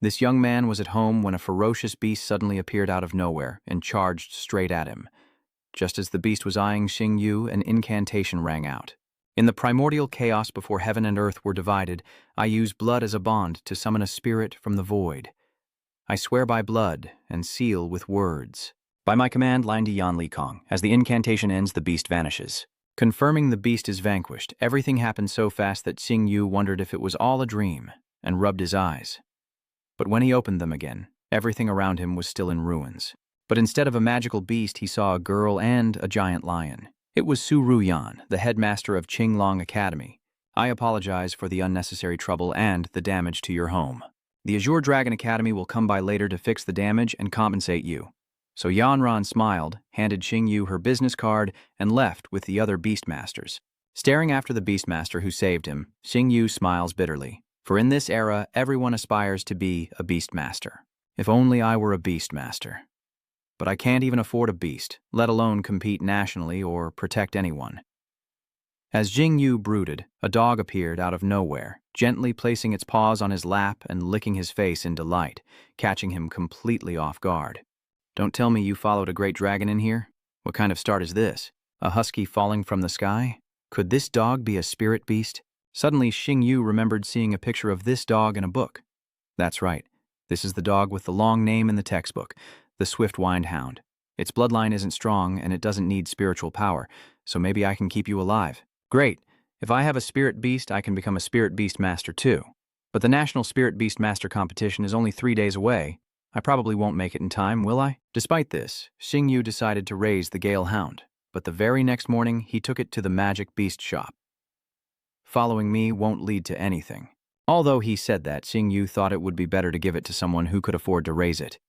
This young man was at home when a ferocious beast suddenly appeared out of nowhere and charged straight at him. Just as the beast was eyeing Xing Yu, an incantation rang out. In the primordial chaos before heaven and earth were divided, I use blood as a bond to summon a spirit from the void. I swear by blood and seal with words. By my command, Lin Yan Li Kong. As the incantation ends, the beast vanishes. Confirming the beast is vanquished, everything happened so fast that Xing Yu wondered if it was all a dream and rubbed his eyes. But when he opened them again, everything around him was still in ruins. But instead of a magical beast, he saw a girl and a giant lion. It was Su Ruyan, the headmaster of Qinglong Academy. I apologize for the unnecessary trouble and the damage to your home. The Azure Dragon Academy will come by later to fix the damage and compensate you. So Yanran smiled, handed Xing Yu her business card, and left with the other Beastmasters. Staring after the Beastmaster who saved him, Xing Yu smiles bitterly. For in this era, everyone aspires to be a Beastmaster. If only I were a Beastmaster. But I can't even afford a beast, let alone compete nationally or protect anyone. As Xing Yu brooded, a dog appeared out of nowhere, gently placing its paws on his lap and licking his face in delight, catching him completely off guard. Don't tell me you followed a great dragon in here? What kind of start is this? A husky falling from the sky? Could this dog be a spirit beast? Suddenly, Xing Yu remembered seeing a picture of this dog in a book. That's right. This is the dog with the long name in the textbook, the swift-wind hound. Its bloodline isn't strong and it doesn't need spiritual power, so maybe I can keep you alive. Great. If I have a spirit beast, I can become a spirit beast master too. But the National Spirit Beast Master competition is only 3 days away. I probably won't make it in time, will I? Despite this, Xing Yu decided to raise the Gale Hound, but the very next morning he took it to the magic beast shop. Following me won't lead to anything. Although he said that, Xing Yu thought it would be better to give it to someone who could afford to raise it.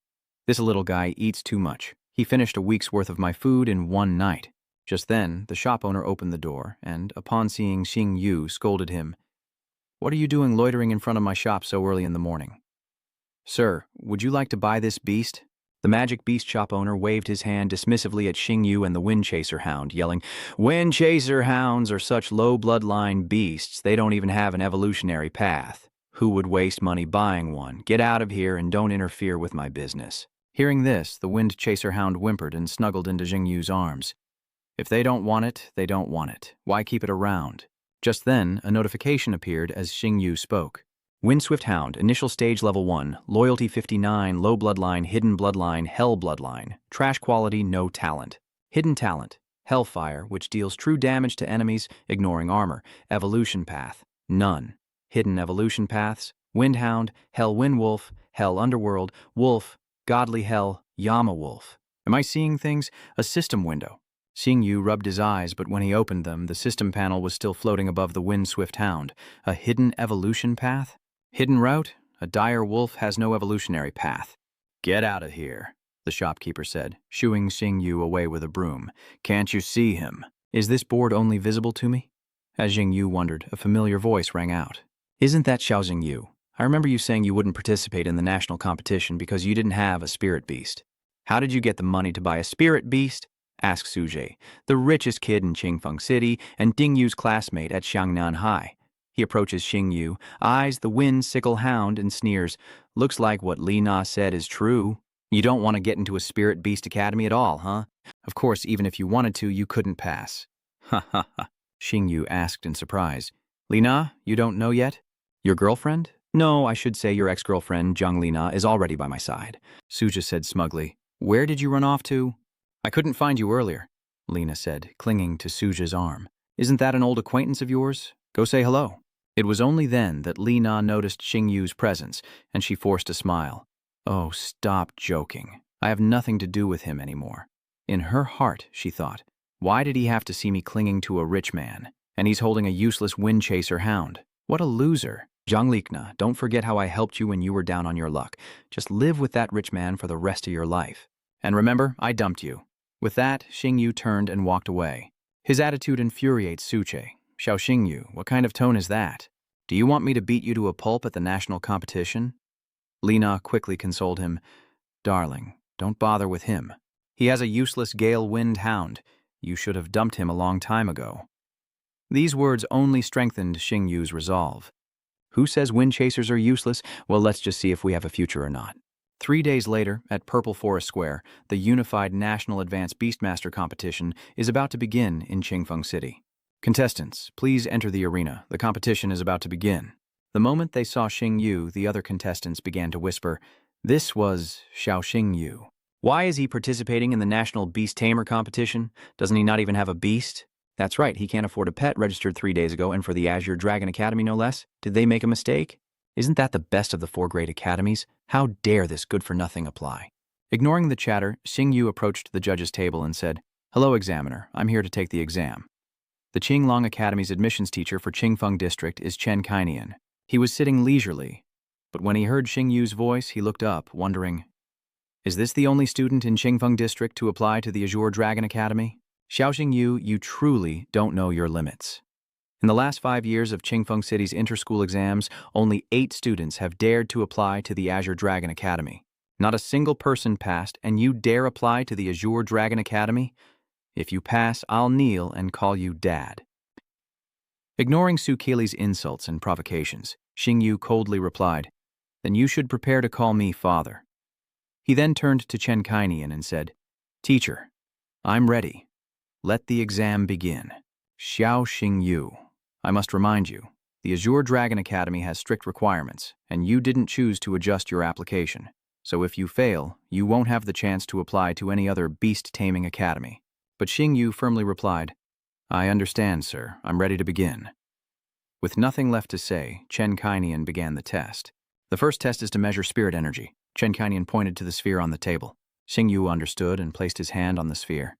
This little guy eats too much. He finished a week's worth of my food in one night. Just then, the shop owner opened the door and, upon seeing Xing Yu, scolded him. What are you doing loitering in front of my shop so early in the morning? Sir, would you like to buy this beast? The magic beast shop owner waved his hand dismissively at Xing Yu and the Wind Chaser Hound, yelling, Wind Chaser Hounds are such low bloodline beasts, they don't even have an evolutionary path. Who would waste money buying one? Get out of here and don't interfere with my business. Hearing this, the Wind Chaser Hound whimpered and snuggled into Xing Yu's arms. If they don't want it, they don't want it. Why keep it around? Just then, a notification appeared as Xing Yu spoke. Windswift Hound, initial stage level 1, loyalty 59, low bloodline, hidden bloodline, hell bloodline, trash quality, no talent. Hidden talent, Hellfire, which deals true damage to enemies, ignoring armor. Evolution path, none. Hidden evolution paths, Windhound, Hell Windwolf, Hell Underworld, Wolf, Godly Hell, Yama Wolf. Am I seeing things? A system window. Xing Yu rubbed his eyes, but when he opened them, the system panel was still floating above the Windswift Hound. A hidden evolution path? Hidden route? A dire wolf has no evolutionary path. Get out of here, the shopkeeper said, shooing Xing Yu away with a broom. Can't you see him? Is this board only visible to me? As Xing Yu wondered, a familiar voice rang out. Isn't that Xiao Xing Yu? I remember you saying you wouldn't participate in the national competition because you didn't have a spirit beast. How did you get the money to buy a spirit beast? Asked Sujie, the richest kid in Qingfeng City and Ding Yu's classmate at Xiangnan High. He approaches Xing Yu, eyes the wind sickle hound, and sneers. Looks like what Li Na said is true. You don't want to get into a spirit beast academy at all, huh? Of course, even if you wanted to, you couldn't pass. Ha ha ha, Xing Yu asked in surprise. Li Na, you don't know yet? Your girlfriend? No, I should say your ex-girlfriend, Zhang Li Na, is already by my side. Suja said smugly. Where did you run off to? I couldn't find you earlier, Lena said, clinging to Suja's arm. Isn't that an old acquaintance of yours? Go say hello. It was only then that Li Na noticed Xing Yu's presence, and she forced a smile. Oh, stop joking. I have nothing to do with him anymore. In her heart, she thought, why did he have to see me clinging to a rich man? And he's holding a useless wind chaser hound. What a loser. Zhang Likna, don't forget how I helped you when you were down on your luck. Just live with that rich man for the rest of your life. And remember, I dumped you. With that, Xing Yu turned and walked away. His attitude infuriates Suche. Xiao Xing Yu, what kind of tone is that? Do you want me to beat you to a pulp at the national competition? Lina quickly consoled him. Darling, don't bother with him. He has a useless gale wind hound. You should have dumped him a long time ago. These words only strengthened Xing Yu's resolve. Who says wind chasers are useless? Well, let's just see if we have a future or not. 3 days later, at Purple Forest Square, the Unified National Advanced Beastmaster Competition is about to begin in Qingfeng City. Contestants, please enter the arena. The competition is about to begin. The moment they saw Xing Yu, the other contestants began to whisper, "This was Xiao Xing Yu. Why is he participating in the National Beast Tamer competition? Doesn't he not even have a beast?" That's right, he can't afford a pet, registered 3 days ago, and for the Azure Dragon Academy no less. Did they make a mistake? Isn't that the best of the 4 great academies? How dare this good-for-nothing apply? Ignoring the chatter, Xing Yu approached the judge's table and said, "Hello, examiner. I'm here to take the exam." The Qinglong Academy's admissions teacher for Qingfeng District is Chen Kainian. He was sitting leisurely, but when he heard Xing Yu's voice, he looked up, wondering, is this the only student in Qingfeng District to apply to the Azure Dragon Academy? Xiao Xing Yu, you truly don't know your limits. In the last 5 years of Qingfeng City's inter-school exams, only 8 students have dared to apply to the Azure Dragon Academy. Not a single person passed, and you dare apply to the Azure Dragon Academy? If you pass, I'll kneel and call you Dad. Ignoring Su Keely's insults and provocations, Xing Yu coldly replied, "Then you should prepare to call me Father." He then turned to Chen Kainian and said, "Teacher, I'm ready. Let the exam begin." Xiao Xing Yu, I must remind you, the Azure Dragon Academy has strict requirements, and you didn't choose to adjust your application. So if you fail, you won't have the chance to apply to any other beast-taming academy. But Xing Yu firmly replied, "I understand, sir. I'm ready to begin." With nothing left to say, Chen Kainian began the test. The first test is to measure spirit energy. Chen Kainian pointed to the sphere on the table. Xing Yu understood and placed his hand on the sphere.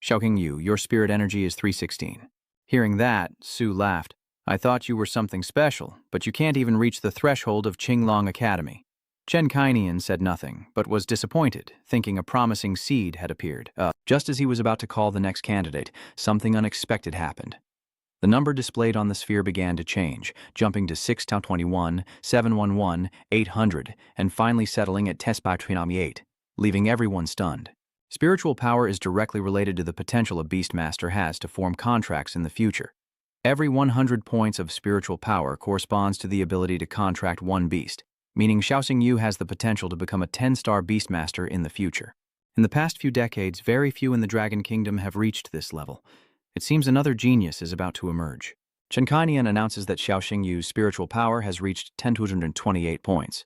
"Xiao Xing Yu, your spirit energy is 316. Hearing that, Su laughed. "I thought you were something special, but you can't even reach the threshold of Qinglong Academy." Chen Kainian said nothing, but was disappointed, thinking a promising seed had appeared. Just as he was about to call the next candidate, something unexpected happened. The number displayed on the sphere began to change, jumping to 621, 711, 800, and finally settling at Tespatrinami 8, leaving everyone stunned. Spiritual power is directly related to the potential a Beastmaster has to form contracts in the future. Every 100 points of spiritual power corresponds to the ability to contract one beast, meaning Xiao Xing Yu has the potential to become a 10-star Beastmaster in the future. In the past few decades, very few in the Dragon Kingdom have reached this level. It seems another genius is about to emerge. Chen Kainian announces that Xiao Xing Yu's spiritual power has reached 1028 points.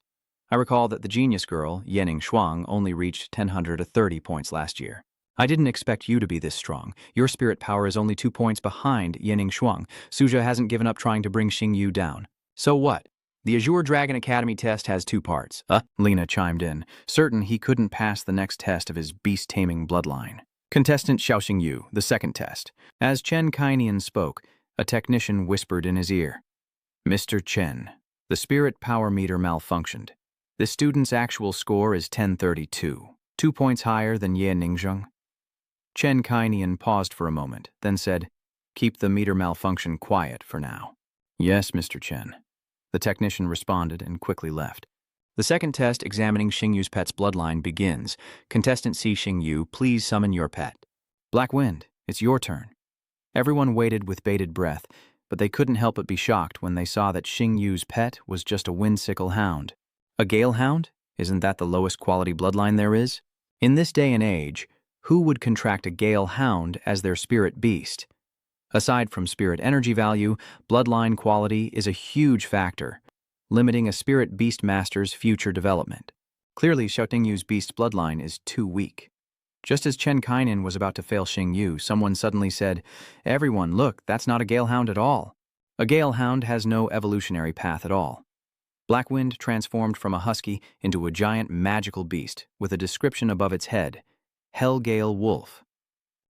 I recall that the genius girl, Yinan Shuang, only reached 1030 points last year. I didn't expect you to be this strong. Your spirit power is only 2 points behind Yinan Shuang. Suja hasn't given up trying to bring Xing Yu down. So what? The Azure Dragon Academy test has 2 parts. Lina chimed in, certain he couldn't pass the next test of his beast-taming bloodline. Contestant Xiao Xing Yu, the second test. As Chen Kainian spoke, a technician whispered in his ear, "Mr. Chen, the spirit power meter malfunctioned. The student's actual score is 1032, 2 points higher than Ye Ningzheng." Chen Kainian paused for a moment, then said, "Keep the meter malfunction quiet for now." "Yes, Mr. Chen." The technician responded and quickly left. The second test examining Xing Yu's pet's bloodline begins. Contestant C. Xing Yu, please summon your pet. Black Wind, it's your turn. Everyone waited with bated breath, but they couldn't help but be shocked when they saw that Xing Yu's pet was just a windsickle hound. A gale hound? Isn't that the lowest quality bloodline there is? In this day and age, who would contract a gale hound as their spirit beast? Aside from spirit energy value, bloodline quality is a huge factor, limiting a spirit beast master's future development. Clearly, Xiao Xing Yu's beast bloodline is too weak. Just as Chen Kainian was about to fail Xing Yu, someone suddenly said, "Everyone, look, that's not a gale hound at all." A gale hound has no evolutionary path at all. Black Wind transformed from a husky into a giant magical beast with a description above its head, Hellgale Wolf.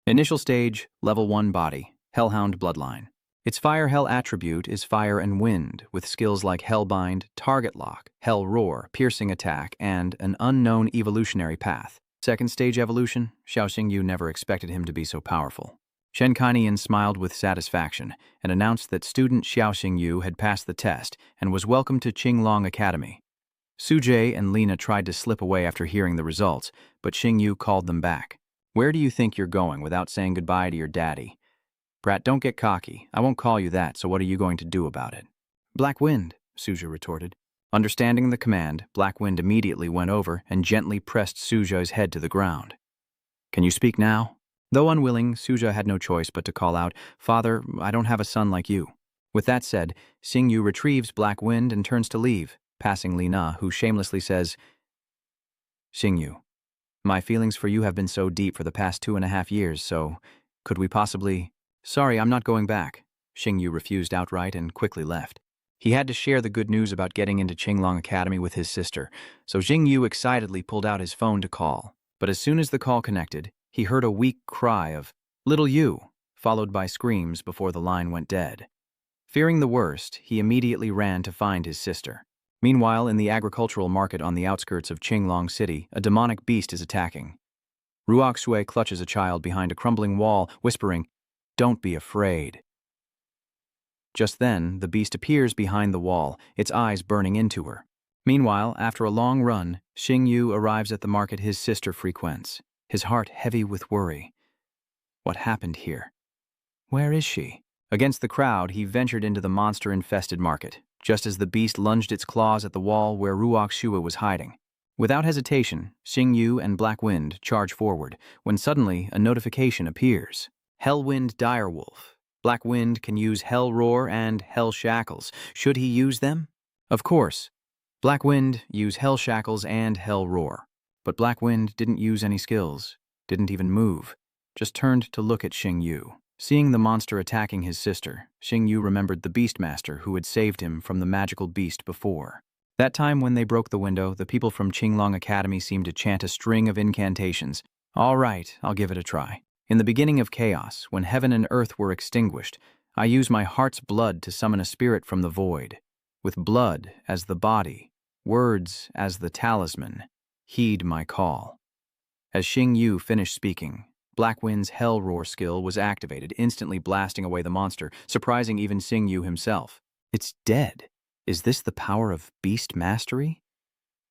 Initial stage, level 1 body, Hellhound bloodline. Its fire-hell attribute is fire and wind, with skills like Hellbind, Target Lock, Hell Roar, Piercing Attack, and an unknown evolutionary path. Second stage evolution, Xiao Xing Yu never expected him to be so powerful. Chen Kainian smiled with satisfaction and announced that student Xiao Xing Yu had passed the test and was welcome to Qinglong Academy. Sujie and Lina tried to slip away after hearing the results, but Xing Yu called them back. "Where do you think you're going without saying goodbye to your daddy?" "Brat, don't get cocky. I won't call you that, so what are you going to do about it?" "Black Wind," Suja retorted. Understanding the command, Black Wind immediately went over and gently pressed Suja's head to the ground. Can you speak now? Though unwilling, Suja had no choice but to call out, Father, I don't have a son like you. With that said, Xingyu retrieves Black Wind and turns to leave, passing Li Na, who shamelessly says, Xingyu, my feelings for you have been so deep for the past 2.5 years, so could we possibly… Sorry, I'm not going back. Xingyu refused outright and quickly left. He had to share the good news about getting into Qinglong Academy with his sister, so Xingyu excitedly pulled out his phone to call. But as soon as the call connected, he heard a weak cry of, Little you, followed by screams before the line went dead. Fearing the worst, he immediately ran to find his sister. Meanwhile, in the agricultural market on the outskirts of Qinglong City, a demonic beast is attacking. Ruok Shui clutches a child behind a crumbling wall, whispering, Don't be afraid. Just then, the beast appears behind the wall, its eyes burning into her. Meanwhile, after a long run, Xingyu arrives at the market his sister frequents, his heart heavy with worry. What happened here? Where is she? Against the crowd, he ventured into the monster-infested market, just as the beast lunged its claws at the wall where Ruok Shui was hiding. Without hesitation, Xingyu and Black Wind charge forward, when suddenly a notification appears. Hellwind Direwolf. Black Wind can use Hell Roar and Hell Shackles. Should he use them? Of course. Black Wind used Hell Shackles and Hell Roar. But Black Wind didn't use any skills, didn't even move, just turned to look at Xingyu. Seeing the monster attacking his sister, Xingyu remembered the Beastmaster who had saved him from the magical beast before. That time when they broke the window, the people from Qinglong Academy seemed to chant a string of incantations. All right, I'll give it a try. In the beginning of chaos, when heaven and earth were extinguished, I used my heart's blood to summon a spirit from the void. With blood as the body, words as the talisman, heed my call. As Xingyu finished speaking, Black Wind's Hell Roar skill was activated, instantly blasting away the monster, surprising even Xingyu himself. It's dead. Is this the power of beast mastery?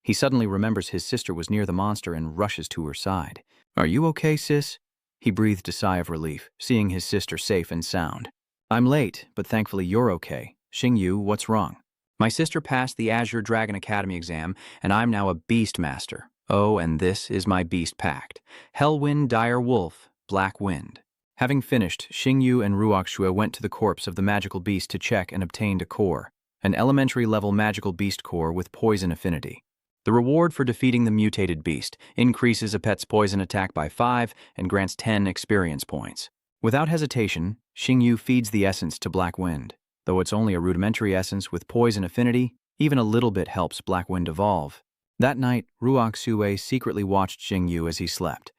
He suddenly remembers his sister was near the monster and rushes to her side. Are you okay, sis? He breathed a sigh of relief, seeing his sister safe and sound. I'm late, but thankfully you're okay. Xingyu, what's wrong? My sister passed the Azure Dragon Academy exam, and I'm now a beast master. Oh, and this is my beast pact. Hellwind Dire Wolf, Black Wind. Having finished, Xingyu and Ruok Shui went to the corpse of the magical beast to check and obtained a core, an elementary-level magical beast core with poison affinity. The reward for defeating the mutated beast increases a pet's poison attack by 5 and grants 10 experience points. Without hesitation, Xingyu feeds the essence to Black Wind. Though it's only a rudimentary essence with poison affinity, even a little bit helps Black Wind evolve. That night, Ruok Shui secretly watched Xingyu as he slept.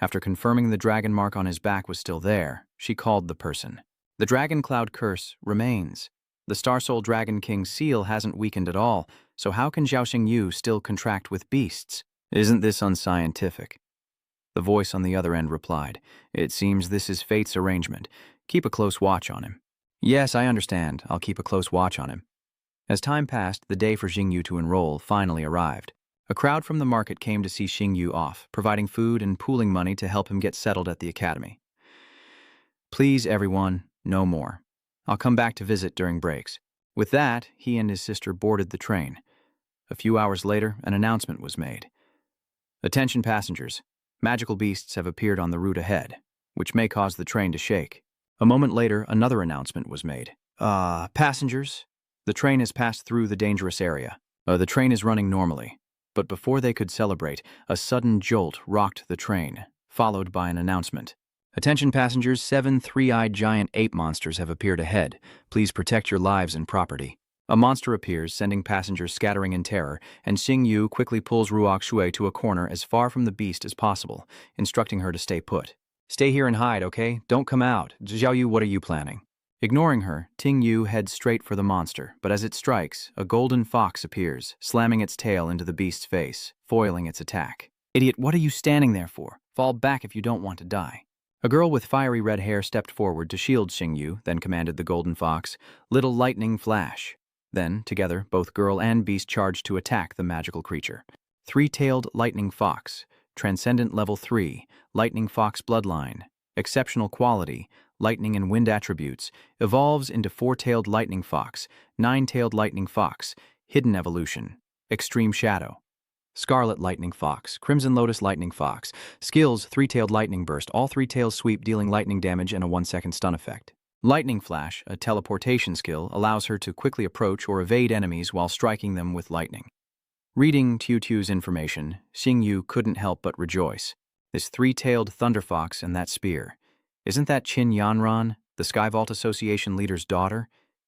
After confirming the dragon mark on his back was still there, she called the person. The Dragon Cloud Curse remains. The Star Soul Dragon King's seal hasn't weakened at all, so how can Zhao Xingyu still contract with beasts? Isn't this unscientific? The voice on the other end replied, It seems this is fate's arrangement. Keep a close watch on him. Yes, I understand. I'll keep a close watch on him. As time passed, the day for Xingyu to enroll finally arrived. A crowd from the market came to see Xingyu off, providing food and pooling money to help him get settled at the academy. Please, everyone, no more. I'll come back to visit during breaks. With that, he and his sister boarded the train. A few hours later, an announcement was made. Attention passengers, magical beasts have appeared on the route ahead, which may cause the train to shake. A moment later, another announcement was made. Passengers, the train has passed through the dangerous area. The train is running normally. But before they could celebrate, a sudden jolt rocked the train, followed by an announcement. Attention passengers, 7 three-eyed giant ape monsters have appeared ahead. Please protect your lives and property. A monster appears, sending passengers scattering in terror, and Xingyu quickly pulls Ruok Shui to a corner as far from the beast as possible, instructing her to stay put. Stay here and hide, okay? Don't come out. Zhao Yu, what are you planning? Ignoring her, Ting Yu heads straight for the monster, but as it strikes, a golden fox appears, slamming its tail into the beast's face, foiling its attack. Idiot, what are you standing there for? Fall back if you don't want to die. A girl with fiery red hair stepped forward to shield Xingyu, then commanded the golden fox, Little lightning flash. Then, together, both girl and beast charged to attack the magical creature. Three-tailed lightning fox, transcendent level 3, lightning fox bloodline, exceptional quality, lightning and wind attributes, evolves into four-tailed lightning fox, nine-tailed lightning fox, hidden evolution, extreme shadow. Scarlet lightning fox, crimson lotus lightning fox, skills three-tailed lightning burst, all three tails sweep dealing lightning damage and a 1-second stun effect. Lightning flash, a teleportation skill, allows her to quickly approach or evade enemies while striking them with lightning. Reading Tutu's information, Xingyu couldn't help but rejoice. This three-tailed thunder fox and that spear. Isn't that Qin Yanran, the Skyvault Association leader's daughter?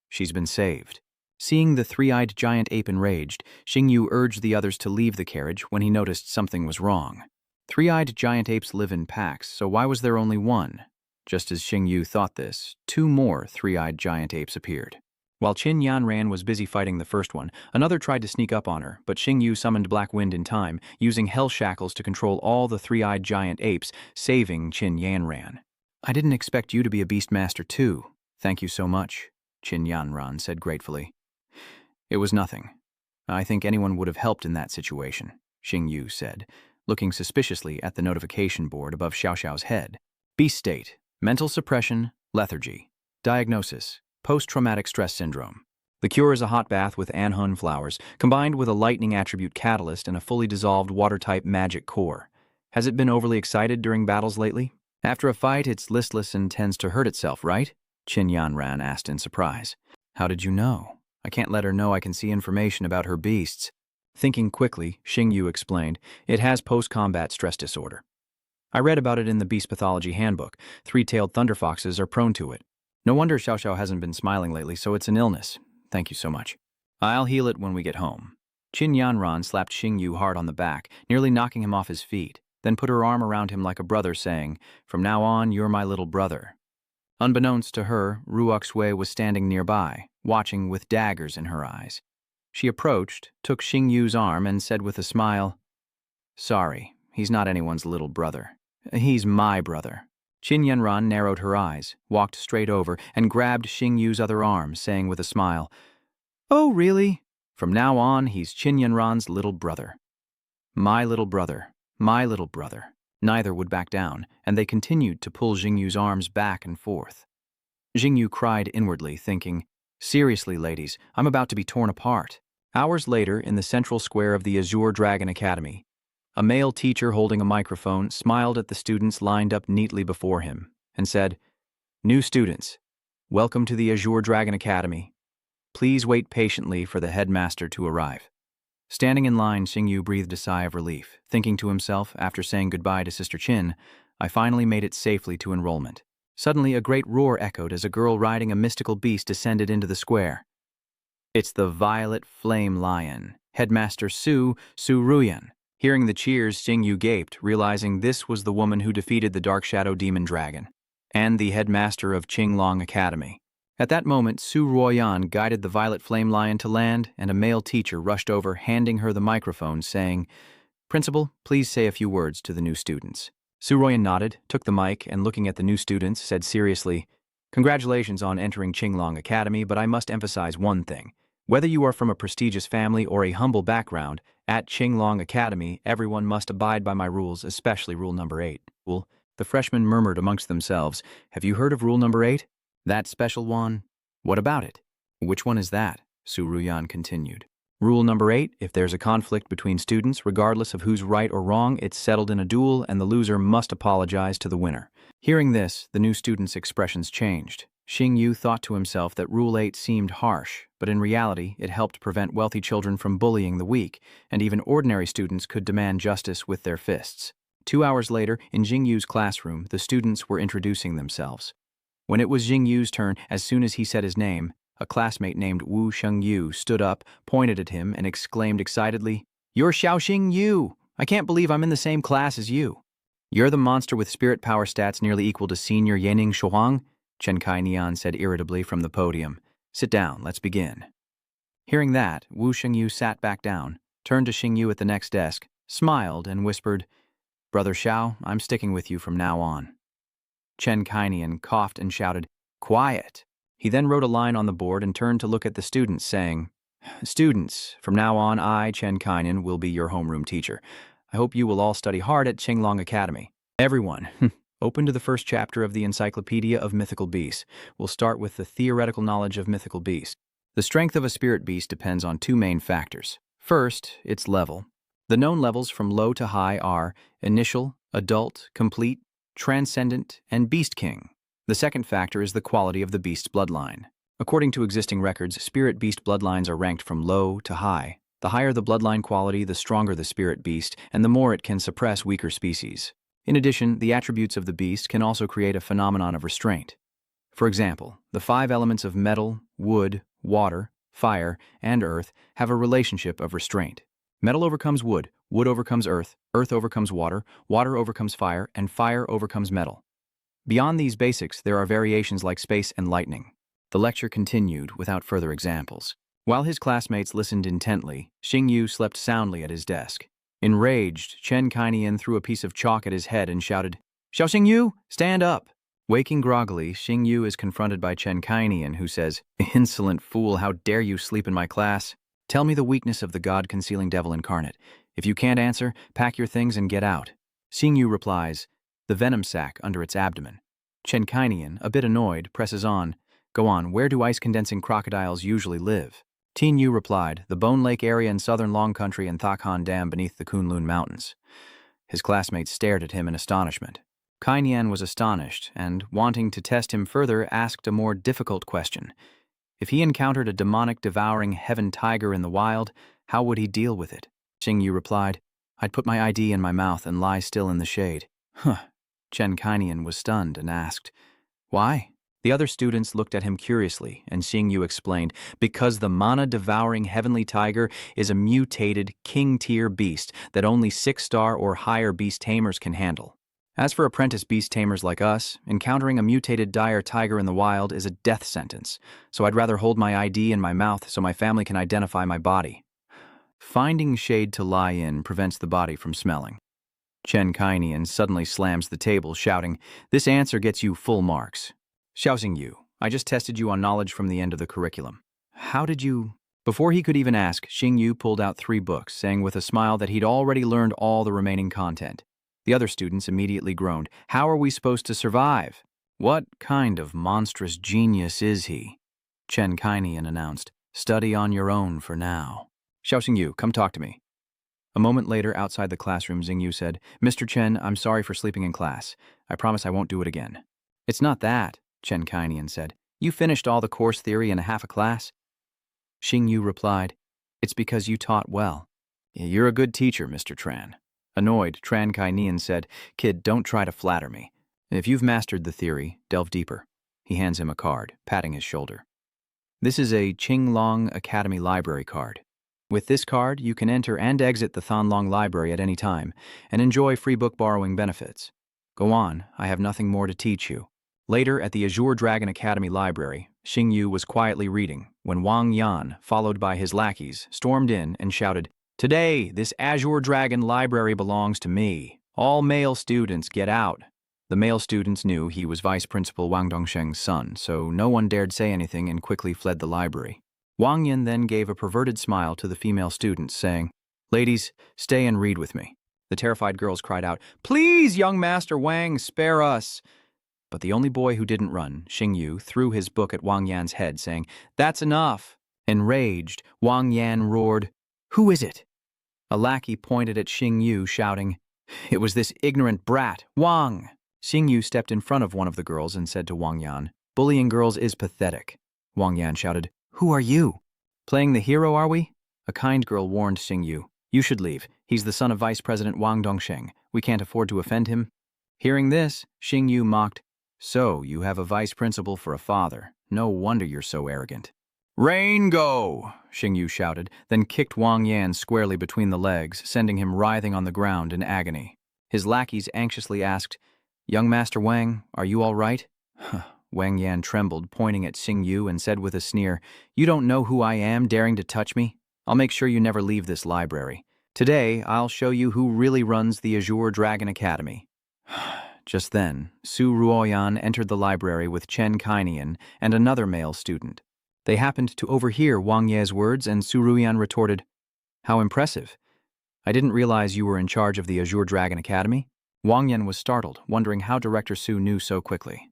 She's been saved. Seeing the three-eyed giant ape enraged, Xingyu urged the others to leave the carriage when he noticed something was wrong. Three-eyed giant apes live in packs, so why was there only one? Just as Xingyu thought this, two more three-eyed giant apes appeared. While Qin Yanran was busy fighting the first one, another tried to sneak up on her, but Xingyu summoned Black Wind in time, using hell shackles to control all the three-eyed giant apes, saving Qin Yanran. "I didn't expect you to be a beastmaster too. Thank you so much," Qin Yanran said gratefully. "It was nothing. I think anyone would have helped in that situation," Xingyu said, looking suspiciously at the notification board above Xiaoxiao's head. Beast state, mental suppression, lethargy. Diagnosis, post-traumatic stress syndrome. The cure is a hot bath with anhun flowers, combined with a lightning attribute catalyst and a fully dissolved water-type magic core. Has it been overly excited during battles lately? After a fight, it's listless and tends to hurt itself, right? Qin Yanran asked in surprise. How did you know? I can't let her know I can see information about her beasts. Thinking quickly, Xingyu explained, it has post-combat stress disorder. I read about it in the Beast Pathology Handbook. Three-tailed thunderfoxes are prone to it. No wonder Xiaoxiao hasn't been smiling lately, so it's an illness. Thank you so much. I'll heal it when we get home. Qin Yanran slapped Xingyu hard on the back, nearly knocking him off his feet, then put her arm around him like a brother, saying, "From now on, you're my little brother." Unbeknownst to her, Ruok Sui was standing nearby, watching with daggers in her eyes. She approached, took Xingyu's arm, and said with a smile, "Sorry, he's not anyone's little brother. He's my brother." Qin Yanran narrowed her eyes, walked straight over, and grabbed Xingyu's other arm, saying with a smile, "Oh, really? From now on, he's Qin Yanran's little brother." My little brother, my little brother. Neither would back down, and they continued to pull Xingyu's arms back and forth. Xingyu cried inwardly, thinking, "Seriously, ladies, I'm about to be torn apart." Hours later, in the central square of the Azure Dragon Academy, a male teacher holding a microphone smiled at the students lined up neatly before him and said, "New students, welcome to the Azure Dragon Academy. Please wait patiently for the headmaster to arrive." Standing in line, Xingyu breathed a sigh of relief, thinking to himself, after saying goodbye to Sister Qin, "I finally made it safely to enrollment." Suddenly, a great roar echoed as a girl riding a mystical beast descended into the square. "It's the Violet Flame Lion, Headmaster Su Ruyan." Hearing the cheers, Xingyu gaped, realizing this was the woman who defeated the Dark Shadow Demon Dragon, and the headmaster of Qinglong Academy. At that moment, Su Ruoyan guided the Violet Flame Lion to land, and a male teacher rushed over, handing her the microphone, saying, "Principal, please say a few words to the new students." Su Ruoyan nodded, took the mic, and looking at the new students, said seriously, "Congratulations on entering Qinglong Academy, but I must emphasize one thing. Whether you are from a prestigious family or a humble background, at Qinglong Academy, everyone must abide by my rules, especially rule number 8. The freshmen murmured amongst themselves, "Have you heard of rule number 8? That special one? What about it?" "Which one is that?" Su Ruyan continued. "Rule number 8, if there's a conflict between students, regardless of who's right or wrong, it's settled in a duel and the loser must apologize to the winner." Hearing this, the new students' expressions changed. Xingyu thought to himself that Rule 8 seemed harsh, but in reality it helped prevent wealthy children from bullying the weak, and even ordinary students could demand justice with their fists. 2 hours later, in Xingyu's classroom, the students were introducing themselves. When it was Xingyu's turn, as soon as he said his name, a classmate named Wu Shengyu stood up, pointed at him, and exclaimed excitedly, "You're Xiaoxing Yu! I can't believe I'm in the same class as you." "You're the monster with spirit power stats nearly equal to Senior Yening Shuang," Chen Kai-Nian said irritably from the podium. "Sit down, let's begin." Hearing that, Wu Shengyu sat back down, turned to Xingyu at the next desk, smiled, and whispered, "Brother Xiao, I'm sticking with you from now on." Chen Kai-Nian coughed and shouted, "Quiet!" He then wrote a line on the board and turned to look at the students, saying, "Students, from now on I, Chen Kai-Nian, will be your homeroom teacher. I hope you will all study hard at Qinglong Academy. Everyone, Open to the first chapter of the Encyclopedia of Mythical Beasts. We'll start with the theoretical knowledge of mythical beasts. The strength of a spirit beast depends on two main factors. First, its level. The known levels from low to high are initial, adult, complete, transcendent, and beast king. The second factor is the quality of the beast's bloodline. According to existing records, spirit beast bloodlines are ranked from low to high. The higher the bloodline quality, the stronger the spirit beast, and the more it can suppress weaker species. In addition, the attributes of the beast can also create a phenomenon of restraint. For example, the 5 elements of metal, wood, water, fire, and earth have a relationship of restraint. Metal overcomes wood, wood overcomes earth, earth overcomes water, water overcomes fire, and fire overcomes metal. Beyond these basics, there are variations like space and lightning. The lecture continued without further examples. While his classmates listened intently, Xingyu slept soundly at his desk. Enraged, Chen Kainian threw a piece of chalk at his head and shouted, "Xiao Xingyu, stand up!" Waking groggily, Xingyu is confronted by Chen Kainian, who says, "Insolent fool, how dare you sleep in my class? Tell me the weakness of the God-concealing devil incarnate. If you can't answer, pack your things and get out." Xingyu replies, "The venom sac under its abdomen." Chen Kainian, a bit annoyed, presses on, "Go on, where do ice-condensing crocodiles usually live?" Tin Yu replied, "The Bone Lake area in southern Long Country and Thakhan Dam beneath the Kunlun Mountains." His classmates stared at him in astonishment. Kainian was astonished and, wanting to test him further, asked a more difficult question. If he encountered a demonic devouring heaven tiger in the wild, how would he deal with it? Xingyu replied, "I'd put my ID in my mouth and lie still in the shade." Huh. Chen Kainian was stunned and asked, "Why?" The other students looked at him curiously, and Xingyu explained, "Because the mana-devouring heavenly tiger is a mutated, king-tier beast that only 6-star or higher beast tamers can handle. As for apprentice beast tamers like us, encountering a mutated dire tiger in the wild is a death sentence, so I'd rather hold my ID in my mouth so my family can identify my body. Finding shade to lie in prevents the body from smelling." Chen Kainian suddenly slams the table, shouting, "This answer gets you full marks. Xiao Xingyu, I just tested you on knowledge from the end of the curriculum. How did you—" Before he could even ask, Xingyu pulled out 3 books, saying with a smile that he'd already learned all the remaining content. The other students immediately groaned, "How are we supposed to survive?" "What kind of monstrous genius is he?" Chen Kainian announced, "Study on your own for now. Xiao Xingyu, come talk to me." A moment later, outside the classroom, Xingyu said, "Mr. Chen, I'm sorry for sleeping in class. I promise I won't do it again." "It's not that," Chen Kainian said. "You finished all the course theory in a half a class." Xingyu replied, "It's because you taught well." "You're a good teacher, Mr. Tran." Annoyed, Tran Kainian said, "Kid, don't try to flatter me. If you've mastered the theory, delve deeper." He hands him a card, patting his shoulder. "This is a Qinglong Academy Library card. With this card, you can enter and exit the Thonlong Library at any time and enjoy free book borrowing benefits. Go on, I have nothing more to teach you." Later, at the Azure Dragon Academy Library, Xingyu was quietly reading when Wang Yan, followed by his lackeys, stormed in and shouted, "Today, this Azure Dragon Library belongs to me. All male students get out." The male students knew he was Vice Principal Wang Dongsheng's son, so no one dared say anything and quickly fled the library. Wang Yan then gave a perverted smile to the female students, saying, "Ladies, stay and read with me." The terrified girls cried out, "Please, young Master Wang, spare us." But the only boy who didn't run, Xingyu, threw his book at Wang Yan's head, saying, "That's enough." Enraged, Wang Yan roared, "Who is it?" A lackey pointed at Xingyu, shouting, "It was this ignorant brat, Wang." Xingyu stepped in front of one of the girls and said to Wang Yan, "Bullying girls is pathetic." Wang Yan shouted, "Who are you?" "Playing the hero, are we?" A kind girl warned Xingyu, "You should leave. He's the son of Vice President Wang Dongsheng. We can't afford to offend him." Hearing this, Xingyu mocked, "So, you have a vice principal for a father. No wonder you're so arrogant." "Rain go!" Xingyu shouted, then kicked Wang Yan squarely between the legs, sending him writhing on the ground in agony. His lackeys anxiously asked, "Young Master Wang, are you all right?" Wang Yan trembled, pointing at Xingyu, and said with a sneer, "You don't know who I am, daring to touch me? I'll make sure you never leave this library. Today, I'll show you who really runs the Azure Dragon Academy." Just then, Su Ruoyan entered the library with Chen Kainian and another male student. They happened to overhear Wang Ye's words, and Su Ruoyan retorted, "How impressive. I didn't realize you were in charge of the Azure Dragon Academy." Wang Yan was startled, wondering how Director Su knew so quickly.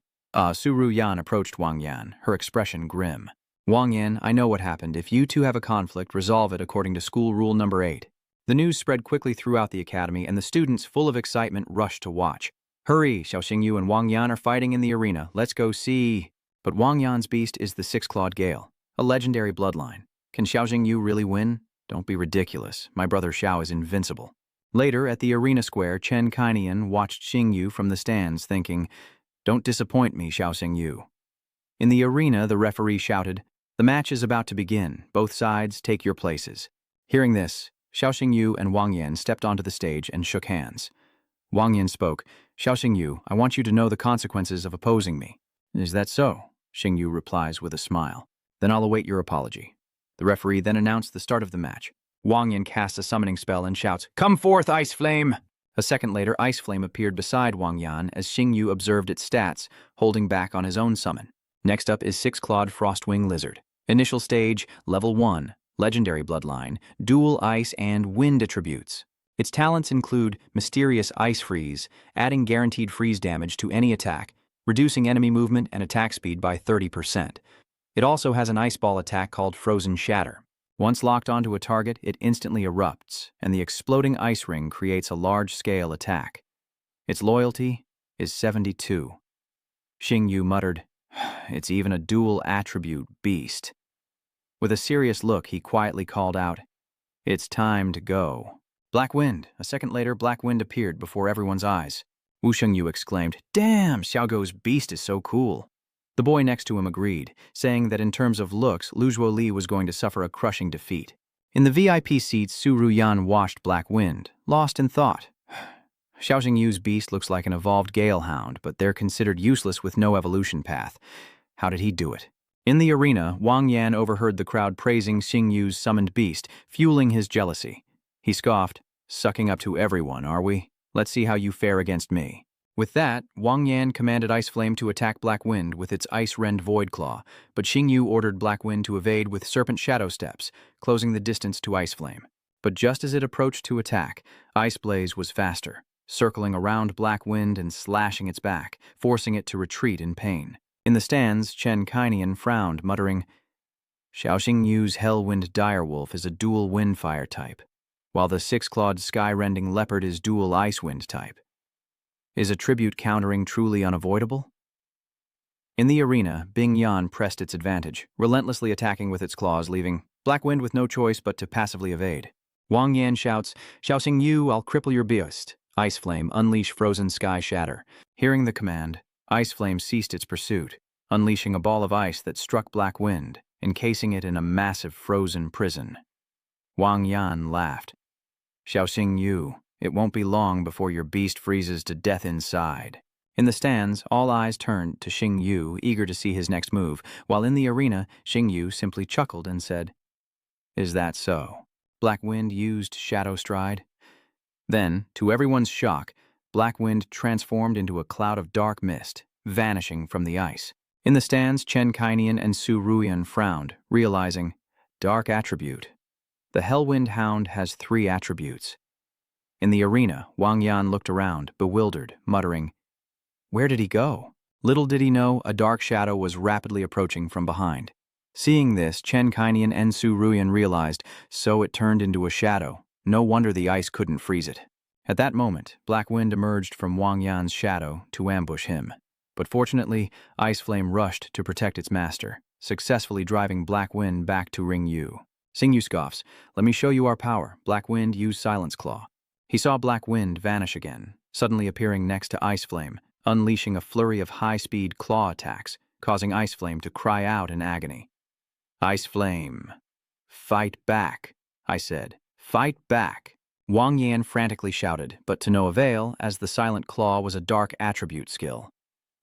Su Ruyan approached Wang Yan, her expression grim. Wang Yan, I know what happened. If you two have a conflict, resolve it according to school rule number 8. The news spread quickly throughout the academy, and the students, full of excitement, rushed to watch. Hurry, Xiao Xingyu and Wang Yan are fighting in the arena. Let's go see. But Wang Yan's beast is the six-clawed gale, a legendary bloodline. Can Xiao Xingyu really win? Don't be ridiculous. My brother Xiao is invincible. Later, at the arena square, Chen Kainian watched Xingyu from the stands, thinking, Don't disappoint me, Xiao Xingyu. In the arena, the referee shouted, The match is about to begin. Both sides, take your places. Hearing this, Xiao Xingyu and Wang Yan stepped onto the stage and shook hands. Wang Yan spoke, Xiao Xingyu, I want you to know the consequences of opposing me. Is that so? Xingyu replies with a smile. Then I'll await your apology. The referee then announced the start of the match. Wang Yan casts a summoning spell and shouts, Come forth, Ice Flame! A second later, Ice Flame appeared beside Wang Yan as Xingyu observed its stats, holding back on his own summon. Next up is Six-Clawed Frostwing Lizard. Initial stage, Level 1, Legendary Bloodline, Dual Ice and Wind attributes. Its talents include Mysterious Ice Freeze, adding guaranteed freeze damage to any attack, reducing enemy movement and attack speed by 30%. It also has an ice ball attack called Frozen Shatter. Once locked onto a target, it instantly erupts, and the exploding ice ring creates a large-scale attack. Its loyalty is 72. Xingyu muttered, It's even a dual attribute beast. With a serious look, he quietly called out, It's time to go. Black Wind. A second later, Black Wind appeared before everyone's eyes. Wu Shengyu exclaimed, Damn, Xiaogo's beast is so cool. The boy next to him agreed, saying that in terms of looks, Lu Zhuoli was going to suffer a crushing defeat. In the VIP seats, Su Ruyan watched Black Wind, lost in thought. Xiao Xingyu's beast looks like an evolved gale hound, but they're considered useless with no evolution path. How did he do it? In the arena, Wang Yan overheard the crowd praising Xingyu's summoned beast, fueling his jealousy. He scoffed, Sucking up to everyone, are we? Let's see how you fare against me. With that, Wang Yan commanded Ice Flame to attack Black Wind with its Ice-Rend Void Claw, but Xingyu ordered Black Wind to evade with Serpent Shadow Steps, closing the distance to Ice Flame. But just as it approached to attack, Ice Blaze was faster, circling around Black Wind and slashing its back, forcing it to retreat in pain. In the stands, Chen Kainian frowned, muttering, Xiao Xingyu's Hellwind Direwolf is a dual Windfire type, while the six-clawed Sky-Rending Leopard is dual Icewind type. Is attribute countering truly unavoidable? In the arena, Bing Yan pressed its advantage, relentlessly attacking with its claws, leaving Black Wind with no choice but to passively evade. Wang Yan shouts, Xiao Xingyu, I'll cripple your beast. Ice Flame, unleash Frozen Sky Shatter. Hearing the command, Ice Flame ceased its pursuit, unleashing a ball of ice that struck Black Wind, encasing it in a massive frozen prison. Wang Yan laughed. Xiao Xingyu, it won't be long before your beast freezes to death inside. In the stands, all eyes turned to Xingyu, eager to see his next move, while in the arena, Xingyu simply chuckled and said, Is that so? Black Wind used Shadow Stride? Then, to everyone's shock, Black Wind transformed into a cloud of dark mist, vanishing from the ice. In the stands, Chen Kainian and Su Ruyan frowned, realizing, Dark attribute. The Hellwind Hound has 3 attributes. In the arena, Wang Yan looked around, bewildered, muttering, Where did he go? Little did he know, a dark shadow was rapidly approaching from behind. Seeing this, Chen Kainian and Su Ruyan realized, so it turned into a shadow. No wonder the ice couldn't freeze it. At that moment, Black Wind emerged from Wang Yan's shadow to ambush him. But fortunately, Ice Flame rushed to protect its master, successfully driving Black Wind back to Ring Yu. Xingyu scoffs, Let me show you our power. Black Wind used Silence Claw. He saw Black Wind vanish again, suddenly appearing next to Ice Flame, unleashing a flurry of high-speed claw attacks, causing Ice Flame to cry out in agony. Ice Flame, fight back, I said. Fight back. Wang Yan frantically shouted, but to no avail, as the Silent Claw was a dark attribute skill.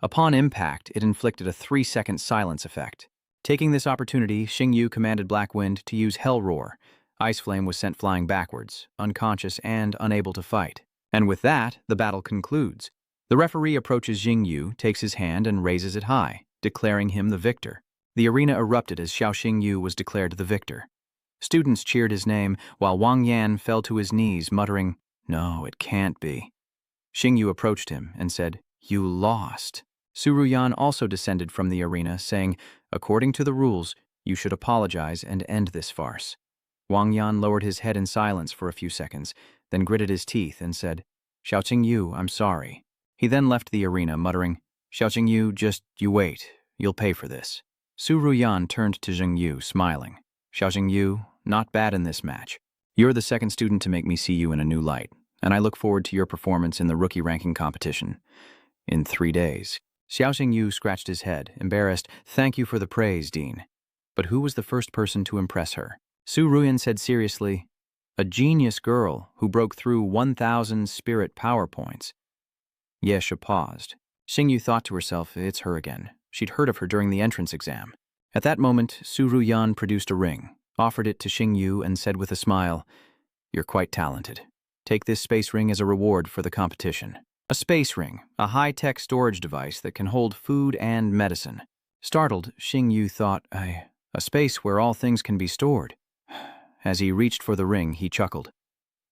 Upon impact, it inflicted a 3-second silence effect. Taking this opportunity, Xingyu commanded Black Wind to use Hell Roar. Ice Flame was sent flying backwards, unconscious and unable to fight. And with that, the battle concludes. The referee approaches Xingyu, takes his hand and raises it high, declaring him the victor. The arena erupted as Xiao Xingyu was declared the victor. Students cheered his name, while Wang Yan fell to his knees, muttering, No, it can't be. Xingyu approached him and said, "You lost." Su Ruyan also descended from the arena, saying, "According to the rules, you should apologize and end this farce." Wang Yan lowered his head in silence for a few seconds, then gritted his teeth and said, "Xiao Qingyu, I'm sorry." He then left the arena, muttering, "Xiao Qingyu, just you wait. You'll pay for this." Su Ruyan turned to Xingyu, smiling. "Xiao Qingyu, not bad in this match. You're the second student to make me see you in a new light, and I look forward to your performance in the rookie ranking competition in 3 days." Xiao Xingyu scratched his head, embarrassed. "Thank you for the praise, Dean. But who was the first person to impress her?" Su Ruyan said seriously, "A genius girl who broke through 1,000 spirit power points." Yesha paused. Xingyu thought to herself, it's her again. She'd heard of her during the entrance exam. At that moment, Su Ruyan produced a ring, offered it to Xingyu, and said with a smile, "You're quite talented. Take this space ring as a reward for the competition." A space ring, a high-tech storage device that can hold food and medicine. Startled, Xingyu thought, a space where all things can be stored. As he reached for the ring, he chuckled.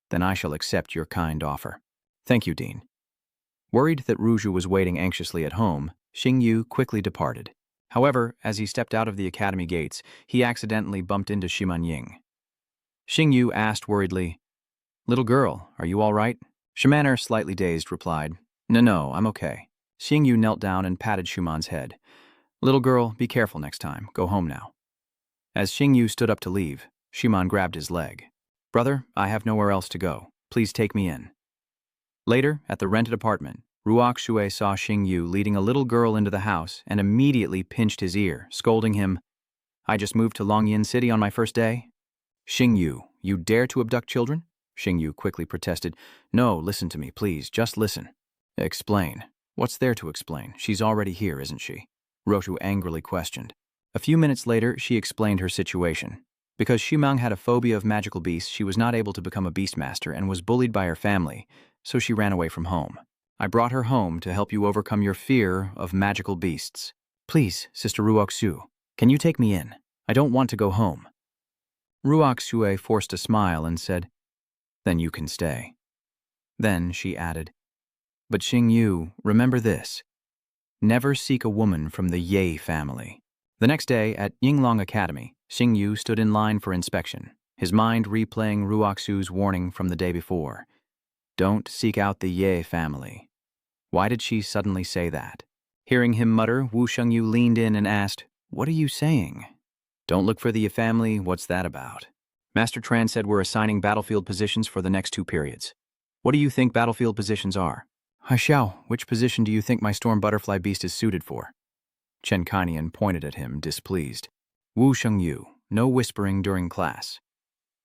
"Then I shall accept your kind offer." "Thank you, Dean." Worried that Ruju was waiting anxiously at home, Xingyu quickly departed. However, as he stepped out of the academy gates, he accidentally bumped into Shiman Ying. Xingyu asked worriedly, "Little girl, are you all right?" Shimaner, slightly dazed, replied, No, I'm okay." Xingyu knelt down and patted Shuman's head. "Little girl, be careful next time. Go home now." As Xingyu stood up to leave, Shiman grabbed his leg. "Brother, I have nowhere else to go. Please take me in." Later, at the rented apartment, Ruok Shui saw Xingyu leading a little girl into the house and immediately pinched his ear, scolding him, "I just moved to Longyin City on my first day." "Xingyu, you dare to abduct children?" Xingyu quickly protested. "No, listen to me, please, just listen." "Explain. What's there to explain? She's already here, isn't she?" Roshu angrily questioned. A few minutes later, she explained her situation. Because Shimang had a phobia of magical beasts, she was not able to become a beastmaster and was bullied by her family, so she ran away from home. I brought her home to help you overcome your fear of magical beasts. Please, Sister Ruoksu, can you take me in? I don't want to go home." Ruok Shui forced a smile and said, "Then you can stay." Then she added, "But Xingyu, remember this. Never seek a woman from the Ye family." The next day, at Yinglong Academy, Xingyu stood in line for inspection, his mind replaying Ruoksu's warning from the day before. Don't seek out the Ye family. Why did she suddenly say that? Hearing him mutter, Wu Shengyu leaned in and asked, "What are you saying?" "Don't look for the Ye family, what's that about?" Master Tran said we're assigning battlefield positions for the next 2 periods. What do you think battlefield positions are? Xiao, which position do you think my storm butterfly beast is suited for? Chen Kainian pointed at him, displeased. Wu Shengyu, no whispering during class.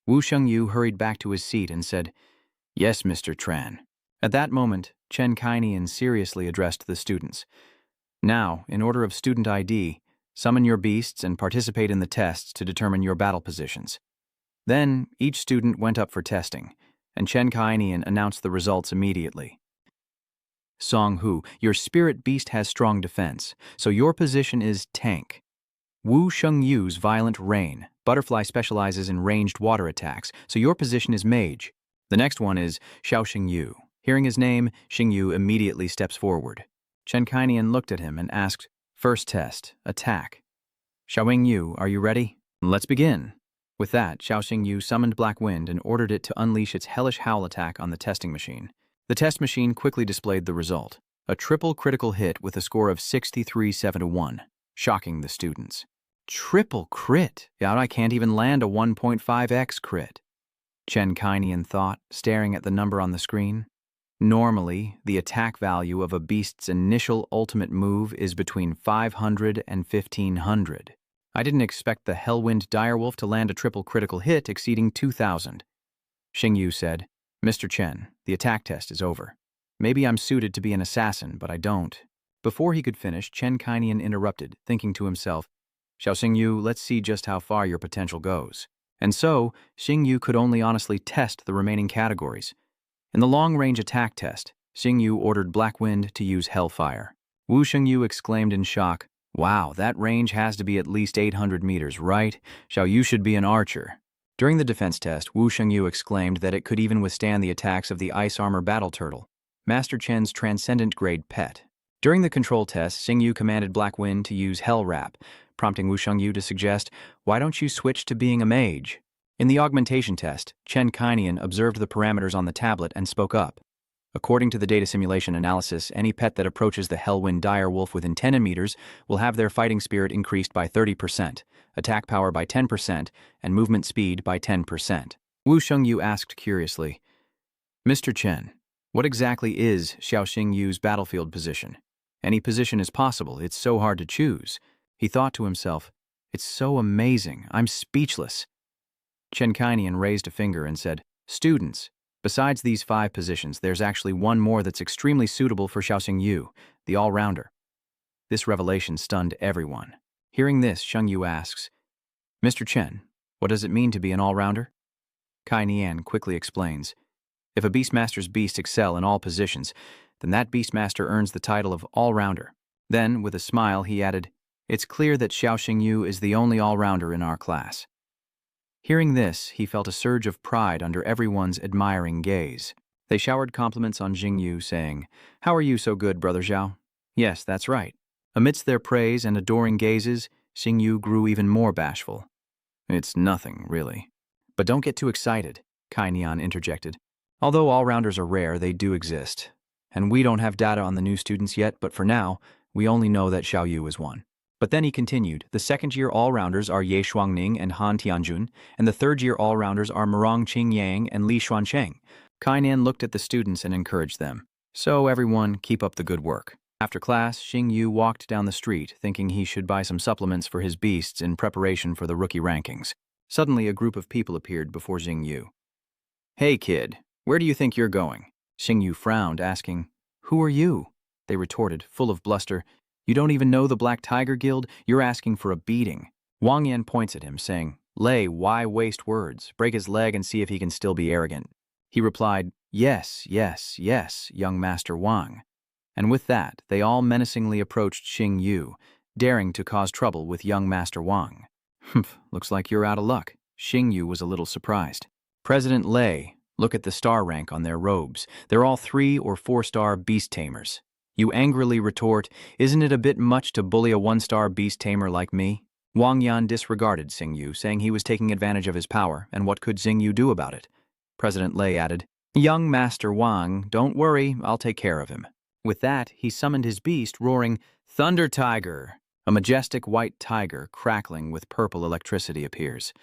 Wu Shengyu hurried back to his seat and said, "Yes, Mr. Tran." At that moment, Chen Kainian seriously addressed the students. "Now, in order of student ID, summon your beasts and participate in the tests to determine your battle positions." Then, each student went up for testing, and Chen Kainian announced the results immediately. Song Hu, your spirit beast has strong defense, so your position is tank. Wu Shengyu's violent rain. Butterfly specializes in ranged water attacks, so your position is mage. The next one is Xiao Xingyu. Hearing his name, Xingyu immediately steps forward. Chen Kainian looked at him and asked, "First test, attack." "Xiao Xingyu, are you ready?" "Let's begin." With that, Xiao Xingyu summoned Black Wind and ordered it to unleash its hellish howl attack on the testing machine. The test machine quickly displayed the result, a triple critical hit with a score of 63-7-1, shocking the students. Triple crit? I can't even land a 1.5x crit. Chen Kainian thought, staring at the number on the screen. Normally, the attack value of a beast's initial ultimate move is between 500 and 1500. I didn't expect the Hellwind Direwolf to land a triple critical hit exceeding 2000. Xingyu said, "Mr. Chen, the attack test is over. Maybe I'm suited to be an assassin, but I don't." Before he could finish, Chen Kainian interrupted, thinking to himself, "Xiao Xingyu, let's see just how far your potential goes." And so, Xingyu could only honestly test the remaining categories. In the long-range attack test, Xingyu ordered Black Wind to use Hellfire. Wu Xingyu exclaimed in shock, "Wow, that range has to be at least 800 meters, right? Xiao, you should be an archer." During the defense test, Wu Shengyu exclaimed that it could even withstand the attacks of the Ice Armor Battle Turtle. Master Chen's transcendent grade pet. During the control test, Xingyu commanded Black Wind to use Hell Wrap, prompting Wu Shengyu to suggest, "Why don't you switch to being a mage?" In the augmentation test, Chen Kainian observed the parameters on the tablet and spoke up. According to the data simulation analysis, any pet that approaches the Hellwind direwolf within 10 meters will have their fighting spirit increased by 30%, attack power by 10%, and movement speed by 10%. Wu Shengyu asked curiously, "Mr. Chen, what exactly is Xiao Xingyu's battlefield position? Any position is possible, it's so hard to choose." He thought to himself, "It's so amazing, I'm speechless." Chen Kainian raised a finger and said, "Students, besides these 5 positions, there's actually one more that's extremely suitable for Xiao Xingyu, the all-rounder." This revelation stunned everyone. Hearing this, Shengyu asks, "Mr. Chen, what does it mean to be an all-rounder?" Kai Nian quickly explains, "If a Beastmaster's beasts excel in all positions, then that Beastmaster earns the title of all-rounder." Then, with a smile, he added, "It's clear that Xiao Xingyu is the only all-rounder in our class." Hearing this, he felt a surge of pride under everyone's admiring gaze. They showered compliments on Xingyu, saying, "How are you so good, Brother Xiao?" "Yes, that's right." Amidst their praise and adoring gazes, Xingyu grew even more bashful. "It's nothing, really." "But don't get too excited," Kai Nian interjected. "Although all-rounders are rare, they do exist. And we don't have data on the new students yet, but for now, we only know that Xiao Yu is one." But then he continued, "The second-year all-rounders are Ye Shuangning and Han Tianjun, and the third-year all-rounders are Murong Qingyang and Li Xuancheng." Kainan looked at the students and encouraged them. "So everyone, keep up the good work." After class, Xingyu walked down the street, thinking he should buy some supplements for his beasts in preparation for the rookie rankings. Suddenly, a group of people appeared before Xingyu. "Hey, kid, where do you think you're going?" Xingyu frowned, asking, "Who are you?" They retorted, full of bluster, "You don't even know the Black Tiger Guild? You're asking for a beating." Wang Yan points at him, saying, "Lei, why waste words? Break his leg and see if he can still be arrogant." He replied, "Yes, yes, yes, young Master Wang." And with that, they all menacingly approached Xingyu, daring to cause trouble with young Master Wang. "Humph, looks like you're out of luck." Xingyu was a little surprised. "President Lei, look at the star rank on their robes. They're all 3- or 4-star beast tamers." You angrily retort, "Isn't it a bit much to bully a 1-star beast tamer like me?" Wang Yan disregarded Xingyu, saying he was taking advantage of his power, and what could Xingyu do about it? President Lei added, "Young Master Wang, don't worry, I'll take care of him." With that, he summoned his beast, roaring, "Thunder Tiger!" A majestic white tiger, crackling with purple electricity, appears.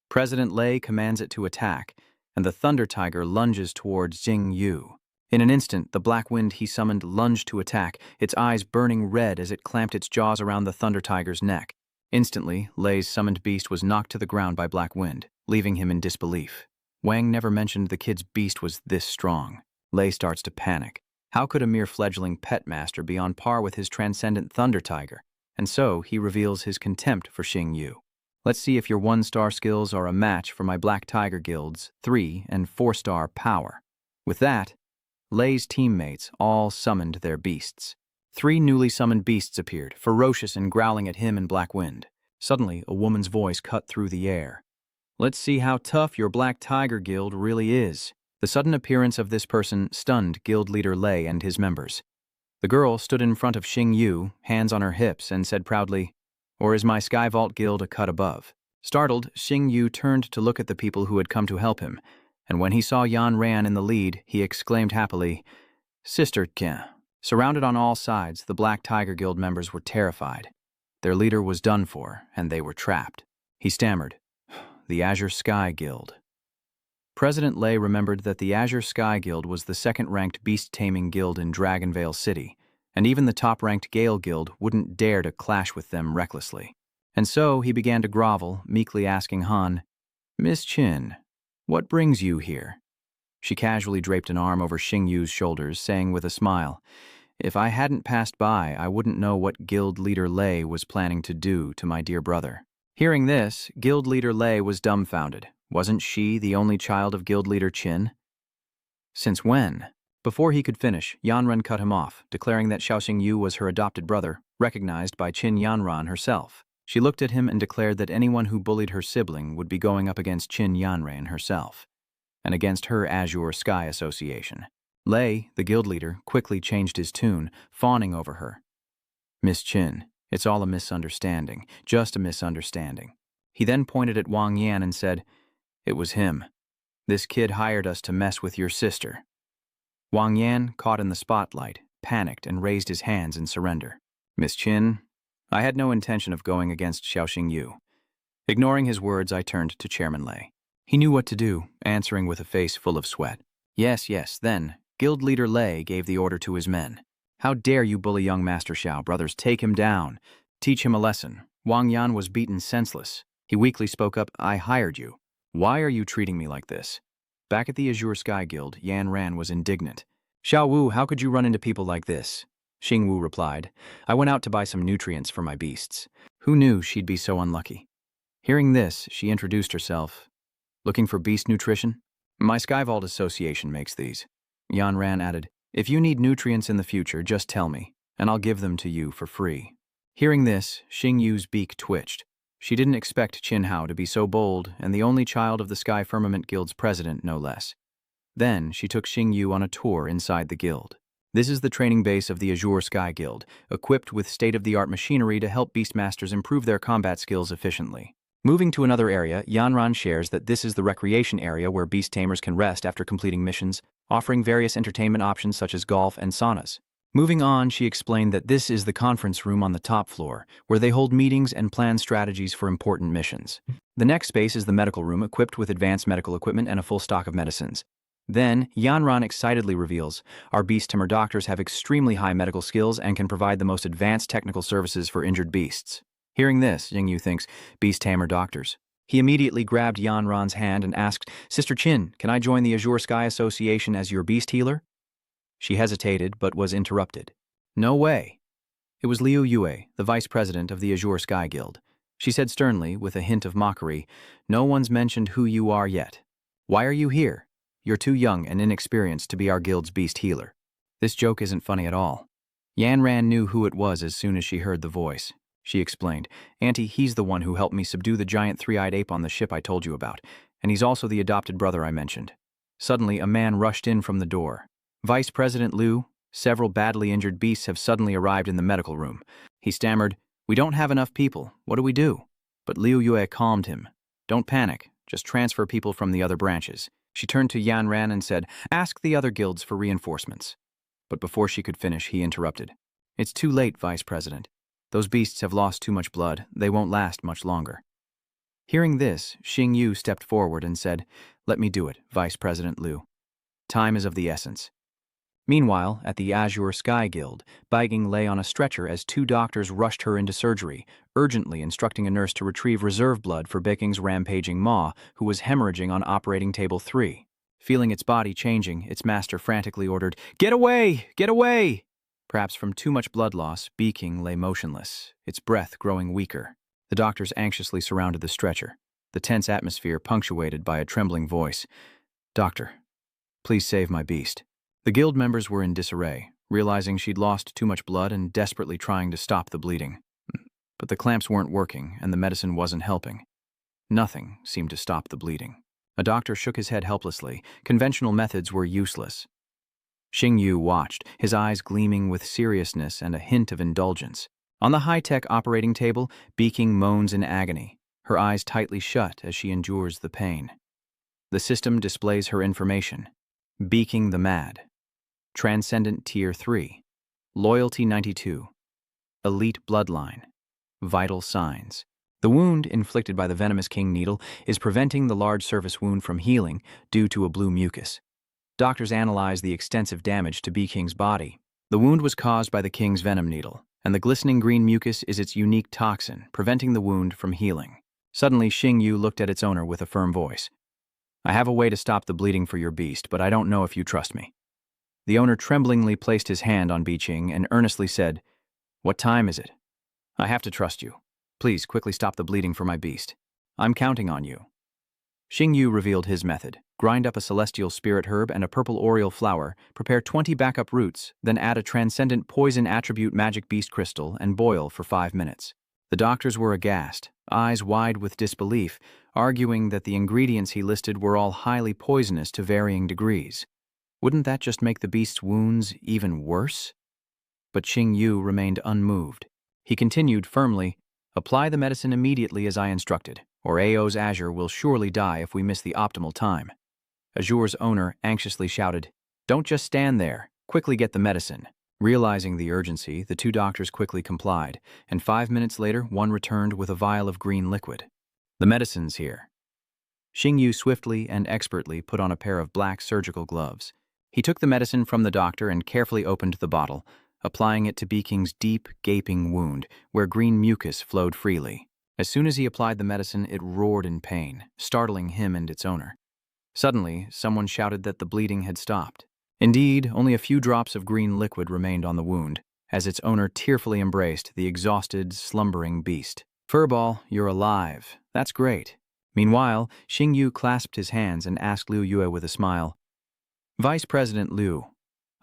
President Lei commands it to attack, and the Thunder Tiger lunges towards Xingyu. In an instant, the Black Wind he summoned lunged to attack, its eyes burning red as it clamped its jaws around the Thunder Tiger's neck. Instantly, Lei's summoned beast was knocked to the ground by Black Wind, leaving him in disbelief. Wang never mentioned the kid's beast was this strong. Lei starts to panic. How could a mere fledgling pet master be on par with his transcendent Thunder Tiger? And so he reveals his contempt for Xingyu. "Let's see if your 1-star skills are a match for my Black Tiger Guild's 3- and 4-star power." With that, Lei's teammates all summoned their beasts. 3 newly summoned beasts appeared, ferocious and growling at him and Black Wind. Suddenly, a woman's voice cut through the air. "Let's see how tough your Black Tiger Guild really is." The sudden appearance of this person stunned Guild leader Lei and his members. The girl stood in front of Xingyu, hands on her hips, and said proudly, "Or is my Sky Vault Guild a cut above?" Startled, Xingyu turned to look at the people who had come to help him, and when he saw Yan Ran in the lead, he exclaimed happily, "Sister Qian." Surrounded on all sides, the Black Tiger Guild members were terrified. Their leader was done for, and they were trapped. He stammered, "The Azure Sky Guild." President Lei remembered that the Azure Sky Guild was the second-ranked beast-taming guild in Dragonvale City, and even the top-ranked Gale Guild wouldn't dare to clash with them recklessly. And so he began to grovel, meekly asking Han, "Miss Qin, what brings you here?" She casually draped an arm over Xingyu's shoulders, saying with a smile, "If I hadn't passed by, I wouldn't know what Guild Leader Lei was planning to do to my dear brother." Hearing this, Guild Leader Lei was dumbfounded. Wasn't she the only child of Guild Leader Qin? Since when? Before he could finish, Yanran cut him off, declaring that Xiao Xingyu was her adopted brother, recognized by Qin Yanran herself. She looked at him and declared that anyone who bullied her sibling would be going up against Qin Yanran herself, and against her Azure Sky Association. Lei, the guild leader, quickly changed his tune, fawning over her. Miss Chin, it's all a misunderstanding, just a misunderstanding. He then pointed at Wang Yan and said, It was him. This kid hired us to mess with your sister. Wang Yan, caught in the spotlight, panicked and raised his hands in surrender. Miss Chin, I had no intention of going against Xiaoxing Yu. Ignoring his words, I turned to Chairman Lei. He knew what to do, answering with a face full of sweat. Yes, then, guild leader Lei gave the order to his men. How dare you bully young Master Xiao, brothers, take him down. Teach him a lesson. Wang Yan was beaten senseless. He weakly spoke up, I hired you. Why are you treating me like this? Back at the Azure Sky Guild, Yan Ran was indignant. Xiao Wu, how could you run into people like this? Xing Wu replied, I went out to buy some nutrients for my beasts. Who knew she'd be so unlucky? Hearing this, she introduced herself. Looking for beast nutrition? My Skyvault Association makes these. Yan Ran added, If you need nutrients in the future, just tell me, and I'll give them to you for free. Hearing this, Xing Yu's beak twitched. She didn't expect Qin Hao to be so bold, and the only child of the Sky Firmament Guild's president, no less. Then, she took Xing Yu on a tour inside the guild. This is the training base of the Azure Sky Guild, equipped with state-of-the-art machinery to help Beastmasters improve their combat skills efficiently. Moving to another area, Yanran shares that this is the recreation area where beast tamers can rest after completing missions, offering various entertainment options such as golf and saunas. Moving on, she explained that this is the conference room on the top floor, where they hold meetings and plan strategies for important missions. The next space is the medical room, equipped with advanced medical equipment and a full stock of medicines. Then, Yanran excitedly reveals, our beast tamer doctors have extremely high medical skills and can provide the most advanced technical services for injured beasts. Hearing this, Xing Yu thinks, beast tamer doctors. He immediately grabbed Yanran's hand and asked, Sister Qin, can I join the Azure Sky Association as your beast healer? She hesitated, but was interrupted. No way. It was Liu Yue, the vice president of the Azure Sky Guild. She said sternly, with a hint of mockery, No one's mentioned who you are yet. Why are you here? You're too young and inexperienced to be our guild's beast healer. This joke isn't funny at all. Yan Ran knew who it was as soon as she heard the voice. She explained, Auntie, he's the one who helped me subdue the giant three-eyed ape on the ship I told you about, and he's also the adopted brother I mentioned. Suddenly, a man rushed in from the door. Vice President Liu, several badly injured beasts have suddenly arrived in the medical room. He stammered, We don't have enough people. What do we do? But Liu Yue calmed him. Don't panic. Just transfer people from the other branches. She turned to Yan Ran and said, Ask the other guilds for reinforcements. But before she could finish, he interrupted. It's too late, Vice President. Those beasts have lost too much blood. They won't last much longer. Hearing this, Xing Yu stepped forward and said, Let me do it, Vice President Liu. Time is of the essence. Meanwhile, at the Azure Sky Guild, Baiging lay on a stretcher as two doctors rushed her into surgery, urgently instructing a nurse to retrieve reserve blood for Baiging's rampaging maw, who was hemorrhaging on operating table 3. Feeling its body changing, its master frantically ordered, Get away! Get away! Perhaps from too much blood loss, Baiging lay motionless, its breath growing weaker. The doctors anxiously surrounded the stretcher, the tense atmosphere punctuated by a trembling voice. Doctor, please save my beast. The guild members were in disarray, realizing she'd lost too much blood and desperately trying to stop the bleeding. But the clamps weren't working, and the medicine wasn't helping. Nothing seemed to stop the bleeding. A doctor shook his head helplessly. Conventional methods were useless. Xing Yu watched, his eyes gleaming with seriousness and a hint of indulgence. On the high-tech operating table, Baiging moans in agony, her eyes tightly shut as she endures the pain. The system displays her information. Baiging the Mad. Transcendent Tier 3. Loyalty 92. Elite Bloodline. Vital signs. The wound inflicted by the venomous king needle is preventing the large surface wound from healing due to a blue mucus. Doctors analyze the extensive damage to Baiging's body. The wound was caused by the king's venom needle, and the glistening green mucus is its unique toxin, preventing the wound from healing. Suddenly, Xing Yu looked at its owner with a firm voice. I have a way to stop the bleeding for your beast, but I don't know if you trust me. The owner tremblingly placed his hand on Baiging and earnestly said, What time is it? I have to trust you. Please quickly stop the bleeding for my beast. I'm counting on you. Xing Yu revealed his method. Grind up a celestial spirit herb and a purple oriole flower, prepare 20 backup roots, then add a transcendent poison attribute magic beast crystal and boil for 5 minutes. The doctors were aghast, eyes wide with disbelief, arguing that the ingredients he listed were all highly poisonous to varying degrees. Wouldn't that just make the beast's wounds even worse? But Xing Yu remained unmoved. He continued firmly, "Apply the medicine immediately as I instructed, or Ao's Azure will surely die if we miss the optimal time." Azure's owner anxiously shouted, "Don't just stand there. Quickly get the medicine." Realizing the urgency, the two doctors quickly complied, and 5 minutes later, one returned with a vial of green liquid. "The medicine's here." Xing Yu swiftly and expertly put on a pair of black surgical gloves. He took the medicine from the doctor and carefully opened the bottle, applying it to Beeking's deep, gaping wound, where green mucus flowed freely. As soon as he applied the medicine, it roared in pain, startling him and its owner. Suddenly, someone shouted that the bleeding had stopped. Indeed, only a few drops of green liquid remained on the wound, as its owner tearfully embraced the exhausted, slumbering beast. "Furball, you're alive. That's great." Meanwhile, Xing Yu clasped his hands and asked Liu Yue with a smile, "Vice President Liu,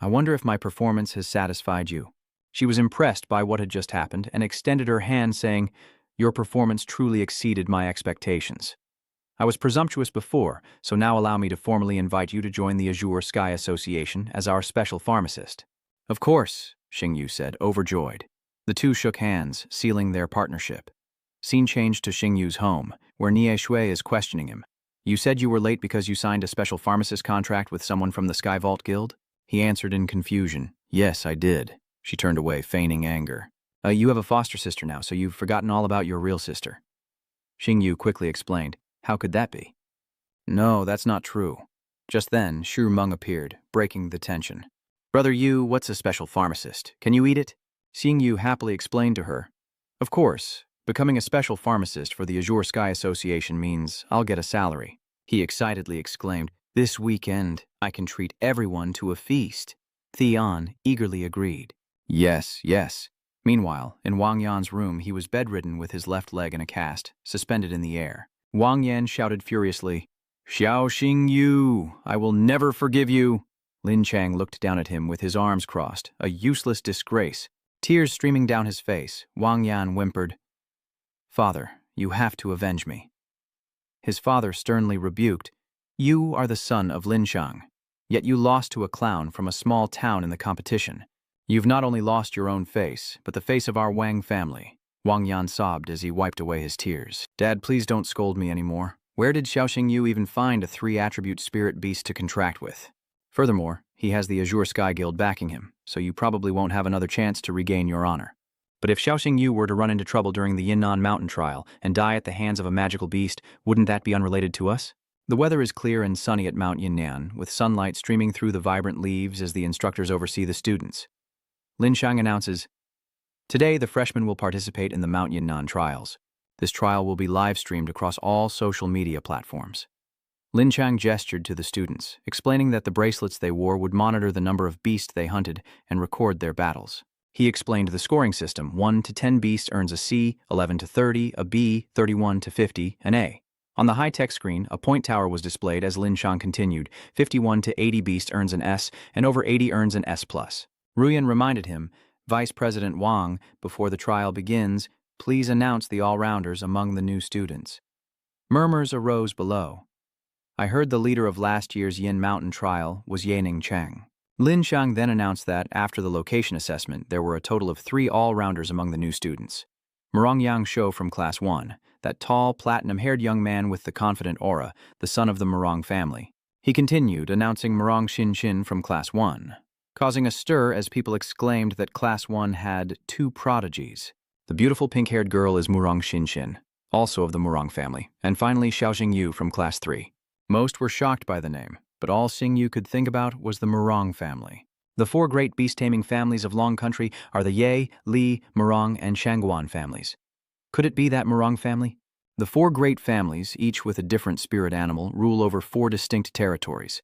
I wonder if my performance has satisfied you." She was impressed by what had just happened and extended her hand, saying, "Your performance truly exceeded my expectations. I was presumptuous before, so now allow me to formally invite you to join the Azure Sky Association as our special pharmacist." "Of course," Xing Yu said, overjoyed. The two shook hands, sealing their partnership. Scene changed to Xing Yu's home, where Nie Shui is questioning him. "You said you were late because you signed a special pharmacist contract with someone from the Sky Vault Guild?" He answered in confusion. "Yes, I did." She turned away, feigning anger. You have a foster sister now, so you've forgotten all about your real sister." Xing Yu quickly explained. "How could that be?" "No, that's not true." Just then, Shu Meng appeared, breaking the tension. "Brother Yu, what's a special pharmacist? Can you eat it?" Xing Yu happily explained to her. "Of course. Becoming a special pharmacist for the Azure Sky Association means I'll get a salary." He excitedly exclaimed, "This weekend, I can treat everyone to a feast." Theon eagerly agreed. "Yes, yes." Meanwhile, in Wang Yan's room, he was bedridden with his left leg in a cast, suspended in the air. Wang Yan shouted furiously, "Xiao Xing Yu, I will never forgive you." Lin Chang looked down at him with his arms crossed, a useless disgrace. Tears streaming down his face, Wang Yan whimpered, "Father, you have to avenge me." His father sternly rebuked, "You are the son of Lin Chang, yet you lost to a clown from a small town in the competition. You've not only lost your own face, but the face of our Wang family." Wang Yan sobbed as he wiped away his tears. "Dad, please don't scold me anymore. Where did Xiaoxing Yu even find a 3-attribute spirit beast to contract with? Furthermore, he has the Azure Sky Guild backing him, so you probably won't have another chance to regain your honor. But if Xiaoxing Yu were to run into trouble during the Yinan mountain trial and die at the hands of a magical beast, wouldn't that be unrelated to us?" The weather is clear and sunny at Mount Yinan, with sunlight streaming through the vibrant leaves as the instructors oversee the students. Lin Chang announces, "Today, the freshmen will participate in the Mount Yinan trials. This trial will be live-streamed across all social media platforms." Lin Chang gestured to the students, explaining that the bracelets they wore would monitor the number of beasts they hunted and record their battles. He explained the scoring system. 1 to 10 beasts earns a C, 11 to 30, a B, 31 to 50, an A. On the high-tech screen, a point tower was displayed as Lin Chang continued. 51 to 80 beast earns an S, and over 80 earns an S+. Ruyan reminded him, "Vice President Wang, before the trial begins, please announce the all-rounders among the new students." Murmurs arose below. "I heard the leader of last year's Yin Mountain trial was Yinan Chang." Lin Chang then announced that, after the location assessment, there were a total of 3 all-rounders among the new students. Morongyang Shou from Class 1, that tall, platinum-haired young man with the confident aura, the son of the Morong family. He continued, announcing Morong Xin from Class 1, causing a stir as people exclaimed that Class 1 had 2 prodigies. The beautiful pink-haired girl is Morong Xin, also of the Morong family, and finally Xiaoxing Yu from Class 3. Most were shocked by the name, but all Xing Yu could think about was the Morong family. The 4 great beast-taming families of Long Country are the Ye, Li, Morong, and Shangguan families. Could it be that Morong family? The 4 great families, each with a different spirit animal, rule over 4 distinct territories.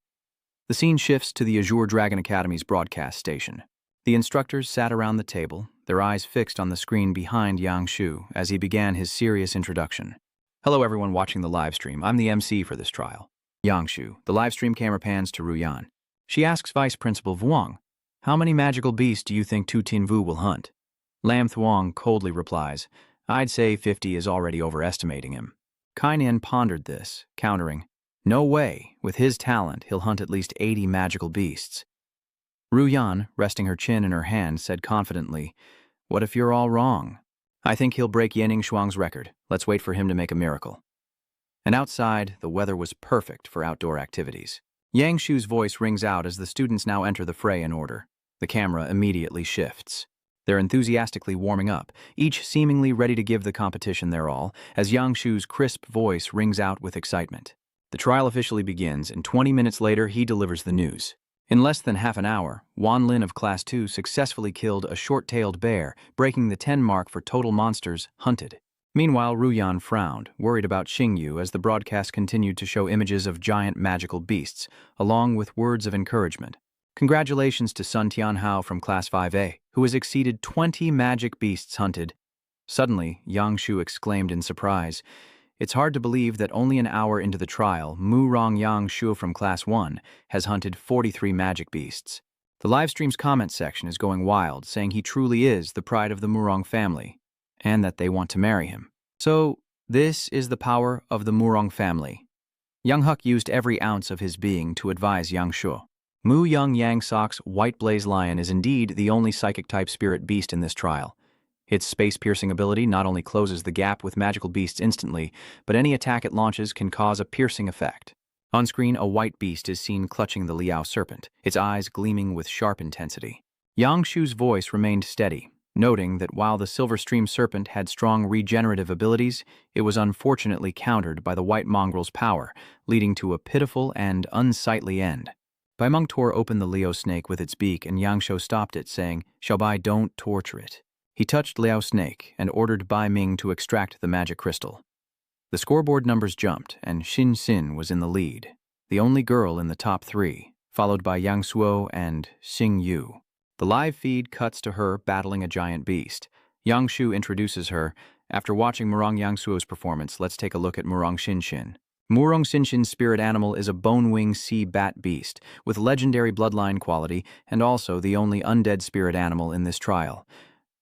The scene shifts to the Azure Dragon Academy's broadcast station. The instructors sat around the table, their eyes fixed on the screen behind Yang Shu as he began his serious introduction. "Hello everyone watching the live stream. I'm the MC for this trial." Yang Shu, the live stream camera pans to Ruyan. She asks Vice Principal Vuong, "How many magical beasts do you think Tu Tinvu will hunt?" Lam Thuong coldly replies, "I'd say 50 is already overestimating him." Kainan pondered this, countering, No way, with his talent, he'll hunt at least 80 magical beasts. Yan, resting her chin in her hand, said confidently, "What if you're all wrong? I think he'll break Yinan Shuang's record. Let's wait for him to make a miracle." And outside, the weather was perfect for outdoor activities. Yang Shu's voice rings out as the students now enter the fray in order. The camera immediately shifts. They're enthusiastically warming up, each seemingly ready to give the competition their all, as Yang Shu's crisp voice rings out with excitement. The trial officially begins, and 20 minutes later, he delivers the news. In less than half an hour, Wan Lin of Class 2 successfully killed a short-tailed bear, breaking the 10 mark for total monsters hunted. Meanwhile, Yan frowned, worried about Xingyu as the broadcast continued to show images of giant magical beasts, along with words of encouragement. Congratulations to Sun Tianhao from Class 5A, who has exceeded 20 magic beasts hunted. Suddenly, Yang Shu exclaimed in surprise. It's hard to believe that only an hour into the trial, Murong Yang Shu from Class 1 has hunted 43 magic beasts. The livestream's comment section is going wild, saying he truly is the pride of the Murong family, and that they want to marry him. So, this is the power of the Murong family. Yang Huk used every ounce of his being to advise Yang Shu. Mu Young Yang Sok's White Blaze Lion is indeed the only psychic-type spirit beast in this trial. Its space-piercing ability not only closes the gap with magical beasts instantly, but any attack it launches can cause a piercing effect. On screen, a white beast is seen clutching the Liao serpent, its eyes gleaming with sharp intensity. Yang Shu's voice remained steady, noting that while the Silver Stream serpent had strong regenerative abilities, it was unfortunately countered by the white mongrel's power, leading to a pitiful and unsightly end. Bai Meng tore open the Liao snake with its beak, and Yang Shu stopped it, saying, "Xiaobai, don't torture it." He touched Liao's snake and ordered Bai Ming to extract the magic crystal. The scoreboard numbers jumped, and Xin Xin was in the lead, the only girl in the top 3, followed by Yang Suo and Xing Yu. The live feed cuts to her battling a giant beast. Yang Shu introduces her. After watching Murong Yang Suo's performance, let's take a look at Murong Xin Xin. Murong Xin Xin's spirit animal is a bone-wing sea bat beast, with legendary bloodline quality, and also the only undead spirit animal in this trial.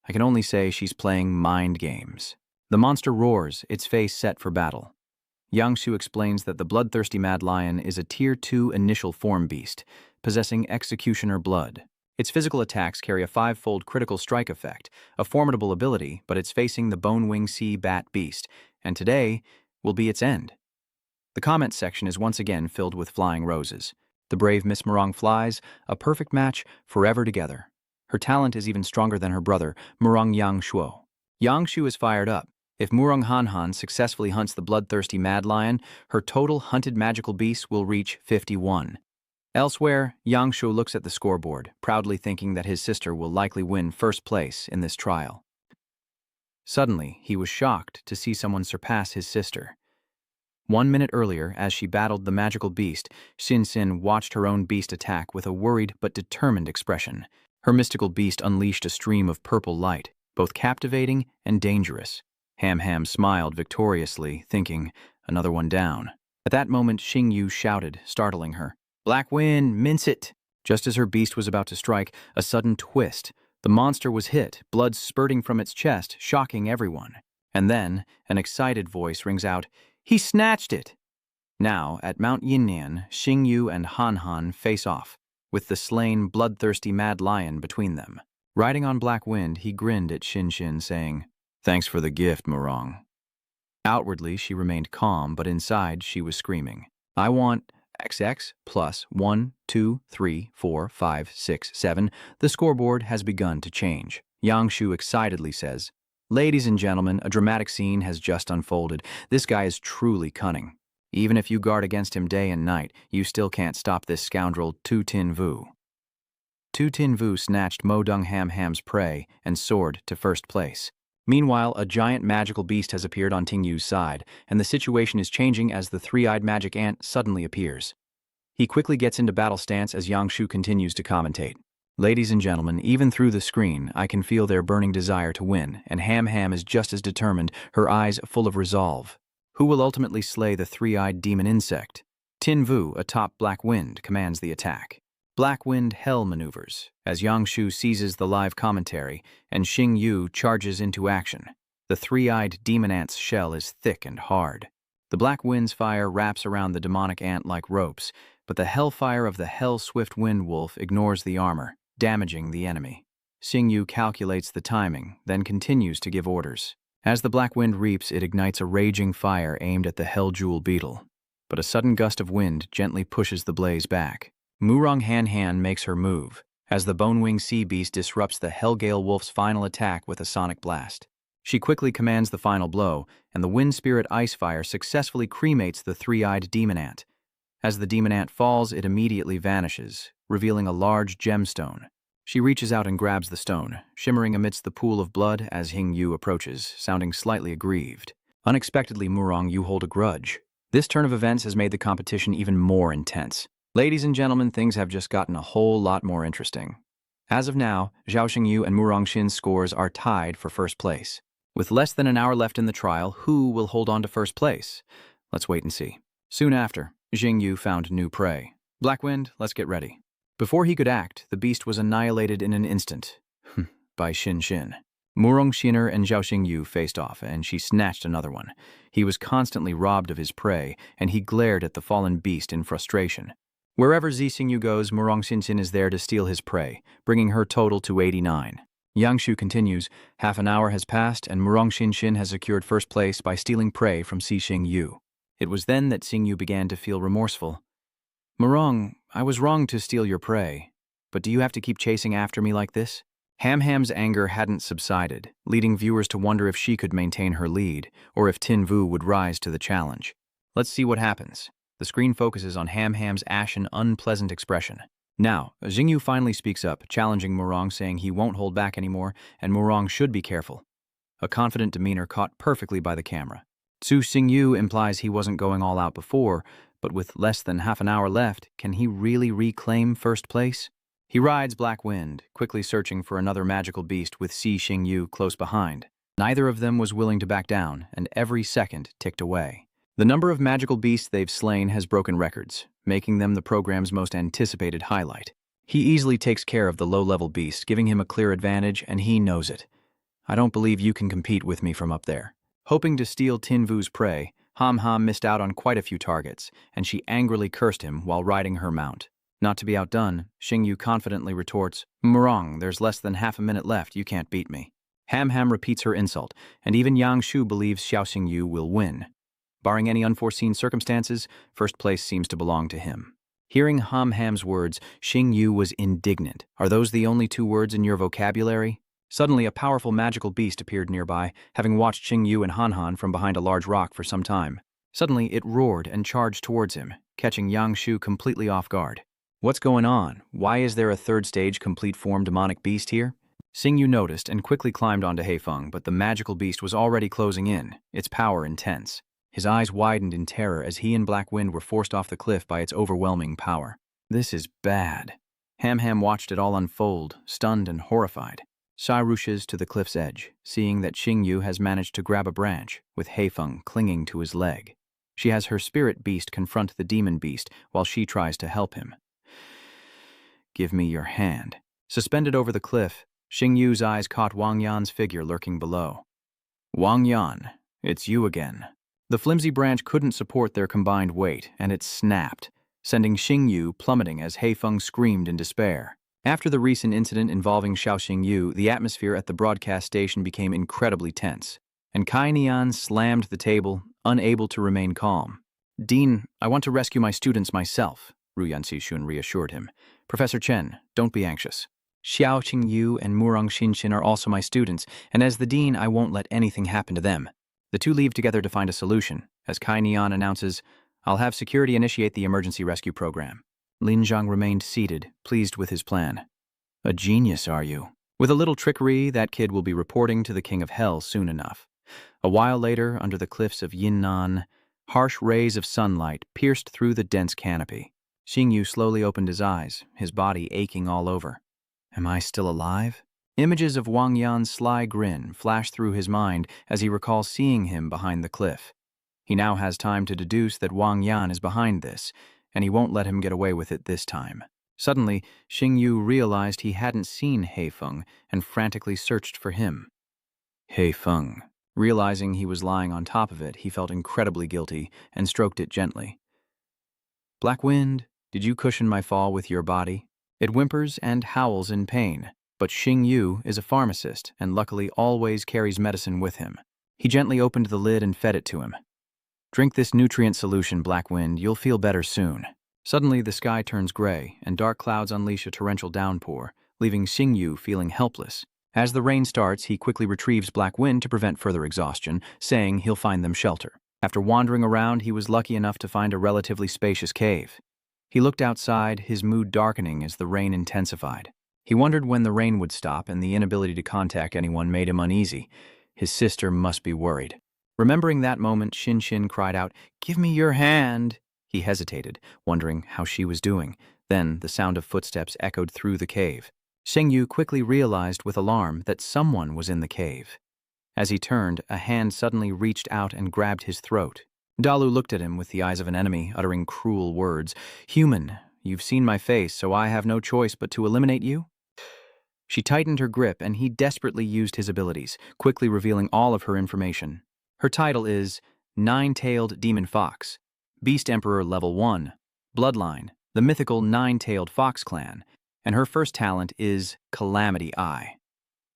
I can only say she's playing mind games. The monster roars, its face set for battle. Yang Shu explains that the bloodthirsty mad lion is a Tier 2 initial form beast, possessing executioner blood. Its physical attacks carry a 5-fold critical strike effect, a formidable ability, but it's facing the bone-wing sea bat beast, and today will be its end. The comment section is once again filled with flying roses. The brave Miss Murong flies, a perfect match, forever together. Her talent is even stronger than her brother, Murong Yang Shuo. Yang Shu is fired up. If Murong Han successfully hunts the bloodthirsty mad lion, her total hunted magical beasts will reach 51. Elsewhere, Yang Shu looks at the scoreboard, proudly thinking that his sister will likely win first place in this trial. Suddenly, he was shocked to see someone surpass his sister. 1 minute earlier, as she battled the magical beast, Xin Xin watched her own beast attack with a worried but determined expression. Her mystical beast unleashed a stream of purple light, both captivating and dangerous. Ham smiled victoriously, thinking, another one down. At that moment, Xingyu shouted, startling her, "Black Wind, mince it!" Just as her beast was about to strike, a sudden twist. The monster was hit, blood spurting from its chest, shocking everyone. And then, an excited voice rings out, "He snatched it!" Now, at Mount Yinan, Xingyu and Han face off, with the slain, bloodthirsty mad lion between them. Riding on Black Wind, he grinned at Xin Xin, saying, "Thanks for the gift, Murong." Outwardly, she remained calm, but inside, she was screaming, "I want XX plus 1, 2, 3, 4, 5, 6, 7. The scoreboard has begun to change. Yang Shu excitedly says, "Ladies and gentlemen, a dramatic scene has just unfolded. This guy is truly cunning. Even if you guard against him day and night, you still can't stop this scoundrel Tu Tin Vu." Tu Tin Vu snatched Mo Dung Ham's prey and soared to first place. Meanwhile, a giant magical beast has appeared on Ting Yu's side, and the situation is changing as the three-eyed magic ant suddenly appears. He quickly gets into battle stance as Yang Shu continues to commentate. "Ladies and gentlemen, even through the screen, I can feel their burning desire to win, and Ham is just as determined, her eyes full of resolve. Who will ultimately slay the three-eyed demon insect? Tin Vu, atop Black Wind, commands the attack. Black Wind Hell maneuvers, as Yang Shu seizes the live commentary, and Xing Yu charges into action. The three-eyed demon ant's shell is thick and hard. The black wind's fire wraps around the demonic ant like ropes, but the hellfire of the hell-swift wind wolf ignores the armor, damaging the enemy. Xingyu calculates the timing, then continues to give orders. As the black wind reaps, it ignites a raging fire aimed at the hell jewel beetle. But a sudden gust of wind gently pushes the blaze back. Murong Han makes her move, as the bone-wing sea beast disrupts the Hellgale Wolf's final attack with a sonic blast. She quickly commands the final blow, and the wind spirit ice fire successfully cremates the three-eyed demon ant. As the demon ant falls, it immediately vanishes, revealing a large gemstone. She reaches out and grabs the stone, shimmering amidst the pool of blood as Xingyu approaches, sounding slightly aggrieved. Unexpectedly, Murong, you hold a grudge. This turn of events has made the competition even more intense. Ladies and gentlemen, things have just gotten a whole lot more interesting. As of now, Zhao Xingyu and Murong Xin's scores are tied for first place. With less than an hour left in the trial, who will hold on to first place? Let's wait and see. Soon after, Xingyu found new prey. Blackwind, let's get ready. Before he could act, the beast was annihilated in an instant. By Xin. Murong Xiner and Zhao Xingyu faced off, and she snatched another one. He was constantly robbed of his prey, and he glared at the fallen beast in frustration. Wherever Zi Xingyu goes, Murong Xin is there to steal his prey, bringing her total to 89. Yangshu continues, half an hour has passed, and Murong Xin has secured first place by stealing prey from Zi Xingyu. It was then that Xingyu began to feel remorseful. Murong, I was wrong to steal your prey, but do you have to keep chasing after me like this? Hamham's anger hadn't subsided, leading viewers to wonder if she could maintain her lead, or if Tin Vu would rise to the challenge. Let's see what happens. The screen focuses on Hamham's ashen, unpleasant expression. Now, Xingyu finally speaks up, challenging Murong, saying he won't hold back anymore, and Murong should be careful. A confident demeanor caught perfectly by the camera. Zhu Xingyu implies he wasn't going all out before, but with less than half an hour left, can he really reclaim first place? He rides Black Wind, quickly searching for another magical beast with Zi Xingyu close behind. Neither of them was willing to back down, and every second ticked away. The number of magical beasts they've slain has broken records, making them the program's most anticipated highlight. He easily takes care of the low-level beasts, giving him a clear advantage, and he knows it. I don't believe you can compete with me from up there. Hoping to steal Tin Vu's prey, Ham missed out on quite a few targets, and she angrily cursed him while riding her mount. Not to be outdone, Xingyu confidently retorts, Murong, there's less than half a minute left, you can't beat me. Ham repeats her insult, and even Yang Shu believes Xiao Xingyu will win. Barring any unforeseen circumstances, first place seems to belong to him. Hearing Ham's words, Xingyu was indignant. Are those the only two words in your vocabulary? Suddenly, a powerful magical beast appeared nearby, having watched Xingyu and Han from behind a large rock for some time. Suddenly, it roared and charged towards him, catching Yang Shu completely off guard. What's going on? Why is there a third-stage complete-form demonic beast here? Xingyu noticed and quickly climbed onto Heifeng, but the magical beast was already closing in, its power intense. His eyes widened in terror as he and Black Wind were forced off the cliff by its overwhelming power. This is bad. Ham watched it all unfold, stunned and horrified. Sai rushes to the cliff's edge, seeing that Xingyu has managed to grab a branch, with Heifeng clinging to his leg. She has her spirit beast confront the demon beast while she tries to help him. Give me your hand. Suspended over the cliff, Xingyu's eyes caught Wang Yan's figure lurking below. Wang Yan, it's you again. The flimsy branch couldn't support their combined weight, and it snapped, sending Xingyu plummeting as Heifeng screamed in despair. After the recent incident involving Xiao Xingyu, the atmosphere at the broadcast station became incredibly tense, and Kai Nian slammed the table, unable to remain calm. Dean, I want to rescue my students myself, Ruyan Xixun reassured him. Professor Chen, don't be anxious. Xiao Xingyu and Murong Xin are also my students, and as the dean, I won't let anything happen to them. The two leave together to find a solution. As Kai Nian announces, I'll have security initiate the emergency rescue program. Lin Chang remained seated, pleased with his plan. A genius, are you? With a little trickery, that kid will be reporting to the King of Hell soon enough. A while later, under the cliffs of Yinan, harsh rays of sunlight pierced through the dense canopy. Xingyu slowly opened his eyes, his body aching all over. Am I still alive? Images of Wang Yan's sly grin flash through his mind as he recalls seeing him behind the cliff. He now has time to deduce that Wang Yan is behind this, and he won't let him get away with it this time. Suddenly, Xingyu realized he hadn't seen Heifeng and frantically searched for him. Heifeng. Realizing he was lying on top of it, he felt incredibly guilty and stroked it gently. Black Wind, did you cushion my fall with your body? It whimpers and howls in pain, but Xing Yu is a pharmacist and luckily always carries medicine with him. He gently opened the lid and fed it to him. Drink this nutrient solution, Black Wind, you'll feel better soon. Suddenly, the sky turns gray, and dark clouds unleash a torrential downpour, leaving Xing Yu feeling helpless. As the rain starts, he quickly retrieves Black Wind to prevent further exhaustion, saying he'll find them shelter. After wandering around, he was lucky enough to find a relatively spacious cave. He looked outside, his mood darkening as the rain intensified. He wondered when the rain would stop, and the inability to contact anyone made him uneasy. His sister must be worried. Remembering that moment, Shin Shin cried out, "Give me your hand!" He hesitated, wondering how she was doing. Then the sound of footsteps echoed through the cave. Xing Yu quickly realized with alarm that someone was in the cave. As he turned, a hand suddenly reached out and grabbed his throat. Dalu looked at him with the eyes of an enemy, uttering cruel words. "Human, you've seen my face, so I have no choice but to eliminate you?" She tightened her grip, and he desperately used his abilities, quickly revealing all of her information. Her title is Nine-Tailed Demon Fox, Beast Emperor Level 1, Bloodline, the mythical Nine-Tailed Fox Clan, and her first talent is Calamity Eye,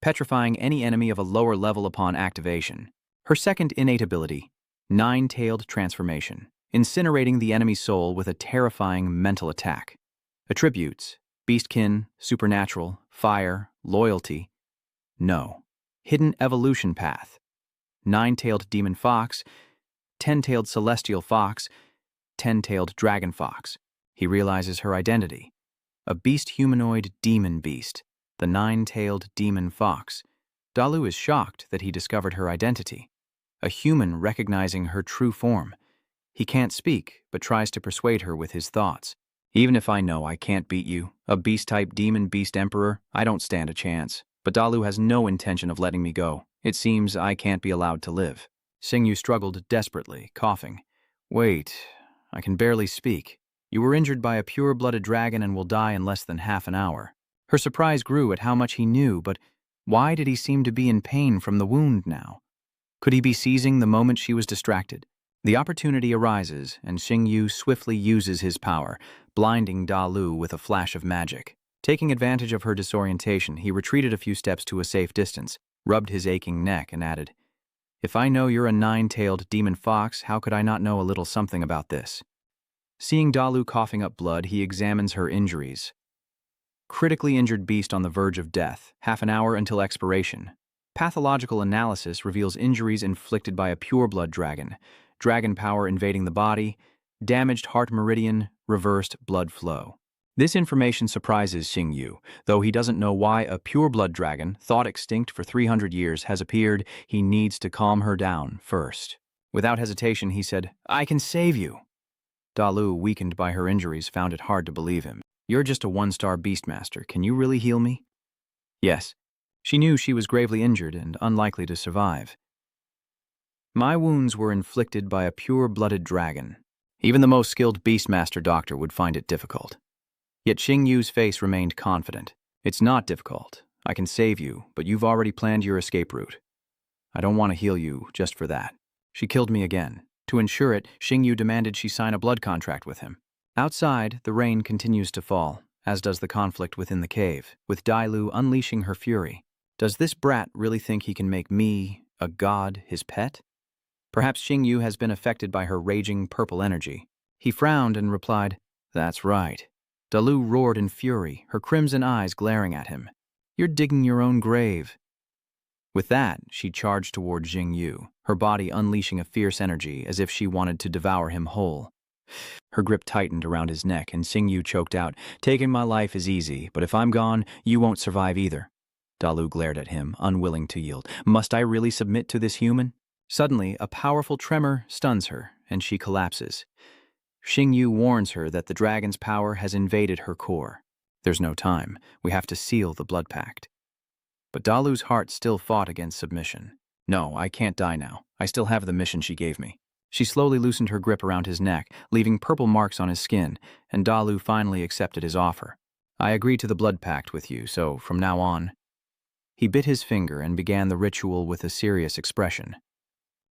petrifying any enemy of a lower level upon activation. Her second innate ability, Nine-Tailed Transformation, incinerating the enemy's soul with a terrifying mental attack. Attributes, Beastkin, Supernatural, Fire, Loyalty. No. Hidden Evolution Path, Nine-Tailed Demon Fox, Ten-Tailed Celestial Fox, Ten-Tailed Dragon Fox. He realizes her identity. A beast-humanoid demon beast, the Nine-Tailed Demon Fox. Dalu is shocked that he discovered her identity. A human recognizing her true form. He can't speak, but tries to persuade her with his thoughts. Even if I know I can't beat you, a beast-type demon beast emperor, I don't stand a chance. But Dalu has no intention of letting me go. It seems I can't be allowed to live. Xing Yu struggled desperately, coughing. Wait, I can barely speak. You were injured by a pure-blooded dragon and will die in less than half an hour. Her surprise grew at how much he knew, but why did he seem to be in pain from the wound now? Could he be seizing the moment she was distracted? The opportunity arises, and Xing Yu swiftly uses his power, blinding Dalu with a flash of magic. Taking advantage of her disorientation, he retreated a few steps to a safe distance, rubbed his aching neck, and added, "If I know you're a nine-tailed demon fox, how could I not know a little something about this?" Seeing Dalu coughing up blood, he examines her injuries. Critically injured beast on the verge of death, half an hour until expiration. Pathological analysis reveals injuries inflicted by a pure-blood dragon, dragon power invading the body, damaged heart meridian, reversed blood flow. This information surprises Xing Yu. Though he doesn't know why a pure-blood dragon, thought extinct for 300 years, has appeared, he needs to calm her down first. Without hesitation, he said, "I can save you." Dalu, weakened by her injuries, found it hard to believe him. "You're just a one-star beastmaster. Can you really heal me?" Yes. She knew she was gravely injured and unlikely to survive. "My wounds were inflicted by a pure-blooded dragon. Even the most skilled beastmaster doctor would find it difficult." Yet Xing Yu's face remained confident. "It's not difficult. I can save you, but you've already planned your escape route. I don't want to heal you just for that." She killed me again. To ensure it, Xing Yu demanded she sign a blood contract with him. Outside, the rain continues to fall, as does the conflict within the cave, with Dalu unleashing her fury. Does this brat really think he can make me, a god, his pet? Perhaps Xing Yu has been affected by her raging purple energy. He frowned and replied, "That's right." Dalu roared in fury, her crimson eyes glaring at him. "You're digging your own grave." With that, she charged toward Xing Yu, her body unleashing a fierce energy as if she wanted to devour him whole. Her grip tightened around his neck, and Xing Yu choked out, "Taking my life is easy, but if I'm gone, you won't survive either." Dalu glared at him, unwilling to yield. "Must I really submit to this human?" Suddenly, a powerful tremor stuns her, and she collapses. Xing Yu warns her that the dragon's power has invaded her core. There's no time. We have to seal the blood pact. But Dalu's heart still fought against submission. "No, I can't die now. I still have the mission she gave me." She slowly loosened her grip around his neck, leaving purple marks on his skin, and Dalu finally accepted his offer. "I agreed to the blood pact with you, so from now on..." He bit his finger and began the ritual with a serious expression.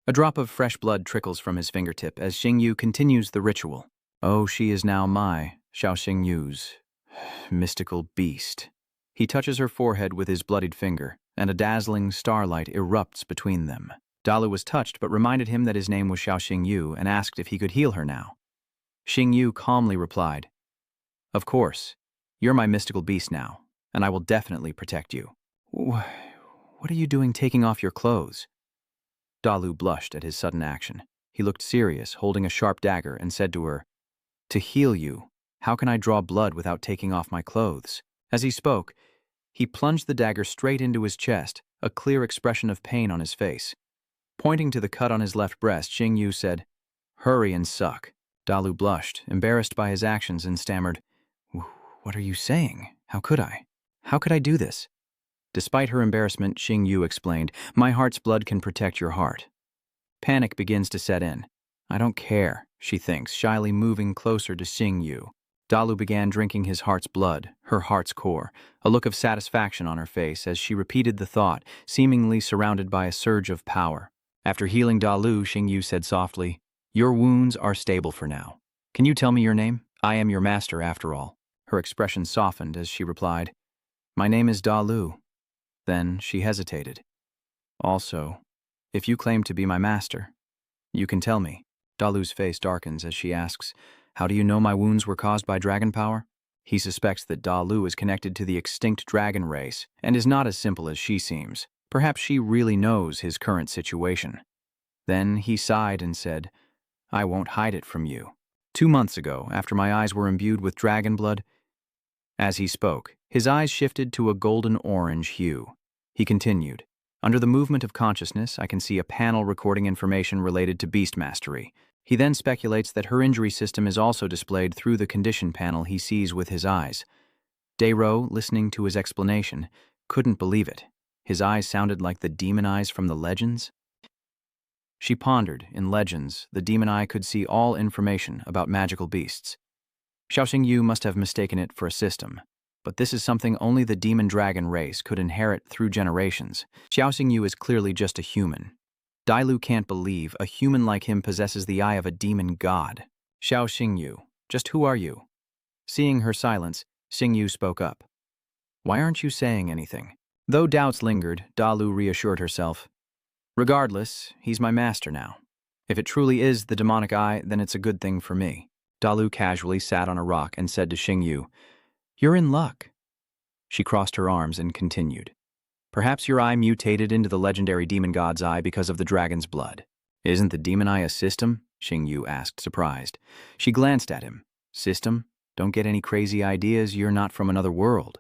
A drop of fresh blood trickles from his fingertip as Xingyu continues the ritual. Oh, she is now my, Xiao Xingyu's, mystical beast. He touches her forehead with his bloodied finger, and a dazzling starlight erupts between them. Dalu was touched but reminded him that his name was Xiao Xingyu and asked if he could heal her now. Xingyu calmly replied, "Of course. You're my mystical beast now, and I will definitely protect you." What are you doing taking off your clothes?" Dalu blushed at his sudden action. He looked serious, holding a sharp dagger, and said to her, "To heal you, how can I draw blood without taking off my clothes?" As he spoke, he plunged the dagger straight into his chest, a clear expression of pain on his face. Pointing to the cut on his left breast, Xingyu said, "Hurry and suck." Dalu blushed, embarrassed by his actions, and stammered, "What are you saying? How could I? How could I do this?" Despite her embarrassment, Xingyu explained, "My heart's blood can protect your heart." Panic begins to set in. "I don't care," she thinks, shyly moving closer to Xingyu. Dalu began drinking his heart's blood, her heart's core, a look of satisfaction on her face as she repeated the thought, seemingly surrounded by a surge of power. After healing Dalu, Xingyu said softly, "Your wounds are stable for now. Can you tell me your name? I am your master, after all." Her expression softened as she replied, "My name is Dalu." Then she hesitated. "Also, if you claim to be my master, you can tell me." Dalu's face darkens as she asks, "How do you know my wounds were caused by dragon power?" He suspects that Dalu is connected to the extinct dragon race and is not as simple as she seems. Perhaps she really knows his current situation. Then he sighed and said, "I won't hide it from you. 2 months ago, after my eyes were imbued with dragon blood..." As he spoke, his eyes shifted to a golden-orange hue. He continued, "Under the movement of consciousness, I can see a panel recording information related to beast mastery." He then speculates that her injury system is also displayed through the condition panel he sees with his eyes. Dairo, listening to his explanation, couldn't believe it. His eyes sounded like the demon eyes from the legends. She pondered, in legends, the demon eye could see all information about magical beasts. Xiao Xingyu must have mistaken it for a system, but this is something only the demon dragon race could inherit through generations. Xiao Xingyu is clearly just a human. Dalu can't believe a human like him possesses the eye of a demon god. "Xiao Xingyu, just who are you?" Seeing her silence, Xingyu spoke up. "Why aren't you saying anything?" Though doubts lingered, Dalu reassured herself. "Regardless, he's my master now. If it truly is the demonic eye, then it's a good thing for me." Dalu casually sat on a rock and said to Xingyu, "You're in luck." She crossed her arms and continued, "Perhaps your eye mutated into the legendary demon god's eye because of the dragon's blood." "Isn't the demon eye a system?" Xingyu asked, surprised. She glanced at him. "System? Don't get any crazy ideas, you're not from another world.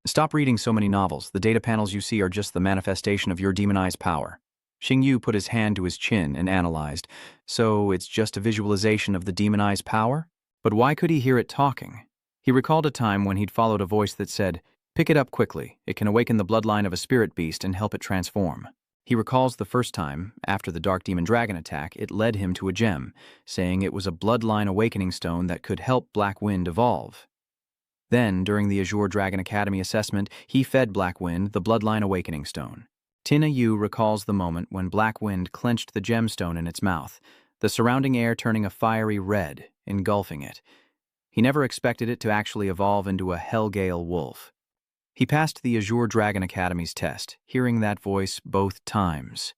Stop reading so many novels. The data panels you see are just the manifestation of your demon eye's power." Xingyu put his hand to his chin and analyzed. "So it's just a visualization of the demon eye's power? But why could he hear it talking?" He recalled a time when he'd followed a voice that said, "Pick it up quickly. It can awaken the bloodline of a spirit beast and help it transform." He recalls the first time, after the Dark Demon Dragon attack, it led him to a gem, saying it was a bloodline awakening stone that could help Black Wind evolve. Then, during the Azure Dragon Academy assessment, he fed Black Wind the bloodline awakening stone. Tina Yu recalls the moment when Black Wind clenched the gemstone in its mouth, the surrounding air turning a fiery red, engulfing it. He never expected it to actually evolve into a Hellgale wolf. He passed the Azure Dragon Academy's test, hearing that voice both times.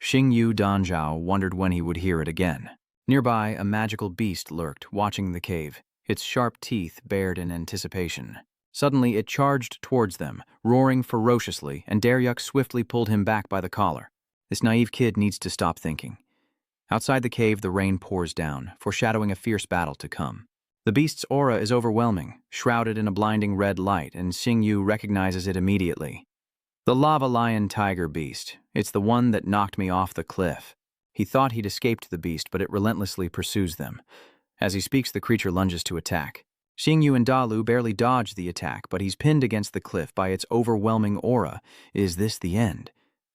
Xingyu Danzhao wondered when he would hear it again. Nearby, a magical beast lurked, watching the cave, its sharp teeth bared in anticipation. Suddenly, it charged towards them, roaring ferociously, and Daryuk swiftly pulled him back by the collar. This naive kid needs to stop thinking. Outside the cave, the rain pours down, foreshadowing a fierce battle to come. The beast's aura is overwhelming, shrouded in a blinding red light, and Xingyu recognizes it immediately. "The lava lion tiger beast. It's the one that knocked me off the cliff." He thought he'd escaped the beast, but it relentlessly pursues them. As he speaks, the creature lunges to attack. Xingyu and Dalu barely dodge the attack, but he's pinned against the cliff by its overwhelming aura. Is this the end?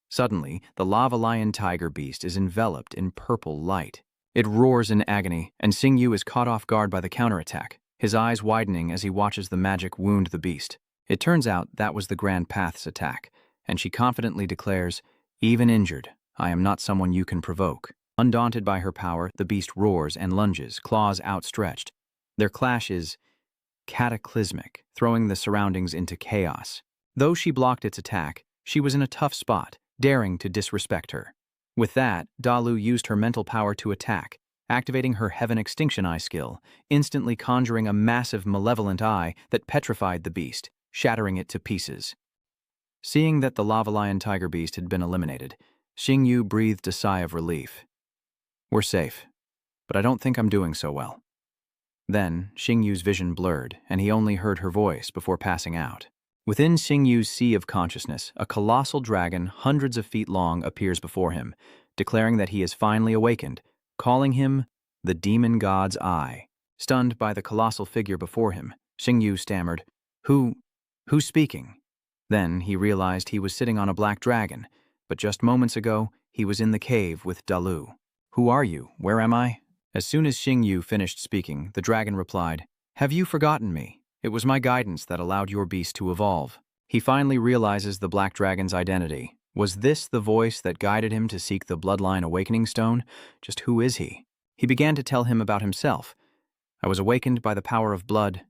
Suddenly, the lava lion tiger beast is enveloped in purple light. It roars in agony, and Xingyu is caught off guard by the counterattack, his eyes widening as he watches the magic wound the beast. It turns out that was the Grand Path's attack, and she confidently declares, "Even injured, I am not someone you can provoke." Undaunted by her power, the beast roars and lunges, claws outstretched. Their clash is cataclysmic, throwing the surroundings into chaos. Though she blocked its attack, she was in a tough spot, daring to disrespect her. With that, Dalu used her mental power to attack, activating her Heaven Extinction Eye skill, instantly conjuring a massive malevolent eye that petrified the beast, shattering it to pieces. Seeing that the lava lion tiger beast had been eliminated, Xingyu breathed a sigh of relief. "We're safe, but I don't think I'm doing so well." Then, Xingyu's vision blurred, and he only heard her voice before passing out. Within Xingyu's sea of consciousness, a colossal dragon hundreds of feet long appears before him, declaring that he is finally awakened, calling him the demon god's eye. Stunned by the colossal figure before him, Xingyu stammered, Who's speaking?" Then he realized he was sitting on a black dragon, but just moments ago, he was in the cave with Dalu. "Who are you? Where am I?" As soon as Xingyu finished speaking, the dragon replied, "Have you forgotten me? It was my guidance that allowed your beast to evolve." He finally realizes the black dragon's identity. Was this the voice that guided him to seek the Bloodline Awakening Stone? Just who is he? He began to tell him about himself. "I was awakened by the power of blood,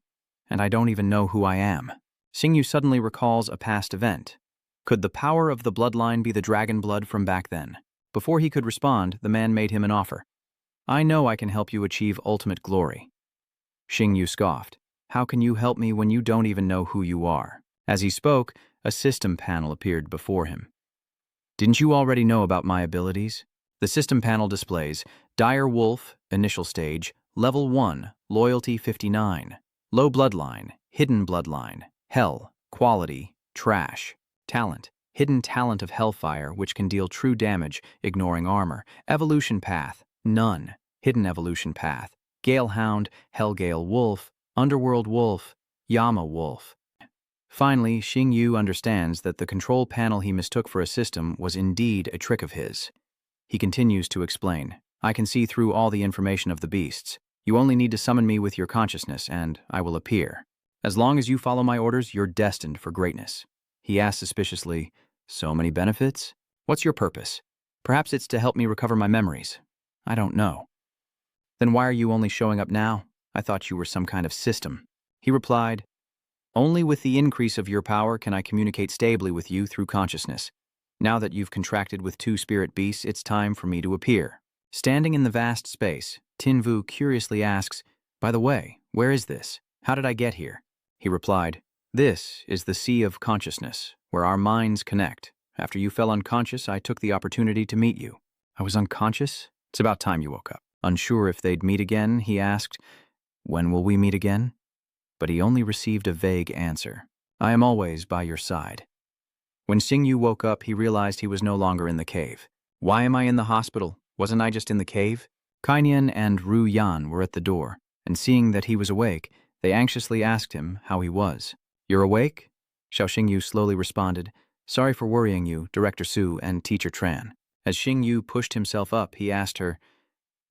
and I don't even know who I am." Xingyu suddenly recalls a past event. Could the power of the bloodline be the dragon blood from back then? Before he could respond, the man made him an offer. "I know I can help you achieve ultimate glory." Xingyu scoffed. "How can you help me when you don't even know who you are?" As he spoke, a system panel appeared before him. "Didn't you already know about my abilities?" The system panel displays Dire Wolf, Initial Stage, Level 1, Loyalty 59, Low Bloodline, Hidden Bloodline, Hell, Quality, Trash, Talent, Hidden Talent of Hellfire, which can deal true damage, ignoring armor, Evolution Path, None, Hidden Evolution Path, Gale Hound, Hellgale Wolf, Underworld Wolf, Yama Wolf. Finally, Xingyu understands that the control panel he mistook for a system was indeed a trick of his. He continues to explain, "I can see through all the information of the beasts. You only need to summon me with your consciousness, and I will appear. As long as you follow my orders, you're destined for greatness." He asked suspiciously, "So many benefits? What's your purpose? Perhaps it's to help me recover my memories. I don't know." "Then why are you only showing up now? I thought you were some kind of system." He replied, "Only with the increase of your power can I communicate stably with you through consciousness. Now that you've contracted with 2 spirit beasts, it's time for me to appear." Standing in the vast space, Tinvu curiously asks, "By the way, where is this? How did I get here?" He replied, "This is the Sea of Consciousness, where our minds connect. After you fell unconscious, I took the opportunity to meet you." "I was unconscious? It's about time you woke up." Unsure if they'd meet again, he asked, "When will we meet again?" But he only received a vague answer. "I am always by your side." When Xingyu woke up, he realized he was no longer in the cave. "Why am I in the hospital? Wasn't I just in the cave?" Kainian and Ru Yan were at the door, and seeing that he was awake, they anxiously asked him how he was. "You're awake?" Xiao Xingyu slowly responded, "Sorry for worrying you, Director Su and Teacher Tran." As Xingyu pushed himself up, he asked her,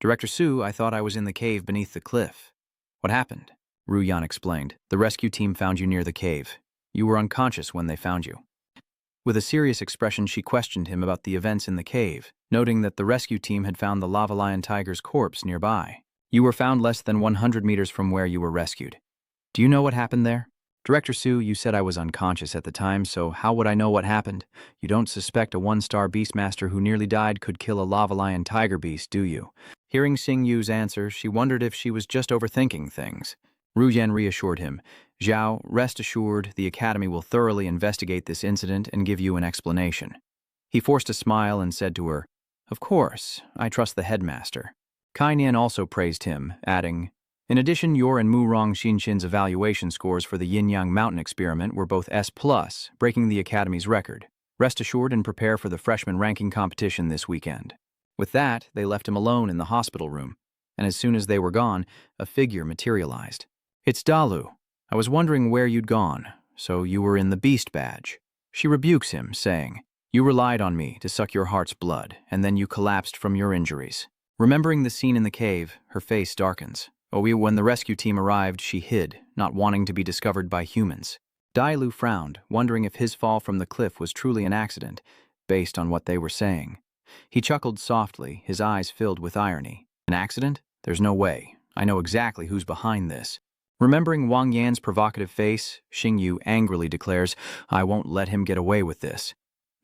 "Director Su, I thought I was in the cave beneath the cliff. What happened?" Ru Yan explained, "The rescue team found you near the cave. You were unconscious when they found you." With a serious expression, she questioned him about the events in the cave, noting that the rescue team had found the lava lion tiger's corpse nearby. "You were found less than 100 meters from where you were rescued. Do you know what happened there?" "Director Su, you said I was unconscious at the time, so how would I know what happened? You don't suspect a 1-star beastmaster who nearly died could kill a lava lion tiger beast, do you?" Hearing Xingyu's answer, she wondered if she was just overthinking things. Ru Yan reassured him, "Zhao, rest assured, the Academy will thoroughly investigate this incident and give you an explanation." He forced a smile and said to her, "Of course, I trust the headmaster." Kainian also praised him, adding, "In addition, your and Murong Xinxin's evaluation scores for the Yin-Yang Mountain experiment were both S+, breaking the Academy's record. Rest assured and prepare for the freshman ranking competition this weekend." With that, they left him alone in the hospital room, and as soon as they were gone, a figure materialized. "It's Dalu. I was wondering where you'd gone, so you were in the Beast Badge." She rebukes him, saying, "You relied on me to suck your heart's blood, and then you collapsed from your injuries." Remembering the scene in the cave, her face darkens. When the rescue team arrived, she hid, not wanting to be discovered by humans. Dailu frowned, wondering if his fall from the cliff was truly an accident, based on what they were saying. He chuckled softly, his eyes filled with irony. An accident? There's no way. I know exactly who's behind this. Remembering Wang Yan's provocative face, Xingyu angrily declares, I won't let him get away with this.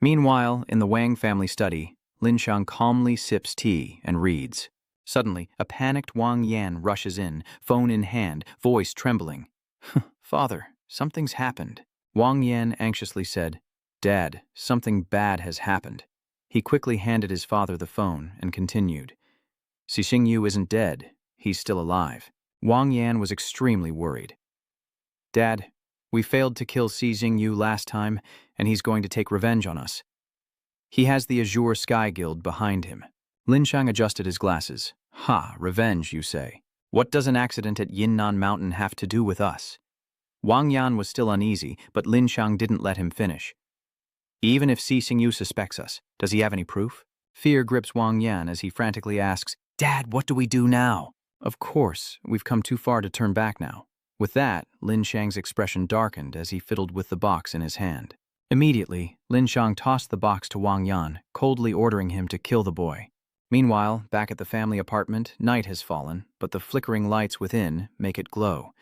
Meanwhile, in the Wang family study, Lin Chang calmly sips tea and reads. Suddenly, a panicked Wang Yan rushes in, phone in hand, voice trembling. Father, something's happened. Wang Yan anxiously said, Dad, something bad has happened. He quickly handed his father the phone and continued. Si Xingyu isn't dead. He's still alive. Wang Yan was extremely worried. Dad, we failed to kill Si Xingyu last time, and he's going to take revenge on us. He has the Azure Sky Guild behind him. Lin Chang adjusted his glasses. Ha, revenge, you say. What does an accident at Yinan Mountain have to do with us? Wang Yan was still uneasy, but Lin Chang didn't let him finish. Even if Si Xingyu suspects us, does he have any proof? Fear grips Wang Yan as he frantically asks, Dad, what do we do now? Of course, we've come too far to turn back now. With that, Lin Chang's expression darkened as he fiddled with the box in his hand. Immediately, Lin Chang tossed the box to Wang Yan, coldly ordering him to kill the boy. Meanwhile, back at the family apartment, night has fallen, but the flickering lights within make it glow.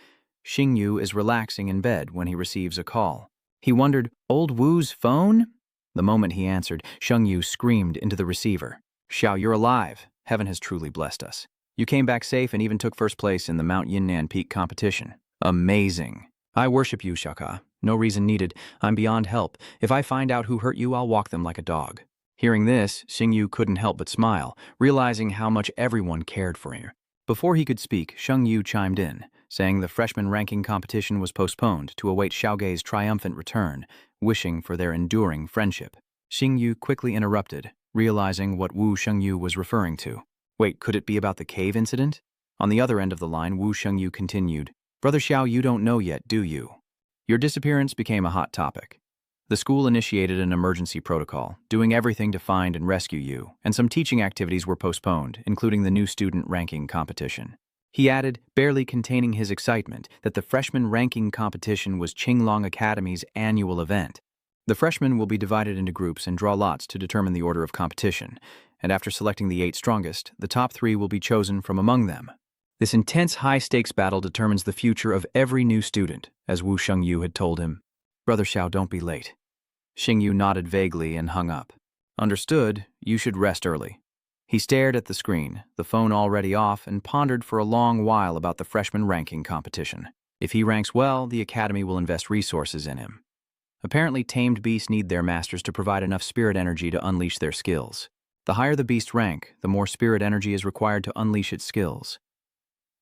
Xingyu is relaxing in bed when he receives a call. He wondered, Old Wu's phone? The moment he answered, Xingyu screamed into the receiver. Xiao, you're alive. Heaven has truly blessed us. You came back safe and even took first place in the Mount Yinan Peak competition. Amazing. I worship you, Shaka. No reason needed. I'm beyond help. If I find out who hurt you, I'll walk them like a dog. Hearing this, Xingyu couldn't help but smile, realizing how much everyone cared for him. Before he could speak, Xingyu chimed in, saying the freshman ranking competition was postponed to await Xiaogei's triumphant return, wishing for their enduring friendship. Xingyu quickly interrupted, realizing what Wu Xingyu was referring to. Wait, could it be about the cave incident? On the other end of the line, Wu Xingyu continued, Brother Xiao, you don't know yet, do you? Your disappearance became a hot topic. The school initiated an emergency protocol, doing everything to find and rescue you, and some teaching activities were postponed, including the new student ranking competition. He added, barely containing his excitement, that the freshman ranking competition was Qinglong Academy's annual event. The freshmen will be divided into groups and draw lots to determine the order of competition, and after selecting the 8 strongest, the top 3 will be chosen from among them. This intense high-stakes battle determines the future of every new student, as Wu Xingyu had told him. Brother Xiao, don't be late. Xingyu nodded vaguely and hung up. Understood, you should rest early. He stared at the screen, the phone already off, and pondered for a long while about the freshman ranking competition. If he ranks well, the academy will invest resources in him. Apparently, tamed beasts need their masters to provide enough spirit energy to unleash their skills. The higher the beast's rank, the more spirit energy is required to unleash its skills.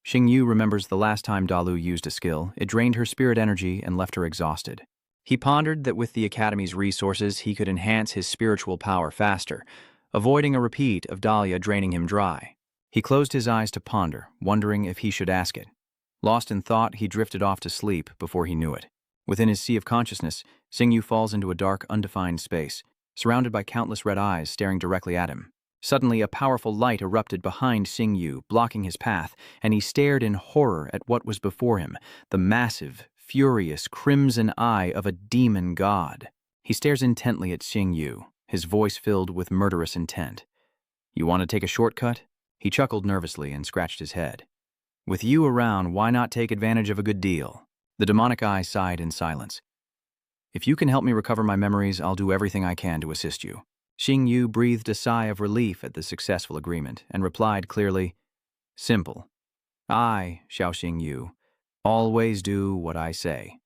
Xingyu remembers the last time Dalu used a skill, it drained her spirit energy and left her exhausted. He pondered that with the Academy's resources, he could enhance his spiritual power faster, avoiding a repeat of Dahlia draining him dry. He closed his eyes to ponder, wondering if he should ask it. Lost in thought, he drifted off to sleep before he knew it. Within his sea of consciousness, Xingyu falls into a dark, undefined space, surrounded by countless red eyes staring directly at him. Suddenly, a powerful light erupted behind Xingyu, blocking his path, and he stared in horror at what was before him, the massive, furious, crimson eye of a demon god. He stares intently at Xingyu, his voice filled with murderous intent. You want to take a shortcut? He chuckled nervously and scratched his head. With you around, why not take advantage of a good deal? The demonic eye sighed in silence. If you can help me recover my memories, I'll do everything I can to assist you. Xingyu breathed a sigh of relief at the successful agreement and replied clearly, Simple. I, Xiao Xingyu, always do what I say.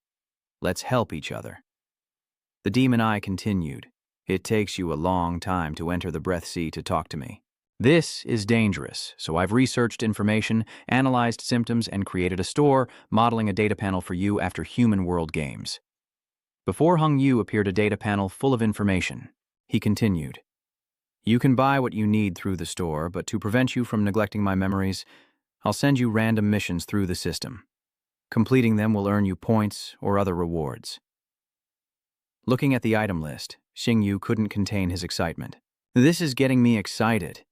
Let's help each other. The demon eye continued. It takes you a long time to enter the breath sea to talk to me. This is dangerous, so I've researched information, analyzed symptoms, and created a store, modeling a data panel for you after human world games. Before Hung Yu appeared a data panel full of information. He continued, You can buy what you need through the store, but to prevent you from neglecting my memories, I'll send you random missions through the system. Completing them will earn you points or other rewards. Looking at the item list, Xingyu couldn't contain his excitement. This is getting me excited.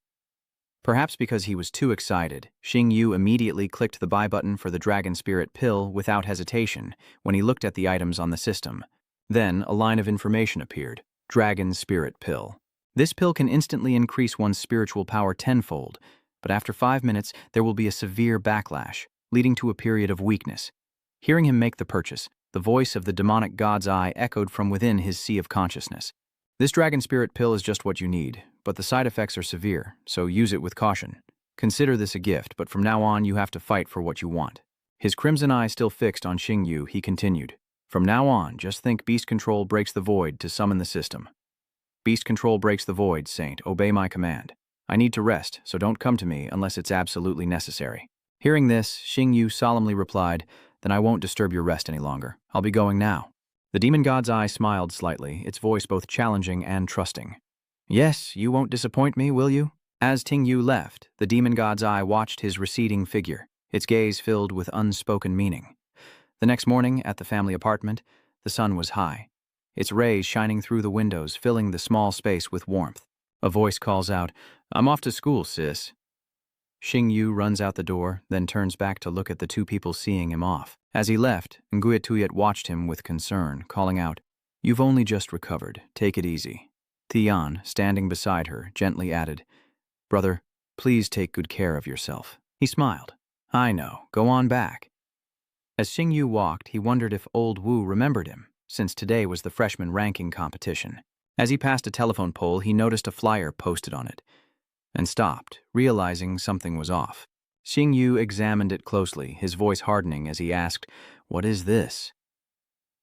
Perhaps because he was too excited, Xingyu immediately clicked the buy button for the Dragon Spirit pill without hesitation when he looked at the items on the system. Then a line of information appeared. Dragon Spirit Pill. This pill can instantly increase one's spiritual power tenfold, but after 5 minutes, there will be a severe backlash, leading to a period of weakness. Hearing him make the purchase, the voice of the demonic god's eye echoed from within his sea of consciousness. This dragon spirit pill is just what you need, but the side effects are severe, so use it with caution. Consider this a gift, but from now on you have to fight for what you want. His crimson eye still fixed on Xingyu, he continued. From now on, just think beast control breaks the void to summon the system. Beast control breaks the void, Saint. Obey my command. I need to rest, so don't come to me unless it's absolutely necessary. Hearing this, Xingyu solemnly replied, Then I won't disturb your rest any longer. I'll be going now. The demon god's eye smiled slightly, its voice both challenging and trusting. Yes, you won't disappoint me, will you? As Tingyu left, the demon god's eye watched his receding figure, its gaze filled with unspoken meaning. The next morning, at the family apartment, the sun was high, its rays shining through the windows, filling the small space with warmth. A voice calls out, I'm off to school, sis. Xingyu runs out the door, then turns back to look at the two people seeing him off. As he left, Nguyatuyet watched him with concern, calling out, You've only just recovered. Take it easy. Tian, standing beside her, gently added, Brother, please take good care of yourself. He smiled. I know. Go on back. As Xingyu walked, he wondered if old Wu remembered him, since today was the freshman ranking competition. As he passed a telephone pole, he noticed a flyer posted on it, and stopped, realizing something was off. Xingyu examined it closely, his voice hardening as he asked, What is this?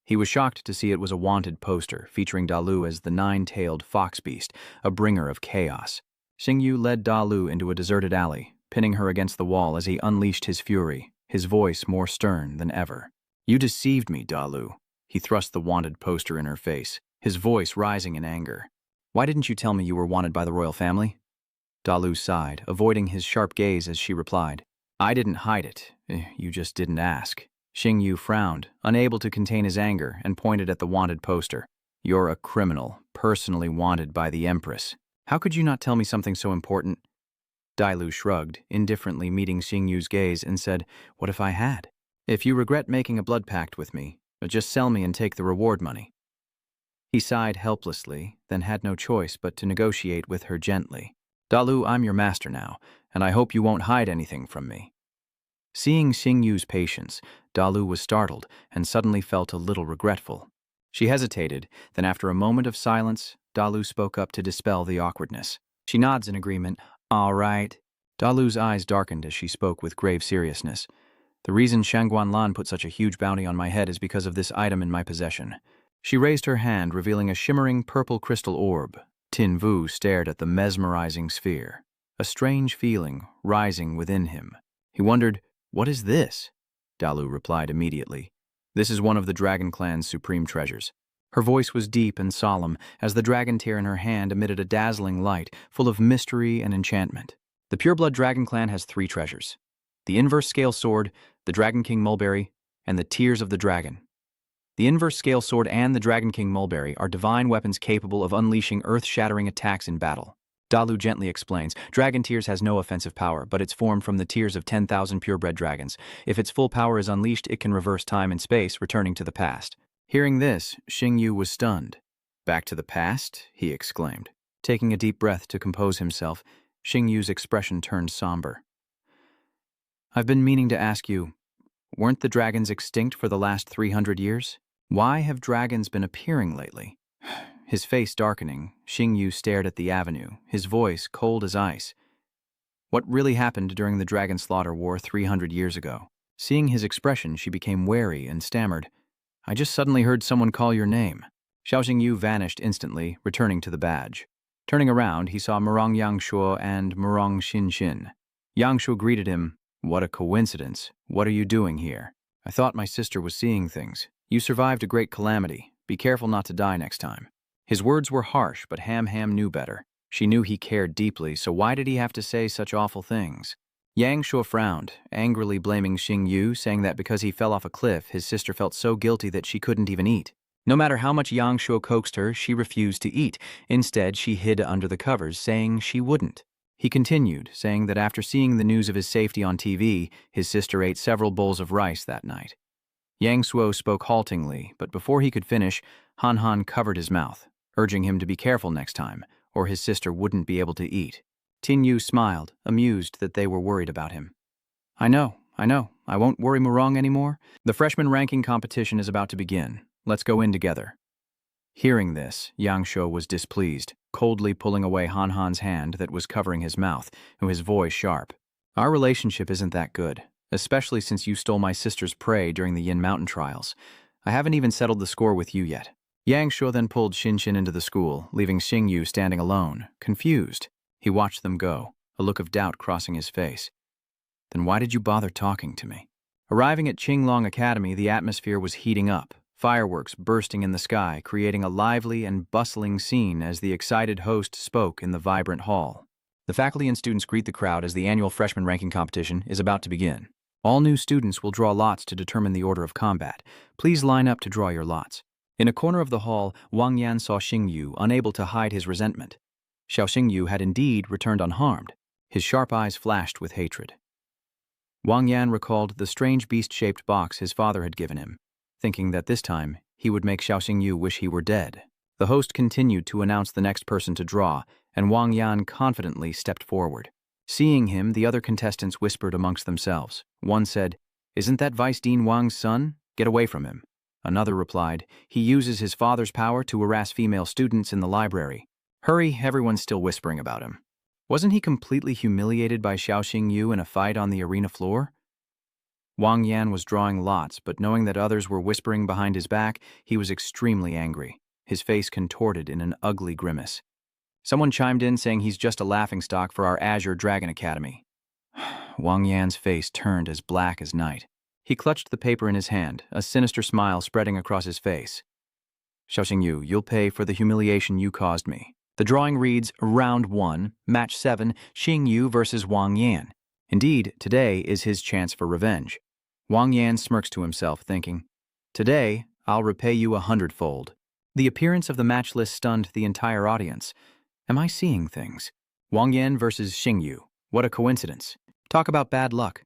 He was shocked to see it was a wanted poster, featuring Dalu as the nine-tailed fox beast, a bringer of chaos. Xingyu led Dalu into a deserted alley, pinning her against the wall as he unleashed his fury, his voice more stern than ever. You deceived me, Dalu. He thrust the wanted poster in her face, his voice rising in anger. Why didn't you tell me you were wanted by the royal family? Dalu sighed, avoiding his sharp gaze as she replied, I didn't hide it. You just didn't ask. Xingyu frowned, unable to contain his anger, and pointed at the wanted poster. You're a criminal, personally wanted by the Empress. How could you not tell me something so important? Dalu shrugged, indifferently meeting Xingyu's gaze, and said, What if I had? If you regret making a blood pact with me, just sell me and take the reward money. He sighed helplessly, then had no choice but to negotiate with her gently. Dalu, I'm your master now, and I hope you won't hide anything from me. Seeing Xingyu's patience, Dalu was startled and suddenly felt a little regretful. She hesitated, then after a moment of silence, Dalu spoke up to dispel the awkwardness. She nods in agreement. All right. Dalu's eyes darkened as she spoke with grave seriousness. The reason Shangguan Lan put such a huge bounty on my head is because of this item in my possession. She raised her hand, revealing a shimmering purple crystal orb. Tin Vu stared at the mesmerizing sphere, a strange feeling rising within him. He wondered, What is this? Dalu replied immediately. This is one of the Dragon Clan's supreme treasures. Her voice was deep and solemn as the dragon tear in her hand emitted a dazzling light full of mystery and enchantment. The Pureblood Dragon Clan has 3 treasures: the inverse scale sword, the Dragon King Mulberry, and the Tears of the Dragon. The inverse scale sword and the Dragon King Mulberry are divine weapons capable of unleashing earth-shattering attacks in battle. Dalu gently explains, Dragon Tears has no offensive power, but it's formed from the tears of 10,000 purebred dragons. If its full power is unleashed, it can reverse time and space, returning to the past. Hearing this, Xingyu was stunned. Back to the past? He exclaimed. Taking a deep breath to compose himself, Xingyu's expression turned somber. I've been meaning to ask you, weren't the dragons extinct for the last 300 years? Why have dragons been appearing lately? His face darkening, Xingyu stared at the avenue, his voice cold as ice. What really happened during the Dragon Slaughter War 300 years ago? Seeing his expression, she became wary and stammered, I just suddenly heard someone call your name. Xiao Xingyu vanished instantly, returning to the badge. Turning around, he saw Murong Yangshuo and Murong Xinxin. Yangshuo greeted him. What a coincidence. What are you doing here? I thought my sister was seeing things. You survived a great calamity. Be careful not to die next time. His words were harsh, but Ham knew better. She knew he cared deeply, so why did he have to say such awful things? Yang Shuo frowned, angrily blaming Xingyu, saying that because he fell off a cliff, his sister felt so guilty that she couldn't even eat. No matter how much Yang Shuo coaxed her, she refused to eat. Instead, she hid under the covers, saying she wouldn't. He continued, saying that after seeing the news of his safety on TV, his sister ate several bowls of rice that night. Yang Shuo spoke haltingly, but before he could finish, Han covered his mouth, urging him to be careful next time, or his sister wouldn't be able to eat. Tin Yu smiled, amused that they were worried about him. I know. I won't worry Murong anymore. The freshman ranking competition is about to begin. Let's go in together. Hearing this, Yangshuo was displeased, coldly pulling away Han Han's hand that was covering his mouth, and his voice sharp. Our relationship isn't that good, especially since you stole my sister's prey during the Yin Mountain trials. I haven't even settled the score with you yet. Yangshuo then pulled Xin into the school, leaving Xingyu standing alone, confused. He watched them go, a look of doubt crossing his face. Then why did you bother talking to me? Arriving at Qinglong Academy, the atmosphere was heating up, fireworks bursting in the sky, creating a lively and bustling scene as the excited host spoke in the vibrant hall. The faculty and students greet the crowd as the annual freshman ranking competition is about to begin. All new students will draw lots to determine the order of combat. Please line up to draw your lots. In a corner of the hall, Wang Yan saw Xingyu, unable to hide his resentment. Xiao Xingyu had indeed returned unharmed. His sharp eyes flashed with hatred. Wang Yan recalled the strange beast-shaped box his father had given him, thinking that this time he would make Xiao Xingyu wish he were dead. The host continued to announce the next person to draw, and Wang Yan confidently stepped forward. Seeing him, the other contestants whispered amongst themselves. One said, "Isn't that Vice Dean Wang's son? Get away from him." Another replied, "He uses his father's power to harass female students in the library." Hurry, everyone's still whispering about him. Wasn't he completely humiliated by Xiao Xingyu in a fight on the arena floor? Wang Yan was drawing lots, but knowing that others were whispering behind his back, he was extremely angry, his face contorted in an ugly grimace. Someone chimed in saying he's just a laughingstock for our Azure Dragon Academy. Wang Yan's face turned as black as night. He clutched the paper in his hand, a sinister smile spreading across his face. Xiao Xingyu, you'll pay for the humiliation you caused me. The drawing reads, Round 1, Match 7, Xingyu versus Wang Yan. Indeed, today is his chance for revenge. Wang Yan smirks to himself, thinking, Today, I'll repay you 100-fold. The appearance of the match list stunned the entire audience. Am I seeing things? Wang Yan versus Xingyu. What a coincidence. Talk about bad luck.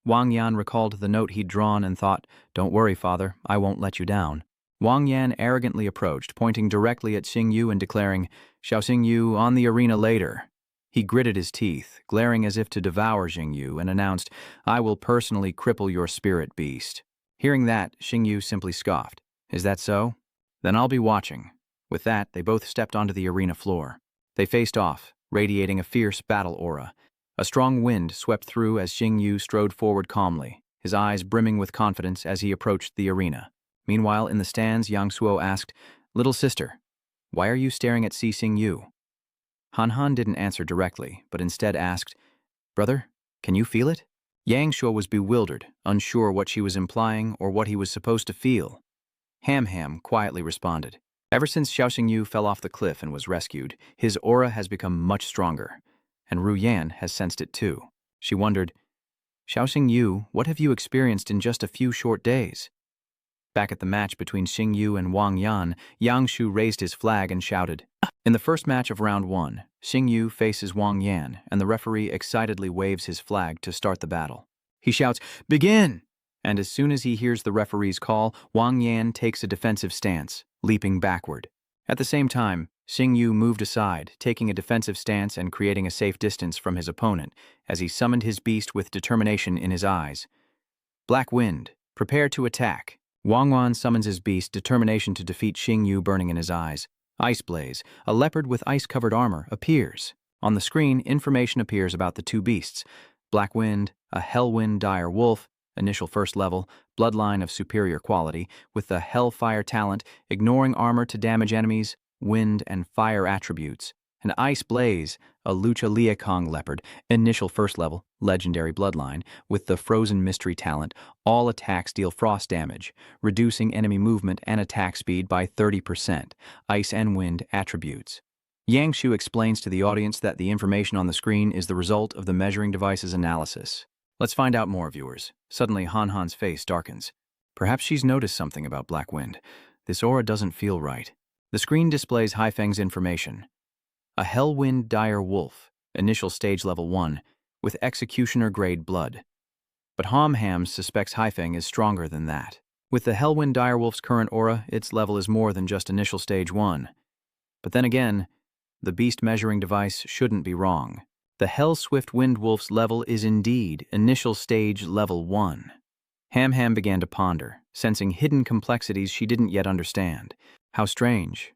Wang Yan recalled the note he'd drawn and thought, Don't worry, father, I won't let you down. Wang Yan arrogantly approached, pointing directly at Xingyu and declaring, Xiao Xingyu, on the arena later. He gritted his teeth, glaring as if to devour Xingyu, and announced, I will personally cripple your spirit beast. Hearing that, Xingyu simply scoffed. Is that so? Then I'll be watching. With that, they both stepped onto the arena floor. They faced off, radiating a fierce battle aura. A strong wind swept through as Xingyu strode forward calmly, his eyes brimming with confidence as he approached the arena. Meanwhile, in the stands, Yangshuo asked, Little sister, why are you staring at Xingyu? Han Han didn't answer directly, but instead asked, Brother, can you feel it? Yangshuo was bewildered, unsure what she was implying or what he was supposed to feel. Ham Ham quietly responded, Ever since Xiao Xingyu fell off the cliff and was rescued, his aura has become much stronger, and Ru Yan has sensed it too. She wondered, Xiao Xingyu, what have you experienced in just a few short days? Back at the match between Xingyu and Wang Yan, Yangshu raised his flag and shouted. In the first match of round 1, Xingyu faces Wang Yan, and the referee excitedly waves his flag to start the battle. He shouts, Begin! And as soon as he hears the referee's call, Wang Yan takes a defensive stance, leaping backward. At the same time, Xingyu moved aside, taking a defensive stance and creating a safe distance from his opponent, as he summoned his beast with determination in his eyes. Black Wind, prepare to attack. Wang Wan summons his beast, determination to defeat Xingyu burning in his eyes. Ice Blaze, a leopard with ice-covered armor, appears. On the screen, information appears about the two beasts. Black Wind, a Hellwind dire wolf, initial first level, bloodline of superior quality, with the Hellfire talent, ignoring armor to damage enemies, wind and fire attributes. An Ice Blaze, a Lucha Liakong leopard, initial first level, legendary bloodline, with the Frozen Mystery talent, all attacks deal frost damage, reducing enemy movement and attack speed by 30%, ice and wind attributes. Yangshu explains to the audience that the information on the screen is the result of the measuring device's analysis. Let's find out more, viewers. Suddenly, Han Han's face darkens. Perhaps she's noticed something about Black Wind. This aura doesn't feel right. The screen displays Haifeng's information. A Hellwind dire wolf, initial stage level 1, with executioner-grade blood. But Ham Ham suspects Haifeng is stronger than that. With the Hellwind direwolf's current aura, its level is more than just initial stage 1. But then again, the beast measuring device shouldn't be wrong. The Hell-Swift Windwolf's level is indeed Initial Stage Level 1. Ham began to ponder, sensing hidden complexities she didn't yet understand. How strange.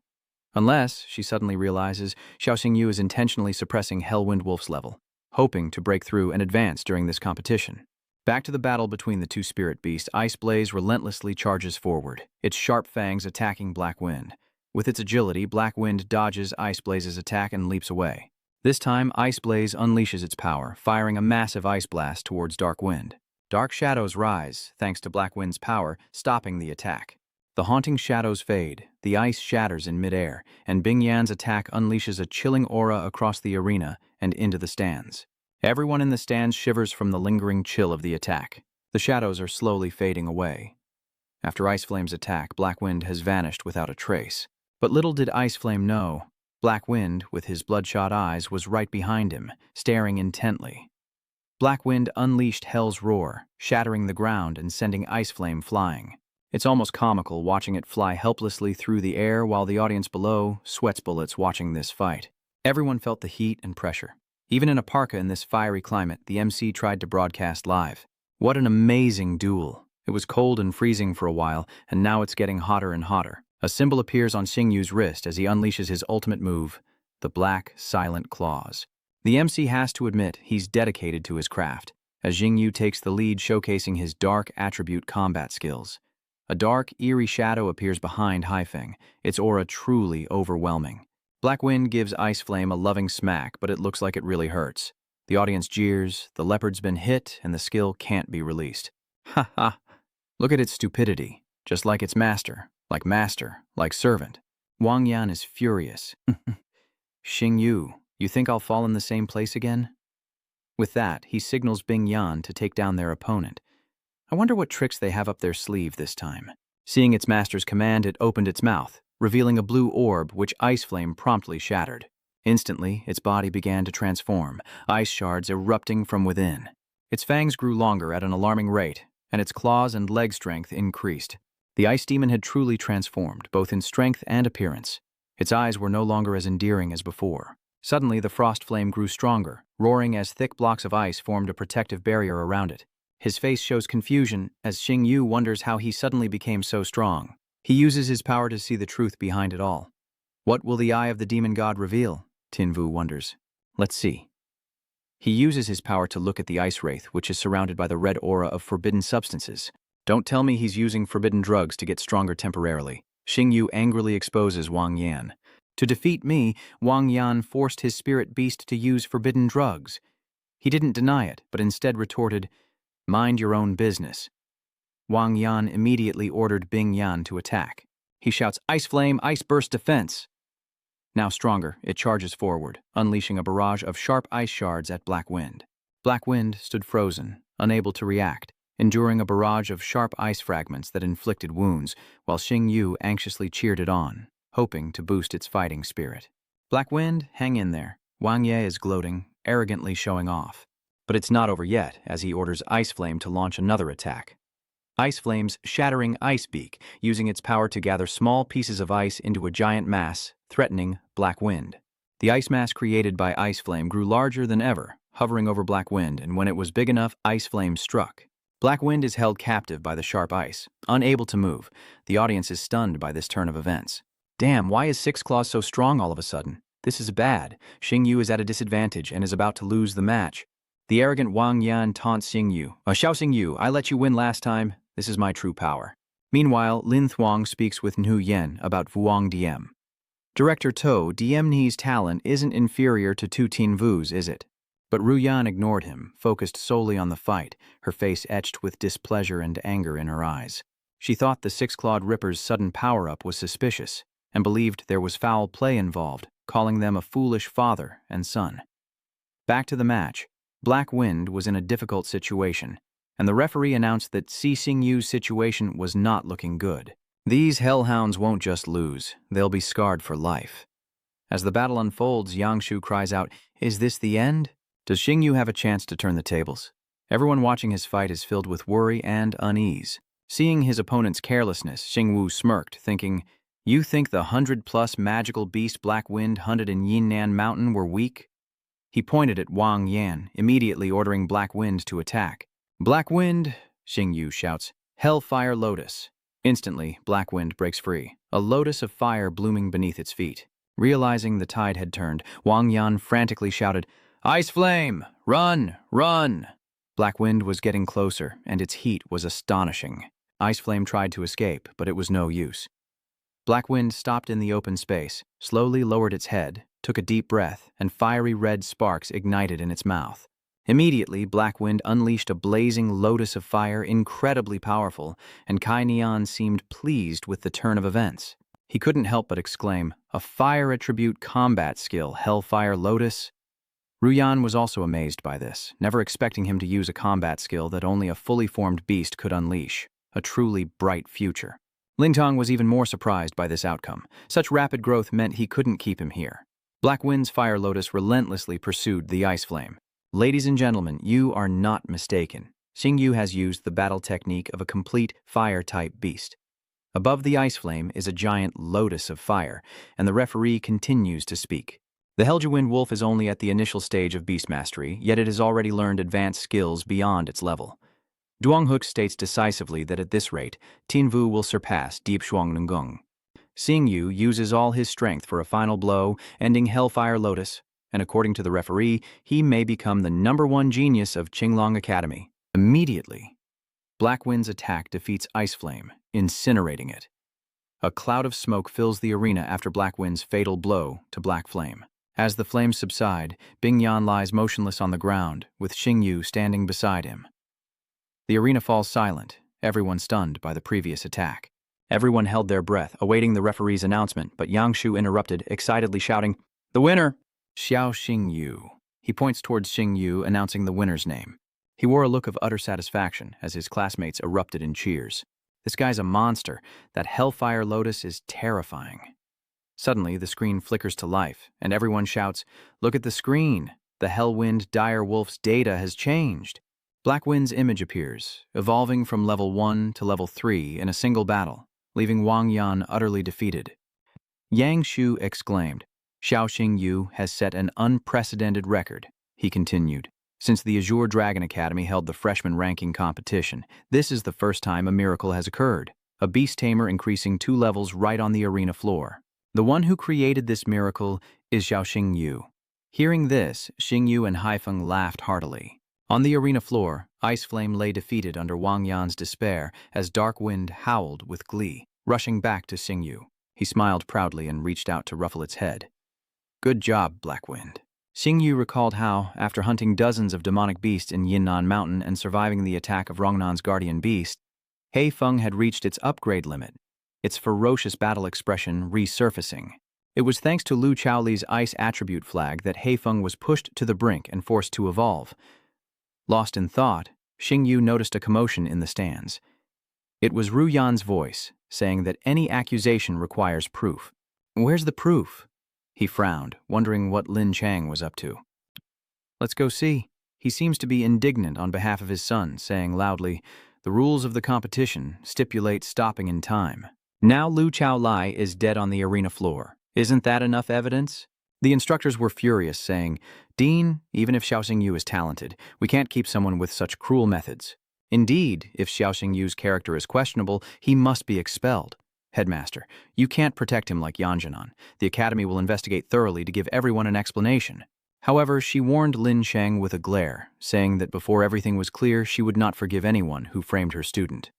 Unless, she suddenly realizes, Xiao Xingyu is intentionally suppressing Hell Windwolf's level, hoping to break through and advance during this competition. Back to the battle between the two spirit beasts, Ice Blaze relentlessly charges forward, its sharp fangs attacking Black Wind. With its agility, Black Wind dodges Ice Blaze's attack and leaps away. This time, Ice Blaze unleashes its power, firing a massive ice blast towards Dark Wind. Dark shadows rise, thanks to Black Wind's power, stopping the attack. The haunting shadows fade, the ice shatters in midair, and Bing Yan's attack unleashes a chilling aura across the arena and into the stands. Everyone in the stands shivers from the lingering chill of the attack. The shadows are slowly fading away. After Ice Flame's attack, Black Wind has vanished without a trace. But little did Ice Flame know, Black Wind, with his bloodshot eyes, was right behind him, staring intently. Black Wind unleashed Hell's Roar, shattering the ground and sending Ice Flame flying. It's almost comical watching it fly helplessly through the air while the audience below sweats bullets watching this fight. Everyone felt the heat and pressure. Even in a parka in this fiery climate, the MC tried to broadcast live. What an amazing duel. It was cold and freezing for a while, and now it's getting hotter and hotter. A symbol appears on Xingyu's wrist as he unleashes his ultimate move, the Black Silent Claws. The MC has to admit he's dedicated to his craft, as Xingyu takes the lead showcasing his dark attribute combat skills. A dark, eerie shadow appears behind Haifeng, its aura truly overwhelming. Black Wind gives Ice Flame a loving smack, but it looks like it really hurts. The audience jeers, the leopard's been hit, and the skill can't be released. Ha ha! Look at its stupidity, just like its master, like servant. Wang Yan is furious. Xingyu, you think I'll fall in the same place again? With that, he signals Bing Yan to take down their opponent. I wonder what tricks they have up their sleeve this time. Seeing its master's command, it opened its mouth, revealing a blue orb which Ice Flame promptly shattered. Instantly, its body began to transform, ice shards erupting from within. Its fangs grew longer at an alarming rate, and its claws and leg strength increased. The ice demon had truly transformed, both in strength and appearance. Its eyes were no longer as endearing as before. Suddenly, the frost flame grew stronger, roaring as thick blocks of ice formed a protective barrier around it. His face shows confusion as Xingyu wonders how he suddenly became so strong. He uses his power to see the truth behind it all. What will the eye of the demon god reveal? Tinvu wonders. Let's see. He uses his power to look at the ice wraith, which is surrounded by the red aura of forbidden substances. Don't tell me he's using forbidden drugs to get stronger temporarily. Xingyu angrily exposes Wang Yan. To defeat me, Wang Yan forced his spirit beast to use forbidden drugs. He didn't deny it, but instead retorted, "Mind your own business." Wang Yan immediately ordered Bing Yan to attack. He shouts, "Ice Flame, Ice Burst Defense!" Now stronger, it charges forward, unleashing a barrage of sharp ice shards at Black Wind. Black Wind stood frozen, unable to react, enduring a barrage of sharp ice fragments that inflicted wounds, while Xingyu anxiously cheered it on, hoping to boost its fighting spirit. Black Wind, hang in there. Wang Ye is gloating, arrogantly showing off. But it's not over yet, as he orders Ice Flame to launch another attack. Ice Flame's shattering ice beak, using its power to gather small pieces of ice into a giant mass, threatening Black Wind. The ice mass created by Ice Flame grew larger than ever, hovering over Black Wind, and when it was big enough, Ice Flame struck. Black Wind is held captive by the sharp ice, unable to move. The audience is stunned by this turn of events. Damn, why is Six Claws so strong all of a sudden? This is bad. Xingyu is at a disadvantage and is about to lose the match. The arrogant Wang Yan taunts Xingyu. Xiao Xingyu, I let you win last time. This is my true power. Meanwhile, Lin Thuong speaks with Nu Yen about Vuong DM. Director To, DM Ni's talent isn't inferior to Tu Tin Vu's, is it? But Ru Yan ignored him, focused solely on the fight, her face etched with displeasure and anger in her eyes. She thought the Six-Clawed Ripper's sudden power-up was suspicious, and believed there was foul play involved, calling them a foolish father and son. Back to the match. Black Wind was in a difficult situation, and the referee announced that Xingyu's situation was not looking good. These hellhounds won't just lose, they'll be scarred for life. As the battle unfolds, Yangshu cries out, "Is this the end?" Does Xingyu have a chance to turn the tables? Everyone watching his fight is filled with worry and unease. Seeing his opponent's carelessness, Xingwu smirked, thinking, You think the 100-plus magical beast Black Wind hunted in Yinan Mountain were weak? He pointed at Wang Yan, immediately ordering Black Wind to attack. Black Wind, Xingyu shouts, Hellfire Lotus. Instantly, Black Wind breaks free, a lotus of fire blooming beneath its feet. Realizing the tide had turned, Wang Yan frantically shouted, Ice Flame! Run! Run! Black Wind was getting closer, and its heat was astonishing. Ice Flame tried to escape, but it was no use. Black Wind stopped in the open space, slowly lowered its head, took a deep breath, and fiery red sparks ignited in its mouth. Immediately, Black Wind unleashed a blazing lotus of fire incredibly powerful, and Kai Nian seemed pleased with the turn of events. He couldn't help but exclaim, a fire attribute combat skill, Hellfire Lotus? Ruyan was also amazed by this, never expecting him to use a combat skill that only a fully formed beast could unleash. A truly bright future. Lin Chang was even more surprised by this outcome. Such rapid growth meant he couldn't keep him here. Black Wind's Fire Lotus relentlessly pursued the Ice Flame. Ladies and gentlemen, you are not mistaken. Xingyu has used the battle technique of a complete fire-type beast. Above the Ice Flame is a giant lotus of fire, and the referee continues to speak. The Helgewind Wolf is only at the initial stage of beast mastery, yet it has already learned advanced skills beyond its level. Duanghuk states decisively that at this rate, Tinvu will surpass Deep Shuang Nungung. Xingyu uses all his strength for a final blow, ending Hellfire Lotus, and according to the referee, he may become the #1 genius of Qinglong Academy. Immediately, Black Wind's attack defeats Ice Flame, incinerating it. A cloud of smoke fills the arena after Black Wind's fatal blow to Black Flame. As the flames subside, Bingyan lies motionless on the ground, with Xingyu standing beside him. The arena falls silent, everyone stunned by the previous attack. Everyone held their breath, awaiting the referee's announcement, but Yangshu interrupted, excitedly shouting, The winner! Xiao Xingyu. He points towards Xingyu, announcing the winner's name. He wore a look of utter satisfaction as his classmates erupted in cheers. This guy's a monster. That Hellfire Lotus is terrifying. Suddenly, the screen flickers to life, and everyone shouts, Look at the screen! The Hellwind Dire Wolf's data has changed. Black Wind's image appears, evolving from level 1 to level 3 in a single battle, leaving Wang Yan utterly defeated. Yang Shu exclaimed, Xiao Xingyu has set an unprecedented record, he continued. Since the Azure Dragon Academy held the freshman ranking competition, this is the first time a miracle has occurred, a beast tamer increasing 2 levels right on the arena floor. The one who created this miracle is Xiao Xingyu. Hearing this, Xingyu and Haifeng laughed heartily. On the arena floor, Ice Flame lay defeated under Wang Yan's despair as Dark Wind howled with glee, rushing back to Xingyu. He smiled proudly and reached out to ruffle its head. Good job, Black Wind. Xingyu recalled how, after hunting dozens of demonic beasts in Yinan Mountain and surviving the attack of Rongnan's guardian beast, Haifeng had reached its upgrade limit, its ferocious battle expression resurfacing. It was thanks to Lu Chaoli's ice attribute flag that Haifeng was pushed to the brink and forced to evolve. Lost in thought, Xingyu noticed a commotion in the stands. It was Ruyan's voice, saying that any accusation requires proof. Where's the proof? He frowned, wondering what Lin Chang was up to. Let's go see. He seems to be indignant on behalf of his son, saying loudly, The rules of the competition stipulate stopping in time. Now Lu Chaolai is dead on the arena floor. Isn't that enough evidence? The instructors were furious, saying, Dean, even if Xiao Xingyu is talented, we can't keep someone with such cruel methods. Indeed, if Xiao Xingyu's character is questionable, he must be expelled. Headmaster, you can't protect him like Yanjinan. The academy will investigate thoroughly to give everyone an explanation. However, she warned Lin Chang with a glare, saying that before everything was clear, she would not forgive anyone who framed her student.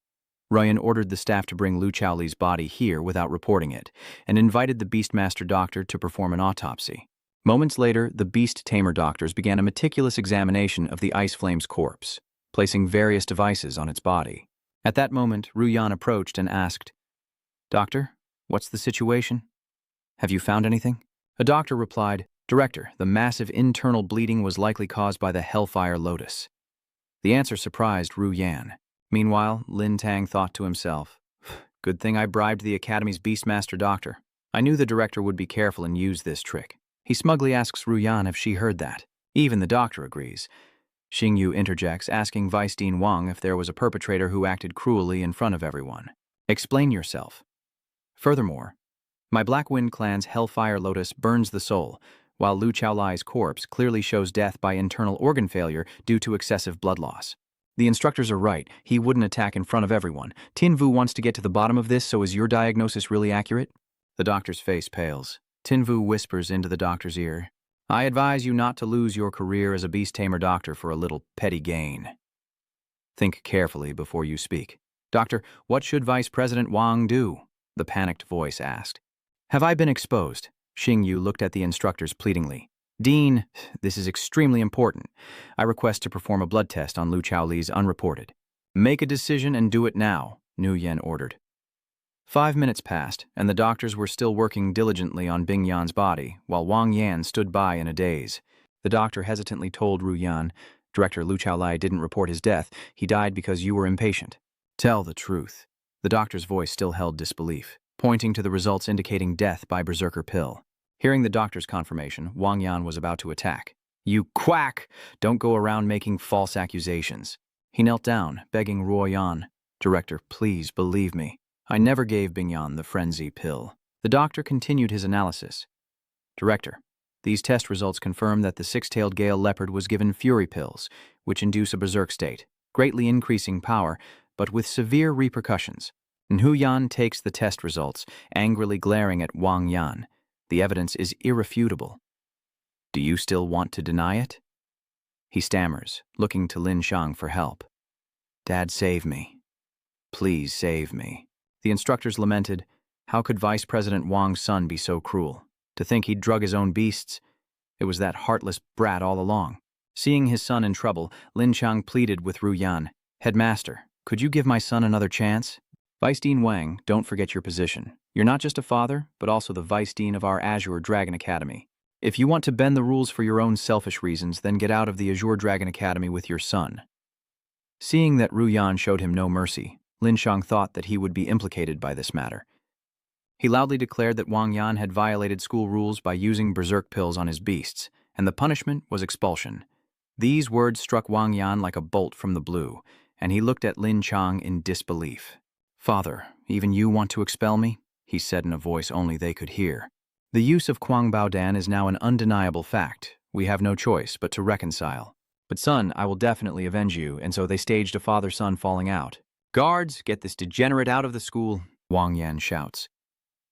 Ryan ordered the staff to bring Lu Chaoli's body here without reporting it, and invited the Beastmaster doctor to perform an autopsy. Moments later, the Beast Tamer doctors began a meticulous examination of the Ice Flame's corpse, placing various devices on its body. At that moment, Ruyan approached and asked, Doctor, what's the situation? Have you found anything? A doctor replied, Director, the massive internal bleeding was likely caused by the Hellfire Lotus. The answer surprised Ruyan. Meanwhile, Lin Tang thought to himself, Good thing I bribed the Academy's Beastmaster doctor. I knew the director would be careful and use this trick. He smugly asks Ruyan if she heard that. Even the doctor agrees. Xingyu interjects, asking Vice Dean Wang if there was a perpetrator who acted cruelly in front of everyone. Explain yourself. Furthermore, My Black Wind clan's Hellfire Lotus burns the soul, while Lu Chaolai's corpse clearly shows death by internal organ failure due to excessive blood loss. The instructors are right. He wouldn't attack in front of everyone. Tin Vu wants to get to the bottom of this, so is your diagnosis really accurate? The doctor's face pales. Tin Vu whispers into the doctor's ear, I advise you not to lose your career as a beast tamer doctor for a little petty gain. Think carefully before you speak. Doctor, what should Vice President Wang do? The panicked voice asked. Have I been exposed? Xing Yu looked at the instructors pleadingly. Dean, this is extremely important. I request to perform a blood test on Lu Chaoli's unreported. Make a decision and do it now, Nu Yen ordered. 5 minutes passed, and the doctors were still working diligently on Bing Yan's body, while Wang Yan stood by in a daze. The doctor hesitantly told Ru Yan, Director Lu Chaolai didn't report his death. He died because you were impatient. Tell the truth. The doctor's voice still held disbelief, pointing to the results indicating death by berserker pill. Hearing the doctor's confirmation, Wang Yan was about to attack. You quack! Don't go around making false accusations. He knelt down, begging Ruo Yan, Director, please believe me. I never gave Bing Yan the frenzy pill. The doctor continued his analysis. Director, these test results confirm that the six-tailed Gale leopard was given fury pills, which induce a berserk state, greatly increasing power, but with severe repercussions. Nu Yan takes the test results, angrily glaring at Wang Yan. The evidence is irrefutable. Do you still want to deny it? He stammers, looking to Lin Chang for help. Dad, save me. Please save me. The instructors lamented, how could Vice President Wang's son be so cruel? To think he'd drug his own beasts? It was that heartless brat all along. Seeing his son in trouble, Lin Chang pleaded with Ru Yan, Headmaster, could you give my son another chance? Vice Dean Wang, don't forget your position. You're not just a father, but also the Vice Dean of our Azure Dragon Academy. If you want to bend the rules for your own selfish reasons, then get out of the Azure Dragon Academy with your son. Seeing that Ru Yan showed him no mercy, Lin Chang thought that he would be implicated by this matter. He loudly declared that Wang Yan had violated school rules by using berserk pills on his beasts, and the punishment was expulsion. These words struck Wang Yan like a bolt from the blue, and he looked at Lin Chang in disbelief. Father, even you want to expel me? He said in a voice only they could hear. The use of Kuang Bao Dan is now an undeniable fact. We have no choice but to reconcile. But son, I will definitely avenge you, and so they staged a father-son falling out. Guards, get this degenerate out of the school, Wang Yan shouts.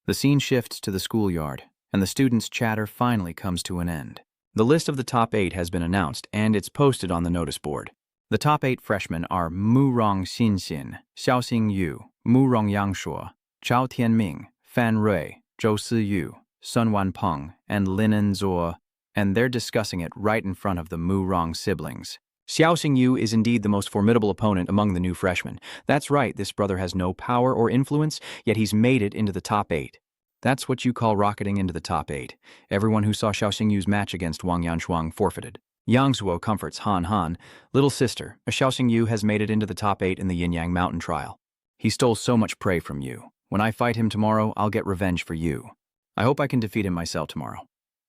The scene shifts to the schoolyard, and the students' chatter finally comes to an end. The list of the top 8 has been announced, and it's posted on the notice board. The top 8 freshmen are Mu Rong Xinxin, Xiaoxing Yu, Mu Rong Yangshuo, Chao Tianming, Fan Rui, Zhou Siyu, Sun Wanpeng, and Linen Zuo, and they're discussing it right in front of the Mu Rong siblings. Xiaoxing Yu is indeed the most formidable opponent among the new freshmen. That's right, this brother has no power or influence, yet he's made it into the top 8. That's what you call rocketing into the top 8. Everyone who saw Xiaoxing Yu's match against Wang Yanshuang forfeited. Yang Zuo comforts Han Han, little sister, Xiaoxing Yu has made it into the top 8 in the Yin-Yang Mountain trial. He stole so much prey from you. When I fight him tomorrow, I'll get revenge for you. I hope I can defeat him myself tomorrow.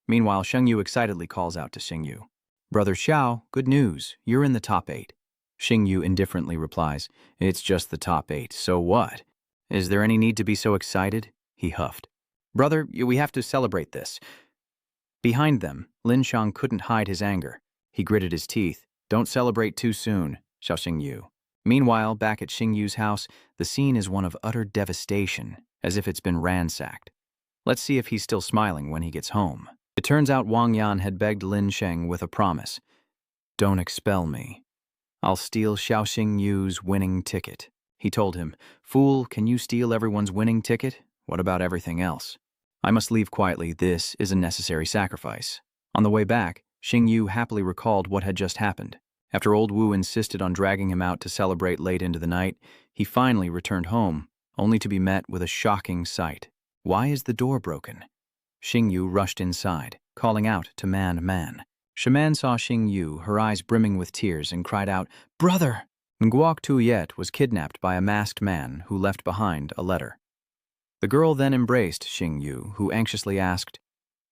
Meanwhile, Sheng Yu excitedly calls out to Xing Yu. Brother Xiao, good news, you're in the top 8. Xing Yu indifferently replies, it's just the top 8, so what? Is there any need to be so excited? He huffed. Brother, we have to celebrate this. Behind them, Lin Chang couldn't hide his anger. He gritted his teeth. Don't celebrate too soon, Xiaoxing Yu. Meanwhile, back at Xing Yu's house, the scene is one of utter devastation, as if it's been ransacked. Let's see if he's still smiling when he gets home. It turns out Wang Yan had begged Lin Chang with a promise. Don't expel me. I'll steal Xiaoxing Yu's winning ticket. He told him, Fool, can you steal everyone's winning ticket? What about everything else? I must leave quietly. This is a necessary sacrifice. On the way back, Xing Yu happily recalled what had just happened. After old Wu insisted on dragging him out to celebrate late into the night, he finally returned home, only to be met with a shocking sight. Why is the door broken? Xing Yu rushed inside, calling out to Man. Shaman saw Xing Yu, her eyes brimming with tears, and cried out, Brother! Nguok Tuyet was kidnapped by a masked man who left behind a letter. The girl then embraced Xing Yu, who anxiously asked,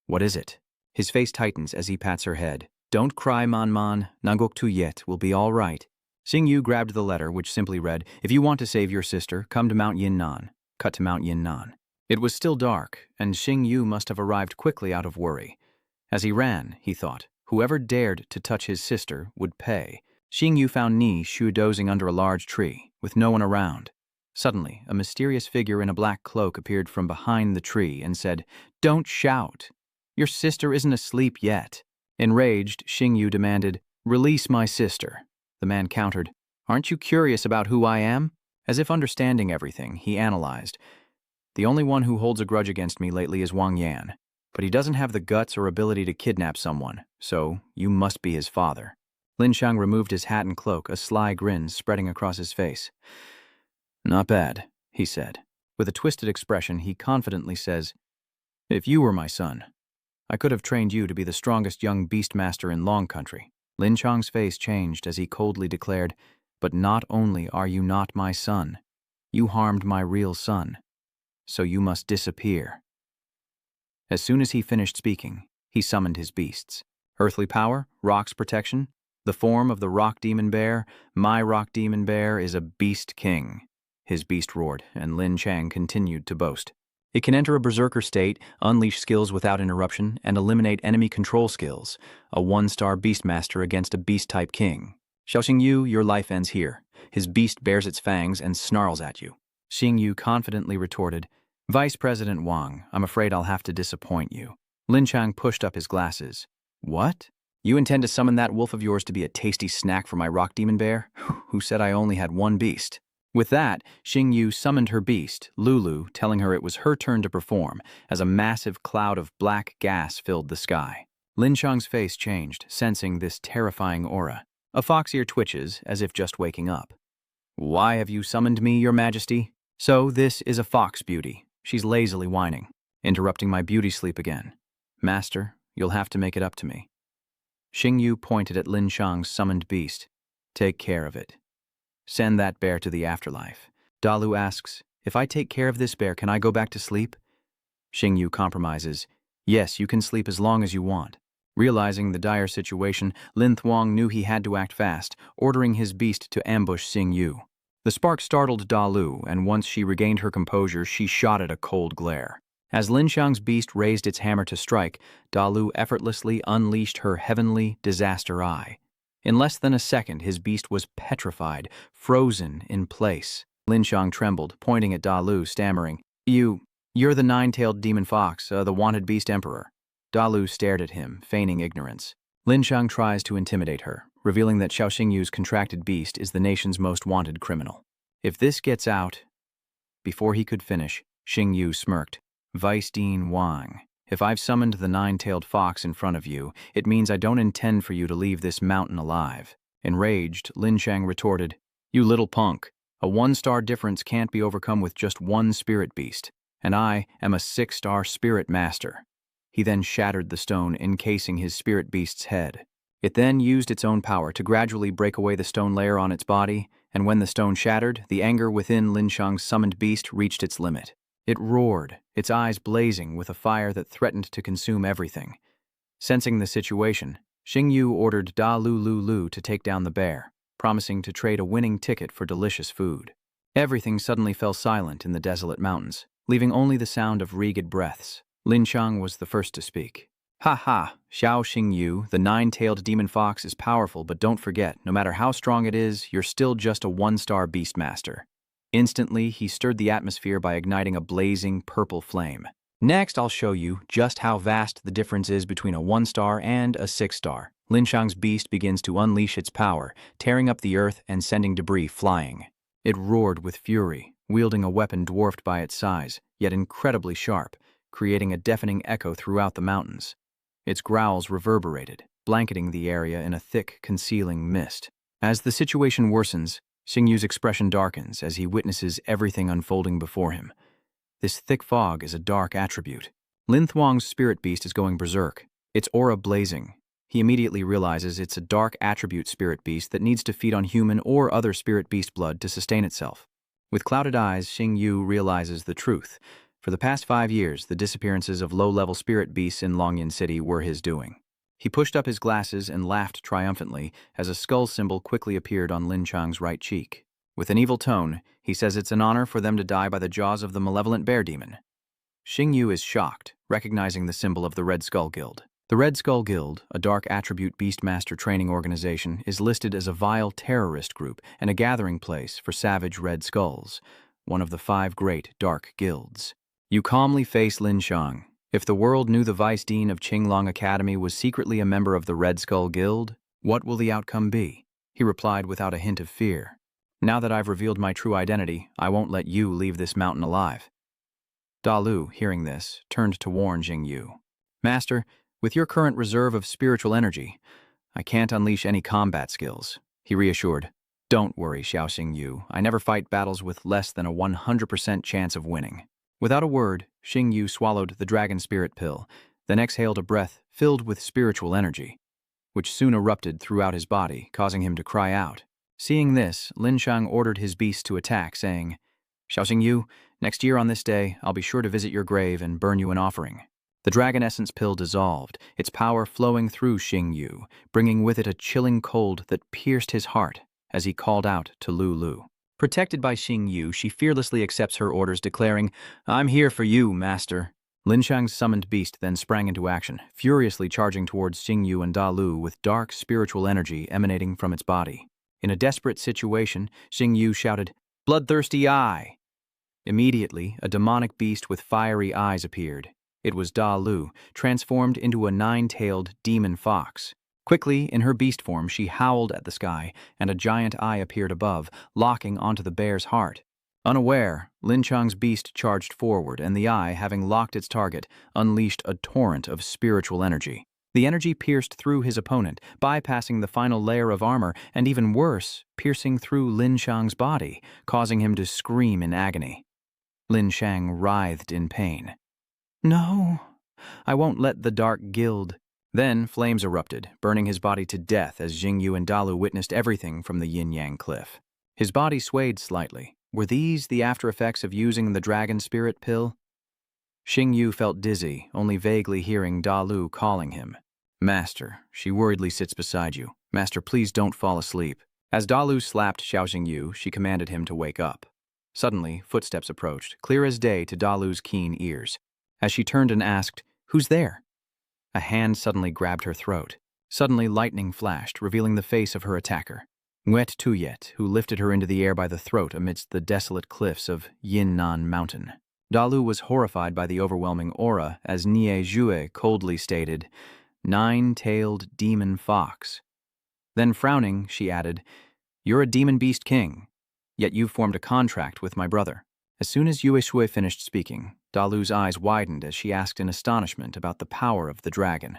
What is it? His face tightens as he pats her head. Don't cry, Man. Nguok Tuyet will be all right. Xing Yu grabbed the letter, which simply read, If you want to save your sister, come to Mount Yinan. Cut to Mount Yinan. It was still dark, and Xing Yu must have arrived quickly out of worry. As he ran, he thought, whoever dared to touch his sister would pay. Xing Yu found Ni Shu dozing under a large tree, with no one around. Suddenly, a mysterious figure in a black cloak appeared from behind the tree and said, "Don't shout. Your sister isn't asleep yet." Enraged, Xing Yu demanded, "Release my sister." The man countered, "Aren't you curious about who I am?" As if understanding everything, he analyzed, "The only one who holds a grudge against me lately is Wang Yan, but he doesn't have the guts or ability to kidnap someone, so you must be his father." Lin Chang removed his hat and cloak, a sly grin spreading across his face. "Not bad," he said. With a twisted expression, he confidently says, "If you were my son, I could have trained you to be the strongest young beastmaster in Long Country." Lin Chang's face changed as he coldly declared, "But not only are you not my son, you harmed my real son, so you must disappear." As soon as he finished speaking, he summoned his beasts. Earthly power, rock's protection, the form of the rock demon bear. "My rock demon bear is a beast king," his beast roared, and Lin Chang continued to boast. "It can enter a berserker state, unleash skills without interruption, and eliminate enemy control skills. A one-star beastmaster against a beast-type king. Xiaoxing Yu, your life ends here." His beast bares its fangs and snarls at you. Xing Yu confidently retorted, "Vice President Wang, I'm afraid I'll have to disappoint you." Lin Chang pushed up his glasses. "What? You intend to summon that wolf of yours to be a tasty snack for my rock demon bear? Who said I only had one beast?" With that, Xing Yu summoned her beast, Lulu, telling her it was her turn to perform, as a massive cloud of black gas filled the sky. Lin Chang's face changed, sensing this terrifying aura. A fox ear twitches, as if just waking up. "Why have you summoned me, your majesty?" "So this is a fox beauty. She's lazily whining, interrupting my beauty sleep again. Master, you'll have to make it up to me." Xing Yu pointed at Lin Chang's summoned beast. "Take care of it. Send that bear to the afterlife." Dalu asks, "If I take care of this bear, can I go back to sleep?" Xing Yu compromises, "Yes, you can sleep as long as you want." Realizing the dire situation, Lin Thuong knew he had to act fast, ordering his beast to ambush Xing Yu. The spark startled Dalu, and once she regained her composure, she shot at a cold glare. As Lin Chang's beast raised its hammer to strike, Dalu effortlessly unleashed her heavenly disaster eye. In less than a second, his beast was petrified, frozen in place. Lin Chang trembled, pointing at Dalu, stammering, You're the nine-tailed demon fox, the wanted beast emperor." Dalu stared at him, feigning ignorance. Lin Chang tries to intimidate her, revealing that Xiaoxing Yu's contracted beast is the nation's most wanted criminal. "If this gets out—" Before he could finish, Xing Yu smirked. "Vice Dean Wang, if I've summoned the nine-tailed fox in front of you, it means I don't intend for you to leave this mountain alive." Enraged, Lin Chang retorted, "You little punk. A one-star difference can't be overcome with just one spirit beast, and I am a 6-star spirit master." He then shattered the stone encasing his spirit beast's head. It then used its own power to gradually break away the stone layer on its body, and when the stone shattered, the anger within Lin Chang's summoned beast reached its limit. It roared, its eyes blazing with a fire that threatened to consume everything. Sensing the situation, Xing Yu ordered Da Lu Lu Lu to take down the bear, promising to trade a winning ticket for delicious food. Everything suddenly fell silent in the desolate mountains, leaving only the sound of regal breaths. Lin Chang was the first to speak. "Ha ha, Xiaoxing Yu, the nine-tailed demon fox is powerful, but don't forget, no matter how strong it is, you're still just a one-star beastmaster." Instantly, he stirred the atmosphere by igniting a blazing purple flame. "Next, I'll show you just how vast the difference is between a 1-star and a 6-star. Lin Chang's beast begins to unleash its power, tearing up the earth and sending debris flying. It roared with fury, wielding a weapon dwarfed by its size, yet incredibly sharp, creating a deafening echo throughout the mountains. Its growls reverberated, blanketing the area in a thick, concealing mist. As the situation worsens, Xing Yu's expression darkens as he witnesses everything unfolding before him. This thick fog is a dark attribute. Lin Thuong's spirit beast is going berserk, its aura blazing. He immediately realizes it's a dark attribute spirit beast that needs to feed on human or other spirit beast blood to sustain itself. With clouded eyes, Xing Yu realizes the truth. For the past 5 years, the disappearances of low-level spirit beasts in Longyan City were his doing. He pushed up his glasses and laughed triumphantly as a skull symbol quickly appeared on Lin Chang's right cheek. With an evil tone, he says it's an honor for them to die by the jaws of the malevolent bear demon. Xingyu is shocked, recognizing the symbol of the Red Skull Guild. The Red Skull Guild, a dark attribute beastmaster training organization, is listed as a vile terrorist group and a gathering place for savage red skulls, one of the 5 great dark guilds. You calmly face Lin Chang. If the world knew the vice dean of Qinglong Academy was secretly a member of the Red Skull Guild, what will the outcome be? He replied without a hint of fear. Now that I've revealed my true identity, I won't let you leave this mountain alive. Da Lu, hearing this, turned to warn Xingyu. Master, with your current reserve of spiritual energy, I can't unleash any combat skills, he reassured. Don't worry, Xiao Xingyu. I never fight battles with less than a 100% chance of winning. Without a word, Xingyu swallowed the dragon spirit pill, then exhaled a breath filled with spiritual energy, which soon erupted throughout his body, causing him to cry out. Seeing this, Lin Chang ordered his beast to attack, saying, Xiao Xingyu, next year on this day, I'll be sure to visit your grave and burn you an offering. The dragon essence pill dissolved, its power flowing through Xingyu, bringing with it a chilling cold that pierced his heart as he called out to Lulu. Protected by Xingyu, she fearlessly accepts her orders, declaring, I'm here for you, master. Lin Chang's summoned beast then sprang into action, furiously charging towards Xingyu and Da Lu with dark spiritual energy emanating from its body. In a desperate situation, Xingyu shouted, Bloodthirsty eye! Immediately, a demonic beast with fiery eyes appeared. It was Da Lu, transformed into a 9-tailed demon fox. Quickly, in her beast form, she howled at the sky, and a giant eye appeared above, locking onto the bear's heart. Unaware, Lin Chang's beast charged forward, and the eye, having locked its target, unleashed a torrent of spiritual energy. The energy pierced through his opponent, bypassing the final layer of armor, and even worse, piercing through Lin Chang's body, causing him to scream in agony. Lin Chang writhed in pain. No, I won't let the Dark Guild. Then flames erupted, burning his body to death as Xingyu and Da Lu witnessed everything from the yin-yang cliff. His body swayed slightly. Were these the after effects of using the dragon spirit pill? Xingyu felt dizzy, only vaguely hearing Da Lu calling him. Master, she worriedly sits beside you. Master, please don't fall asleep. As Da Lu slapped Xiao Xingyu, she commanded him to wake up. Suddenly, footsteps approached, clear as day to Da Lu's keen ears. As she turned and asked, Who's there? A hand suddenly grabbed her throat. Suddenly, lightning flashed, revealing the face of her attacker. Nguet Tuyet, who lifted her into the air by the throat amidst the desolate cliffs of Yinan Mountain. Da Lu was horrified by the overwhelming aura, as Nie Jue coldly stated, 9-tailed demon fox. Then frowning, she added, You're a demon beast king, yet you've formed a contract with my brother. As soon as Yue Shui finished speaking, Da Lu's eyes widened as she asked in astonishment about the power of the dragon.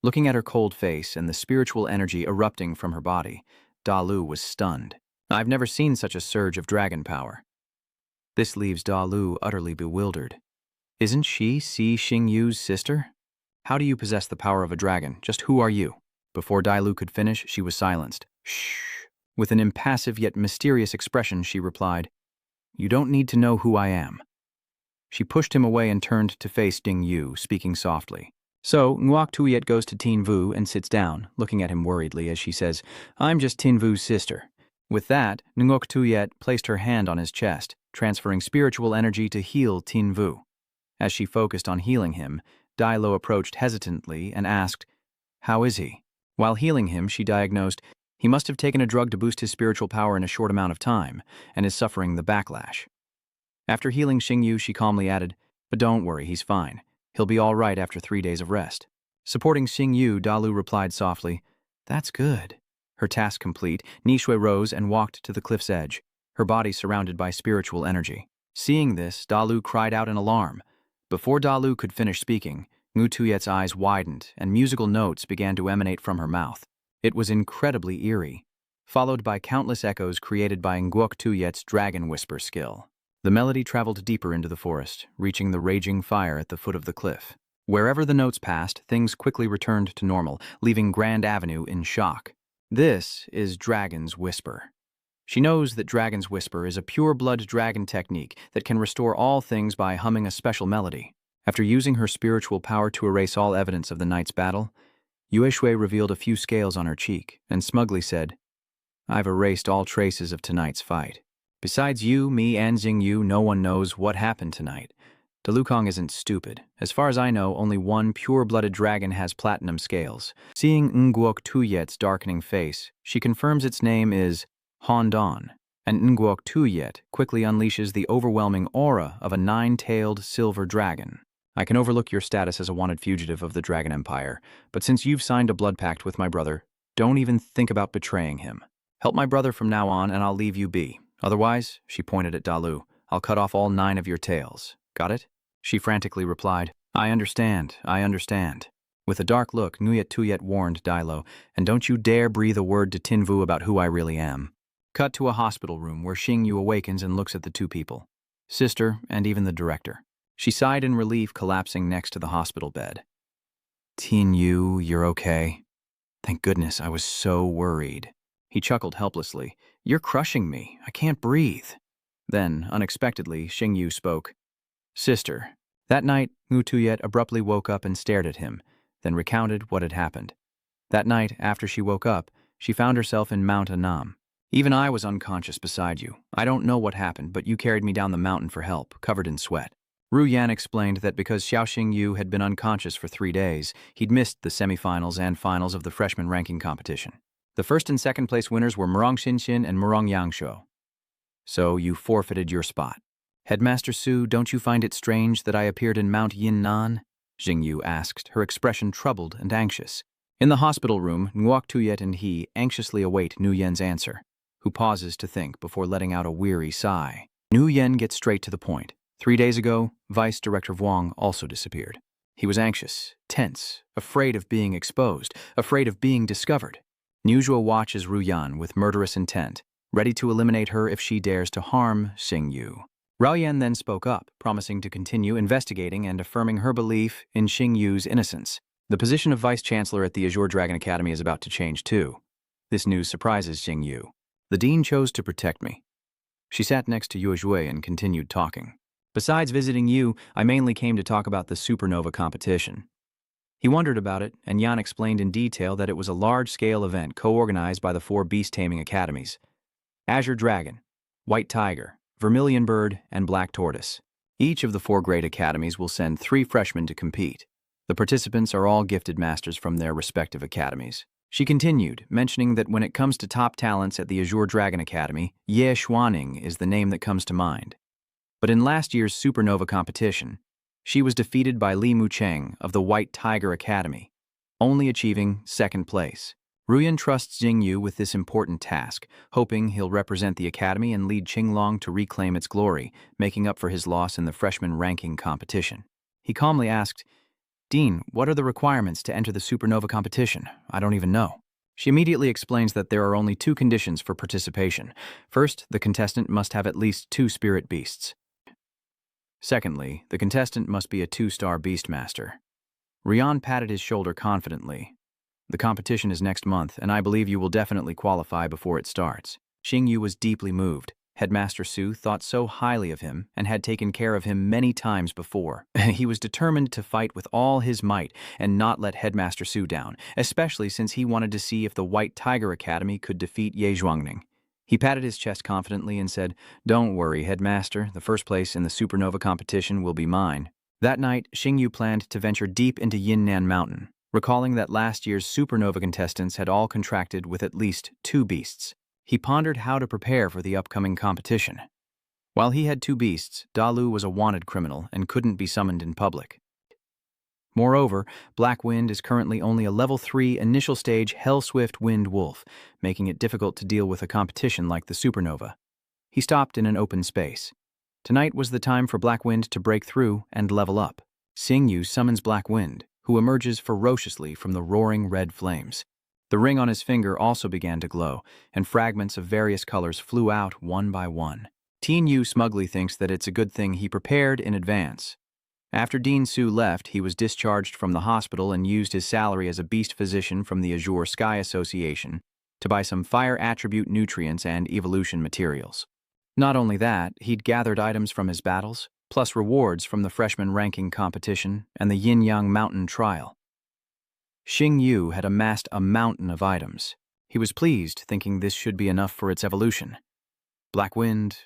Looking at her cold face and the spiritual energy erupting from her body, Da Lu was stunned. I've never seen such a surge of dragon power. This leaves Da Lu utterly bewildered. Isn't she Si Xingyu's sister? How do you possess the power of a dragon? Just who are you? Before Da Lu could finish, she was silenced. Shh. With an impassive yet mysterious expression, she replied, You don't need to know who I am. She pushed him away and turned to face Ding Yu, speaking softly. So, Nguok Tuyet goes to Tin Vu and sits down, looking at him worriedly as she says, I'm just Tin Vu's sister. With that, Nguok Tuyet placed her hand on his chest, transferring spiritual energy to heal Tin Vu. As she focused on healing him, Dai Lo approached hesitantly and asked, How is he? While healing him, she diagnosed, he must have taken a drug to boost his spiritual power in a short amount of time, and is suffering the backlash. After healing Xingyu, she calmly added, But don't worry, he's fine. He'll be all right after 3 days of rest. Supporting Xingyu, Da Lu replied softly, That's good. Her task complete, Nishui rose and walked to the cliff's edge, her body surrounded by spiritual energy. Seeing this, Da Lu cried out in alarm. Before Da Lu could finish speaking, Ngu Tuyet's eyes widened and musical notes began to emanate from her mouth. It was incredibly eerie, followed by countless echoes created by Nguok Tuyet's dragon whisper skill. The melody traveled deeper into the forest, reaching the raging fire at the foot of the cliff. Wherever the notes passed, things quickly returned to normal, leaving Grand Avenue in shock. This is Dragon's Whisper. She knows that Dragon's Whisper is a pure-blood dragon technique that can restore all things by humming a special melody. After using her spiritual power to erase all evidence of the night's battle, Yue Shui revealed a few scales on her cheek and smugly said, I've erased all traces of tonight's fight. Besides you, me, and Xingyu, no one knows what happened tonight. Dalukong isn't stupid. As far as I know, only one pure-blooded dragon has platinum scales. Seeing Nguok Tuyet's darkening face, she confirms its name is Hondon, and Nguok Tuyet quickly unleashes the overwhelming aura of a nine-tailed silver dragon. I can overlook your status as a wanted fugitive of the Dragon Empire, but since you've signed a blood pact with my brother, don't even think about betraying him. Help my brother from now on, and I'll leave you be. Otherwise, she pointed at Dalu, I'll cut off all 9 of your tails. Got it? She frantically replied, I understand. With a dark look, Nguyet Tuyet warned Dailo, and don't you dare breathe a word to Tinvu about who I really am. Cut to a hospital room where Xingyu awakens and looks at the 2 people. Sister, and even the director. She sighed in relief, collapsing next to the hospital bed. Tinyu, you're okay? Thank goodness, I was so worried. He chuckled helplessly. You're crushing me. I can't breathe. Then, unexpectedly, Xingyu spoke. Sister. That night, Ngu Tuyet abruptly woke up and stared at him, then recounted what had happened. That night, after she woke up, she found herself in Mount Annam. Even I was unconscious beside you. I don't know what happened, but you carried me down the mountain for help, covered in sweat. Ru Yan explained that because Xiao Xingyu had been unconscious for 3 days, he'd missed the semifinals and finals of the freshman ranking competition. The first and second place winners were Murong Xinxin and Murong Yangshuo. So you forfeited your spot. Headmaster Su, don't you find it strange that I appeared in Mount Yinan? Xingyu asked, her expression troubled and anxious. In the hospital room, Nguok Tuyet and he anxiously await Nu Yen's answer, who pauses to think before letting out a weary sigh. Nu Yen gets straight to the point. 3 days ago, Vice Director Wang also disappeared. He was anxious, tense, afraid of being exposed, afraid of being discovered. Nuzhuo watches Ru Yan with murderous intent, ready to eliminate her if she dares to harm Xingyu. Rao Yan then spoke up, promising to continue investigating and affirming her belief in Xingyu's innocence. The position of Vice-Chancellor at the Azure Dragon Academy is about to change too. This news surprises Xingyu. The dean chose to protect me. She sat next to Yue Zhui and continued talking. Besides visiting you, I mainly came to talk about the supernova competition. He wondered about it, and Yan explained in detail that it was a large-scale event co-organized by the 4 beast-taming academies. Azure Dragon, White Tiger, Vermilion Bird, and Black Tortoise. Each of the 4 great academies will send 3 freshmen to compete. The participants are all gifted masters from their respective academies. She continued, mentioning that when it comes to top talents at the Azure Dragon Academy, Ye Xuaning is the name that comes to mind. But in last year's supernova competition, she was defeated by Li Mucheng of the White Tiger Academy, only achieving 2nd place. Ruyan trusts Xingyu with this important task, hoping he'll represent the academy and lead Qinglong to reclaim its glory, making up for his loss in the freshman ranking competition. He calmly asked, Dean, what are the requirements to enter the supernova competition? I don't even know. She immediately explains that there are only 2 conditions for participation. First, the contestant must have at least 2 spirit beasts. Secondly, the contestant must be a 2-star beastmaster. Rian patted his shoulder confidently. The competition is next month, and I believe you will definitely qualify before it starts. Xingyu was deeply moved. Headmaster Su thought so highly of him and had taken care of him many times before. He was determined to fight with all his might and not let Headmaster Su down, especially since he wanted to see if the White Tiger Academy could defeat Ye Zhuangning. He patted his chest confidently and said, Don't worry, Headmaster. The first place in the supernova competition will be mine. That night, Xingyu planned to venture deep into Yinan Mountain, recalling that last year's supernova contestants had all contracted with at least 2 beasts. He pondered how to prepare for the upcoming competition. While he had 2 beasts, Dalu was a wanted criminal and couldn't be summoned in public. Moreover, Black Wind is currently only a level 3 initial stage Hellswift Wind Wolf, making it difficult to deal with a competition like the supernova. He stopped in an open space. Tonight was the time for Black Wind to break through and level up. Xingyu summons Black Wind, who emerges ferociously from the roaring red flames. The ring on his finger also began to glow, and fragments of various colors flew out one by one. Teen Yu smugly thinks that it's a good thing he prepared in advance. After Dean Su left, he was discharged from the hospital and used his salary as a beast physician from the Azure Sky Association to buy some fire attribute nutrients and evolution materials. Not only that, he'd gathered items from his battles, plus rewards from the freshman ranking competition and the Yin-Yang Mountain trial. Xingyu had amassed a mountain of items. He was pleased, thinking this should be enough for its evolution. Black Wind,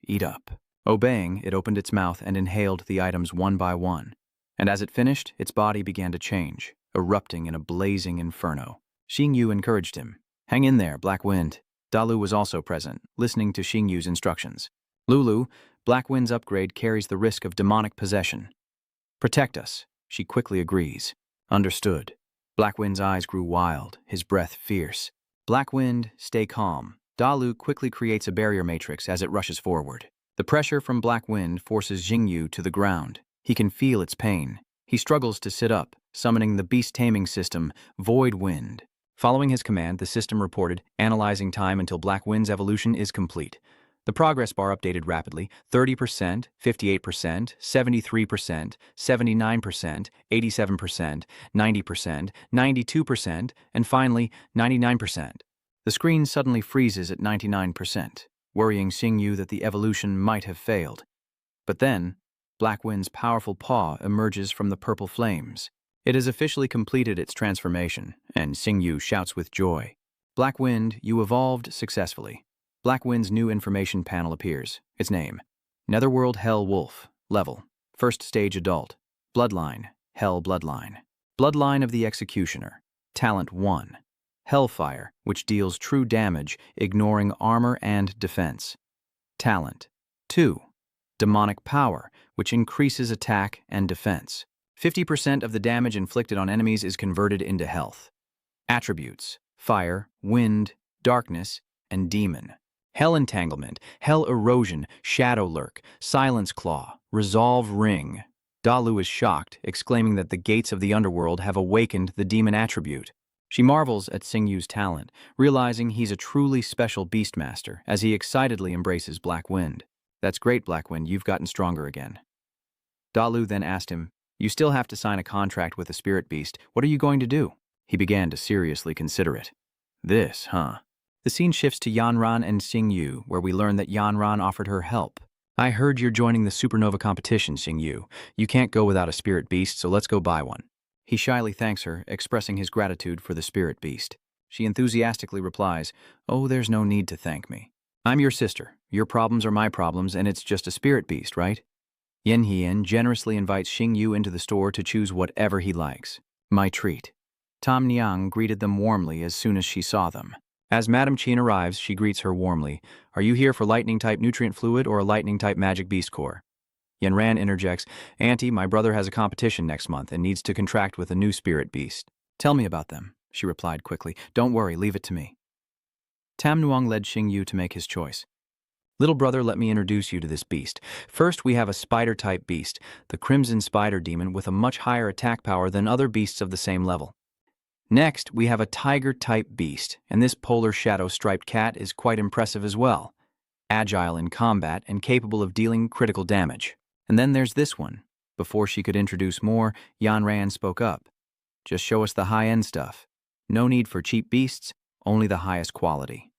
eat up. Obeying, it opened its mouth and inhaled the items one by one. And as it finished, its body began to change, erupting in a blazing inferno. Xingyu encouraged him. Hang in there, Black Wind. Dalu was also present, listening to Xingyu's instructions. Lulu, Black Wind's upgrade carries the risk of demonic possession. Protect us, she quickly agrees. Understood. Black Wind's eyes grew wild, his breath fierce. Black Wind, stay calm. Dalu quickly creates a barrier matrix as it rushes forward. The pressure from Black Wind forces Xingyu to the ground. He can feel its pain. He struggles to sit up, summoning the beast taming system, Void Wind. Following his command, the system reported, analyzing time until Black Wind's evolution is complete. The progress bar updated rapidly, 30%, 58%, 73%, 79%, 87%, 90%, 92%, and finally, 99%. The screen suddenly freezes at 99%, worrying Xingyu that the evolution might have failed. But then, Black Wind's powerful paw emerges from the purple flames. It has officially completed its transformation, and Xingyu shouts with joy. Black Wind, you evolved successfully. Black Wind's new information panel appears. Its name: Netherworld Hell Wolf. Level: First Stage Adult. Bloodline: Hell Bloodline. Bloodline of the Executioner. Talent 1. Hellfire, which deals true damage, ignoring armor and defense. Talent 2. Demonic Power, which increases attack and defense. 50% of the damage inflicted on enemies is converted into health. Attributes: Fire, Wind, Darkness, and Demon. Hell Entanglement, Hell Erosion, Shadow Lurk, Silence Claw, Resolve Ring. Dalu is shocked, exclaiming that the gates of the underworld have awakened the demon attribute. She marvels at Xingyu's talent, realizing he's a truly special beastmaster as he excitedly embraces Black Wind. That's great, Black Wind, you've gotten stronger again. Dalu then asked him, you still have to sign a contract with the spirit beast. What are you going to do? He began to seriously consider it. This, huh? The scene shifts to Yanran and Xingyu, where we learn that Yanran offered her help. I heard you're joining the supernova competition, Xingyu. You can't go without a spirit beast, so let's go buy one. He shyly thanks her, expressing his gratitude for the spirit beast. She enthusiastically replies, oh, there's no need to thank me. I'm your sister. Your problems are my problems, and it's just a spirit beast, right? Yinan generously invites Xingyu into the store to choose whatever he likes. My treat. Tam Niang greeted them warmly as soon as she saw them. As Madame Qin arrives, she greets her warmly. Are you here for lightning-type nutrient fluid or a lightning-type magic beast core? Yanran interjects, Auntie, my brother has a competition next month and needs to contract with a new spirit beast. Tell me about them, she replied quickly. Don't worry, leave it to me. Tam Nuang led Xingyu to make his choice. Little brother, let me introduce you to this beast. First, we have a spider-type beast, the Crimson Spider Demon, with a much higher attack power than other beasts of the same level. Next, we have a tiger-type beast, and this polar shadow-striped cat is quite impressive as well. Agile in combat and capable of dealing critical damage. And then there's this one. Before she could introduce more, Yanran spoke up. Just show us the high-end stuff. No need for cheap beasts, only the highest quality.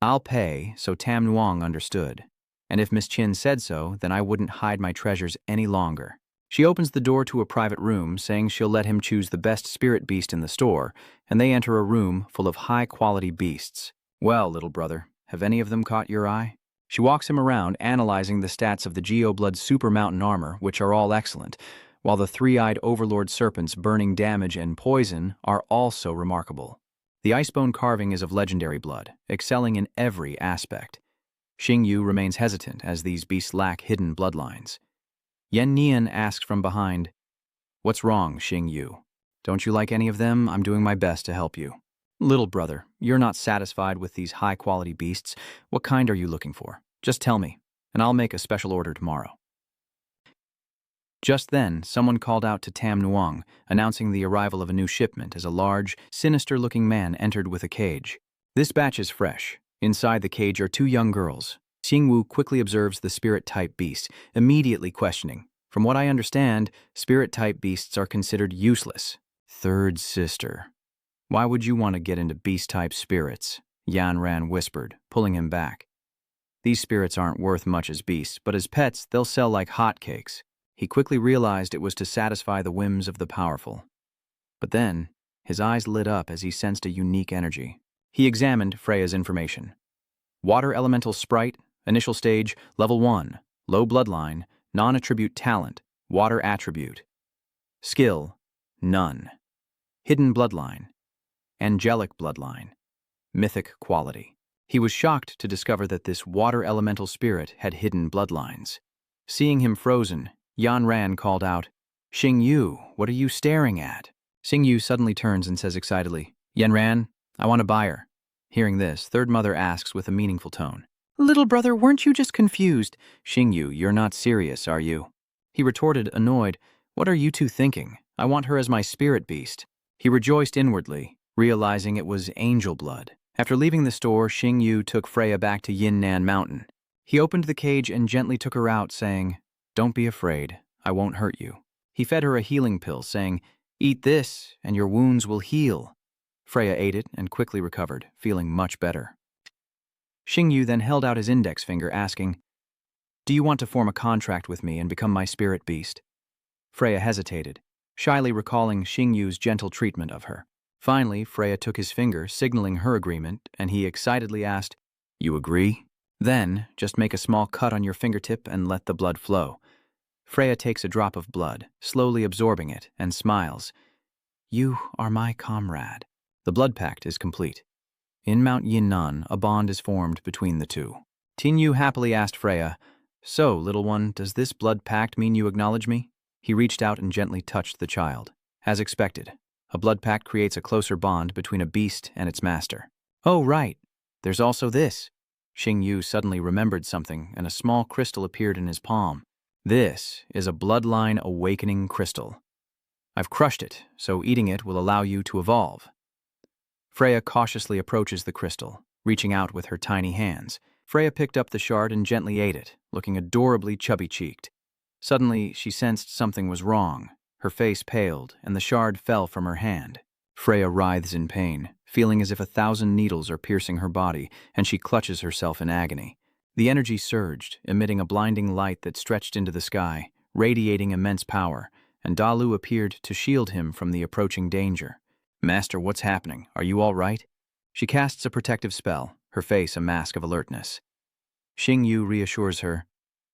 I'll pay, so Tam Nuang understood. And if Miss Qin said so, then I wouldn't hide my treasures any longer. She opens the door to a private room, saying she'll let him choose the best spirit beast in the store, and they enter a room full of high-quality beasts. Well, little brother, have any of them caught your eye? She walks him around, analyzing the stats of the Geoblood Super Mountain Armor, which are all excellent, while the three-eyed Overlord Serpent's burning damage and poison are also remarkable. The Icebone carving is of legendary blood, excelling in every aspect. Xingyu remains hesitant as these beasts lack hidden bloodlines. Yinan asks from behind, What's wrong, Xingyu? Don't you like any of them? I'm doing my best to help you. Little brother, you're not satisfied with these high-quality beasts. What kind are you looking for? Just tell me, and I'll make a special order tomorrow. Just then, someone called out to Tam Nuang, announcing the arrival of a new shipment as a large, sinister-looking man entered with a cage. This batch is fresh. Inside the cage are two young girls. Xingwu quickly observes the spirit-type beast, immediately questioning. From what I understand, spirit-type beasts are considered useless. Third sister. Why would you want to get into beast-type spirits? Yanran whispered, pulling him back. These spirits aren't worth much as beasts, but as pets, they'll sell like hotcakes. He quickly realized it was to satisfy the whims of the powerful. But then, his eyes lit up as he sensed a unique energy. He examined Freya's information. Water Elemental Sprite, Initial Stage, Level 1, Low bloodline, non-attribute talent, water attribute. Skill, none. Hidden bloodline, angelic bloodline, mythic quality. He was shocked to discover that this water elemental spirit had hidden bloodlines. Seeing him frozen, Yan Ran called out, "Xing Yu, what are you staring at?" Xing Yu suddenly turns and says excitedly, "Yan Ran, I want to buy her." Hearing this, Third Mother asks with a meaningful tone, "Little brother, weren't you just confused?" "Xing Yu, you're not serious, are you?" He retorted, annoyed, "What are you two thinking? I want her as my spirit beast." He rejoiced inwardly, realizing it was angel blood. After leaving the store, Xing Yu took Freya back to Yinan Mountain. He opened the cage and gently took her out, saying, "Don't be afraid, I won't hurt you." He fed her a healing pill, saying, "Eat this, and your wounds will heal." Freya ate it and quickly recovered, feeling much better. Xing Yu then held out his index finger, asking, "Do you want to form a contract with me and become my spirit beast?" Freya hesitated, shyly recalling Xing Yu's gentle treatment of her. Finally, Freya took his finger, signaling her agreement, and he excitedly asked, "You agree? Then, just make a small cut on your fingertip and let the blood flow." Freya takes a drop of blood, slowly absorbing it, and smiles. "You are my comrade." The blood pact is complete. In Mount Yinan, a bond is formed between the two. Tinyu happily asked Freya, "So, little one, does this blood pact mean you acknowledge me?" He reached out and gently touched the child. As expected, a blood pact creates a closer bond between a beast and its master. "Oh, right. There's also this." Xing Yu suddenly remembered something, and a small crystal appeared in his palm. "This is a bloodline awakening crystal. I've crushed it, so eating it will allow you to evolve." Freya cautiously approaches the crystal, reaching out with her tiny hands. Freya picked up the shard and gently ate it, looking adorably chubby-cheeked. Suddenly, she sensed something was wrong. Her face paled, and the shard fell from her hand. Freya writhes in pain, feeling as if 1,000 needles are piercing her body, and she clutches herself in agony. The energy surged, emitting a blinding light that stretched into the sky, radiating immense power, and Dalu appeared to shield him from the approaching danger. "Master, what's happening? Are you all right?" She casts a protective spell, her face a mask of alertness. Xing Yu reassures her,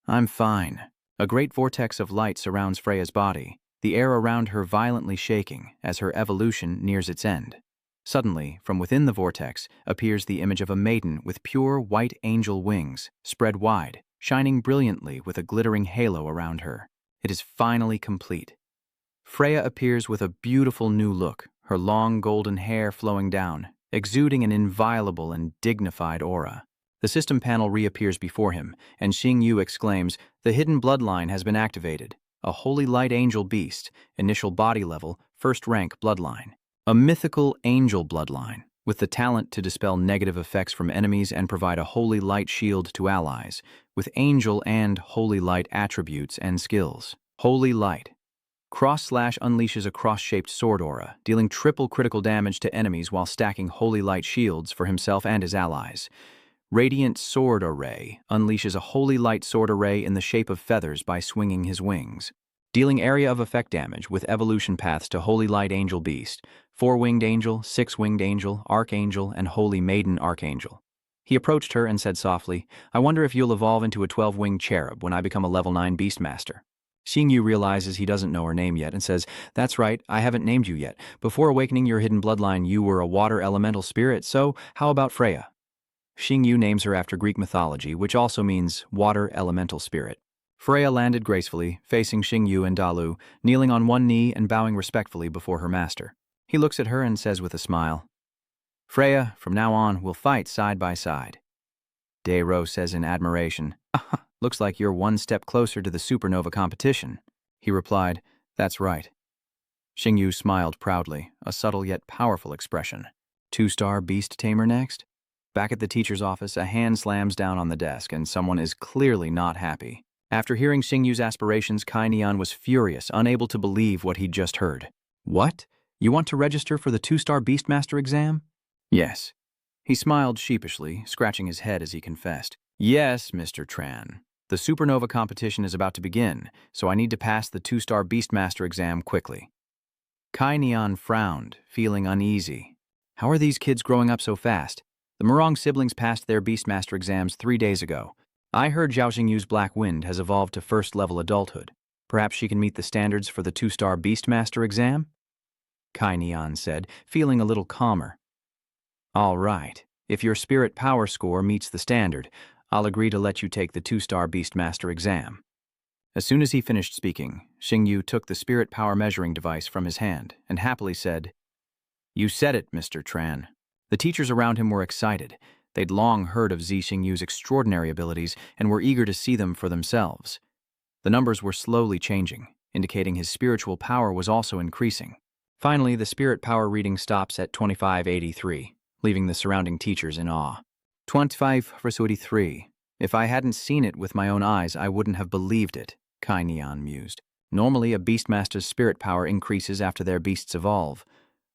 "I'm fine." A great vortex of light surrounds Freya's body, the air around her violently shaking as her evolution nears its end. Suddenly, from within the vortex, appears the image of a maiden with pure white angel wings, spread wide, shining brilliantly with a glittering halo around her. It is finally complete. Freya appears with a beautiful new look, her long golden hair flowing down, exuding an inviolable and dignified aura. The system panel reappears before him, and Xing Yu exclaims, "The hidden bloodline has been activated. A holy light angel beast, initial body level, first rank bloodline. A mythical angel bloodline, with the talent to dispel negative effects from enemies and provide a holy light shield to allies, with angel and holy light attributes and skills. Holy light. Cross/slash unleashes a cross-shaped sword aura, dealing triple critical damage to enemies while stacking holy light shields for himself and his allies. Radiant Sword Array unleashes a holy light sword array in the shape of feathers by swinging his wings, dealing area of effect damage with evolution paths to Holy Light Angel Beast, 4-winged angel, 6-winged angel, archangel, and Holy Maiden Archangel. He approached her and said softly, "I wonder if you'll evolve into a 12-winged cherub when I become a level 9 Beastmaster." Xing Yu realizes he doesn't know her name yet and says, "That's right, I haven't named you yet. Before awakening your hidden bloodline, you were a water elemental spirit, so how about Freya?" Xing Yu names her after Greek mythology, which also means water elemental spirit. Freya landed gracefully, facing Xing Yu and Dalu, kneeling on one knee and bowing respectfully before her master. He looks at her and says with a smile, "Freya, from now on, we'll fight side by side." Dairo says in admiration, "Looks like you're one step closer to the supernova competition." He replied, "That's right." Xing Yu smiled proudly, a subtle yet powerful expression. 2-star beast tamer next? Back at the teacher's office, a hand slams down on the desk and someone is clearly not happy. After hearing Xing Yu's aspirations, Kai Nian was furious, unable to believe what he'd just heard. "What? You want to register for the 2-star Beastmaster exam?" "Yes." He smiled sheepishly, scratching his head as he confessed. "Yes, Mr. Tran. The supernova competition is about to begin, so I need to pass the 2-star Beastmaster exam quickly." Kai Nian frowned, feeling uneasy. How are these kids growing up so fast? The Murong siblings passed their Beastmaster exams 3 days ago. I heard Zhao Xingyu's Black Wind has evolved to first-level adulthood. Perhaps she can meet the standards for the 2-star Beastmaster exam? Kai Nian said, feeling a little calmer. All right. If your spirit power score meets the standard, I'll agree to let you take the 2-star Beastmaster exam. As soon as he finished speaking, Xingyu took the spirit power measuring device from his hand and happily said, "You said it, Mr. Tran." The teachers around him were excited. They'd long heard of Zi Xingyu's extraordinary abilities and were eager to see them for themselves. The numbers were slowly changing, indicating his spiritual power was also increasing. Finally, the spirit power reading stops at 2583, leaving the surrounding teachers in awe. 2583. If I hadn't seen it with my own eyes, I wouldn't have believed it, Kai Nian mused. Normally, a Beastmaster's spirit power increases after their beasts evolve,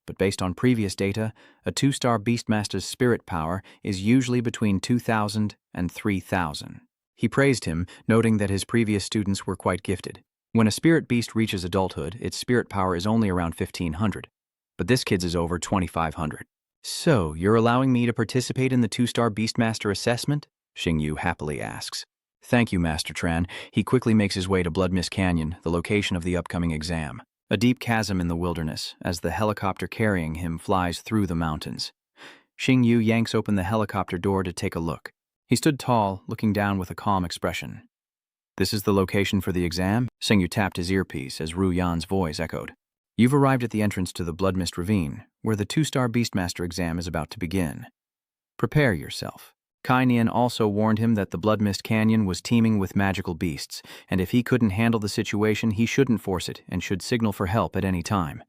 but based on previous data, a 2-star Beastmaster's spirit power is usually between 2,000 and 3,000. He praised him, noting that his previous students were quite gifted. When a spirit beast reaches adulthood, its spirit power is only around 1,500, but this kid's is over 2,500. So, you're allowing me to participate in the 2-star Beastmaster assessment? Xingyu happily asks. Thank you, Master Tran. He quickly makes his way to Blood Mist Canyon, the location of the upcoming exam. A deep chasm in the wilderness, as the helicopter carrying him flies through the mountains. Xingyu yanks open the helicopter door to take a look. He stood tall, looking down with a calm expression. This is the location for the exam? Xingyu tapped his earpiece as Ru Yan's voice echoed. You've arrived at the entrance to the Blood Mist Ravine, where the 2-star Beastmaster exam is about to begin. Prepare yourself. Kai Nian also warned him that the Blood Mist Canyon was teeming with magical beasts, and if he couldn't handle the situation, he shouldn't force it and should signal for help at any time.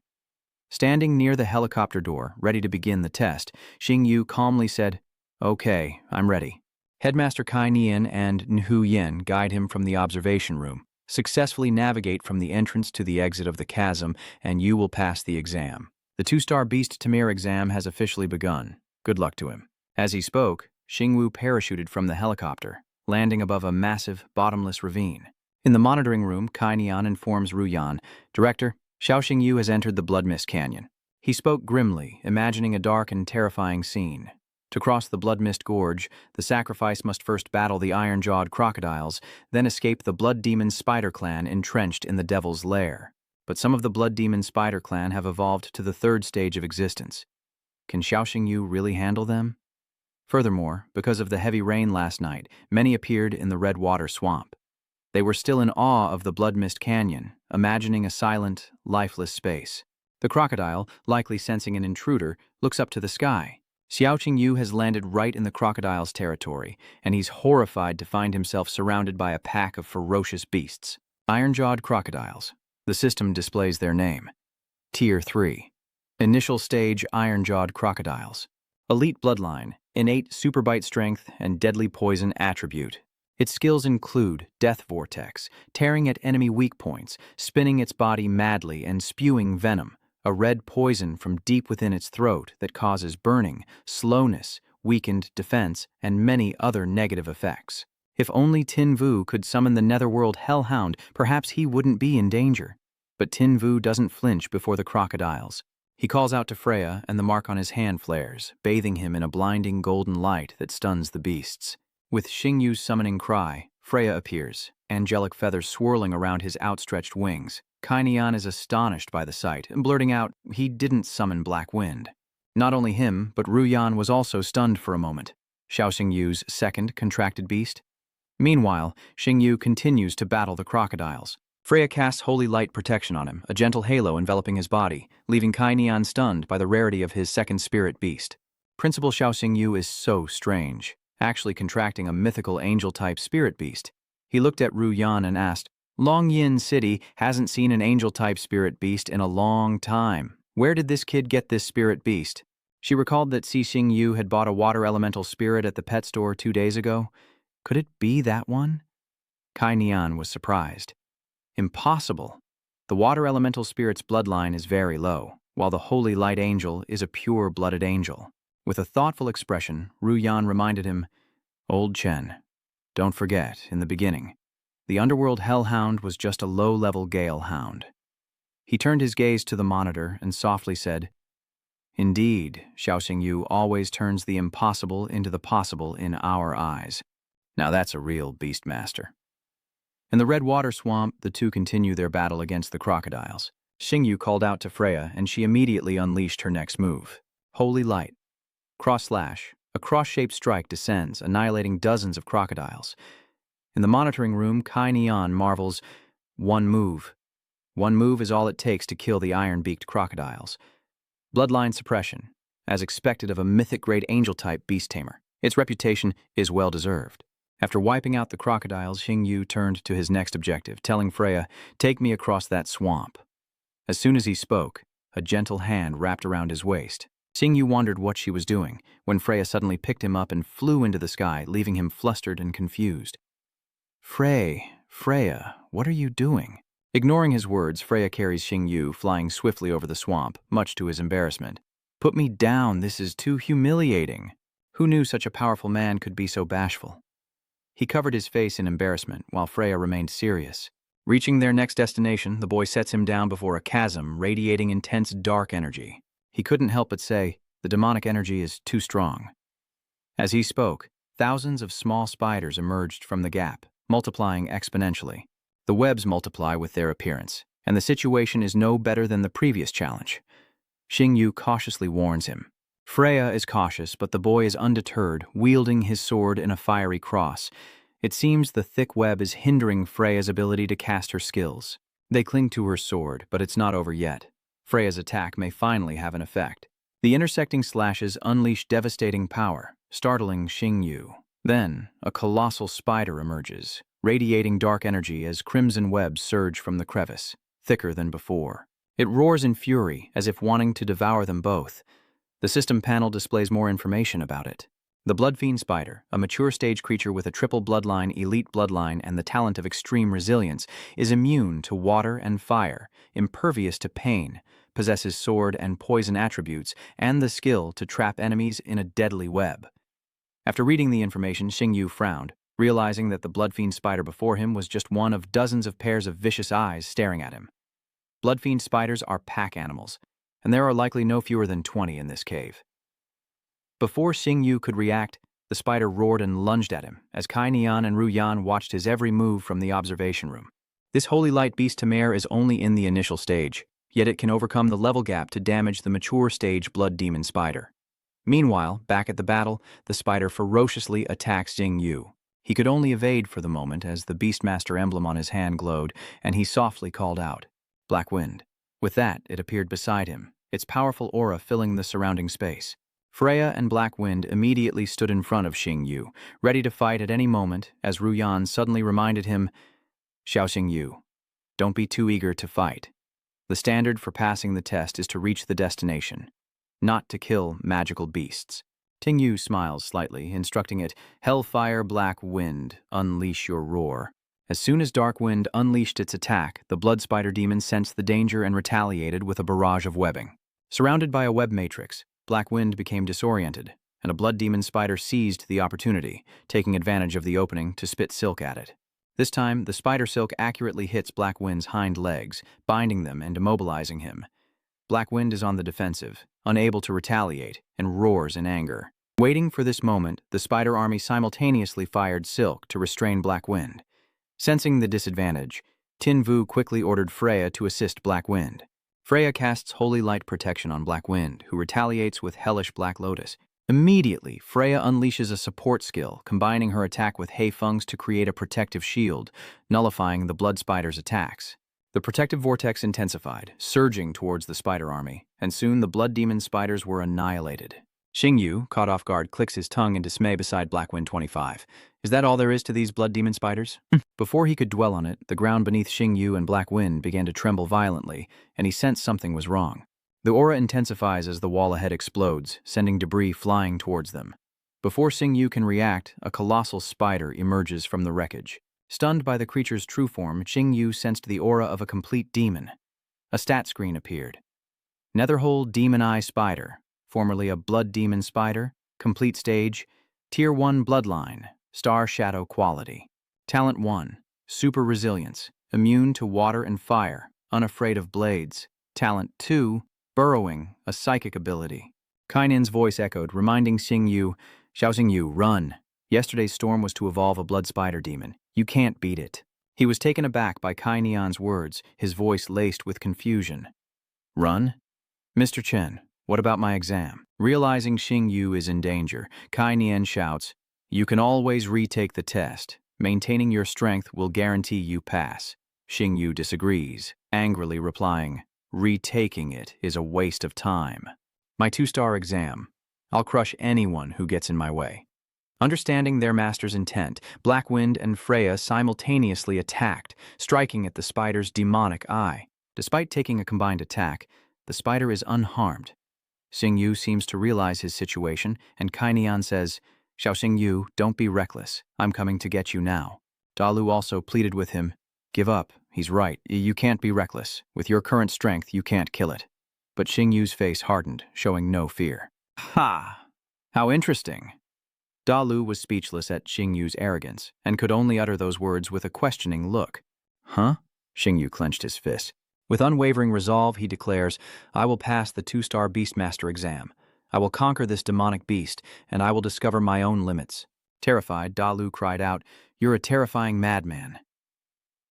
Standing near the helicopter door, ready to begin the test, Xingyu calmly said, "Okay, I'm ready." Headmaster Kai Nian and Nhu Yin guide him from the observation room, successfully navigate from the entrance to the exit of the chasm, and you will pass the exam. The 2-star Beast Tamer exam has officially begun. Good luck to him. As he spoke, Xingwu parachuted from the helicopter, landing above a massive, bottomless ravine. In the monitoring room, Kai Nian informs Ru Yan, "Director, Xiao Xingyu has entered the Blood Mist Canyon." He spoke grimly, imagining a dark and terrifying scene. To cross the Blood Mist Gorge, the sacrifice must first battle the iron-jawed crocodiles, then escape the Blood Demon Spider Clan entrenched in the Devil's Lair. But some of the Blood Demon Spider Clan have evolved to the 3rd stage of existence. Can Xiao Xingyu really handle them? Furthermore, because of the heavy rain last night, many appeared in the Red Water Swamp. They were still in awe of the Blood Mist Canyon, imagining a silent, lifeless space. The crocodile, likely sensing an intruder, looks up to the sky. Xiao Qingyu has landed right in the crocodile's territory, and he's horrified to find himself surrounded by a pack of ferocious beasts. Iron-jawed crocodiles. The system displays their name. Tier 3. Initial stage iron-jawed crocodiles. Elite bloodline, innate superbite strength, and deadly poison attribute. Its skills include Death Vortex, tearing at enemy weak points, spinning its body madly and spewing venom, a red poison from deep within its throat that causes burning, slowness, weakened defense, and many other negative effects. If only Tin Vu could summon the netherworld hellhound, perhaps he wouldn't be in danger. But Tin Vu doesn't flinch before the crocodiles. He calls out to Freya, and the mark on his hand flares, bathing him in a blinding golden light that stuns the beasts. With Xingyu's summoning cry, Freya appears, angelic feathers swirling around his outstretched wings. Kai Nian is astonished by the sight, blurting out he didn't summon Black Wind. Not only him, but Ru Yan was also stunned for a moment. Xiao Xingyu's second contracted beast. Meanwhile, Xingyu continues to battle the crocodiles. Freya casts holy light protection on him, a gentle halo enveloping his body, leaving Kai Nian stunned by the rarity of his second spirit beast. Principal Xiao Xingyu is so strange, actually contracting a mythical angel-type spirit beast. He looked at Ru Yan and asked, "Longyin City hasn't seen an angel-type spirit beast in a long time. Where did this kid get this spirit beast?" She recalled that Zi Xingyu had bought a water elemental spirit at the pet store 2 days ago. Could it be that one? Kai Nian was surprised. Impossible. The water elemental spirit's bloodline is very low, while the holy light angel is a pure-blooded angel. With a thoughtful expression, Ru Yan reminded him, "Old Chen, don't forget, in the beginning, the underworld hellhound was just a low-level gale hound." He turned his gaze to the monitor and softly said, "Indeed, Xiao Xingyu always turns the impossible into the possible in our eyes." Now that's a real beastmaster. In the red water swamp, the two continue their battle against the crocodiles. Xingyu called out to Freya, and she immediately unleashed her next move. Holy Light. Cross slash. A cross-shaped strike descends, annihilating dozens of crocodiles. In the monitoring room, Yinan marvels, one move. One move is all it takes to kill the iron-beaked crocodiles. Bloodline suppression, as expected of a mythic great angel-type beast tamer. Its reputation is well-deserved. After wiping out the crocodiles, Xingyu turned to his next objective, telling Freya, "Take me across that swamp." As soon as he spoke, a gentle hand wrapped around his waist. Xingyu wondered what she was doing, when Freya suddenly picked him up and flew into the sky, leaving him flustered and confused. Freya, what are you doing?" Ignoring his words, Freya carries Xingyu, flying swiftly over the swamp, much to his embarrassment. "Put me down, this is too humiliating." Who knew such a powerful man could be so bashful? He covered his face in embarrassment, while Freya remained serious. Reaching their next destination, the boy sets him down before a chasm radiating intense dark energy. He couldn't help but say, "The demonic energy is too strong." As he spoke, thousands of small spiders emerged from the gap, multiplying exponentially. The webs multiply with their appearance, and the situation is no better than the previous challenge. Xingyu cautiously warns him. Freya is cautious, but the boy is undeterred, wielding his sword in a fiery cross. It seems the thick web is hindering Freya's ability to cast her skills. They cling to her sword, but it's not over yet. Freya's attack may finally have an effect. The intersecting slashes unleash devastating power, startling Xingyu. Then, a colossal spider emerges, radiating dark energy as crimson webs surge from the crevice, thicker than before. It roars in fury, as if wanting to devour them both. The system panel displays more information about it. The bloodfiend spider, a mature stage creature with a triple bloodline, elite bloodline, and the talent of extreme resilience, is immune to water and fire, impervious to pain, possesses sword and poison attributes, and the skill to trap enemies in a deadly web. After reading the information, Xingyu frowned, realizing that the bloodfiend spider before him was just one of dozens of pairs of vicious eyes staring at him. Bloodfiend spiders are pack animals, and there are likely no fewer than 20 in this cave. Before Xingyu could react, the spider roared and lunged at him, as Yinan and Ruyan watched his every move from the observation room. This holy light beast Tamer is only in the initial stage, yet it can overcome the level gap to damage the mature stage blood demon spider. Meanwhile, back at the battle, the spider ferociously attacks Xingyu. He could only evade for the moment as the Beastmaster emblem on his hand glowed, and he softly called out, "Black Wind." With that, it appeared beside him, its powerful aura filling the surrounding space. Freya and Black Wind immediately stood in front of Xingyu, ready to fight at any moment, as Ruyan suddenly reminded him, "Xiao Xingyu, don't be too eager to fight. The standard for passing the test is to reach the destination, not to kill magical beasts." Xingyu smiles slightly, instructing it, "Hellfire Black Wind, unleash your roar." As soon as Dark Wind unleashed its attack, the blood spider demon sensed the danger and retaliated with a barrage of webbing. Surrounded by a web matrix, Black Wind became disoriented, and a blood demon spider seized the opportunity, taking advantage of the opening to spit silk at it. This time, the spider silk accurately hits Black Wind's hind legs, binding them and immobilizing him. Black Wind is on the defensive, unable to retaliate, and roars in anger. Waiting for this moment, the spider army simultaneously fired silk to restrain Black Wind. Sensing the disadvantage, Tin Vu quickly ordered Freya to assist Black Wind. Freya casts Holy Light Protection on Black Wind, who retaliates with Hellish Black Lotus. Immediately, Freya unleashes a support skill, combining her attack with Heifeng's to create a protective shield, nullifying the blood spider's attacks. The protective vortex intensified, surging towards the spider army, and soon the blood demon spiders were annihilated. Xingyu, caught off guard, clicks his tongue in dismay beside Black Wind 25. Is that all there is to these blood demon spiders? Before he could dwell on it, the ground beneath Xingyu and Black Wind began to tremble violently, and he sensed something was wrong. The aura intensifies as the wall ahead explodes, sending debris flying towards them. Before Xingyu can react, a colossal spider emerges from the wreckage. Stunned by the creature's true form, Xingyu sensed the aura of a complete demon. A stat screen appeared. Netherhole Demon Eye Spider, formerly a blood demon spider, complete stage, Tier 1 bloodline, star shadow quality. Talent 1, super resilience, immune to water and fire, unafraid of blades. Talent 2, burrowing, a psychic ability. Kainen's voice echoed, reminding Xingyu, "Xiao Xingyu, run." Yesterday's storm was to evolve a blood spider demon. You can't beat it. He was taken aback by Kai Nian's words, his voice laced with confusion. Run? Mr. Chen, what about my exam? Realizing Xing Yu is in danger, Kai Nian shouts, You can always retake the test. Maintaining your strength will guarantee you pass. Xing Yu disagrees, angrily replying, Retaking it is a waste of time. My 2-star exam. I'll crush anyone who gets in my way. Understanding their master's intent, Blackwind and Freya simultaneously attacked, striking at the spider's demonic eye. Despite taking a combined attack, the spider is unharmed. Xing Yu seems to realize his situation, and Kai Nian says, Xiao Xing Yu, don't be reckless. I'm coming to get you now. Dalu also pleaded with him, Give up. He's right. You can't be reckless. With your current strength, you can't kill it. But Xing Yu's face hardened, showing no fear. Ha! How interesting. Dalu was speechless at Xing Yu's arrogance, and could only utter those words with a questioning look. Huh? Xing Yu clenched his fist. With unwavering resolve, he declares, I will pass the 2-star Beastmaster exam. I will conquer this demonic beast, and I will discover my own limits. Terrified, Dalu cried out, You're a terrifying madman.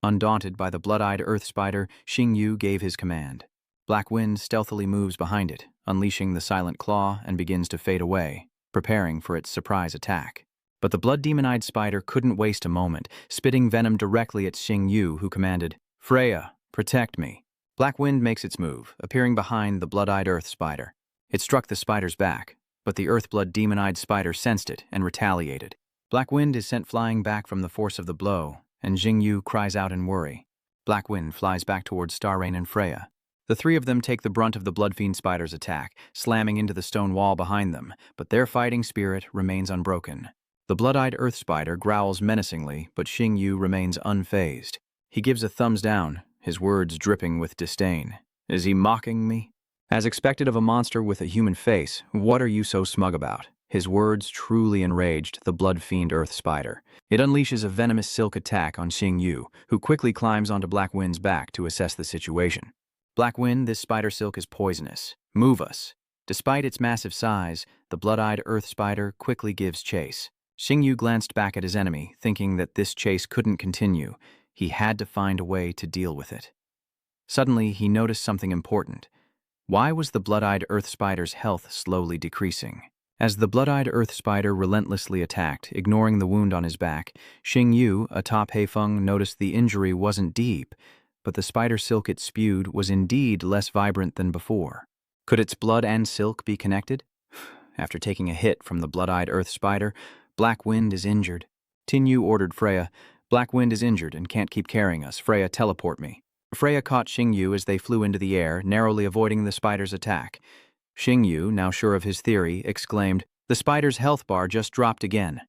Undaunted by the blood-eyed earth spider, Xing Yu gave his command. Blackwind stealthily moves behind it, unleashing the silent claw, and begins to fade away, preparing for its surprise attack. But the blood-demon-eyed spider couldn't waste a moment, spitting venom directly at Xing Yu, who commanded, Freya, protect me. Blackwind makes its move, appearing behind the blood-eyed earth spider. It struck the spider's back, but the earth-blood demon-eyed spider sensed it and retaliated. Blackwind is sent flying back from the force of the blow, and Xing Yu cries out in worry. Blackwind flies back towards Starrain and Freya. The three of them take the brunt of the blood-fiend spider's attack, slamming into the stone wall behind them, but their fighting spirit remains unbroken. The blood-eyed earth spider growls menacingly, but Xing Yu remains unfazed. He gives a thumbs down, his words dripping with disdain. Is he mocking me? As expected of a monster with a human face, what are you so smug about? His words truly enraged the blood-fiend earth spider. It unleashes a venomous silk attack on Xing Yu, who quickly climbs onto Blackwind's back to assess the situation. Blackwind, this spider silk is poisonous. Move us. Despite its massive size, the blood-eyed earth spider quickly gives chase. Xing Yu glanced back at his enemy, thinking that this chase couldn't continue. He had to find a way to deal with it. Suddenly, he noticed something important. Why was the blood-eyed earth spider's health slowly decreasing? As the blood-eyed earth spider relentlessly attacked, ignoring the wound on his back, Xing Yu, atop Heifeng, noticed the injury wasn't deep, but the spider silk it spewed was indeed less vibrant than before. Could its blood and silk be connected? After taking a hit from the blood-eyed earth spider, Blackwind is injured. Tin Yu ordered Freya, Blackwind is injured and can't keep carrying us. Freya, teleport me. Freya caught Xing Yu as they flew into the air, narrowly avoiding the spider's attack. Xing Yu, now sure of his theory, exclaimed, The spider's health bar just dropped again.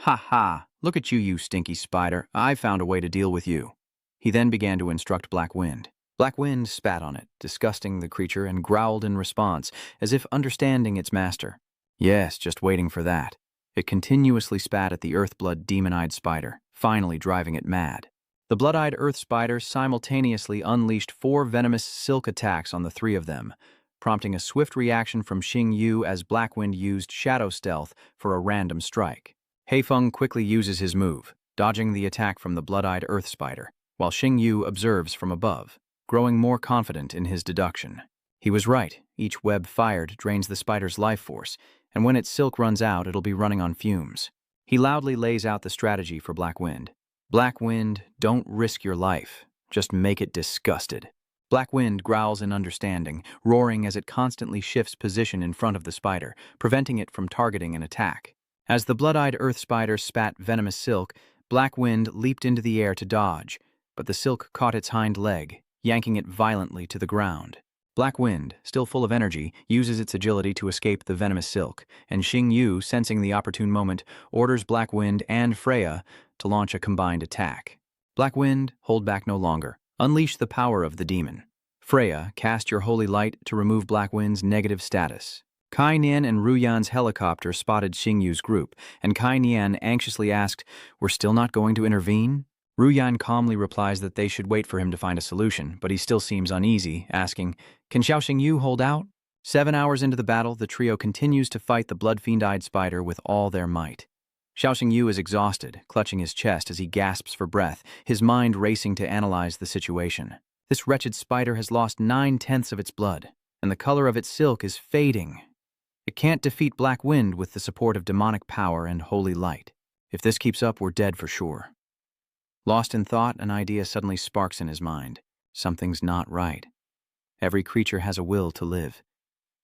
Ha ha, look at you, you stinky spider. I found a way to deal with you. He then began to instruct Blackwind. Blackwind spat on it, disgusting the creature, and growled in response, as if understanding its master. Yes, just waiting for that. It continuously spat at the earth-blood demon-eyed spider, finally driving it mad. The blood-eyed earth spider simultaneously unleashed 4 venomous silk attacks on the 3 of them, prompting a swift reaction from Xing Yu as Blackwind used shadow stealth for a random strike. Heifeng quickly uses his move, dodging the attack from the blood-eyed earth spider, while Xing Yu observes from above, growing more confident in his deduction. He was right. Each web fired drains the spider's life force, and when its silk runs out, it'll be running on fumes. He loudly lays out the strategy for Blackwind. Blackwind, don't risk your life. Just make it disgusted. Blackwind growls in understanding, roaring as it constantly shifts position in front of the spider, preventing it from targeting an attack. As the blood-eyed earth spider spat venomous silk, Blackwind leaped into the air to dodge, but the silk caught its hind leg, yanking it violently to the ground. Blackwind, still full of energy, uses its agility to escape the venomous silk, and Xing Yu, sensing the opportune moment, orders Blackwind and Freya to launch a combined attack. Blackwind, hold back no longer. Unleash the power of the demon. Freya, cast your holy light to remove Blackwind's negative status. Kai Nian and Ruyan's helicopter spotted Xing Yu's group, and Kai Nian anxiously asked, We're still not going to intervene? Ruyan calmly replies that they should wait for him to find a solution, but he still seems uneasy, asking, Can Xiao Xing Yu hold out? 7 hours into the battle, the trio continues to fight the blood-fiend-eyed spider with all their might. Xiao Xingyu is exhausted, clutching his chest as he gasps for breath, his mind racing to analyze the situation. This wretched spider has lost 9/10 of its blood, and the color of its silk is fading. It can't defeat Black Wind with the support of demonic power and holy light. If this keeps up, we're dead for sure. Lost in thought, an idea suddenly sparks in his mind. Something's not right. Every creature has a will to live.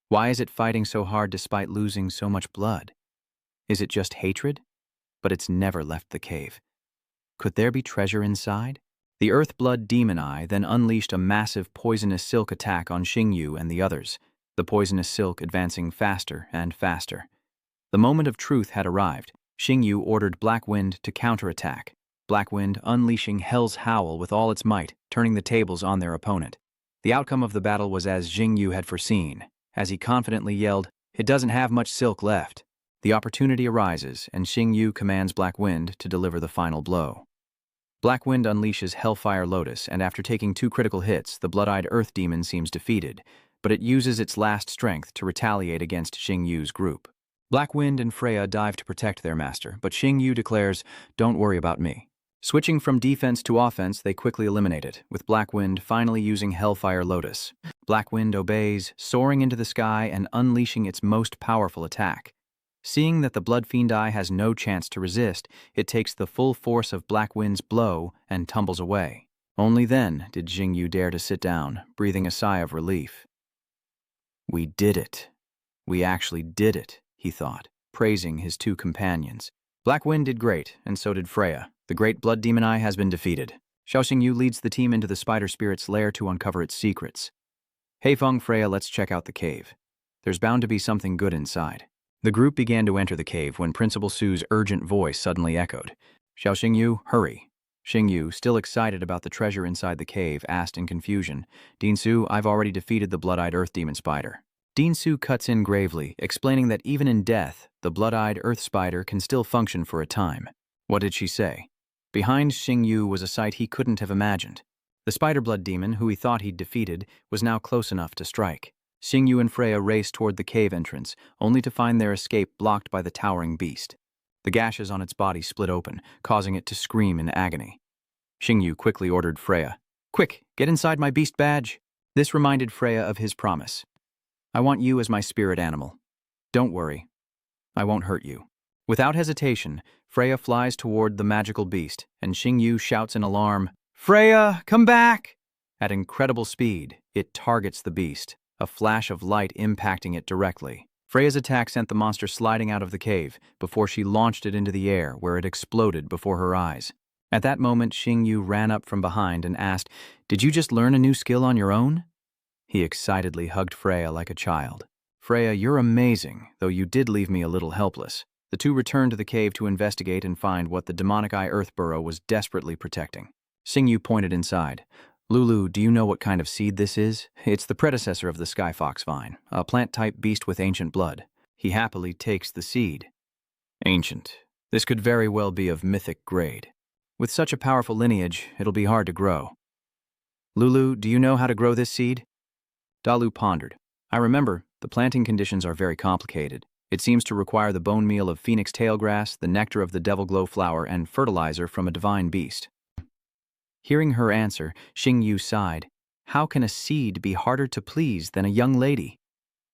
Why is it fighting so hard despite losing so much blood? Is it just hatred? But it's never left the cave. Could there be treasure inside? The Earthblood Demon Eye then unleashed a massive poisonous silk attack on Xingyu and the others, the poisonous silk advancing faster and faster. The moment of truth had arrived. Xingyu ordered Black Wind to counterattack, Black Wind unleashing Hell's Howl with all its might, turning the tables on their opponent. The outcome of the battle was as Xingyu had foreseen. As he confidently yelled, "It doesn't have much silk left." The opportunity arises, and Xingyu commands Black Wind to deliver the final blow. Black Wind unleashes Hellfire Lotus, and after taking 2 critical hits, the blood-eyed Earth Demon seems defeated, but it uses its last strength to retaliate against Xingyu's group. Black Wind and Freya dive to protect their master, but Xingyu declares, "Don't worry about me." Switching from defense to offense, they quickly eliminate it, with Black Wind finally using Hellfire Lotus. Black Wind obeys, soaring into the sky and unleashing its most powerful attack. Seeing that the Blood Fiend Eye has no chance to resist, it takes the full force of Black Wind's blow and tumbles away. Only then did Xingyu dare to sit down, breathing a sigh of relief. "We did it. We actually did it," he thought, praising his 2 companions. Black Wind did great, and so did Freya. The great Blood Demon Eye has been defeated. Xiao Xingyu leads the team into the spider spirit's lair to uncover its secrets. "Hey Feng, Freya, let's check out the cave. There's bound to be something good inside." The group began to enter the cave when Principal Su's urgent voice suddenly echoed. "Xiao Xingyu, hurry." Xingyu, still excited about the treasure inside the cave, asked in confusion, "Dean Su, I've already defeated the blood-eyed Earth Demon Spider." Dean Su cuts in gravely, explaining that even in death, the blood-eyed Earth Spider can still function for a time. What did she say? Behind Xingyu was a sight he couldn't have imagined. The spider blood demon, who he thought he'd defeated, was now close enough to strike. Xingyu and Freya raced toward the cave entrance, only to find their escape blocked by the towering beast. The gashes on its body split open, causing it to scream in agony. Xingyu quickly ordered Freya, "Quick, get inside my beast badge." This reminded Freya of his promise. "I want you as my spirit animal. Don't worry, I won't hurt you." Without hesitation, Freya flies toward the magical beast, and Xingyu shouts in alarm, "Freya, come back!" At incredible speed, it targets the beast, a flash of light impacting it directly. Freya's attack sent the monster sliding out of the cave before she launched it into the air, where it exploded before her eyes. At that moment, Xingyu ran up from behind and asked, "Did you just learn a new skill on your own?" He excitedly hugged Freya like a child. "Freya, you're amazing, though you did leave me a little helpless." The 2 returned to the cave to investigate and find what the demonic eye earth burrow was desperately protecting. Xingyu pointed inside. "Lulu, do you know what kind of seed this is? It's the predecessor of the sky fox vine, a plant-type beast with ancient blood." He happily takes the seed. "Ancient. This could very well be of mythic grade. With such a powerful lineage, it'll be hard to grow." "Lulu, do you know how to grow this seed?" Dalu pondered. "I remember, the planting conditions are very complicated. It seems to require the bone meal of phoenix tailgrass, the nectar of the devil glow flower, and fertilizer from a divine beast." Hearing her answer, Xingyu sighed. "How can a seed be harder to please than a young lady?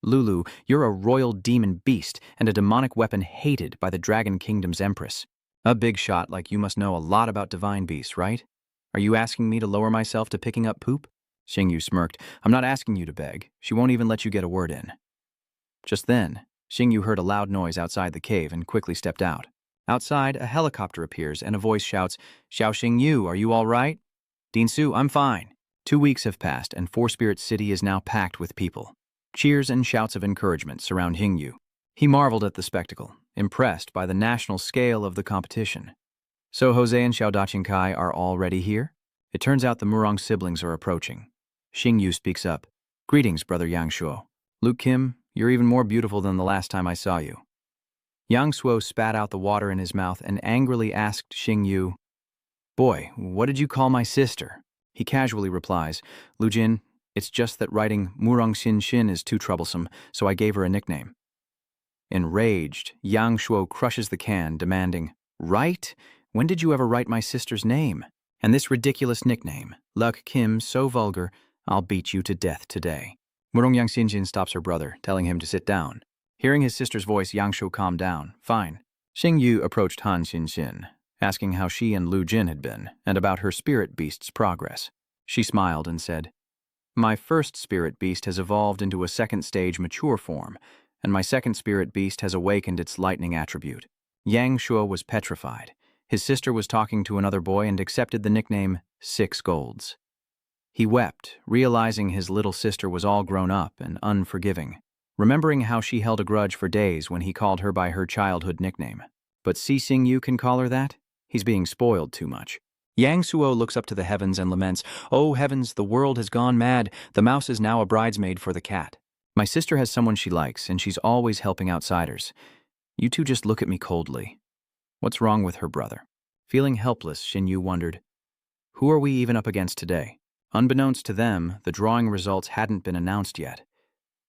Lulu, you're a royal demon beast and a demonic weapon hated by the Dragon Kingdom's empress. A big shot like you must know a lot about divine beasts, right? Are you asking me to lower myself to picking up poop?" Xingyu smirked. "I'm not asking you to beg. She won't even let you get a word in." Just then, Xingyu heard a loud noise outside the cave and quickly stepped out. Outside, a helicopter appears and a voice shouts, "Xiao Xingyu, are you all right?" "Dean Su, I'm fine." 2 weeks have passed and Four Spirit City is now packed with people. Cheers and shouts of encouragement surround Xingyu. He marveled at the spectacle, impressed by the national scale of the competition. "So Jose and Xiao Daqingkai are already here?" It turns out the Murong siblings are approaching. Xingyu speaks up. "Greetings, Brother Yang Shuo. Luke Kim, you're even more beautiful than the last time I saw you." Yang Shuo spat out the water in his mouth and angrily asked Xingyu, "Boy, what did you call my sister?" He casually replies, "Lu Jin, it's just that writing Murong Xin Xin is too troublesome, so I gave her a nickname." Enraged, Yang Shuo crushes the can, demanding, "Write? When did you ever write my sister's name? And this ridiculous nickname, Luck Kim, so vulgar, I'll beat you to death today." Murong Yang Xinjin stops her brother, telling him to sit down. Hearing his sister's voice, Yang Shuo calmed down. Fine. Xing Yu approached Han Xinxin, asking how she and Lu Jin had been, and about her spirit beast's progress. She smiled and said, "My first spirit beast has evolved into a second-stage mature form, and my second spirit beast has awakened its lightning attribute." Yang Shuo was petrified. His sister was talking to another boy and accepted the nickname 6 Golds. He wept, realizing his little sister was all grown up and unforgiving, remembering how she held a grudge for days when he called her by her childhood nickname. But Si Xing Yu can call her that? He's being spoiled too much. Yang Suo looks up to the heavens and laments, "Oh heavens, the world has gone mad. The mouse is now a bridesmaid for the cat. My sister has someone she likes, and she's always helping outsiders. You two just look at me coldly. What's wrong with her brother?" Feeling helpless, Xin Yu wondered, "Who are we even up against today?" Unbeknownst to them, the drawing results hadn't been announced yet.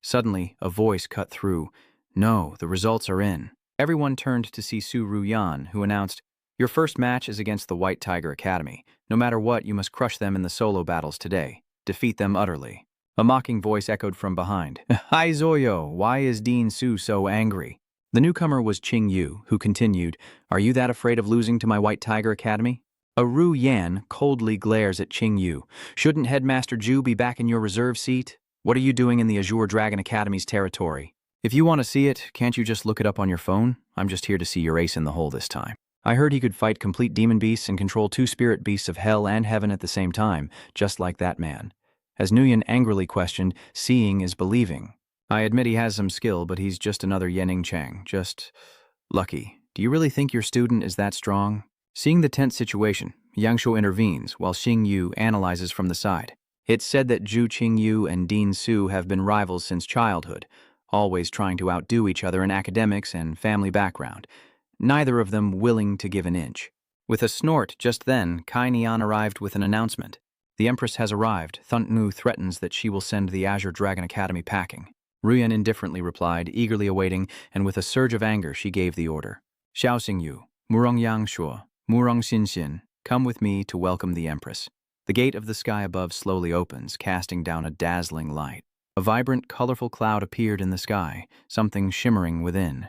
Suddenly, a voice cut through. "No, the results are in." Everyone turned to see Su Ruyan, who announced, "Your first match is against the White Tiger Academy. No matter what, you must crush them in the solo battles today. Defeat them utterly." A mocking voice echoed from behind. "Hi Zoyo, why is Dean Su so angry?" The newcomer was Qing Yu, who continued, "Are you that afraid of losing to my White Tiger Academy?" A Ru Yan coldly glares at Qing Yu. "Shouldn't Headmaster Zhu be back in your reserve seat? What are you doing in the Azure Dragon Academy's territory? If you want to see it, can't you just look it up on your phone? I'm just here to see your ace in the hole this time." I heard he could fight complete demon beasts and control 2 spirit beasts of hell and heaven at the same time, just like that man. As Nguyen angrily questioned, "Seeing is believing." I admit he has some skill, but he's just another Lin Chang, just lucky. Do you really think your student is that strong? Seeing the tense situation, Yang Shuo intervenes while Xing Yu analyzes from the side. It's said that Zhu Qingyu and Dean Su have been rivals since childhood, always trying to outdo each other in academics and family background, neither of them willing to give an inch. With a snort just then, Kai Nian arrived with an announcement. "The Empress has arrived. Thunt Nu threatens that she will send the Azure Dragon Academy packing." Ruyan indifferently replied, eagerly awaiting, and with a surge of anger she gave the order. "Xiao Xingyu, Murong Yang Shuo, Murong Xinxin, come with me to welcome the Empress." The gate of the sky above slowly opens, casting down a dazzling light. A vibrant, colorful cloud appeared in the sky, something shimmering within.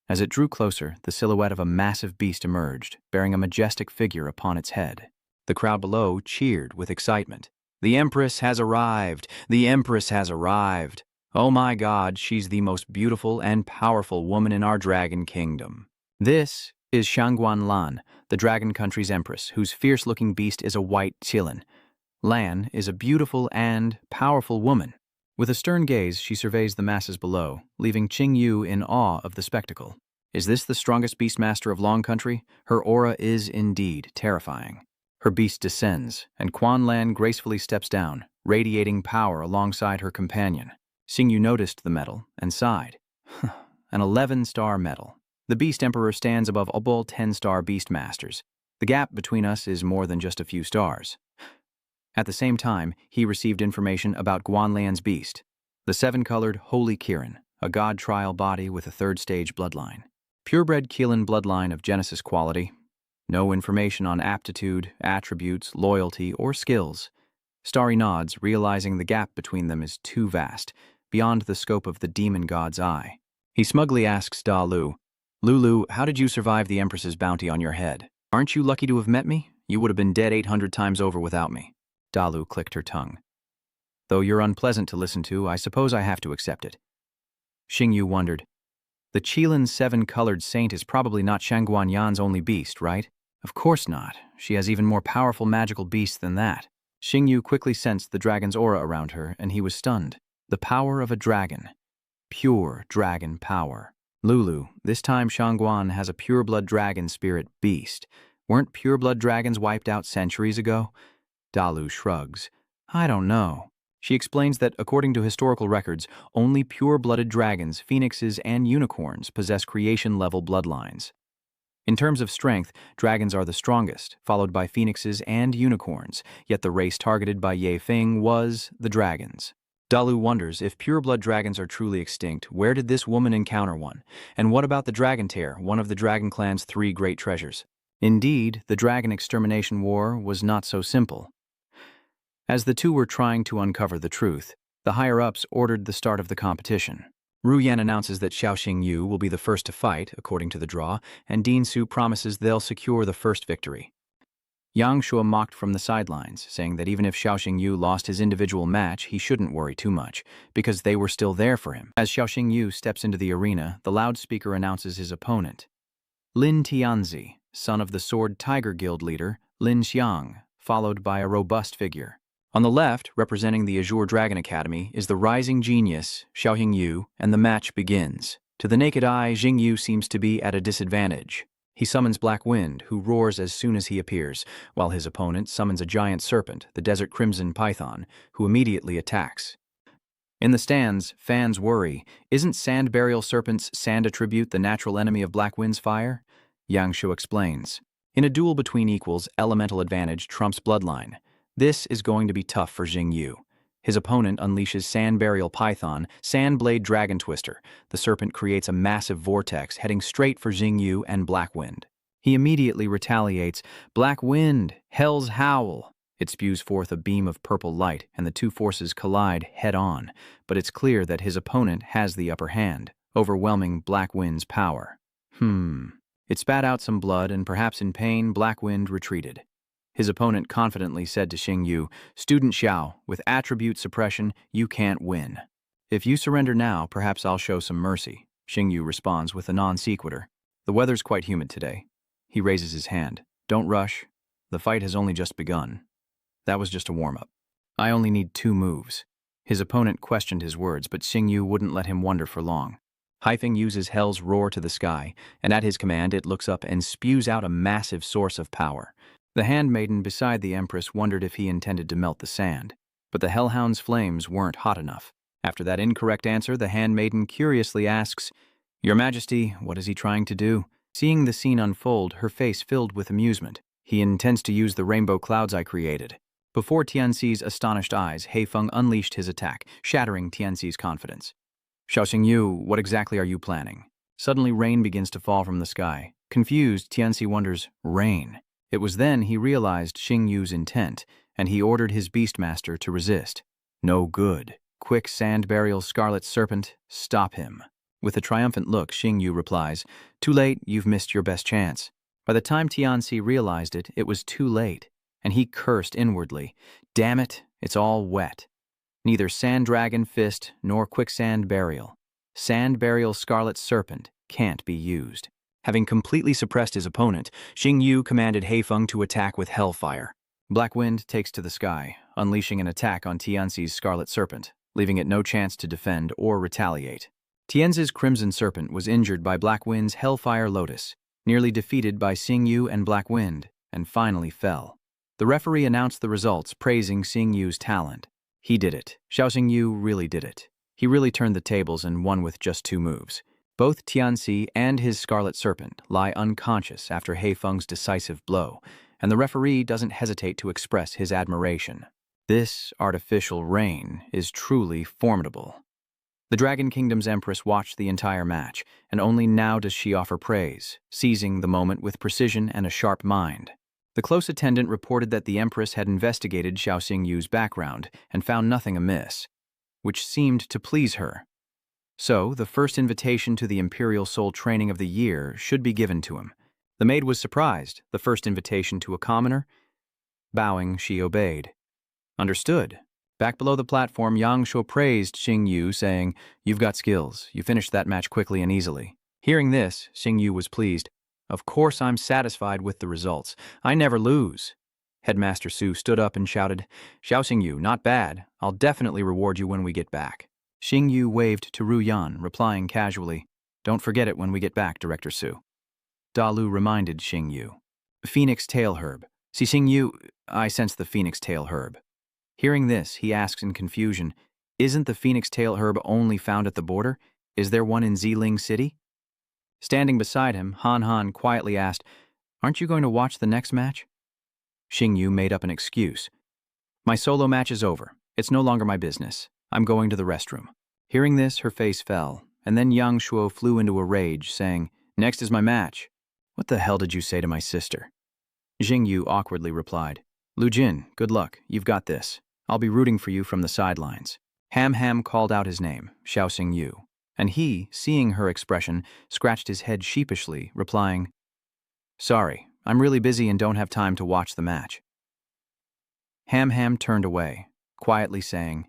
As it drew closer, the silhouette of a massive beast emerged, bearing a majestic figure upon its head. The crowd below cheered with excitement. "The Empress has arrived! The Empress has arrived! Oh my God, she's the most beautiful and powerful woman in our Dragon Kingdom." This is Shangguan Lan, the Dragon Country's Empress, whose fierce-looking beast is a white Qilin. Lan is a beautiful and powerful woman. With a stern gaze, she surveys the masses below, leaving Qing Yu in awe of the spectacle. Is this the strongest beastmaster of Long Country? Her aura is indeed terrifying. Her beast descends, and Quan Lan gracefully steps down, radiating power alongside her companion. Xing Yu noticed the medal and sighed. An 11-star medal. The Beast Emperor stands above all 10-star Beastmasters. The gap between us is more than just a few stars. At the same time, he received information about Guanlan's beast, the 7-colored Holy Kirin, a god trial body with a 3rd-stage bloodline. Purebred Qilin bloodline of Genesis quality. No information on aptitude, attributes, loyalty, or skills. Starry nods, realizing the gap between them is too vast, beyond the scope of the demon god's eye. He smugly asks Da Lu, "Lulu, how did you survive the Empress's bounty on your head? Aren't you lucky to have met me? You would have been dead 800 times over without me." Dalu clicked her tongue. "Though you're unpleasant to listen to, I suppose I have to accept it." Xing Yu wondered. The Qilin 7-colored saint is probably not Shangguan Yan's only beast, right? Of course not. She has even more powerful magical beasts than that. Xing Yu quickly sensed the dragon's aura around her, and he was stunned. The power of a dragon. Pure dragon power. Lulu, this time Shangguan has a pureblood dragon spirit beast. Weren't pureblood dragons wiped out centuries ago? Dalu shrugs. "I don't know." She explains that, according to historical records, only pure-blooded dragons, phoenixes, and unicorns possess creation-level bloodlines. In terms of strength, dragons are the strongest, followed by phoenixes and unicorns, yet the race targeted by Ye Feng was the dragons. Dalu wonders if pureblood dragons are truly extinct, where did this woman encounter one? And what about the dragon tear, one of the dragon clan's 3 great treasures? Indeed, the dragon extermination war was not so simple. As the two were trying to uncover the truth, the higher-ups ordered the start of the competition. Yan announces that Xiaoxing Yu will be the first to fight, according to the draw, and Dean Su promises they'll secure the first victory. Yang Shuo mocked from the sidelines, saying that even if Xiaoxing Yu lost his individual match, he shouldn't worry too much, because they were still there for him. As Xiaoxing Yu steps into the arena, the loudspeaker announces his opponent. Lin Tianzi, son of the Sword Tiger Guild leader, Lin Chang, followed by a robust figure. On the left, representing the Azure Dragon Academy, is the rising genius, Xiaoxing Yu, and the match begins. To the naked eye, Xing Yu seems to be at a disadvantage. He summons Black Wind, who roars as soon as he appears, while his opponent summons a giant serpent, the Desert Crimson Python, who immediately attacks. In the stands, fans worry, isn't Sand Burial Serpent's sand attribute the natural enemy of Black Wind's fire? Yang Shu explains. In a duel between equals, elemental advantage trumps bloodline. This is going to be tough for Xing Yu. His opponent unleashes Sand Burial Python, Sand Blade Dragon Twister. The serpent creates a massive vortex heading straight for Xing Yu and Black Wind. He immediately retaliates, Black Wind, Hell's Howl. It spews forth a beam of purple light, and the two forces collide head-on, but it's clear that his opponent has the upper hand, overwhelming Black Wind's power. It spat out some blood, and perhaps in pain, Black Wind retreated. His opponent confidently said to Xing Yu, Student Xiao, with attribute suppression, you can't win. If you surrender now, perhaps I'll show some mercy. Xing Yu responds with a non-sequitur. The weather's quite humid today. He raises his hand. Don't rush. The fight has only just begun. That was just a warm-up. I only need 2 moves. His opponent questioned his words, but Xing Yu wouldn't let him wonder for long. Haifeng uses Hell's roar to the sky, and at his command it looks up and spews out a massive source of power. The handmaiden beside the Empress wondered if he intended to melt the sand, but the Hellhound's flames weren't hot enough. After that incorrect answer, the handmaiden curiously asks, Your Majesty, what is he trying to do? Seeing the scene unfold, her face filled with amusement. He intends to use the rainbow clouds I created. Before Tianxi's astonished eyes, Haifeng unleashed his attack, shattering Tianxi's confidence. Xiaoxing Yu, what exactly are you planning? Suddenly rain begins to fall from the sky. Confused, Tianxi wonders, rain? It was then he realized Xing Yu's intent, and he ordered his beastmaster to resist. No good. Quick Sand Burial Scarlet Serpent, stop him. With a triumphant look, Xing Yu replies, Too late, you've missed your best chance. By the time Tianxi realized it, it was too late, and he cursed inwardly. Damn it, it's all wet. Neither Sand Dragon Fist nor Quicksand Burial. Sand Burial Scarlet Serpent can't be used. Having completely suppressed his opponent, Xing Yu commanded Haifeng to attack with Hellfire. Black Wind takes to the sky, unleashing an attack on Tianxi's Scarlet Serpent, leaving it no chance to defend or retaliate. Tianzi's Crimson Serpent was injured by Black Wind's Hellfire Lotus, nearly defeated by Xing Yu and Black Wind, and finally fell. The referee announced the results, praising Xing Yu's talent. He did it. Xiaoxing Yu really did it. He really turned the tables and won with just 2 moves. Both Tianxi and his Scarlet Serpent lie unconscious after Haifeng's decisive blow, and the referee doesn't hesitate to express his admiration. This artificial rain is truly formidable. The Dragon Kingdom's Empress watched the entire match, and only now does she offer praise, seizing the moment with precision and a sharp mind. The close attendant reported that the Empress had investigated Xiaoxing Yu's background and found nothing amiss, which seemed to please her. So, the first invitation to the Imperial Soul Training of the year should be given to him. The maid was surprised, the first invitation to a commoner. Bowing, she obeyed. Understood. Back below the platform, Yang Shuo praised Xing Yu, saying, You've got skills. You finished that match quickly and easily. Hearing this, Xing Yu was pleased. Of course I'm satisfied with the results. I never lose. Headmaster Su stood up and shouted, Xiaoxing Yu, not bad. I'll definitely reward you when we get back. Xing Yu waved to Yan, replying casually, Don't forget it when we get back, Director Su. Da Lu reminded Xing Yu. Phoenix Tail Herb. See, Xing Yu, I sense the Phoenix Tail Herb. Hearing this, he asks in confusion, Isn't the Phoenix Tail Herb only found at the border? Is there one in Ziling City? Standing beside him, Han Han quietly asked, Aren't you going to watch the next match? Xing Yu made up an excuse. My solo match is over. It's no longer my business. I'm going to the restroom." Hearing this, her face fell, and then Yang Shuo flew into a rage, saying, "Next is my match." "What the hell did you say to my sister?" Jingyu awkwardly replied, "Lu Jin, good luck, you've got this. I'll be rooting for you from the sidelines." Ham Ham called out his name, Xiao Xingyu, and he, seeing her expression, scratched his head sheepishly, replying, "Sorry, I'm really busy and don't have time to watch the match." Ham Ham turned away, quietly saying,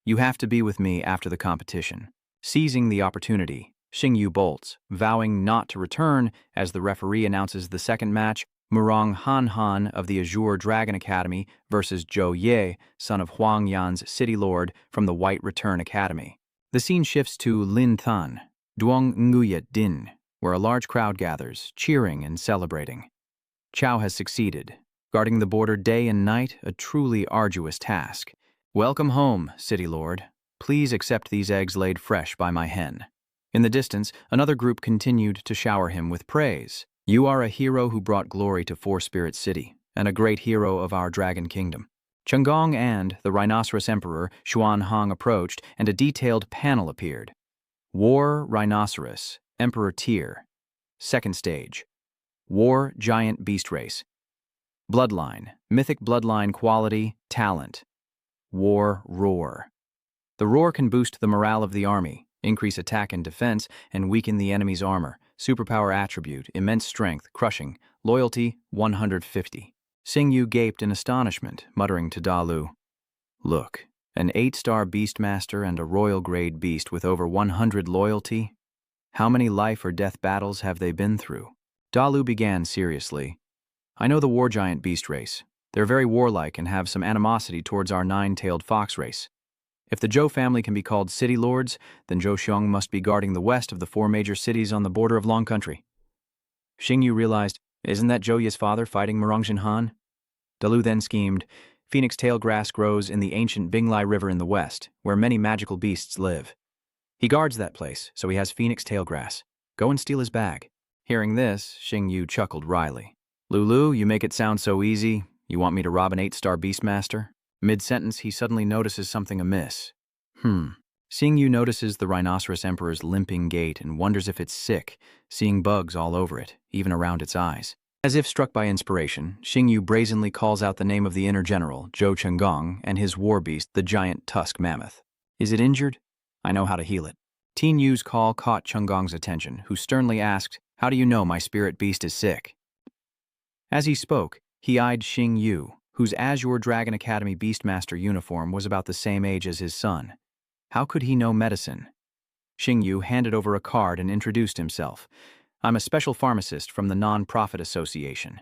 "You have to be with me after the competition." Seizing the opportunity, Xingyu bolts, vowing not to return as the referee announces the second match, Murong Han Han of the Azure Dragon Academy versus Zhou Ye, son of Huang Yan's City Lord from the White Return Academy. The scene shifts to Lin Tan, Duong Nguyet Din, where a large crowd gathers, cheering and celebrating. Chao has succeeded, guarding the border day and night, a truly arduous task. "Welcome home, City Lord. Please accept these eggs laid fresh by my hen." In the distance, another group continued to shower him with praise. "You are a hero who brought glory to Four Spirit City, and a great hero of our Dragon Kingdom." Changong and the Rhinoceros Emperor Xuan Hong approached, and a detailed panel appeared. War Rhinoceros, Emperor Tier. Second stage. War Giant Beast Race. Bloodline, Mythic Bloodline Quality, Talent. War Roar. The roar can boost the morale of the army, increase attack and defense, and weaken the enemy's armor. Superpower attribute, immense strength, crushing, loyalty, 150. Xingyu gaped in astonishment, muttering to Dalu, "Look, an 8-star Beastmaster and a royal-grade beast with over 100 loyalty? How many life or death battles have they been through?" Dalu began seriously, "I know the war giant beast race. They're very warlike and have some animosity towards our 9-tailed fox race. If the Zhou family can be called city lords, then Zhou Xiong must be guarding the west of the 4 major cities on the border of Long Country." Xingyu realized, "Isn't that Zhou Ye's father fighting Murongzhen Han?" Dalu then schemed, "Phoenix tail grass grows in the ancient Binglai River in the west, where many magical beasts live. He guards that place, so he has phoenix tail grass. Go and steal his bag." Hearing this, Xingyu chuckled wryly. "Lulu, you make it sound so easy. You want me to rob an 8-star Beastmaster?" Mid-sentence, he suddenly notices something amiss. Xingyu notices the Rhinoceros Emperor's limping gait and wonders if it's sick, seeing bugs all over it, even around its eyes. As if struck by inspiration, Xingyu brazenly calls out the name of the inner general, Zhou Chenggong, and his war beast, the giant tusk mammoth. "Is it injured? I know how to heal it." Teen Yu's call caught Chenggong's attention, who sternly asked, "How do you know my spirit beast is sick?" As he spoke, he eyed Xingyu, whose Azure Dragon Academy Beastmaster uniform was about the same age as his son. How could he know medicine? Xingyu handed over a card and introduced himself. "I'm a special pharmacist from the Non-Profit Association.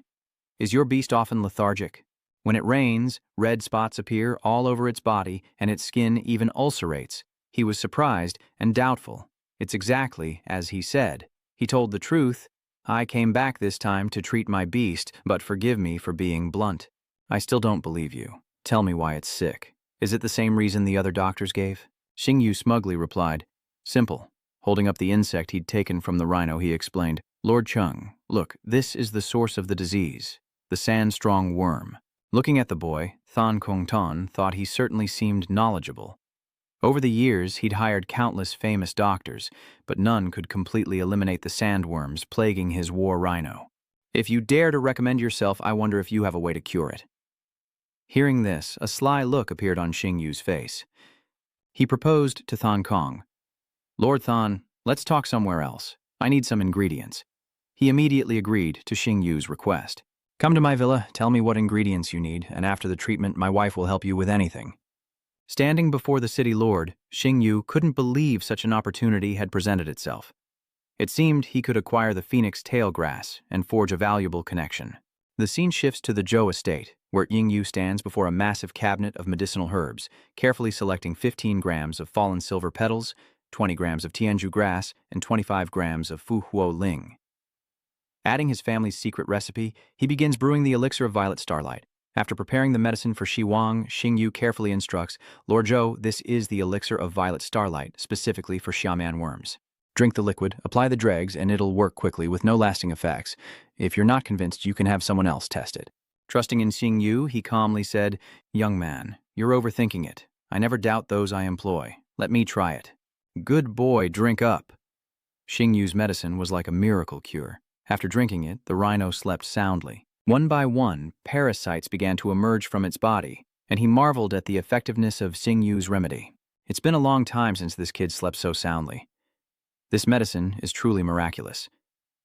Is your beast often lethargic? When it rains, red spots appear all over its body and its skin even ulcerates." He was surprised and doubtful. It's exactly as he said. He told the truth. "I came back this time to treat my beast, but forgive me for being blunt. I still don't believe you. Tell me why it's sick. Is it the same reason the other doctors gave?" Xingyu smugly replied, "Simple." Holding up the insect he'd taken from the rhino, he explained, "Lord Chung, look, this is the source of the disease, the sand-strong worm." Looking at the boy, Than Kong Ton thought he certainly seemed knowledgeable. Over the years, he'd hired countless famous doctors, but none could completely eliminate the sandworms plaguing his war rhino. "If you dare to recommend yourself, I wonder if you have a way to cure it." Hearing this, a sly look appeared on Xingyu's face. He proposed to Than Kong, "Lord Than, let's talk somewhere else. I need some ingredients." He immediately agreed to Xingyu's request. "Come to my villa, tell me what ingredients you need, and after the treatment, my wife will help you with anything." Standing before the city lord, Xingyu couldn't believe such an opportunity had presented itself. It seemed he could acquire the phoenix tail grass and forge a valuable connection. The scene shifts to the Zhou estate, where Xingyu stands before a massive cabinet of medicinal herbs, carefully selecting 15 grams of fallen silver petals, 20 grams of Tianju grass, and 25 grams of Fu Huo Ling. Adding his family's secret recipe, he begins brewing the elixir of violet starlight. After preparing the medicine for Shi Wang, Xingyu carefully instructs, "Lord Zhou, this is the elixir of violet starlight, specifically for Xiaman worms. Drink the liquid, apply the dregs, and it'll work quickly with no lasting effects. If you're not convinced, you can have someone else test it." Trusting in Xingyu, he calmly said, "Young man, you're overthinking it. I never doubt those I employ. Let me try it. Good boy, drink up. Xingyu's medicine was like a miracle cure. After drinking it, the rhino slept soundly. One by one, parasites began to emerge from its body, and he marveled at the effectiveness of Xingyu's remedy. It's been a long time since this kid slept so soundly. This medicine is truly miraculous.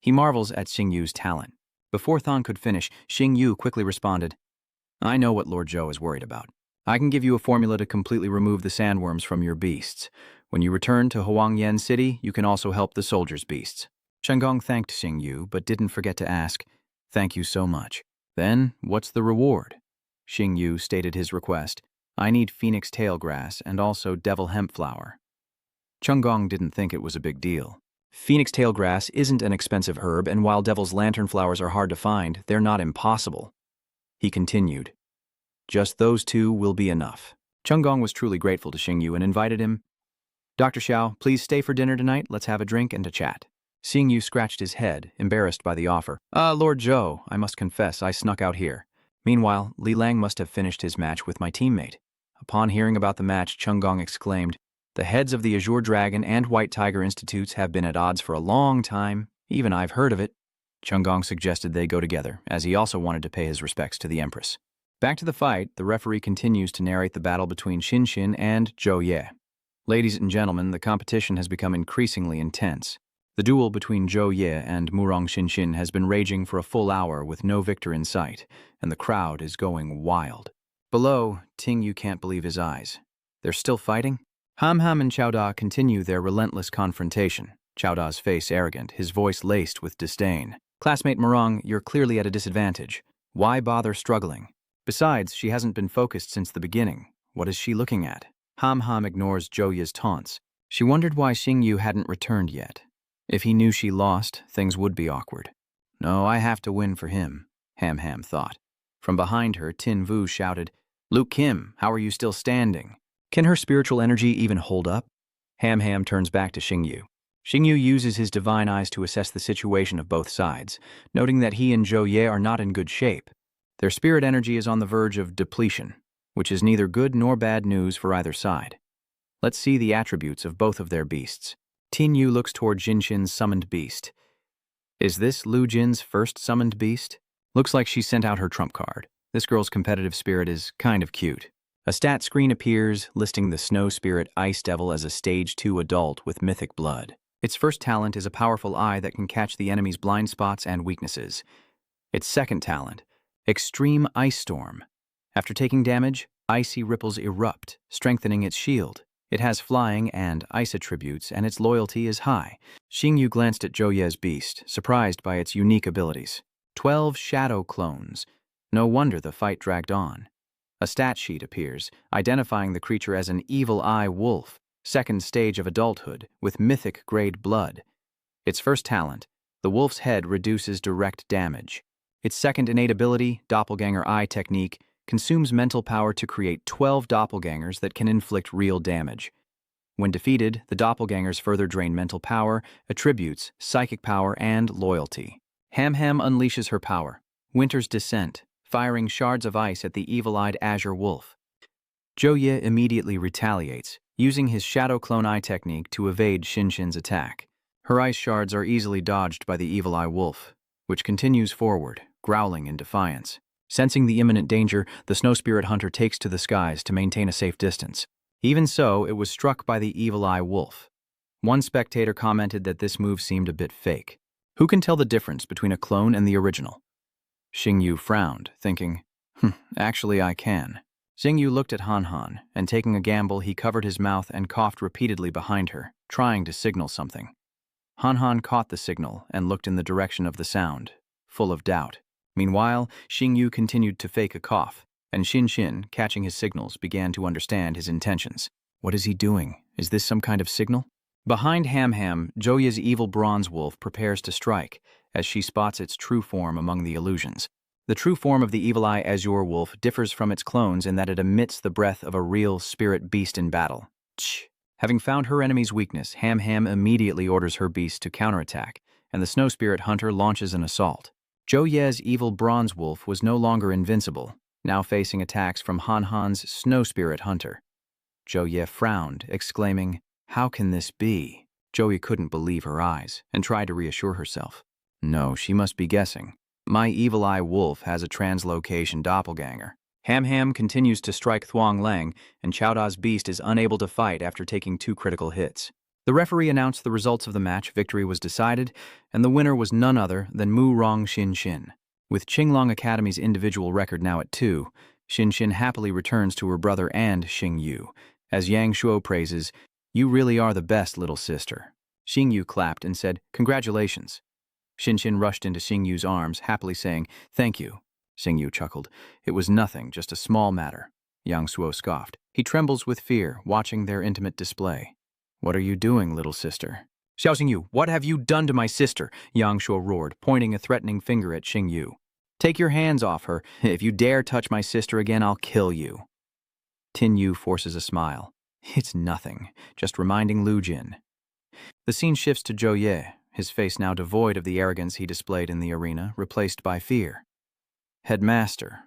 He marvels at Xingyu's talent. Before Thong could finish, Xingyu quickly responded, I know what Lord Zhou is worried about. I can give you a formula to completely remove the sandworms from your beasts. When you return to Huangyan City, you can also help the soldiers' beasts. Shenggong thanked Xingyu, but didn't forget to ask, Thank you so much. Then, what's the reward? Xingyu stated his request. I need phoenix tail grass and also devil hemp flower. Chunggong didn't think it was a big deal. Phoenix tail grass isn't an expensive herb, and while devil's lantern flowers are hard to find, they're not impossible. He continued, Just those two will be enough. Chunggong was truly grateful to Xingyu and invited him. Dr. Xiao, please stay for dinner tonight. Let's have a drink and a chat. Xingyu scratched his head, embarrassed by the offer. Lord Zhou, I must confess I snuck out here. Meanwhile, Li Lang must have finished his match with my teammate. Upon hearing about the match, Chunggong exclaimed, The heads of the Azure Dragon and White Tiger Institutes have been at odds for a long time. Even I've heard of it. Chunggong suggested they go together, as he also wanted to pay his respects to the Empress. Back to the fight, the referee continues to narrate the battle between Xin Xin and Zhou Ye. Ladies and gentlemen, the competition has become increasingly intense. The duel between Zhou Ye and Murong Xin has been raging for a full hour with no victor in sight, and the crowd is going wild. Below, Ting Yu can't believe his eyes. They're still fighting? Ham Ham and Chao Da continue their relentless confrontation, Chao Da's face arrogant, his voice laced with disdain. Classmate Murong, you're clearly at a disadvantage. Why bother struggling? Besides, she hasn't been focused since the beginning. What is she looking at? Ham Ham ignores Zhou Ye's taunts. She wondered why Xingyu hadn't returned yet. If he knew she lost, things would be awkward. No, I have to win for him, Ham Ham thought. From behind her, Tin Vu shouted, Luke Kim, how are you still standing? Can her spiritual energy even hold up? Ham Ham turns back to Xingyu. Xingyu uses his divine eyes to assess the situation of both sides, noting that he and Zhou Ye are not in good shape. Their spirit energy is on the verge of depletion, which is neither good nor bad news for either side. Let's see the attributes of both of their beasts. Tin Yu looks toward Jin Xin's summoned beast. Is this Lu Jin's first summoned beast? Looks like she sent out her trump card. This girl's competitive spirit is kind of cute. A stat screen appears, listing the snow spirit Ice Devil as a Stage 2 adult with mythic blood. Its first talent is a powerful eye that can catch the enemy's blind spots and weaknesses. Its second talent, Extreme Ice Storm. After taking damage, icy ripples erupt, strengthening its shield. It has flying and ice attributes, and its loyalty is high. Xingyu glanced at Zhou Ye's beast, surprised by its unique abilities. 12 shadow clones. No wonder the fight dragged on. A stat sheet appears, identifying the creature as an evil eye wolf, second stage of adulthood, with mythic grade blood. Its first talent, the wolf's head reduces direct damage. Its second innate ability, doppelganger eye technique, consumes mental power to create 12 doppelgangers that can inflict real damage. When defeated, the doppelgangers further drain mental power, attributes, psychic power, and loyalty. Ham Ham unleashes her power, Winter's Descent, firing shards of ice at the evil-eyed Azure Wolf. Zhou Ye immediately retaliates, using his Shadow Clone Eye technique to evade Xin Xin's attack. Her ice shards are easily dodged by the Evil Eye Wolf, which continues forward, growling in defiance. Sensing the imminent danger, the Snow Spirit Hunter takes to the skies to maintain a safe distance. Even so, it was struck by the Evil Eye Wolf. One spectator commented that this move seemed a bit fake. Who can tell the difference between a clone and the original? Xingyu frowned, thinking, actually I can. Xingyu looked at Han Han, and taking a gamble, he covered his mouth and coughed repeatedly behind her, trying to signal something. Han Han caught the signal and looked in the direction of the sound, full of doubt. Meanwhile, Xingyu continued to fake a cough, and Xin Xin, catching his signals, began to understand his intentions. What is he doing? Is this some kind of signal? Behind Ham Ham, Zhou Ye's evil bronze wolf prepares to strike, as she spots its true form among the illusions. The true form of the Evil Eye Azure Wolf differs from its clones in that it emits the breath of a real spirit beast in battle. Tch. Having found her enemy's weakness, Ham Ham immediately orders her beast to counterattack, and the Snow Spirit Hunter launches an assault. Zhou Ye's evil bronze wolf was no longer invincible, now facing attacks from Han Han's Snow Spirit Hunter. Zhou Ye frowned, exclaiming, "How can this be?" Zhou Ye couldn't believe her eyes and tried to reassure herself. No, she must be guessing. My evil eye wolf has a translocation doppelganger. Ham Ham continues to strike Thuong Lang, and Chowda's beast is unable to fight after taking 2 critical hits. The referee announced the results of the match. Victory was decided, and the winner was none other than Mu Rong Xin Xin. With Qinglong Academy's individual record now at 2, Xin Xin happily returns to her brother and Xing Yu. As Yang Shuo praises, "You really are the best, little sister." Xing Yu clapped and said, "Congratulations." Xin Xin rushed into Xing Yu's arms, happily saying, "Thank you." Xing Yu chuckled. "It was nothing, just a small matter." Yang Shuo scoffed. He trembles with fear, watching their intimate display. "What are you doing, little sister?" "Xiao Xingyu, what have you done to my sister?" Yang Shuo roared, pointing a threatening finger at Xing Yu. "Take your hands off her. If you dare touch my sister again, I'll kill you." Tin Yu forces a smile. "It's nothing, just reminding Lu Jin." The scene shifts to Zhou Ye, his face now devoid of the arrogance he displayed in the arena, replaced by fear. "Headmaster,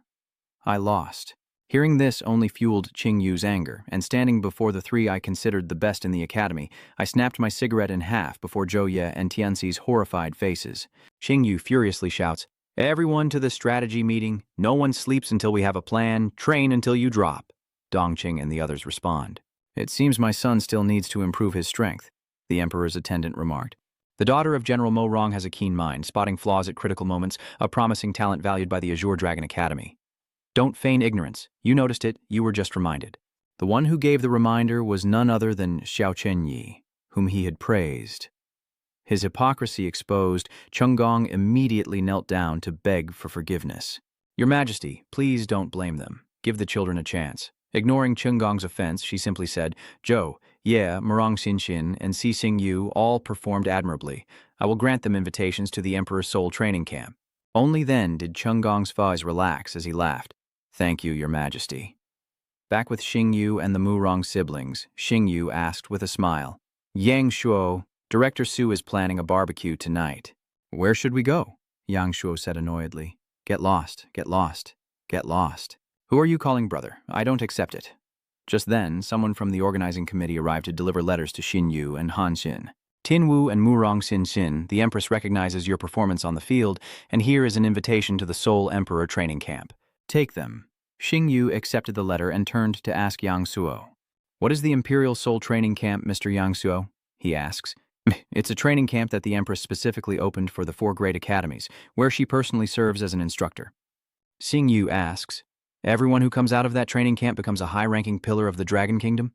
I lost." Hearing this only fueled Qing Yu's anger, and standing before the 3 I considered the best in the academy, I snapped my cigarette in half before Zhou Ye and Tianxi's horrified faces. Qing Yu furiously shouts, "Everyone to the strategy meeting. No one sleeps until we have a plan. Train until you drop." Dongqing and the others respond. "It seems my son still needs to improve his strength," the Emperor's attendant remarked. The daughter of General Mo Rong has a keen mind, spotting flaws at critical moments, a promising talent valued by the Azure Dragon Academy. "Don't feign ignorance. You noticed it, you were just reminded." The one who gave the reminder was none other than Xiao Chenyi, whom he had praised. His hypocrisy exposed, Chunggong immediately knelt down to beg for forgiveness. "Your Majesty, please don't blame them. Give the children a chance." Ignoring Chunggong's offense, she simply said, "Zhou, Ye, Murong Xinxin, and Si Xing Yu all performed admirably. I will grant them invitations to the Emperor's Soul training camp." Only then did Chunggong's eyes relax as he laughed. "Thank you, Your Majesty." Back with Xing Yu and the Murong siblings, Xing Yu asked with a smile, "Yang Shuo, Director Su is planning a barbecue tonight." "Where should we go?" Yang Shuo said annoyedly. "Get lost, get lost, get lost." "Who are you calling brother? I don't accept it." Just then, someone from the organizing committee arrived to deliver letters to Xin Yu and Han Xin. "Tin Wu and Murong Xin Xin, the Empress recognizes your performance on the field, and here is an invitation to the Soul Emperor training camp. Take them." Xing Yu accepted the letter and turned to ask Yang Suo. "What is the Imperial Soul Training Camp, Mr. Yang Suo?" he asks. "It's a training camp that the Empress specifically opened for the 4 great academies, where she personally serves as an instructor." Xing Yu asks, "Everyone who comes out of that training camp becomes a high-ranking pillar of the Dragon Kingdom?"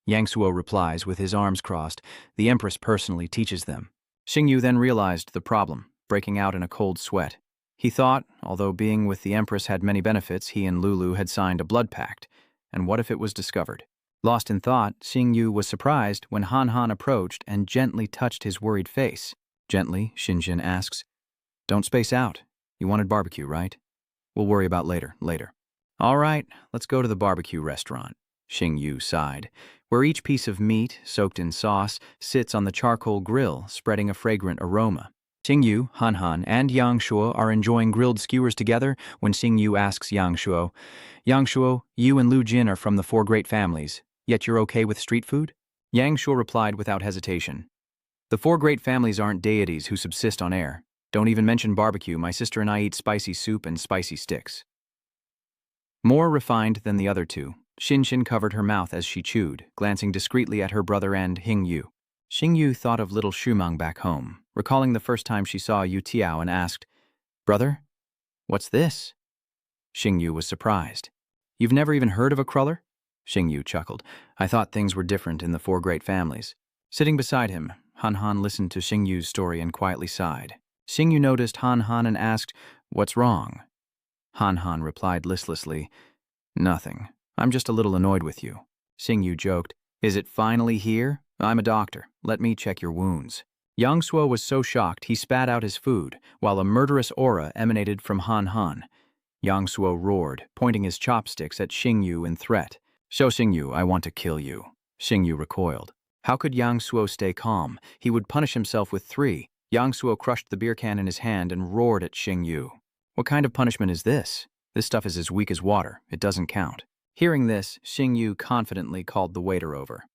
Yang Suo replies with his arms crossed, "The Empress personally teaches them." Xing Yu then realized the problem, breaking out in a cold sweat. He thought, although being with the Empress had many benefits, he and Lulu had signed a blood pact, and what if it was discovered? Lost in thought, Xing Yu was surprised when Han Han approached and gently touched his worried face. Gently, Xin Xin asks, "Don't space out. You wanted barbecue, right? We'll worry about later. "All right, let's go to the barbecue restaurant," Xing Yu sighed, "where each piece of meat, soaked in sauce, sits on the charcoal grill, spreading a fragrant aroma." Xing Yu, Han Han, and Yang Shuo are enjoying grilled skewers together when Xing Yu asks Yang Shuo, "Yang Shuo, you and Lu Jin are from the 4 great families, yet you're okay with street food?" Yang Shuo replied without hesitation, "The 4 great families aren't deities who subsist on air. Don't even mention barbecue. My sister and I eat spicy soup and spicy sticks." More refined than the other 2, Xin Xin covered her mouth as she chewed, glancing discreetly at her brother and Hing Yu. Xing Yu thought of little Shumang back home, recalling the first time she saw Yu Tiao and asked, "Brother, what's this?" Xing Yu was surprised. "You've never even heard of a cruller?" Xing Yu chuckled. "I thought things were different in the 4 great families." Sitting beside him, Han Han listened to Xing Yu's story and quietly sighed. Xing Yu noticed Han Han and asked, "What's wrong?" Han Han replied listlessly, "Nothing. I'm just a little annoyed with you." Xing Yu joked, "Is it finally here? I'm a doctor. Let me check your wounds." Yang Suo was so shocked he spat out his food, while a murderous aura emanated from Han Han. Yang Suo roared, pointing his chopsticks at Xing Yu in threat. "Show Xing Yu, I want to kill you." Xing Yu recoiled. How could Yang Suo stay calm? He would punish himself with 3. Yang Suo crushed the beer can in his hand and roared at Xing Yu. "What kind of punishment is this? This stuff is as weak as water. It doesn't count." Hearing this, Xingyu confidently called the waiter over.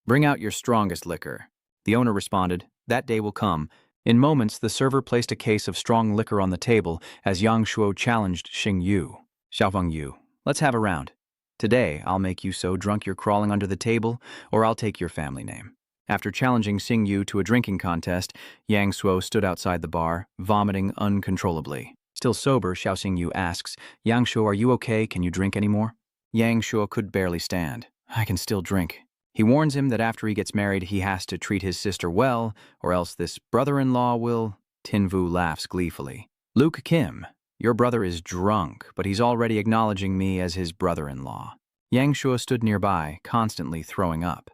"Bring out your strongest liquor." The owner responded, "That day will come." In moments, the server placed a case of strong liquor on the table as Yang Shuo challenged Xingyu. "Xiaofeng Yu, let's have a round. Today, I'll make you so drunk you're crawling under the table, or I'll take your family name." After challenging Xingyu to a drinking contest, Yang Shuo stood outside the bar, vomiting uncontrollably. Still sober, Xiao Xingyu asks, "Yang Shuo, are you okay? Can you drink anymore?" Yang Shuo could barely stand. "I can still drink." He warns him that after he gets married, he has to treat his sister well, or else this brother-in-law will... Tinvu laughs gleefully. "Luke Kim, your brother is drunk, but he's already acknowledging me as his brother-in-law." Yang Shuo stood nearby, constantly throwing up.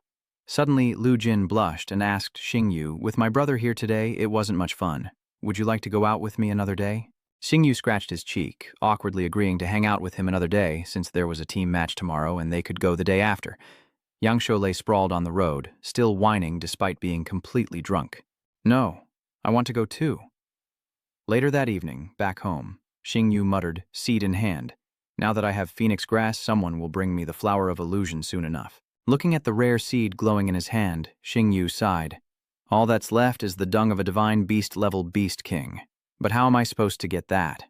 Suddenly, Lu Jin blushed and asked Xingyu, "With my brother here today, it wasn't much fun. Would you like to go out with me another day?" Xingyu scratched his cheek, awkwardly agreeing to hang out with him another day, since there was a team match tomorrow and they could go the day after. Yang Shuo lay sprawled on the road, still whining despite being completely drunk. "No, I want to go too." Later that evening, back home, Xingyu muttered, seed in hand, "Now that I have phoenix grass, someone will bring me the flower of illusion soon enough." Looking at the rare seed glowing in his hand, Xingyu sighed. "All that's left is the dung of a divine beast-level beast king. But how am I supposed to get that?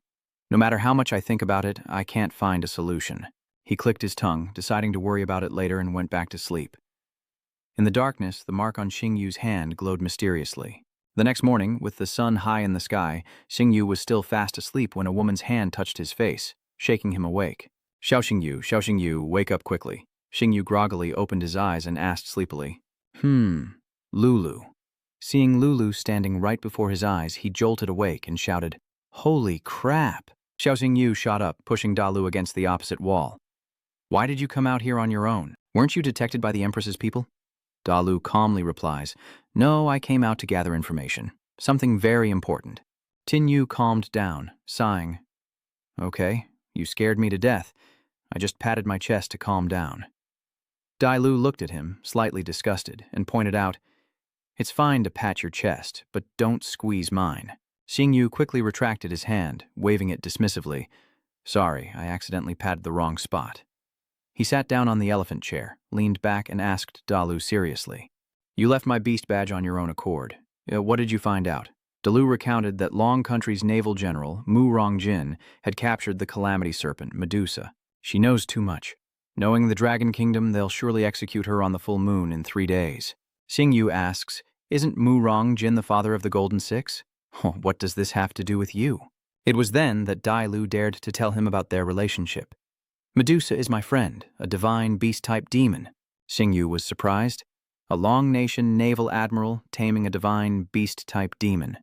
No matter how much I think about it, I can't find a solution." He clicked his tongue, deciding to worry about it later, and went back to sleep. In the darkness, the mark on Xingyu's hand glowed mysteriously. The next morning, with the sun high in the sky, Xingyu was still fast asleep when a woman's hand touched his face, shaking him awake. Xiao Xingyu, wake up quickly." Xingyu groggily opened his eyes and asked sleepily, Lulu." Seeing Lulu standing right before his eyes, he jolted awake and shouted, "Holy crap!" Xiao Xingyu shot up, pushing Dalu against the opposite wall. "Why did you come out here on your own? Weren't you detected by the Empress's people?" Dalu calmly replies, "No, I came out to gather information. Something very important." Tinyu calmed down, sighing. "Okay, you scared me to death. I just patted my chest to calm down." Dailu looked at him, slightly disgusted, and pointed out, "It's fine to pat your chest, but don't squeeze mine." Xingyu quickly retracted his hand, waving it dismissively. "Sorry, I accidentally patted the wrong spot." He sat down on the elephant chair, leaned back, and asked Dalu seriously, "You left my beast badge on your own accord. What did you find out?" Dalu recounted that Long Country's naval general, Mu Rongjin, had captured the calamity serpent, Medusa. "She knows too much. Knowing the Dragon Kingdom, they'll surely execute her on the full moon in 3 days." Xingyu asks, "Isn't Mu Rongjin the father of the Golden Six? What does this have to do with you?" It was then that Dailu dared to tell him about their relationship. "Medusa is my friend, a divine beast-type demon." Xingyu was surprised. A Long Nation naval admiral taming a divine beast-type demon.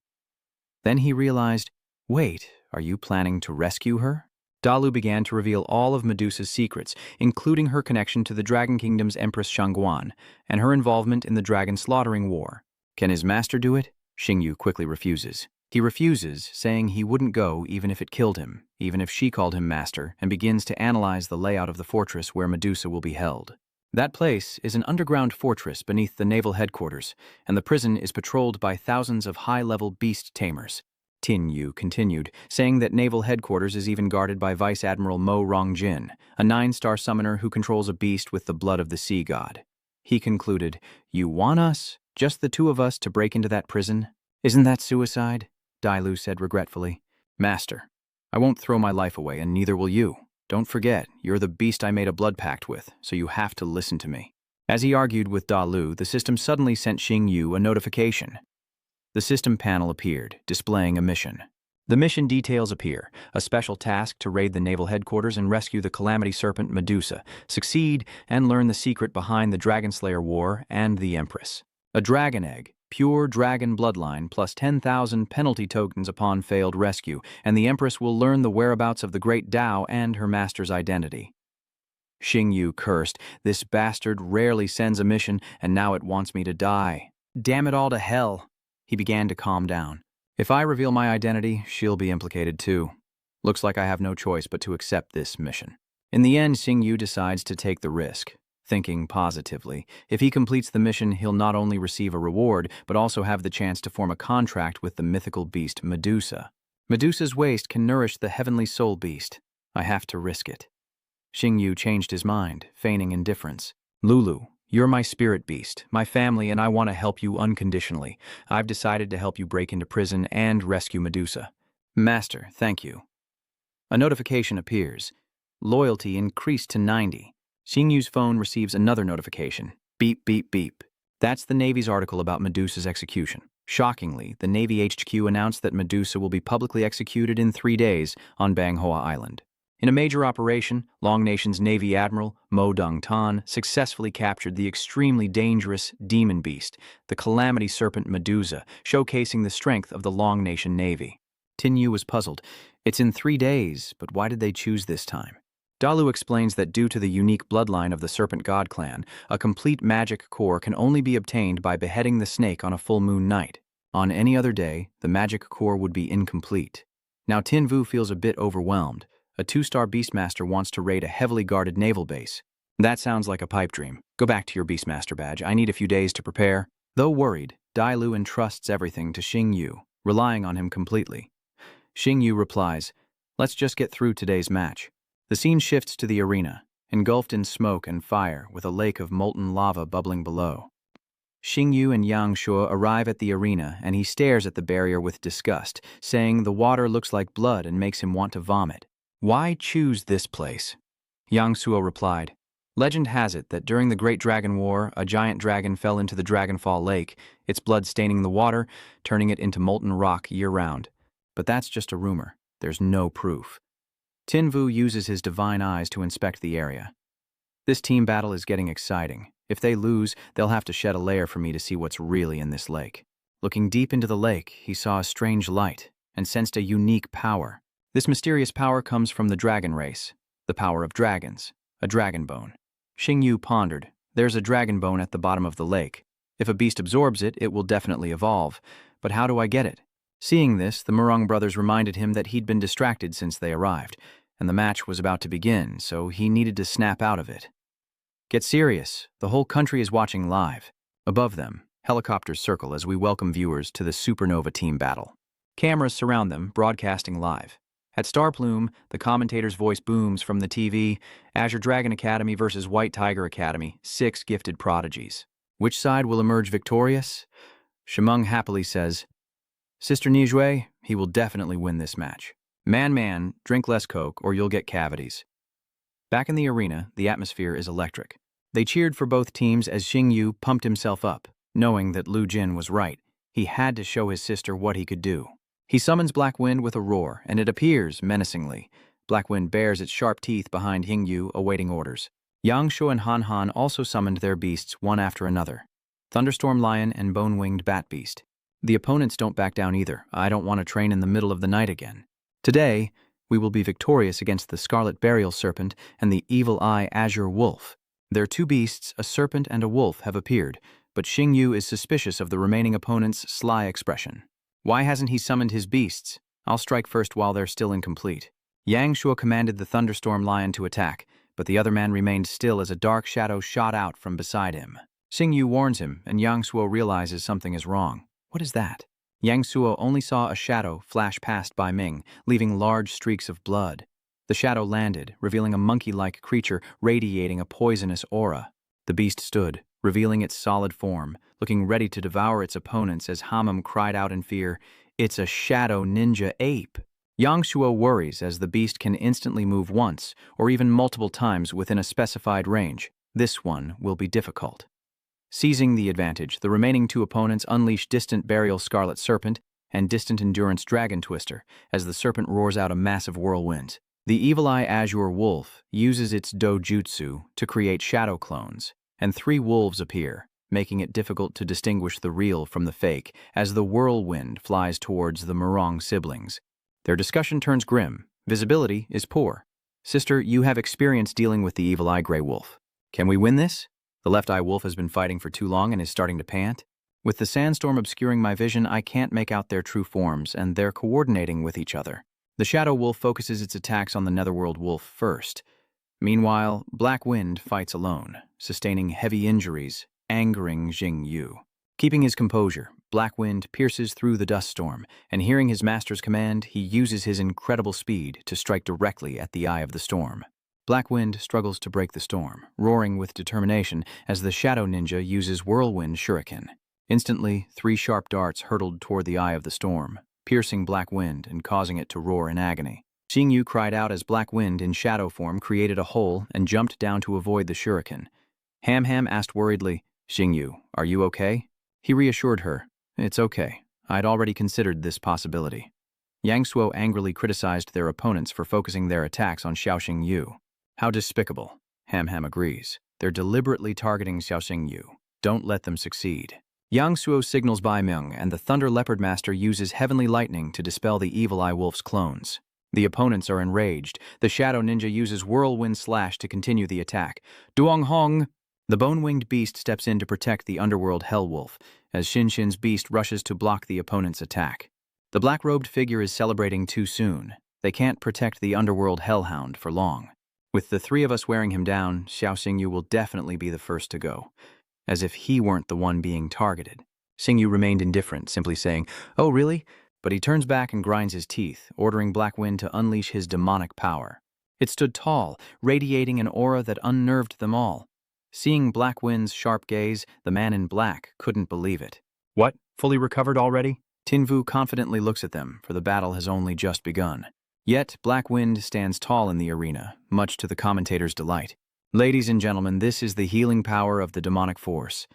Then he realized, wait, are you planning to rescue her? Dalu began to reveal all of Medusa's secrets, including her connection to the Dragon Kingdom's Empress Shangguan and her involvement in the Dragon Slaughtering War. Can his master do it? Xingyu quickly refuses. He refuses, saying he wouldn't go even if it killed him, even if she called him master, and begins to analyze the layout of the fortress where Medusa will be held. That place is an underground fortress beneath the naval headquarters, and the prison is patrolled by thousands of high-level beast tamers. Tinyu continued, saying that naval headquarters is even guarded by Vice Admiral Mo Rongjin, a 9-star summoner who controls a beast with the blood of the sea god. He concluded, "You want us, just the 2 of us, to break into that prison? Isn't that suicide?" Dailu said regretfully. "Master, I won't throw my life away, and neither will you. Don't forget, you're the beast I made a blood pact with, so you have to listen to me." As he argued with Dalu, the system suddenly sent Xingyu a notification. The system panel appeared, displaying a mission. The mission details appear: a special task to raid the naval headquarters and rescue the calamity serpent Medusa, succeed, and learn the secret behind the Dragon Slayer War and the Empress. A dragon egg, pure dragon bloodline, plus 10,000 penalty tokens upon failed rescue, and the Empress will learn the whereabouts of the Great Tao and her master's identity. Xingyu cursed. This bastard rarely sends a mission, and now it wants me to die. Damn it all to hell. He began to calm down. If I reveal my identity, she'll be implicated too. Looks like I have no choice but to accept this mission. In the end, Xingyu decides to take the risk. Thinking positively, if he completes the mission, he'll not only receive a reward, but also have the chance to form a contract with the mythical beast Medusa. Medusa's waste can nourish the heavenly soul beast. I have to risk it. Xingyu changed his mind, feigning indifference. Lulu, you're my spirit beast, my family, and I want to help you unconditionally. I've decided to help you break into prison and rescue Medusa. Master, thank you. A notification appears. Loyalty increased to 90. Xingyu's phone receives another notification. Beep, beep, beep. That's the Navy's article about Medusa's execution. Shockingly, the Navy HQ announced that Medusa will be publicly executed in 3 days on Manhwa Island. In a major operation, Long Nation's Navy Admiral, Mo Dong-tan, successfully captured the extremely dangerous demon beast, the calamity serpent Medusa, showcasing the strength of the Long Nation Navy. Tinyu was puzzled. It's in 3 days, but why did they choose this time? Dalu explains that due to the unique bloodline of the Serpent God clan, a complete magic core can only be obtained by beheading the snake on a full moon night. On any other day, the magic core would be incomplete. Now Tinvu feels a bit overwhelmed. A 2-star Beastmaster wants to raid a heavily guarded naval base. That sounds like a pipe dream. Go back to your Beastmaster badge. I need a few days to prepare. Though worried, Dailu entrusts everything to Xingyu, relying on him completely. Xingyu replies, "Let's just get through today's match." The scene shifts to the arena, engulfed in smoke and fire with a lake of molten lava bubbling below. Xingyu and Yang Shuo arrive at the arena and he stares at the barrier with disgust, saying the water looks like blood and makes him want to vomit. Why choose this place? Yang Suo replied, "Legend has it that during the Great Dragon War, a giant dragon fell into the Dragonfall Lake, its blood staining the water, turning it into molten rock year-round. But that's just a rumor. There's no proof." Tinvu uses his divine eyes to inspect the area. This team battle is getting exciting. If they lose, they'll have to shed a layer for me to see what's really in this lake. Looking deep into the lake, he saw a strange light and sensed a unique power. This mysterious power comes from the dragon race, the power of dragons, a dragon bone. Xingyu pondered, there's a dragon bone at the bottom of the lake. If a beast absorbs it, it will definitely evolve. But how do I get it? Seeing this, the Murong brothers reminded him that he'd been distracted since they arrived, and the match was about to begin, so he needed to snap out of it. Get serious. The whole country is watching live. Above them, helicopters circle as we welcome viewers to the Supernova team battle. Cameras surround them, broadcasting live. At Starplume, the commentator's voice booms from the TV, Azure Dragon Academy versus White Tiger Academy, 6 gifted prodigies. Which side will emerge victorious? Shimeng happily says, "Sister Nijue, he will definitely win this match. Man, drink less Coke or you'll get cavities." Back in the arena, the atmosphere is electric. They cheered for both teams as Xingyu pumped himself up, knowing that Lu Jin was right. He had to show his sister what he could do. He summons Black Wind with a roar, and it appears menacingly. Black Wind bares its sharp teeth behind Xingyu, awaiting orders. Yang Shuo and Han Han also summoned their beasts one after another. Thunderstorm Lion and Bone-Winged Bat Beast. The opponents don't back down either. I don't want to train in the middle of the night again. Today, we will be victorious against the Scarlet Burial Serpent and the Evil Eye Azure Wolf. Their 2 beasts, a serpent and a wolf, have appeared, but Xingyu is suspicious of the remaining opponent's sly expression. Why hasn't he summoned his beasts? I'll strike first while they're still incomplete. Yang Shuo commanded the Thunderstorm Lion to attack, but the other man remained still as a dark shadow shot out from beside him. Xingyu warns him, and Yang Shuo realizes something is wrong. What is that? Yang Shuo only saw a shadow flash past Bai Ming, leaving large streaks of blood. The shadow landed, revealing a monkey-like creature radiating a poisonous aura. The beast stood, revealing its solid form, looking ready to devour its opponents as Hamam cried out in fear, "It's a shadow ninja ape!" Yang Shuo worries as the beast can instantly move once, or even multiple times within a specified range. This one will be difficult. Seizing the advantage, the remaining 2 opponents unleash Distant Burial Scarlet Serpent and Distant Endurance Dragon Twister as the serpent roars out a massive whirlwind. The Evil Eye Azure Wolf uses its dojutsu to create shadow clones, and 3 wolves appear, making it difficult to distinguish the real from the fake as the whirlwind flies towards the Murong siblings. Their discussion turns grim. Visibility is poor. "Sister, you have experience dealing with the Evil Eye Grey Wolf. Can we win this? The Left Eye Wolf has been fighting for too long and is starting to pant. With the sandstorm obscuring my vision, I can't make out their true forms, and they're coordinating with each other." The Shadow Wolf focuses its attacks on the Netherworld Wolf first. Meanwhile, Black Wind fights alone, sustaining heavy injuries, angering Xingyu. Keeping his composure, Black Wind pierces through the dust storm, and hearing his master's command, he uses his incredible speed to strike directly at the eye of the storm. Black Wind struggles to break the storm, roaring with determination as the shadow ninja uses whirlwind shuriken. Instantly, 3 sharp darts hurtled toward the eye of the storm, piercing Black Wind and causing it to roar in agony. Xingyu cried out as Black Wind in shadow form created a hole and jumped down to avoid the shuriken. Ham Ham asked worriedly, "Xingyu, are you okay?" He reassured her, "It's okay. I'd already considered this possibility." Yang Suo angrily criticized their opponents for focusing their attacks on Xiao Xingyu. "How despicable." Ham Ham agrees. "They're deliberately targeting Xiao Xingyu. Don't let them succeed." Yang Suo signals Bai Myung, and the Thunder Leopard Master uses Heavenly Lightning to dispel the Evil Eye Wolf's clones. The opponents are enraged. The Shadow Ninja uses Whirlwind Slash to continue the attack. Duong Hong! The bone-winged beast steps in to protect the underworld Hell Wolf, as Shin Shin's beast rushes to block the opponent's attack. The black-robed figure is celebrating too soon. They can't protect the underworld Hellhound for long. With the 3 of us wearing him down, Xiao Xingyu will definitely be the first to go. As if he weren't the one being targeted. Xingyu remained indifferent, simply saying, "Oh, really?" But he turns back and grinds his teeth, ordering Black Wind to unleash his demonic power. It stood tall, radiating an aura that unnerved them all. Seeing Black Wind's sharp gaze, the man in black couldn't believe it. "What? Fully recovered already?" Tinvu confidently looks at them, for the battle has only just begun. Yet, Black Wind stands tall in the arena, much to the commentator's delight. Ladies and gentlemen, this is the healing power of the demonic force.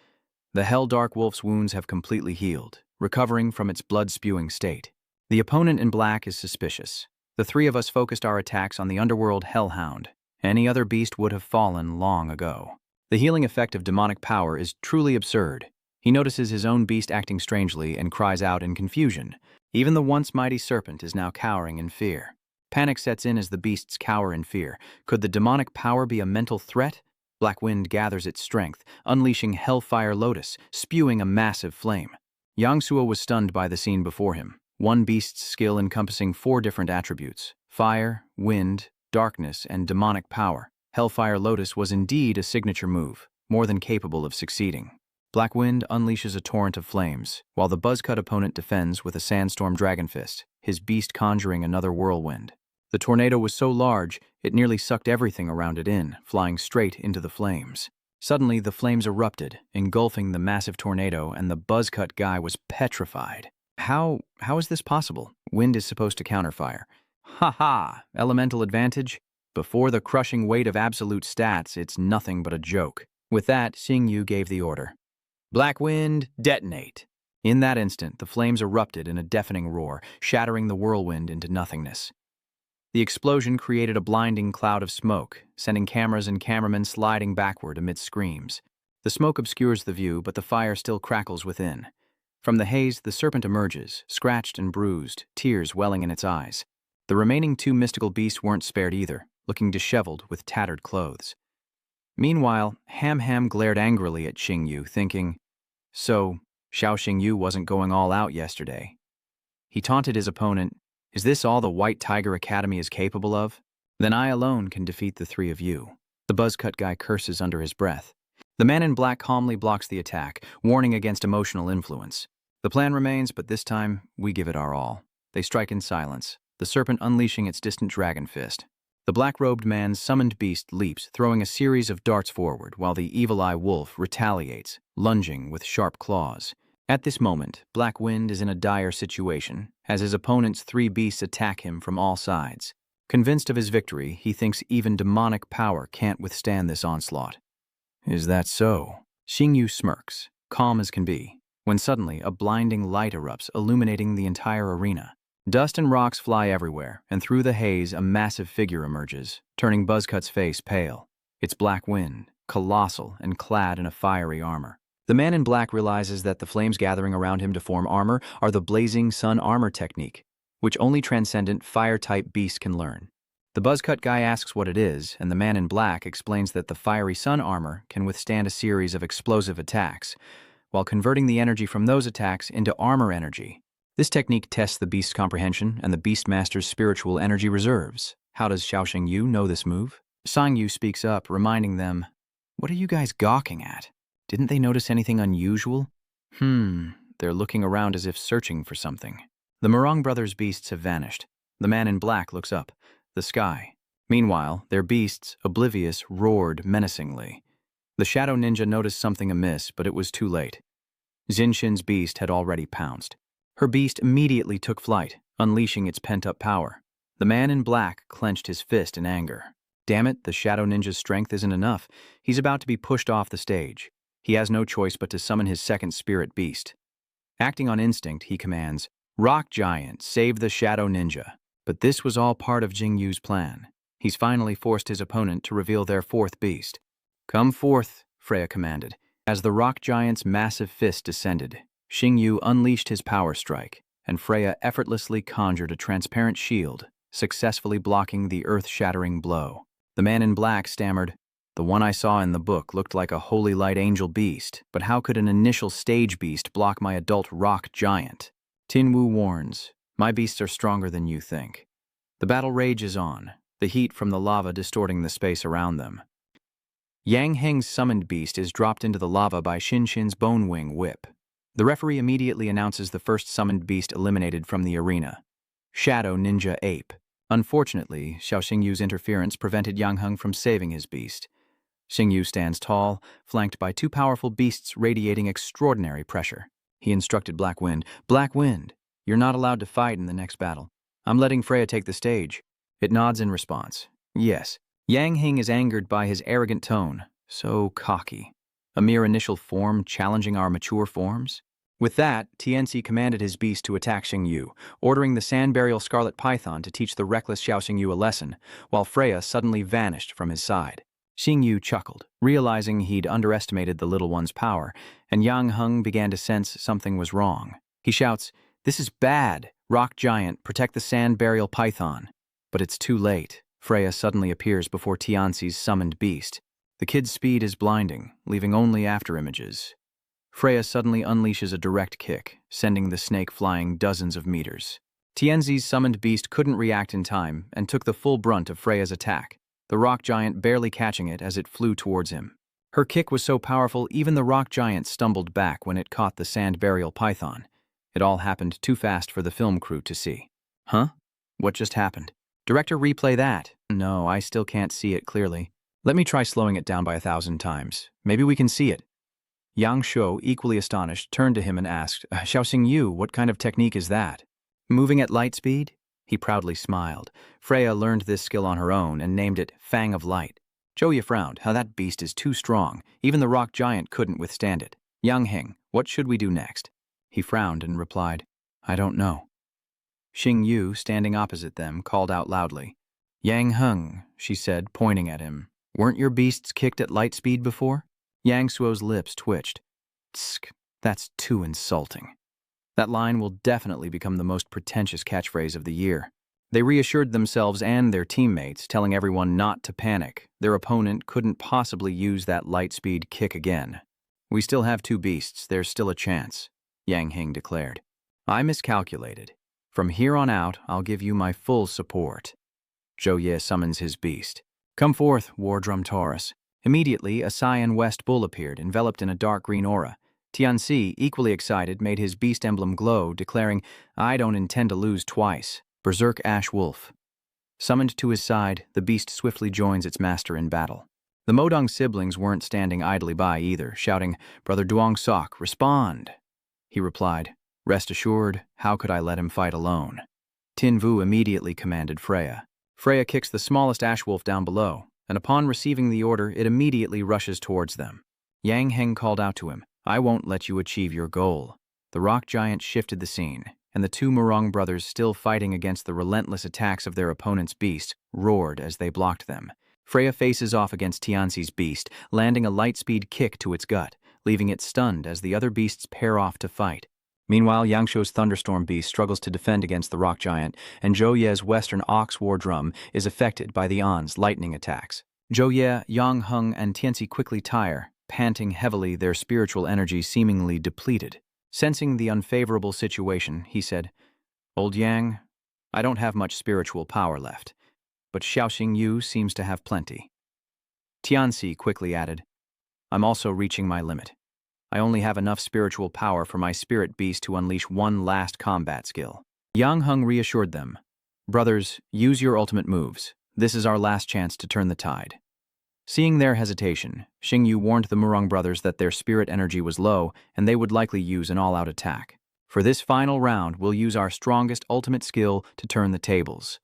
The Hell Dark Wolf's wounds have completely healed, recovering from its blood-spewing state. The opponent in black is suspicious. The 3 of us focused our attacks on the underworld Hellhound. Any other beast would have fallen long ago. The healing effect of demonic power is truly absurd. He notices his own beast acting strangely and cries out in confusion. Even the once mighty serpent is now cowering in fear. Panic sets in as the beasts cower in fear. Could the demonic power be a mental threat? Black Wind gathers its strength, unleashing Hellfire Lotus, spewing a massive flame. Yang Suo was stunned by the scene before him. One beast's skill encompassing 4 different attributes: fire, wind, darkness, and demonic power. Hellfire Lotus was indeed a signature move, more than capable of succeeding. Black Wind unleashes a torrent of flames, while the buzzcut opponent defends with a sandstorm dragon fist, his beast conjuring another whirlwind. The tornado was so large, it nearly sucked everything around it in, flying straight into the flames. Suddenly, the flames erupted, engulfing the massive tornado, and the buzzcut guy was petrified. How is this possible? Wind is supposed to counterfire. Ha ha! Elemental advantage? Before the crushing weight of absolute stats, it's nothing but a joke. With that, Xingyu gave the order. Black Wind, detonate! In that instant, the flames erupted in a deafening roar, shattering the whirlwind into nothingness. The explosion created a blinding cloud of smoke, sending cameras and cameramen sliding backward amidst screams. The smoke obscures the view, but the fire still crackles within. From the haze, the serpent emerges, scratched and bruised, tears welling in its eyes. The remaining 2 mystical beasts weren't spared either, looking disheveled with tattered clothes. Meanwhile, Ham Ham glared angrily at Xingyu, thinking, "So, Xiao Xingyu wasn't going all out yesterday." He taunted his opponent, "Is this all the White Tiger Academy is capable of? Then I alone can defeat the 3 of you." The buzzcut guy curses under his breath. The man in black calmly blocks the attack, warning against emotional influence. The plan remains, but this time, we give it our all. They strike in silence, the serpent unleashing its distant dragon fist. The black-robed man's summoned beast leaps, throwing a series of darts forward, while the Evil Eye Wolf retaliates, lunging with sharp claws. At this moment, Black Wind is in a dire situation, as his opponent's 3 beasts attack him from all sides. Convinced of his victory, he thinks even demonic power can't withstand this onslaught. Is that so? Xingyu smirks, calm as can be, when suddenly a blinding light erupts, illuminating the entire arena. Dust and rocks fly everywhere, and through the haze a massive figure emerges, turning Buzzcut's face pale. It's Black Wind, colossal and clad in a fiery armor. The man in black realizes that the flames gathering around him to form armor are the blazing sun armor technique, which only transcendent fire-type beasts can learn. The buzzcut guy asks what it is, and the man in black explains that the fiery sun armor can withstand a series of explosive attacks, while converting the energy from those attacks into armor energy. This technique tests the beast's comprehension and the beastmaster's spiritual energy reserves. How does Xiao Xingyu know this move? Sangyu speaks up, reminding them, "What are you guys gawking at? Didn't they notice anything unusual?" They're looking around as if searching for something. The Morong brothers' beasts have vanished. The man in black looks up. The sky. Meanwhile, their beasts, oblivious, roared menacingly. The shadow ninja noticed something amiss, but it was too late. Zinshin's beast had already pounced. Her beast immediately took flight, unleashing its pent-up power. The man in black clenched his fist in anger. Damn it, the shadow ninja's strength isn't enough. He's about to be pushed off the stage. He has no choice but to summon his second spirit beast. Acting on instinct, he commands, "Rock Giant, save the shadow ninja." But this was all part of Jingyu's plan. He's finally forced his opponent to reveal their fourth beast. "Come forth," Freya commanded. As the rock giant's massive fist descended, Xingyu unleashed his power strike, and Freya effortlessly conjured a transparent shield, successfully blocking the earth-shattering blow. The man in black stammered, "The one I saw in the book looked like a holy light angel beast, but how could an initial stage beast block my adult rock giant?" Tinwu warns, "My beasts are stronger than you think." The battle rages on, the heat from the lava distorting the space around them. Yang Heng's summoned beast is dropped into the lava by Shinshin's Bone Wing whip. The referee immediately announces the first summoned beast eliminated from the arena. Shadow Ninja Ape. Unfortunately, Xiao Xingyu's interference prevented Yang Heng from saving his beast. Xingyu stands tall, flanked by two powerful beasts radiating extraordinary pressure. He instructed Black Wind, "Black Wind, you're not allowed to fight in the next battle. I'm letting Freya take the stage." It nods in response. Yes. Yang Heng is angered by his arrogant tone. So cocky. A mere initial form challenging our mature forms? With that, Tianzi commanded his beast to attack Xingyu, ordering the sand burial scarlet python to teach the reckless Xiao Xingyu a lesson, while Freya suddenly vanished from his side. Xingyu chuckled, realizing he'd underestimated the little one's power, and Yang Heng began to sense something was wrong. He shouts, "This is bad! Rock Giant, protect the sand burial python." But it's too late. Freya suddenly appears before Tianzi's summoned beast. The kid's speed is blinding, leaving only afterimages. Freya suddenly unleashes a direct kick, sending the snake flying dozens of meters. Tianzi's summoned beast couldn't react in time and took the full brunt of Freya's attack, the rock giant barely catching it as it flew towards him. Her kick was so powerful even the rock giant stumbled back when it caught the sand burial python. It all happened too fast for the film crew to see. Huh? What just happened? Director, replay that. No, I still can't see it clearly. Let me try slowing it down by 1,000 times. Maybe we can see it. Yang Shuo, equally astonished, turned to him and asked, "Xiao Xingyu, what kind of technique is that?" "Moving at light speed?" He proudly smiled. Freya learned this skill on her own and named it Fang of Light. Zhouye frowned. "How that beast is too strong. Even the rock giant couldn't withstand it. Yang Heng, what should we do next?" He frowned and replied, "I don't know." Xingyu, standing opposite them, called out loudly. "Yang Heng," she said, pointing at him. "Weren't your beasts kicked at light speed before?" Yang Suo's lips twitched. "Tsk, that's too insulting." That line will definitely become the most pretentious catchphrase of the year. They reassured themselves and their teammates, telling everyone not to panic. Their opponent couldn't possibly use that light speed kick again. "We still have two beasts, there's still a chance," Yang Heng declared. "I miscalculated. From here on out, I'll give you my full support." Zhouye summons his beast. "Come forth, War Drum Taurus." Immediately, a Cyan West bull appeared, enveloped in a dark green aura. Tianzi, equally excited, made his beast emblem glow, declaring, "I don't intend to lose twice." Berserk Ash Wolf. Summoned to his side, the beast swiftly joins its master in battle. The Modong siblings weren't standing idly by either, shouting, "Brother Duong Sok, respond!" He replied, "Rest assured, how could I let him fight alone?" Tin Vu immediately commanded Freya. Freya kicks the smallest ash wolf down below, and upon receiving the order, it immediately rushes towards them. Yang Heng called out to him, "I won't let you achieve your goal." The rock giant shifted the scene, and the two Morong brothers, still fighting against the relentless attacks of their opponent's beast, roared as they blocked them. Freya faces off against Tianzi's beast, landing a light-speed kick to its gut, leaving it stunned as the other beasts pair off to fight. Meanwhile, Yangshuo's thunderstorm beast struggles to defend against the rock giant, and Zhouye's western ox war drum is affected by the An's lightning attacks. Zhouye, Yang Heng, and Tianzi quickly tire, panting heavily, their spiritual energy seemingly depleted. Sensing the unfavorable situation, he said, "Old Yang, I don't have much spiritual power left, but Xiao Xingyu seems to have plenty." Tianzi quickly added, "I'm also reaching my limit. I only have enough spiritual power for my spirit beast to unleash one last combat skill." Yang Heng reassured them, "Brothers, use your ultimate moves. This is our last chance to turn the tide. Seeing their hesitation, Xingyu warned the Murong brothers that their spirit energy was low and they would likely use an all-out attack. For this final round, we'll use our strongest ultimate skill to turn the tables.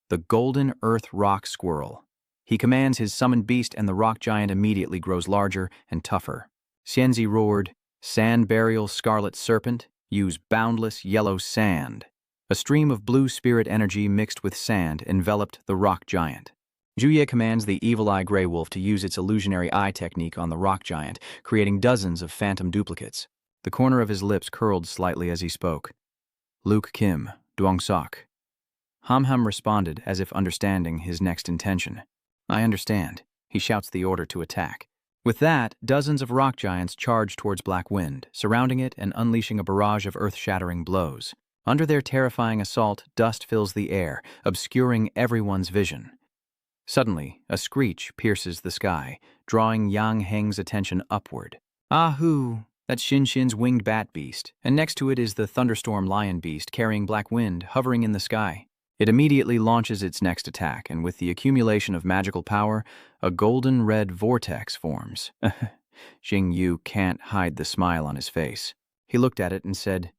The Golden Earth Rock Squirrel. He commands his summoned beast and the rock giant immediately grows larger and tougher. Xianzi roared, "Sand Burial Scarlet Serpent, use boundless yellow sand." A stream of blue spirit energy mixed with sand enveloped the rock giant. Zhuye commands the Evil Eye Grey Wolf to use its illusionary eye technique on the rock giant, creating dozens of phantom duplicates. The corner of his lips curled slightly as he spoke. Luke Kim, Duong Sok. Ham responded as if understanding his next intention. I understand. He shouts the order to attack. With that, dozens of rock giants charge towards Black Wind, surrounding it and unleashing a barrage of earth-shattering blows. Under their terrifying assault, dust fills the air, obscuring everyone's vision. Suddenly, a screech pierces the sky, drawing Yang Heng's attention upward. Ahoo! That's Shin's winged bat beast, and next to it is the thunderstorm lion beast carrying Black Wind, hovering in the sky. It immediately launches its next attack, and with the accumulation of magical power, a golden red vortex forms. Xingyu can't hide the smile on his face. He looked at it and said,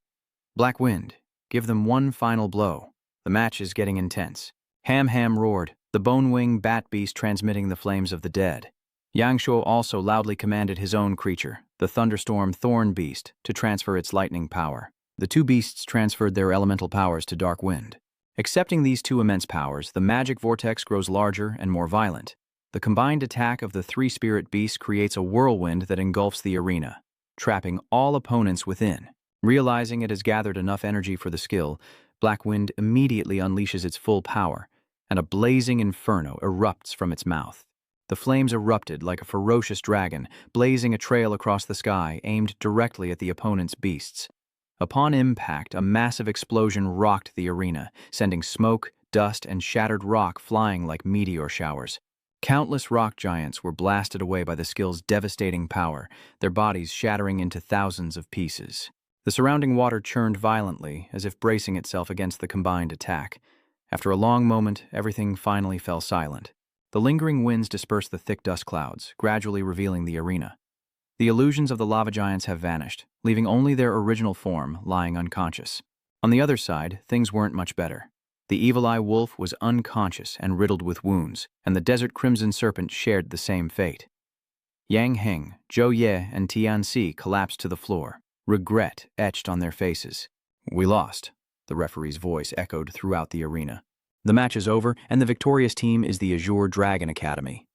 Black Wind, give them one final blow. The match is getting intense. Ham roared, the bone-wing bat beast transmitting the flames of the dead. Yangshuo also loudly commanded his own creature, the thunderstorm thorn beast, to transfer its lightning power. The two beasts transferred their elemental powers to Dark Wind. Accepting these two immense powers, the magic vortex grows larger and more violent. The combined attack of the three spirit beasts creates a whirlwind that engulfs the arena, trapping all opponents within. Realizing it has gathered enough energy for the skill, Black Wind immediately unleashes its full power, and a blazing inferno erupts from its mouth. The flames erupted like a ferocious dragon, blazing a trail across the sky aimed directly at the opponent's beasts. Upon impact, a massive explosion rocked the arena, sending smoke, dust, and shattered rock flying like meteor showers. Countless rock giants were blasted away by the skill's devastating power, their bodies shattering into thousands of pieces. The surrounding water churned violently, as if bracing itself against the combined attack. After a long moment, everything finally fell silent. The lingering winds dispersed the thick dust clouds, gradually revealing the arena. The illusions of the lava giants have vanished, leaving only their original form lying unconscious. On the other side, things weren't much better. The Evil Eye Wolf was unconscious and riddled with wounds, and the Desert Crimson Serpent shared the same fate. Yang Heng, Zhou Ye, and Tianxi collapsed to the floor, regret etched on their faces. We lost, the referee's voice echoed throughout the arena. The match is over, and the victorious team is the Azure Dragon Academy.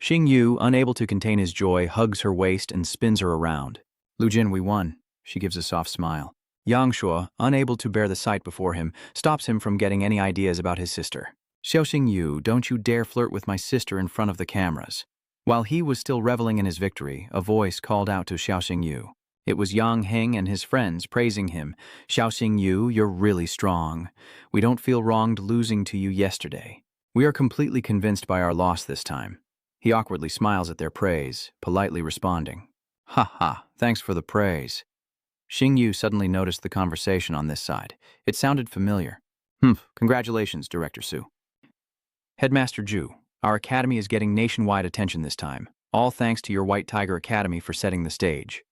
Xingyu, unable to contain his joy, hugs her waist and spins her around. Lu Jin, we won. She gives a soft smile. Yangshuo, unable to bear the sight before him, stops him from getting any ideas about his sister. Xiao Xingyu, don't you dare flirt with my sister in front of the cameras. While he was still reveling in his victory, a voice called out to Xiao Xingyu. It was Yang Heng and his friends praising him. Xiao Xingyu, you're really strong. We don't feel wronged losing to you yesterday. We are completely convinced by our loss this time. He awkwardly smiles at their praise, politely responding. Ha ha, thanks for the praise. Xingyu suddenly noticed the conversation on this side. It sounded familiar. Congratulations, Director Su. Headmaster Zhu, our academy is getting nationwide attention this time, all thanks to your White Tiger Academy for setting the stage.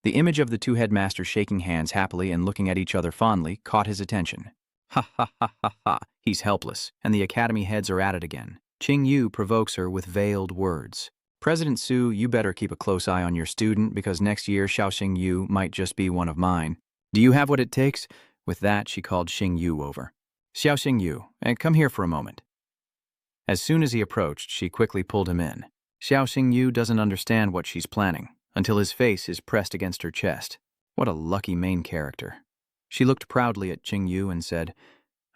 The image of the two headmasters shaking hands happily and looking at each other fondly caught his attention. Ha ha ha ha ha, he's helpless, and the academy heads are at it again. Xingyu provokes her with veiled words. President Su, you better keep a close eye on your student because next year Xiao Xingyu might just be one of mine. Do you have what it takes? With that, she called Xingyu over. Xiao Xingyu, come here for a moment. As soon as he approached, she quickly pulled him in. Xiao Xingyu doesn't understand what she's planning, until his face is pressed against her chest. What a lucky main character. She looked proudly at Xingyu and said,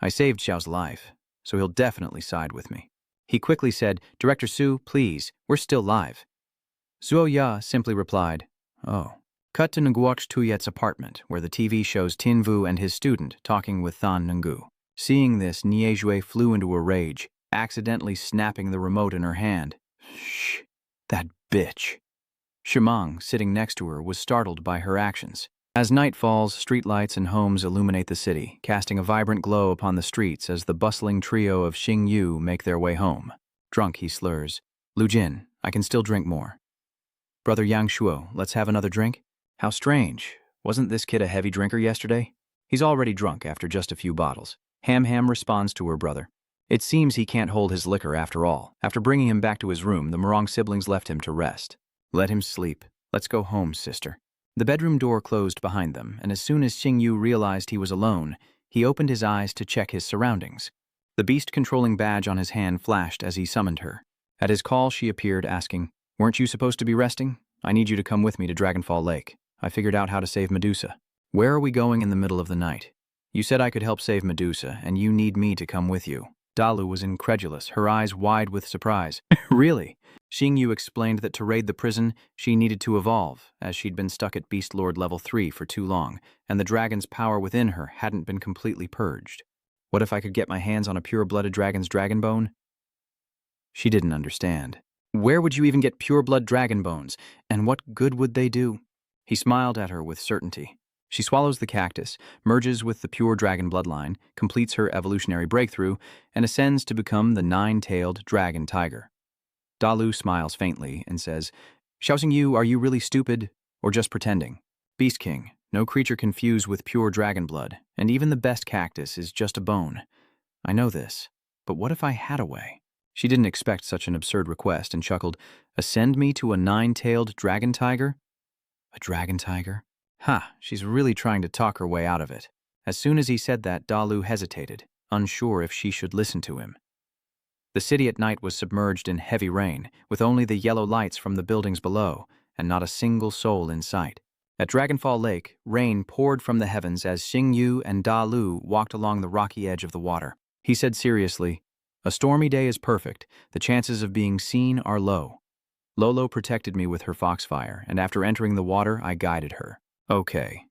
I saved Xiao's life, so he'll definitely side with me. He quickly said, Director Su, please, we're still live. Zuo Ya simply replied, Oh. Cut to Nguok's Tuyet's apartment, where the TV shows Tin Vu and his student talking with Than Ngu. Seeing this, Niezhui flew into a rage, accidentally snapping the remote in her hand. Shh, that bitch. Shimang, sitting next to her, was startled by her actions. As night falls, streetlights and homes illuminate the city, casting a vibrant glow upon the streets as the bustling trio of Xing Yu make their way home. Drunk, he slurs. Lu Jin, I can still drink more. Brother Yang Shuo, let's have another drink? How strange. Wasn't this kid a heavy drinker yesterday? He's already drunk after just a few bottles. Ham responds to her brother. It seems he can't hold his liquor after all. After bringing him back to his room, the Morong siblings left him to rest. Let him sleep. Let's go home, sister. The bedroom door closed behind them, and as soon as Xing Yu realized he was alone, he opened his eyes to check his surroundings. The beast-controlling badge on his hand flashed as he summoned her. At his call, she appeared, asking, Weren't you supposed to be resting? I need you to come with me to Dragonfall Lake. I figured out how to save Medusa. Where are we going in the middle of the night? You said I could help save Medusa, and you need me to come with you. Dalu was incredulous, her eyes wide with surprise. Really? Xing Yu explained that to raid the prison, she needed to evolve, as she'd been stuck at Beast Lord level 3 for too long, and the dragon's power within her hadn't been completely purged. What if I could get my hands on a pure-blooded dragon's dragon bone? She didn't understand. Where would you even get pure-blood dragon bones, and what good would they do? He smiled at her with certainty. She swallows the cactus, merges with the pure dragon bloodline, completes her evolutionary breakthrough, and ascends to become the 9-tailed dragon tiger. Dalu smiles faintly and says, Xiaoxing Yu, are you really stupid, or just pretending? Beast King, no creature can fuse with pure dragon blood, and even the best cactus is just a bone. I know this, but what if I had a way? She didn't expect such an absurd request and chuckled, Ascend me to a 9-tailed dragon tiger? A dragon tiger? Ha, she's really trying to talk her way out of it. As soon as he said that, Dalu hesitated, unsure if she should listen to him. The city at night was submerged in heavy rain, with only the yellow lights from the buildings below, and not a single soul in sight. At Dragonfall Lake, rain poured from the heavens as Xing Yu and Dalu walked along the rocky edge of the water. He said seriously, A stormy day is perfect. The chances of being seen are low. Lolo protected me with her foxfire, and after entering the water, I guided her. Okay.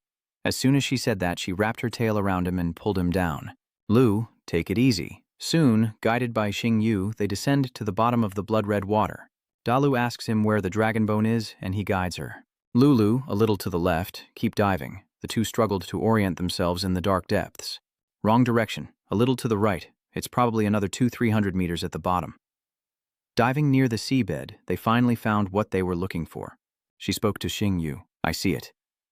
As soon as she said that, she wrapped her tail around him and pulled him down. Lu, take it easy. Soon, guided by Xing Yu, they descend to the bottom of the blood-red water. Dalu asks him where the dragon bone is, and he guides her. Lulu, a little to the left, keep diving. The two struggled to orient themselves in the dark depths. Wrong direction, a little to the right. It's probably another 200-300 meters at the bottom. Diving near the seabed, they finally found what they were looking for. She spoke to Xing Yu. I see it.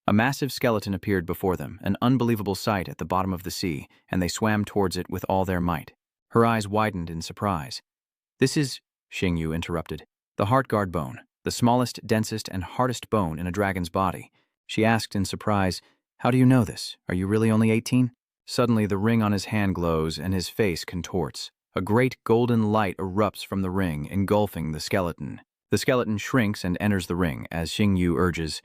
A massive skeleton appeared before them, an unbelievable sight at the bottom of the sea, and they swam towards it with all their might. Her eyes widened in surprise. This is, Xing Yu interrupted, the heart guard bone, the smallest, densest, and hardest bone in a dragon's body. She asked in surprise, How do you know this? Are you really only 18? Suddenly the ring on his hand glows and his face contorts. A great golden light erupts from the ring, engulfing the skeleton. The skeleton shrinks and enters the ring as Xing Yu urges,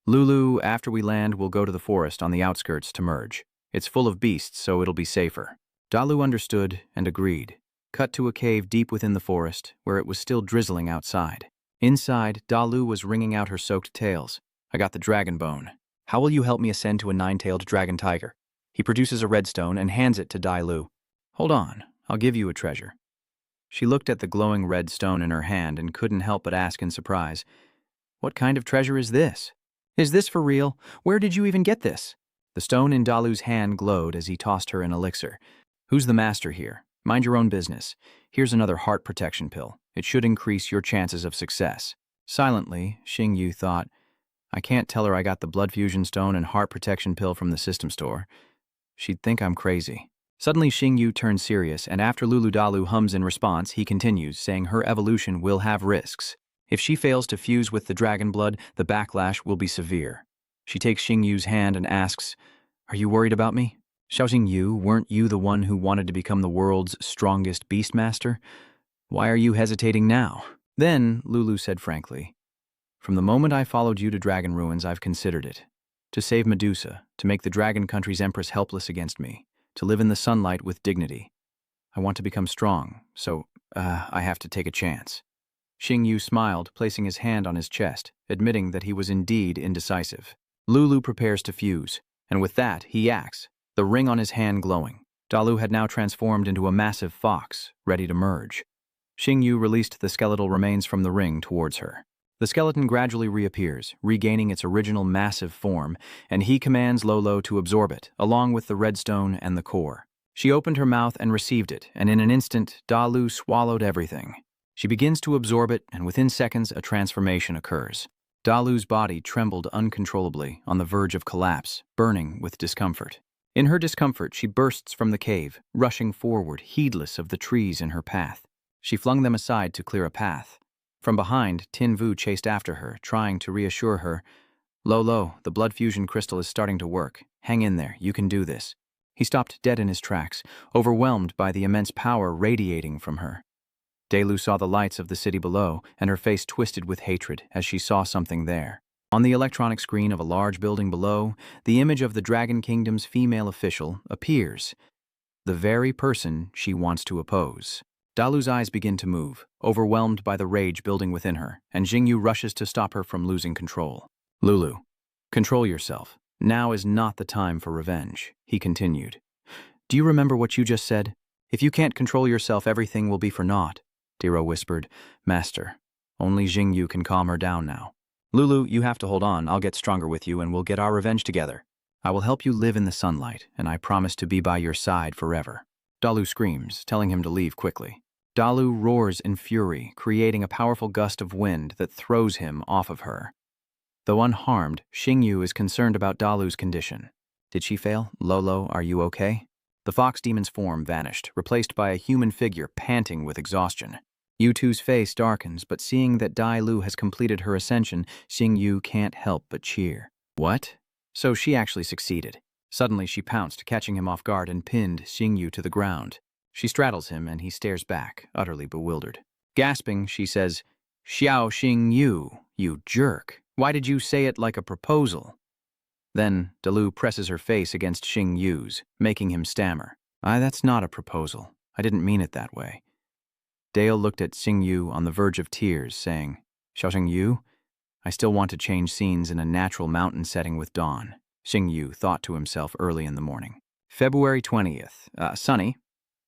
Lulu, after we land, we'll go to the forest on the outskirts to merge. It's full of beasts, so it'll be safer. Dalu understood and agreed. Cut to a cave deep within the forest, where it was still drizzling outside. Inside, Dalu was wringing out her soaked tails. I got the dragon bone. How will you help me ascend to a 9-tailed dragon tiger? He produces a redstone and hands it to Dalu. Hold on, I'll give you a treasure. She looked at the glowing red stone in her hand and couldn't help but ask in surprise, What kind of treasure is this? Is this for real? Where did you even get this? The stone in Dalu's hand glowed as he tossed her an elixir. Who's the master here? Mind your own business. Here's another heart protection pill. It should increase your chances of success. Silently, Xing Yu thought, I can't tell her I got the blood fusion stone and heart protection pill from the system store. She'd think I'm crazy. Suddenly Xing Yu turns serious, and after Lulu Dalu hums in response, he continues, saying her evolution will have risks. If she fails to fuse with the dragon blood, the backlash will be severe. She takes Xing Yu's hand and asks, Are you worried about me? Xiaoxing Yu, weren't you the one who wanted to become the world's strongest beastmaster? Why are you hesitating now? Then, Lulu said frankly, From the moment I followed you to Dragon Ruins, I've considered it. To save Medusa, to make the Dragon Country's Empress helpless against me, to live in the sunlight with dignity. I want to become strong, so, I have to take a chance. Xing Yu smiled, placing his hand on his chest, admitting that he was indeed indecisive. Lulu prepares to fuse, and with that, he acts, the ring on his hand glowing. Dalu had now transformed into a massive fox, ready to merge. Xing Yu released the skeletal remains from the ring towards her. The skeleton gradually reappears, regaining its original massive form, and he commands Lolo to absorb it, along with the redstone and the core. She opened her mouth and received it, and in an instant, Dalu swallowed everything. She begins to absorb it, and within seconds, a transformation occurs. Dalu's body trembled uncontrollably, on the verge of collapse, burning with discomfort. In her discomfort, she bursts from the cave, rushing forward, heedless of the trees in her path. She flung them aside to clear a path. From behind, Tin Vu chased after her, trying to reassure her. Lolo, the blood fusion crystal is starting to work. Hang in there, you can do this. He stopped dead in his tracks, overwhelmed by the immense power radiating from her. Dalu saw the lights of the city below, and her face twisted with hatred as she saw something there. On the electronic screen of a large building below, the image of the Dragon Kingdom's female official appears, the very person she wants to oppose. Dalu's eyes begin to move, overwhelmed by the rage building within her, and Jingyu rushes to stop her from losing control. Lulu, control yourself. Now is not the time for revenge, he continued. Do you remember what you just said? If you can't control yourself, everything will be for naught. Diro whispered. Master, only Jingyu can calm her down now. Lulu, you have to hold on. I'll get stronger with you and we'll get our revenge together. I will help you live in the sunlight, and I promise to be by your side forever. Dalu screams, telling him to leave quickly. Dalu roars in fury, creating a powerful gust of wind that throws him off of her. Though unharmed, Xingyu is concerned about Dalu's condition. Did she fail? Lolo, are you okay? The fox demon's form vanished, replaced by a human figure panting with exhaustion. Yu-Tu's face darkens, but seeing that Dai Lu has completed her ascension, Xingyu can't help but cheer. What? So she actually succeeded. Suddenly she pounced, catching him off guard, and pinned Xingyu to the ground. She straddles him, and he stares back, utterly bewildered. Gasping, she says, Xiao Xingyu, you jerk. Why did you say it like a proposal? Then, Dalu presses her face against Xingyu's, making him stammer. That's not a proposal. I didn't mean it that way. Dale looked at Xingyu on the verge of tears, saying, Xiao Xingyu, I still want to change scenes in a natural mountain setting with dawn, Xingyu thought to himself early in the morning. February 20th. Sunny.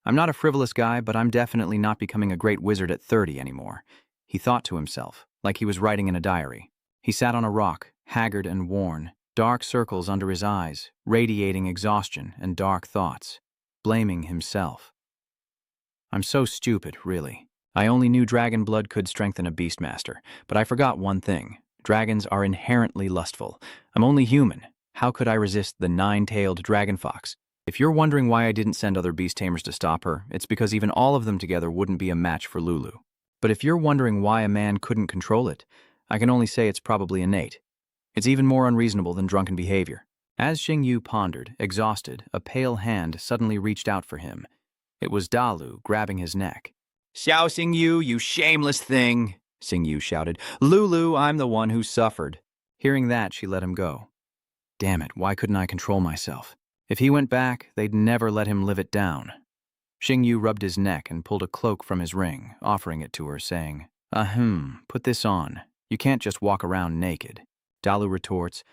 I'm not a frivolous guy, but I'm definitely not becoming a great wizard at 30 anymore, he thought to himself, like he was writing in a diary. He sat on a rock, haggard and worn, dark circles under his eyes, radiating exhaustion and dark thoughts, blaming himself. I'm so stupid, really. I only knew dragon blood could strengthen a beastmaster, but I forgot one thing. Dragons are inherently lustful. I'm only human. How could I resist the nine-tailed dragon fox? If you're wondering why I didn't send other beast tamers to stop her, it's because even all of them together wouldn't be a match for Lulu. But if you're wondering why a man couldn't control it, I can only say it's probably innate. It's even more unreasonable than drunken behavior. As Xingyu pondered, exhausted, a pale hand suddenly reached out for him. It was Dalu, grabbing his neck. Xiao Xingyu, you shameless thing, Xingyu shouted. Lulu, I'm the one who suffered. Hearing that, she let him go. Damn it, why couldn't I control myself? If he went back, they'd never let him live it down. Xingyu rubbed his neck and pulled a cloak from his ring, offering it to her, saying, put this on. You can't just walk around naked. Dalu retorts,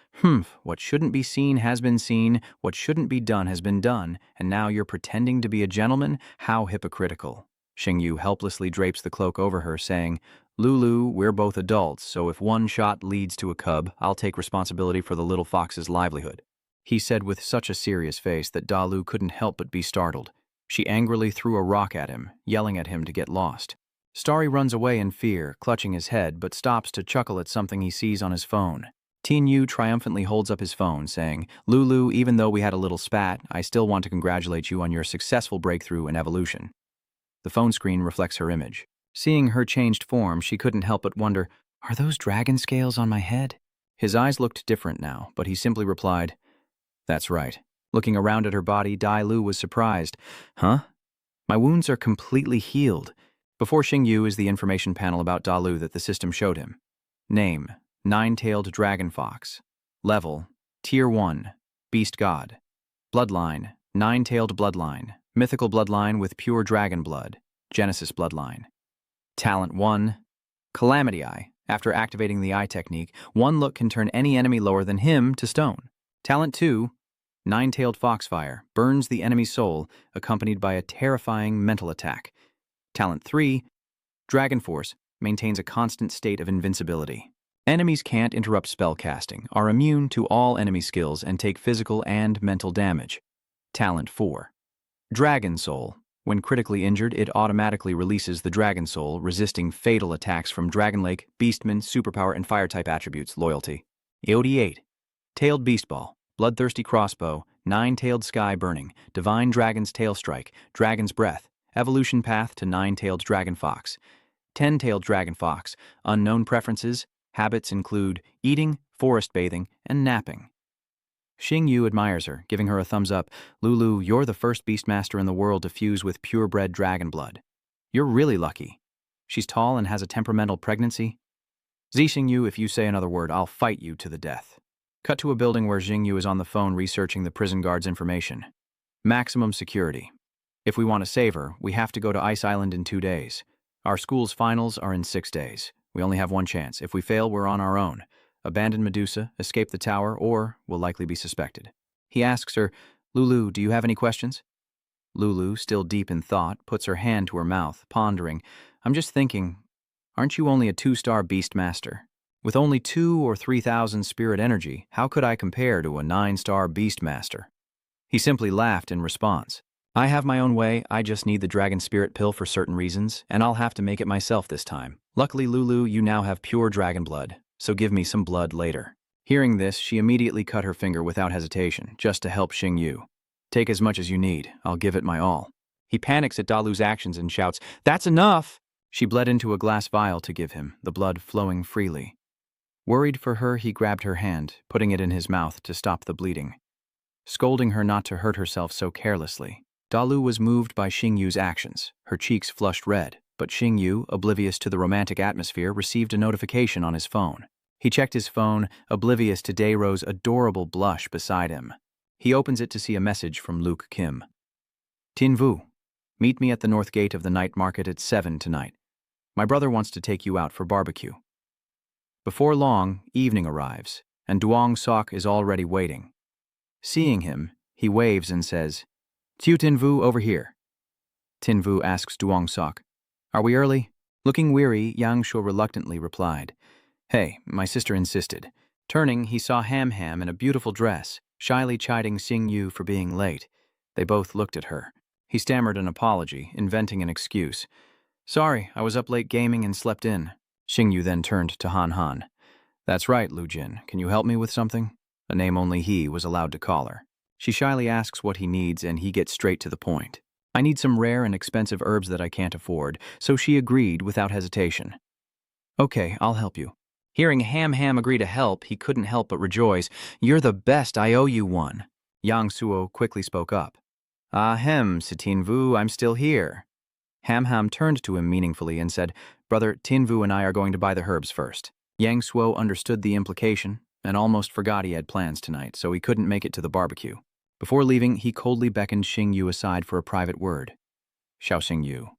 what shouldn't be seen has been seen, what shouldn't be done has been done, and now you're pretending to be a gentleman? How hypocritical. Xingyu helplessly drapes the cloak over her, saying, Lulu, we're both adults, so if one shot leads to a cub, I'll take responsibility for the little fox's livelihood. He said with such a serious face that Dalu couldn't help but be startled. She angrily threw a rock at him, yelling at him to get lost. Starry runs away in fear, clutching his head, but stops to chuckle at something he sees on his phone. Tin Yu triumphantly holds up his phone, saying, Lulu, even though we had a little spat, I still want to congratulate you on your successful breakthrough in evolution. The phone screen reflects her image. Seeing her changed form, she couldn't help but wonder, are those dragon scales on my head? His eyes looked different now, but he simply replied, That's right. Looking around at her body, Dai Lu was surprised. Huh? My wounds are completely healed. Before Xingyu is the information panel about Dalu that the system showed him. Name, Nine-tailed Dragon Fox. Level, Tier 1, Beast God. Bloodline, Nine-tailed Bloodline. Mythical bloodline with pure dragon blood. Genesis bloodline. Talent 1, Calamity Eye. After activating the eye technique, one look can turn any enemy lower than him to stone. Talent 2, Nine-tailed Foxfire. Burns the enemy's soul, accompanied by a terrifying mental attack. Talent 3, Dragon Force. maintains a constant state of invincibility. Enemies can't interrupt spell casting, are immune to all enemy skills, and take physical and mental damage. Talent 4. Dragon Soul. When critically injured, it automatically releases the Dragon Soul, resisting fatal attacks from Dragon Lake, Beastman, Superpower, and Fire-type attributes. Loyalty. EOD 8. Tailed Beast Ball. Bloodthirsty Crossbow. Nine-Tailed Sky Burning. Divine Dragon's Tail Strike. Dragon's Breath. Evolution Path to Nine-Tailed Dragon Fox. 10-Tailed Dragon Fox. Unknown preferences. Habits include eating, forest bathing, and napping. Xing Yu admires her, giving her a thumbs up. Lulu, you're the first beastmaster in the world to fuse with purebred dragon blood. You're really lucky. She's tall and has a temperamental pregnancy. Xing Yu, if you say another word, I'll fight you to the death. Cut to a building where Xing Yu is on the phone researching the prison guard's information. Maximum security. If we want to save her, we have to go to Ice Island in 2 days. Our school's finals are in 6 days. We only have one chance. If we fail, we're on our own. Abandon Medusa, escape the tower, or we'll likely be suspected. He asks her, Lulu, do you have any questions? Lulu, still deep in thought, puts her hand to her mouth, pondering. I'm just thinking, aren't you only a 2-star beastmaster? With only 2,000 or 3,000 spirit energy, how could I compare to a 9-star beastmaster? He simply laughed in response. I have my own way, I just need the dragon spirit pill for certain reasons, and I'll have to make it myself this time. Luckily, Lulu, you now have pure dragon blood, so give me some blood later. Hearing this, she immediately cut her finger without hesitation, just to help Xing Yu. Take as much as you need, I'll give it my all. He panics at Dalu's actions and shouts, That's enough! She bled into a glass vial to give him, the blood flowing freely. Worried for her, he grabbed her hand, putting it in his mouth to stop the bleeding, scolding her not to hurt herself so carelessly. Dalu was moved by Xing Yu's actions. Her cheeks flushed red, but Xing Yu, oblivious to the romantic atmosphere, received a notification on his phone. He checked his phone, oblivious to Dayro's adorable blush beside him. He opens it to see a message from Luke Kim. Tin Vu, meet me at the north gate of the night market at 7 tonight. My brother wants to take you out for barbecue. Before long, evening arrives, and Duong Sok is already waiting. Seeing him, he waves and says, Tiu Tin Vu, over here. Tin Vu asks Duong Sok, Are we early? Looking weary, Yang Shuo reluctantly replied, Hey, my sister insisted. Turning, he saw Ham Ham in a beautiful dress, shyly chiding Xing Yu for being late. They both looked at her. He stammered an apology, inventing an excuse. Sorry, I was up late gaming and slept in. Xing Yu then turned to Han Han. That's right, Lu Jin. Can you help me with something? A name only he was allowed to call her. She shyly asks what he needs, and he gets straight to the point. I need some rare and expensive herbs that I can't afford, so she agreed without hesitation. Okay, I'll help you. Hearing Ham Ham agree to help, he couldn't help but rejoice. You're the best, I owe you one. Yang Suo quickly spoke up. Ahem, Sitin Vu, I'm still here. Ham Ham turned to him meaningfully and said, Brother, Tin Vu and I are going to buy the herbs first. Yang Suo understood the implication and almost forgot he had plans tonight, so he couldn't make it to the barbecue. Before leaving, he coldly beckoned Xing Yu aside for a private word. Xiao Xing Yu,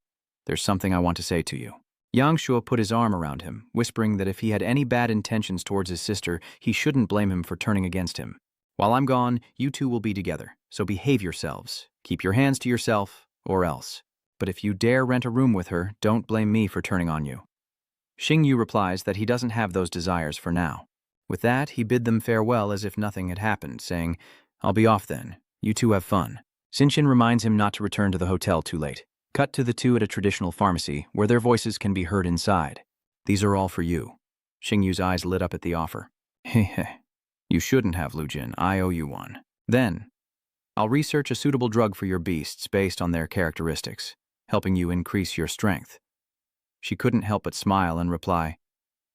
there's something I want to say to you. Yang Shuo put his arm around him, whispering that if he had any bad intentions towards his sister, he shouldn't blame him for turning against him. While I'm gone, you two will be together, so behave yourselves. Keep your hands to yourself, or else. But if you dare rent a room with her, don't blame me for turning on you. Xing Yu replies that he doesn't have those desires for now. With that, he bid them farewell as if nothing had happened, saying, I'll be off then. You two have fun. Xinqian reminds him not to return to the hotel too late. Cut to the two at a traditional pharmacy, where their voices can be heard inside. These are all for you. Xing Yu's eyes lit up at the offer. Heh. You shouldn't have, Lu Jin. I owe you one. Then, I'll research a suitable drug for your beasts based on their characteristics, helping you increase your strength. She couldn't help but smile and reply,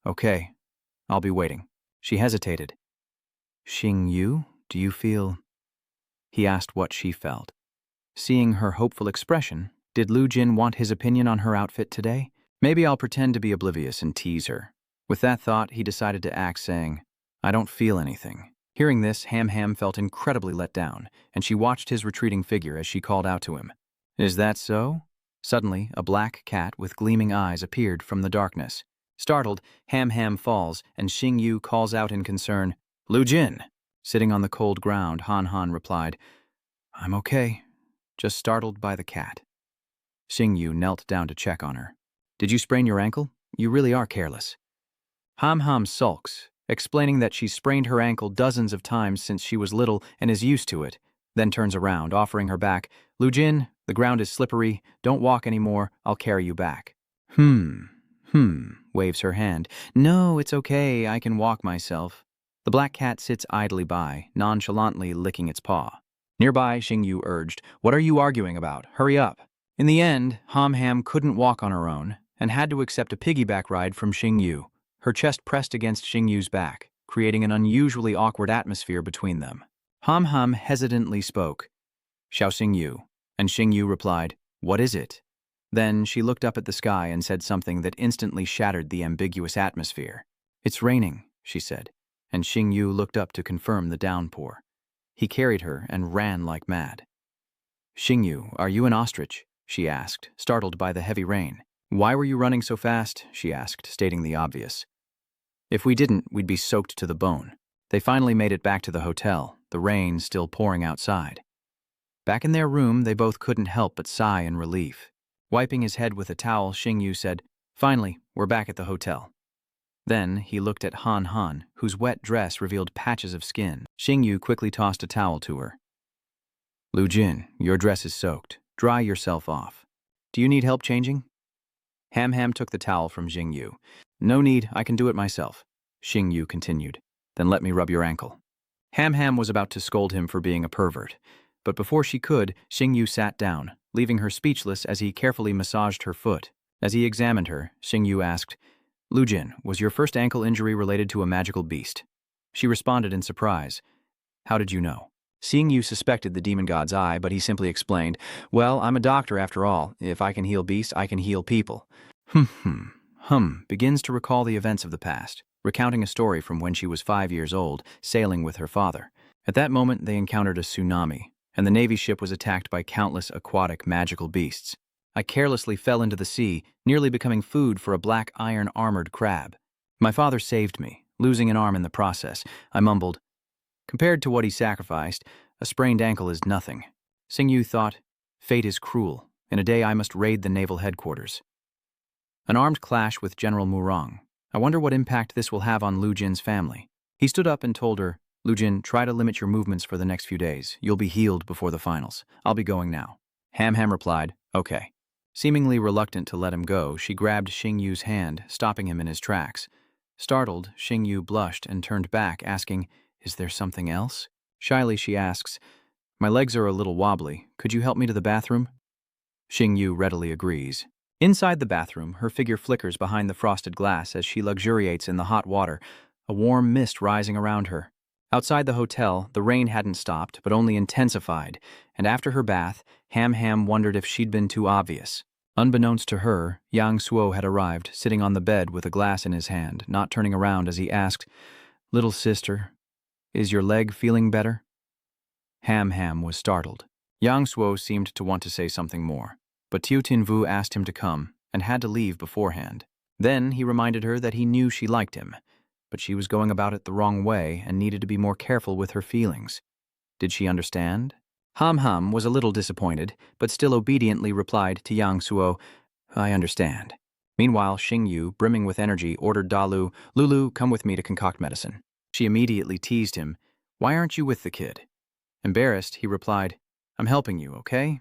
Okay, I'll be waiting. She hesitated. Xing Yu, do you feel... He asked what she felt. Seeing her hopeful expression, did Lu Jin want his opinion on her outfit today? Maybe I'll pretend to be oblivious and tease her. With that thought, he decided to act, saying, I don't feel anything. Hearing this, Ham Ham felt incredibly let down, and she watched his retreating figure as she called out to him. Is that so? Suddenly, a black cat with gleaming eyes appeared from the darkness. Startled, Ham Ham falls, and Xing Yu calls out in concern, Lu Jin! Sitting on the cold ground, Han Han replied, I'm okay, just startled by the cat. Xing Yu knelt down to check on her. Did you sprain your ankle? You really are careless. Ham sulks, explaining that she's sprained her ankle dozens of times since she was little and is used to it, then turns around, offering her back. Lujin, the ground is slippery. Don't walk anymore. I'll carry you back. Waves her hand. No, it's okay. I can walk myself. The black cat sits idly by, nonchalantly licking its paw. Nearby, Xingyu urged, What are you arguing about? Hurry up. In the end, Ham couldn't walk on her own and had to accept a piggyback ride from Xingyu, her chest pressed against Xingyu's back, creating an unusually awkward atmosphere between them. Ham hesitantly spoke, Xiao Xingyu, and Xingyu replied, What is it? Then she looked up at the sky and said something that instantly shattered the ambiguous atmosphere. It's raining, she said, and Xingyu looked up to confirm the downpour. He carried her and ran like mad. Xingyu, are you an ostrich? She asked, startled by the heavy rain. Why were you running so fast? She asked, stating the obvious. If we didn't, we'd be soaked to the bone. They finally made it back to the hotel, the rain still pouring outside. Back in their room, they both couldn't help but sigh in relief. Wiping his head with a towel, Xingyu said, Finally, we're back at the hotel. Then he looked at Han, whose wet dress revealed patches of skin. Xingyu quickly tossed a towel to her. Lu Jin, your dress is soaked. Dry yourself off. Do you need help changing? Ham took the towel from Xingyu. No need, I can do it myself. Xingyu continued. Then let me rub your ankle. Ham was about to scold him for being a pervert, but before she could, Xingyu sat down, leaving her speechless as he carefully massaged her foot. As he examined her, Xingyu asked, Lu Jin, was your first ankle injury related to a magical beast? She responded in surprise. How did you know? Xingyu suspected the demon god's eye, but he simply explained, Well, I'm a doctor after all. If I can heal beasts, I can heal people. Begins to recall the events of the past, recounting a story from when she was 5 years old, sailing with her father. At that moment, they encountered a tsunami, and the Navy ship was attacked by countless aquatic magical beasts. I carelessly fell into the sea, nearly becoming food for a black iron-armored crab. My father saved me, losing an arm in the process. I mumbled, Compared to what he sacrificed, a sprained ankle is nothing. Xingyu thought, Fate is cruel. In a day I must raid the naval headquarters. An armed clash with General Murong. I wonder what impact this will have on Lu Jin's family. He stood up and told her, Lu Jin, try to limit your movements for the next few days. You'll be healed before the finals. I'll be going now. Ham replied, Okay. Seemingly reluctant to let him go, she grabbed Xingyu's hand, stopping him in his tracks. Startled, Xingyu blushed and turned back, asking, Is there something else? Shyly, she asks, My legs are a little wobbly. Could you help me to the bathroom? Xingyu readily agrees. Inside the bathroom, her figure flickers behind the frosted glass as she luxuriates in the hot water, a warm mist rising around her. Outside the hotel, the rain hadn't stopped, but only intensified, and after her bath, Ham wondered if she'd been too obvious. Unbeknownst to her, Yang Suo had arrived, sitting on the bed with a glass in his hand, not turning around as he asked, Little sister, is your leg feeling better? Ham was startled. Yang Suo seemed to want to say something more, but Tiu Tinvu asked him to come and had to leave beforehand. Then he reminded her that he knew she liked him, but she was going about it the wrong way and needed to be more careful with her feelings. Did she understand? Ham was a little disappointed, but still obediently replied to Yang Suo, I understand. Meanwhile, Xingyu, brimming with energy, ordered Dalu, Lulu, come with me to concoct medicine. She immediately teased him, Why aren't you with the kid? Embarrassed, he replied, I'm helping you, okay?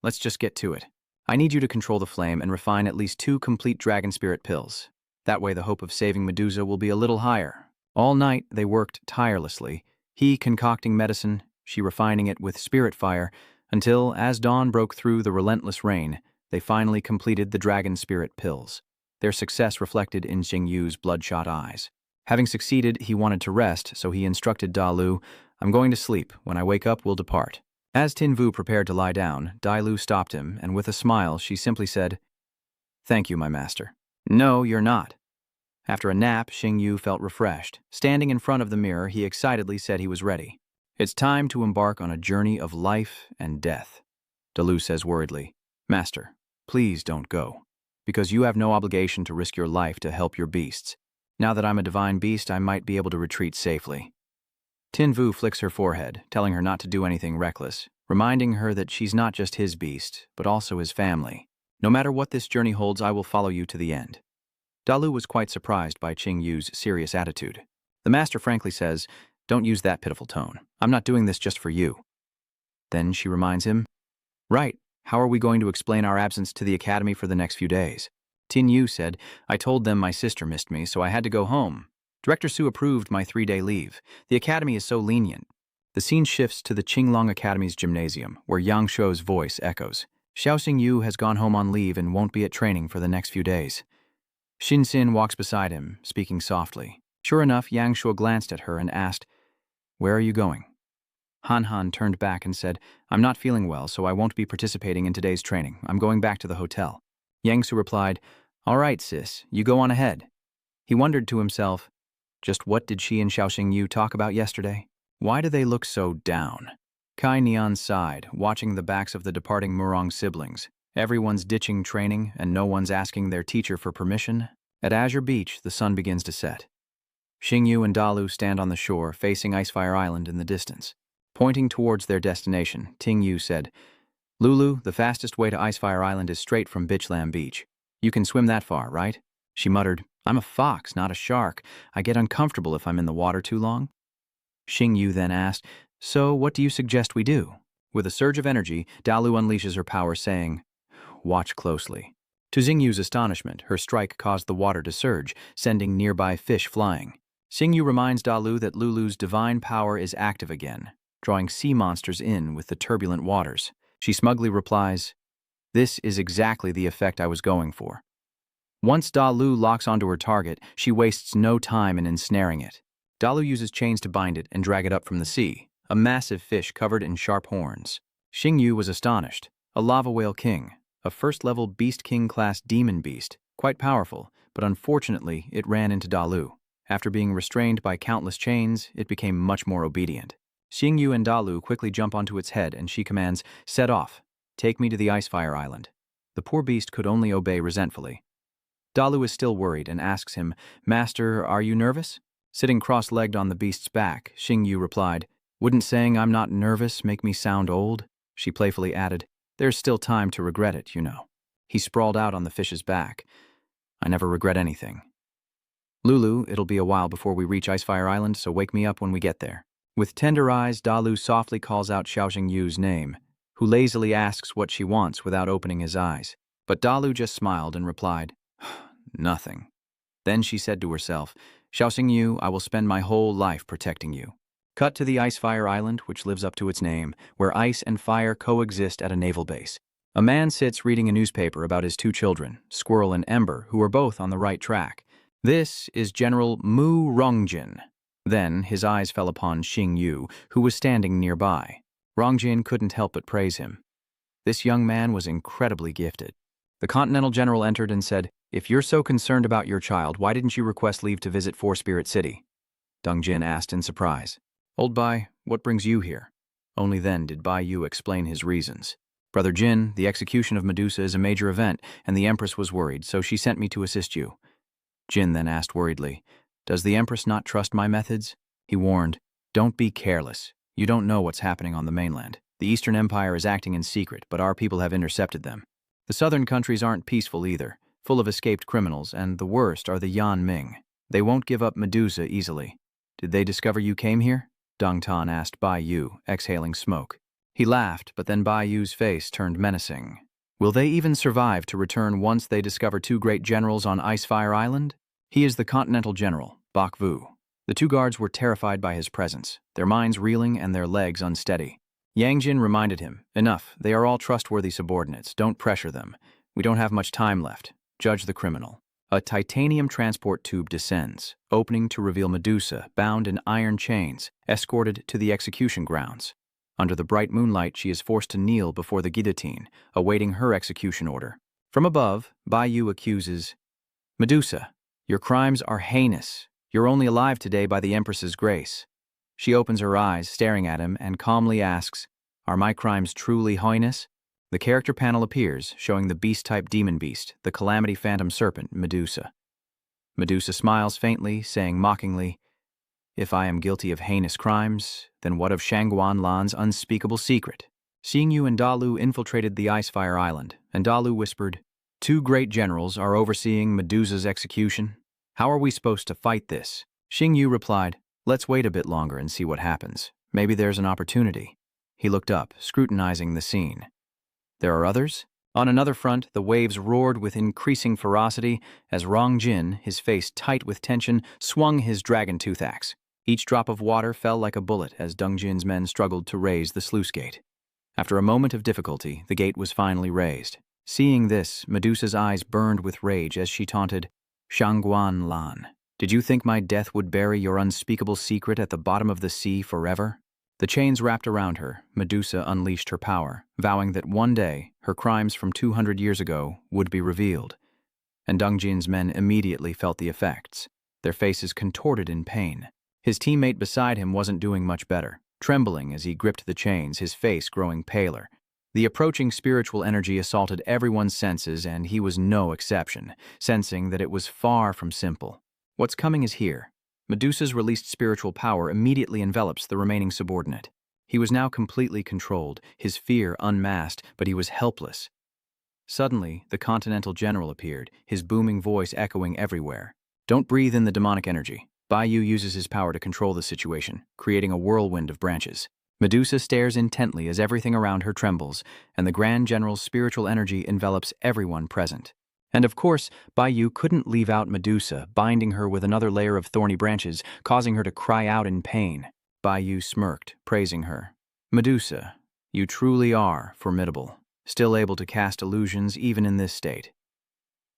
Let's just get to it. I need you to control the flame and refine at least 2 complete dragon spirit pills. That way the hope of saving Medusa will be a little higher. All night they worked tirelessly, he concocting medicine, she refining it with spirit fire, until, as dawn broke through the relentless rain, they finally completed the dragon spirit pills. Their success reflected in Xingyu's bloodshot eyes. Having succeeded, he wanted to rest, so he instructed Dalu, I'm going to sleep. When I wake up, we'll depart. As Tinvu prepared to lie down, Dailu stopped him, and with a smile, she simply said, Thank you, my master. No, you're not. After a nap, Xingyu felt refreshed. Standing in front of the mirror, he excitedly said he was ready. It's time to embark on a journey of life and death. Dalu says worriedly, Master, please don't go, because you have no obligation to risk your life to help your beasts. Now that I'm a divine beast, I might be able to retreat safely. Tinvu flicks her forehead, telling her not to do anything reckless, reminding her that she's not just his beast, but also his family. No matter what this journey holds, I will follow you to the end. Dalu was quite surprised by Qing Yu's serious attitude. The master frankly says, "Don't use that pitiful tone. I'm not doing this just for you." Then she reminds him, "Right, how are we going to explain our absence to the academy for the next few days?" Tin Yu said, "I told them my sister missed me, so I had to go home. Director Su approved my 3-day leave. The academy is so lenient." The scene shifts to the Qinglong Academy's gymnasium, where Yang Shuo's voice echoes. Xiao Xingyu has gone home on leave and won't be at training for the next few days. Xin Xin walks beside him, speaking softly. Sure enough, Yang Shuo glanced at her and asked, "Where are you going?" Han Han turned back and said, "I'm not feeling well, so I won't be participating in today's training. I'm going back to the hotel." Yang Su replied, "All right, sis, you go on ahead." He wondered to himself, just what did she and Xiao Xingyu talk about yesterday? Why do they look so down? Kai Nian sighed, watching the backs of the departing Murong siblings. Everyone's ditching training, and no one's asking their teacher for permission. At Azure Beach, the sun begins to set. Xingyu and Dalu stand on the shore, facing Icefire Island in the distance. Pointing towards their destination, Ting Yu said, "Lulu, the fastest way to Icefire Island is straight from Bitchlam Beach. You can swim that far, right?" She muttered, "I'm a fox, not a shark. I get uncomfortable if I'm in the water too long." Xingyu then asked, "So what do you suggest we do?" With a surge of energy, Dalu unleashes her power, saying, "Watch closely." To Xingyu's astonishment, her strike caused the water to surge, sending nearby fish flying. Xingyu reminds Dalu that Lulu's divine power is active again, drawing sea monsters in with the turbulent waters. She smugly replies, "This is exactly the effect I was going for." Once Dalu locks onto her target, she wastes no time in ensnaring it. Dalu uses chains to bind it and drag it up from the sea, a massive fish covered in sharp horns. Xingyu was astonished. A lava whale king, a first-level Beast King-class demon beast, quite powerful, but unfortunately it ran into Dalu. After being restrained by countless chains, it became much more obedient. Xingyu and Dalu quickly jump onto its head and she commands, "Set off. Take me to the Icefire Island." The poor beast could only obey resentfully. Dalu is still worried and asks him, "Master, are you nervous?" Sitting cross-legged on the beast's back, Xingyu replied, "Wouldn't saying I'm not nervous make me sound old?" She playfully added, "There's still time to regret it, you know." He sprawled out on the fish's back. "I never regret anything." "Lulu, it'll be a while before we reach Icefire Island, so wake me up when we get there." With tender eyes, Dalu softly calls out Xiao Xingyu's name, who lazily asks what she wants without opening his eyes. But Dalu just smiled and replied, "Nothing." Then she said to herself, "Xiao Xingyu, I will spend my whole life protecting you." Cut to the Icefire Island, which lives up to its name, where ice and fire coexist at a naval base. A man sits reading a newspaper about his 2 children, Squirrel and Ember, who are both on the right track. This is General Mu Rongjin. Then his eyes fell upon Xingyu, who was standing nearby. Rongjin couldn't help but praise him. This young man was incredibly gifted. The Continental General entered and said, "If you're so concerned about your child, why didn't you request leave to visit Four Spirit City?" Deng Jin asked in surprise. "Old Bai, what brings you here?" Only then did Bai Yu explain his reasons. "Brother Jin, the execution of Medusa is a major event, and the Empress was worried, so she sent me to assist you." Jin then asked worriedly, "Does the Empress not trust my methods?" He warned, "Don't be careless. You don't know what's happening on the mainland. The Eastern Empire is acting in secret, but our people have intercepted them. The southern countries aren't peaceful either, full of escaped criminals, and the worst are the Yan Ming. They won't give up Medusa easily." "Did they discover you came here?" Deng Tan asked Bai Yu, exhaling smoke. He laughed, but then Bai Yu's face turned menacing. "Will they even survive to return once they discover 2 great generals on Icefire Island?" "He is the Continental General, Bak Vu." The 2 guards were terrified by his presence, their minds reeling and their legs unsteady. Yang Jin reminded him, "Enough, they are all trustworthy subordinates, don't pressure them. We don't have much time left. Judge the criminal." A titanium transport tube descends, opening to reveal Medusa, bound in iron chains, escorted to the execution grounds. Under the bright moonlight, she is forced to kneel before the guillotine, awaiting her execution order. From above, Bai Yu accuses, "Medusa, your crimes are heinous. You're only alive today by the Empress's grace." She opens her eyes, staring at him, and calmly asks, "Are my crimes truly heinous?" The character panel appears, showing the beast-type demon beast, the calamity phantom serpent, Medusa. Medusa smiles faintly, saying mockingly, "If I am guilty of heinous crimes, then what of Shangguan Lan's unspeakable secret?" Xingyu and Dalu infiltrated the Icefire Island, and Dalu whispered, Two great generals are overseeing Medusa's execution. How are we supposed to fight this? Xing Yu replied, let's wait a bit longer and see what happens. Maybe there's an opportunity. He looked up, scrutinizing the scene. There are others? On another front, the waves roared with increasing ferocity as Rong Jin, his face tight with tension, swung his dragon tooth axe. Each drop of water fell like a bullet as Deng Jin's men struggled to raise the sluice gate. After a moment of difficulty, the gate was finally raised. Seeing this, Medusa's eyes burned with rage as she taunted, Shangguan Lan, did you think my death would bury your unspeakable secret at the bottom of the sea forever? The chains wrapped around her, Medusa unleashed her power, vowing that one day her crimes from 200 years ago would be revealed. And Deng Jin's men immediately felt the effects, their faces contorted in pain. His teammate beside him wasn't doing much better, trembling as he gripped the chains, his face growing paler. The approaching spiritual energy assaulted everyone's senses, and he was no exception, sensing that it was far from simple. What's coming is here. Medusa's released spiritual power immediately envelops the remaining subordinate. He was now completely controlled, his fear unmasked, but he was helpless. Suddenly, the Continental General appeared, his booming voice echoing everywhere. Don't breathe in the demonic energy. Bai Yu uses his power to control the situation, creating a whirlwind of branches. Medusa stares intently as everything around her trembles, and the Grand General's spiritual energy envelops everyone present. And of course, Bai Yu couldn't leave out Medusa, binding her with another layer of thorny branches, causing her to cry out in pain. Bai Yu smirked, praising her. Medusa, you truly are formidable, still able to cast illusions even in this state.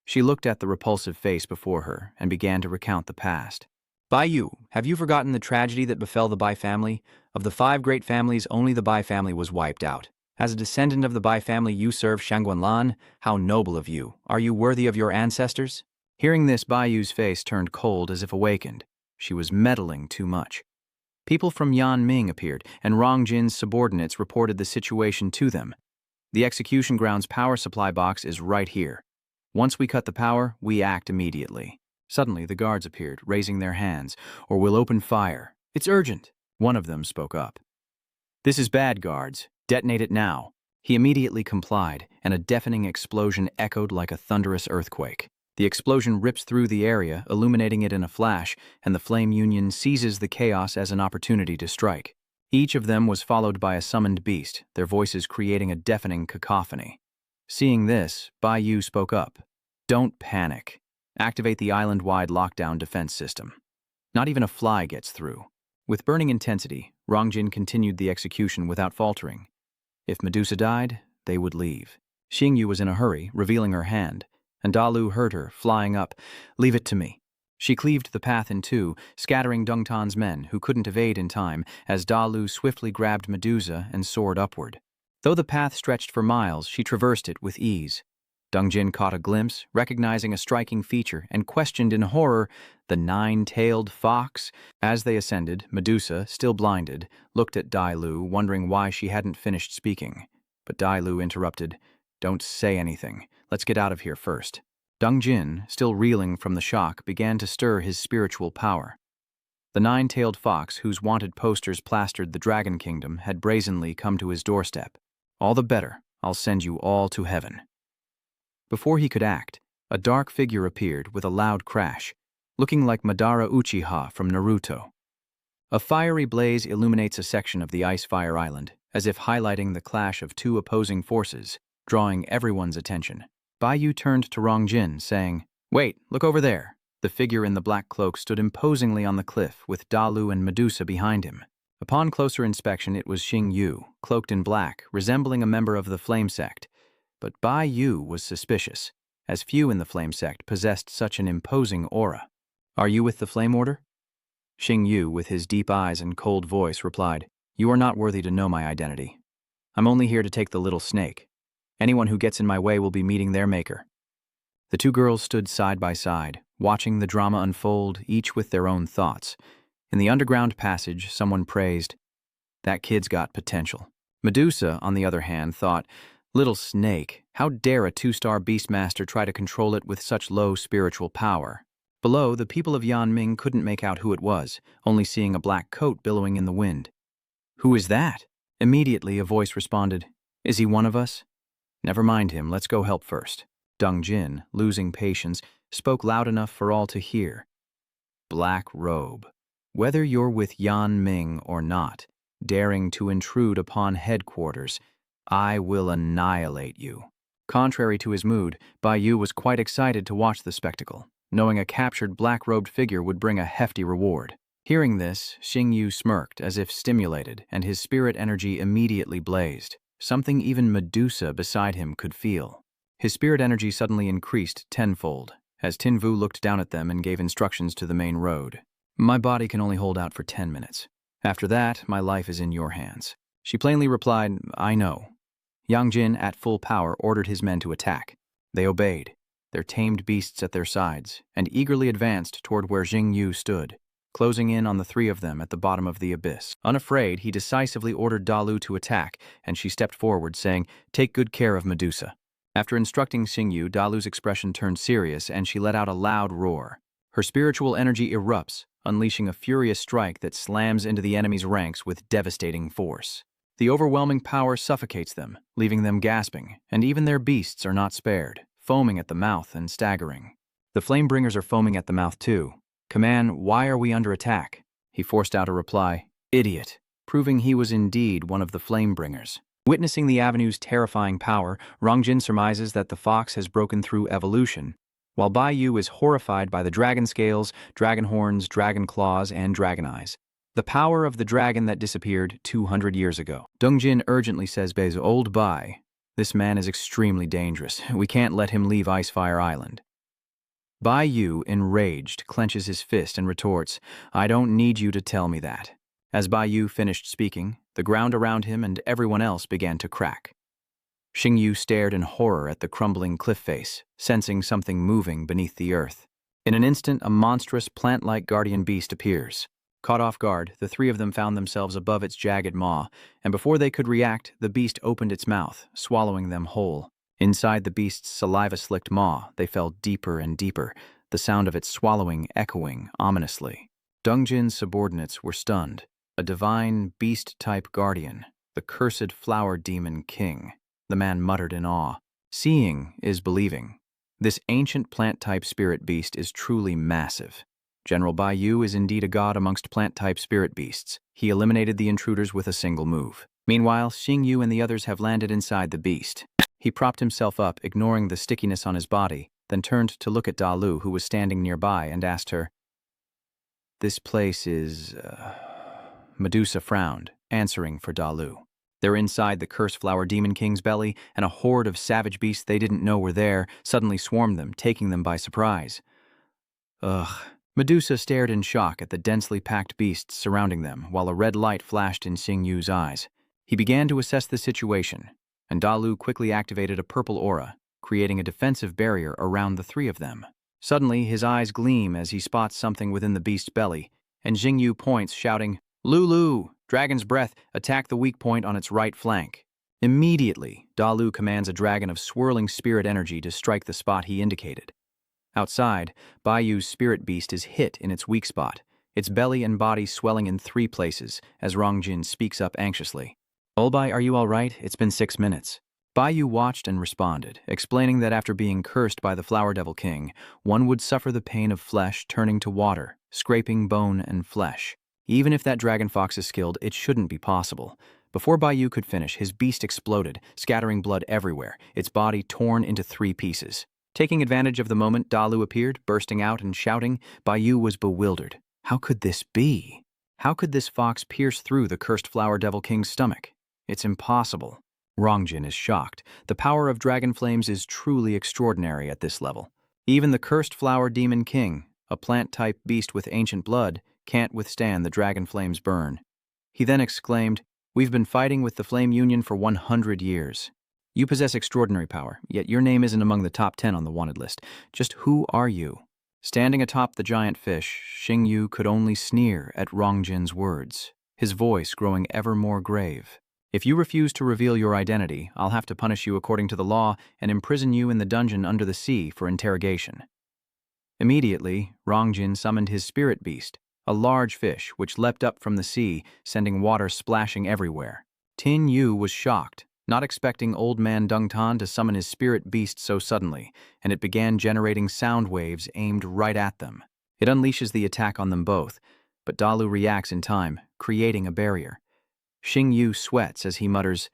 She looked at the repulsive face before her and began to recount the past. Bai Yu, have you forgotten the tragedy that befell the Bai family? Of the 5 great families, only the Bai family was wiped out. As a descendant of the Bai family, you serve Shangguan Lan. How noble of you. Are you worthy of your ancestors? Hearing this, Bai Yu's face turned cold as if awakened. She was meddling too much. People from Yanming appeared, and Rong Jin's subordinates reported the situation to them. The execution ground's power supply box is right here. Once we cut the power, we act immediately. Suddenly, the guards appeared, raising their hands, or we'll open fire. It's urgent. One of them spoke up. This is bad, guards. Detonate it now. He immediately complied, and a deafening explosion echoed like a thunderous earthquake. The explosion rips through the area, illuminating it in a flash, and the Flame Union seizes the chaos as an opportunity to strike. Each of them was followed by a summoned beast, their voices creating a deafening cacophony. Seeing this, Bai Yu spoke up. Don't panic. Activate the island-wide lockdown defense system. Not even a fly gets through. With burning intensity, Rong Jin continued the execution without faltering. If Medusa died, they would leave. Xing Yu was in a hurry, revealing her hand, and Da Lu heard her, flying up. Leave it to me. She cleaved the path in two, scattering Deng Tan's men, who couldn't evade in time, as Da Lu swiftly grabbed Medusa and soared upward. Though the path stretched for miles, she traversed it with ease. Deng Jin caught a glimpse, recognizing a striking feature, and questioned in horror, the 9-tailed fox. As they ascended, Medusa, still blinded, looked at Dai Lu, wondering why she hadn't finished speaking. But Dai Lu interrupted, Don't say anything. Let's get out of here first. Deng Jin, still reeling from the shock, began to stir his spiritual power. The 9-tailed fox, whose wanted posters plastered the Dragon Kingdom, had brazenly come to his doorstep. All the better. I'll send you all to heaven. Before he could act, a dark figure appeared with a loud crash, looking like Madara Uchiha from Naruto. A fiery blaze illuminates a section of the Ice-Fire Island, as if highlighting the clash of two opposing forces, drawing everyone's attention. Bai Yu turned to Rong Jin, saying, Wait, look over there. The figure in the black cloak stood imposingly on the cliff, with Da Lu and Medusa behind him. Upon closer inspection, it was Xing Yu, cloaked in black, resembling a member of the Flame Sect. But Bai Yu was suspicious, as few in the Flame Sect possessed such an imposing aura. Are you with the Flame Order? Xing Yu, with his deep eyes and cold voice, replied, You are not worthy to know my identity. I'm only here to take the little snake. Anyone who gets in my way will be meeting their maker. The two girls stood side by side, watching the drama unfold, each with their own thoughts. In the underground passage, someone praised, That kid's got potential. Medusa, on the other hand, thought, Little snake, how dare a 2-star beastmaster try to control it with such low spiritual power? Below, the people of Yanming couldn't make out who it was, only seeing a black coat billowing in the wind. Who is that? Immediately, a voice responded, Is he one of us? Never mind him, let's go help first. Dong Jin, losing patience, spoke loud enough for all to hear. Black robe. Whether you're with Yan Ming or not, daring to intrude upon headquarters, I will annihilate you. Contrary to his mood, Bai Yu was quite excited to watch the spectacle, knowing a captured black-robed figure would bring a hefty reward. Hearing this, Xing Yu smirked as if stimulated, and his spirit energy immediately blazed, something even Medusa beside him could feel. His spirit energy suddenly increased tenfold, as Tin Vu looked down at them and gave instructions to the main road. My body can only hold out for 10 minutes. After that, my life is in your hands. She plainly replied, I know. Yang Jin, at full power, ordered his men to attack. They obeyed, their tamed beasts at their sides, and eagerly advanced toward where Xing Yu stood, closing in on the three of them at the bottom of the abyss. Unafraid, he decisively ordered Dalu to attack, and she stepped forward, saying, Take good care of Medusa. After instructing Xing Yu, Dalu's expression turned serious, and she let out a loud roar. Her spiritual energy erupts, unleashing a furious strike that slams into the enemy's ranks with devastating force. The overwhelming power suffocates them, leaving them gasping, and even their beasts are not spared, foaming at the mouth and staggering. The Flamebringers are foaming at the mouth too. Command, why are we under attack? He forced out a reply, Idiot, proving he was indeed one of the Flamebringers. Witnessing the Avenue's terrifying power, Rongjin surmises that the fox has broken through evolution, while Bai Yu is horrified by the dragon scales, dragon horns, dragon claws, and dragon eyes. The power of the dragon that disappeared 200 years ago. Dongjin urgently says Bei's old Bai, this man is extremely dangerous. We can't let him leave Icefire Island. Bai Yu, enraged, clenches his fist and retorts, I don't need you to tell me that. As Bai Yu finished speaking, the ground around him and everyone else began to crack. Xing Yu stared in horror at the crumbling cliff face, sensing something moving beneath the earth. In an instant, a monstrous, plant-like guardian beast appears. Caught off guard, the three of them found themselves above its jagged maw, and before they could react, the beast opened its mouth, swallowing them whole. Inside the beast's saliva-slicked maw, they fell deeper and deeper, the sound of its swallowing echoing ominously. Dongjin's subordinates were stunned. A divine, beast-type guardian, the cursed flower demon king. The man muttered in awe. Seeing is believing. This ancient plant-type spirit beast is truly massive. General Bai Yu is indeed a god amongst plant-type spirit beasts. He eliminated the intruders with a single move. Meanwhile, Xing Yu and the others have landed inside the beast. He propped himself up, ignoring the stickiness on his body, then turned to look at Dalu, who was standing nearby, and asked her, This place is... Medusa frowned, answering for Dalu. They're inside the cursed flower demon king's belly, and a horde of savage beasts they didn't know were there suddenly swarmed them, taking them by surprise. Ugh. Medusa stared in shock at the densely packed beasts surrounding them, while a red light flashed in Xing Yu's eyes. He began to assess the situation, and Dalu quickly activated a purple aura, creating a defensive barrier around the three of them. Suddenly, his eyes gleam as he spots something within the beast's belly, and Xing Yu points, shouting, Lulu, Dragon's Breath, attack the weak point on its right flank. Immediately, Dalu commands a dragon of swirling spirit energy to strike the spot he indicated. Outside, Bai Yu's spirit beast is hit in its weak spot, its belly and body swelling in 3 places, as Rongjin speaks up anxiously. Olbai, are you all right? It's been 6 minutes. Bai Yu watched and responded, explaining that after being cursed by the Flower Devil King, one would suffer the pain of flesh turning to water, scraping bone and flesh. Even if that dragon fox is skilled, it shouldn't be possible. Before Bai Yu could finish, his beast exploded, scattering blood everywhere, its body torn into 3 pieces. Taking advantage of the moment, Dalu appeared, bursting out and shouting. Bai Yu was bewildered. How could this be? How could this fox pierce through the cursed Flower Devil King's stomach? It's impossible. Rongjin is shocked. The power of dragon flames is truly extraordinary at this level. Even the cursed Flower Demon King, a plant-type beast with ancient blood, can't withstand the dragon flame's burn. He then exclaimed, We've been fighting with the Flame Union for 100 years. You possess extraordinary power, yet your name isn't among the top 10 on the wanted list. Just who are you? Standing atop the giant fish, Xing Yu could only sneer at Rongjin's words, his voice growing ever more grave. If you refuse to reveal your identity, I'll have to punish you according to the law and imprison you in the dungeon under the sea for interrogation. Immediately, Rongjin summoned his spirit beast, a large fish which leapt up from the sea, sending water splashing everywhere. Tin Yu was shocked, not expecting old man Dungtan to summon his spirit beast so suddenly, and it began generating sound waves aimed right at them. It unleashes the attack on them both, but Dalu reacts in time, creating a barrier. Xing Yu sweats as he mutters,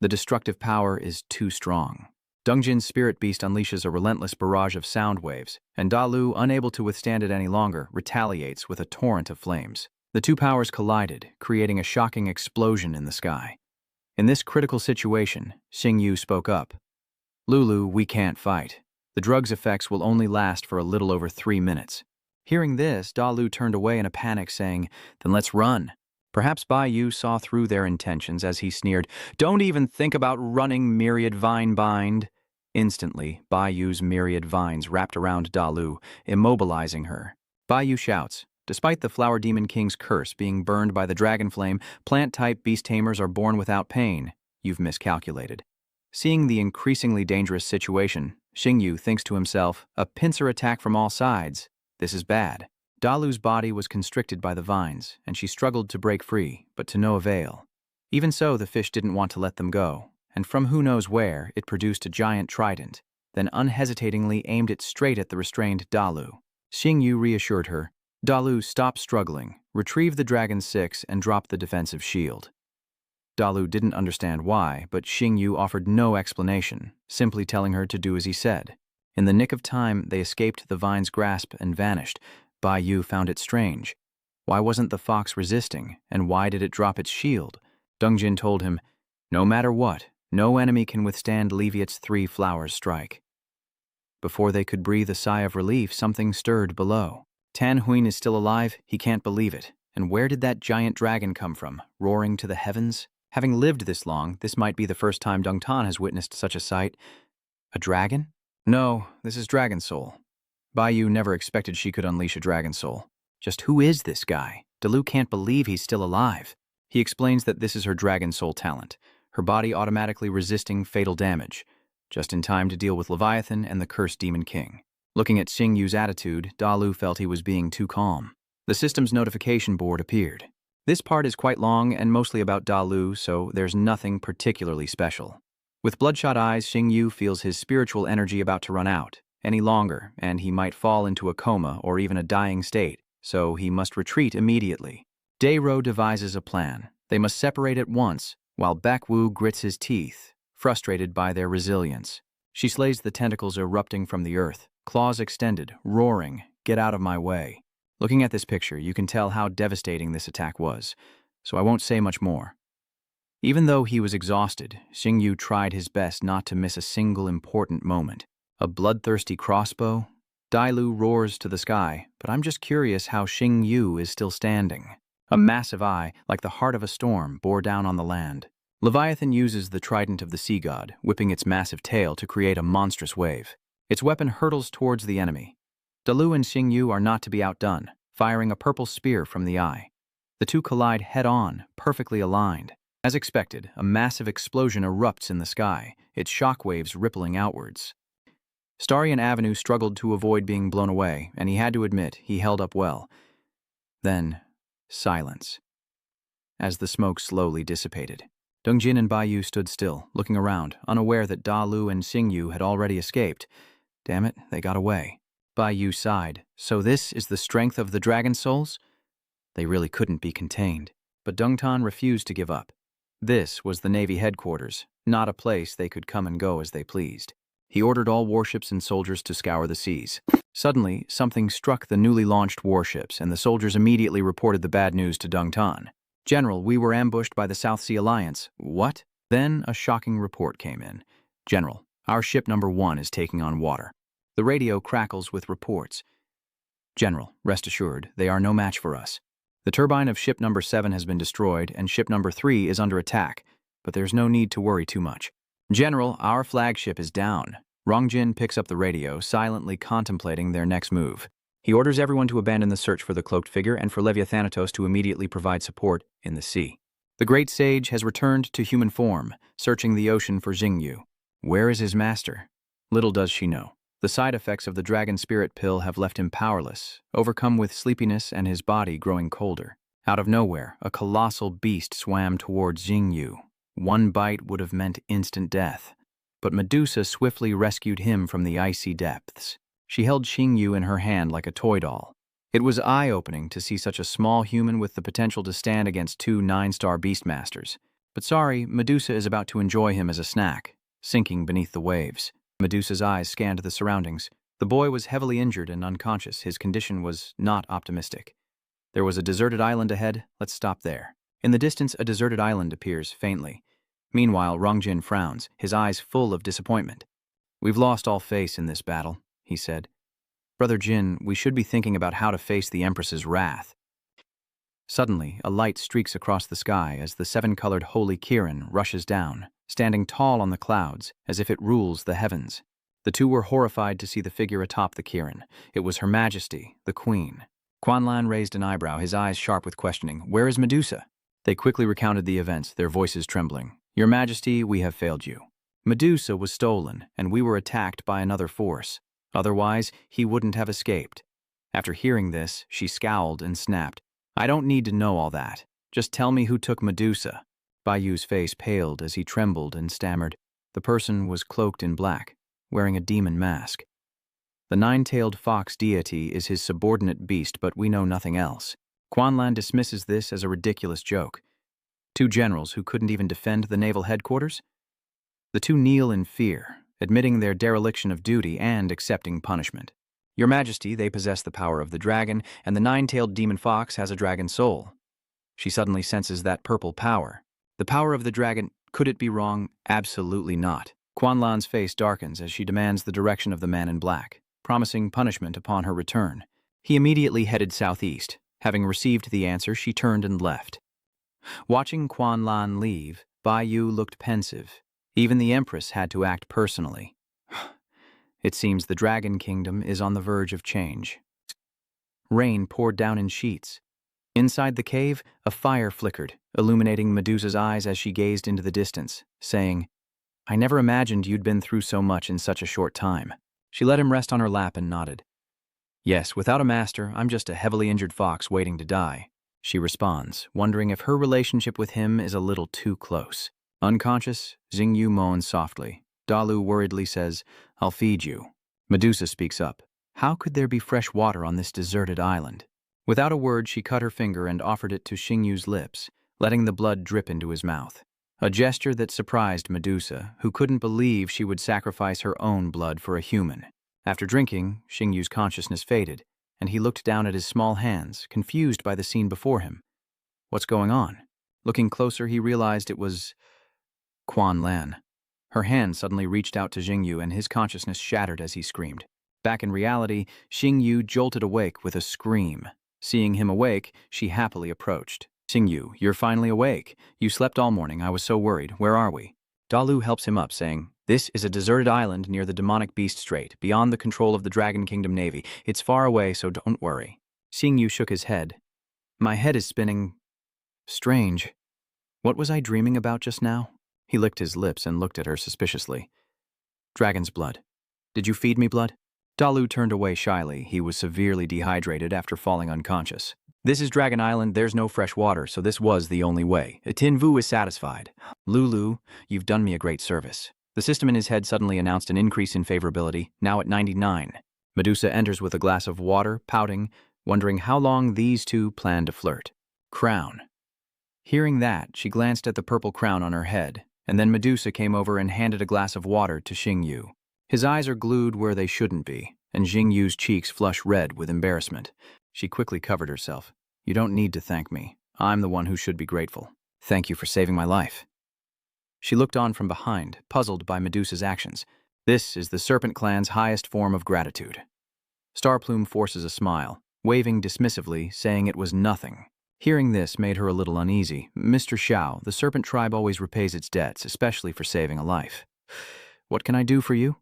"The destructive power is too strong." Dungjin's spirit beast unleashes a relentless barrage of sound waves, and Dalu, unable to withstand it any longer, retaliates with a torrent of flames. The two powers collided, creating a shocking explosion in the sky. In this critical situation, Xing Yu spoke up. "Lulu, we can't fight. The drug's effects will only last for a little over 3 minutes." Hearing this, Dalu turned away in a panic, saying, "Then let's run." Perhaps Bai Yu saw through their intentions as he sneered, "Don't even think about running, myriad vine bind." Instantly, Bai Yu's myriad vines wrapped around Dalu, immobilizing her. Bai Yu shouts, "Despite the Flower Demon King's curse being burned by the dragon flame, plant-type beast tamers are born without pain. You've miscalculated." Seeing the increasingly dangerous situation, Xing Yu thinks to himself, "A pincer attack from all sides. This is bad." Dalu's body was constricted by the vines, and she struggled to break free, but to no avail. Even so, the fish didn't want to let them go, and from who knows where, it produced a giant trident, then unhesitatingly aimed it straight at the restrained Dalu. Xing Yu reassured her, "Dalu, stop struggling, retrieve the Dragon 6 and drop the defensive shield." Dalu didn't understand why, but Xing Yu offered no explanation, simply telling her to do as he said. In the nick of time, they escaped the vine's grasp and vanished. Bai Yu found it strange. Why wasn't the fox resisting, and why did it drop its shield? Dungjin told him, "No matter what, no enemy can withstand Leviat's 3 flowers strike." Before they could breathe a sigh of relief, something stirred below. Tan Huyn is still alive? He can't believe it. And where did that giant dragon come from, roaring to the heavens? Having lived this long, this might be the first time Dungtan has witnessed such a sight. A dragon? No, this is Dragon Soul. Bai Yu never expected she could unleash a Dragon Soul. Just who is this guy? Dalu can't believe he's still alive. He explains that this is her Dragon Soul talent, her body automatically resisting fatal damage, just in time to deal with Leviathan and the Cursed Demon King. Looking at Xing Yu's attitude, Dalu felt he was being too calm. The system's notification board appeared. This part is quite long and mostly about Dalu, so there's nothing particularly special. With bloodshot eyes, Xing Yu feels his spiritual energy about to run out any longer, and he might fall into a coma or even a dying state, so he must retreat immediately. Dairo devises a plan. They must separate at once, while Bakwu grits his teeth, frustrated by their resilience. She slays the tentacles erupting from the earth, claws extended, roaring, "Get out of my way." Looking at this picture, you can tell how devastating this attack was, so I won't say much more. Even though he was exhausted, Xing Yu tried his best not to miss a single important moment. A bloodthirsty crossbow? Dailu roars to the sky, but I'm just curious how Xing Yu is still standing. A massive eye, like the heart of a storm, bore down on the land. Leviathan uses the trident of the sea god, whipping its massive tail to create a monstrous wave. Its weapon hurtles towards the enemy. Dalu and Xing Yu are not to be outdone, firing a purple spear from the eye. The two collide head-on, perfectly aligned. As expected, a massive explosion erupts in the sky, its shockwaves rippling outwards. Starian Avenue struggled to avoid being blown away, and he had to admit he held up well. Then, silence. As the smoke slowly dissipated, Dungjin and Bai Yu stood still, looking around, unaware that Dalu and Xing Yu had already escaped. Damn it, they got away. Bai Yu sighed. So this is the strength of the Dragon Souls? They really couldn't be contained. But Dungtan refused to give up. This was the Navy headquarters, not a place they could come and go as they pleased. He ordered all warships and soldiers to scour the seas. Suddenly, something struck the newly launched warships, and the soldiers immediately reported the bad news to Dungtan. "General, we were ambushed by the South Sea Alliance." "What?" Then a shocking report came in. "General, our ship number 1 is taking on water." The radio crackles with reports. "General, rest assured, they are no match for us. The turbine of ship number 7 has been destroyed, and ship number 3 is under attack, but there's no need to worry too much." "General, our flagship is down." Rongjin picks up the radio, silently contemplating their next move. He orders everyone to abandon the search for the cloaked figure and for Leviathanatos to immediately provide support in the sea. The great sage has returned to human form, searching the ocean for Xing Yu. Where is his master? Little does she know. The side effects of the dragon spirit pill have left him powerless, overcome with sleepiness and his body growing colder. Out of nowhere, a colossal beast swam towards Xing Yu. One bite would have meant instant death. But Medusa swiftly rescued him from the icy depths. She held Xingyu in her hand like a toy doll. It was eye-opening to see such a small human with the potential to stand against two 9-star beastmasters. But sorry, Medusa is about to enjoy him as a snack, sinking beneath the waves. Medusa's eyes scanned the surroundings. The boy was heavily injured and unconscious. His condition was not optimistic. There was a deserted island ahead. Let's stop there. In the distance, a deserted island appears faintly. Meanwhile, Rongjin frowns, his eyes full of disappointment. "We've lost all face in this battle," he said. "Brother Jin, we should be thinking about how to face the Empress's wrath." Suddenly, a light streaks across the sky as the 7-colored holy Kirin rushes down, standing tall on the clouds, as if it rules the heavens. The two were horrified to see the figure atop the Kirin. It was Her Majesty, the Queen. Quanlan raised an eyebrow, his eyes sharp with questioning. "Where is Medusa?" They quickly recounted the events, their voices trembling. "Your Majesty, we have failed you. Medusa was stolen, and we were attacked by another force. Otherwise, he wouldn't have escaped." After hearing this, she scowled and snapped. "I don't need to know all that. Just tell me who took Medusa." Bayu's face paled as he trembled and stammered. The person was cloaked in black, wearing a demon mask. "The 9-tailed fox deity is his subordinate beast, but we know nothing else." Quanlan dismisses this as a ridiculous joke. Two generals who couldn't even defend the naval headquarters? The two kneel in fear, admitting their dereliction of duty and accepting punishment. "Your Majesty, they possess the power of the dragon, and the 9-tailed demon fox has a dragon soul." She suddenly senses that purple power. The power of the dragon, could it be wrong? Absolutely not. Quanlan's face darkens as she demands the direction of the man in black, promising punishment upon her return. He immediately headed southeast. Having received the answer, she turned and left. Watching Quanlan leave, Bayu looked pensive. Even the Empress had to act personally. It seems the Dragon Kingdom is on the verge of change. Rain poured down in sheets. Inside the cave, a fire flickered, illuminating Medusa's eyes as she gazed into the distance, saying, "I never imagined you'd been through so much in such a short time." She let him rest on her lap and nodded. "Yes, without a master, I'm just a heavily injured fox waiting to die," she responds, wondering if her relationship with him is a little too close. Unconscious, Xingyu moans softly. Dalu worriedly says, "I'll feed you." Medusa speaks up. How could there be fresh water on this deserted island? Without a word, she cut her finger and offered it to Xingyu's lips, letting the blood drip into his mouth. A gesture that surprised Medusa, who couldn't believe she would sacrifice her own blood for a human. After drinking, Xingyu's consciousness faded, and he looked down at his small hands, confused by the scene before him. What's going on? Looking closer, he realized it was Quanlan. Her hand suddenly reached out to Xingyu, and his consciousness shattered as he screamed. Back in reality, Xingyu jolted awake with a scream. Seeing him awake, she happily approached. "Xingyu, you're finally awake. You slept all morning. I was so worried. Where are we?" Dalu helps him up, saying, "This is a deserted island near the demonic beast strait, beyond the control of the Dragon Kingdom Navy. It's far away, so don't worry." Xingyu shook his head. "My head is spinning. Strange. What was I dreaming about just now?" He licked his lips and looked at her suspiciously. "Dragon's blood. Did you feed me blood?" Dalu turned away shyly. He was severely dehydrated after falling unconscious. "This is Dragon Island. There's no fresh water, so this was the only way. Tin Vu is satisfied. Lulu, you've done me a great service." The system in his head suddenly announced an increase in favorability, now at 99. Medusa enters with a glass of water, pouting, wondering how long these two planned to flirt. Crown. Hearing that, she glanced at the purple crown on her head, and then Medusa came over and handed a glass of water to Xingyu. His eyes are glued where they shouldn't be, and Xingyu's cheeks flush red with embarrassment. She quickly covered herself. "You don't need to thank me. I'm the one who should be grateful. Thank you for saving my life." She looked on from behind, puzzled by Medusa's actions. This is the Serpent Clan's highest form of gratitude. Starplume forces a smile, waving dismissively, saying it was nothing. Hearing this made her a little uneasy. "Mr. Xiao, the Serpent Tribe always repays its debts, especially for saving a life. What can I do for you?"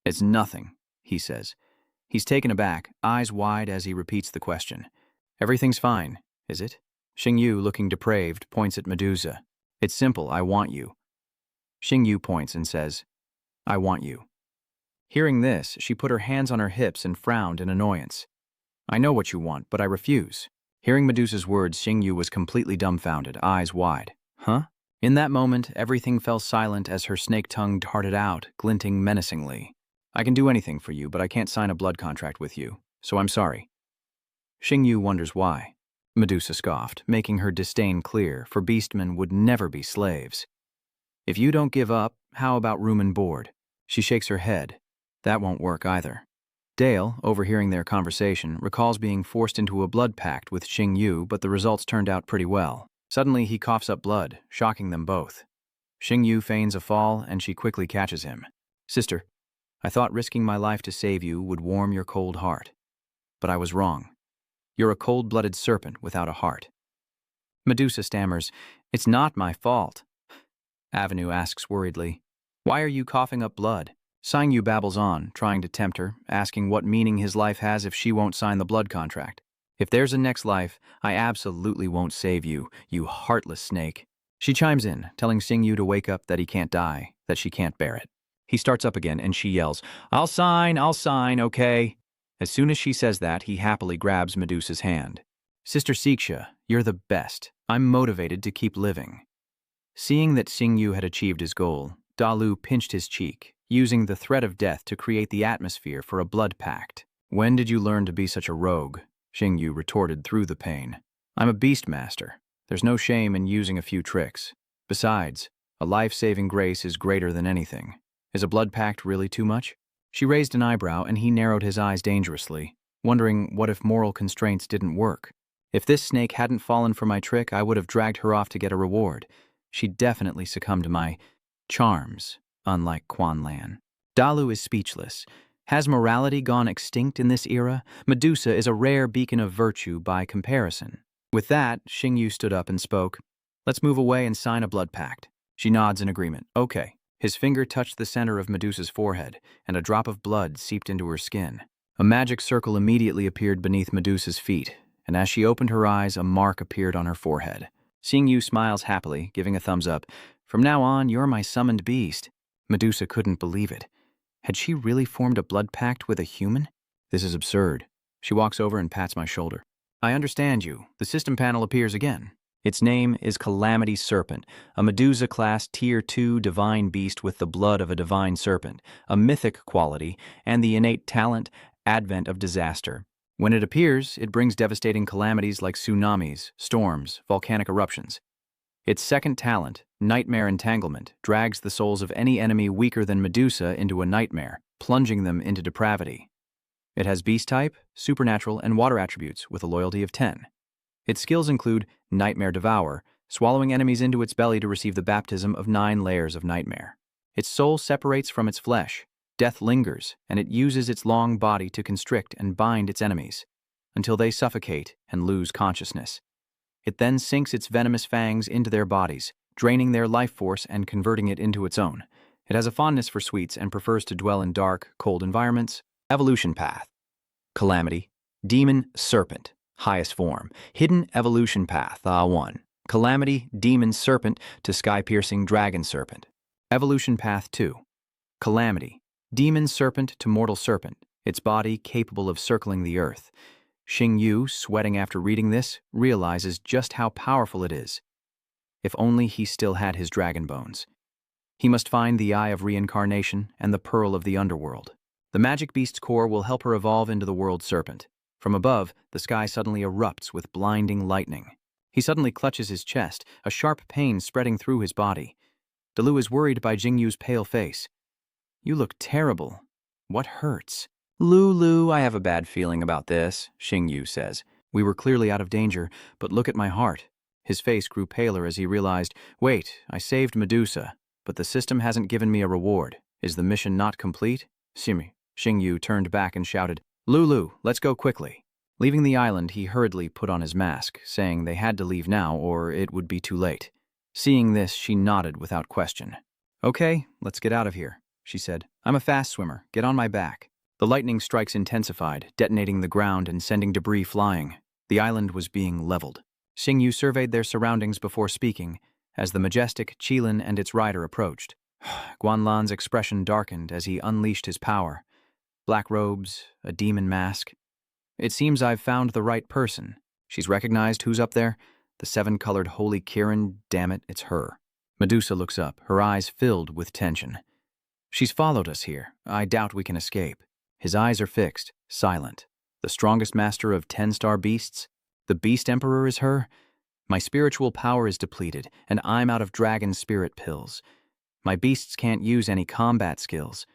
"It's nothing," he says. He's taken aback, eyes wide as he repeats the question. "Everything's fine, is it?" Xingyu, looking depraved, points at Medusa. "It's simple, I want you." Xingyu points and says, "I want you." Hearing this, she put her hands on her hips and frowned in annoyance. "I know what you want, but I refuse." Hearing Medusa's words, Xingyu was completely dumbfounded, eyes wide. "Huh? In that moment, everything fell silent as her snake tongue darted out, glinting menacingly. I can do anything for you, but I can't sign a blood contract with you, so I'm sorry. Xingyu wonders why. Medusa scoffed, making her disdain clear, for beastmen would never be slaves. If you don't give up, how about room and board? She shakes her head. That won't work either. Dale, overhearing their conversation, recalls being forced into a blood pact with Xingyu, but the results turned out pretty well. Suddenly, he coughs up blood, shocking them both. Xingyu feigns a fall, and she quickly catches him. Sister, I thought risking my life to save you would warm your cold heart. But I was wrong. You're a cold-blooded serpent without a heart. Medusa stammers, It's not my fault. Avenue asks worriedly, Why are you coughing up blood? Xingyu babbles on, trying to tempt her, asking what meaning his life has if she won't sign the blood contract. If there's a next life, I absolutely won't save you, you heartless snake. She chimes in, telling Xingyu to wake up, that he can't die, that she can't bear it. He starts up again and she yells, I'll sign, okay? As soon as she says that, he happily grabs Medusa's hand. Sister Siksha, you're the best. I'm motivated to keep living. Seeing that Xingyu had achieved his goal, Dalu pinched his cheek, using the threat of death to create the atmosphere for a blood pact. When did you learn to be such a rogue? Xingyu retorted through the pain. I'm a beast master. There's no shame in using a few tricks. Besides, a life-saving grace is greater than anything. Is a blood pact really too much? She raised an eyebrow and he narrowed his eyes dangerously, wondering what if moral constraints didn't work. If this snake hadn't fallen for my trick, I would have dragged her off to get a reward. She'd definitely succumbed to my charms, unlike Quan Lan. Dalu is speechless. Has morality gone extinct in this era? Medusa is a rare beacon of virtue by comparison. With that, Xingyu stood up and spoke. Let's move away and sign a blood pact. She nods in agreement. Okay. His finger touched the center of Medusa's forehead, and a drop of blood seeped into her skin. A magic circle immediately appeared beneath Medusa's feet, and as she opened her eyes, a mark appeared on her forehead. Xingyu smiles happily, giving a thumbs up. From now on, you're my summoned beast. Medusa couldn't believe it. Had she really formed a blood pact with a human? This is absurd. She walks over and pats my shoulder. I understand you. The system panel appears again. Its name is Calamity Serpent, a Medusa-class Tier 2 divine beast with the blood of a divine serpent, a mythic quality, and the innate talent, Advent of Disaster. When it appears, it brings devastating calamities like tsunamis, storms, volcanic eruptions. Its second talent, Nightmare Entanglement, drags the souls of any enemy weaker than Medusa into a nightmare, plunging them into depravity. It has beast type, supernatural, and water attributes with a loyalty of 10. Its skills include Nightmare Devour, swallowing enemies into its belly to receive the baptism of 9 layers of nightmare. Its soul separates from its flesh, death lingers, and it uses its long body to constrict and bind its enemies, until they suffocate and lose consciousness. It then sinks its venomous fangs into their bodies, draining their life force and converting it into its own. It has a fondness for sweets and prefers to dwell in dark, cold environments. Evolution path. Calamity. Demon Serpent. Highest form. Hidden evolution path, 1. Calamity, Demon Serpent to Sky-Piercing Dragon Serpent. Evolution path 2. Calamity, Demon Serpent to Mortal Serpent, its body capable of circling the earth. Xingyu, sweating after reading this, realizes just how powerful it is. If only he still had his dragon bones. He must find the Eye of Reincarnation and the Pearl of the Underworld. The magic beast's core will help her evolve into the World Serpent. From above, the sky suddenly erupts with blinding lightning. He suddenly clutches his chest, a sharp pain spreading through his body. Dalu is worried by Jingyu's pale face. You look terrible. What hurts? Lulu, I have a bad feeling about this, Xingyu says. We were clearly out of danger, but look at my heart. His face grew paler as he realized, wait, I saved Medusa, but the system hasn't given me a reward. Is the mission not complete? Xingyu turned back and shouted, Lulu, let's go quickly. Leaving the island, he hurriedly put on his mask, saying they had to leave now or it would be too late. Seeing this, she nodded without question. Okay, let's get out of here, she said. I'm a fast swimmer. Get on my back. The lightning strikes intensified, detonating the ground and sending debris flying. The island was being leveled. Xingyu surveyed their surroundings before speaking, as the majestic Qilin and its rider approached. Guanlan's expression darkened as he unleashed his power. Black robes, a demon mask. It seems I've found the right person. She's recognized who's up there. The 7-colored Holy Kirin, damn it, it's her. Medusa looks up, her eyes filled with tension. She's followed us here. I doubt we can escape. His eyes are fixed, silent. The strongest master of 10-star beasts? The Beast Emperor is her? My spiritual power is depleted, and I'm out of dragon spirit pills. My beasts can't use any combat skills.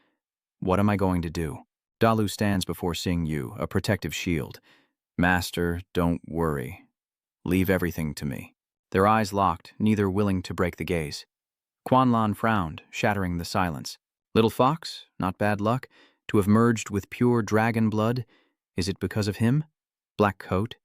What am I going to do? Dalu stands before Xingyu, a protective shield. Master, don't worry. Leave everything to me. Their eyes locked, neither willing to break the gaze. Quanlan frowned, shattering the silence. Little fox, not bad luck, to have merged with pure dragon blood. Is it because of him? Black coat?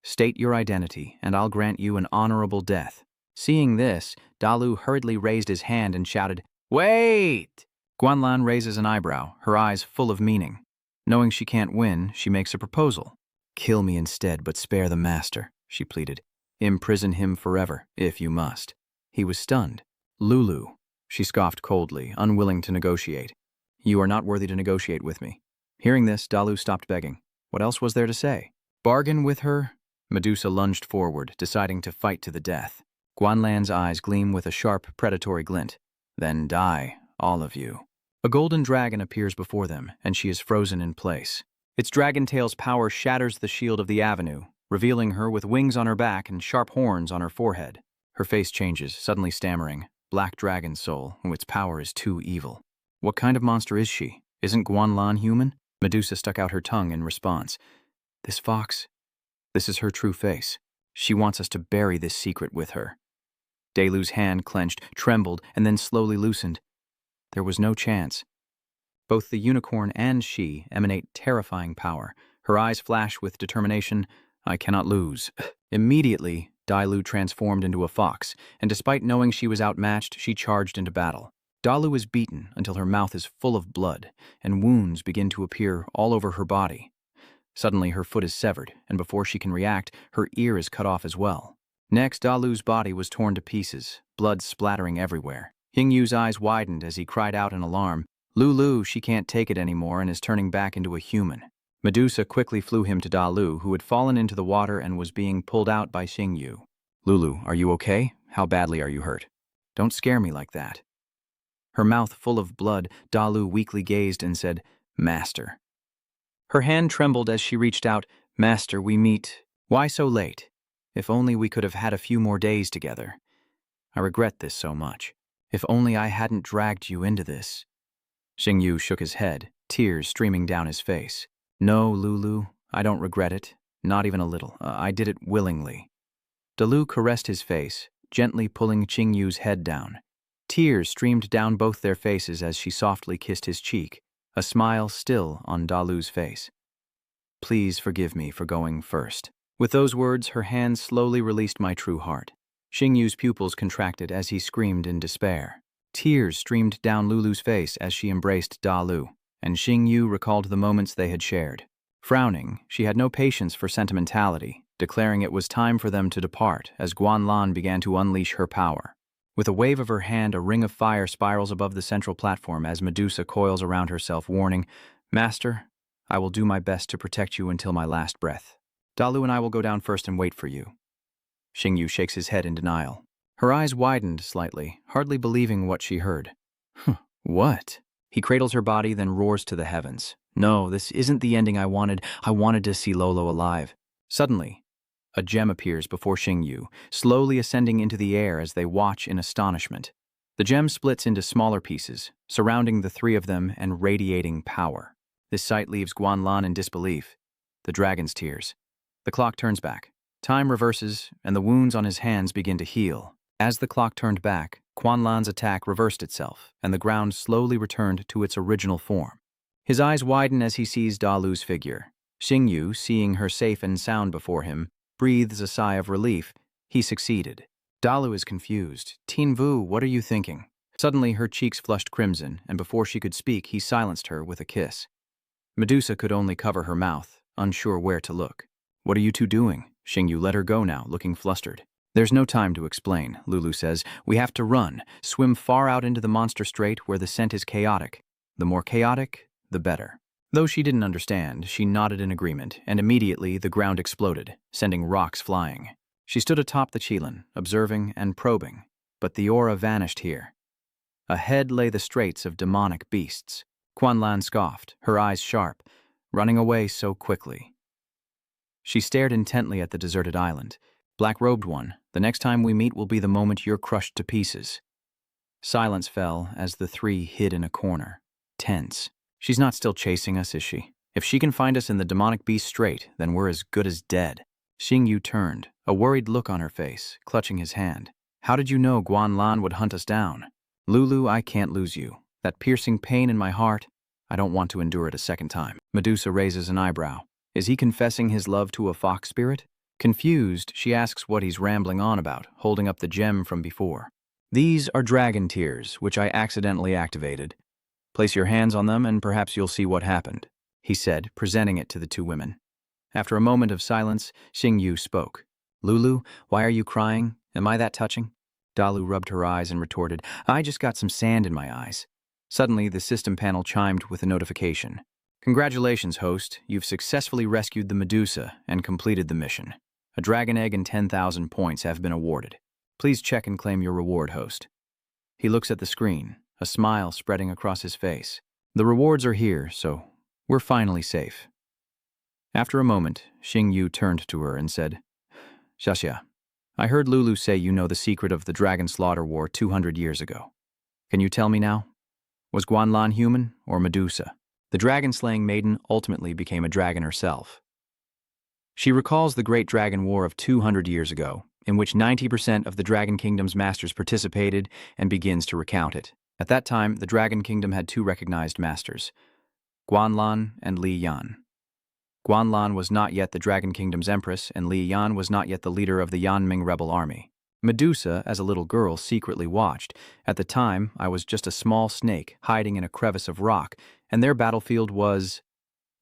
State your identity, and I'll grant you an honorable death. Seeing this, Dalu hurriedly raised his hand and shouted, "Wait!" Guanlan raises an eyebrow, her eyes full of meaning. Knowing she can't win, she makes a proposal. "Kill me instead, but spare the master," she pleaded. "Imprison him forever, if you must." He was stunned. "Lulu," she scoffed coldly, unwilling to negotiate. "You are not worthy to negotiate with me." Hearing this, Dalu stopped begging. What else was there to say? Bargain with her? Medusa lunged forward, deciding to fight to the death. Guanlan's eyes gleam with a sharp, predatory glint. "Then die, all of you." A golden dragon appears before them, and she is frozen in place. Its dragon tail's power shatters the shield of the avenue, revealing her with wings on her back and sharp horns on her forehead. Her face changes, suddenly stammering, "Black dragon soul, its power is too evil." What kind of monster is she? Isn't Guanlan human? Medusa stuck out her tongue in response. "This fox, this is her true face. She wants us to bury this secret with her." Dalu's hand clenched, trembled, and then slowly loosened. There was no chance. Both the unicorn and she emanate terrifying power. Her eyes flash with determination. "I cannot lose." Immediately, Dalu transformed into a fox, and despite knowing she was outmatched, she charged into battle. Dalu is beaten until her mouth is full of blood, and wounds begin to appear all over her body. Suddenly, her foot is severed, and before she can react, her ear is cut off as well. Next, Dalu's body was torn to pieces, blood splattering everywhere. Xingyu's eyes widened as he cried out in alarm. "Lulu, she can't take it anymore and is turning back into a human." Medusa quickly flew him to Dalu, who had fallen into the water and was being pulled out by Xingyu. "Lulu, are you okay? How badly are you hurt?" "Don't scare me like that." Her mouth full of blood, Dalu weakly gazed and said, "Master." Her hand trembled as she reached out. "Master, we meet. Why so late? If only we could have had a few more days together. I regret this so much. If only I hadn't dragged you into this." Xingyu shook his head, tears streaming down his face. "No, Lulu, I don't regret it. Not even a little. I did it willingly." Dalu caressed his face, gently pulling Xingyu's head down. Tears streamed down both their faces as she softly kissed his cheek, a smile still on Dalu's face. "Please forgive me for going first." With those words, her hands slowly released my true heart. Xingyu's pupils contracted as he screamed in despair. Tears streamed down Lulu's face as she embraced Dalu, and Xingyu recalled the moments they had shared. Frowning, she had no patience for sentimentality, declaring it was time for them to depart as Guanlan began to unleash her power. With a wave of her hand, a ring of fire spirals above the central platform as Medusa coils around herself, warning, "Master, I will do my best to protect you until my last breath. Dalu and I will go down first and wait for you." Xingyu shakes his head in denial. Her eyes widened slightly, hardly believing what she heard. What? He cradles her body, then roars to the heavens. "No, this isn't the ending I wanted. I wanted to see Lolo alive." Suddenly, a gem appears before Xingyu, slowly ascending into the air as they watch in astonishment. The gem splits into smaller pieces, surrounding the three of them and radiating power. This sight leaves Guanlan in disbelief. The dragon's tears. The clock turns back. Time reverses, and the wounds on his hands begin to heal. As the clock turned back, Guanlan's attack reversed itself, and the ground slowly returned to its original form. His eyes widen as he sees Dalu's figure. Xingyu, seeing her safe and sound before him, breathes a sigh of relief. He succeeded. Dalu is confused. "Tin Vu, what are you thinking?" Suddenly, her cheeks flushed crimson, and before she could speak, he silenced her with a kiss. Medusa could only cover her mouth, unsure where to look. "What are you two doing?" Xingyu let her go now, looking flustered. "There's no time to explain," Lulu says. "We have to run, swim far out into the monster strait where the scent is chaotic. The more chaotic, the better." Though she didn't understand, she nodded in agreement, and immediately the ground exploded, sending rocks flying. She stood atop the Qilin, observing and probing. but the aura vanished here. Ahead lay the straits of demonic beasts. Quan Lan scoffed, her eyes sharp, running away so quickly. She stared intently at the deserted island. Black-robed one, the next time we meet will be the moment you're crushed to pieces. Silence fell as the three hid in a corner, tense. She's not still chasing us, is she? If she can find us in the demonic beast strait, then we're as good as dead. Xing Yu turned, a worried look on her face, clutching his hand. How did you know Guan Lan would hunt us down? Lulu, I can't lose you. That piercing pain in my heart, I don't want to endure it a second time. Medusa raises an eyebrow. Is he confessing his love to a fox spirit? Confused, she asks what he's rambling on about, holding up the gem from before. These are dragon tears, which I accidentally activated. Place your hands on them and perhaps you'll see what happened, he said, presenting it to the two women. After a moment of silence, Xing Yu spoke. Lulu, why are you crying? Am I that touching? Dalu rubbed her eyes and retorted, I just got some sand in my eyes. Suddenly, the system panel chimed with a notification. Congratulations, host. You've successfully rescued the Medusa and completed the mission. A dragon egg and 10,000 points have been awarded. Please check and claim your reward, host. He looks at the screen, a smile spreading across his face. The rewards are here, so we're finally safe. After a moment, Xing Yu turned to her and said, Xiaxia, I heard Lulu say you know the secret of the Dragon Slaughter War 200 years ago. Can you tell me now? Was Guan Lan human or Medusa? The dragon-slaying maiden ultimately became a dragon herself. She recalls the Great Dragon War of 200 years ago, in which 90% of the Dragon Kingdom's masters participated, and begins to recount it. At that time, the Dragon Kingdom had two recognized masters, Guan Lan and Li Yan. Guan Lan was not yet the Dragon Kingdom's empress, and Li Yan was not yet the leader of the Yanming rebel army. Medusa, as a little girl, secretly watched. At the time, I was just a small snake hiding in a crevice of rock, and their battlefield was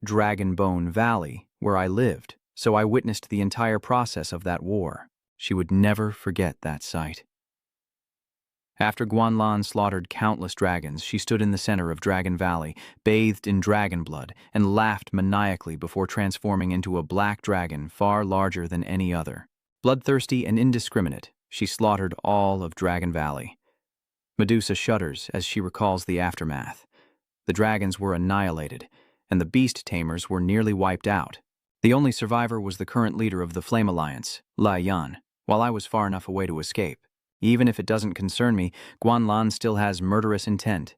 Dragon Bone Valley, where I lived, so I witnessed the entire process of that war. She would never forget that sight. After Guan Lan slaughtered countless dragons, she stood in the center of Dragon Valley, bathed in dragon blood, and laughed maniacally before transforming into a black dragon far larger than any other. Bloodthirsty and indiscriminate, she slaughtered all of Dragon Valley. Medusa shudders as she recalls the aftermath. The dragons were annihilated, and the beast tamers were nearly wiped out. The only survivor was the current leader of the Flame Alliance, Lai Yan, while I was far enough away to escape. Even if it doesn't concern me, Guan Lan still has murderous intent.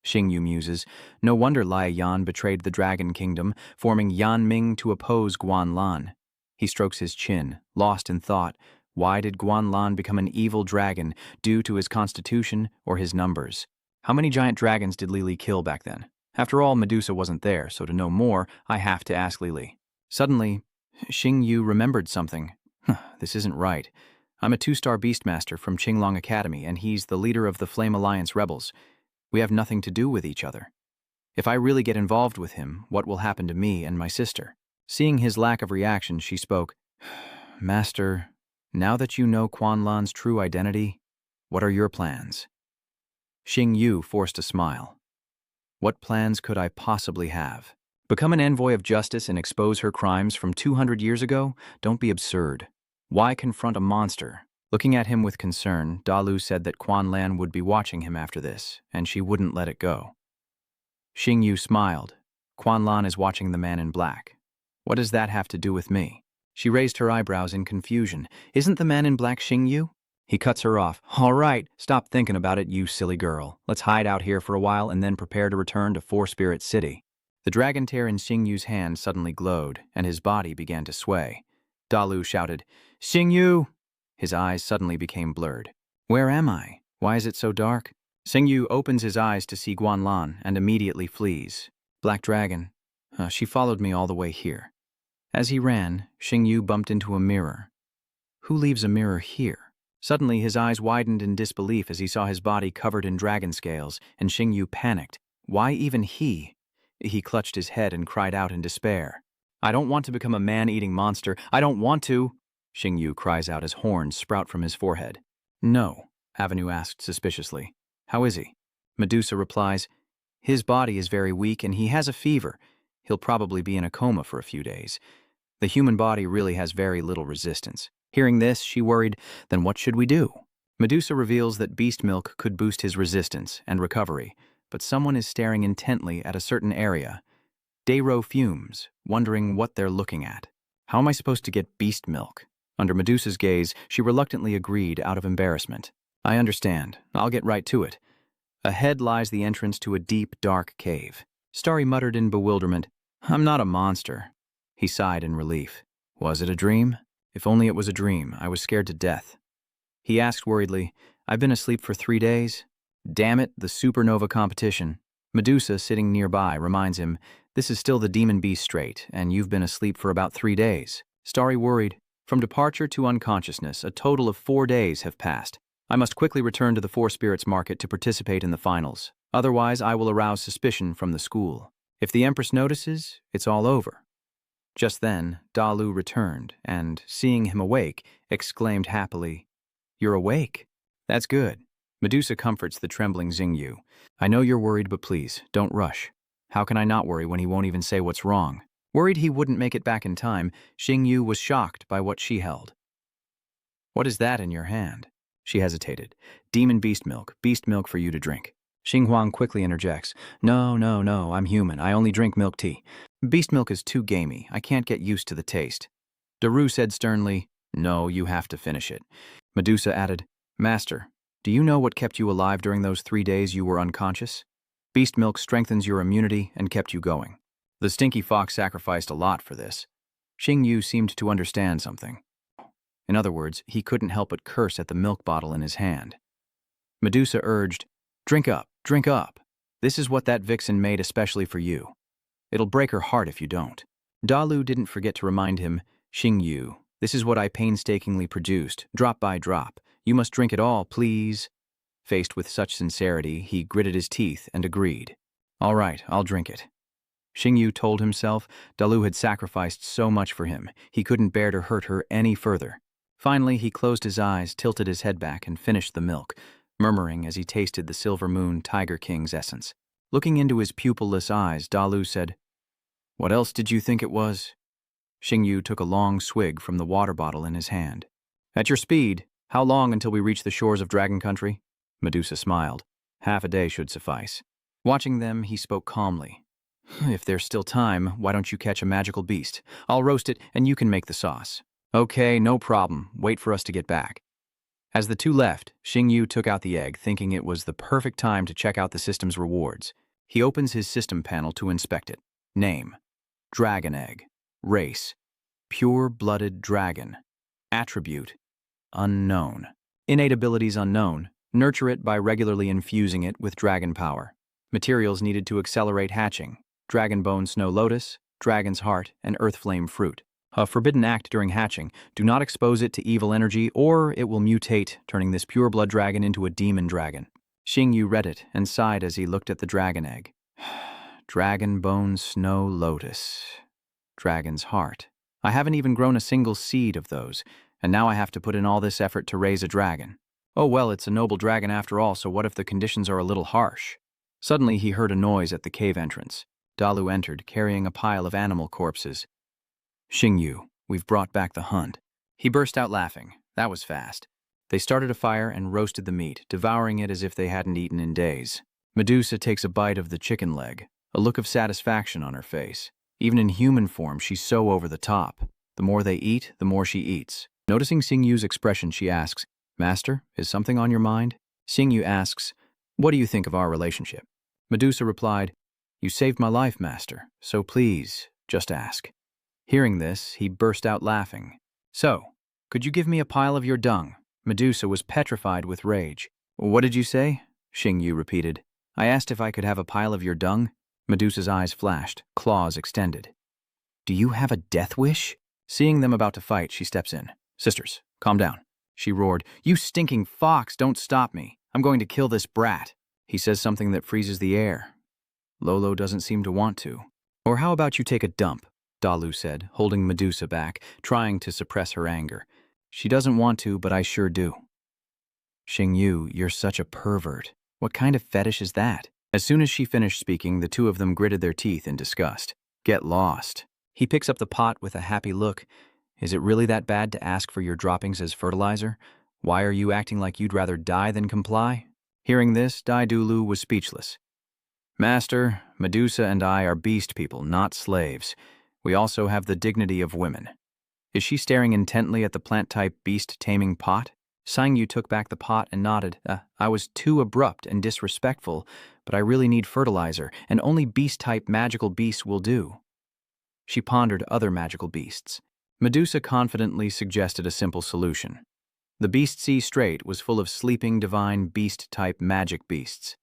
Xing Yu muses, no wonder Lai Yan betrayed the Dragon Kingdom, forming Yanming to oppose Guan Lan. He strokes his chin, lost in thought. Why did Guan Lan become an evil dragon, due to his constitution or his numbers? How many giant dragons did Lili kill back then? After all, Medusa wasn't there, so to know more, I have to ask Lili. Suddenly, Xing Yu remembered something. This isn't right. I'm a 2-star Beastmaster from Qinglong Academy, and he's the leader of the Flame Alliance rebels. We have nothing to do with each other. If I really get involved with him, what will happen to me and my sister? Seeing his lack of reaction, she spoke. Master, now that you know Quan Lan's true identity, what are your plans? Xing Yu forced a smile. What plans could I possibly have? Become an envoy of justice and expose her crimes from 200 years ago? Don't be absurd. Why confront a monster? Looking at him with concern, Dalu said that Quan Lan would be watching him after this, and she wouldn't let it go. Xing Yu smiled. Quan Lan is watching the man in black. What does that have to do with me? She raised her eyebrows in confusion. Isn't the man in black Xing Yu? He cuts her off. All right, stop thinking about it, you silly girl. Let's hide out here for a while and then prepare to return to Four Spirit City. The dragon tear in Xing Yu's hand suddenly glowed, and his body began to sway. Dalu shouted, Xing Yu! His eyes suddenly became blurred. Where am I? Why is it so dark? Xing Yu opens his eyes to see Guan Lan and immediately flees. Black Dragon. She followed me all the way here. As he ran, Xing Yu bumped into a mirror. Who leaves a mirror here? Suddenly, his eyes widened in disbelief as he saw his body covered in dragon scales, and Xing Yu panicked. Why even he? He clutched his head and cried out in despair. I don't want to become a man-eating monster. I don't want to. Xing Yu cries out as horns sprout from his forehead. No, Avenue asked suspiciously. How is he? Medusa replies, his body is very weak and he has a fever. He'll probably be in a coma for a few days. The human body really has very little resistance. Hearing this, she worried, then what should we do? Medusa reveals that beast milk could boost his resistance and recovery, but someone is staring intently at a certain area. Dayro fumes, wondering what they're looking at. How am I supposed to get beast milk? Under Medusa's gaze, she reluctantly agreed out of embarrassment. I understand. I'll get right to it. Ahead lies the entrance to a deep, dark cave. Starry muttered in bewilderment, I'm not a monster. He sighed in relief. Was it a dream? If only it was a dream. I was scared to death. He asked worriedly, I've been asleep for 3 days? Damn it, the supernova competition. Medusa, sitting nearby, reminds him, this is still the demon beast strait, and you've been asleep for about 3 days. Starry worried. From departure to unconsciousness, a total of 4 days have passed. I must quickly return to the Four Spirits Market to participate in the finals. Otherwise, I will arouse suspicion from the school. If the Empress notices, it's all over. Just then, Dalu returned, and, seeing him awake, exclaimed happily, You're awake? That's good. Medusa comforts the trembling Xingyu. I know you're worried, but please, don't rush. How can I not worry when he won't even say what's wrong? Worried he wouldn't make it back in time, Xingyu was shocked by what she held. What is that in your hand? She hesitated. Demon beast milk for you to drink. Xinghuang quickly interjects. No, I'm human. I only drink milk tea. Beast milk is too gamey. I can't get used to the taste. Daru said sternly, No, you have to finish it. Medusa added, Master, do you know what kept you alive during those 3 days you were unconscious? Beast milk strengthens your immunity and kept you going. The stinky fox sacrificed a lot for this. Xingyu seemed to understand something. In other words, he couldn't help but curse at the milk bottle in his hand. Medusa urged, Drink up. This is what that vixen made especially for you. It'll break her heart if you don't. Dalu didn't forget to remind him, Xingyu, this is what I painstakingly produced, drop by drop. You must drink it all, please. Faced with such sincerity, he gritted his teeth and agreed. All right, I'll drink it. Xingyu told himself Dalu had sacrificed so much for him, he couldn't bear to hurt her any further. Finally, he closed his eyes, tilted his head back, and finished the milk, murmuring as he tasted the Silver Moon Tiger King's essence. Looking into his pupilless eyes, Dalu said, What else did you think it was? Xingyu took a long swig from the water bottle in his hand. At your speed, how long until we reach the shores of Dragon Country? Medusa smiled. Half a day should suffice. Watching them, he spoke calmly. If there's still time, why don't you catch a magical beast? I'll roast it, and you can make the sauce. Okay, no problem. Wait for us to get back. As the two left, Xingyu took out the egg, thinking it was the perfect time to check out the system's rewards. He opens his system panel to inspect it. Name: Dragon Egg. Race: Pure-blooded dragon. Attribute: Unknown. Innate abilities unknown. Nurture it by regularly infusing it with dragon power. Materials needed to accelerate hatching: dragon bone snow lotus, dragon's heart, and earth flame fruit. A forbidden act during hatching: do not expose it to evil energy or it will mutate, turning this pure-blood dragon into a demon dragon. Xingyu read it and sighed as he looked at the dragon egg. Dragon bone snow lotus. Dragon's heart. I haven't even grown a single seed of those, and now I have to put in all this effort to raise a dragon. Oh well, it's a noble dragon after all, so what if the conditions are a little harsh? Suddenly he heard a noise at the cave entrance. Dalu entered, carrying a pile of animal corpses. Xingyu, we've brought back the hunt. He burst out laughing. That was fast. They started a fire and roasted the meat, devouring it as if they hadn't eaten in days. Medusa takes a bite of the chicken leg, a look of satisfaction on her face. Even in human form, she's so over the top. The more they eat, the more she eats. Noticing Xingyu's expression, she asks, Master, is something on your mind? Xingyu asks, What do you think of our relationship? Medusa replied, You saved my life, Master, so please, just ask. Hearing this, he burst out laughing. So, could you give me a pile of your dung? Medusa was petrified with rage. What did you say? Xingyu repeated. I asked if I could have a pile of your dung. Medusa's eyes flashed, claws extended. Do you have a death wish? Seeing them about to fight, she steps in. Sisters, calm down. She roared, You stinking fox, don't stop me. I'm going to kill this brat. He says something that freezes the air. Lolo doesn't seem to want to. Or how about you take a dump? Dalu said, holding Medusa back, trying to suppress her anger. She doesn't want to, but I sure do. Xingyu, you're such a pervert. What kind of fetish is that? As soon as she finished speaking, the two of them gritted their teeth in disgust. Get lost. He picks up the pot with a happy look. Is it really that bad to ask for your droppings as fertilizer? Why are you acting like you'd rather die than comply? Hearing this, Daidulu was speechless. Master, Medusa and I are beast people, not slaves. We also have the dignity of women. Is she staring intently at the plant-type beast-taming pot? Sangyu took back the pot and nodded. I was too abrupt and disrespectful, but I really need fertilizer, and only beast-type magical beasts will do. She pondered other magical beasts. Medusa confidently suggested a simple solution. The Beast Sea Strait was full of sleeping, divine, beast-type magic beasts.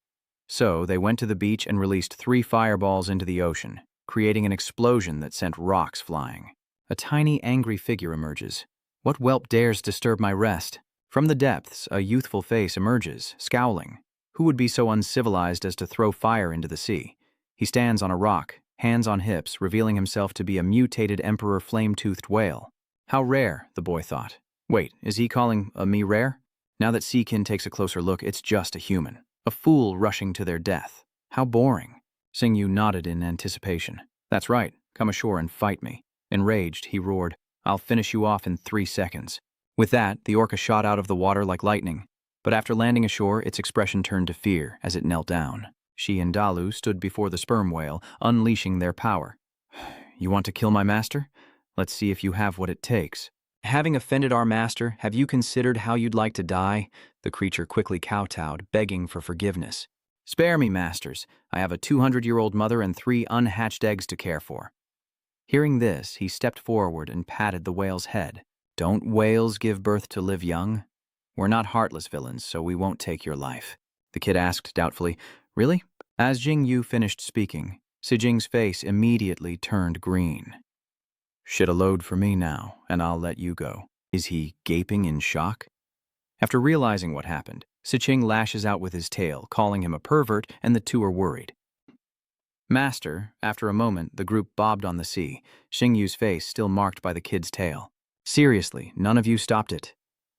So they went to the beach and released 3 fireballs into the ocean, creating an explosion that sent rocks flying. A tiny, angry figure emerges. What whelp dares disturb my rest? From the depths, a youthful face emerges, scowling. Who would be so uncivilized as to throw fire into the sea? He stands on a rock, hands on hips, revealing himself to be a mutated emperor flame-toothed whale. How rare, the boy thought. Wait, is he calling me rare? Now that Seakin takes a closer look, it's just a human. A fool rushing to their death. How boring. Xingyu nodded in anticipation. That's right, come ashore and fight me. Enraged, he roared, I'll finish you off in 3 seconds. With that, the orca shot out of the water like lightning. But after landing ashore, its expression turned to fear as it knelt down. She and Dalu stood before the sperm whale, unleashing their power. You want to kill my master? Let's see if you have what it takes. Having offended our master, have you considered how you'd like to die? The creature quickly kowtowed, begging for forgiveness. Spare me, masters. I have a 200-year-old mother and 3 unhatched eggs to care for. Hearing this, he stepped forward and patted the whale's head. Don't whales give birth to live young? We're not heartless villains, so we won't take your life. The kid asked doubtfully, Really? As Jingyu finished speaking, Sijing's face immediately turned green. Shit a load for me now, and I'll let you go. Is he gaping in shock? After realizing what happened, Siching lashes out with his tail, calling him a pervert, and the two are worried. Master, after a moment, the group bobbed on the sea, Xingyu's face still marked by the kid's tail. Seriously, none of you stopped it.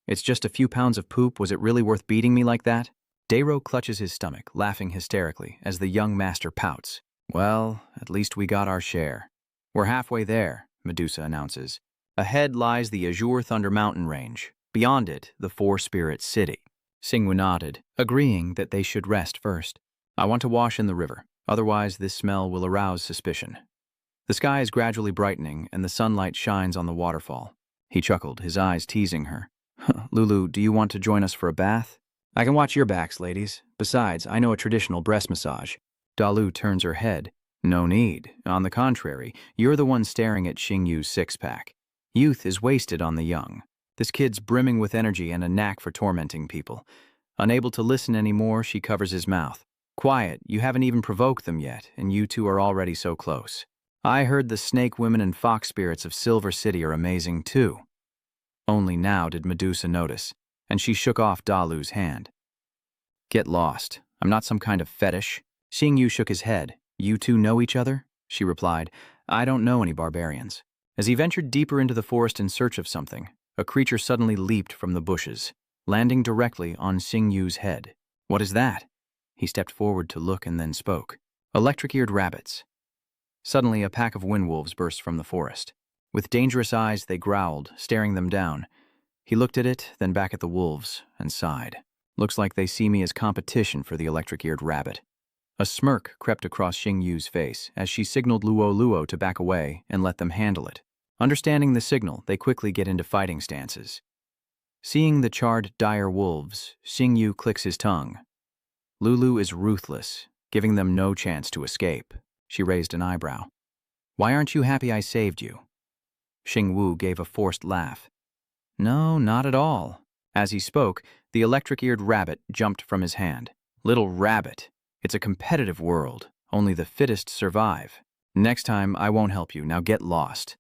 It's just a few pounds of poop. Was it really worth beating me like that? Dairo clutches his stomach, laughing hysterically, as the young master pouts. Well, at least we got our share. We're halfway there, Medusa announces. Ahead lies the Azure Thunder Mountain Range. Beyond it, the Four Spirits City. Xingwu nodded, agreeing that they should rest first. I want to wash in the river, otherwise this smell will arouse suspicion. The sky is gradually brightening, and the sunlight shines on the waterfall. He chuckled, his eyes teasing her. Lulu, do you want to join us for a bath? I can watch your backs, ladies. Besides, I know a traditional breast massage. Dalu turns her head. No need. On the contrary, you're the one staring at Xingyu's six-pack. Youth is wasted on the young. This kid's brimming with energy and a knack for tormenting people. Unable to listen anymore, she covers his mouth. Quiet, you haven't even provoked them yet, and you two are already so close. I heard the snake women and fox spirits of Silver City are amazing too. Only now did Medusa notice, and she shook off Dalu's hand. Get lost. I'm not some kind of fetish. Xingyu shook his head. You two know each other? She replied. I don't know any barbarians. As he ventured deeper into the forest in search of something, a creature suddenly leaped from the bushes, landing directly on Xingyu's head. What is that? He stepped forward to look and then spoke. Electric-eared rabbits. Suddenly, a pack of windwolves burst from the forest. With dangerous eyes, they growled, staring them down. He looked at it, then back at the wolves, and sighed. Looks like they see me as competition for the electric-eared rabbit. A smirk crept across Xingyu's face as she signaled Luo to back away and let them handle it. Understanding the signal, they quickly get into fighting stances. Seeing the charred, dire wolves, Xingyu clicks his tongue. Lulu is ruthless, giving them no chance to escape. She raised an eyebrow. Why aren't you happy I saved you? Xingwu gave a forced laugh. No, not at all. As he spoke, the electric-eared rabbit jumped from his hand. Little rabbit. It's a competitive world. Only the fittest survive. Next time, I won't help you. Now get lost.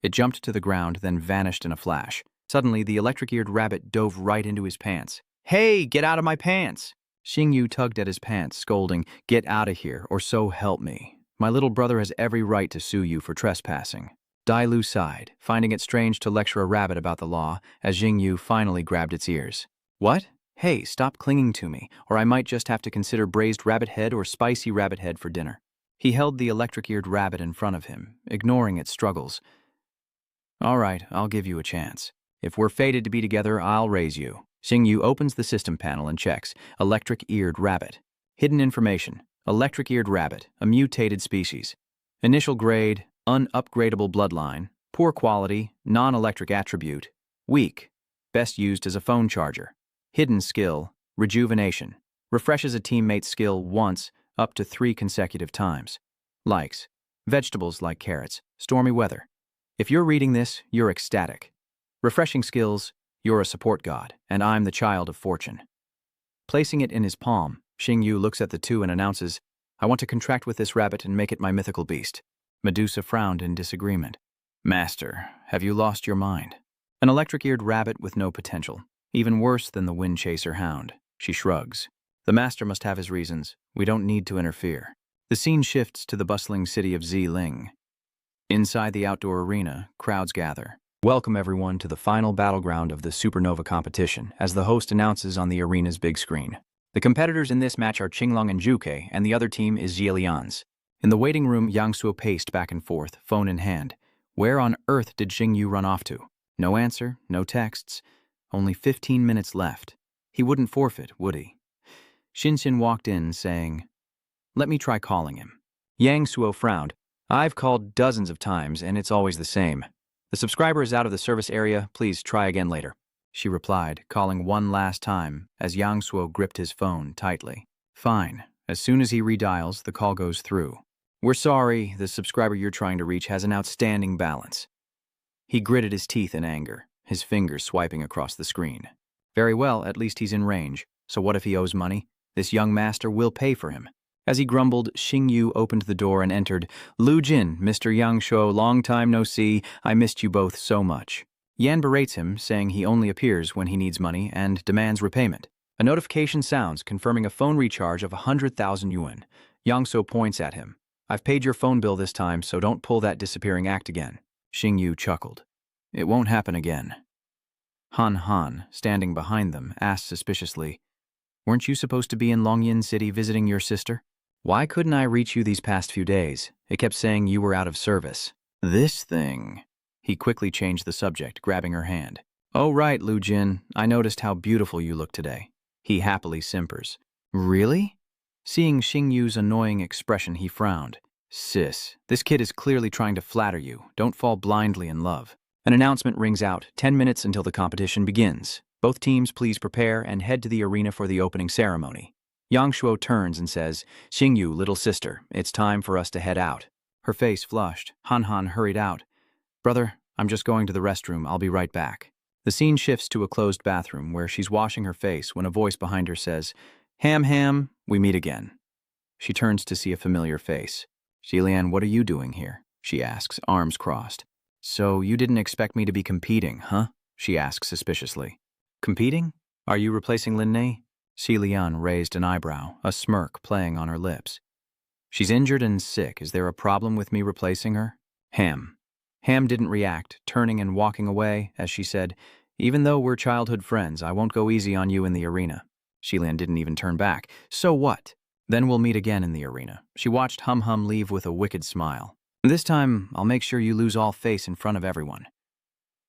It jumped to the ground, then vanished in a flash. Suddenly, the electric-eared rabbit dove right into his pants. Hey, get out of my pants! Xingyu tugged at his pants, scolding, Get out of here, or so help me. My little brother has every right to sue you for trespassing. Dailu sighed, finding it strange to lecture a rabbit about the law, as Xingyu finally grabbed its ears. What? Hey, stop clinging to me, or I might just have to consider braised rabbit head or spicy rabbit head for dinner. He held the electric-eared rabbit in front of him, ignoring its struggles. All right, I'll give you a chance. If we're fated to be together, I'll raise you. Xingyu opens the system panel and checks. Electric-eared rabbit. Hidden information. Electric-eared rabbit, a mutated species. Initial grade, unupgradable bloodline. Poor quality, non-electric attribute. Weak. Best used as a phone charger. Hidden skill, rejuvenation. Refreshes a teammate's skill once, up to 3 consecutive times. Likes. Vegetables like carrots. Stormy weather. If you're reading this, you're ecstatic. Refreshing skills, you're a support god, and I'm the child of fortune. Placing it in his palm, Xingyu looks at the two and announces, I want to contract with this rabbit and make it my mythical beast. Medusa frowned in disagreement. Master, have you lost your mind? An electric-eared rabbit with no potential. Even worse than the wind chaser hound. She shrugs. The master must have his reasons. We don't need to interfere. The scene shifts to the bustling city of Ziling. Inside the outdoor arena, crowds gather. Welcome everyone to the final battleground of the Supernova competition, as the host announces on the arena's big screen. The competitors in this match are Qinglong and Zhuke, and the other team is Jielian's. In the waiting room, Yang Suo paced back and forth, phone in hand. Where on earth did Xingyu run off to? No answer, no texts. Only 15 minutes left. He wouldn't forfeit, would he? Xinxin walked in, saying, Let me try calling him. Yang Suo frowned. I've called dozens of times, and it's always the same. The subscriber is out of the service area. Please try again later. She replied, calling one last time, as Yang Suo gripped his phone tightly. Fine. As soon as he redials, the call goes through. We're sorry, the subscriber you're trying to reach has an outstanding balance. He gritted his teeth in anger, his fingers swiping across the screen. Very well, at least he's in range. So what if he owes money? This young master will pay for him. As he grumbled, Xingyu opened the door and entered. Lu Jin, Mr. Yang Shuo, long time no see. I missed you both so much. Yan berates him, saying he only appears when he needs money and demands repayment. A notification sounds, confirming a phone recharge of 100,000 yuan. Yang Shuo points at him. I've paid your phone bill this time, so don't pull that disappearing act again. Xingyu chuckled. It won't happen again. Han Han, standing behind them, asked suspiciously, Weren't you supposed to be in Longyin City visiting your sister? Why couldn't I reach you these past few days? It kept saying you were out of service. This thing. He quickly changed the subject, grabbing her hand. Oh right, Lu Jin, I noticed how beautiful you look today. He happily simpers. Really? Seeing Xingyu's annoying expression, he frowned. Sis, this kid is clearly trying to flatter you. Don't fall blindly in love. An announcement rings out, 10 minutes until the competition begins. Both teams please prepare and head to the arena for the opening ceremony. Yang Shuo turns and says, Xingyu, little sister, it's time for us to head out. Her face flushed. Han Han hurried out. Brother, I'm just going to the restroom. I'll be right back. The scene shifts to a closed bathroom where she's washing her face when a voice behind her says, Ham, we meet again. She turns to see a familiar face. Jielian, what are you doing here? She asks, arms crossed. So you didn't expect me to be competing, huh? She asks suspiciously. Competing? Are you replacing Lin Nei? Jielian raised an eyebrow, a smirk playing on her lips. She's injured and sick. Is there a problem with me replacing her? Ham didn't react, turning and walking away as she said, Even though we're childhood friends, I won't go easy on you in the arena. Jielian didn't even turn back. So what? Then we'll meet again in the arena. She watched Hum leave with a wicked smile. This time, I'll make sure you lose all face in front of everyone.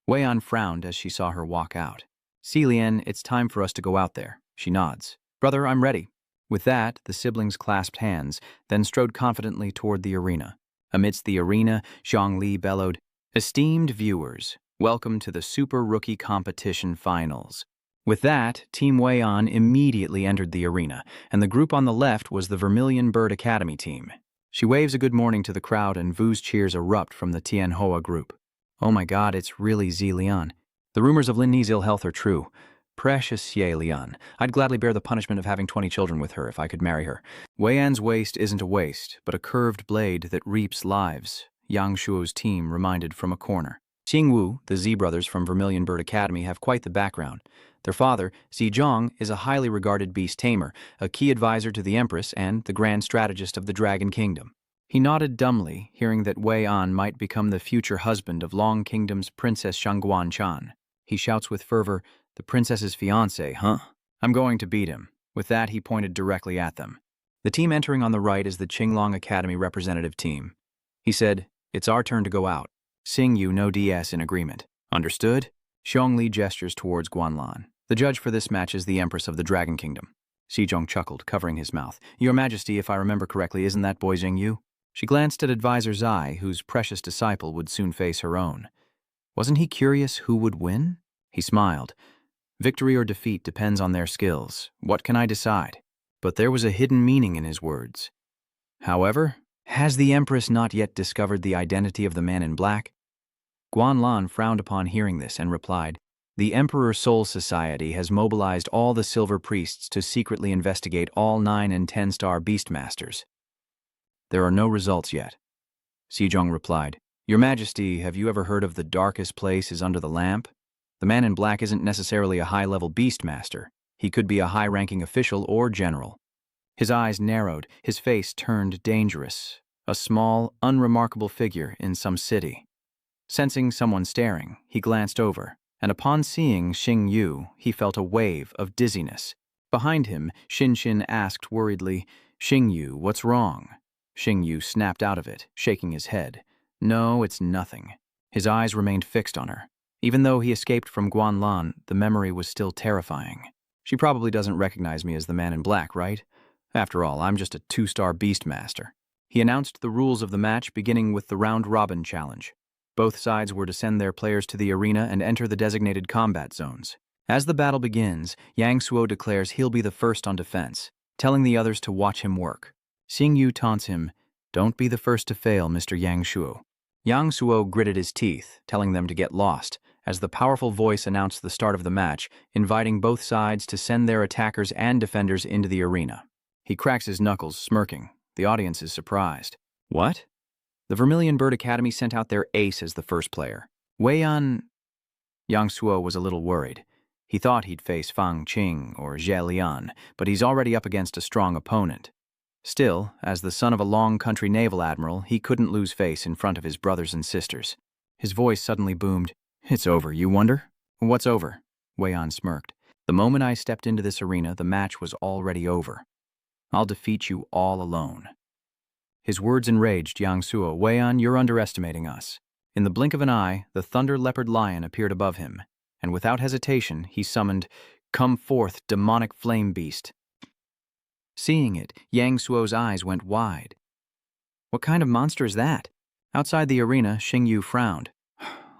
Wei-an frowned as she saw her walk out. Jielian, it's time for us to go out there. She nods. Brother, I'm ready. With that, the siblings clasped hands, then strode confidently toward the arena. Amidst the arena, Zhang Li bellowed, Esteemed viewers, welcome to the Super Rookie Competition Finals. With that, Team Wei-an immediately entered the arena, and the group on the left was the Vermilion Bird Academy team. She waves a good morning to the crowd, and Vu's cheers erupt from the Tianhua group. Oh my god, it's really Jielian. The rumors of Lin Nei's ill health are true. Precious Jielian. I'd gladly bear the punishment of having 20 children with her if I could marry her. Wei-an's waist isn't a waist, but a curved blade that reaps lives, Yang Shuo's team reminded from a corner. Qingwu, the Z brothers from Vermilion Bird Academy, have quite the background. Their father, Zizhong, is a highly regarded beast tamer, a key advisor to the Empress and the grand strategist of the Dragon Kingdom. He nodded dumbly, hearing that Wei-an might become the future husband of Long Kingdom's Princess Shangguan Chan. He shouts with fervor, The princess's fiancé, huh? I'm going to beat him. With that, he pointed directly at them. The team entering on the right is the Qinglong Academy representative team. He said, It's our turn to go out. Xingyu, no DS in agreement. Understood? Zhongli gestures towards Guanlan. The judge for this match is the Empress of the Dragon Kingdom. Xizhong chuckled, covering his mouth. Your Majesty, if I remember correctly, isn't that boy Xingyu? She glanced at Advisor Zai, whose precious disciple would soon face her own. Wasn't he curious who would win? He smiled. Victory or defeat depends on their skills. What can I decide? But there was a hidden meaning in his words. However, has the Empress not yet discovered the identity of the man in black? Guanlan frowned upon hearing this and replied, The Emperor Soul Society has mobilized all the Silver Priests to secretly investigate all 9 and 10-star Beastmasters. There are no results yet. Xizhong replied, Your Majesty, have you ever heard of the darkest place is under the lamp? The man in black isn't necessarily a high-level Beastmaster. He could be a high-ranking official or general. His eyes narrowed, his face turned dangerous. A small, unremarkable figure in some city. Sensing someone staring, he glanced over, and upon seeing Xingyu, he felt a wave of dizziness. Behind him, Xin asked worriedly, Xingyu, what's wrong? Xingyu snapped out of it, shaking his head. No, it's nothing. His eyes remained fixed on her. Even though he escaped from Guanlan, the memory was still terrifying. She probably doesn't recognize me as the man in black, right? After all, I'm just a 2-star Beastmaster. He announced the rules of the match, beginning with the round-robin challenge. Both sides were to send their players to the arena and enter the designated combat zones. As the battle begins, Yang Suo declares he'll be the first on defense, telling the others to watch him work. Xingyu taunts him, Don't be the first to fail, Mr. Yang Suo. Yang Suo gritted his teeth, telling them to get lost, as the powerful voice announced the start of the match, inviting both sides to send their attackers and defenders into the arena. He cracks his knuckles, smirking. The audience is surprised. What? The Vermilion Bird Academy sent out their ace as the first player. Weiyan... Yang Suo was a little worried. He thought he'd face Fang Qing or Zhe Lian, but he's already up against a strong opponent. Still, as the son of a long-country naval admiral, he couldn't lose face in front of his brothers and sisters. His voice suddenly boomed, It's over, you wonder? What's over? Weiyan smirked. The moment I stepped into this arena, the match was already over. I'll defeat you all alone. His words enraged Yang Suo. Weiyan, you're underestimating us. In the blink of an eye, the Thunder Leopard Lion appeared above him, and without hesitation, he summoned, Come forth, demonic flame beast. Seeing it, Yang Suo's eyes went wide. What kind of monster is that? Outside the arena, Xingyu frowned.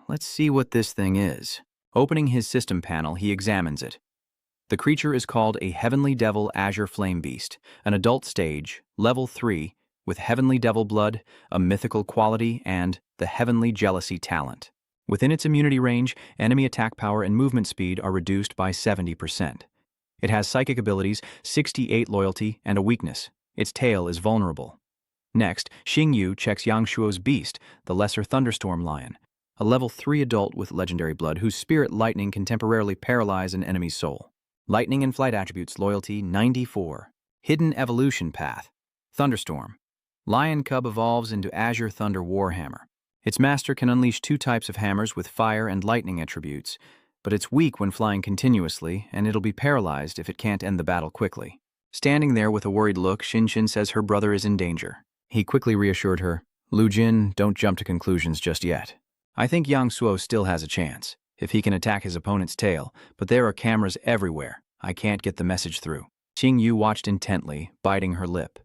Let's see what this thing is. Opening his system panel, he examines it. The creature is called a Heavenly Devil Azure Flame Beast, an adult stage, level 3, with Heavenly Devil blood, a mythical quality, and the Heavenly Jealousy talent. Within its immunity range, enemy attack power and movement speed are reduced by 70%. It has psychic abilities, 68 loyalty, and a weakness. Its tail is vulnerable. Next, Xingyu checks Yang Shuo's beast, the Lesser Thunderstorm Lion, a level 3 adult with legendary blood whose spirit lightning can temporarily paralyze an enemy's soul. Lightning and flight attributes, loyalty 94. Hidden evolution path. Thunderstorm. Lion Cub evolves into Azure Thunder Warhammer. Its master can unleash 2 types of hammers with fire and lightning attributes, but it's weak when flying continuously, and it'll be paralyzed if it can't end the battle quickly. Standing there with a worried look, Xin says her brother is in danger. He quickly reassured her, Lu Jin, don't jump to conclusions just yet. I think Yang Suo still has a chance, if he can attack his opponent's tail, but there are cameras everywhere. I can't get the message through. Xingyu watched intently, biting her lip.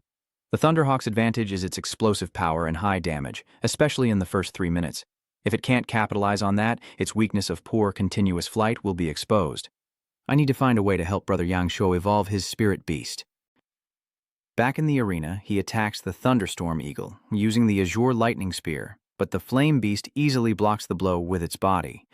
The Thunderhawk's advantage is its explosive power and high damage, especially in the first 3 minutes. If it can't capitalize on that, its weakness of poor continuous flight will be exposed. I need to find a way to help Brother Yang Shuo evolve his spirit beast. Back in the arena, he attacks the Thunderstorm Eagle, using the Azure Lightning Spear, but the Flame Beast easily blocks the blow with its body.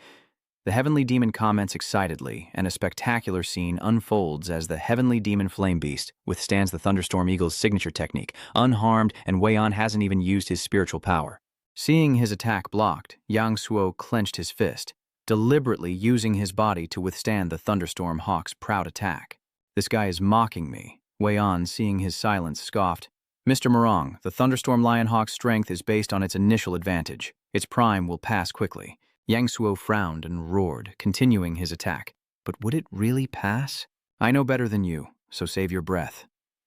The Heavenly Demon comments excitedly, and a spectacular scene unfolds as the Heavenly Demon Flame Beast withstands the Thunderstorm Eagle's signature technique, unharmed, and Weiyan hasn't even used his spiritual power. Seeing his attack blocked, Yang Suo clenched his fist, deliberately using his body to withstand the Thunderstorm Hawk's proud attack. This guy is mocking me. Weiyan, seeing his silence, scoffed. Mr. Morong, the Thunderstorm Lionhawk's strength is based on its initial advantage. Its prime will pass quickly. Yang Suo frowned and roared, continuing his attack. But would it really pass? I know better than you, so save your breath.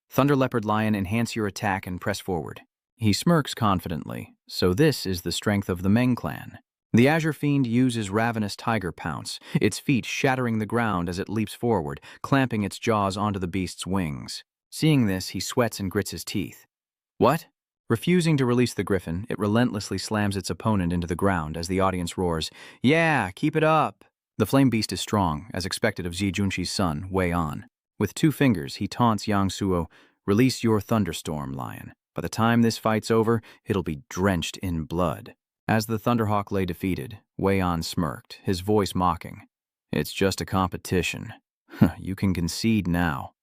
Thunder Leopard Lion, enhance your attack and press forward. He smirks confidently. So this is the strength of the Meng clan. The Azure Fiend uses ravenous tiger pounce, its feet shattering the ground as it leaps forward, clamping its jaws onto the beast's wings. Seeing this, he sweats and grits his teeth. What? Refusing to release the griffin, it relentlessly slams its opponent into the ground as the audience roars, "Yeah, keep it up!" The flame beast is strong, as expected of Zi Junqi's son, Wei On. With 2 fingers, he taunts Yang Suo, "Release your thunderstorm, lion. By the time this fight's over, it'll be drenched in blood." As the Thunderhawk lay defeated, Wei On smirked, his voice mocking. "It's just a competition. You can concede now."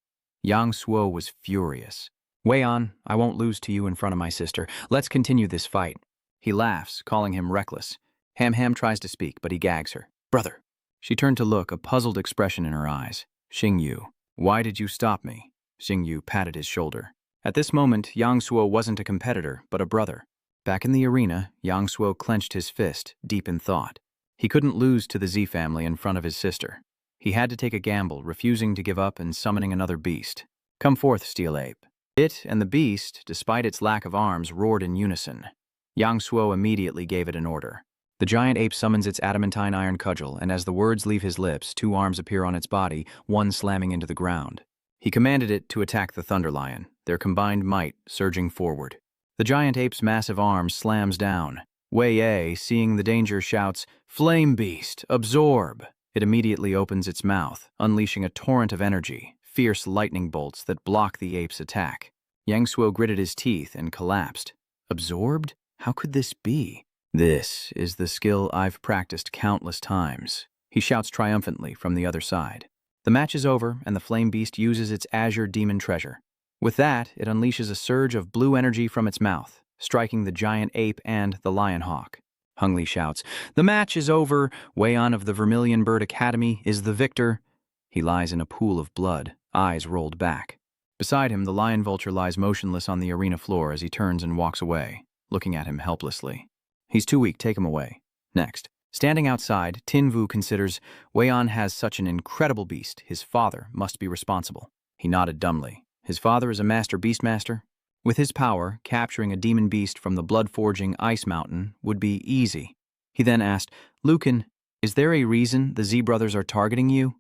Yang Suo was furious. "Wei On, I won't lose to you in front of my sister. Let's continue this fight." He laughs, calling him reckless. Ham Ham tries to speak, but he gags her. "Brother." She turned to look, a puzzled expression in her eyes. "Xing Yu, why did you stop me?" Xing Yu patted his shoulder. At this moment, Yang Suo wasn't a competitor, but a brother. Back in the arena, Yang Suo clenched his fist, deep in thought. He couldn't lose to the Z family in front of his sister. He had to take a gamble, refusing to give up and summoning another beast. "Come forth, Steel Ape." It and the beast, despite its lack of arms, roared in unison. Yang Suo immediately gave it an order. The giant ape summons its adamantine iron cudgel, and as the words leave his lips, 2 arms appear on its body, one slamming into the ground. He commanded it to attack the Thunder Lion, their combined might surging forward. The giant ape's massive arm slams down. Wei Ye, seeing the danger, shouts, "Flame Beast, absorb!" It immediately opens its mouth, unleashing a torrent of energy, fierce lightning bolts that block the ape's attack. Yang Suo gritted his teeth and collapsed. Absorbed? How could this be? "This is the skill I've practiced countless times," he shouts triumphantly from the other side. The match is over, and the flame beast uses its azure demon treasure. With that, it unleashes a surge of blue energy from its mouth, striking the giant ape and the lion hawk. Hung Li shouts, "The match is over. Wei On of the Vermilion Bird Academy is the victor." He lies in a pool of blood, eyes rolled back. Beside him, the lion vulture lies motionless on the arena floor as he turns and walks away, looking at him helplessly. "He's too weak, take him away." Next, standing outside, Tin Vu considers, Wei On has such an incredible beast, his father must be responsible. He nodded dumbly. His father is a master beastmaster? With his power, capturing a demon beast from the blood-forging ice mountain would be easy. He then asked, "Lucan, is there a reason the Z brothers are targeting you?"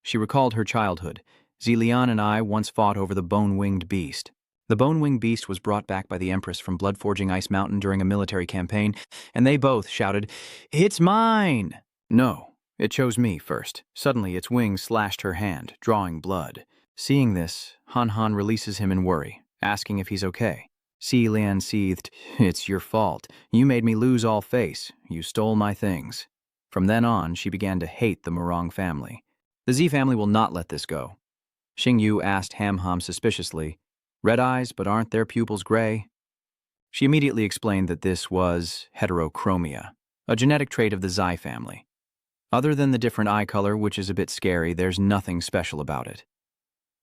She recalled her childhood. Zilian and I once fought over the bone-winged beast. The bone-winged beast was brought back by the Empress from blood-forging ice mountain during a military campaign, and they both shouted, "It's mine!" No, it chose me first. Suddenly, its wings slashed her hand, drawing blood. Seeing this, Han Han releases him in worry, asking if he's okay. Si Lian seethed, "It's your fault. You made me lose all face. You stole my things." From then on, she began to hate the Murong family. The Z family will not let this go. Xing Yu asked Ham Ham suspiciously, "Red eyes, but aren't their pupils gray?" She immediately explained that this was heterochromia, a genetic trait of the Zai family. Other than the different eye color, which is a bit scary, there's nothing special about it.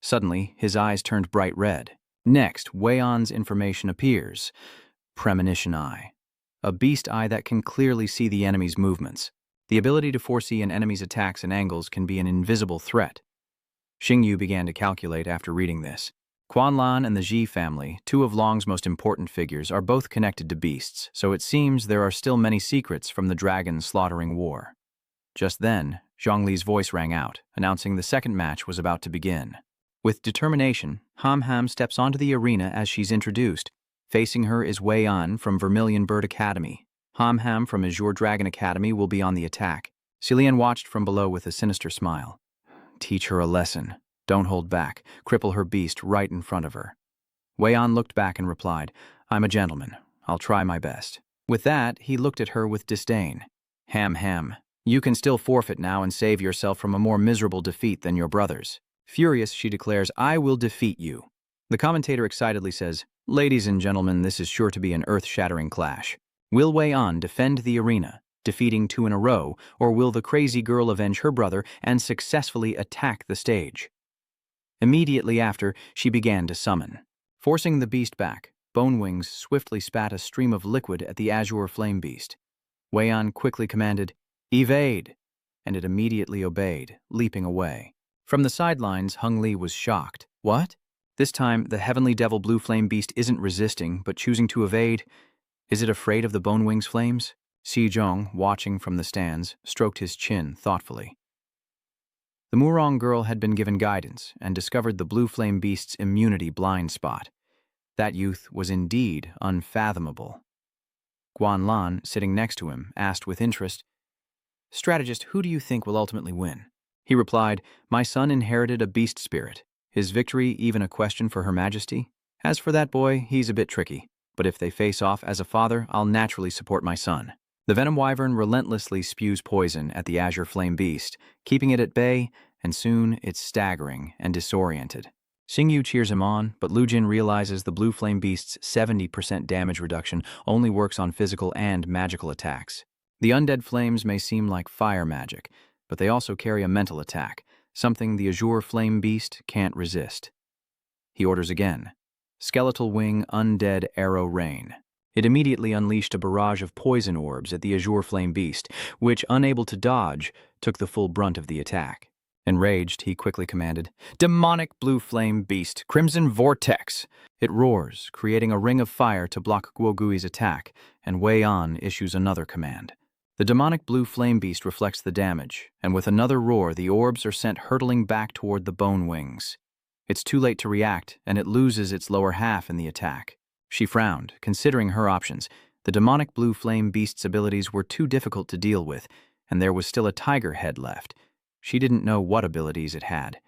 Suddenly, his eyes turned bright red. Next, Wei On's information appears. Premonition Eye. A beast eye that can clearly see the enemy's movements. The ability to foresee an enemy's attacks and angles can be an invisible threat. Xing Yu began to calculate after reading this. Quan Lan and the Ji family, 2 of Long's most important figures, are both connected to beasts, so it seems there are still many secrets from the dragon slaughtering war. Just then, Zhongli's voice rang out, announcing the second match was about to begin. With determination, Ham Ham steps onto the arena as she's introduced. Facing her is Wei On from Vermilion Bird Academy. Ham Ham from Azure Dragon Academy will be on the attack. Celian watched from below with a sinister smile. "Teach her a lesson. Don't hold back. Cripple her beast right in front of her." Wei On looked back and replied, "I'm a gentleman. I'll try my best." With that, he looked at her with disdain. Ham Ham, you can still forfeit now and save yourself from a more miserable defeat than your brothers." Furious, she declares, "I will defeat you." The commentator excitedly says, "Ladies and gentlemen, this is sure to be an earth-shattering clash. Will Wei On defend the arena, defeating 2 in a row, or will the crazy girl avenge her brother and successfully attack the stage?" Immediately after, she began to summon. Forcing the beast back, Bone Wings swiftly spat a stream of liquid at the azure flame beast. Wei On quickly commanded, "Evade!" and it immediately obeyed, leaping away. From the sidelines, Hung Li was shocked. What? This time, the heavenly devil blue flame beast isn't resisting, but choosing to evade. Is it afraid of the Bone Wings flames? Zhong, watching from the stands, stroked his chin thoughtfully. The Murong girl had been given guidance and discovered the blue flame beast's immunity blind spot. That youth was indeed unfathomable. Guanlan, sitting next to him, asked with interest, "Strategist, who do you think will ultimately win?" He replied, "My son inherited a beast spirit. Is victory even a question for Her Majesty? As for that boy, he's a bit tricky. But if they face off as a father, I'll naturally support my son." The venom wyvern relentlessly spews poison at the azure flame beast, keeping it at bay, and soon it's staggering and disoriented. Xingyu cheers him on, but Lu Jin realizes the blue flame beast's 70% damage reduction only works on physical and magical attacks. The undead flames may seem like fire magic, but they also carry a mental attack, something the azure flame beast can't resist. He orders again. Skeletal Wing Undead Arrow Rain. It immediately unleashed a barrage of poison orbs at the azure flame beast, which, unable to dodge, took the full brunt of the attack. Enraged, he quickly commanded, "Demonic blue flame beast, Crimson Vortex!" It roars, creating a ring of fire to block Guogui's attack, and Wei An issues another command. The demonic blue flame beast reflects the damage, and with another roar, the orbs are sent hurtling back toward the bone wings. It's too late to react, and it loses its lower half in the attack. She frowned, considering her options. The demonic blue flame beast's abilities were too difficult to deal with, and there was still a tiger head left. She didn't know what abilities it had.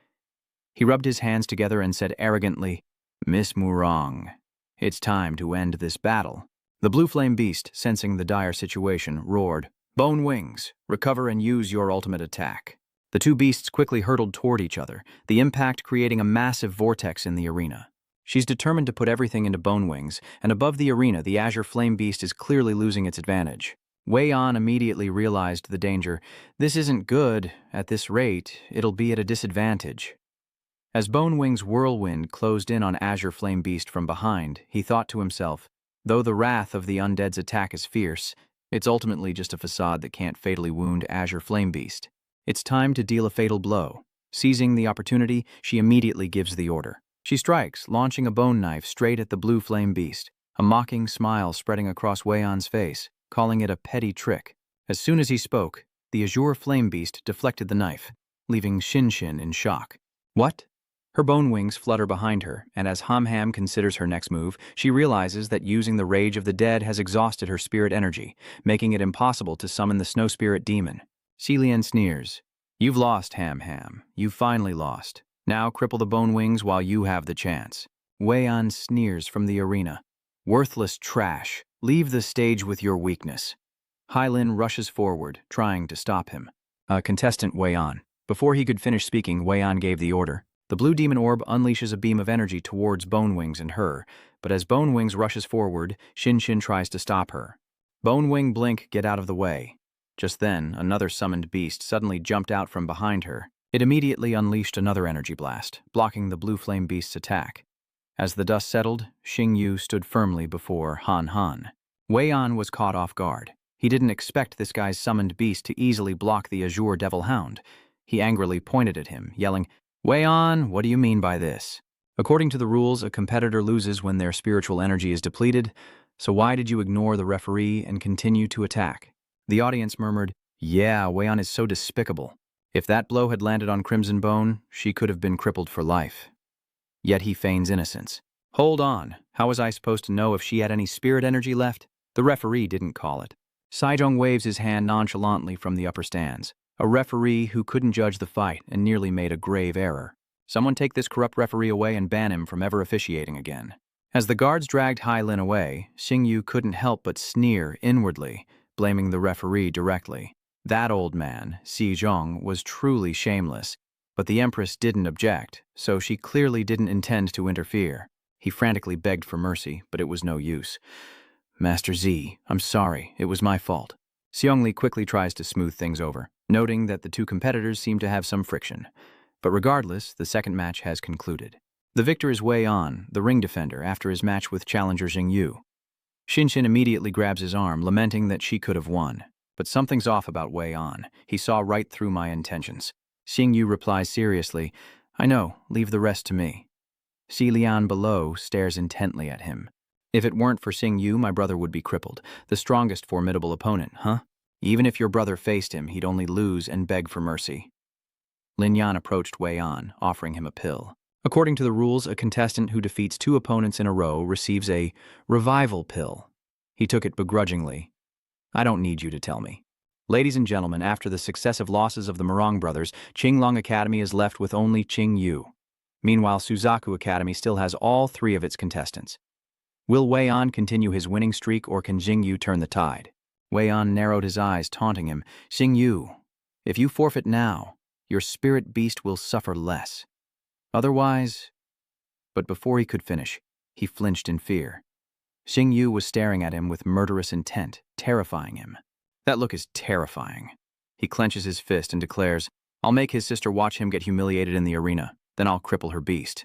He rubbed his hands together and said arrogantly, "Miss Murong, it's time to end this battle." The blue flame beast, sensing the dire situation, roared, "Bone wings, recover and use your ultimate attack." The two beasts quickly hurtled toward each other, the impact creating a massive vortex in the arena. She's determined to put everything into bone wings, and above the arena, the azure flame beast is clearly losing its advantage. Wei An immediately realized the danger. This isn't good. At this rate, it'll be at a disadvantage. As Bone Wing's whirlwind closed in on Azure Flame Beast from behind, he thought to himself, though the wrath of the undead's attack is fierce, it's ultimately just a facade that can't fatally wound Azure Flame Beast. It's time to deal a fatal blow. Seizing the opportunity, she immediately gives the order. She strikes, launching a bone knife straight at the blue flame beast, a mocking smile spreading across Wei An's face, calling it a petty trick. As soon as he spoke, the azure flame beast deflected the knife, leaving Shin in shock. What? Her bone wings flutter behind her, and as Ham considers her next move, she realizes that using the Rage of the Dead has exhausted her spirit energy, making it impossible to summon the snow spirit demon. Lian sneers. "You've lost, Ham. You've finally lost. Now cripple the bone wings while you have the chance." Wei An sneers from the arena. "Worthless trash. Leave the stage with your weakness." Lin rushes forward, trying to stop him. Contestant Wei An. Before he could finish speaking, Wei An gave the order. The blue demon orb unleashes a beam of energy towards Bone Wings and her, but as Bone Wings rushes forward, Shin tries to stop her. "Bone Wing, blink, get out of the way." Just then, another summoned beast suddenly jumped out from behind her. It immediately unleashed another energy blast, blocking the blue flame beast's attack. As the dust settled, Xingyu stood firmly before Han. Wei An was caught off guard. He didn't expect this guy's summoned beast to easily block the azure devil hound. He angrily pointed at him, yelling, "Wei An, what do you mean by this? According to the rules, a competitor loses when their spiritual energy is depleted, so why did you ignore the referee and continue to attack?" The audience murmured, "Yeah, Wei An is so despicable. If that blow had landed on Crimson Bone, she could have been crippled for life." Yet he feigns innocence. "Hold on, how was I supposed to know if she had any spirit energy left? The referee didn't call it." Zhong waves his hand nonchalantly from the upper stands. A referee who couldn't judge the fight and nearly made a grave error. Someone take this corrupt referee away and ban him from ever officiating again. As the guards dragged Lin away, Xingyu couldn't help but sneer inwardly, blaming the referee directly. That old man, Zhong, was truly shameless, but the Empress didn't object, so she clearly didn't intend to interfere. He frantically begged for mercy, but it was no use. "Master Z, I'm sorry, it was my fault." Seongli quickly tries to smooth things over, noting that the two competitors seem to have some friction. But regardless, the second match has concluded. The victor is Wei An, the ring defender, after his match with challenger Xingyu. Shin immediately grabs his arm, lamenting that she could have won. But something's off about Wei An. He saw right through my intentions. Xingyu replies seriously, "I know, leave the rest to me." Lian below stares intently at him. If it weren't for Xing Yu, my brother would be crippled. The strongest formidable opponent, huh? Even if your brother faced him, he'd only lose and beg for mercy. Lin Yan approached Wei An, offering him a pill. According to the rules, a contestant who defeats 2 opponents in a row receives a revival pill. He took it begrudgingly. I don't need you to tell me. Ladies and gentlemen, after the successive losses of the Morong brothers, Qinglong Academy is left with only Qing Yu. Meanwhile, Suzaku Academy still has all 3 of its contestants. Will Wei An continue his winning streak, or can Xing Yu turn the tide? Wei An narrowed his eyes, taunting him. Xing Yu, if you forfeit now, your spirit beast will suffer less. Otherwise... But before he could finish, he flinched in fear. Xing Yu was staring at him with murderous intent, terrifying him. That look is terrifying. He clenches his fist and declares, I'll make his sister watch him get humiliated in the arena, then I'll cripple her beast.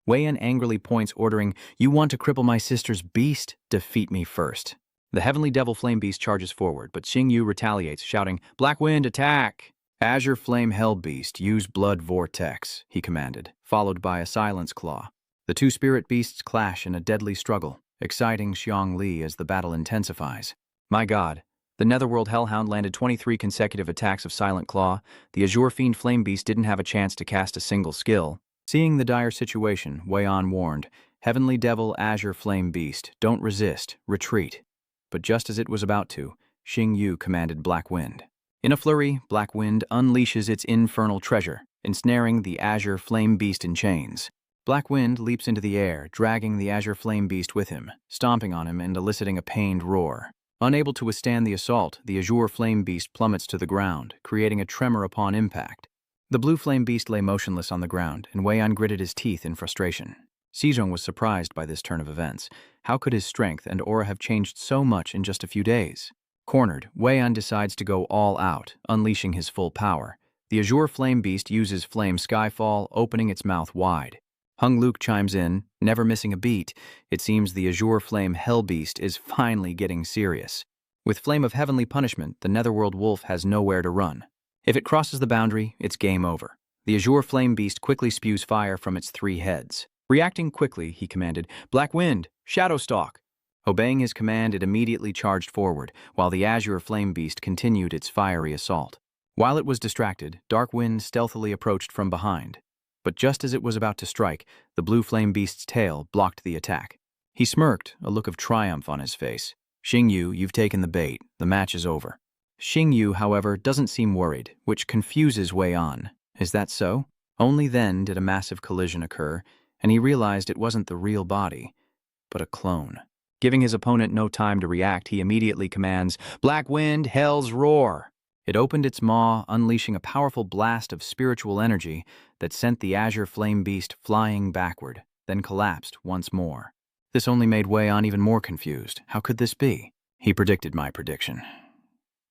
Wei An angrily points, ordering, You want to cripple my sister's beast? Defeat me first. The heavenly devil flame beast charges forward, but Xing Yu retaliates, shouting, Black Wind, attack! Azure Flame Hell Beast, use Blood Vortex, he commanded, followed by a Silence Claw. The 2 spirit beasts clash in a deadly struggle, exciting Xiong Li as the battle intensifies. My God, the Netherworld Hellhound landed 23 consecutive attacks of Silent Claw. The Azure Fiend Flame Beast didn't have a chance to cast a single skill. Seeing the dire situation, Wei An warned, Heavenly Devil Azure Flame Beast, don't resist, retreat. But just as it was about to, Xing Yu commanded Black Wind. In a flurry, Black Wind unleashes its infernal treasure, ensnaring the Azure Flame Beast in chains. Black Wind leaps into the air, dragging the Azure Flame Beast with him, stomping on him and eliciting a pained roar. Unable to withstand the assault, the Azure Flame Beast plummets to the ground, creating a tremor upon impact. The Blue Flame Beast lay motionless on the ground, and Wei An gritted his teeth in frustration. Xizhong was surprised by this turn of events. How could his strength and aura have changed so much in just a few days? Cornered, Wei An decides to go all out, unleashing his full power. The Azure Flame Beast uses Flame Skyfall, opening its mouth wide. Hung Luke chimes in, never missing a beat. It seems the Azure Flame Hell Beast is finally getting serious. With Flame of Heavenly Punishment, the Netherworld Wolf has nowhere to run. If it crosses the boundary, it's game over. The Azure Flame Beast quickly spews fire from its 3 heads. Reacting quickly, he commanded, Black Wind, Shadow Stalk. Obeying his command, it immediately charged forward, while the Azure Flame Beast continued its fiery assault. While it was distracted, Dark Wind stealthily approached from behind. But just as it was about to strike, the Blue Flame Beast's tail blocked the attack. He smirked, a look of triumph on his face. Xing Yu, you've taken the bait. The match is over. Xing Yu, however, doesn't seem worried, which confuses Wei An. Is that so? Only then did a massive collision occur, and he realized it wasn't the real body, but a clone. Giving his opponent no time to react, he immediately commands, Black Wind, Hell's Roar! It opened its maw, unleashing a powerful blast of spiritual energy that sent the Azure Flame Beast flying backward, then collapsed once more. This only made Wei An even more confused. How could this be? He predicted my prediction.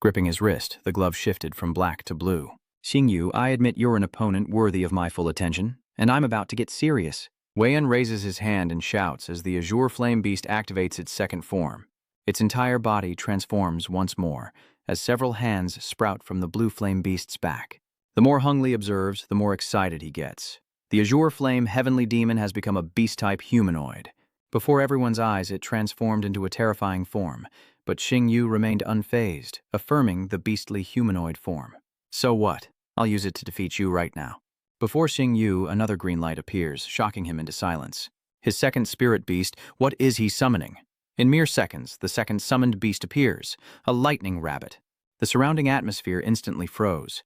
Gripping his wrist, the glove shifted from black to blue. Xing Yu, I admit you're an opponent worthy of my full attention, and I'm about to get serious. Wei An raises his hand and shouts as the Azure Flame Beast activates its second form. Its entire body transforms once more, as several hands sprout from the Blue Flame Beast's back. The more Hung Li observes, the more excited he gets. The Azure Flame Heavenly Demon has become a beast-type humanoid. Before everyone's eyes, it transformed into a terrifying form, but Xing Yu remained unfazed, affirming the beastly humanoid form. So what? I'll use it to defeat you right now. Before Xing Yu, another green light appears, shocking him into silence. His second spirit beast, what is he summoning? In mere seconds, the second summoned beast appears, a lightning rabbit. The surrounding atmosphere instantly froze.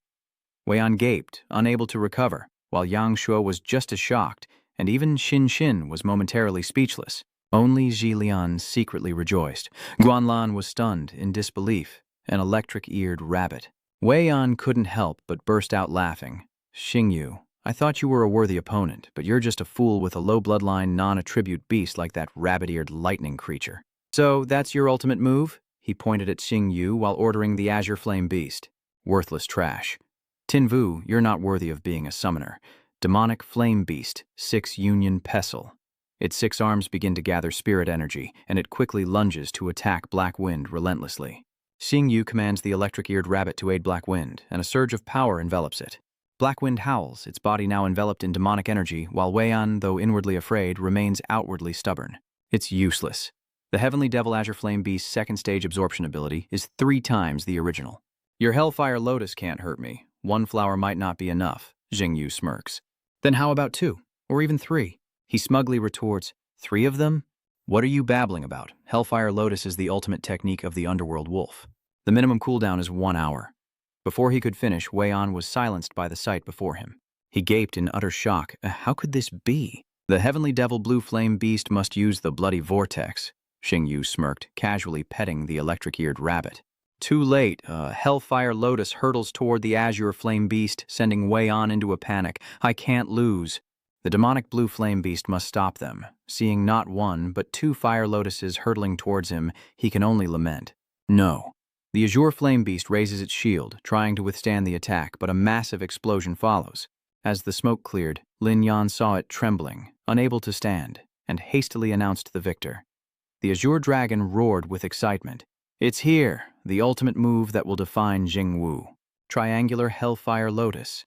Wei An gaped, unable to recover, while Yang Shuo was just as shocked, and even Xin Xin was momentarily speechless. Only Zhi Lian secretly rejoiced. Guanlan was stunned, in disbelief, an electric-eared rabbit. Wei An couldn't help but burst out laughing. Xing Yu, I thought you were a worthy opponent, but you're just a fool with a low bloodline non-attribute beast like that rabbit-eared lightning creature. So that's your ultimate move? He pointed at Xing Yu while ordering the Azure Flame Beast. Worthless trash. Tin Vu, you're not worthy of being a summoner. Demonic Flame Beast, 6 Union Pestle. Its 6 arms begin to gather spirit energy, and it quickly lunges to attack Black Wind relentlessly. Xing Yu commands the electric-eared rabbit to aid Black Wind, and a surge of power envelops it. Black Wind howls, its body now enveloped in demonic energy, while Wei An, though inwardly afraid, remains outwardly stubborn. It's useless. The Heavenly Devil Azure Flame Beast's second stage absorption ability is 3 times the original. Your Hellfire Lotus can't hurt me. 1 flower might not be enough, Jingyu smirks. Then how about 2? Or even 3? He smugly retorts, 3 of them? What are you babbling about? Hellfire Lotus is the ultimate technique of the underworld wolf. The minimum cooldown is 1 hour. Before he could finish, Wei An was silenced by the sight before him. He gaped in utter shock. How could this be? The Heavenly Devil Blue Flame Beast must use the bloody vortex. Xingyu smirked, casually petting the electric-eared rabbit. Too late. Hellfire Lotus hurtles toward the Azure Flame Beast, sending Wei An into a panic. I can't lose. The demonic Blue Flame Beast must stop them. Seeing not 1, but 2 Fire Lotuses hurtling towards him, he can only lament. No. The Azure Flame Beast raises its shield, trying to withstand the attack, but a massive explosion follows. As the smoke cleared, Lin Chang saw it trembling, unable to stand, and hastily announced the victor. The Azure Dragon roared with excitement. It's here, the ultimate move that will define Jingwu. Triangular Hellfire Lotus.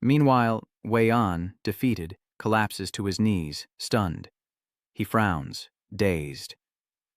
Meanwhile, Wei An, defeated, collapses to his knees, stunned. He frowns, dazed.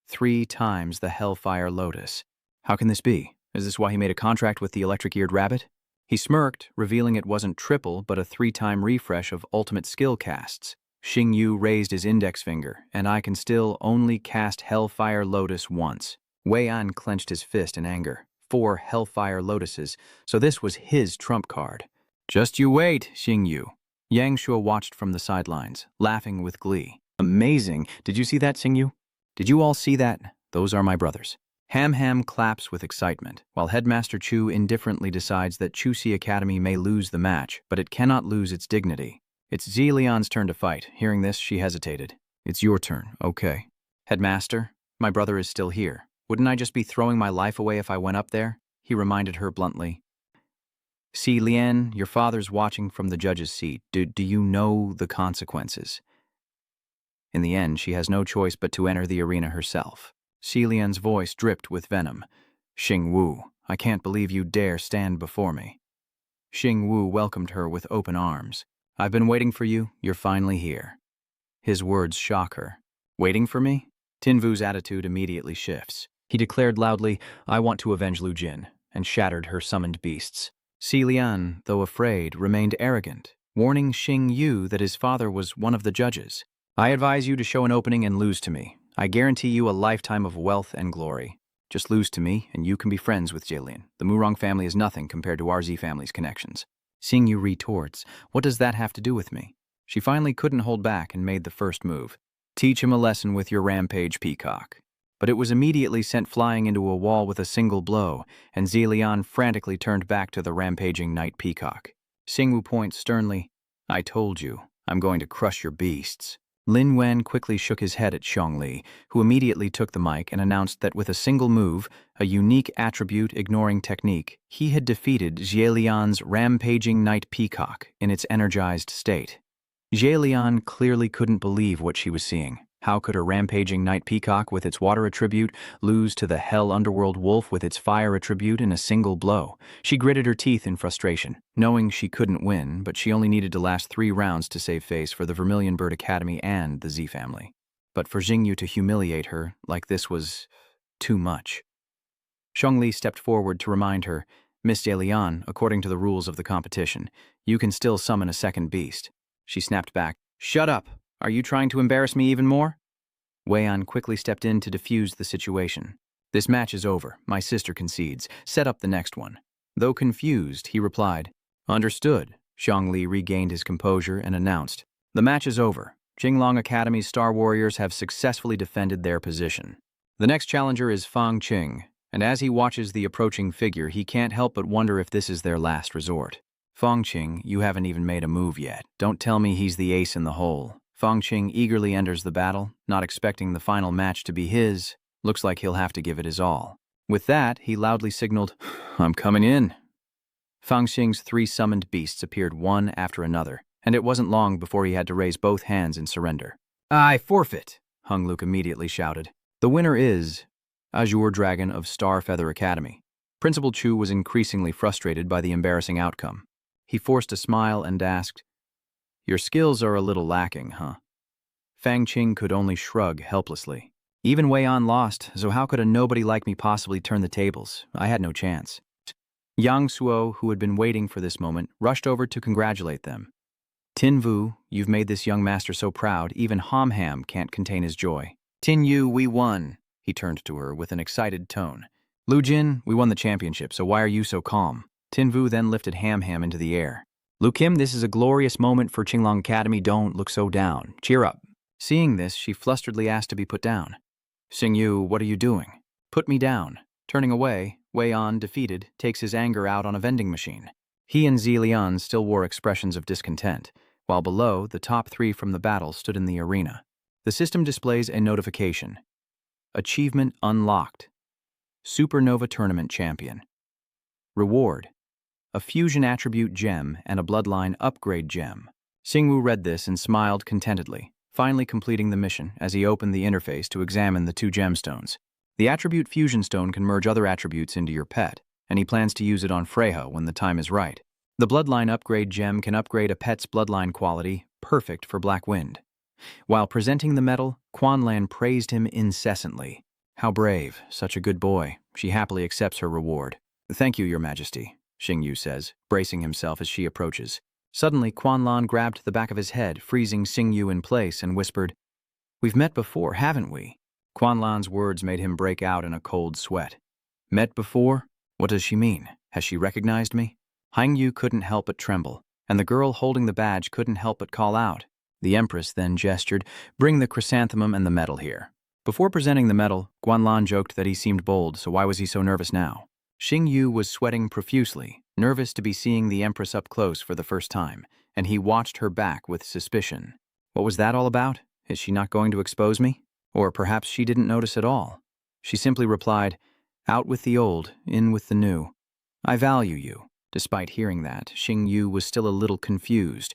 3 times the Hellfire Lotus. How can this be? Is this why he made a contract with the electric-eared rabbit? He smirked, revealing it wasn't triple, but a 3-time refresh of ultimate skill casts. Xingyu raised his index finger, and I can still only cast Hellfire Lotus once. Wei An clenched his fist in anger. 4 Hellfire Lotuses, so this was his trump card. Just you wait, Xingyu. Yang Shuo watched from the sidelines, laughing with glee. Amazing. Did you see that, Xingyu? Did you all see that? Those are my brothers. Ham claps with excitement, while Headmaster Chu indifferently decides that Chuxi Academy may lose the match, but it cannot lose its dignity. It's Zilian's turn to fight. Hearing this, she hesitated. It's your turn, okay. Headmaster, my brother is still here. Wouldn't I just be throwing my life away if I went up there? He reminded her bluntly. See, Lian, your father's watching from the judge's seat. Do you know the consequences? In the end, she has no choice but to enter the arena herself. Si Lian's voice dripped with venom. Xingwu, I can't believe you dare stand before me. Xingwu welcomed her with open arms. I've been waiting for you. You're finally here. His words shock her. Waiting for me? Tinvu's attitude immediately shifts. He declared loudly, I want to avenge Lu Jin, and shattered her summoned beasts. Si Lian, though afraid, remained arrogant, warning Xingyu that his father was one of the judges. I advise you to show an opening and lose to me. I guarantee you a lifetime of wealth and glory. Just lose to me, and you can be friends with Jillian. The Murong family is nothing compared to our Z family's connections. Xingyu retorts, what does that have to do with me? She finally couldn't hold back and made the first move. Teach him a lesson with your rampage peacock. But it was immediately sent flying into a wall with a single blow, and Zilian frantically turned back to the rampaging night peacock. Xingwu points sternly, I told you, I'm going to crush your beasts. Lin Wen quickly shook his head at Xiongli, who immediately took the mic and announced that with a single move, a unique attribute ignoring technique, he had defeated Zilian's rampaging night peacock in its energized state. Zilian clearly couldn't believe what she was seeing. How could her rampaging night peacock with its water attribute lose to the hell underworld wolf with its fire attribute in a single blow? She gritted her teeth in frustration, knowing she couldn't win, but she only needed to last 3 rounds to save face for the Vermilion Bird Academy and the Z family. But for Xingyu to humiliate her like this was too much. Xiongli stepped forward to remind her, Miss Zilian, according to the rules of the competition, you can still summon a second beast. She snapped back, Shut up! Are you trying to embarrass me even more? Wei An quickly stepped in to defuse the situation. This match is over. My sister concedes. Set up the next one. Though confused, he replied, Understood. Xiongli regained his composure and announced, The match is over. Jinglong Academy's Star Warriors have successfully defended their position. The next challenger is Fang Qing, and as he watches the approaching figure, he can't help but wonder if this is their last resort. Fang Qing, you haven't even made a move yet. Don't tell me he's the ace in the hole. Fang Qing eagerly enters the battle, not expecting the final match to be his. Looks like he'll have to give it his all. With that, he loudly signaled, I'm coming in. Fang Qing's 3 summoned beasts appeared one after another, and it wasn't long before he had to raise both hands in surrender. I forfeit, Hung Luke immediately shouted. The winner is Azure Dragon of Starfeather Academy. Principal Chu was increasingly frustrated by the embarrassing outcome. He forced a smile and asked, Your skills are a little lacking, huh? Fang Qing could only shrug helplessly. Even Wei An lost, so how could a nobody like me possibly turn the tables? I had no chance. Yang Suo, who had been waiting for this moment, rushed over to congratulate them. Tin Vu, you've made this young master so proud, even Ham Ham can't contain his joy. Tin Yu, we won, he turned to her with an excited tone. Lu Jin, we won the championship, so why are you so calm? Tin Vu then lifted Ham Ham into the air. Lu Kim, this is a glorious moment for Qinglong Academy, don't look so down. Cheer up. Seeing this, she flusteredly asked to be put down. Xing Yu, what are you doing? Put me down. Turning away, Wei An, defeated, takes his anger out on a vending machine. He and Zilian still wore expressions of discontent, while below, the top 3 from the battle stood in the arena. The system displays a notification. Achievement unlocked. Supernova Tournament Champion. Reward. A fusion attribute gem and a bloodline upgrade gem. Xingwu read this and smiled contentedly, finally completing the mission as he opened the interface to examine the 2 gemstones. The attribute fusion stone can merge other attributes into your pet, and he plans to use it on Freya when the time is right. The bloodline upgrade gem can upgrade a pet's bloodline quality, perfect for Black Wind. While presenting the medal, Quanlan praised him incessantly. How brave, such a good boy. She happily accepts her reward. Thank you, Your Majesty, Xing Yu says, bracing himself as she approaches. Suddenly, Quanlan grabbed the back of his head, freezing Xing Yu in place, and whispered, We've met before, haven't we? Quanlan's words made him break out in a cold sweat. Met before? What does she mean? Has she recognized me? Hang Yu couldn't help but tremble, and the girl holding the badge couldn't help but call out. The Empress then gestured, Bring the chrysanthemum and the medal here. Before presenting the medal, Guanlan joked that he seemed bold, so why was he so nervous now? Xing Yu was sweating profusely, nervous to be seeing the Empress up close for the first time, and he watched her back with suspicion. What was that all about? Is she not going to expose me? Or perhaps she didn't notice at all. She simply replied, Out with the old, in with the new. I value you. Despite hearing that, Xing Yu was still a little confused.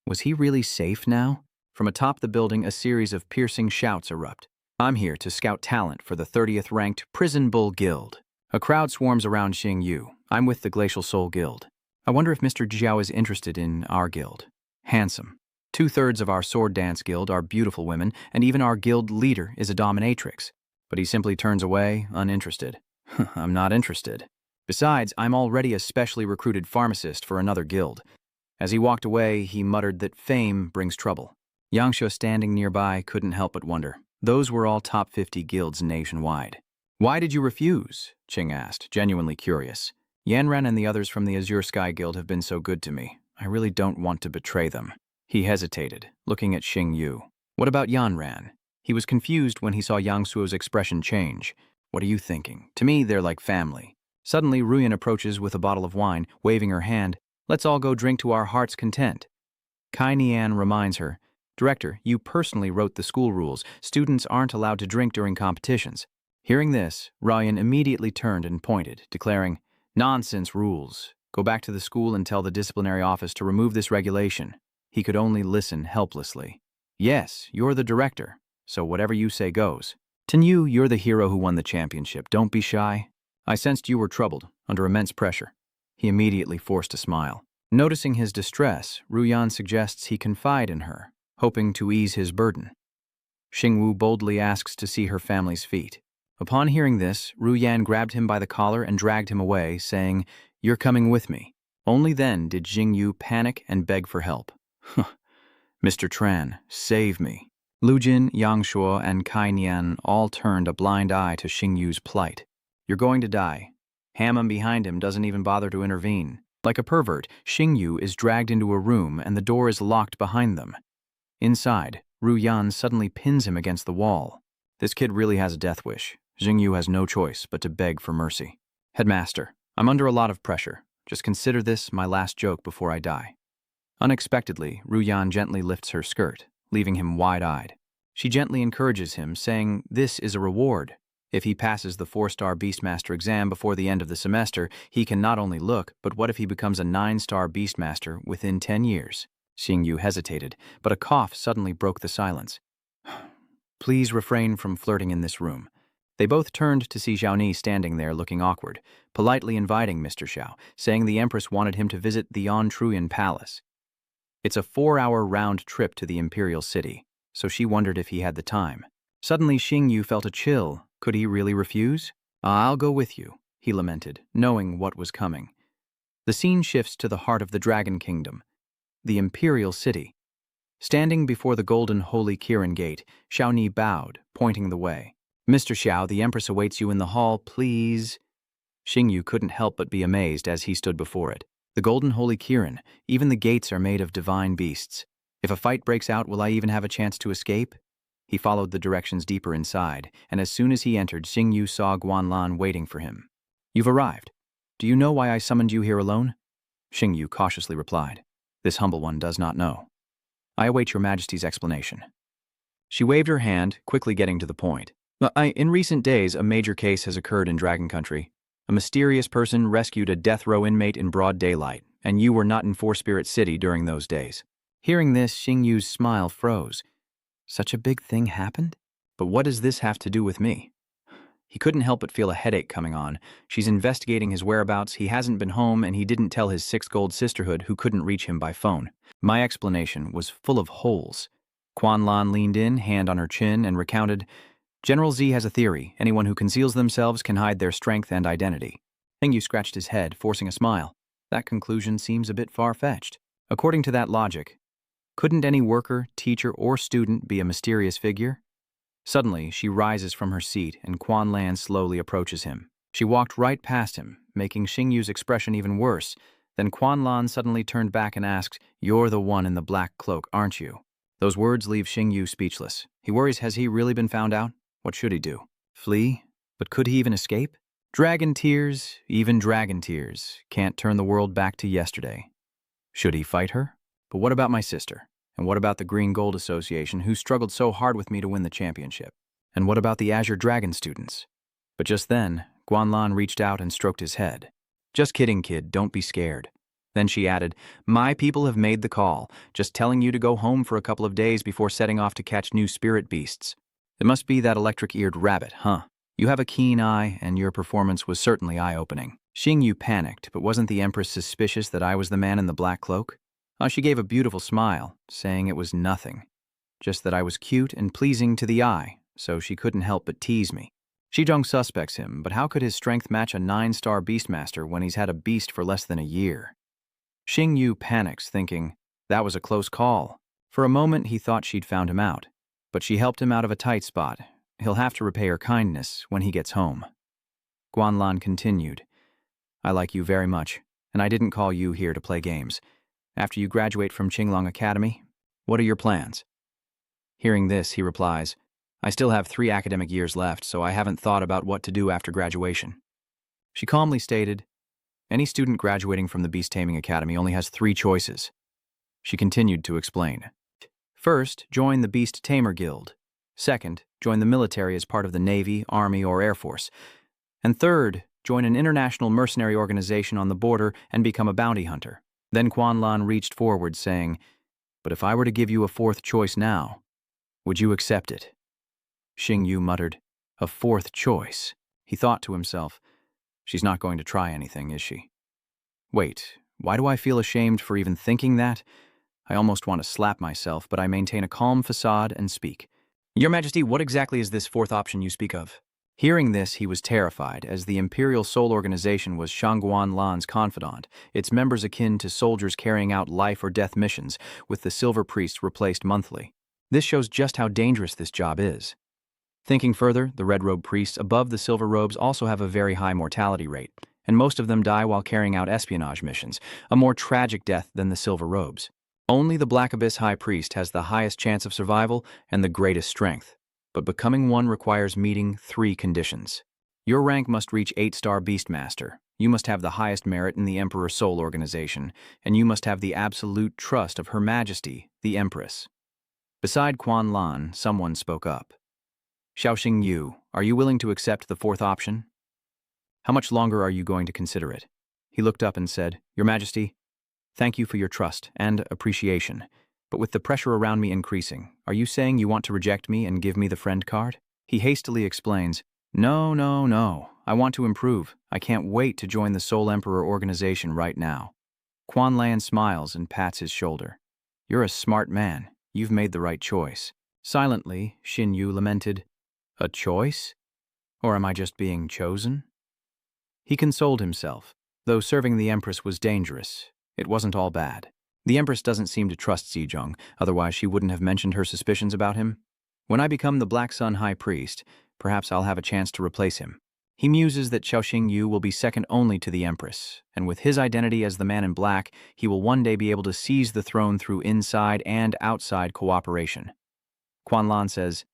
Was he really safe now? From atop the building, a series of piercing shouts erupt. I'm here to scout talent for the 30th ranked Prison Bull Guild. A crowd swarms around Xing Yu. I'm with the Glacial Soul Guild. I wonder if Mr. Jiao is interested in our guild. Handsome. 2/3 of our Sword Dance Guild are beautiful women, and even our guild leader is a dominatrix. But he simply turns away, uninterested. I'm not interested. Besides, I'm already a specially recruited pharmacist for another guild. As he walked away, he muttered that fame brings trouble. Yangshuo, standing nearby, couldn't help but wonder. Those were all top 50 guilds nationwide. Why did you refuse? Qing asked, genuinely curious. Yanran and the others from the Azure Sky Guild have been so good to me. I really don't want to betray them. He hesitated, looking at Xing Yu. What about Yanran? He was confused when he saw Yang Suo's expression change. What are you thinking? To me, they're like family. Suddenly, Ruyan approaches with a bottle of wine, waving her hand. Let's all go drink to our heart's content. Kai Nian reminds her, Director, you personally wrote the school rules. Students aren't allowed to drink during competitions. Hearing this, Ryan immediately turned and pointed, declaring, Nonsense rules. Go back to the school and tell the disciplinary office to remove this regulation. He could only listen helplessly. Yes, you're the director, so whatever you say goes. Tenyu, you're the hero who won the championship. Don't be shy. I sensed you were troubled, under immense pressure. He immediately forced a smile. Noticing his distress, Ruyan suggests he confide in her, hoping to ease his burden. Xingwu boldly asks to see her family's feet. Upon hearing this, Ruyan grabbed him by the collar and dragged him away, saying, You're coming with me. Only then did Xingyu panic and beg for help. Mr. Tran, save me. Lujin, Yangshuo, and Kai Nian all turned a blind eye to Xingyu's plight. You're going to die. Hammam behind him doesn't even bother to intervene. Like a pervert, Xingyu is dragged into a room and the door is locked behind them. Inside, Ruyan suddenly pins him against the wall. This kid really has a death wish. Xingyu has no choice but to beg for mercy. Headmaster, I'm under a lot of pressure. Just consider this my last joke before I die. Unexpectedly, Ruyan gently lifts her skirt, leaving him wide-eyed. She gently encourages him, saying this is a reward. If he passes the 4-star Beastmaster exam before the end of the semester, he can not only look, but what if he becomes a 9-star Beastmaster within 10 years? Xingyu hesitated, but a cough suddenly broke the silence. Please refrain from flirting in this room. They both turned to see Xiaoni standing there looking awkward, politely inviting Mr. Xiao, saying the Empress wanted him to visit the Ontruyan Palace. It's a 4-hour round trip to the Imperial City, so she wondered if he had the time. Suddenly, Xing Yu felt a chill. Could he really refuse? I'll go with you, he lamented, knowing what was coming. The scene shifts to the heart of the Dragon Kingdom, the Imperial City. Standing before the golden holy Kirin Gate, Xiao Ni bowed, pointing the way. Mr. Xiao, the Empress awaits you in the hall, please. Xing Yu couldn't help but be amazed as he stood before it. The golden holy Kirin, even the gates are made of divine beasts. If a fight breaks out, will I even have a chance to escape? He followed the directions deeper inside, and as soon as he entered, Xing Yu saw Guanlan waiting for him. You've arrived. Do you know why I summoned you here alone? Xing Yu cautiously replied. This humble one does not know. I await your Majesty's explanation. She waved her hand, quickly getting to the point. In recent days, a major case has occurred in Dragon Country. A mysterious person rescued a death row inmate in broad daylight, and you were not in Four Spirit City during those days. Hearing this, Xing Yu's smile froze. Such a big thing happened? But what does this have to do with me? He couldn't help but feel a headache coming on. She's investigating his whereabouts, he hasn't been home, and he didn't tell his 6 gold sisterhood who couldn't reach him by phone. My explanation was full of holes. Quan Lan leaned in, hand on her chin, and recounted, General Z has a theory. Anyone who conceals themselves can hide their strength and identity. Xing Yu scratched his head, forcing a smile. That conclusion seems a bit far-fetched. According to that logic, couldn't any worker, teacher, or student be a mysterious figure? Suddenly, she rises from her seat, and Quan Lan slowly approaches him. She walked right past him, making Xing Yu's expression even worse. Then Quan Lan suddenly turned back and asked, You're the one in the black cloak, aren't you? Those words leave Xing Yu speechless. He worries, has he really been found out? What should he do? Flee? But could he even escape? Dragon tears, even dragon tears, can't turn the world back to yesterday. Should he fight her? But what about my sister? And what about the Green Gold Association, who struggled so hard with me to win the championship? And what about the Azure Dragon students? But just then, Guanlan reached out and stroked his head. Just kidding, kid, don't be scared. Then she added, My people have made the call, just telling you to go home for a couple of days before setting off to catch new spirit beasts. It must be that electric-eared rabbit, huh? You have a keen eye, and your performance was certainly eye-opening. Xing Yu panicked, but wasn't the Empress suspicious that I was the man in the black cloak? She gave a beautiful smile, saying it was nothing. Just that I was cute and pleasing to the eye, so she couldn't help but tease me. Shizhong suspects him, but how could his strength match a 9-star Beastmaster when he's had a beast for less than a year? Xing Yu panics, thinking, that was a close call. For a moment, he thought she'd found him out. But she helped him out of a tight spot. He'll have to repay her kindness when he gets home. Guanlan continued, I like you very much, and I didn't call you here to play games. After you graduate from Qinglong Academy, what are your plans? Hearing this, he replies, I still have 3 academic years left, so I haven't thought about what to do after graduation. She calmly stated, any student graduating from the Beast Taming Academy only has 3 choices. She continued to explain. First, join the Beast Tamer Guild. Second, join the military as part of the Navy, Army, or Air Force. And third, join an international mercenary organization on the border and become a bounty hunter. Then Guanlan reached forward, saying, But if I were to give you a 4th choice now, would you accept it? Xing Yu muttered, a 4th choice. He thought to himself, she's not going to try anything, is she? Wait, why do I feel ashamed for even thinking that? I almost want to slap myself, but I maintain a calm facade and speak. Your Majesty, what exactly is this 4th option you speak of? Hearing this, he was terrified, as the Imperial Soul Organization was Shangguan Lan's confidant, its members akin to soldiers carrying out life-or-death missions, with the Silver Priests replaced monthly. This shows just how dangerous this job is. Thinking further, the Red Robe Priests above the Silver Robes also have a very high mortality rate, and most of them die while carrying out espionage missions, a more tragic death than the Silver Robes. Only the Black Abyss High Priest has the highest chance of survival and the greatest strength. But becoming one requires meeting 3 conditions. Your rank must reach 8-star Beastmaster. You must have the highest merit in the Emperor Soul Organization, and you must have the absolute trust of Her Majesty, the Empress. Beside Quan Lan, someone spoke up. Xiaoxing Yu, are you willing to accept the 4th option? How much longer are you going to consider it? He looked up and said, Your Majesty, thank you for your trust and appreciation. But with the pressure around me increasing, are you saying you want to reject me and give me the friend card? He hastily explains, No. I want to improve. I can't wait to join the Soul Emperor organization right now. Quan Lan smiles and pats his shoulder. You're a smart man. You've made the right choice. Silently, Xin Yu lamented, "A choice? Or am I just being chosen?" He consoled himself. Though serving the Empress was dangerous, it wasn't all bad. The Empress doesn't seem to trust Zizhong, otherwise she wouldn't have mentioned her suspicions about him. When I become the Black Sun High Priest, perhaps I'll have a chance to replace him. He muses that Xiaoxing Yu will be second only to the Empress, and with his identity as the Man in Black, he will one day be able to seize the throne through inside and outside cooperation. Quan Lan says,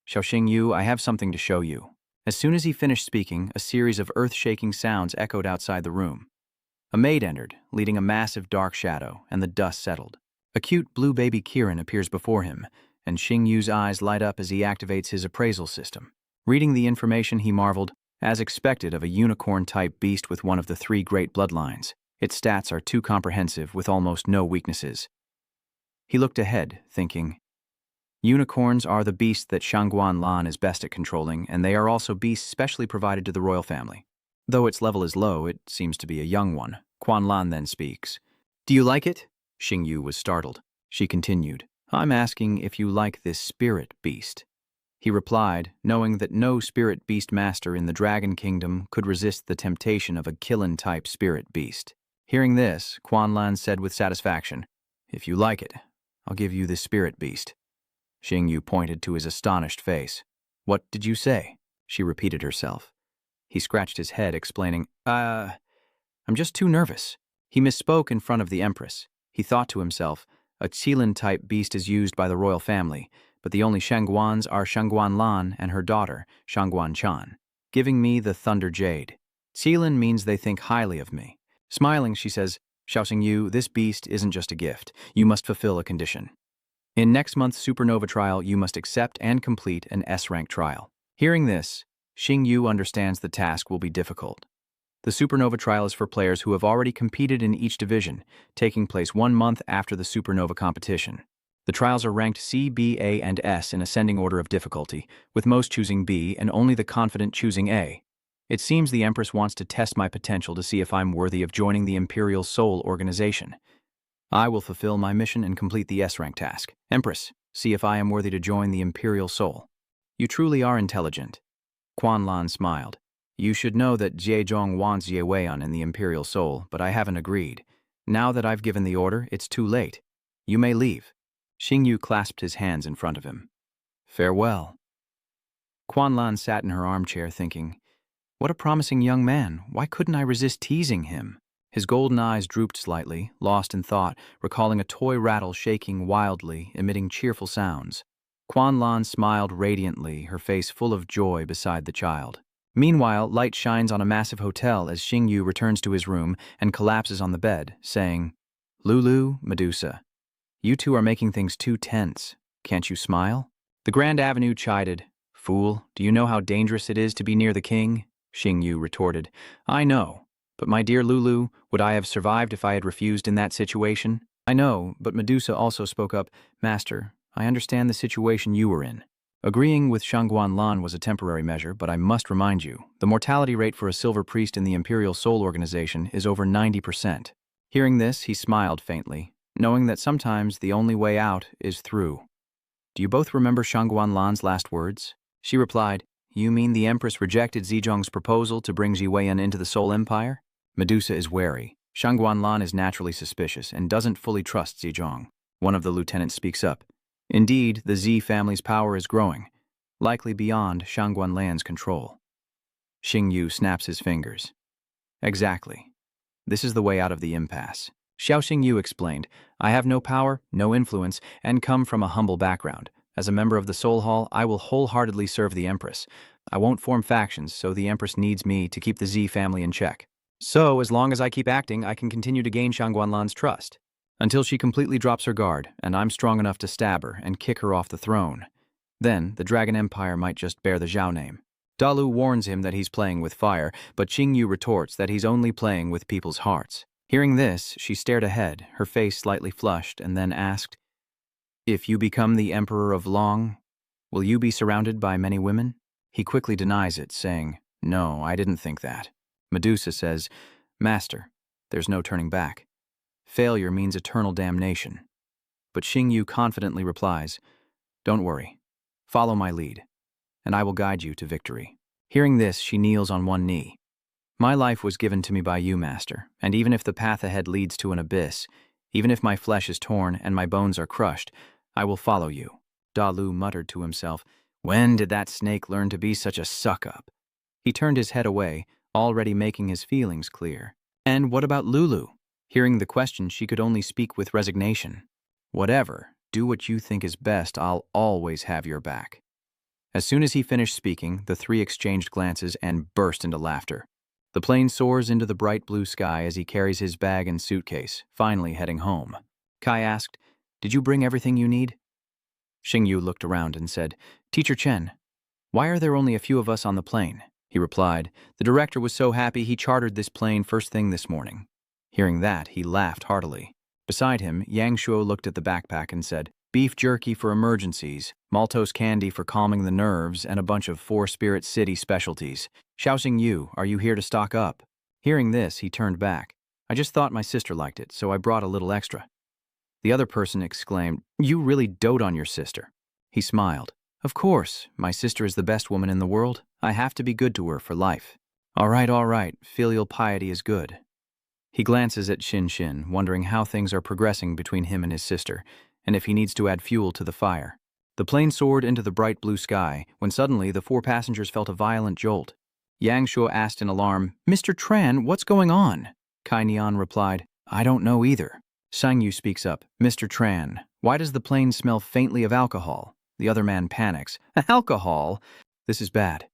"Xiaoxing Yu, I have something to show you." As soon as he finished speaking, a series of earth-shaking sounds echoed outside the room. A maid entered, leading a massive dark shadow, and the dust settled. A cute blue baby Kirin appears before him, and Xing Yu's eyes light up as he activates his appraisal system. Reading the information, he marveled, as expected of a unicorn-type beast with one of the three great bloodlines. Its stats are too comprehensive, with almost no weaknesses. He looked ahead, thinking, unicorns are the beasts that Shangguan Lan is best at controlling, and they are also beasts specially provided to the royal family. Though its level is low, it seems to be a young one. Quan Lan then speaks. "Do you like it?" Xing Yu was startled. She continued, "I'm asking if you like this spirit beast." He replied, knowing that no spirit beast master in the Dragon Kingdom could resist the temptation of a Qilin-type spirit beast. Hearing this, Quan Lan said with satisfaction, "If you like it, I'll give you this spirit beast." Xing Yu pointed to his astonished face. "What did you say?" She repeated herself. He scratched his head, explaining, I'm just too nervous." He misspoke in front of the Empress. He thought to himself, a Qilin-type beast is used by the royal family, but the only Shangguans are Shangguan Lan and her daughter, Shangguan Chan, giving me the Thunder Jade. Qilin means they think highly of me. Smiling, she says, "Xiaoxing Yu, this beast isn't just a gift. You must fulfill a condition. In next month's Supernova trial, you must accept and complete an S-rank trial." Hearing this, Xing Yu understands the task will be difficult. The Supernova trial is for players who have already competed in each division, taking place 1 month after the Supernova competition. The trials are ranked C, B, A, and S in ascending order of difficulty, with most choosing B and only the confident choosing A. It seems the Empress wants to test my potential to see if I'm worthy of joining the Imperial Soul Organization. I will fulfill my mission and complete the S-rank task. Empress, see if I am worthy to join the Imperial Soul. You truly are intelligent. Quan Lan smiled. You should know that Zhejiang wants Ye Weian in the Imperial Soul, but I haven't agreed. Now that I've given the order, it's too late. You may leave. Xing Yu clasped his hands in front of him. Farewell. Quan Lan sat in her armchair thinking, what a promising young man. Why couldn't I resist teasing him? His golden eyes drooped slightly, lost in thought, recalling a toy rattle shaking wildly, emitting cheerful sounds. Quan Lan smiled radiantly, her face full of joy beside the child. Meanwhile, light shines on a massive hotel as Xing Yu returns to his room and collapses on the bed, saying, Lulu, Medusa, you two are making things too tense. Can't you smile? The Grand Avenue chided. Fool, do you know how dangerous it is to be near the king? Xing Yu retorted. I know. But my dear Lulu, would I have survived if I had refused in that situation? I know, but Medusa also spoke up, Master, I understand the situation you were in. Agreeing with Shangguan Lan was a temporary measure, but I must remind you, the mortality rate for a silver priest in the Imperial Soul Organization is over 90%. Hearing this, he smiled faintly, knowing that sometimes the only way out is through. Do you both remember Shangguan Lan's last words? She replied, You mean the Empress rejected Zhejiang's proposal to bring Ji Weian into the Soul Empire? Medusa is wary. Shangguan Lan is naturally suspicious and doesn't fully trust Zhejiang. One of the lieutenants speaks up. Indeed, the Z family's power is growing, likely beyond Shangguan Lan's control. Xing Yu snaps his fingers. Exactly. This is the way out of the impasse. Xiaoxing Yu explained, I have no power, no influence, and come from a humble background. As a member of the Soul Hall, I will wholeheartedly serve the Empress. I won't form factions, so the Empress needs me to keep the Z family in check. So, as long as I keep acting, I can continue to gain Shangguan Lan's trust. Until she completely drops her guard, and I'm strong enough to stab her and kick her off the throne. Then, the Dragon Empire might just bear the Zhao name. Dalu warns him that he's playing with fire, but Xing Yu retorts that he's only playing with people's hearts. Hearing this, she stared ahead, her face slightly flushed, and then asked, If you become the Emperor of Long, will you be surrounded by many women? He quickly denies it, saying, No, I didn't think that. Medusa says, Master, there's no turning back. Failure means eternal damnation. But Xing Yu confidently replies, Don't worry. Follow my lead, and I will guide you to victory. Hearing this, she kneels on one knee. My life was given to me by you, Master, and even if the path ahead leads to an abyss, even if my flesh is torn and my bones are crushed, I will follow you. Da Lu muttered to himself, when did that snake learn to be such a suck-up? He turned his head away, already making his feelings clear. And what about Lulu? Hearing the question, she could only speak with resignation. Whatever, do what you think is best, I'll always have your back. As soon as he finished speaking, the three exchanged glances and burst into laughter. The plane soars into the bright blue sky as he carries his bag and suitcase, finally heading home. Kai asked, did you bring everything you need? Xingyu looked around and said, Teacher Chen, why are there only a few of us on the plane? He replied, the director was so happy he chartered this plane first thing this morning. Hearing that, he laughed heartily. Beside him, Yang Shuo looked at the backpack and said, beef jerky for emergencies, maltose candy for calming the nerves, and a bunch of Four Spirit City specialties. Xiaoxing Yu, are you here to stock up? Hearing this, he turned back. I just thought my sister liked it, so I brought a little extra. The other person exclaimed, you really dote on your sister. He smiled. Of course, my sister is the best woman in the world. I have to be good to her for life. All right, filial piety is good. He glances at Xin Xin, wondering how things are progressing between him and his sister, and if he needs to add fuel to the fire. The plane soared into the bright blue sky, when suddenly the four passengers felt a violent jolt. Yang Shuo asked in alarm, Mr. Tran, what's going on? Kai Nian replied, I don't know either. Sang Yu speaks up, Mr. Tran, why does the plane smell faintly of alcohol? The other man panics, alcohol? This is bad.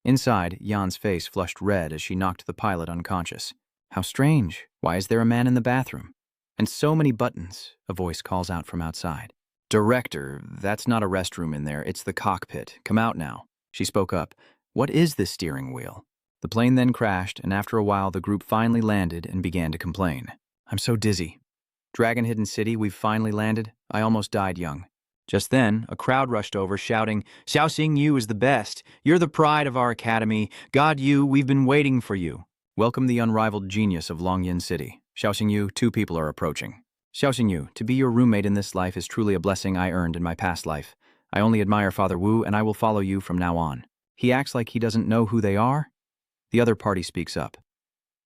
Inside, Yan's face flushed red as she knocked the pilot unconscious. How strange. Why is there a man in the bathroom? And so many buttons, a voice calls out from outside. Director, that's not a restroom in there, it's the cockpit. Come out now. She spoke up. What is this steering wheel? The plane then crashed, and after a while the group finally landed and began to complain. I'm so dizzy. Dragon Hidden City, we've finally landed. I almost died young. Just then, a crowd rushed over, shouting, Xiaoxing Yu is the best. You're the pride of our academy. God Yu, we've been waiting for you. Welcome the unrivaled genius of Longyin City. Xiaoxing Yu, two people are approaching. Xiaoxing Yu, to be your roommate in this life is truly a blessing I earned in my past life. I only admire Father Wu, and I will follow you from now on. He acts like he doesn't know who they are. The other party speaks up.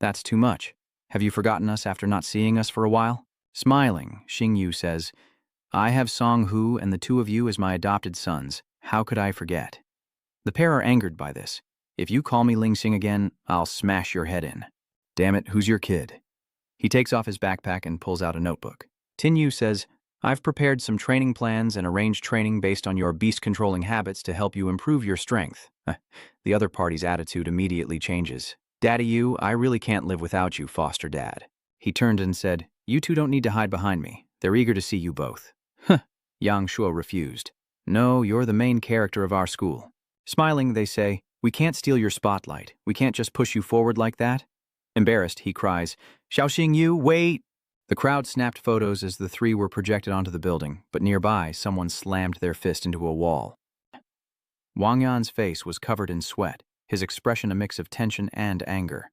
That's too much. Have you forgotten us after not seeing us for a while? Smiling, Xingyu says, I have Song Hu and the two of you as my adopted sons. How could I forget? The pair are angered by this. If you call me Ling Xing again, I'll smash your head in. Damn it, who's your kid? He takes off his backpack and pulls out a notebook. Tin Yu says, I've prepared some training plans and arranged training based on your beast-controlling habits to help you improve your strength. The other party's attitude immediately changes. Daddy Yu, I really can't live without you, foster dad. He turned and said, you two don't need to hide behind me. They're eager to see you both. Yang Shuo refused. No, you're the main character of our school. Smiling, they say, we can't steal your spotlight. We can't just push you forward like that. Embarrassed, he cries, Xiaoxing Yu, wait! The crowd snapped photos as the three were projected onto the building, but nearby, someone slammed their fist into a wall. Wang Yan's face was covered in sweat, his expression a mix of tension and anger.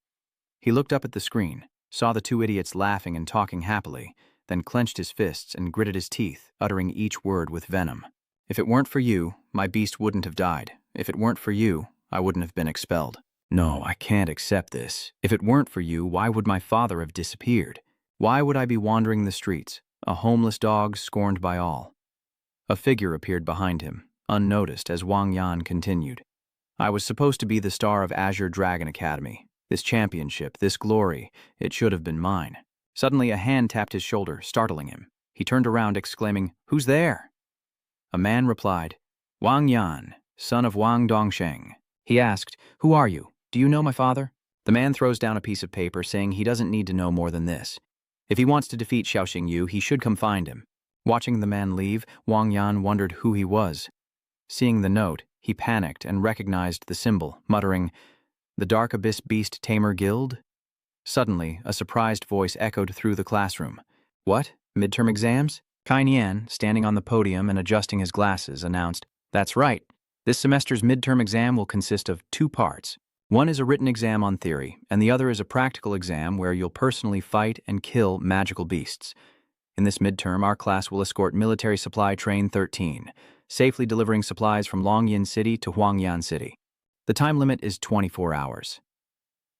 He looked up at the screen, saw the two idiots laughing and talking happily, then clenched his fists and gritted his teeth, uttering each word with venom. If it weren't for you, my beast wouldn't have died. If it weren't for you, I wouldn't have been expelled. No, I can't accept this. If it weren't for you, why would my father have disappeared? Why would I be wandering the streets, a homeless dog scorned by all? A figure appeared behind him, unnoticed as Wang Yan continued. I was supposed to be the star of Azure Dragon Academy. This championship, this glory, it should have been mine. Suddenly a hand tapped his shoulder, startling him. He turned around, exclaiming, Who's there? A man replied, Wang Yan, son of Wang Dongsheng. He asked, Who are you? Do you know my father? The man throws down a piece of paper, saying he doesn't need to know more than this. If he wants to defeat Xiaoxing Yu, he should come find him. Watching the man leave, Wang Yan wondered who he was. Seeing the note, he panicked and recognized the symbol, muttering, The Dark Abyss Beast Tamer Guild? Suddenly, a surprised voice echoed through the classroom. What? Midterm exams? Kai Nian, standing on the podium and adjusting his glasses, announced, That's right. This semester's midterm exam will consist of 2 parts. One is a written exam on theory, and the other is a practical exam where you'll personally fight and kill magical beasts. In this midterm, our class will escort Military Supply Train 13. safely delivering supplies from Longyin City to Huangyan City. The time limit is 24 hours.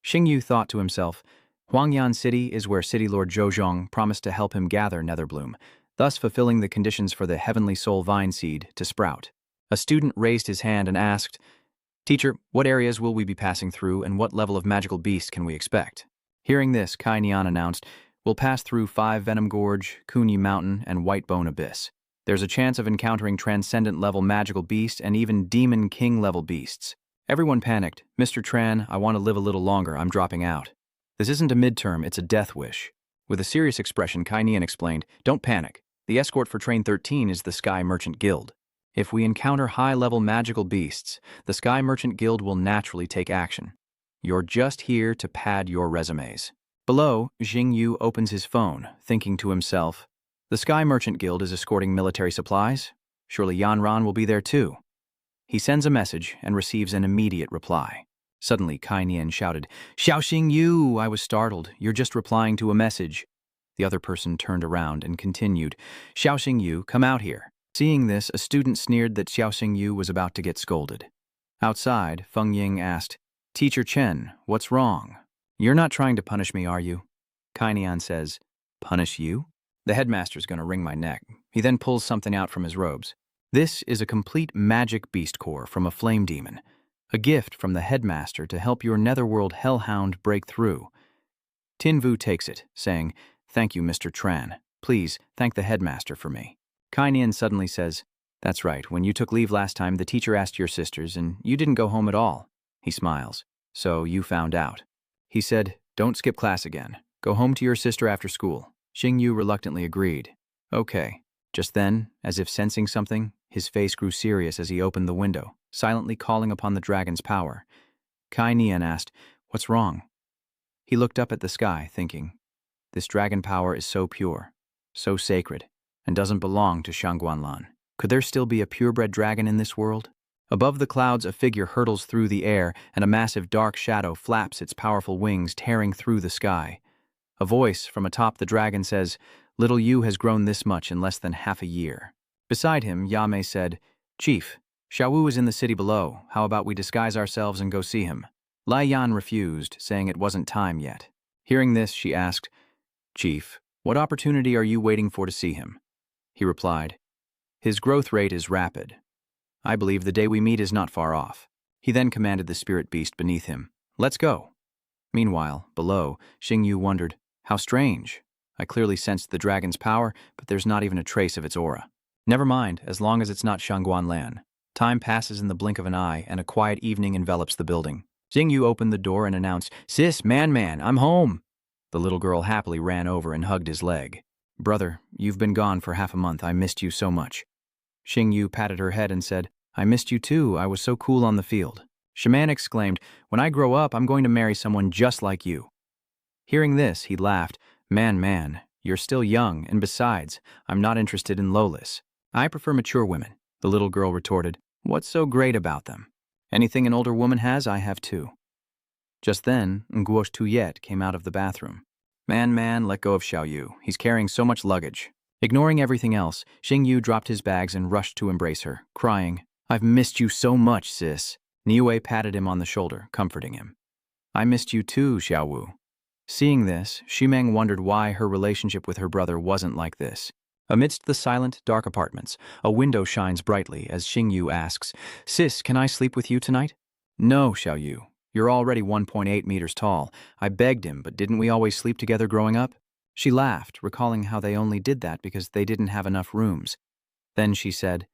Xingyu thought to himself, Huangyan City is where City Lord Zhozhong promised to help him gather Netherbloom, thus fulfilling the conditions for the Heavenly Soul Vine Seed to sprout. A student raised his hand and asked, "Teacher, what areas will we be passing through and what level of magical beast can we expect?" Hearing this, Yinan announced, "We'll pass through 5 Venom Gorge, Kunyi Mountain, and Whitebone Abyss. There's a chance of encountering transcendent-level magical beasts and even Demon King-level beasts." Everyone panicked. "Mr. Tran, I want to live a little longer. I'm dropping out." "This isn't a midterm, it's a death wish." With a serious expression, Yinan explained, "Don't panic. The escort for Train 13 is the Sky Merchant Guild. If we encounter high-level magical beasts, the Sky Merchant Guild will naturally take action. You're just here to pad your resumes." Below, Xingyu opens his phone, thinking to himself, "The Sky Merchant Guild is escorting military supplies. Surely Yanran will be there too." He sends a message and receives an immediate reply. Suddenly, Yinan shouted, "Xiao Xingyu!" I was startled. "You're just replying to a message." The other person turned around and continued, "Xiao Xingyu, come out here." Seeing this, a student sneered that Xiao Xingyu was about to get scolded. Outside, Feng Ying asked, "Teacher Chen, what's wrong?" "You're not trying to punish me, are you?" Yinan says, "Punish you?" "The headmaster's going to wring my neck." He then pulls something out from his robes. This is a complete magic beast core from a flame demon, a gift from the headmaster to help your netherworld hellhound break through. Tinvu takes it, saying, "Thank you, Mr. Tran. Please, thank the headmaster for me." Yinan suddenly says, "That's right, when you took leave last time, the teacher asked your sisters, and you didn't go home at all." He smiles. "So you found out." He said, "Don't skip class again. Go home to your sister after school." Xingyu reluctantly agreed. "Okay." Just then, as if sensing something, his face grew serious as he opened the window, silently calling upon the dragon's power. Yinan asked, "What's wrong?" He looked up at the sky, thinking, "This dragon power is so pure, so sacred, and doesn't belong to Shangguanlan. Could there still be a purebred dragon in this world?" Above the clouds, a figure hurtles through the air, and a massive dark shadow flaps its powerful wings, tearing through the sky. A voice from atop the dragon says, "Little Yu has grown this much in less than half a year." Beside him, Yamei said, "Chief, Xiaowu is in the city below. How about we disguise ourselves and go see him?" Lai Yan refused, saying it wasn't time yet. Hearing this, she asked, "Chief, what opportunity are you waiting for to see him?" He replied, "His growth rate is rapid. I believe the day we meet is not far off." He then commanded the spirit beast beneath him, "Let's go." Meanwhile, below, Xingyu wondered, "How strange. I clearly sensed the dragon's power, but there's not even a trace of its aura. Never mind, as long as it's not Shangguanlan." Time passes in the blink of an eye, and a quiet evening envelops the building. Xingyu opened the door and announced, "Sis, man, I'm home." The little girl happily ran over and hugged his leg. "Brother, you've been gone for half a month. I missed you so much." Xingyu patted her head and said, "I missed you too. I was so cool on the field." Shaman exclaimed, "When I grow up, I'm going to marry someone just like you." Hearing this, he laughed, Man, you're still young, and besides, I'm not interested in Lolis. I prefer mature women." The little girl retorted, "What's so great about them? Anything an older woman has, I have too." Just then, Nguosh Tuyet came out of the bathroom. Man, let go of Xiaoyu. He's carrying so much luggage." Ignoring everything else, Xingyu dropped his bags and rushed to embrace her, crying, "I've missed you so much, sis." Niue patted him on the shoulder, comforting him. "I missed you too, Xiaowu." Seeing this, Ximeng wondered why her relationship with her brother wasn't like this. Amidst the silent, dark apartments, a window shines brightly as Xingyu asks, "Sis, can I sleep with you tonight?" "No, Xiaoyu. You're already 1.8 meters tall. I begged him, but didn't we always sleep together growing up?" She laughed, recalling how they only did that because they didn't have enough rooms. Then she said,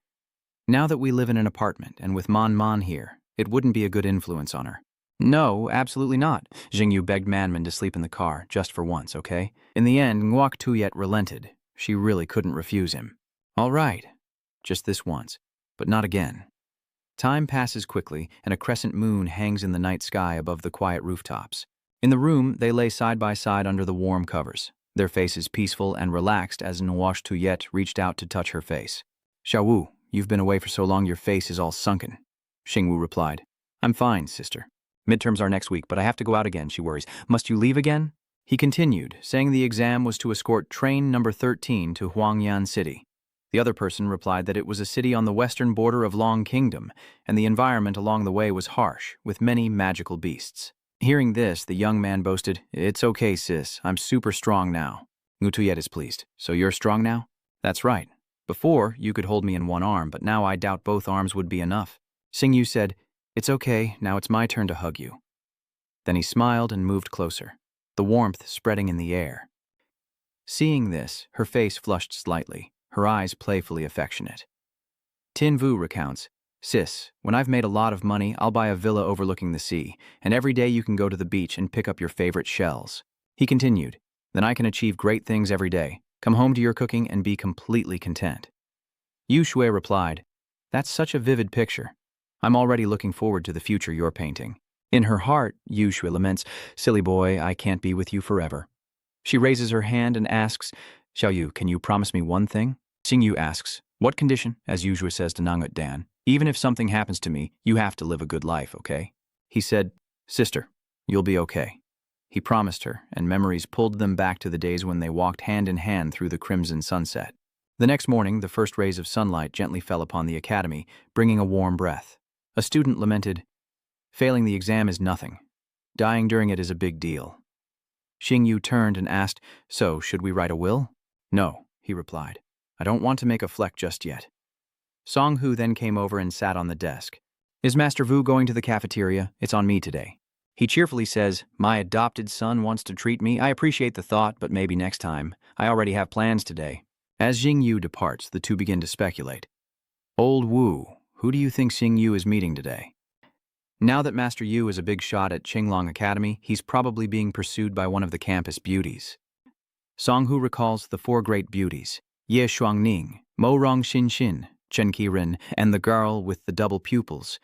"Now that we live in an apartment and with Man here, it wouldn't be a good influence on her." "No, absolutely not." Xingyu begged Manman to sleep in the car, just for once, okay? In the end, Nguok Tuyet relented. She really couldn't refuse him. "All right, just this once, but not again." Time passes quickly, and a crescent moon hangs in the night sky above the quiet rooftops. In the room, they lay side by side under the warm covers, their faces peaceful and relaxed as Nguosh Tuyet reached out to touch her face. "Xiaowu, you've been away for so long your face is all sunken." Xingwu replied, "I'm fine, sister. Midterms are next week, but I have to go out again," she worries. "Must you leave again?" He continued, saying the exam was to escort train number 13 to Huangyan City. The other person replied that it was a city on the western border of Long Kingdom, and the environment along the way was harsh, with many magical beasts. Hearing this, the young man boasted, "It's okay, sis. I'm super strong now." Ngutuyet is pleased. "So you're strong now?" "That's right. Before, you could hold me in one arm, but now I doubt both arms would be enough." Xingyu said, "It's okay. Now it's my turn to hug you." Then he smiled and moved closer, the warmth spreading in the air. Seeing this, her face flushed slightly, her eyes playfully affectionate. Tin Vu recounts, "Sis, when I've made a lot of money, I'll buy a villa overlooking the sea, and every day you can go to the beach and pick up your favorite shells." He continued, "Then I can achieve great things every day, come home to your cooking and be completely content." Yu Shui replied, "That's such a vivid picture. I'm already looking forward to the future you're painting." In her heart, Yu Shui laments, "Silly boy, I can't be with you forever." She raises her hand and asks, "Xiaoyu, can you promise me one thing?" Xingyu asks, "What condition?" As Yu Shui says to Nangut Dan, "Even if something happens to me, you have to live a good life, okay?" He said, "Sister, you'll be okay." He promised her, and memories pulled them back to the days when they walked hand in hand through the crimson sunset. The next morning, the first rays of sunlight gently fell upon the academy, bringing a warm breath. A student lamented, "Failing the exam is nothing. Dying during it is a big deal." Xingyu turned and asked, "So, should we write a will?" "No," he replied. "I don't want to make a fleck just yet." Song Hu then came over and sat on the desk. "Is Master Vu going to the cafeteria? It's on me today." He cheerfully says, "My adopted son wants to treat me. I appreciate the thought, but maybe next time. I already have plans today." As Xingyu departs, the two begin to speculate. "Old Wu, who do you think Xingyu is meeting today?" Now that Master Yu is a big shot at Qinglong Academy, he's probably being pursued by one of the campus beauties. Song Hu recalls the four great beauties, Ye Shuangning, Mo Rong Xin Xin, Chen Qiren, and the girl with the double pupils.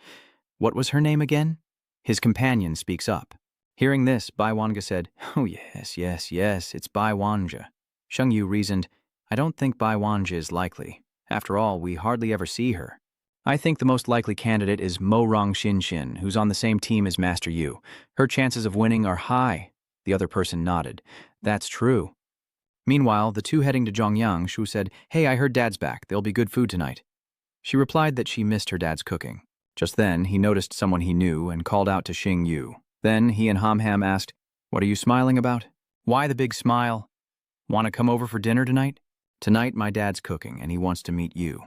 What was her name again? His companion speaks up. Hearing this, Bai Wanga said, "Oh yes, it's Bai Wanja." Sheng Yu reasoned, "I don't think Bai Wanja is likely. After all, we hardly ever see her. I think the most likely candidate is Mo Rong Xin Xin, who's on the same team as Master Yu. Her chances of winning are high." The other person nodded. "That's true." Meanwhile, the two heading to Zhongyang, Shu said, "Hey, I heard Dad's back. There'll be good food tonight." She replied that she missed her dad's cooking. Just then, he noticed someone he knew and called out to Xing Yu. Then he and Ham Ham asked, "What are you smiling about?" "Why the big smile? Want to come over for dinner tonight?" "Tonight my dad's cooking, and he wants to meet you."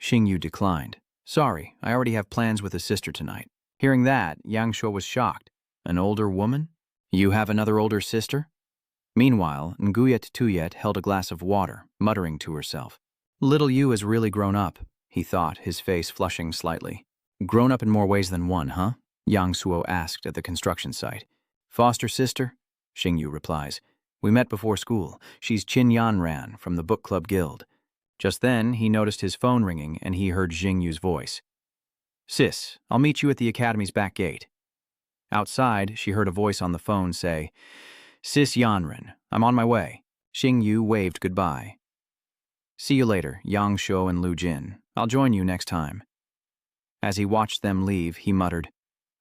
Xing Yu declined. "Sorry, I already have plans with a sister tonight." Hearing that, Yang Shuo was shocked. "An older woman? You have another older sister?" Meanwhile, Nguyet Tuyet held a glass of water, muttering to herself. "Little Yu has really grown up," he thought, his face flushing slightly. "Grown up in more ways than one, huh?" Yang Suo asked at the construction site. "Foster sister?" Xing Yu replies. "We met before school. She's Qin Yanran from the book club guild." Just then, he noticed his phone ringing and he heard Xing Yu's voice. "Sis, I'll meet you at the academy's back gate." Outside, she heard a voice on the phone say, "Sis Yanran, I'm on my way." Xing Yu waved goodbye. "See you later, Yang Shuo and Lu Jin. I'll join you next time." As he watched them leave, he muttered,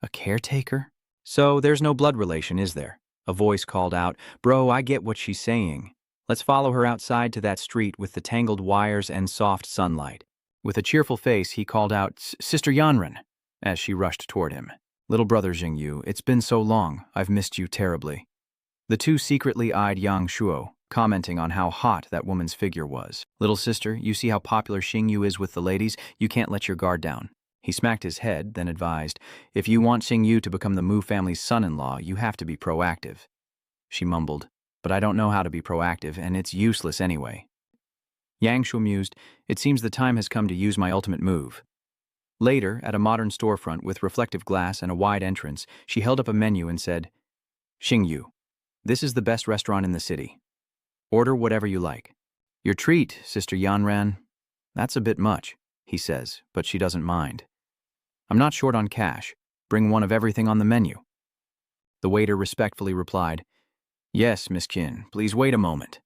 "A caretaker? So there's no blood relation, is there?" A voice called out, "Bro, I get what she's saying. Let's follow her outside to that street with the tangled wires and soft sunlight." With a cheerful face, he called out, "Sister Yanran," as she rushed toward him. "Little brother Xingyu, it's been so long. I've missed you terribly." The two secretly eyed Yang Shuo, commenting on how hot that woman's figure was. "Little sister, you see how popular Xingyu is with the ladies? You can't let your guard down." He smacked his head, then advised, "If you want Xingyu to become the Mu family's son-in-law, you have to be proactive." She mumbled, "But I don't know how to be proactive, and it's useless anyway." Yang Shuo mused, "It seems the time has come to use my ultimate move." Later, at a modern storefront with reflective glass and a wide entrance, she held up a menu and said, "Xingyu, this is the best restaurant in the city. Order whatever you like." "Your treat, Sister Yanran." "That's a bit much," he says, but she doesn't mind. "I'm not short on cash. Bring one of everything on the menu." The waiter respectfully replied, "Yes, Miss Qin, please wait a moment."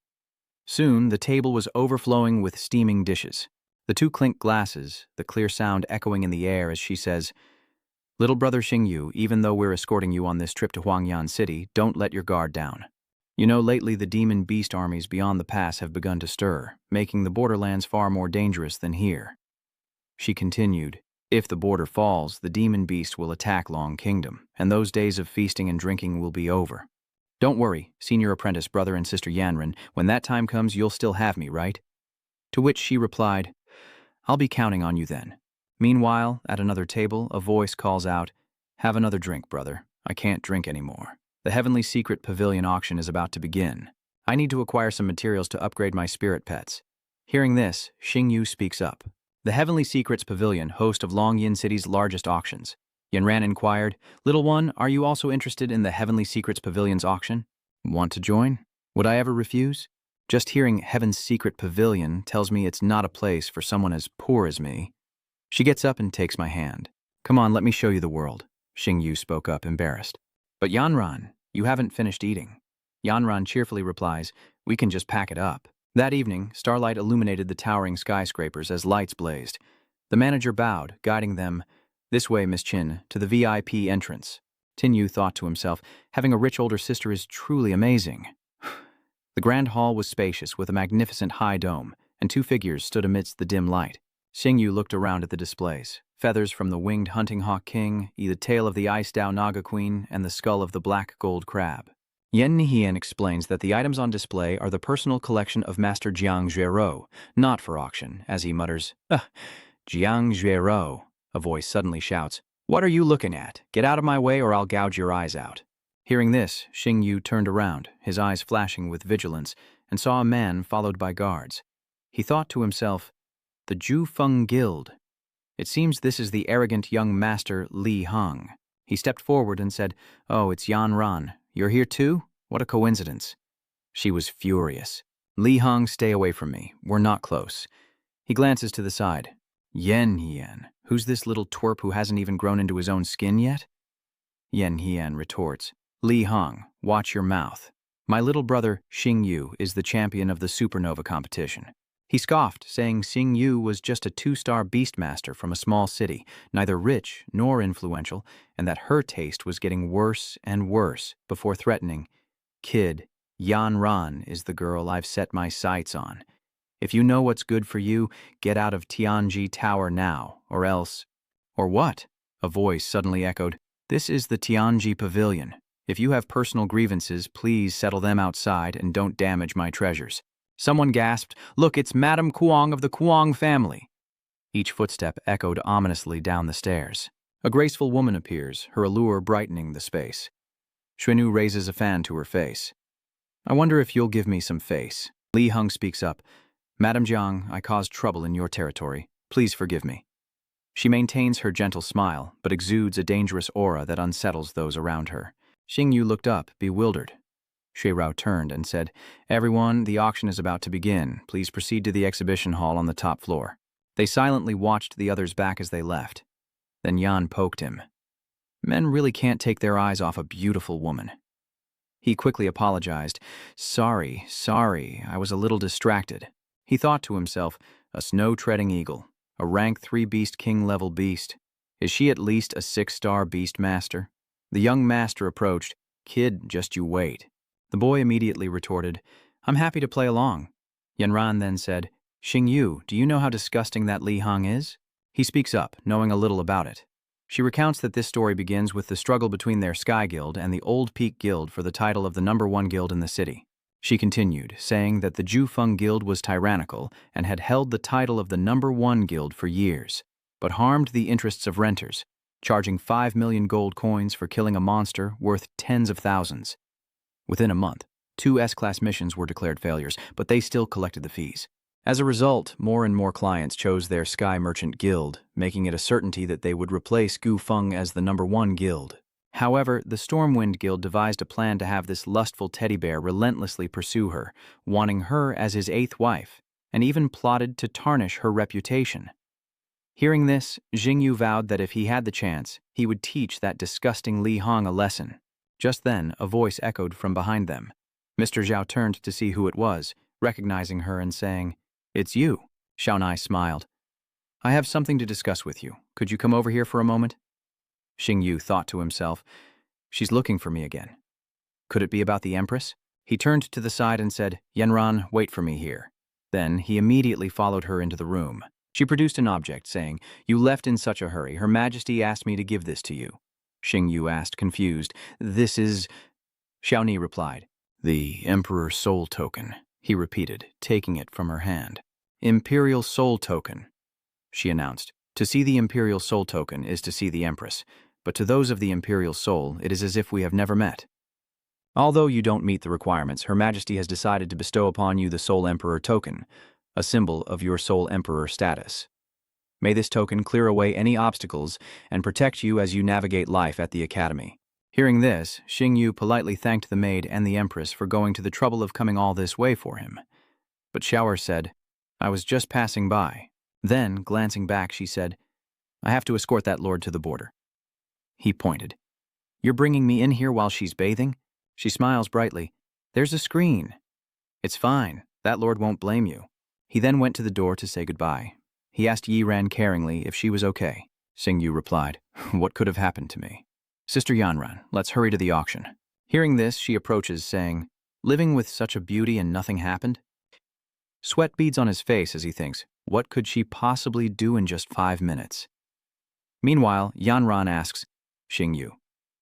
Soon, the table was overflowing with steaming dishes. The two clinked glasses, the clear sound echoing in the air as she says, "Little brother Xingyu, even though we're escorting you on this trip to Huangyan City, don't let your guard down." You know, lately the demon beast armies beyond the pass have begun to stir, making the borderlands far more dangerous than here. She continued, if the border falls, the demon beast will attack Long Kingdom, and those days of feasting and drinking will be over. Don't worry, senior apprentice brother and sister Yanran, when that time comes you'll still have me, right? To which she replied, I'll be counting on you then. Meanwhile, at another table, a voice calls out, have another drink, brother. I can't drink anymore. The Heavenly Secret Pavilion auction is about to begin. I need to acquire some materials to upgrade my spirit pets. Hearing this, Xingyu speaks up. The Heavenly Secrets Pavilion, host of Longyin City's largest auctions. Yanran inquired, Little one, are you also interested in the Heavenly Secrets Pavilion's auction? Want to join? Would I ever refuse? Just hearing Heaven's Secret Pavilion tells me it's not a place for someone as poor as me. She gets up and takes my hand. Come on, let me show you the world. Xingyu spoke up, embarrassed. But Yanran, you haven't finished eating. Yanran cheerfully replies, we can just pack it up. That evening, starlight illuminated the towering skyscrapers as lights blazed. The manager bowed, guiding them, this way, Miss Chin, to the VIP entrance. Tinyu thought to himself, having a rich older sister is truly amazing. The grand hall was spacious with a magnificent high dome, and two figures stood amidst the dim light. Xingyu looked around at the displays. Feathers from the winged hunting hawk king, the tail of the ice Dao Naga queen, and the skull of the black gold crab. Yen Nihian explains that the items on display are the personal collection of Master Jiang Juero, not for auction, as he mutters, Jiang Juero. A voice suddenly shouts, what are you looking at? Get out of my way or I'll gouge your eyes out. Hearing this, Xingyu turned around, his eyes flashing with vigilance, and saw a man followed by guards. He thought to himself, the Jufeng Guild. It seems this is the arrogant young master Li Hong. He stepped forward and said, oh, it's Yanran. You're here too? What a coincidence. She was furious. Li Hong, stay away from me. We're not close. He glances to the side. Yen Hian, who's this little twerp who hasn't even grown into his own skin yet? Yen Hian retorts, Li Hong, watch your mouth. My little brother, Xingyu, is the champion of the supernova competition. He scoffed, saying Xingyu was just a 2-star beastmaster from a small city, neither rich nor influential, and that her taste was getting worse and worse before threatening, Kid, Yanran is the girl I've set my sights on. If you know what's good for you, get out of Tianji Tower now, or else... Or what? A voice suddenly echoed, this is the Tianji Pavilion. If you have personal grievances, please settle them outside and don't damage my treasures. Someone gasped, look, it's Madame Kuang of the Kuang family. Each footstep echoed ominously down the stairs. A graceful woman appears, her allure brightening the space. Xuenu raises a fan to her face. I wonder if you'll give me some face. Li Hong speaks up. Madame Jiang, I caused trouble in your territory. Please forgive me. She maintains her gentle smile, but exudes a dangerous aura that unsettles those around her. Xingyu looked up, bewildered. Shuirao turned and said, everyone, the auction is about to begin. Please proceed to the exhibition hall on the top floor. They silently watched the others back as they left. Then Yan poked him. Men really can't take their eyes off a beautiful woman. He quickly apologized. Sorry, I was a little distracted. He thought to himself, a snow-treading eagle, a rank 3 beast king level beast. Is she at least a 6-star beast master? The young master approached. Kid, just you wait. The boy immediately retorted, I'm happy to play along. Yanran then said, Xingyu, do you know how disgusting that Li Hong is? He speaks up, knowing a little about it. She recounts that this story begins with the struggle between their Sky Guild and the Old Peak Guild for the title of the #1 guild in the city. She continued, saying that the Jufeng Guild was tyrannical and had held the title of the #1 guild for years, but harmed the interests of renters, charging 5 million gold coins for killing a monster worth tens of thousands. Within a month, 2 S-class missions were declared failures, but they still collected the fees. As a result, more and more clients chose their Sky Merchant Guild, making it a certainty that they would replace Gu Feng as the #1 guild. However, the Stormwind Guild devised a plan to have this lustful teddy bear relentlessly pursue her, wanting her as his 8th wife, and even plotted to tarnish her reputation. Hearing this, Xingyu vowed that if he had the chance, he would teach that disgusting Li Hong a lesson. Just then, a voice echoed from behind them. Mr. Zhao turned to see who it was, recognizing her and saying, It's you. Xiaonai smiled. I have something to discuss with you. Could you come over here for a moment? Xingyu thought to himself, she's looking for me again. Could it be about the Empress? He turned to the side and said, "Yanran, wait for me here." Then he immediately followed her into the room. She produced an object, saying, "You left in such a hurry. Her Majesty asked me to give this to you." Xingyu asked, confused, "This is—" Xiaoni replied, "The Emperor's Soul Token," he repeated, taking it from her hand. "Imperial Soul Token," she announced. "To see the Imperial Soul Token is to see the Empress, but to those of the Imperial Soul, it is as if we have never met. Although you don't meet the requirements, Her Majesty has decided to bestow upon you the Soul Emperor Token, a symbol of your Soul Emperor status. May this token clear away any obstacles and protect you as you navigate life at the Academy." Hearing this, Xingyu politely thanked the maid and the Empress for going to the trouble of coming all this way for him. But Xiaoer said, "I was just passing by." Then, glancing back, she said, "I have to escort that lord to the border." He pointed. "You're bringing me in here while she's bathing?" She smiles brightly. "There's a screen." "It's fine. That lord won't blame you." He then went to the door to say goodbye. He asked Yiran caringly if she was okay. Xingyu replied, "What could have happened to me?" "Sister Yanran, let's hurry to the auction." Hearing this, she approaches, saying, "Living with such a beauty and nothing happened?" Sweat beads on his face as he thinks, what could she possibly do in just 5 minutes? Meanwhile, Yanran asks, "Xingyu,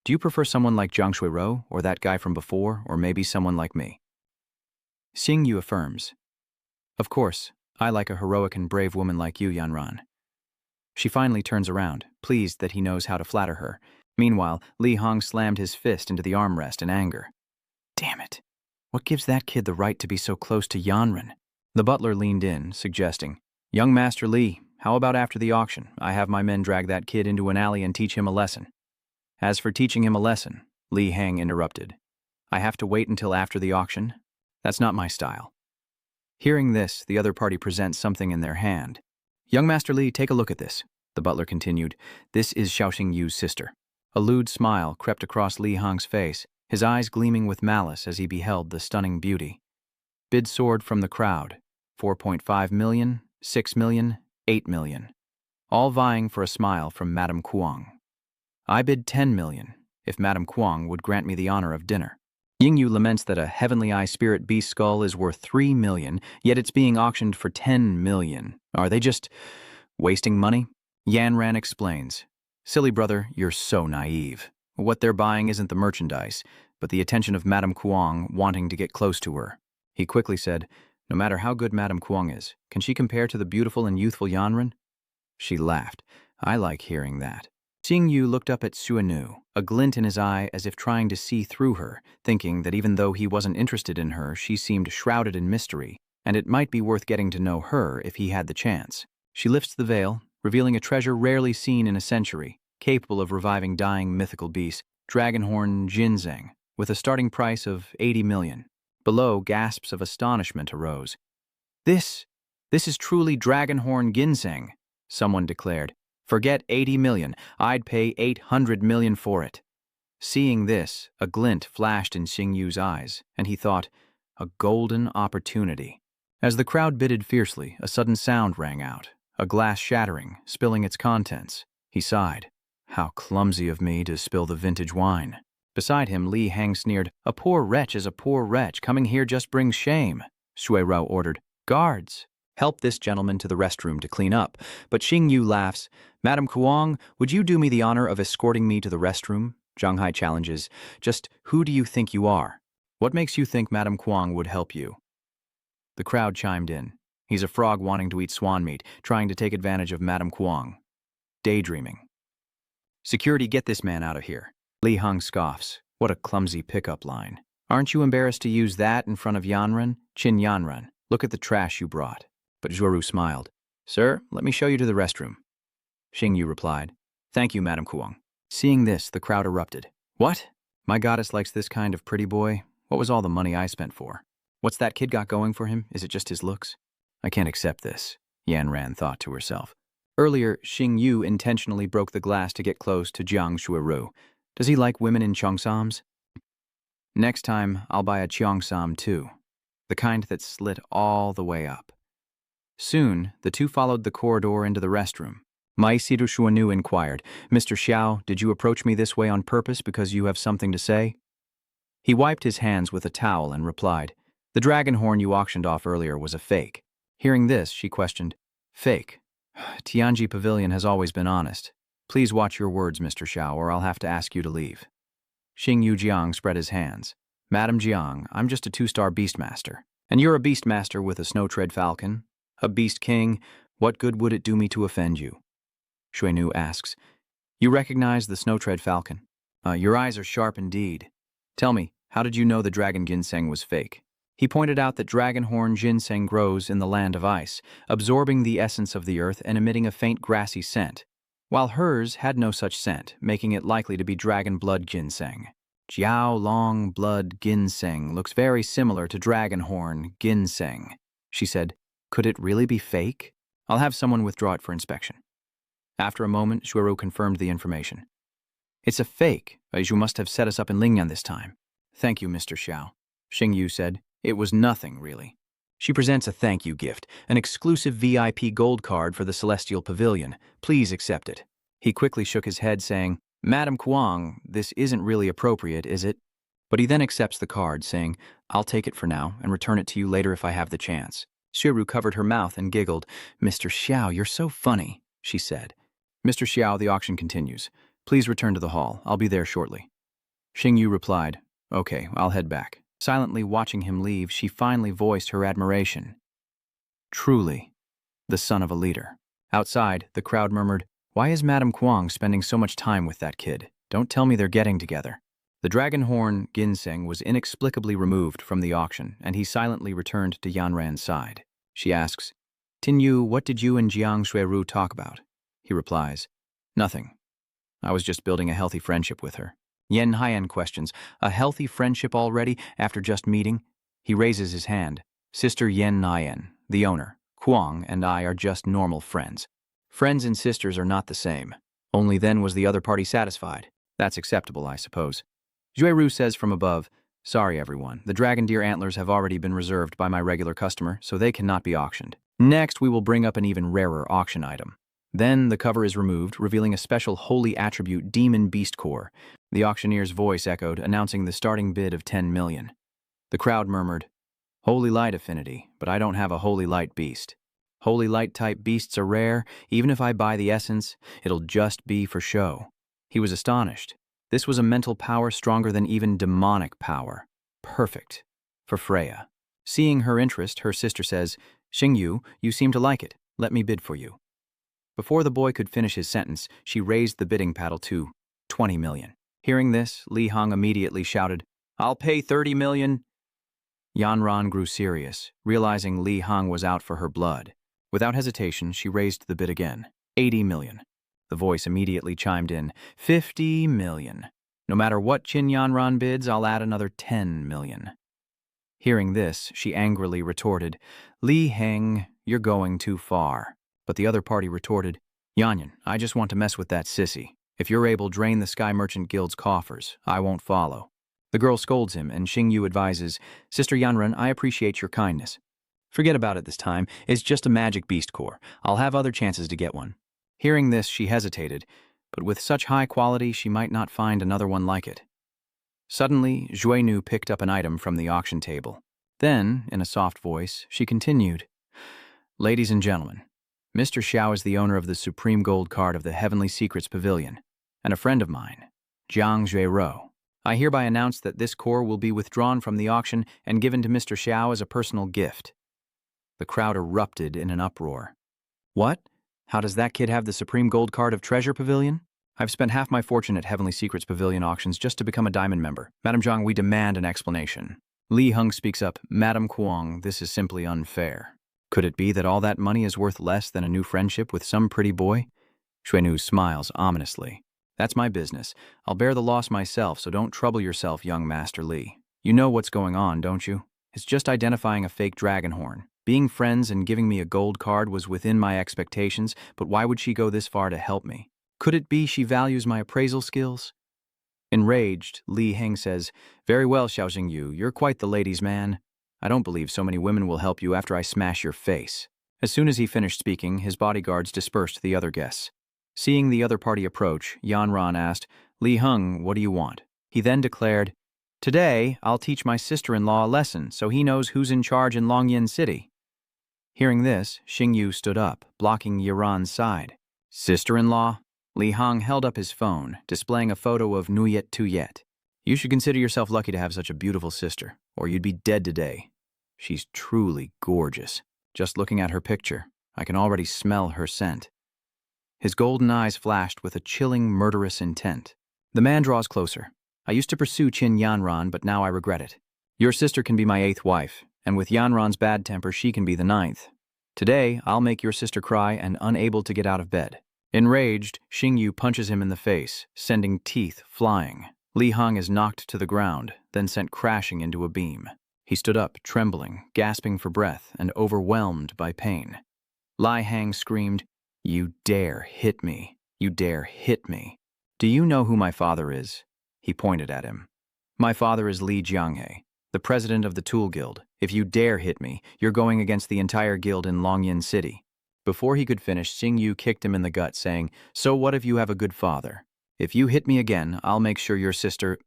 do you prefer someone like Zhang Shuirou, or that guy from before, or maybe someone like me?" Xingyu affirms, "Of course, I like a heroic and brave woman like you, Yanran." She finally turns around, pleased that he knows how to flatter her. Meanwhile, Li Hong slammed his fist into the armrest in anger. "Damn it! What gives that kid the right to be so close to Yanran?" The butler leaned in, suggesting, "Young Master Li, how about after the auction, I have my men drag that kid into an alley and teach him a lesson?" "As for teaching him a lesson," Li Hang interrupted, "I have to wait until after the auction? That's not my style." Hearing this, the other party presents something in their hand. "Young Master Li, take a look at this," the butler continued. "This is Xiao Xingyu's sister." A lewd smile crept across Li Hong's face, his eyes gleaming with malice as he beheld the stunning beauty. Bid soared from the crowd, 4.5 million, 6 million, 8 million, all vying for a smile from Madame Kuang. "I bid 10 million, if Madame Kuang would grant me the honor of dinner." Yingyu laments that a heavenly eye spirit beast skull is worth 3 million, yet it's being auctioned for 10 million. Are they just wasting money? Yanran explains, "Silly brother, you're so naive. What they're buying isn't the merchandise, but the attention of Madame Kuang wanting to get close to her." He quickly said, "No matter how good Madame Kuang is, can she compare to the beautiful and youthful Yanran?" She laughed. "I like hearing that." Xingyu looked up at Suanu, a glint in his eye as if trying to see through her, thinking that even though he wasn't interested in her, she seemed shrouded in mystery, and it might be worth getting to know her if he had the chance. She lifts the veil, revealing a treasure rarely seen in a century, capable of reviving dying mythical beasts, dragonhorn ginseng, with a starting price of 80 million. Below, gasps of astonishment arose. This is truly dragonhorn ginseng," someone declared. "Forget 80 million, I'd pay 800 million for it." Seeing this, a glint flashed in Xingyu's eyes, and he thought, a golden opportunity. As the crowd bidded fiercely, a sudden sound rang out, a glass shattering, spilling its contents. He sighed. "How clumsy of me to spill the vintage wine." Beside him, Li Hang sneered, "A poor wretch is a poor wretch. Coming here just brings shame." Shuirao ordered, "Guards, help this gentleman to the restroom to clean up." But Xingyu laughs, "Madame Kuang, would you do me the honor of escorting me to the restroom?" Zhanghai challenges, "Just who do you think you are? What makes you think Madame Kuang would help you?" The crowd chimed in. "He's a frog wanting to eat swan meat, trying to take advantage of Madame Kuang. Daydreaming." "Security, get this man out of here." Li Hong scoffs. "What a clumsy pickup line. Aren't you embarrassed to use that in front of Yanran? Qin Yanran, look at the trash you brought." But Zhuoru smiled. "Sir, let me show you to the restroom." Xingyu replied, "Thank you, Madame Kuang." Seeing this, the crowd erupted. "What? My goddess likes this kind of pretty boy? What was all the money I spent for? What's that kid got going for him? Is it just his looks? I can't accept this," Yanran thought to herself. Earlier, Xingyu intentionally broke the glass to get close to Jiang Shuiru. Does he like women in cheongsams? Next time, I'll buy a cheongsam too, the kind that's slit all the way up. Soon, the two followed the corridor into the restroom. Maisidu Shuanu inquired, "Mr. Xiao, did you approach me this way on purpose because you have something to say?" He wiped his hands with a towel and replied, "The dragon horn you auctioned off earlier was a fake." Hearing this, she questioned, "Fake? Tianji Pavilion has always been honest. Please watch your words, Mr. Xiao, or I'll have to ask you to leave." Xingyu Jiang spread his hands. "Madam Jiang, I'm just a 2-star beastmaster. And you're a beastmaster with a snow-tread falcon? A beast king? What good would it do me to offend you?" Xuenu asks, "You recognize the snow-tread falcon? Your eyes are sharp indeed. Tell me, how did you know the dragon ginseng was fake?" He pointed out that dragon horn ginseng grows in the land of ice, absorbing the essence of the earth and emitting a faint grassy scent, while hers had no such scent, making it likely to be dragon blood ginseng. "Jiao long blood ginseng looks very similar to dragon horn ginseng," she said. "Could it really be fake? I'll have someone withdraw it for inspection." After a moment, Xueru confirmed the information. "It's a fake, as you must have set us up in Lingnan this time." "Thank you, Mr. Xiao," Xingyu said. "It was nothing, really." She presents a thank you gift, an exclusive VIP gold card for the Celestial Pavilion. Please accept it. He quickly shook his head, saying, "Madam Kuang, this isn't really appropriate, is it?" But he then accepts the card, saying, "I'll take it for now and return it to you later if I have the chance." Xueru covered her mouth and giggled. "Mr. Xiao, you're so funny," she said. "Mr. Xiao, the auction continues. Please return to the hall. I'll be there shortly." Xingyu replied, "Okay, I'll head back." Silently watching him leave, she finally voiced her admiration. Truly, the son of a leader. Outside, the crowd murmured, "Why is Madame Kuang spending so much time with that kid? Don't tell me they're getting together." The dragon horn ginseng was inexplicably removed from the auction, and he silently returned to Yanran's side. She asks, "Tinyu, what did you and Jiang Xueru talk about?" He replies, "Nothing. I was just building a healthy friendship with her." Yen Haiyan questions, "A healthy friendship already, after just meeting?" He raises his hand. "Sister Yen Haiyan, the owner, Kuang, and I are just normal friends. Friends and sisters are not the same. Only then was the other party satisfied. That's acceptable, I suppose." Xueru says from above, "Sorry everyone, the dragon deer antlers have already been reserved by my regular customer, so they cannot be auctioned. Next, we will bring up an even rarer auction item." Then the cover is removed, revealing a special holy attribute demon beast core. The auctioneer's voice echoed, announcing the starting bid of 10 million. The crowd murmured, "Holy light affinity, but I don't have a holy light beast. Holy light type beasts are rare. Even if I buy the essence, it'll just be for show." He was astonished. This was a mental power stronger than even demonic power. Perfect for Freya. Seeing her interest, her sister says, "Xingyu, you seem to like it. Let me bid for you." Before the boy could finish his sentence, she raised the bidding paddle to 20 million. Hearing this, Li Hong immediately shouted, "I'll pay 30 million." Yanran grew serious, realizing Li Hong was out for her blood. Without hesitation, she raised the bid again, 80 million. The voice immediately chimed in, 50 million. "No matter what Qin Yanran bids, I'll add another 10 million. Hearing this, she angrily retorted, "Li Heng, you're going too far." But the other party retorted, "Yanyan, I just want to mess with that sissy. If you're able, drain the Sky Merchant Guild's coffers. I won't follow." The girl scolds him, and Xingyu advises, "Sister Yanran, I appreciate your kindness. Forget about it this time. It's just a magic beast core. I'll have other chances to get one." Hearing this, she hesitated, but with such high quality, she might not find another one like it. Suddenly, Xuenu picked up an item from the auction table. Then, in a soft voice, she continued, "Ladies and gentlemen, Mr. Xiao is the owner of the Supreme Gold Card of the Heavenly Secrets Pavilion, and a friend of mine, Jiang Xuero. I hereby announce that this core will be withdrawn from the auction and given to Mr. Xiao as a personal gift." The crowd erupted in an uproar. "What? How does that kid have the Supreme Gold Card of Treasure Pavilion? I've spent half my fortune at Heavenly Secrets Pavilion auctions just to become a diamond member. Madam Zhang, we demand an explanation." Li Heng speaks up, "Madam Kuang, this is simply unfair. Could it be that all that money is worth less than a new friendship with some pretty boy?" Xuenu smiles ominously. "That's my business. I'll bear the loss myself, so don't trouble yourself, young Master Li. You know what's going on, don't you? It's just identifying a fake dragon horn. Being friends and giving me a gold card was within my expectations, but why would she go this far to help me? Could it be she values my appraisal skills?" Enraged, Li Heng says, "Very well, Xiao Jingyu, you're quite the ladies' man. I don't believe so many women will help you after I smash your face." As soon as he finished speaking, his bodyguards dispersed the other guests. Seeing the other party approach, Yanran asked, "Li Heng, what do you want?" He then declared, Today, I'll teach my sister-in-law a lesson so he knows who's in charge in Longyin City. Hearing this, Xingyu stood up, blocking Yiran's side. Sister-in-law? Li Hong held up his phone, displaying a photo of Nuyet Tuyet. You should consider yourself lucky to have such a beautiful sister, or you'd be dead today. She's truly gorgeous. Just looking at her picture, I can already smell her scent. His golden eyes flashed with a chilling, murderous intent. The man draws closer. I used to pursue Qin Yanran, but now I regret it. Your sister can be my 8th wife, and with Yanran's bad temper, she can be the 9th. Today, I'll make your sister cry and unable to get out of bed. Enraged, Xingyu punches him in the face, sending teeth flying. Li Hong is knocked to the ground, then sent crashing into a beam. He stood up, trembling, gasping for breath, and overwhelmed by pain. Li Hang screamed, "You dare hit me! You dare hit me! Do you know who my father is?" He pointed at him. "My father is Li Jianghe, the president of the Tool Guild. If you dare hit me, you're going against the entire guild in Longyin City." Before he could finish, Xingyu kicked him in the gut, saying, "So what if you have a good father? If you hit me again, I'll make sure your sister—"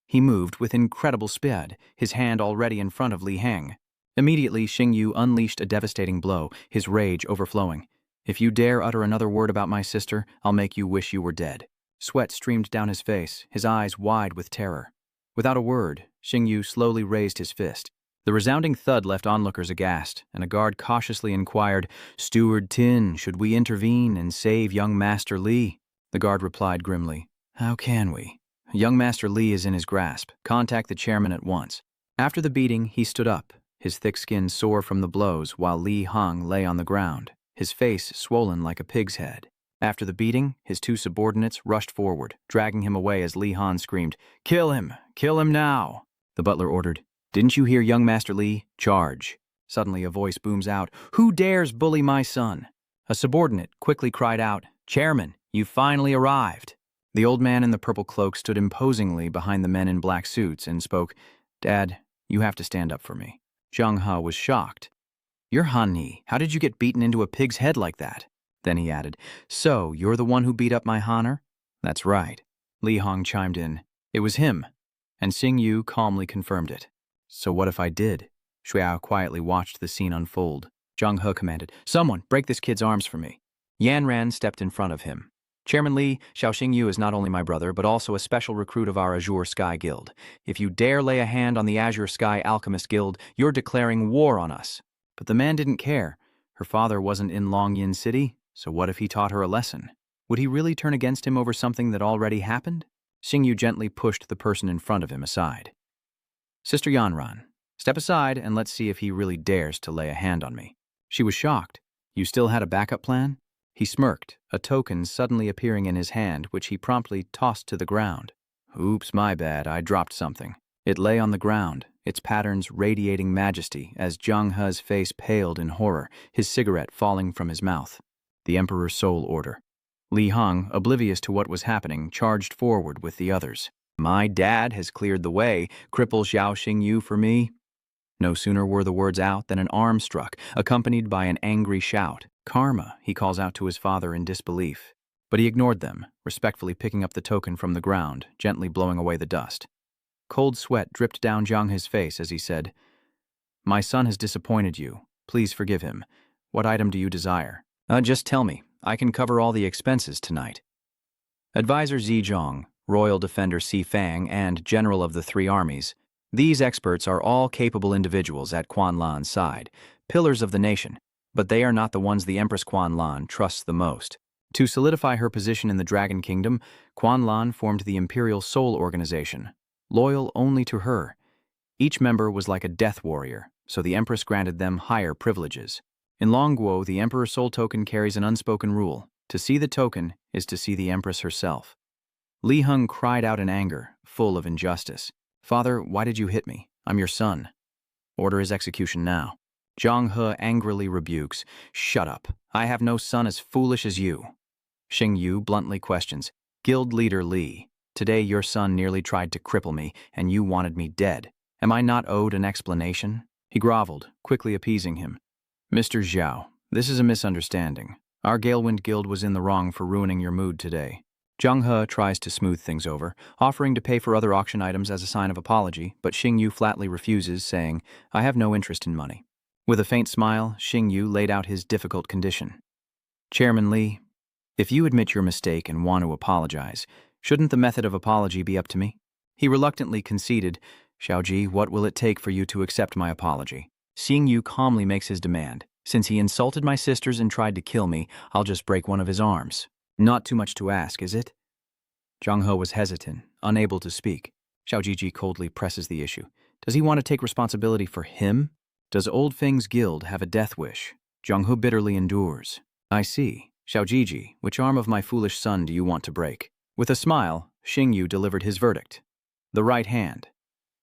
He moved with incredible speed, his hand already in front of Li Hang. Immediately, Xingyu unleashed a devastating blow, his rage overflowing. "If you dare utter another word about my sister, I'll make you wish you were dead." Sweat streamed down his face, his eyes wide with terror. Without a word, Xingyu slowly raised his fist. The resounding thud left onlookers aghast, and a guard cautiously inquired, "Steward Tin, should we intervene and save young Master Li?" The guard replied grimly, "How can we? Young Master Li is in his grasp. Contact the chairman at once." After the beating, he stood up, his thick skin sore from the blows, while Li Hong lay on the ground, his face swollen like a pig's head. After the beating, his 2 subordinates rushed forward, dragging him away as Li Hong screamed, "Kill him! Kill him now!" The butler ordered, "Didn't you hear young Master Li? Charge." Suddenly a voice booms out, "Who dares bully my son?" A subordinate quickly cried out, "Chairman, you finally arrived." The old man in the purple cloak stood imposingly behind the men in black suits and spoke, "Dad, you have to stand up for me." Zhang He was shocked. "You're Han Ni. How did you get beaten into a pig's head like that?" Then he added, "So, you're the one who beat up my Hanner?" "That's right." Li Hong chimed in, "It was him." And Xingyu calmly confirmed it. "So what if I did?" Shuao quietly watched the scene unfold. Zhang He commanded, "Someone, break this kid's arms for me." Yan Ran stepped in front of him. "Chairman Li, Xiao Xingyu is not only my brother, but also a special recruit of our Azure Sky Guild. If you dare lay a hand on the Azure Sky Alchemist Guild, you're declaring war on us." But the man didn't care. Her father wasn't in Longyin City, so what if he taught her a lesson? Would he really turn against him over something that already happened? Xingyu gently pushed the person in front of him aside. "Sister Yanran, step aside and let's see if he really dares to lay a hand on me." She was shocked. "You still had a backup plan?" He smirked, a token suddenly appearing in his hand, which he promptly tossed to the ground. "Oops, my bad, I dropped something." It lay on the ground, its patterns radiating majesty as Zhang He's face paled in horror, his cigarette falling from his mouth. The Emperor's soul order. Li Hong, oblivious to what was happening, charged forward with the others. "My dad has cleared the way. Cripple Xiao Xingyu for me." No sooner were the words out than an arm struck, accompanied by an angry shout. "Karma," he calls out to his father in disbelief. But he ignored them, respectfully picking up the token from the ground, gently blowing away the dust. Cold sweat dripped down Zhang He's face as he said, "My son has disappointed you. Please forgive him. What item do you desire?" Just tell me. I can cover all the expenses tonight." Advisor Zizhong, Royal Defender Si Fang, and General of the 3 armies. These experts are all capable individuals at Quan Lan's side, pillars of the nation, but they are not the ones the Empress Quan Lan trusts the most. To solidify her position in the Dragon Kingdom, Quan Lan formed the Imperial Soul Organization, loyal only to her. Each member was like a death warrior, so the Empress granted them higher privileges. In Longguo, the Emperor's Soul Token carries an unspoken rule. To see the token is to see the Empress herself. Li Hong cried out in anger, full of injustice. "Father, why did you hit me? I'm your son." "Order his execution now." Zhang He angrily rebukes, "Shut up. I have no son as foolish as you." Xingyu bluntly questions, "Guild leader Li, today your son nearly tried to cripple me, and you wanted me dead. Am I not owed an explanation?" He groveled, quickly appeasing him. "Mr. Zhao, this is a misunderstanding. Our Galewind Guild was in the wrong for ruining your mood today. Zhang He tries to smooth things over, offering to pay for other auction items as a sign of apology, but Xing Yu flatly refuses, saying, I have no interest in money. With a faint smile, Xing Yu laid out his difficult condition. Chairman Li, if you admit your mistake and want to apologize, shouldn't the method of apology be up to me? He reluctantly conceded, Xiaoji, what will it take for you to accept my apology? Xing Yu calmly makes his demand. Since he insulted my sisters and tried to kill me, I'll just break one of his arms. Not too much to ask, is it? Zhang He was hesitant, unable to speak. Xiaojiji coldly presses the issue. Does he want to take responsibility for him? Does Old Feng's guild have a death wish? Zhang He bitterly endures. I see. Xiaojiji, which arm of my foolish son do you want to break? With a smile, Xing Yu delivered his verdict. The right hand.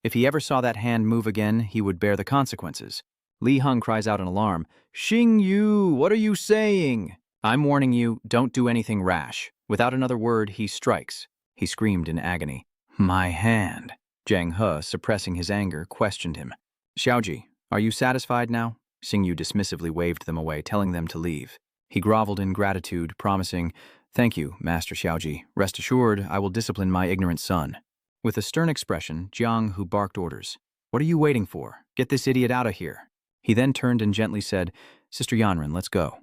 If he ever saw that hand move again, he would bear the consequences. Li Heng cries out in alarm, Xing Yu, what are you saying? I'm warning you, don't do anything rash. Without another word, he strikes. He screamed in agony. My hand. Zhang He, suppressing his anger, questioned him. Xiaoji, are you satisfied now? Xing Yu dismissively waved them away, telling them to leave. He groveled in gratitude, promising, Thank you, Master Xiaoji. Rest assured, I will discipline my ignorant son. With a stern expression, Jiang Hu barked orders. What are you waiting for? Get this idiot out of here. He then turned and gently said, Sister Yanren, let's go.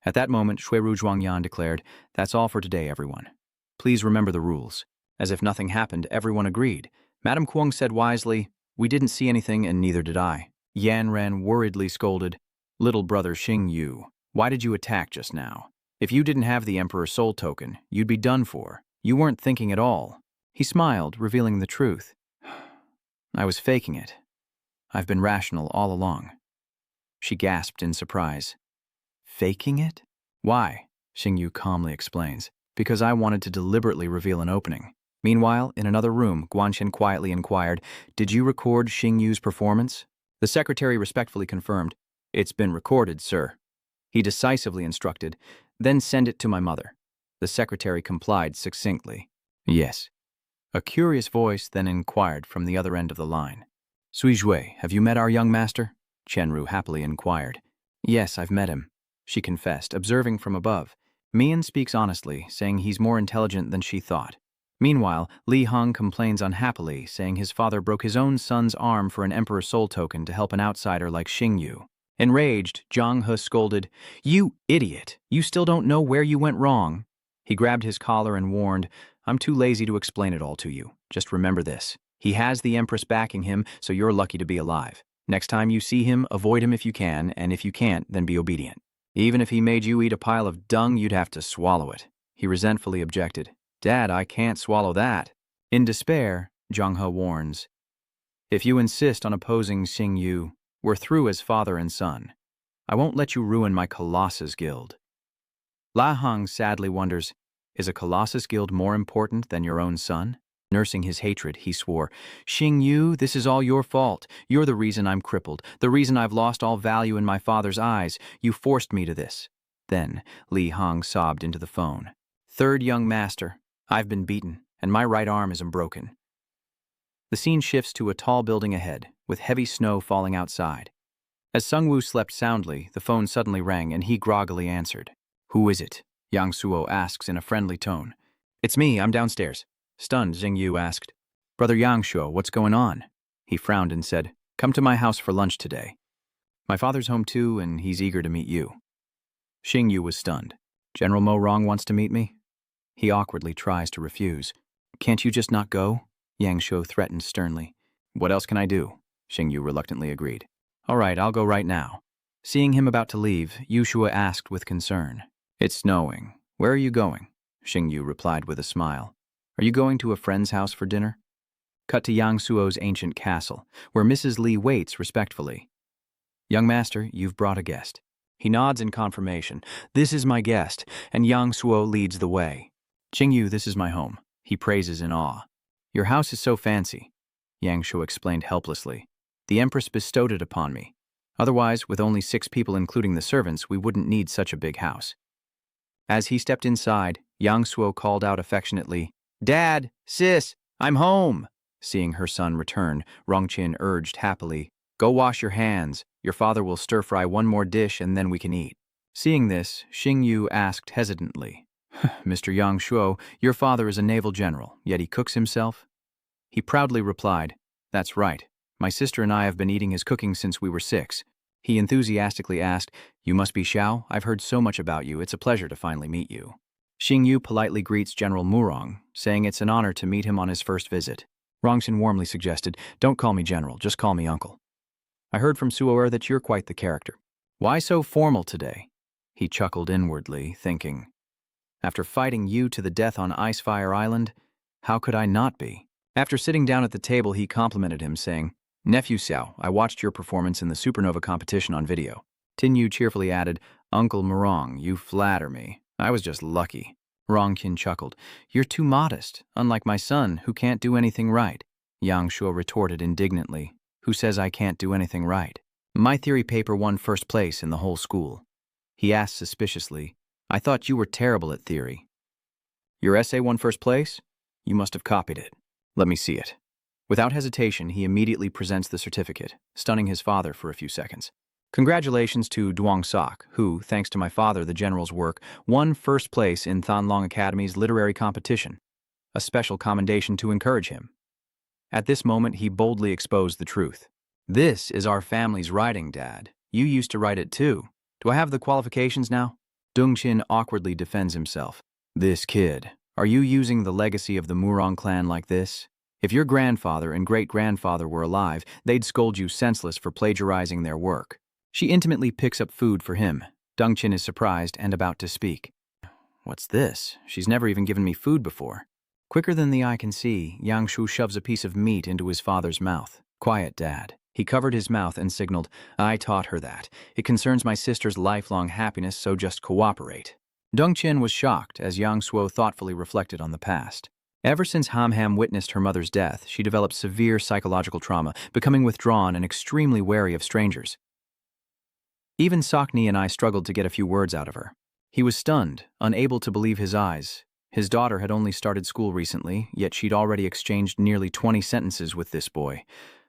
At that moment, Xueru Zhuangyan declared, That's all for today, everyone. Please remember the rules. As if nothing happened, everyone agreed. Madame Kuang said wisely, We didn't see anything and neither did I. Yanren worriedly scolded, Little brother Xing Yu, why did you attack just now? If you didn't have the Emperor's soul token, you'd be done for. You weren't thinking at all. He smiled, revealing the truth. I was faking it. I've been rational all along. She gasped in surprise. Faking it? Why? Xing Yu calmly explains. Because I wanted to deliberately reveal an opening. Meanwhile, in another room, Guanqian quietly inquired, Did you record Xing Yu's performance? The secretary respectfully confirmed, It's been recorded, sir. He decisively instructed, Then send it to my mother. The secretary complied succinctly. Yes. A curious voice then inquired from the other end of the line. Sui Jue, have you met our young master? Chenru happily inquired. Yes, I've met him, she confessed, observing from above. Mian speaks honestly, saying he's more intelligent than she thought. Meanwhile, Li Heng complains unhappily, saying his father broke his own son's arm for an Emperor soul token to help an outsider like Xing Yu. Enraged, Zhang He scolded, You idiot! You still don't know where you went wrong. He grabbed his collar and warned, I'm too lazy to explain it all to you. Just remember this. He has the Empress backing him, so you're lucky to be alive. Next time you see him, avoid him if you can, and if you can't, then be obedient. Even if he made you eat a pile of dung, you'd have to swallow it. He resentfully objected. Dad, I can't swallow that. In despair, Zhang He warns, If you insist on opposing Xing Yu, we're through as father and son. I won't let you ruin my Colossus Guild. La Heng sadly wonders, Is a Colossus Guild more important than your own son? Nursing his hatred, he swore, Xing Yu, this is all your fault. You're the reason I'm crippled, the reason I've lost all value in my father's eyes. You forced me to this. Then, Li Heng sobbed into the phone. Third young master, I've been beaten, and my right arm is broken. The scene shifts to a tall building ahead, with heavy snow falling outside. As Sungwoo slept soundly, the phone suddenly rang and he groggily answered. Who is it? Yang Suo asks in a friendly tone. It's me, I'm downstairs. Stunned, Xing Yu asked, Brother Yang Shuo, what's going on? He frowned and said, Come to my house for lunch today. My father's home too, and he's eager to meet you. Xing Yu was stunned. General Mo Rong wants to meet me? He awkwardly tries to refuse. Can't you just not go? Yang Shuo threatened sternly. What else can I do? Xing Yu reluctantly agreed. All right, I'll go right now. Seeing him about to leave, Yu Shua asked with concern. It's snowing. Where are you going? Xing Yu replied with a smile. Are you going to a friend's house for dinner? Cut to Yang Suo's ancient castle, where Mrs. Li waits respectfully. Young master, you've brought a guest. He nods in confirmation. This is my guest, and Yang Suo leads the way. Xing Yu, this is my home. He praises in awe. Your house is so fancy, Yang Shuo explained helplessly. The Empress bestowed it upon me. Otherwise, with only 6 people including the servants, we wouldn't need such a big house. As he stepped inside, Yang Suo called out affectionately, Dad, sis, I'm home. Seeing her son return, Rongqin urged happily, Go wash your hands. Your father will stir-fry one more dish and then we can eat. Seeing this, Xing Yu asked hesitantly, Mr. Yang Shuo, your father is a naval general, yet he cooks himself? He proudly replied, That's right. My sister and I have been eating his cooking since we were 6. He enthusiastically asked, You must be Xiao? I've heard so much about you. It's a pleasure to finally meet you. Xingyu politely greets General Murong, saying it's an honor to meet him on his first visit. Rongxin warmly suggested, Don't call me General, just call me Uncle. I heard from Suo'er that you're quite the character. Why so formal today? He chuckled inwardly, thinking, After fighting you to the death on Icefire Island, how could I not be? After sitting down at the table, he complimented him, saying, Nephew Xiao, I watched your performance in the supernova competition on video. Tin Yu cheerfully added, Uncle Murong, you flatter me. I was just lucky. Rongqin chuckled. You're too modest, unlike my son, who can't do anything right. Yang Shuo retorted indignantly. Who says I can't do anything right? My theory paper won first place in the whole school. He asked suspiciously, I thought you were terrible at theory. Your essay won first place? You must have copied it. Let me see it. Without hesitation, he immediately presents the certificate, stunning his father for a few seconds. Congratulations to Duong Sok, who, thanks to my father, the general's work, won first place in Thanlong Academy's literary competition. A special commendation to encourage him. At this moment, he boldly exposed the truth. This is our family's writing, Dad. You used to write it too. Do I have the qualifications now? Dongqin awkwardly defends himself. This kid. Are you using the legacy of the Murong clan like this? If your grandfather and great-grandfather were alive, they'd scold you senseless for plagiarizing their work. She intimately picks up food for him. Dongqin is surprised and about to speak. What's this? She's never even given me food before. Quicker than the eye can see, Yang Shu shoves a piece of meat into his father's mouth. Quiet, Dad. He covered his mouth and signaled, I taught her that. It concerns my sister's lifelong happiness, so just cooperate. Dongqin was shocked as Yang Shuo thoughtfully reflected on the past. Ever since Ham witnessed her mother's death, she developed severe psychological trauma, becoming withdrawn and extremely wary of strangers. Even Sakni and I struggled to get a few words out of her. He was stunned, unable to believe his eyes. His daughter had only started school recently, yet she'd already exchanged nearly 20 sentences with this boy,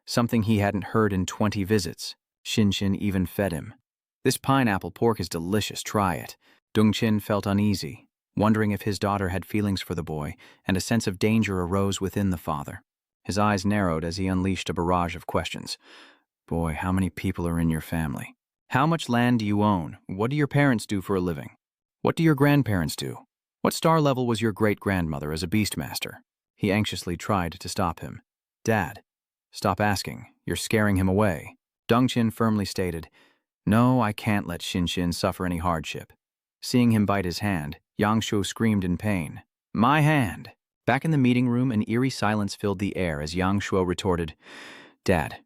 something he hadn't heard in 20 visits. Shinshin even fed him. This pineapple pork is delicious, try it. Dongqin felt uneasy, wondering if his daughter had feelings for the boy, and a sense of danger arose within the father. His eyes narrowed as he unleashed a barrage of questions. Boy, how many people are in your family? How much land do you own? What do your parents do for a living? What do your grandparents do? What star level was your great-grandmother as a beastmaster? He anxiously tried to stop him. Dad, stop asking. You're scaring him away. Dongqin firmly stated, No, I can't let Shinshin suffer any hardship. Seeing him bite his hand, Yang Shuo screamed in pain. My hand! Back in the meeting room, an eerie silence filled the air as Yang Shuo retorted, Dad,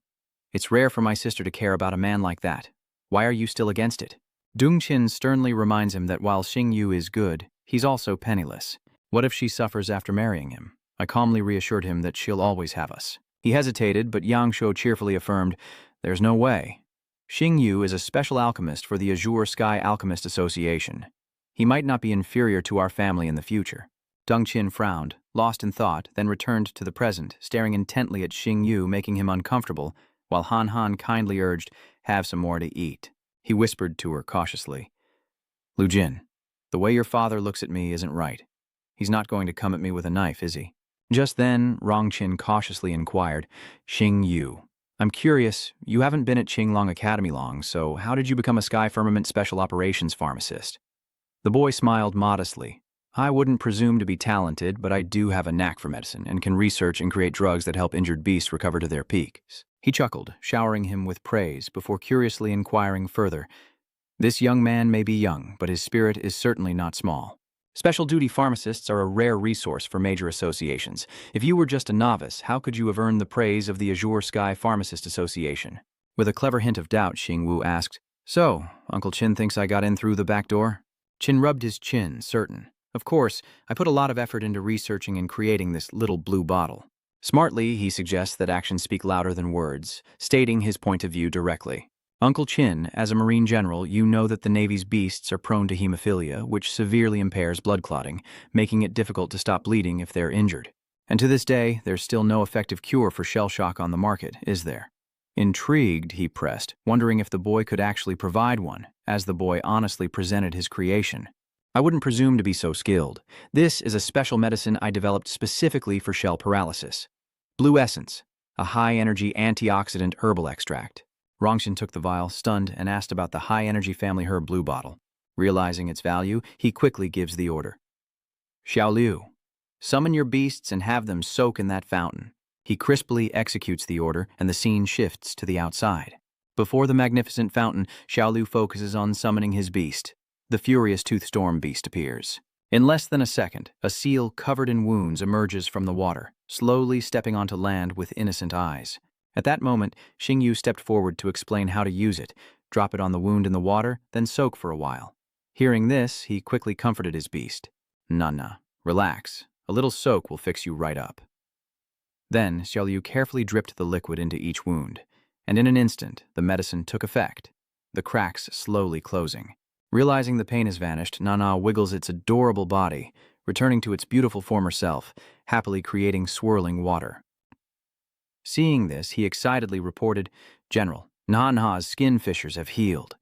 it's rare for my sister to care about a man like that. Why are you still against it? Dongqin sternly reminds him that while Xingyu is good, he's also penniless. What if she suffers after marrying him? I calmly reassured him that she'll always have us. He hesitated, but Yang Shuo cheerfully affirmed, There's no way. Xingyu is a special alchemist for the Azure Sky Alchemist Association. He might not be inferior to our family in the future. Dongqin frowned, lost in thought, then returned to the present, staring intently at Xingyu, making him uncomfortable, while Han kindly urged, Have some more to eat. He whispered to her cautiously, Lu Jin, the way your father looks at me isn't right. He's not going to come at me with a knife, is he? Just then, Rongqin cautiously inquired, Xingyu, I'm curious, you haven't been at Qinglong Academy long, so how did you become a Sky Firmament Special Operations pharmacist? The boy smiled modestly. I wouldn't presume to be talented, but I do have a knack for medicine and can research and create drugs that help injured beasts recover to their peaks. He chuckled, showering him with praise before curiously inquiring further. This young man may be young, but his spirit is certainly not small. Special duty pharmacists are a rare resource for major associations. If you were just a novice, how could you have earned the praise of the Azure Sky Pharmacist Association? With a clever hint of doubt, Xingwu asked, So, Uncle Qin thinks I got in through the back door? Qin rubbed his chin, certain. Of course, I put a lot of effort into researching and creating this little blue bottle. Smartly, he suggests that actions speak louder than words, stating his point of view directly. Uncle Qin, as a Marine general, you know that the Navy's beasts are prone to hemophilia, which severely impairs blood clotting, making it difficult to stop bleeding if they're injured. And to this day, there's still no effective cure for shell shock on the market, is there? Intrigued, he pressed, wondering if the boy could actually provide one, as the boy honestly presented his creation. I wouldn't presume to be so skilled. This is a special medicine I developed specifically for shell paralysis. Blue Essence, a high-energy antioxidant herbal extract. Rongxin took the vial, stunned, and asked about the high-energy family herb blue bottle. Realizing its value, he quickly gives the order. Xiaoliu, summon your beasts and have them soak in that fountain. He crisply executes the order, and the scene shifts to the outside. Before the magnificent fountain, Xiaoliu focuses on summoning his beast. The furious Toothstorm beast appears. In less than a second, a seal covered in wounds emerges from the water, slowly stepping onto land with innocent eyes. At that moment, Xingyu stepped forward to explain how to use it, drop it on the wound in the water, then soak for a while. Hearing this, he quickly comforted his beast. Nana, relax. A little soak will fix you right up. Then, Xiaoliu carefully dripped the liquid into each wound, and in an instant, the medicine took effect, the cracks slowly closing. Realizing the pain has vanished, Nana wiggles its adorable body, returning to its beautiful former self, happily creating swirling water. Seeing this, he excitedly reported, "General, Nanha's skin fissures have healed."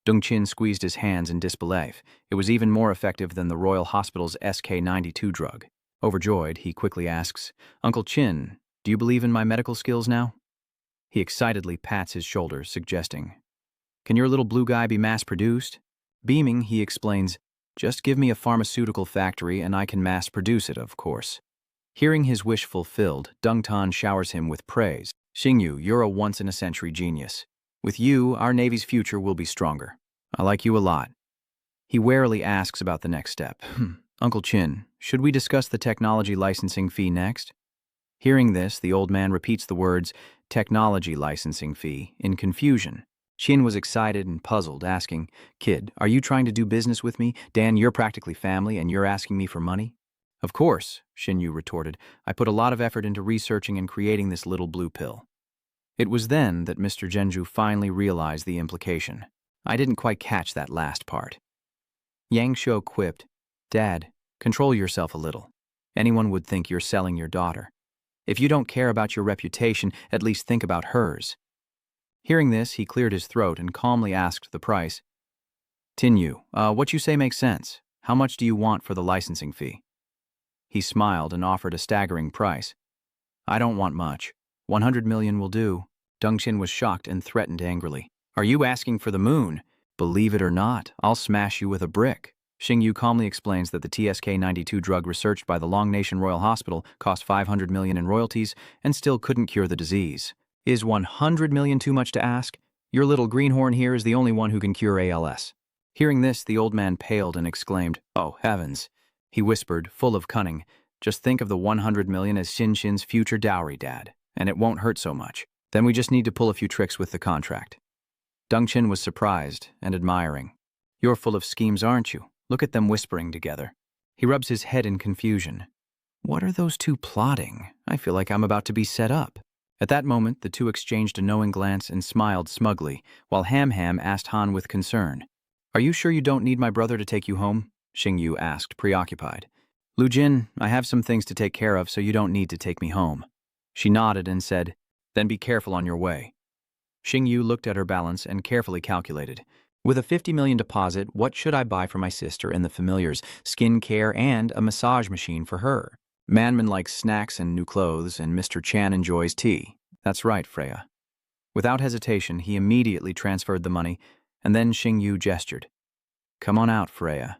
Dongqin squeezed his hands in disbelief. It was even more effective than the Royal Hospital's SK-92 drug. Overjoyed, he quickly asks, "Uncle Qin, do you believe in my medical skills now?" He excitedly pats his shoulder, suggesting, "Can your little blue guy be mass-produced?" Beaming, he explains, "Just give me a pharmaceutical factory and I can mass-produce it, of course." Hearing his wish fulfilled, Dongtan showers him with praise. "Xingyu, you're a once-in-a-century genius. With you, our Navy's future will be stronger. I like you a lot." He warily asks about the next step. "Uncle Qin, should we discuss the technology licensing fee next?" Hearing this, the old man repeats the words, "technology licensing fee," in confusion. Qin was excited and puzzled, asking, "Kid, are you trying to do business with me? Dan, you're practically family, and you're asking me for money?" "Of course," Xinyu retorted. "I put a lot of effort into researching and creating this little blue pill." It was then that Mr. Genju finally realized the implication. "I didn't quite catch that last part." Yang Shuo quipped, "Dad, control yourself a little. Anyone would think you're selling your daughter. If you don't care about your reputation, at least think about hers." Hearing this, he cleared his throat and calmly asked the price. "Tinyu, what you say makes sense. How much do you want for the licensing fee?" He smiled and offered a staggering price. "I don't want much. 100 million will do." Dongqin was shocked and threatened angrily. "Are you asking for the moon? Believe it or not, I'll smash you with a brick." Xingyu calmly explains that the TSK-92 drug researched by the Long Nation Royal Hospital cost 500 million in royalties and still couldn't cure the disease. "Is 100 million too much to ask? Your little greenhorn here is the only one who can cure ALS." Hearing this, the old man paled and exclaimed, "Oh, heavens." He whispered, full of cunning, "Just think of the 100 million as Xin-Xin's future dowry, Dad, and it won't hurt so much. Then we just need to pull a few tricks with the contract." Dongqin was surprised and admiring. "You're full of schemes, aren't you? Look at them whispering together." He rubs his head in confusion. "What are those two plotting? I feel like I'm about to be set up." At that moment, the two exchanged a knowing glance and smiled smugly, while Ham Ham asked Han with concern, "Are you sure you don't need my brother to take you home?" Xingyu asked, preoccupied. "Lu Jin, I have some things to take care of, so you don't need to take me home." She nodded and said, "Then be careful on your way." Xingyu looked at her balance and carefully calculated. "With a 50 million deposit, what should I buy for my sister and the familiars? Skin care and a massage machine for her. Manman likes snacks and new clothes, and Mr. Chan enjoys tea. That's right, Freya." Without hesitation, he immediately transferred the money, and then Xingyu gestured. "Come on out, Freya."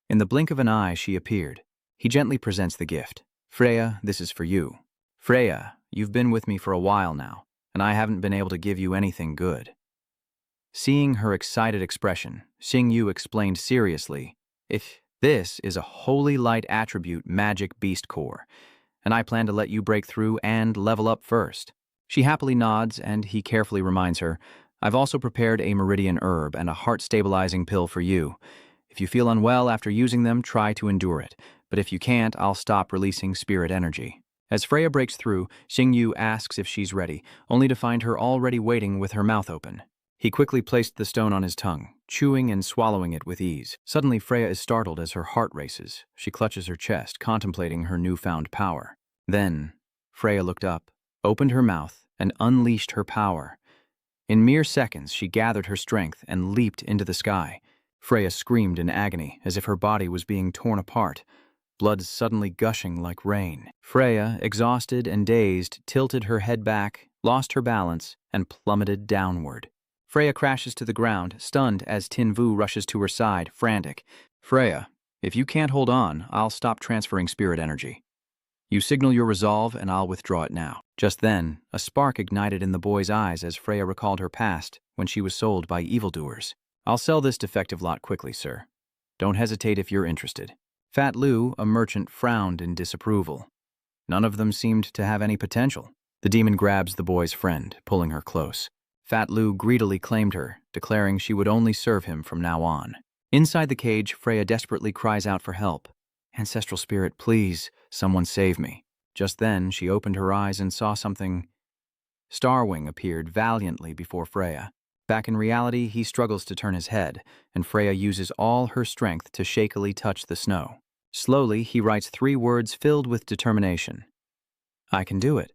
In the blink of an eye, she appeared. He gently presents the gift. "Freya, this is for you. Freya, you've been with me for a while now, and I haven't been able to give you anything good." Seeing her excited expression, Xingyu explained seriously, "If this is a holy light attribute magic beast core, and I plan to let you break through and level up first." She happily nods, and he carefully reminds her, "I've also prepared a meridian herb and a heart-stabilizing pill for you. If you feel unwell after using them, try to endure it, but if you can't, I'll stop releasing spirit energy." As Freya breaks through, Xingyu asks if she's ready, only to find her already waiting with her mouth open. He quickly placed the stone on his tongue, chewing and swallowing it with ease. Suddenly, Freya is startled as her heart races. She clutches her chest, contemplating her newfound power. Then, Freya looked up, opened her mouth, and unleashed her power. In mere seconds, she gathered her strength and leaped into the sky. Freya screamed in agony, as if her body was being torn apart, blood suddenly gushing like rain. Freya, exhausted and dazed, tilted her head back, lost her balance, and plummeted downward. Freya crashes to the ground, stunned as Tin Vu rushes to her side, frantic. Freya, if you can't hold on, I'll stop transferring spirit energy. You signal your resolve, and I'll withdraw it now. Just then, a spark ignited in the boy's eyes as Freya recalled her past, when she was sold by evildoers. I'll sell this defective lot quickly, sir. Don't hesitate if you're interested. Fat Lu, a merchant, frowned in disapproval. None of them seemed to have any potential. The demon grabs the boy's friend, pulling her close. Fat Lu greedily claimed her, declaring she would only serve him from now on. Inside the cage, Freya desperately cries out for help. Ancestral spirit, please, someone save me. Just then, she opened her eyes and saw something. Starwing appeared valiantly before Freya. Back in reality, he struggles to turn his head, and Freya uses all her strength to shakily touch the snow. Slowly, he writes 3 words filled with determination. I can do it.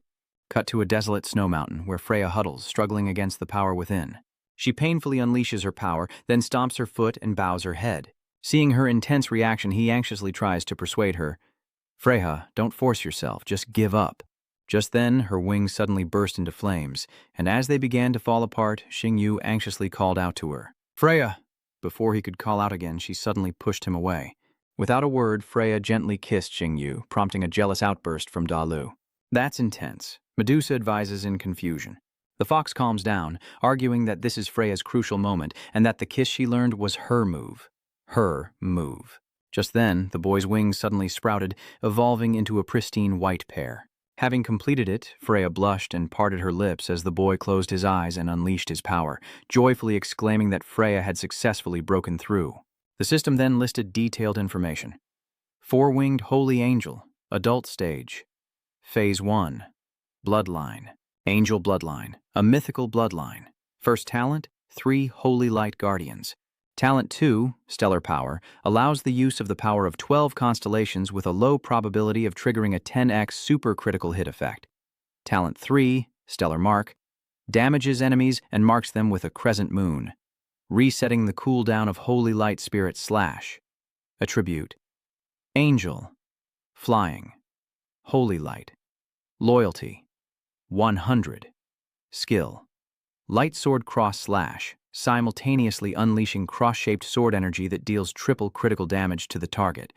Cut to a desolate snow mountain where Freya huddles, struggling against the power within. She painfully unleashes her power, then stomps her foot and bows her head. Seeing her intense reaction, he anxiously tries to persuade her. Freya, don't force yourself, just give up. Just then, her wings suddenly burst into flames, and as they began to fall apart, Xingyu anxiously called out to her. Freya! Before he could call out again, she suddenly pushed him away. Without a word, Freya gently kissed Xingyu, prompting a jealous outburst from Da Lu. That's intense, Medusa advises in confusion. The fox calms down, arguing that this is Freya's crucial moment, and that the kiss she learned was her move. Her move. Just then, the boy's wings suddenly sprouted, evolving into a pristine white pair. Having completed it, Freya blushed and parted her lips as the boy closed his eyes and unleashed his power, joyfully exclaiming that Freya had successfully broken through. The system then listed detailed information. 4-winged holy angel, adult stage. Phase 1, bloodline. Angel bloodline, a mythical bloodline. First talent, 3 holy light guardians. Talent 2, stellar power, allows the use of the power of 12 constellations with a low probability of triggering a 10x supercritical hit effect. Talent 3, stellar mark, damages enemies and marks them with a crescent moon, resetting the cooldown of holy light spirit / Attribute: angel, flying, holy light, loyalty, 100, skill, light sword cross /, simultaneously unleashing cross-shaped sword energy that deals triple critical damage to the target,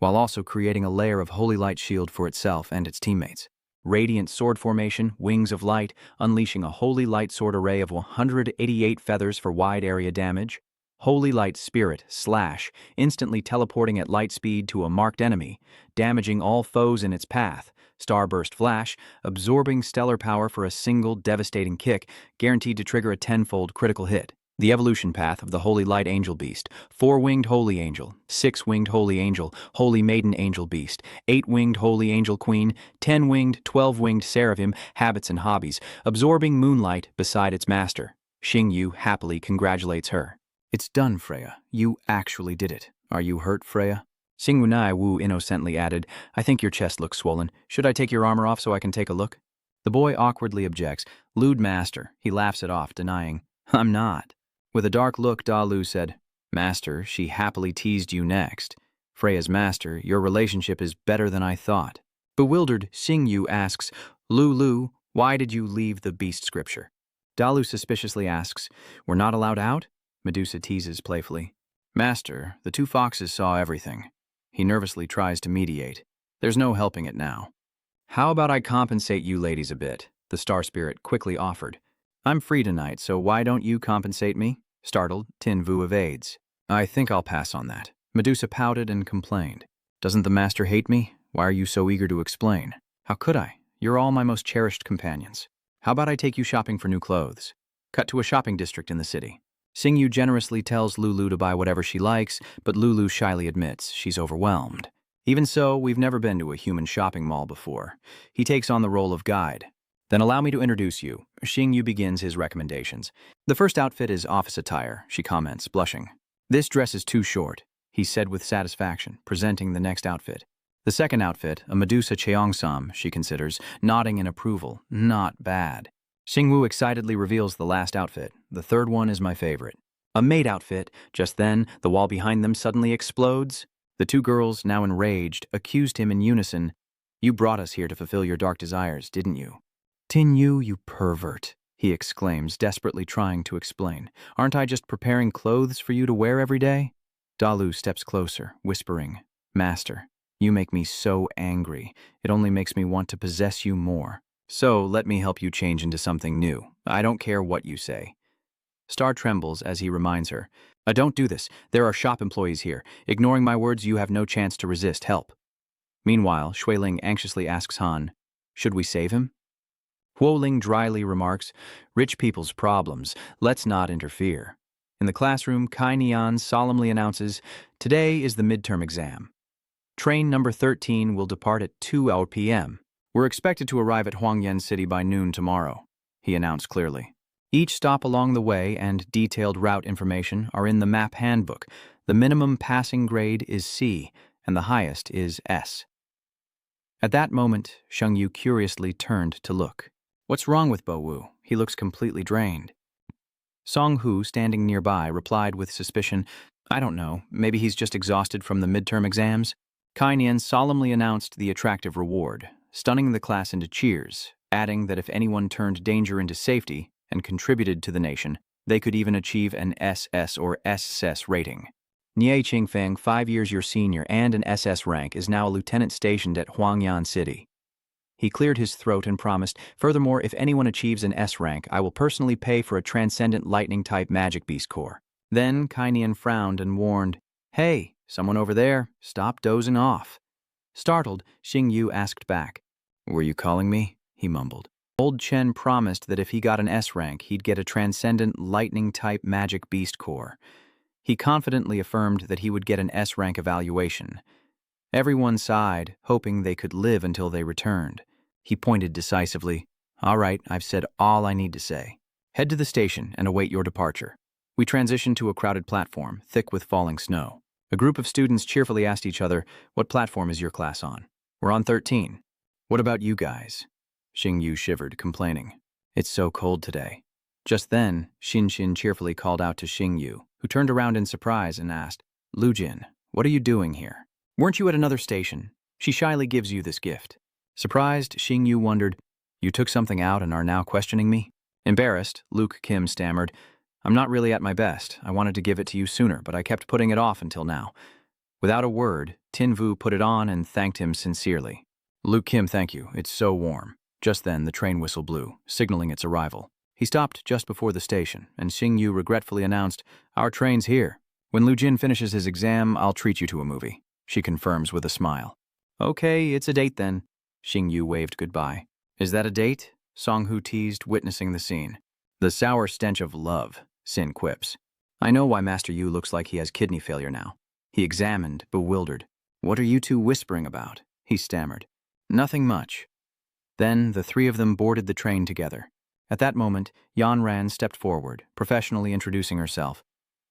while also creating a layer of holy light shield for itself and its teammates. Radiant sword formation, wings of light, unleashing a holy light sword array of 188 feathers for wide area damage. Holy light spirit /, instantly teleporting at light speed to a marked enemy, damaging all foes in its path. Starburst flash, absorbing stellar power for a single devastating kick, guaranteed to trigger a 10-fold critical hit. The evolution path of the Holy Light Angel Beast: 4-winged Holy Angel, 6-winged Holy Angel, Holy Maiden Angel Beast, 8-winged Holy Angel Queen, 10-winged, 12-winged Seraphim, habits and hobbies, absorbing moonlight beside its master. Xingyu happily congratulates her. It's done, Freya. You actually did it. Are you hurt, Freya? Xingwu Wu innocently added, I think your chest looks swollen. Should I take your armor off so I can take a look? The boy awkwardly objects. Lewd master. He laughs it off, denying, I'm not. With a dark look, Da Lu said, Master, she happily teased you next. Freya's master, your relationship is better than I thought. Bewildered, Xingyu asks, Lu, why did you leave the beast scripture? Da Lu suspiciously asks, We're not allowed out? Medusa teases playfully. Master, the 2 foxes saw everything. He nervously tries to mediate. There's no helping it now. How about I compensate you ladies a bit? The star spirit quickly offered. I'm free tonight, so why don't you compensate me? Startled, Tin Vu evades. I think I'll pass on that. Medusa pouted and complained. Doesn't the master hate me? Why are you so eager to explain? How could I? You're all my most cherished companions. How about I take you shopping for new clothes? Cut to a shopping district in the city. Xingyu generously tells Lulu to buy whatever she likes, but Lulu shyly admits she's overwhelmed. Even so, we've never been to a human shopping mall before. He takes on the role of guide. Then allow me to introduce you. Xingyu begins his recommendations. The first outfit is office attire, she comments, blushing. This dress is too short, he said with satisfaction, presenting the next outfit. The second outfit, a Medusa Cheongsam, she considers, nodding in approval. Not bad. Xingwu excitedly reveals the last outfit. The third one is my favorite. A maid outfit. Just then, the wall behind them suddenly explodes. The two girls, now enraged, accused him in unison. You brought us here to fulfill your dark desires, didn't you? Tin Yu, you pervert, he exclaims, desperately trying to explain. Aren't I just preparing clothes for you to wear every day? Dalu steps closer, whispering, Master, you make me so angry. It only makes me want to possess you more. So let me help you change into something new. I don't care what you say. Star trembles as he reminds her. Don't do this. There are shop employees here. Ignoring my words, you have no chance to resist. Help. Meanwhile, Shuiling anxiously asks Han, should we save him? Huoling dryly remarks, rich people's problems. Let's not interfere. In the classroom, Kai Nian solemnly announces, today is the midterm exam. Train number 13 will depart at 2 p.m. We're expected to arrive at Huangyan City by noon tomorrow, he announced clearly. Each stop along the way and detailed route information are in the map handbook. The minimum passing grade is C, and the highest is S. At that moment, Sheng Yu curiously turned to look. What's wrong with Bo Wu? He looks completely drained. Song Hu, standing nearby, replied with suspicion, I don't know, maybe he's just exhausted from the midterm exams. Kai Nian solemnly announced the attractive reward, stunning the class into cheers, adding that if anyone turned danger into safety and contributed to the nation, they could even achieve an SS or SSS rating. Nie Qingfeng, 5 years your senior and an SS rank, is now a lieutenant stationed at Huangyan City. He cleared his throat and promised, furthermore, if anyone achieves an S rank, I will personally pay for a transcendent lightning-type magic beast core. Then Kai Nian frowned and warned, Hey, someone over there, stop dozing off. Startled, Xing Yu asked back, Were you calling me? He mumbled. Old Chen promised that if he got an S rank, he'd get a transcendent lightning-type magic beast core. He confidently affirmed that he would get an S rank evaluation. Everyone sighed, hoping they could live until they returned. He pointed decisively, All right, I've said all I need to say. Head to the station and await your departure. We transitioned to a crowded platform, thick with falling snow. A group of students cheerfully asked each other, What platform is your class on? We're on 13. What about you guys? Xing Yu shivered, complaining. It's so cold today. Just then, Xin Xin cheerfully called out to Xing Yu, who turned around in surprise and asked, Lu Jin, what are you doing here? Weren't you at another station? She shyly gives you this gift. Surprised, Xing Yu wondered, You took something out and are now questioning me? Embarrassed, Luke Kim stammered, I'm not really at my best. I wanted to give it to you sooner, but I kept putting it off until now. Without a word, Tin Vu put it on and thanked him sincerely. Luke Kim, thank you. It's so warm. Just then, the train whistle blew, signaling its arrival. He stopped just before the station, and Xing Yu regretfully announced, Our train's here. When Lu Jin finishes his exam, I'll treat you to a movie, she confirms with a smile. Okay, it's a date then. Xing Yu waved goodbye. Is that a date? Song Hu teased, witnessing the scene. The sour stench of love, Sin quips. I know why Master Yu looks like he has kidney failure now. He examined, bewildered. What are you two whispering about? He stammered. Nothing much. Then the three of them boarded the train together. At that moment, Yan Ran stepped forward, professionally introducing herself.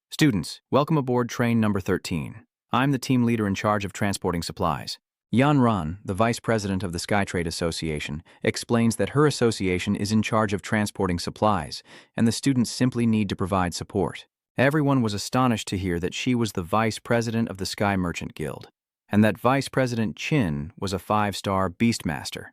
Students, welcome aboard train number 13. I'm the team leader in charge of transporting supplies. Yan Ran, the vice president of the Skytrade Association, explains that her association is in charge of transporting supplies, and the students simply need to provide support. Everyone was astonished to hear that she was the vice president of the Sky Merchant Guild, and that Vice President Qin was a 5-star beastmaster.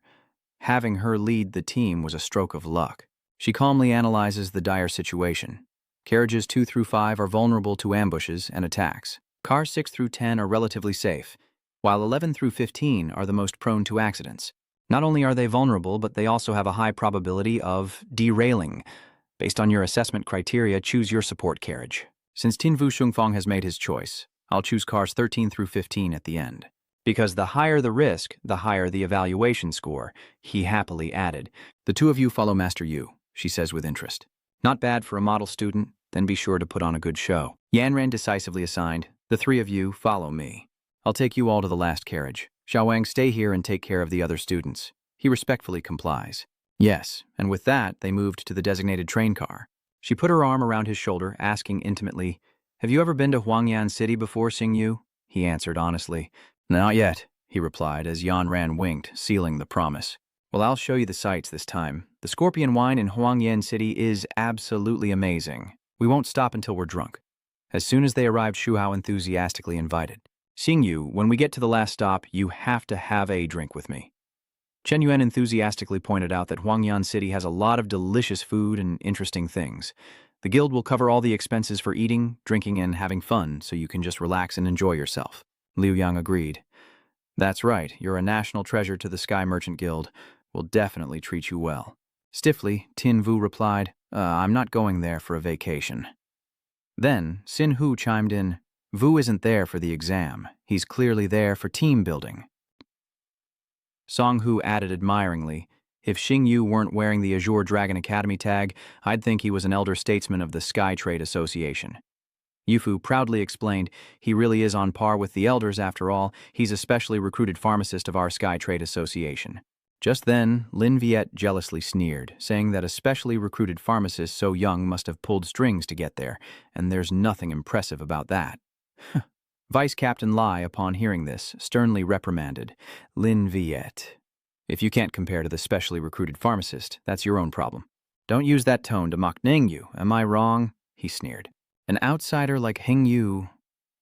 Having her lead the team was a stroke of luck. She calmly analyzes the dire situation. Carriages 2 through 5 are vulnerable to ambushes and attacks. Cars 6 through 10 are relatively safe, while 11 through 15 are the most prone to accidents. Not only are they vulnerable, but they also have a high probability of derailing. Based on your assessment criteria, choose your support carriage. Since Tinvu Shungfang has made his choice, I'll choose cars 13 through 15 at the end. Because the higher the risk, the higher the evaluation score, he happily added. The two of you follow Master Yu, she says with interest. Not bad for a model student, then be sure to put on a good show. Yanran decisively assigned, the three of you follow me. I'll take you all to the last carriage. Xiaowang, stay here and take care of the other students. He respectfully complies. Yes, and with that, they moved to the designated train car. She put her arm around his shoulder, asking intimately, Have you ever been to Huangyan City before, Xing Yu? He answered honestly. Not yet, he replied as Yan Ran winked, sealing the promise. Well, I'll show you the sights this time. The scorpion wine in Huangyan City is absolutely amazing. We won't stop until we're drunk. As soon as they arrived, Shuhao enthusiastically invited. Xingyu, when we get to the last stop, you have to have a drink with me. Chen Yuan enthusiastically pointed out that Huangyan City has a lot of delicious food and interesting things. The guild will cover all the expenses for eating, drinking, and having fun, so you can just relax and enjoy yourself. Liu Yang agreed. That's right, you're a national treasure to the Sky Merchant Guild. We'll definitely treat you well. Stiffly, Tin Vu replied, I'm not going there for a vacation. Then, Sin Hu chimed in, Vu isn't there for the exam. He's clearly there for team building. Song Hu added admiringly, if Xing Yu weren't wearing the Azure Dragon Academy tag, I'd think he was an elder statesman of the Sky Trade Association. Yufu proudly explained, he really is on par with the elders after all, he's a specially recruited pharmacist of our Sky Trade Association. Just then, Lin Viet jealously sneered, saying that a specially recruited pharmacist so young must have pulled strings to get there, and there's nothing impressive about that. Vice Captain Lai, upon hearing this, sternly reprimanded, Lin Viet. If you can't compare to the specially recruited pharmacist, that's your own problem. Don't use that tone to mock Ning Yu, am I wrong? He sneered. An outsider like Hing Yu,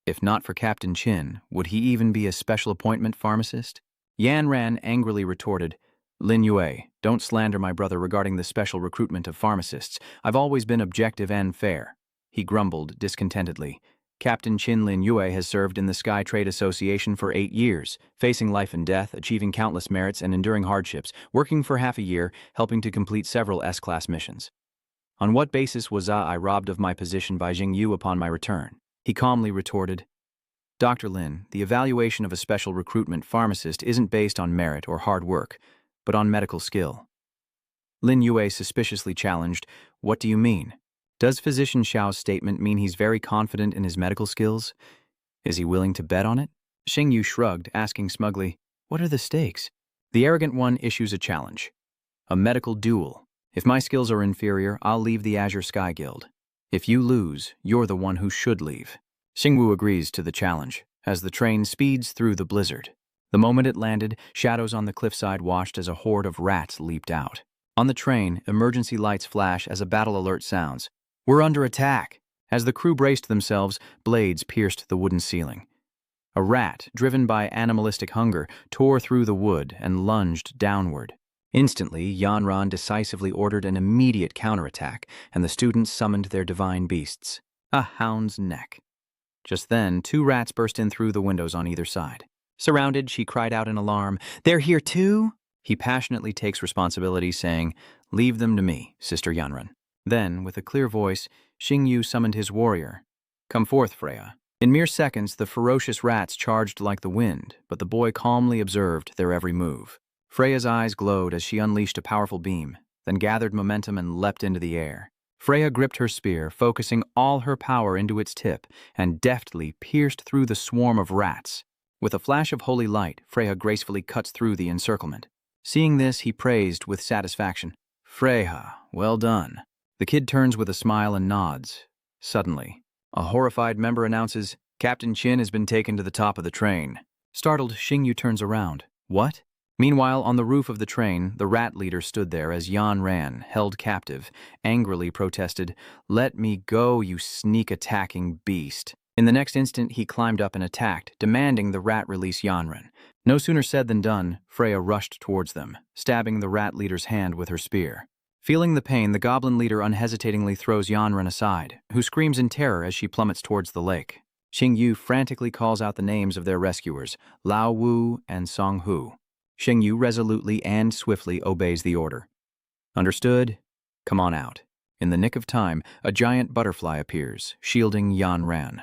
if not for Captain Qin, would he even be a special appointment pharmacist? Yan Ran angrily retorted, Lin Yue, don't slander my brother regarding the special recruitment of pharmacists. I've always been objective and fair. He grumbled discontentedly. Captain Qin Lin Yue has served in the Sky Trade Association for 8 years, facing life and death, achieving countless merits and enduring hardships, working for half a year, helping to complete several S-class missions. On what basis was I robbed of my position by Jing Yu upon my return? He calmly retorted, Dr. Lin, the evaluation of a special recruitment pharmacist isn't based on merit or hard work, but on medical skill. Lin Yue suspiciously challenged, what do you mean? Does Physician Xiao's statement mean he's very confident in his medical skills? Is he willing to bet on it? Xing Yu shrugged, asking smugly, what are the stakes? The arrogant one issues a challenge. A medical duel. If my skills are inferior, I'll leave the Azure Sky Guild. If you lose, you're the one who should leave. Xingwu agrees to the challenge, as the train speeds through the blizzard. The moment it landed, shadows on the cliffside watched as a horde of rats leaped out. On the train, emergency lights flash as a battle alert sounds. We're under attack. As the crew braced themselves, blades pierced the wooden ceiling. A rat, driven by animalistic hunger, tore through the wood and lunged downward. Instantly, Yanran decisively ordered an immediate counterattack, and the students summoned their divine beasts. A hound's neck. Just then, 2 rats burst in through the windows on either side. Surrounded, she cried out in alarm, They're here too? He passionately takes responsibility, saying, Leave them to me, Sister Yanran. Then, with a clear voice, Xing Yu summoned his warrior. Come forth, Freya. In mere seconds, the ferocious rats charged like the wind, but the boy calmly observed their every move. Freya's eyes glowed as she unleashed a powerful beam, then gathered momentum and leapt into the air. Freya gripped her spear, focusing all her power into its tip, and deftly pierced through the swarm of rats. With a flash of holy light, Freya gracefully cuts through the encirclement. Seeing this, he praised with satisfaction. Freya, well done. The kid turns with a smile and nods. Suddenly, a horrified member announces, Captain Qin has been taken to the top of the train. Startled, Xing Yu turns around. What? Meanwhile, on the roof of the train, the rat leader stood there as Yan Ran, held captive, angrily protested, Let me go, you sneak-attacking beast. In the next instant, he climbed up and attacked, demanding the rat release Yanran. No sooner said than done, Freya rushed towards them, stabbing the rat leader's hand with her spear. Feeling the pain, the goblin leader unhesitatingly throws Yanran aside, who screams in terror as she plummets towards the lake. Xing Yu frantically calls out the names of their rescuers, Lao Wu and Song Hu. Xing Yu resolutely and swiftly obeys the order. Understood? Come on out. In the nick of time, a giant butterfly appears, shielding Yan Ran.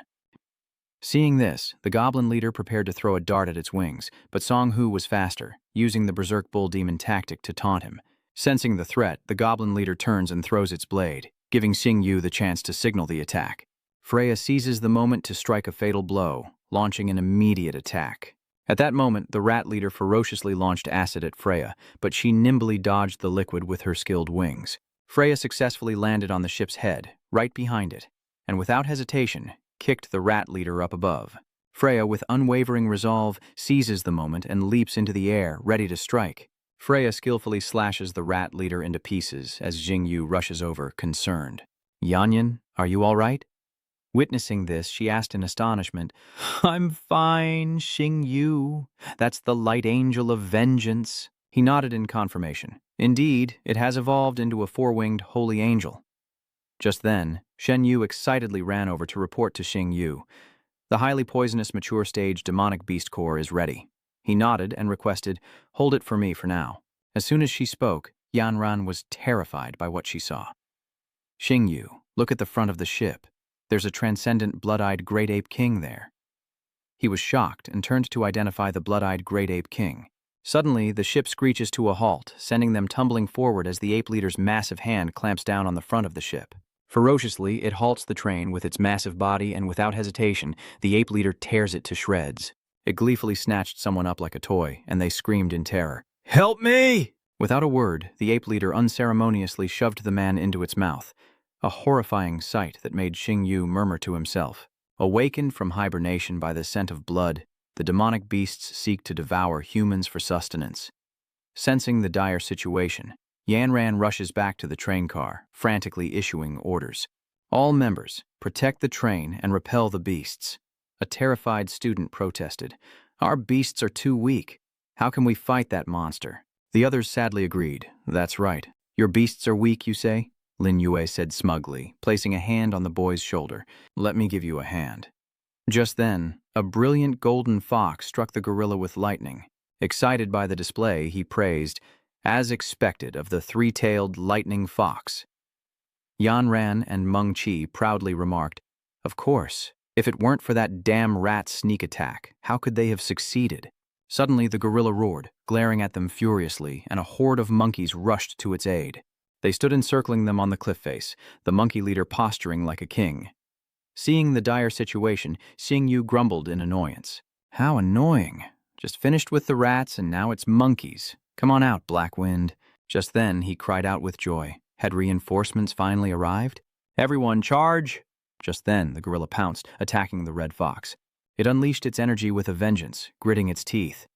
Seeing this, the goblin leader prepared to throw a dart at its wings, but Song Hu was faster, using the berserk bull demon tactic to taunt him. Sensing the threat, the goblin leader turns and throws its blade, giving Xing Yu the chance to signal the attack. Freya seizes the moment to strike a fatal blow, launching an immediate attack. At that moment, the rat leader ferociously launched acid at Freya, but she nimbly dodged the liquid with her skilled wings. Freya successfully landed on the ship's head, right behind it, and without hesitation, kicked the rat leader up above. Freya, with unwavering resolve, seizes the moment and leaps into the air, ready to strike. Freya skillfully slashes the rat leader into pieces as Xing Yu rushes over, concerned. Yanyan, Are you all right? Witnessing this, she asked in astonishment, I'm fine, Xing Yu. That's the light angel of vengeance. He nodded in confirmation. Indeed, it has evolved into a four-winged holy angel. Just then, Shen Yu excitedly ran over to report to Xing Yu. The highly poisonous mature stage demonic beast core is ready. He nodded and requested, hold it for me for now. As soon as she spoke, Yanran was terrified by what she saw. Xing Yu, look at the front of the ship. There's a transcendent blood-eyed great ape king there. He was shocked and turned to identify the blood-eyed great ape king. Suddenly, the ship screeches to a halt, sending them tumbling forward as the ape leader's massive hand clamps down on the front of the ship. Ferociously, it halts the train with its massive body, and without hesitation, the ape leader tears it to shreds. It gleefully snatched someone up like a toy, and they screamed in terror, "Help me!" Without a word, the ape leader unceremoniously shoved the man into its mouth, a horrifying sight that made Xing Yu murmur to himself. Awakened from hibernation by the scent of blood, the demonic beasts seek to devour humans for sustenance. Sensing the dire situation, Yanran rushes back to the train car, frantically issuing orders. All members, protect the train and repel the beasts. A terrified student protested, Our beasts are too weak. How can we fight that monster? The others sadly agreed. That's right. Your beasts are weak, you say? Lin Yue said smugly, placing a hand on the boy's shoulder. Let me give you a hand. Just then, a brilliant golden fox struck the gorilla with lightning. Excited by the display, he praised, as expected of the three-tailed lightning fox. Yanran and Meng Qi proudly remarked, Of course, if it weren't for that damn rat sneak attack, how could they have succeeded? Suddenly the gorilla roared, glaring at them furiously, and a horde of monkeys rushed to its aid. They stood encircling them on the cliff face, the monkey leader posturing like a king. Seeing the dire situation, Xing Yu grumbled in annoyance. How annoying. Just finished with the rats and now it's monkeys. Come on out, Black Wind. Just then he cried out with joy. Had reinforcements finally arrived? Everyone charge! Just then the gorilla pounced, attacking the red fox. It unleashed its energy with a vengeance, gritting its teeth.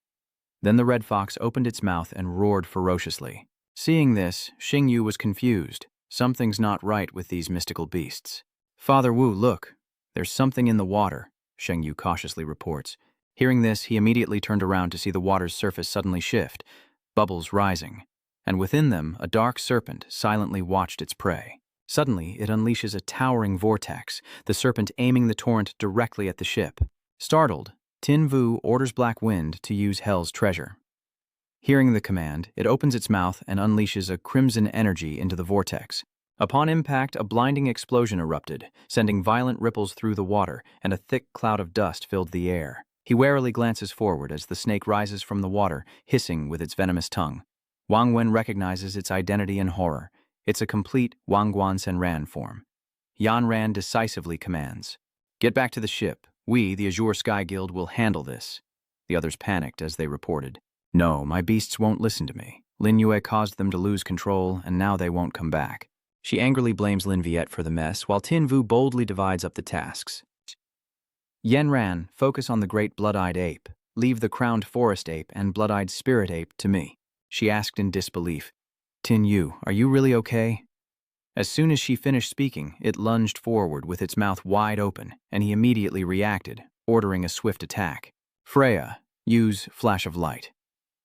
Then the red fox opened its mouth and roared ferociously. Seeing this, Xing Yu was confused. Something's not right with these mystical beasts. Father Wu, look. There's something in the water, Xing Yu cautiously reports. Hearing this, he immediately turned around to see the water's surface suddenly shift, bubbles rising, and within them a dark serpent silently watched its prey. Suddenly, it unleashes a towering vortex, the serpent aiming the torrent directly at the ship. Startled, Tin Vu orders Black Wind to use Hell's treasure. Hearing the command, it opens its mouth and unleashes a crimson energy into the vortex. Upon impact, a blinding explosion erupted, sending violent ripples through the water, and a thick cloud of dust filled the air. He warily glances forward as the snake rises from the water, hissing with its venomous tongue. Wang Wen recognizes its identity in horror. It's a complete Wangguan Senran form. Yanran decisively commands, Get back to the ship. We, the Azure Sky Guild, will handle this. The others panicked as they reported. No, my beasts won't listen to me. Lin Yue caused them to lose control, and now they won't come back. She angrily blames Lin Viet for the mess, while Tin Vu boldly divides up the tasks. Yanran, focus on the great blood-eyed ape. Leave the crowned forest ape and blood-eyed spirit ape to me. She asked in disbelief. Tin Yu, are you really okay? As soon as she finished speaking, it lunged forward with its mouth wide open, and he immediately reacted, ordering a swift attack. Freya, use Flash of Light.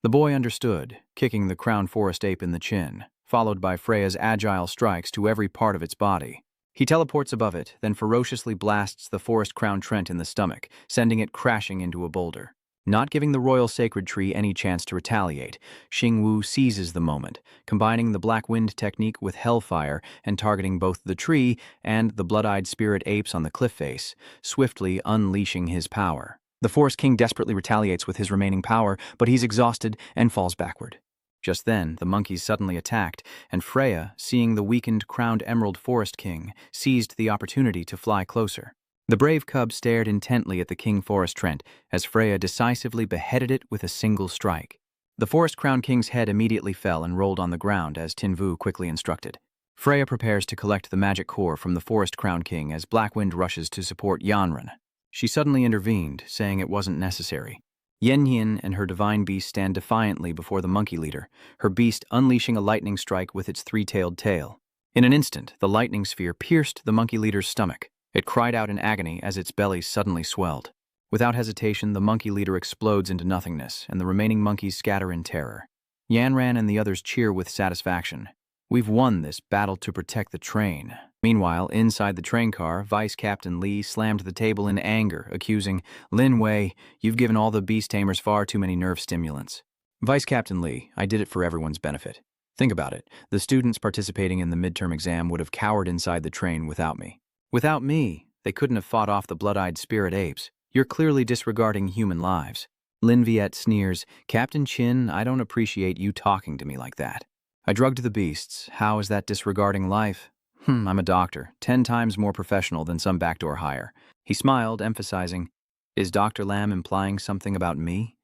The boy understood, kicking the crowned forest ape in the chin, followed by Freya's agile strikes to every part of its body. He teleports above it, then ferociously blasts the forest-crowned Trent in the stomach, sending it crashing into a boulder. Not giving the royal sacred tree any chance to retaliate, Xing Wu seizes the moment, combining the Black Wind technique with Hellfire and targeting both the tree and the blood-eyed spirit apes on the cliff face, swiftly unleashing his power. The Forest King desperately retaliates with his remaining power, but he's exhausted and falls backward. Just then, the monkeys suddenly attacked, and Freya, seeing the weakened crowned Emerald Forest King, seized the opportunity to fly closer. The brave cub stared intently at the King Forest Trent as Freya decisively beheaded it with a single strike. The Forest Crown King's head immediately fell and rolled on the ground as Tin Vu quickly instructed. Freya prepares to collect the magic core from the Forest Crown King as Blackwind rushes to support Yanran. She suddenly intervened, saying it wasn't necessary. Yin and her divine beast stand defiantly before the monkey leader, her beast unleashing a lightning strike with its three-tailed tail. In an instant, the lightning sphere pierced the monkey leader's stomach. It cried out in agony as its belly suddenly swelled. Without hesitation, the monkey leader explodes into nothingness, and the remaining monkeys scatter in terror. Yanran and the others cheer with satisfaction. We've won this battle to protect the train. Meanwhile, inside the train car, Vice Captain Lee slammed the table in anger, accusing Lin Wei, "You've given all the beast tamers far too many nerve stimulants." Vice Captain Lee, I did it for everyone's benefit. Think about it. The students participating in the midterm exam would have cowered inside the train without me. Without me, they couldn't have fought off the blood-eyed spirit apes. You're clearly disregarding human lives. Lin Viet sneers, "Captain Chin, I don't appreciate you talking to me like that. I drugged the beasts. How is that disregarding life? I'm a doctor, 10 times more professional than some backdoor hire." He smiled, emphasizing, "Is Dr. Lam implying something about me?"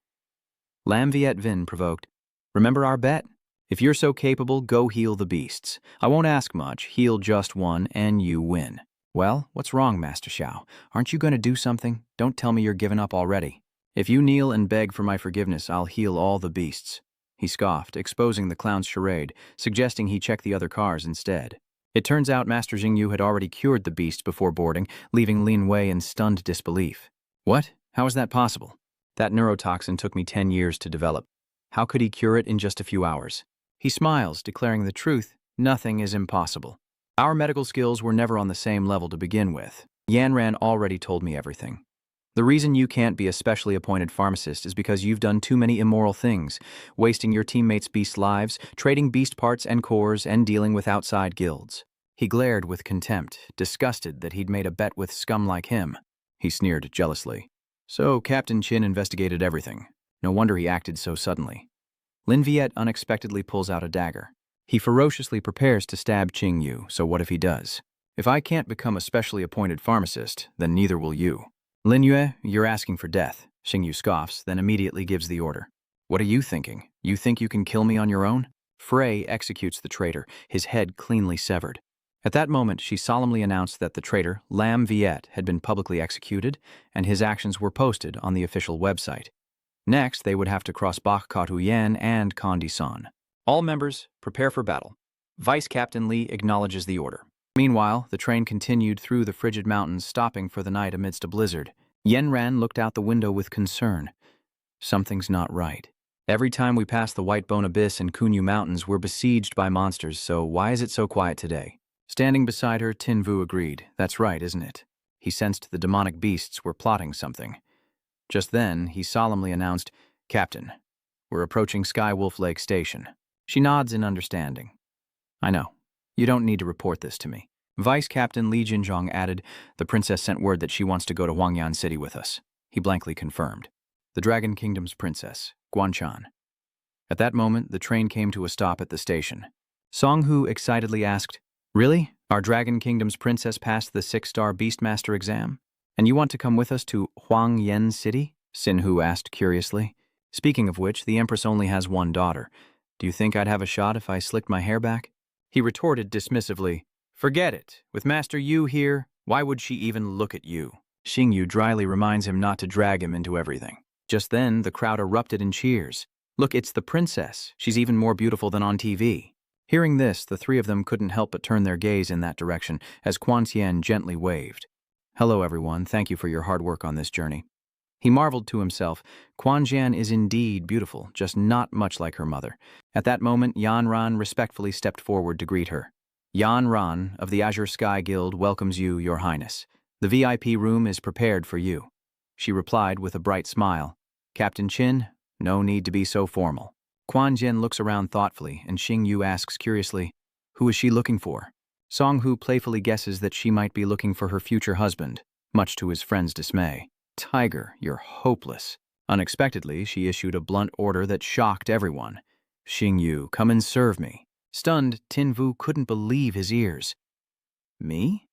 Lam Viet Vin provoked, "Remember our bet? If you're so capable, go heal the beasts. I won't ask much, heal just one, and you win." "Well, what's wrong, Master Xiao? Aren't you going to do something? Don't tell me you're giving up already. If you kneel and beg for my forgiveness, I'll heal all the beasts." He scoffed, exposing the clown's charade, suggesting he check the other cars instead. It turns out Master Jingyu had already cured the beasts before boarding, leaving Lin Wei in stunned disbelief. "What? How is that possible? That neurotoxin took me 10 years to develop. How could he cure it in just a few hours?" He smiles, declaring the truth, "Nothing is impossible. Our medical skills were never on the same level to begin with. Yanran already told me everything. The reason you can't be a specially appointed pharmacist is because you've done too many immoral things, wasting your teammates' beast lives, trading beast parts and cores, and dealing with outside guilds." He glared with contempt, disgusted that he'd made a bet with scum like him. He sneered jealously. So Captain Chin investigated everything. No wonder he acted so suddenly. Lin Viet unexpectedly pulls out a dagger. He ferociously prepares to stab Qing Yu, so what if he does? "If I can't become a specially appointed pharmacist, then neither will you." "Lin Yue, you're asking for death." Xing Yu scoffs, then immediately gives the order. "What are you thinking? You think you can kill me on your own?" Frey executes the traitor, his head cleanly severed. At that moment, she solemnly announced that the traitor, Lam Viet, had been publicly executed, and his actions were posted on the official website. Next, they would have to cross Bach Katuyan and Kondi-san. "All members, prepare for battle." Vice Captain Lee acknowledges the order. Meanwhile, the train continued through the frigid mountains, stopping for the night amidst a blizzard. Yanran looked out the window with concern. Something's not right. Every time we pass the White Bone Abyss and Kunyu Mountains, we're besieged by monsters, so why is it so quiet today? Standing beside her, Tin Vu agreed. That's right, isn't it? He sensed the demonic beasts were plotting something. Just then, he solemnly announced, "Captain, we're approaching Skywolf Lake Station." She nods in understanding. "I know. You don't need to report this to me." Vice Captain Li Jinzhong added, "The princess sent word that she wants to go to Huangyan City with us." He blankly confirmed. The Dragon Kingdom's princess, Guanchan. At that moment, the train came to a stop at the station. Song Hu excitedly asked, "Really? Our Dragon Kingdom's princess passed the 6-star Beastmaster exam? And you want to come with us to Huangyan City?" Sin Hu asked curiously. "Speaking of which, the Empress only has one daughter. Do you think I'd have a shot if I slicked my hair back?" He retorted dismissively, "Forget it. With Master Yu here, why would she even look at you?" Xing Yu dryly reminds him not to drag him into everything. Just then, the crowd erupted in cheers. "Look, it's the princess. She's even more beautiful than on TV." Hearing this, the three of them couldn't help but turn their gaze in that direction as Quan Xian gently waved. "Hello, everyone. Thank you for your hard work on this journey." He marveled to himself. Quan Jian is indeed beautiful, just not much like her mother. At that moment, Yan Ran respectfully stepped forward to greet her. "Yan Ran of the Azure Sky Guild welcomes you, Your Highness. The VIP room is prepared for you." She replied with a bright smile. "Captain Qin, no need to be so formal." Quan Jian looks around thoughtfully, and Xing Yu asks curiously, "Who is she looking for?" Song Hu playfully guesses that she might be looking for her future husband, much to his friend's dismay. "Tiger, you're hopeless." Unexpectedly, she issued a blunt order that shocked everyone. "Xing Yu, come and serve me." Stunned, Tin Vu couldn't believe his ears. "Me?"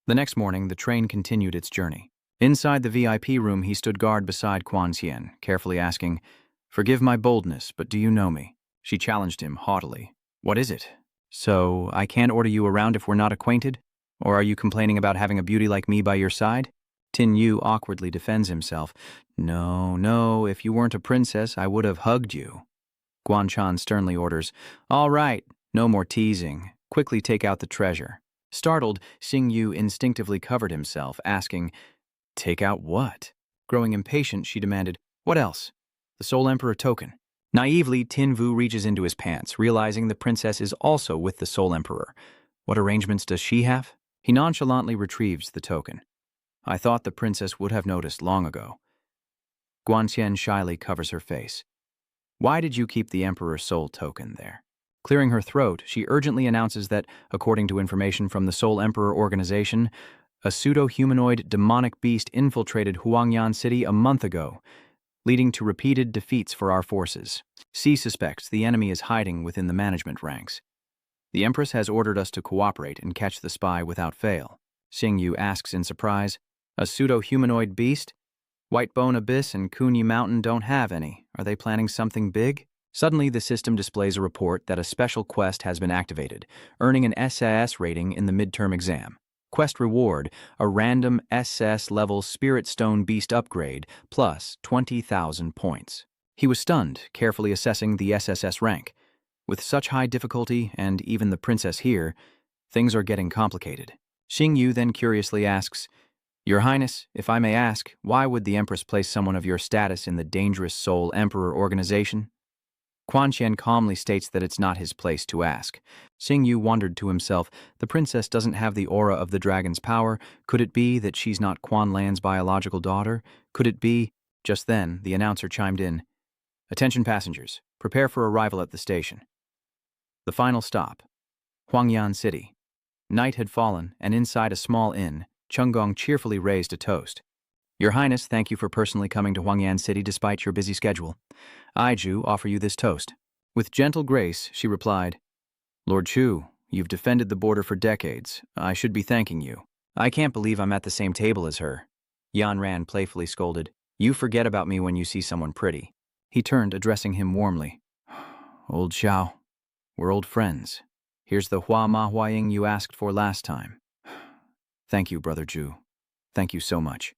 The next morning, the train continued its journey. Inside the VIP room, he stood guard beside Quan Xian, carefully asking, "Forgive my boldness, but do you know me?" She challenged him haughtily. "What is it? So, I can't order you around if we're not acquainted? Or are you complaining about having a beauty like me by your side?" Tin Yu awkwardly defends himself. No, if you weren't a princess, I would have hugged you." Guanchan sternly orders, "All right, no more teasing. Quickly take out the treasure. Startled, Xing Yu instinctively covered himself, asking, "Take out what?" Growing impatient, she demanded, "What else?" "The Soul Emperor token." Naively, Tin Vu reaches into his pants, realizing the princess is also with the Soul Emperor. What arrangements does she have? He nonchalantly retrieves the token. "I thought the princess would have noticed long ago." Guanxian shyly covers her face. "Why did you keep the Emperor's soul token there?" Clearing her throat, she urgently announces that, according to information from the Soul Emperor organization, a pseudo-humanoid demonic beast infiltrated Huangyan City a month ago, leading to repeated defeats for our forces. C suspects the enemy is hiding within the management ranks. The Empress has ordered us to cooperate and catch the spy without fail. Xing Yu asks in surprise, "A pseudo-humanoid beast? Whitebone Abyss and Kunyi Mountain don't have any. Are they planning something big?" Suddenly, the system displays a report that a special quest has been activated, earning an SSS rating in the midterm exam. Quest reward, a random SS-level Spirit Stone Beast upgrade, plus 20,000 points. He was stunned, carefully assessing the SSS rank. With such high difficulty, and even the princess here, things are getting complicated. Xing Yu then curiously asks, "Your Highness, if I may ask, why would the Empress place someone of your status in the dangerous Soul Emperor organization?" Guanxian calmly states that it's not his place to ask. Xing Yu wondered to himself, the princess doesn't have the aura of the dragon's power. Could it be that she's not Quan Lan's biological daughter? Could it be? Just then, the announcer chimed in, "Attention passengers, prepare for arrival at the station." The final stop, Huangyan City. Night had fallen, and inside a small inn, Chunggong cheerfully raised a toast. "Your Highness, thank you for personally coming to Huangyan City despite your busy schedule. I, Ju, offer you this toast." With gentle grace, she replied, "Lord Chu, you've defended the border for decades. I should be thanking you." "I can't believe I'm at the same table as her." Yan Ran playfully scolded, "You forget about me when you see someone pretty." He turned, addressing him warmly. "Old Xiao, we're old friends. Here's the Hua Ma Huaying you asked for last time." "Thank you, Brother Ju. Thank you so much."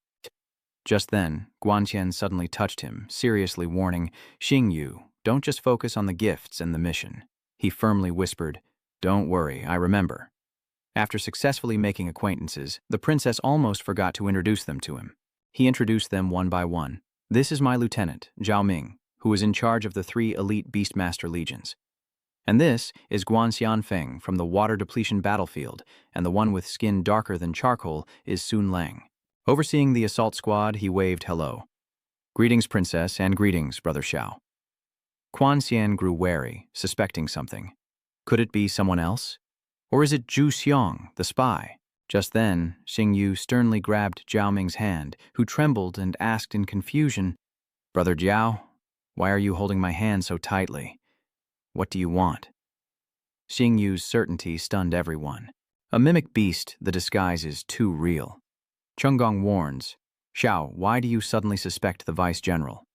Just then, Guanxian suddenly touched him, seriously warning, "Xing Yu, don't just focus on the gifts and the mission." He firmly whispered, "Don't worry, I remember." After successfully making acquaintances, the princess almost forgot to introduce them to him. He introduced them one by one. "This is my lieutenant, Zhao Ming, who is in charge of the 3 elite Beastmaster legions. And this is Guan Xianfeng from the water depletion battlefield, and the one with skin darker than charcoal is Sun Lang." Overseeing the assault squad, he waved hello. "Greetings, Princess, and greetings, Brother Xiao." Quan Xian grew wary, suspecting something. Could it be someone else? Or is it Zhu Xiong, the spy? Just then, Xing Yu sternly grabbed Zhao Ming's hand, who trembled and asked in confusion, "Brother Jiao, why are you holding my hand so tightly? What do you want?" Xing Yu's certainty stunned everyone. A mimic beast, the disguise is too real. Chunggong warns, "Xiao, why do you suddenly suspect the vice general?"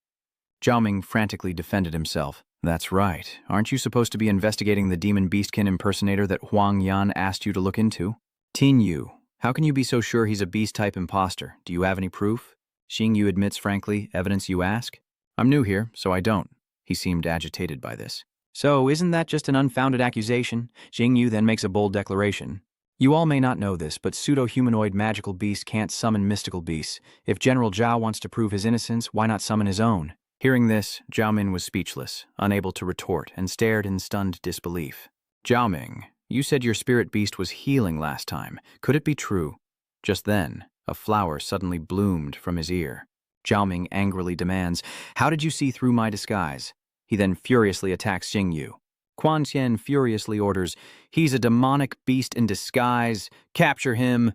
Zhao Ming frantically defended himself. "That's right. Aren't you supposed to be investigating the demon beastkin impersonator that Huang Yan asked you to look into?" "Tin Yu, how can you be so sure he's a beast-type imposter? Do you have any proof?" Xing Yu admits frankly, "Evidence you ask?" "I'm new here, so I don't." He seemed agitated by this. "So, isn't that just an unfounded accusation?" Xing Yu then makes a bold declaration. "You all may not know this, but pseudo-humanoid magical beasts can't summon mystical beasts. If General Zhao wants to prove his innocence, why not summon his own?" Hearing this, Zhao Min was speechless, unable to retort, and stared in stunned disbelief. "Zhao Ming, you said your spirit beast was healing last time. Could it be true?" Just then, a flower suddenly bloomed from his ear. Zhao Ming angrily demands, "How did you see through my disguise?" He then furiously attacks Xing Yu. Quan Xian furiously orders, "He's a demonic beast in disguise. Capture him!"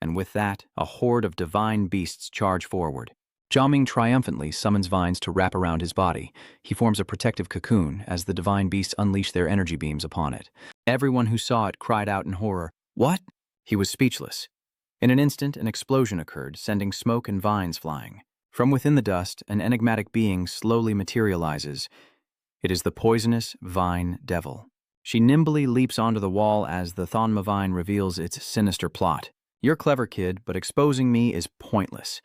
And with that, a horde of divine beasts charge forward. Zhao Ming triumphantly summons vines to wrap around his body. He forms a protective cocoon as the divine beasts unleash their energy beams upon it. Everyone who saw it cried out in horror, "What?" He was speechless. In an instant, an explosion occurred, sending smoke and vines flying. From within the dust, an enigmatic being slowly materializes. It is the poisonous vine devil. She nimbly leaps onto the wall as the Thonma vine reveals its sinister plot. "You're clever, kid, but exposing me is pointless.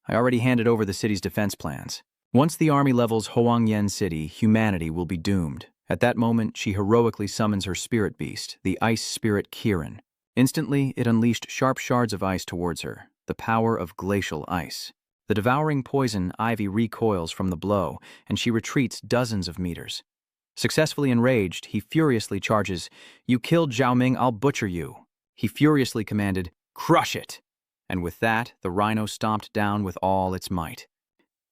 I already handed over the city's defense plans. Once the army levels Huangyan City, humanity will be doomed. At that moment, she heroically summons her spirit beast, the ice spirit Kirin. Instantly, it unleashed sharp shards of ice towards her, the power of glacial ice. The devouring poison Ivy recoils from the blow, and she retreats dozens of meters. Successfully enraged, he furiously charges. "You killed Zhaoming, I'll butcher you." He furiously commanded, "Crush it!" And with that, the rhino stomped down with all its might.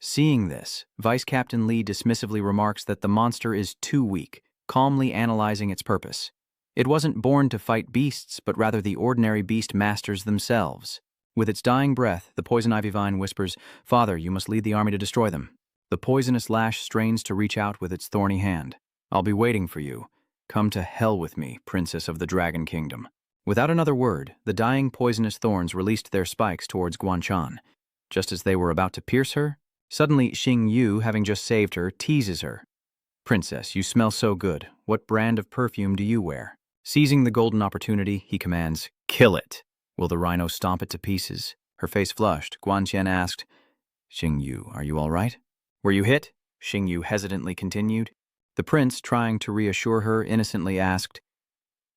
Seeing this, Vice Captain Lee dismissively remarks that the monster is too weak, calmly analyzing its purpose. It wasn't born to fight beasts, but rather the ordinary beast masters themselves. With its dying breath, the poison ivy vine whispers, "Father, you must lead the army to destroy them." The poisonous lash strains to reach out with its thorny hand. "I'll be waiting for you. Come to hell with me, Princess of the Dragon Kingdom." Without another word, the dying poisonous thorns released their spikes towards Guanchan. Just as they were about to pierce her, suddenly Xing Yu, having just saved her, teases her. "Princess, you smell so good. What brand of perfume do you wear?" Seizing the golden opportunity, he commands, "Kill it." "Will the rhino stomp it to pieces?" Her face flushed, Guanqian asked, "Xing Yu, are you all right?" "Were you hit?" Xing Yu hesitantly continued. The prince, trying to reassure her, innocently asked,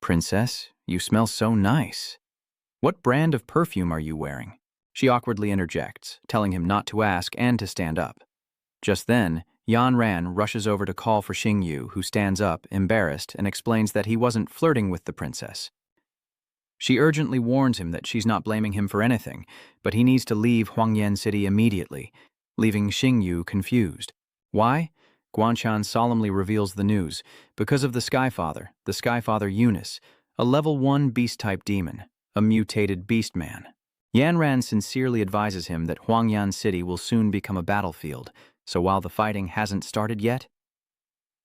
"Princess, you smell so nice. What brand of perfume are you wearing?" She awkwardly interjects, telling him not to ask and to stand up. Just then, Yan Ran rushes over to call for Xing Yu, who stands up, embarrassed, and explains that he wasn't flirting with the princess. She urgently warns him that she's not blaming him for anything, but he needs to leave Huangyan City immediately, leaving Xing Yu confused. Why? Guanchan solemnly reveals the news. Because of the Skyfather Eunice, a level 1 beast-type demon, a mutated beast man. Yanran sincerely advises him that Huangyan City will soon become a battlefield, so while the fighting hasn't started yet,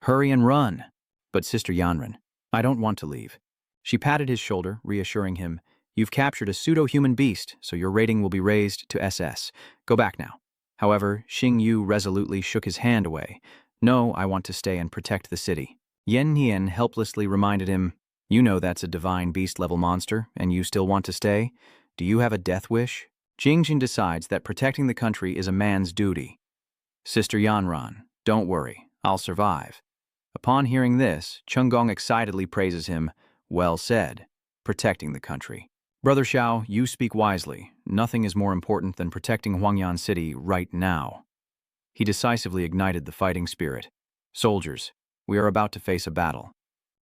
hurry and run. But Sister Yanran, I don't want to leave. She patted his shoulder, reassuring him, "You've captured a pseudo-human beast, so your rating will be raised to SS. Go back now." However, Xing Yu resolutely shook his hand away. "No, I want to stay and protect the city." Yen Nian helplessly reminded him, "You know that's a divine beast-level monster, and you still want to stay? Do you have a death wish?" Jingjin decides that protecting the country is a man's duty. "Sister Yanran, don't worry, I'll survive." Upon hearing this, Chunggong excitedly praises him. "Well said. Protecting the country. Brother Xiao, you speak wisely. Nothing is more important than protecting Huangyan City right now." He decisively ignited the fighting spirit. "Soldiers, we are about to face a battle.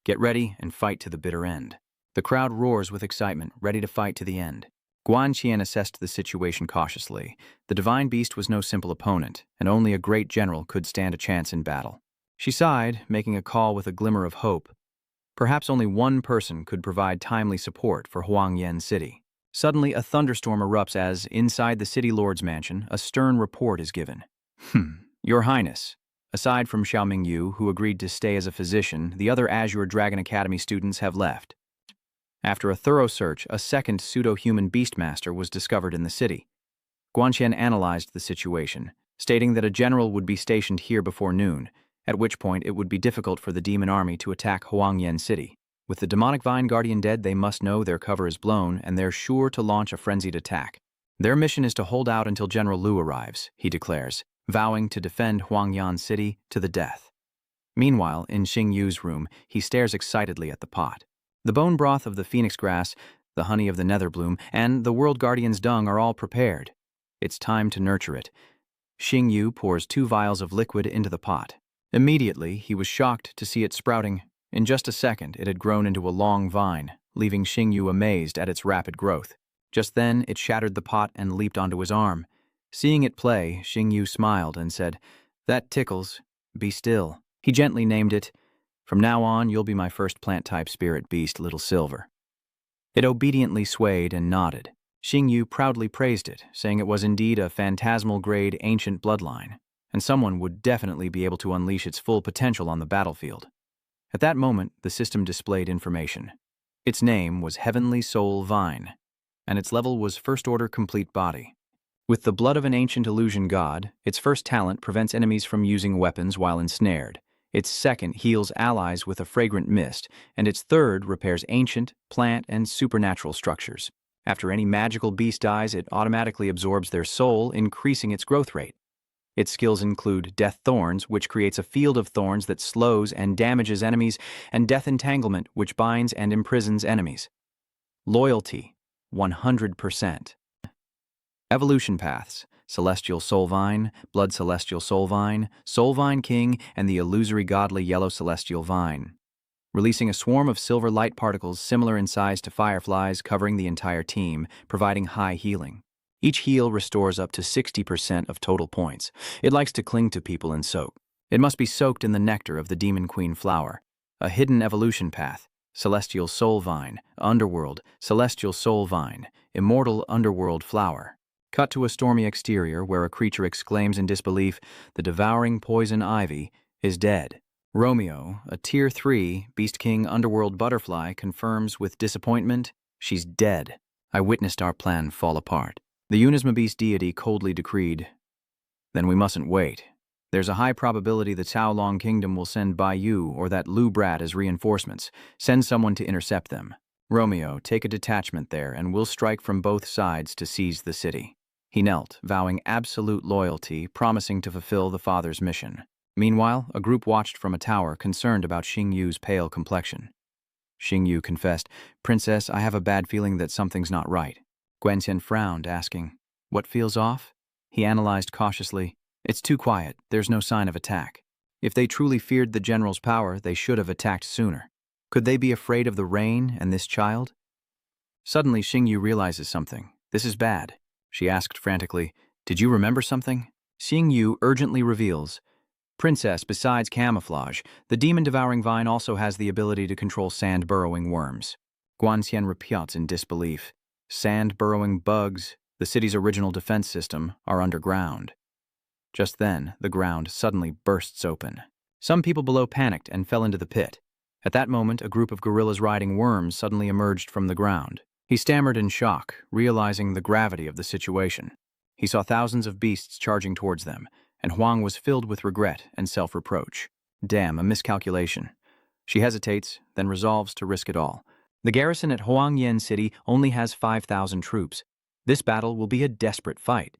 Get ready and fight to the bitter end." The crowd roars with excitement, ready to fight to the end. Guan Qian assessed the situation cautiously. The divine beast was no simple opponent, and only a great general could stand a chance in battle. She sighed, making a call with a glimmer of hope. Perhaps only one person could provide timely support for Huangyan City. Suddenly, a thunderstorm erupts as, inside the city lord's mansion, a stern report is given. Your Highness, aside from Xiaoming Yu, who agreed to stay as a physician, the other Azure Dragon Academy students have left. After a thorough search, a second pseudo-human beastmaster was discovered in the city. Guanqian analyzed the situation, stating that a general would be stationed here before noon, at which point it would be difficult for the demon army to attack Huangyan City. With the demonic vine guardian dead, they must know their cover is blown, and they're sure to launch a frenzied attack. Their mission is to hold out until General Lu arrives, he declares, vowing to defend Huangyan City to the death. Meanwhile, in Xing Yu's room, he stares excitedly at the pot. The bone broth of the phoenix grass, the honey of the nether bloom, and the world guardian's dung are all prepared. It's time to nurture it. Xing Yu pours 2 vials of liquid into the pot. Immediately, he was shocked to see it sprouting. In just a second, it had grown into a long vine, leaving Xing Yu amazed at its rapid growth. Just then, it shattered the pot and leaped onto his arm. Seeing it play, Xing Yu smiled and said, "That tickles. Be still." He gently named it, "From now on, you'll be my first plant-type spirit beast, Little Silver." It obediently swayed and nodded. Xing Yu proudly praised it, saying it was indeed a phantasmal-grade ancient bloodline, and someone would definitely be able to unleash its full potential on the battlefield. At that moment, the system displayed information. Its name was Heavenly Soul Vine, and its level was First Order Complete Body. With the blood of an ancient illusion god, its first talent prevents enemies from using weapons while ensnared. Its second heals allies with a fragrant mist, and its third repairs ancient, plant, and supernatural structures. After any magical beast dies, it automatically absorbs their soul, increasing its growth rate. Its skills include Death Thorns, which creates a field of thorns that slows and damages enemies, and Death Entanglement, which binds and imprisons enemies. Loyalty, 100%. Evolution paths: Celestial Soul Vine, Blood Celestial Soul Vine King, and the illusory godly Yellow Celestial Vine. Releasing a swarm of silver light particles similar in size to fireflies covering the entire team, providing high healing. Each heal restores up to 60% of total points. It likes to cling to people and soak. It must be soaked in the nectar of the Demon Queen flower. A hidden evolution path: Celestial Soul Vine, Underworld, Celestial Soul Vine, Immortal Underworld Flower. Cut to a stormy exterior where a creature exclaims in disbelief, "The devouring poison ivy is dead." Romeo, a Tier 3 Beast King Underworld butterfly, confirms with disappointment, "She's dead." I witnessed our plan fall apart. The Unisma Beast deity coldly decreed, "Then we mustn't wait. There's a high probability the Cao Long Kingdom will send Bai Yu or that Lu Brat as reinforcements. Send someone to intercept them. Romeo, take a detachment there and we'll strike from both sides to seize the city." He knelt, vowing absolute loyalty, promising to fulfill the father's mission. Meanwhile, a group watched from a tower, concerned about Xing Yu's pale complexion. Xing Yu confessed, "Princess, I have a bad feeling that something's not right." Guanxian frowned, asking, "What feels off?" He analyzed cautiously, "It's too quiet. There's no sign of attack. If they truly feared the general's power, they should have attacked sooner. Could they be afraid of the rain and this child?" Suddenly, Xing Yu realizes something. "This is bad." She asked frantically, "Did you remember something?" Xing Yu urgently reveals, "Princess, besides camouflage, the demon-devouring vine also has the ability to control sand-burrowing worms." Guanxian repeats in disbelief. Sand-burrowing bugs, the city's original defense system, are underground. Just then, the ground suddenly bursts open. Some people below panicked and fell into the pit. At that moment, a group of gorillas riding worms suddenly emerged from the ground. He stammered in shock, realizing the gravity of the situation. He saw thousands of beasts charging towards them, and Huang was filled with regret and self-reproach. Damn, a miscalculation. She hesitates, then resolves to risk it all. The garrison at Huangyan City only has 5,000 troops. This battle will be a desperate fight.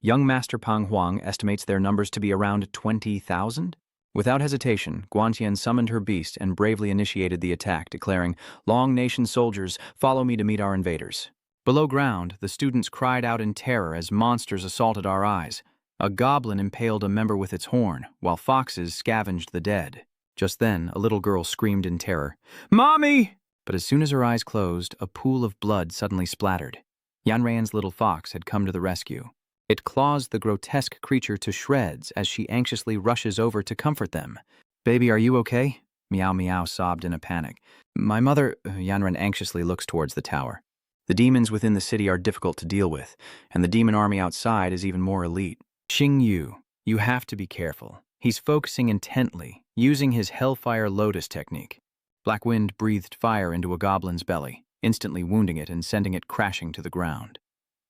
Young Master Pang Huang estimates their numbers to be around 20,000. Without hesitation, Guanxian summoned her beast and bravely initiated the attack, declaring, "Long Nation soldiers, follow me to meet our invaders." Below ground, the students cried out in terror as monsters assaulted our eyes. A goblin impaled a member with its horn, while foxes scavenged the dead. Just then, a little girl screamed in terror, "Mommy!" But as soon as her eyes closed, a pool of blood suddenly splattered. Yanran's little fox had come to the rescue. It claws the grotesque creature to shreds as she anxiously rushes over to comfort them. "Baby, are you okay?" Meow Meow sobbed in a panic. "My mother..." Yanran anxiously looks towards the tower. The demons within the city are difficult to deal with, and the demon army outside is even more elite. "Xing Yu, you have to be careful." He's focusing intently, using his Hellfire Lotus technique. Black Wind breathed fire into a goblin's belly, instantly wounding it and sending it crashing to the ground.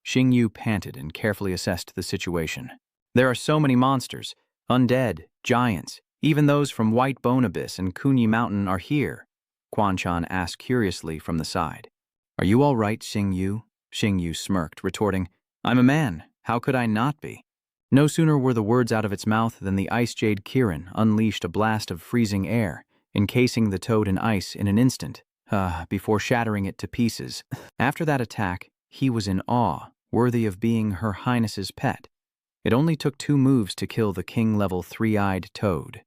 Xing Yu panted and carefully assessed the situation. "There are so many monsters. Undead, giants, even those from White Bone Abyss and Kunyi Mountain are here." Quan Chan asked curiously from the side. "Are you all right, Xing Yu?" Xing Yu smirked, retorting, "I'm a man. How could I not be?" No sooner were the words out of its mouth than the Ice Jade Kirin unleashed a blast of freezing air, encasing the toad in ice in an instant, before shattering it to pieces. After that attack, he was in awe, worthy of being Her Highness's pet. It only took 2 moves to kill the king-level 3-eyed toad.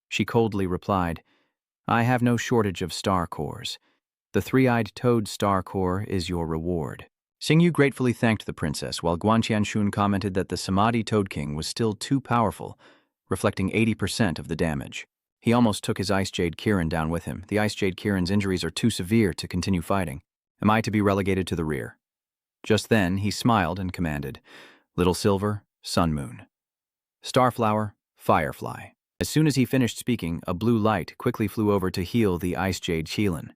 She coldly replied, "I have no shortage of star cores. The 3-eyed toad star core is your reward." Xing Yu gratefully thanked the princess, while Guanxian Shun commented that the Samadhi Toad King was still too powerful, reflecting 80% of the damage. He almost took his Ice Jade Kirin down with him. The Ice Jade Kirin's injuries are too severe to continue fighting. Am I to be relegated to the rear? Just then, he smiled and commanded, "Little Silver, Sun Moon. Starflower, Firefly." As soon as he finished speaking, a blue light quickly flew over to heal the Ice Jade Qilin.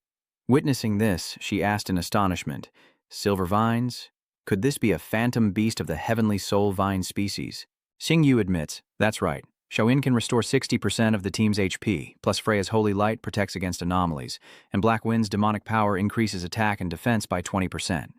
Witnessing this, she asked in astonishment, "Silver vines? Could this be a phantom beast of the heavenly soul vine species?" Xing Yu admits, "That's right. Shaoyin can restore 60% of the team's HP, plus Freya's Holy Light protects against anomalies, and Black Wind's demonic power increases attack and defense by 20%.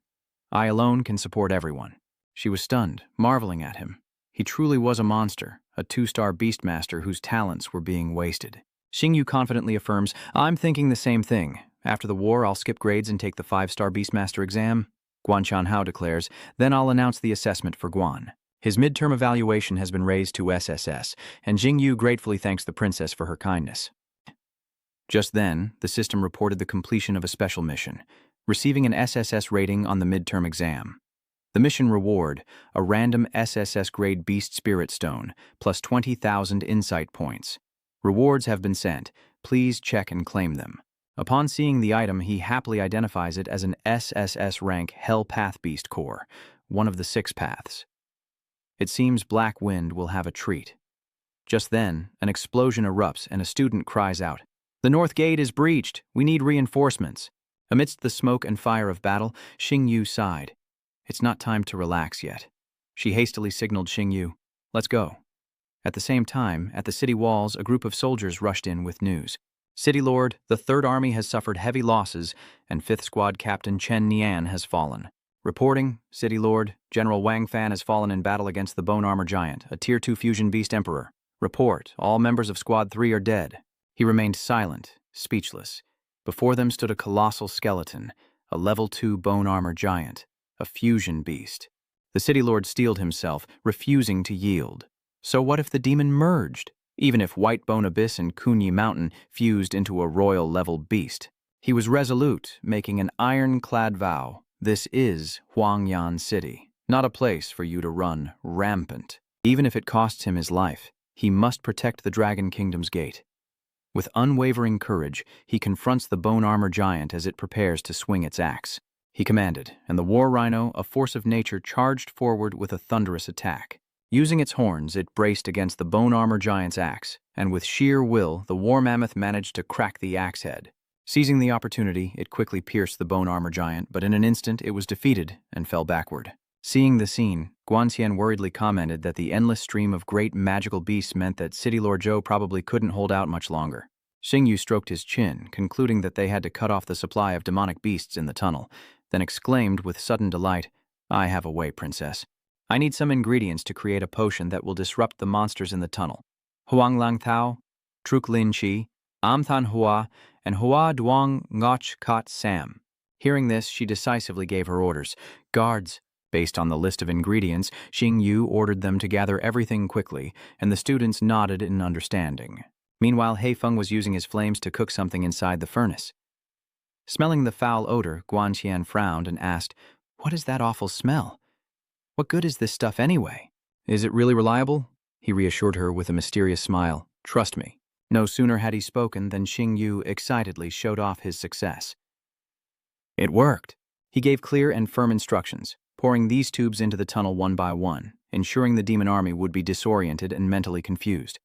I alone can support everyone." She was stunned, marveling at him. He truly was a monster, a 2-star beastmaster whose talents were being wasted. Xingyu confidently affirms, "I'm thinking the same thing. After the war, I'll skip grades and take the 5-star beastmaster exam." Guan Chanhao declares, "Then I'll announce the assessment for Guan." His midterm evaluation has been raised to SSS, and Xingyu gratefully thanks the princess for her kindness. Just then, the system reported the completion of a special mission, receiving an SSS rating on the midterm exam. The mission reward, a random SSS grade Beast Spirit Stone, plus 20,000 insight points. Rewards have been sent. Please check and claim them. Upon seeing the item, he happily identifies it as an SSS rank Hell Path Beast Core, one of the 6 paths. It seems Black Wind will have a treat. Just then, an explosion erupts and a student cries out, "The North Gate is breached. We need reinforcements." Amidst the smoke and fire of battle, Xingyu sighed. It's not time to relax yet. She hastily signaled Xingyu, "Let's go." At the same time, at the city walls, a group of soldiers rushed in with news. "City Lord, the Third Army has suffered heavy losses, and 5th Squad Captain Chen Nian has fallen. Reporting, City Lord, General Wang Fan has fallen in battle against the Bone Armor Giant, a Tier 2 Fusion Beast Emperor. Report, all members of Squad 3 are dead." He remained silent, speechless. Before them stood a colossal skeleton, a Level 2 Bone Armor Giant, a Fusion Beast. The City Lord steeled himself, refusing to yield. So what if the demon merged? Even if White Bone Abyss and Kunyi Mountain fused into a royal-level beast? He was resolute, making an ironclad vow. This is Huangyan City, not a place for you to run rampant. Even if it costs him his life, he must protect the Dragon Kingdom's gate. With unwavering courage, he confronts the Bone Armor Giant as it prepares to swing its axe. He commanded, and the War Rhino, a force of nature, charged forward with a thunderous attack. Using its horns, it braced against the Bone Armor Giant's axe, and with sheer will, the War Mammoth managed to crack the axe head. Seizing the opportunity, it quickly pierced the Bone Armor Giant, but in an instant it was defeated and fell backward. Seeing the scene, Guanxian worriedly commented that the endless stream of great magical beasts meant that City Lord Zhou probably couldn't hold out much longer. Xingyu stroked his chin, concluding that they had to cut off the supply of demonic beasts in the tunnel, then exclaimed with sudden delight, "I have a way, Princess. I need some ingredients to create a potion that will disrupt the monsters in the tunnel. Huang Lang Thao, Truk Lin Chi, Am Than Hua, and Hua Duang Ngoch Kot Sam." Hearing this, she decisively gave her orders. "Guards." Based on the list of ingredients, Xingyu ordered them to gather everything quickly, and the students nodded in understanding. Meanwhile, Heifeng was using his flames to cook something inside the furnace. Smelling the foul odor, Guanxian frowned and asked, "What is that awful smell? What good is this stuff anyway?" "Is it really reliable?" He reassured her with a mysterious smile. "Trust me." No sooner had he spoken than Xingyu excitedly showed off his success. It worked. He gave clear and firm instructions, pouring these tubes into the tunnel one by one, ensuring the demon army would be disoriented and mentally confused.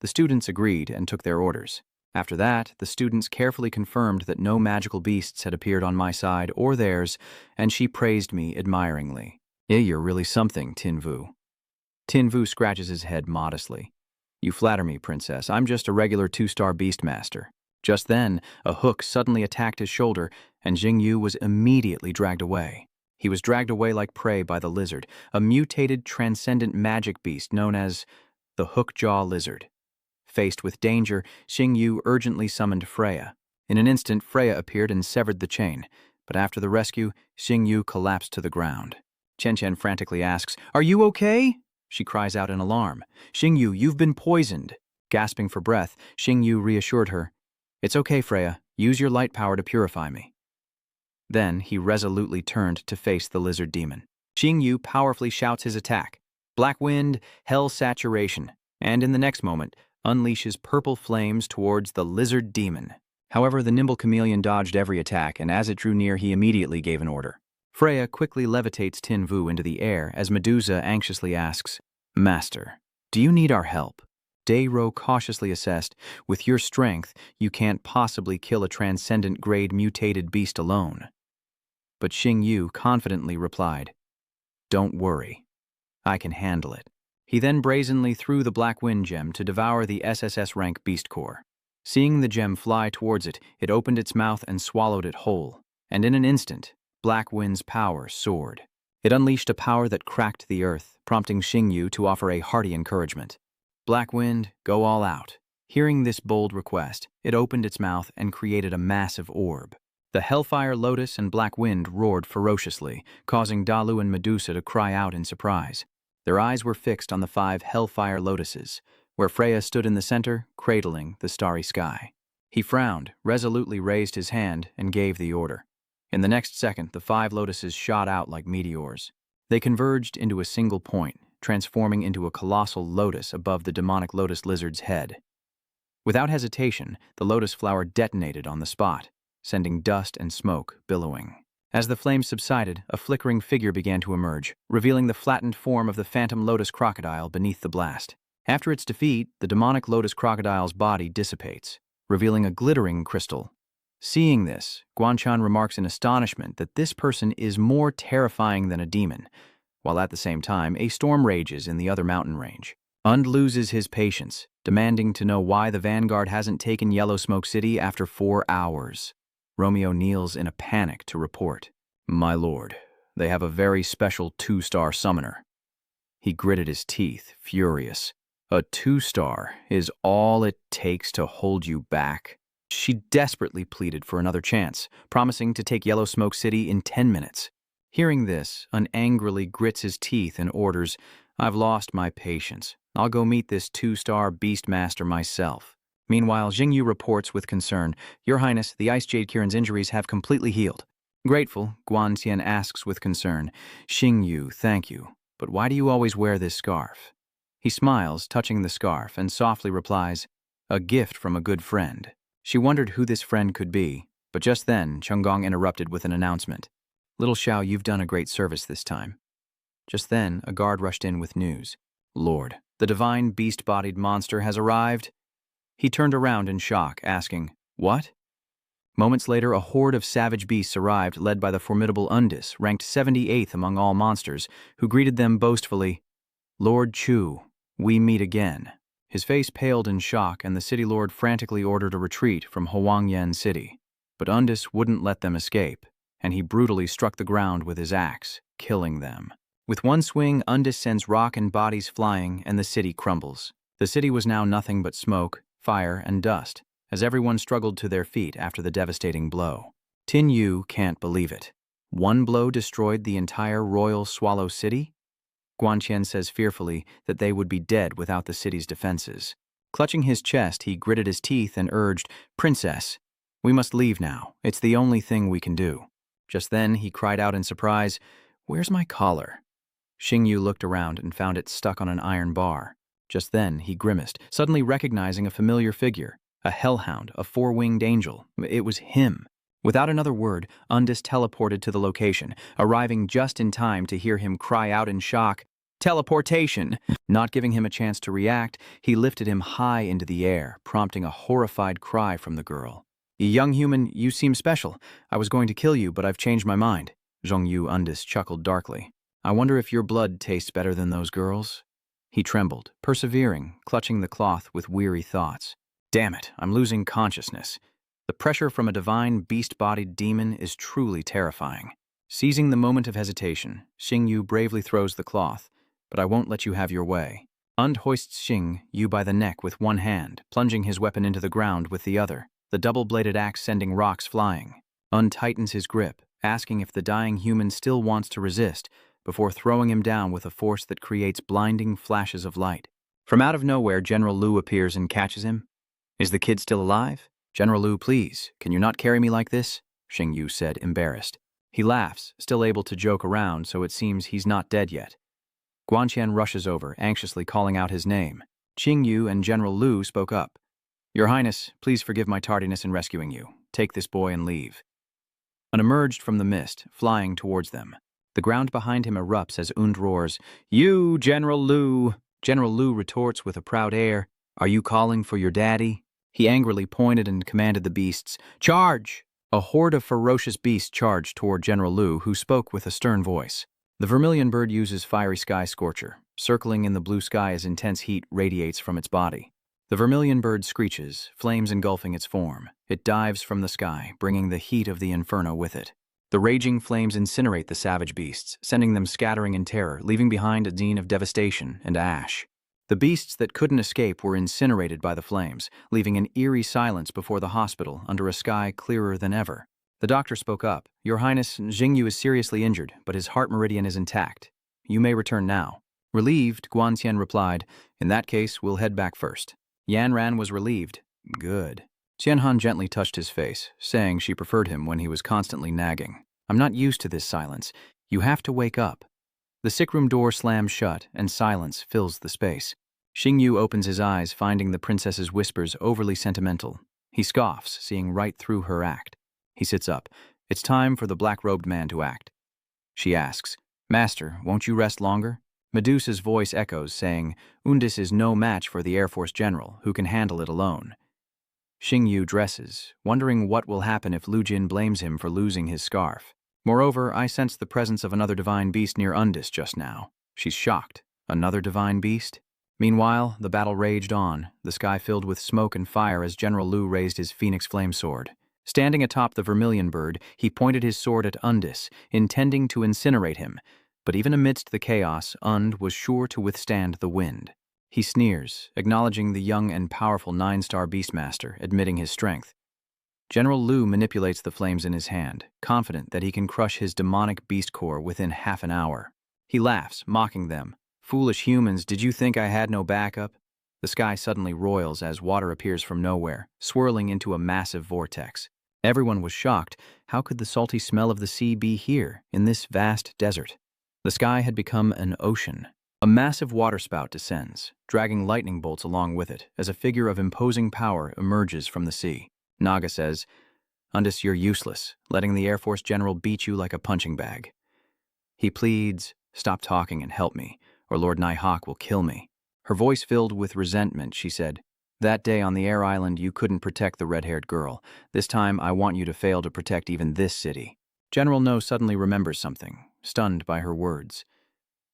The students agreed and took their orders. After that, the students carefully confirmed that no magical beasts had appeared on my side or theirs, and she praised me admiringly. "You're really something, Tin Vu." Tin Vu scratches his head modestly. "You flatter me, Princess. I'm just a regular 2-star beastmaster." Just then, a hook suddenly attacked his shoulder, and Xingyu was immediately dragged away. He was dragged away like prey by the lizard, a mutated transcendent magic beast known as the Hook-Jaw Lizard. Faced with danger, Xingyu urgently summoned Freya. In an instant, Freya appeared and severed the chain, but after the rescue, Xingyu collapsed to the ground. Chen Chen frantically asks, "Are you okay?" She cries out in alarm. "Xingyu, you've been poisoned." Gasping for breath, Xingyu reassured her, "It's okay, Freya. Use your light power to purify me." Then he resolutely turned to face the lizard demon. Xingyu powerfully shouts his attack, Black Wind, Hell Saturation, and in the next moment, unleashes purple flames towards the lizard demon. However, the nimble chameleon dodged every attack, and as it drew near, he immediately gave an order. Freya quickly levitates Tin Vu into the air as Medusa anxiously asks, "Master, do you need our help?" Dayro cautiously assessed, "With your strength, you can't possibly kill a transcendent-grade mutated beast alone." But Xingyu confidently replied, "Don't worry. I can handle it." He then brazenly threw the Black Wind gem to devour the SSS rank beast core. Seeing the gem fly towards it, it opened its mouth and swallowed it whole, and in an instant, Black Wind's power soared. It unleashed a power that cracked the earth, prompting Xingyu to offer a hearty encouragement. Black Wind, go all out." Hearing this bold request, it opened its mouth and created a massive orb. The Hellfire Lotus and Black Wind roared ferociously, causing Dalu and Medusa to cry out in surprise. Their eyes were fixed on the 5 Hellfire Lotuses, where Freya stood in the center, cradling the starry sky. He frowned, resolutely raised his hand, and gave the order. In the next second, the 5 lotuses shot out like meteors. They converged into a single point, transforming into a colossal lotus above the demonic lotus lizard's head. Without hesitation, the lotus flower detonated on the spot, sending dust and smoke billowing. As the flames subsided, a flickering figure began to emerge, revealing the flattened form of the phantom lotus crocodile beneath the blast. After its defeat, the demonic lotus crocodile's body dissipates, revealing a glittering crystal. Seeing this, Guanchan remarks in astonishment that this person is more terrifying than a demon, while at the same time a storm rages in the other mountain range. Und loses his patience, demanding to know why the vanguard hasn't taken Yellow Smoke City after 4 hours. Romeo kneels in a panic to report. "My lord, they have a very special 2-star summoner." He gritted his teeth, furious. "A 2-star is all it takes to hold you back." She desperately pleaded for another chance, promising to take Yellow Smoke City in 10 minutes. Hearing this, Un angrily grits his teeth and orders, "I've lost my patience. I'll go meet this 2-star beastmaster myself." Meanwhile, Jingyu reports with concern, "Your Highness, the Ice Jade Kirin's injuries have completely healed." Grateful, Guantian asks with concern, "Xingyu, thank you, but why do you always wear this scarf?" He smiles, touching the scarf, and softly replies, "A gift from a good friend." She wondered who this friend could be, but just then, Chunggong interrupted with an announcement. "Little Xiao, you've done a great service this time." Just then, a guard rushed in with news. "Lord, the divine beast-bodied monster has arrived." He turned around in shock, asking, "What?" Moments later, a horde of savage beasts arrived, led by the formidable Undis, ranked 78th among all monsters, who greeted them boastfully, "Lord Chu, we meet again." His face paled in shock, and the city lord frantically ordered a retreat from Huangyan City. But Undis wouldn't let them escape, and he brutally struck the ground with his axe, killing them. With one swing, Undis sends rock and bodies flying, and the city crumbles. The city was now nothing but smoke, fire, and dust, as everyone struggled to their feet after the devastating blow. Tin Yu can't believe it. One blow destroyed the entire Royal Swallow City? Guantian says fearfully that they would be dead without the city's defenses. Clutching his chest, he gritted his teeth and urged, "Princess, we must leave now. It's the only thing we can do." Just then, he cried out in surprise, "Where's my collar?" Xingyu looked around and found it stuck on an iron bar. Just then, he grimaced, suddenly recognizing a familiar figure, a hellhound, a 4-winged angel. It was him. Without another word, Undis teleported to the location, arriving just in time to hear him cry out in shock, "Teleportation!" Not giving him a chance to react, he lifted him high into the air, prompting a horrified cry from the girl. "Young human, you seem special. I was going to kill you, but I've changed my mind." Zhongyu Undis chuckled darkly. "I wonder if your blood tastes better than those girls?" He trembled, persevering, clutching the cloth with weary thoughts. "Damn it, I'm losing consciousness." The pressure from a divine, beast-bodied demon is truly terrifying. Seizing the moment of hesitation, Xingyu bravely throws the cloth, "But I won't let you have your way." Und hoists Xingyu by the neck with one hand, plunging his weapon into the ground with the other, the double-bladed axe sending rocks flying. Und tightens his grip, asking if the dying human still wants to resist, before throwing him down with a force that creates blinding flashes of light. From out of nowhere, General Lu appears and catches him. "Is the kid still alive? General Lu, please, can you not carry me like this?" Xingyu said, embarrassed. He laughs, still able to joke around, so it seems he's not dead yet. Guantian rushes over, anxiously calling out his name. Xingyu and General Lu spoke up. "Your Highness, please forgive my tardiness in rescuing you. Take this boy and leave." Un emerged from the mist, flying towards them. The ground behind him erupts as Und roars, "You, General Lu!" General Lu retorts with a proud air, "Are you calling for your daddy?" He angrily pointed and commanded the beasts, "Charge!" A horde of ferocious beasts charged toward General Lu, who spoke with a stern voice. The vermilion bird uses Fiery Sky Scorcher, circling in the blue sky as intense heat radiates from its body. The vermilion bird screeches, flames engulfing its form. It dives from the sky, bringing the heat of the inferno with it. The raging flames incinerate the savage beasts, sending them scattering in terror, leaving behind a scene of devastation and ash. The The beasts that couldn't escape were incinerated by the flames, leaving an eerie silence before the hospital under a sky clearer than ever. The doctor spoke up. "Your Highness, Jingyu is seriously injured, but his heart meridian is intact. You may return now." Relieved, Guanxian replied, "In that case, we'll head back first." Yanran was relieved. Good. Qianhan gently touched his face, saying she preferred him when he was constantly nagging. "I'm not used to this silence. You have to wake up." The sickroom door slams shut, and silence fills the space. Xingyu opens his eyes, finding the princess's whispers overly sentimental. He scoffs, seeing right through her act. He sits up. "It's time for the black-robed man to act." She asks, "Master, won't you rest longer?" Medusa's voice echoes, saying, "Undis is no match for the Air Force General, who can handle it alone." Xingyu dresses, wondering what will happen if Lu Jin blames him for losing his scarf. "Moreover, I sense the presence of another divine beast near Undis just now." She's shocked. Another divine beast? Meanwhile, the battle raged on, the sky filled with smoke and fire as General Lu raised his phoenix flame sword. Standing atop the vermilion bird, he pointed his sword at Undis, intending to incinerate him. But even amidst the chaos, Und was sure to withstand the wind. He sneers, acknowledging the young and powerful 9-star Beastmaster, admitting his strength. General Lu manipulates the flames in his hand, confident that he can crush his demonic beast core within half an hour. He laughs, mocking them. "Foolish humans, did you think I had no backup?" The sky suddenly roils as water appears from nowhere, swirling into a massive vortex. Everyone was shocked. How could the salty smell of the sea be here, in this vast desert? The sky had become an ocean. A massive waterspout descends, dragging lightning bolts along with it, as a figure of imposing power emerges from the sea. Naga says, "Undis, you're useless, letting the Air Force General beat you like a punching bag." He pleads, "Stop talking and help me, or Lord Nighthawk will kill me." Her voice filled with resentment, she said, "That day on the air island you couldn't protect the red-haired girl. This time I want you to fail to protect even this city." General No suddenly remembers something, stunned by her words.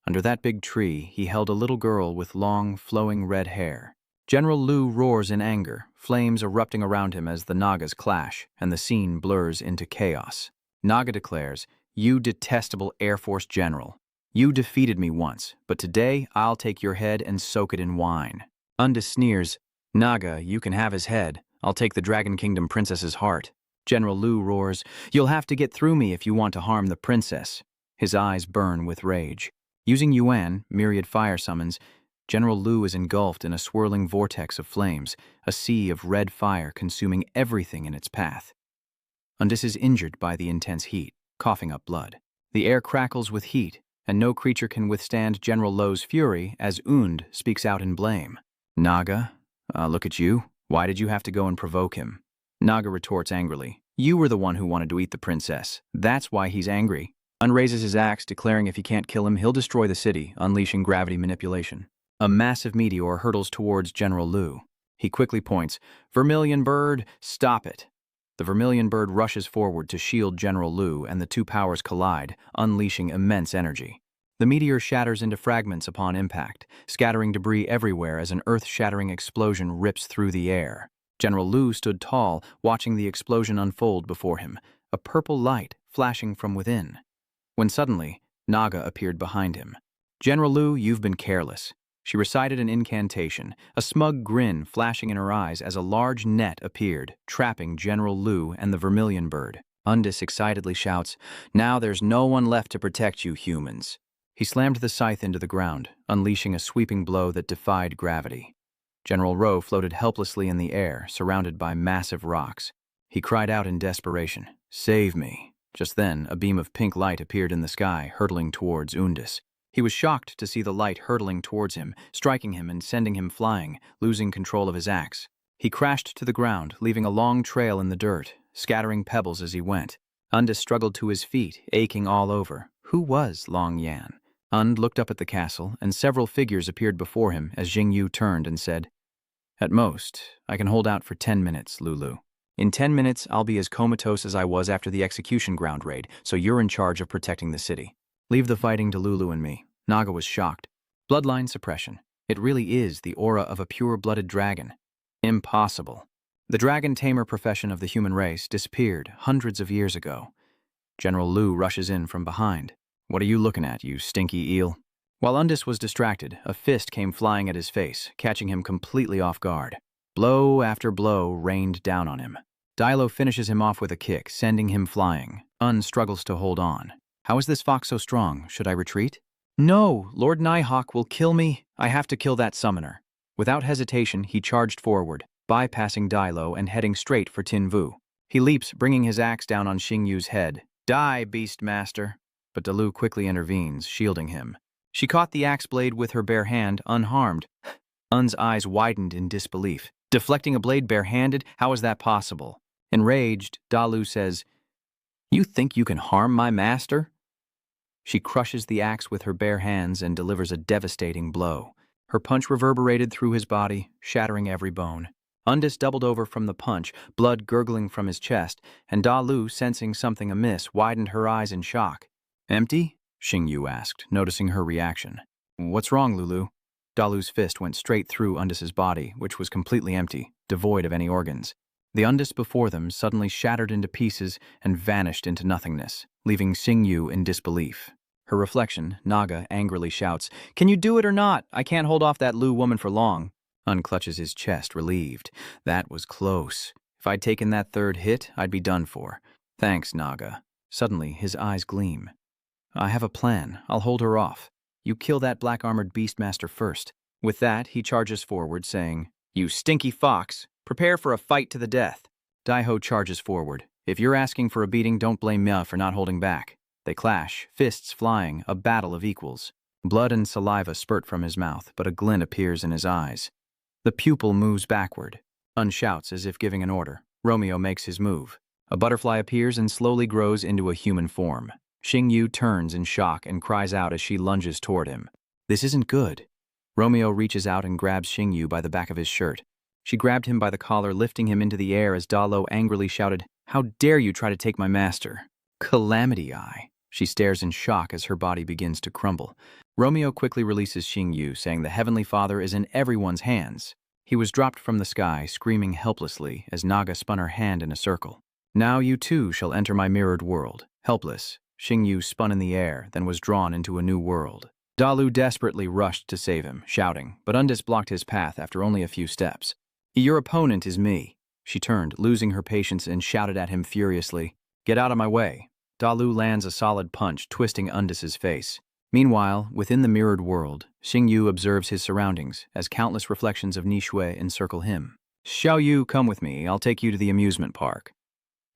Under that big tree, he held a little girl with long, flowing red hair. General Lu roars in anger, flames erupting around him as the Nagas clash, and the scene blurs into chaos. Naga declares, "You detestable Air Force General. You defeated me once, but today I'll take your head and soak it in wine." Undis sneers, "Naga, you can have his head. I'll take the Dragon Kingdom princess's heart." General Lu roars, "You'll have to get through me if you want to harm the princess." His eyes burn with rage. Using Yuan, myriad fire summons, General Lu is engulfed in a swirling vortex of flames, a sea of red fire consuming everything in its path. Undis is injured by the intense heat, coughing up blood. The air crackles with heat, and no creature can withstand General Lu's fury as Und speaks out in blame. "Naga, look at you. Why did you have to go and provoke him?" Naga retorts angrily, "You were the one who wanted to eat the princess. That's why he's angry." Und raises his axe, declaring if he can't kill him, he'll destroy the city, unleashing gravity manipulation. A massive meteor hurtles towards General Lu. He quickly points, "Vermilion bird, stop it." The vermilion bird rushes forward to shield General Lu, and the two powers collide, unleashing immense energy. The meteor shatters into fragments upon impact, scattering debris everywhere as an earth-shattering explosion rips through the air. General Lu stood tall, watching the explosion unfold before him, a purple light flashing from within. When suddenly, Naga appeared behind him. "General Lu, you've been careless." She recited an incantation, a smug grin flashing in her eyes as a large net appeared, trapping General Lu and the vermilion bird. Undis excitedly shouts, "Now there's no one left to protect you, humans." He slammed the scythe into the ground, unleashing a sweeping blow that defied gravity. General Ro floated helplessly in the air, surrounded by massive rocks. He cried out in desperation, "Save me." Just then, a beam of pink light appeared in the sky, hurtling towards Undis. He was shocked to see the light hurtling towards him, striking him and sending him flying, losing control of his axe. He crashed to the ground, leaving a long trail in the dirt, scattering pebbles as he went. Undis struggled to his feet, aching all over. Who was Long Yan? Und looked up at the castle, and several figures appeared before him as Jingyu turned and said, "At most, I can hold out for 10 minutes, Lulu. In 10 minutes, I'll be as comatose as I was after the execution ground raid, so you're in charge of protecting the city. Leave the fighting to Lulu and me." Naga was shocked. Bloodline suppression. It really is the aura of a pure-blooded dragon. Impossible. The dragon tamer profession of the human race disappeared hundreds of years ago. General Lu rushes in from behind. "What are you looking at, you stinky eel?" While Undis was distracted, a fist came flying at his face, catching him completely off guard. Blow after blow rained down on him. Dilo finishes him off with a kick, sending him flying. Struggles to hold on. How is this fox so strong? Should I retreat? No, Lord Nighthawk will kill me. I have to kill that summoner. Without hesitation, he charged forward, bypassing Dilo and heading straight for Tin Vu. He leaps, bringing his axe down on Xing Yu's head. Die, beast master. But Dalu quickly intervenes, shielding him. She caught the axe blade with her bare hand, unharmed. Un's eyes widened in disbelief. Deflecting a blade barehanded? How is that possible? Enraged, Dalu says, "You think you can harm my master?" She crushes the axe with her bare hands and delivers a devastating blow. Her punch reverberated through his body, shattering every bone. Undis doubled over from the punch, blood gurgling from his chest, and Dalu, sensing something amiss, widened her eyes in shock. "Empty?" Xing Yu asked, noticing her reaction. "What's wrong, Lulu?" Dalu's fist went straight through Undis's body, which was completely empty, devoid of any organs. The Undis before them suddenly shattered into pieces and vanished into nothingness, leaving Xing Yu in disbelief. Her reflection, Naga, angrily shouts, "Can you do it or not? I can't hold off that Lu woman for long." Unclutches his chest, relieved. That was close. If I'd taken that third hit, I'd be done for. Thanks, Naga. Suddenly, his eyes gleam. I have a plan. I'll hold her off. You kill that black-armored beastmaster first. With that, he charges forward, saying, "You stinky fox! Prepare for a fight to the death." Daiho charges forward. "If you're asking for a beating, don't blame me for not holding back." They clash, fists flying, a battle of equals. Blood and saliva spurt from his mouth, but a glint appears in his eyes. The pupil moves backward. Un shouts as if giving an order. Romeo makes his move. A butterfly appears and slowly grows into a human form. Xing Yu turns in shock and cries out as she lunges toward him. This isn't good. Romeo reaches out and grabs Xing Yu by the back of his shirt. She grabbed him by the collar, lifting him into the air as Dalo angrily shouted, "How dare you try to take my master?" Calamity Eye. She stares in shock as her body begins to crumble. Romeo quickly releases Xing Yu, saying the Heavenly Father is in everyone's hands. He was dropped from the sky, screaming helplessly as Naga spun her hand in a circle. Now you too shall enter my mirrored world. Helpless, Xing Yu spun in the air, then was drawn into a new world. Dalu desperately rushed to save him, shouting, but Undis blocked his path after only a few steps. Your opponent is me. She turned, losing her patience, and shouted at him furiously, "Get out of my way." Dalu lands a solid punch, twisting Undis's face. Meanwhile, within the mirrored world, Xing Yu observes his surroundings as countless reflections of Nishui encircle him. "Xiao Yu, come with me. I'll take you to the amusement park."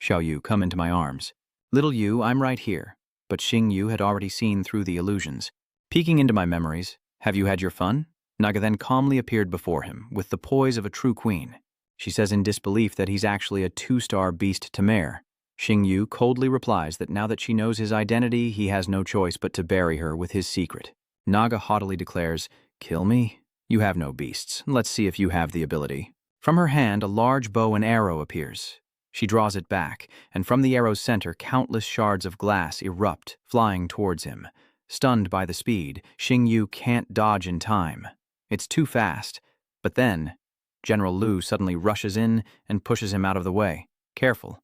"Xiao Yu, come into my arms." "Little Yu, I'm right here." But Xing Yu had already seen through the illusions. Peeking into my memories, "Have you had your fun?" Naga then calmly appeared before him, with the poise of a true queen. She says in disbelief that he's actually a 2-star beast Tamer. Xing Yu coldly replies that now that she knows his identity, he has no choice but to bury her with his secret. Naga haughtily declares, "Kill me? You have no beasts. Let's see if you have the ability." From her hand, a large bow and arrow appears. She draws it back, and from the arrow's center, countless shards of glass erupt, flying towards him. Stunned by the speed, Xing Yu can't dodge in time. It's too fast. But then, General Lu suddenly rushes in and pushes him out of the way. Careful.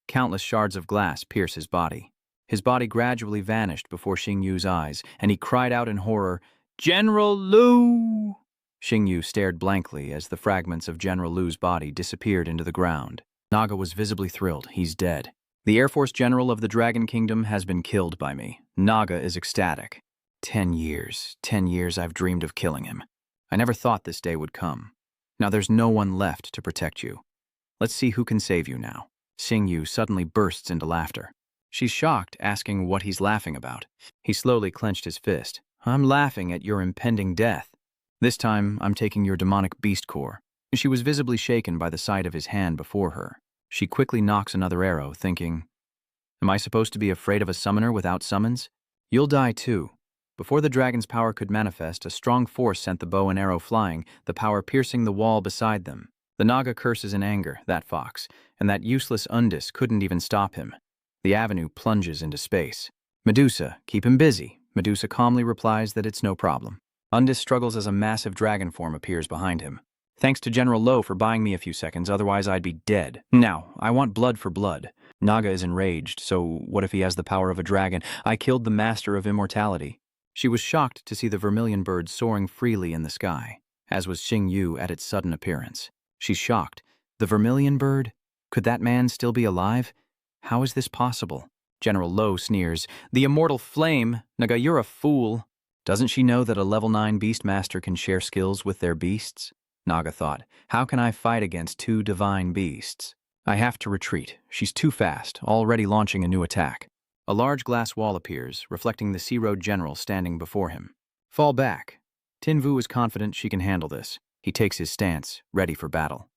Countless shards of glass pierce his body. His body gradually vanished before Xing Yu's eyes, and he cried out in horror, "General Lu!" Xing Yu stared blankly as the fragments of General Lu's body disappeared into the ground. Naga was visibly thrilled. He's dead. The Air Force General of the Dragon Kingdom has been killed by me. Naga is ecstatic. 10 years I've dreamed of killing him. I never thought this day would come. Now there's no one left to protect you. Let's see who can save you now. Xing Yu suddenly bursts into laughter. She's shocked, asking what he's laughing about. He slowly clenched his fist. "I'm laughing at your impending death. This time, I'm taking your demonic beast core." She was visibly shaken by the sight of his hand before her. She quickly nocks another arrow, thinking, "Am I supposed to be afraid of a summoner without summons? You'll die too." Before the dragon's power could manifest, a strong force sent the bow and arrow flying, the power piercing the wall beside them. The Naga curses in anger, that fox, and that useless Undis couldn't even stop him. The avenue plunges into space. "Medusa, keep him busy." Medusa calmly replies that it's no problem. Undis struggles as a massive dragon form appears behind him. "Thanks to General Lo for buying me a few seconds, otherwise I'd be dead. Now, I want blood for blood." Naga is enraged, so what if he has the power of a dragon? "I killed the master of immortality." She was shocked to see the vermilion bird soaring freely in the sky, as was Xing Yu at its sudden appearance. She's shocked. The vermilion bird? Could that man still be alive? How is this possible? General Lo sneers. The immortal flame! Naga, you're a fool. Doesn't she know that a level 9 beastmaster can share skills with their beasts? Naga thought. How can I fight against 2 divine beasts? I have to retreat. She's too fast, already launching a new attack. A large glass wall appears, reflecting the Sea Road general standing before him. Fall back. Tin Vu is confident she can handle this. He takes his stance, ready for battle.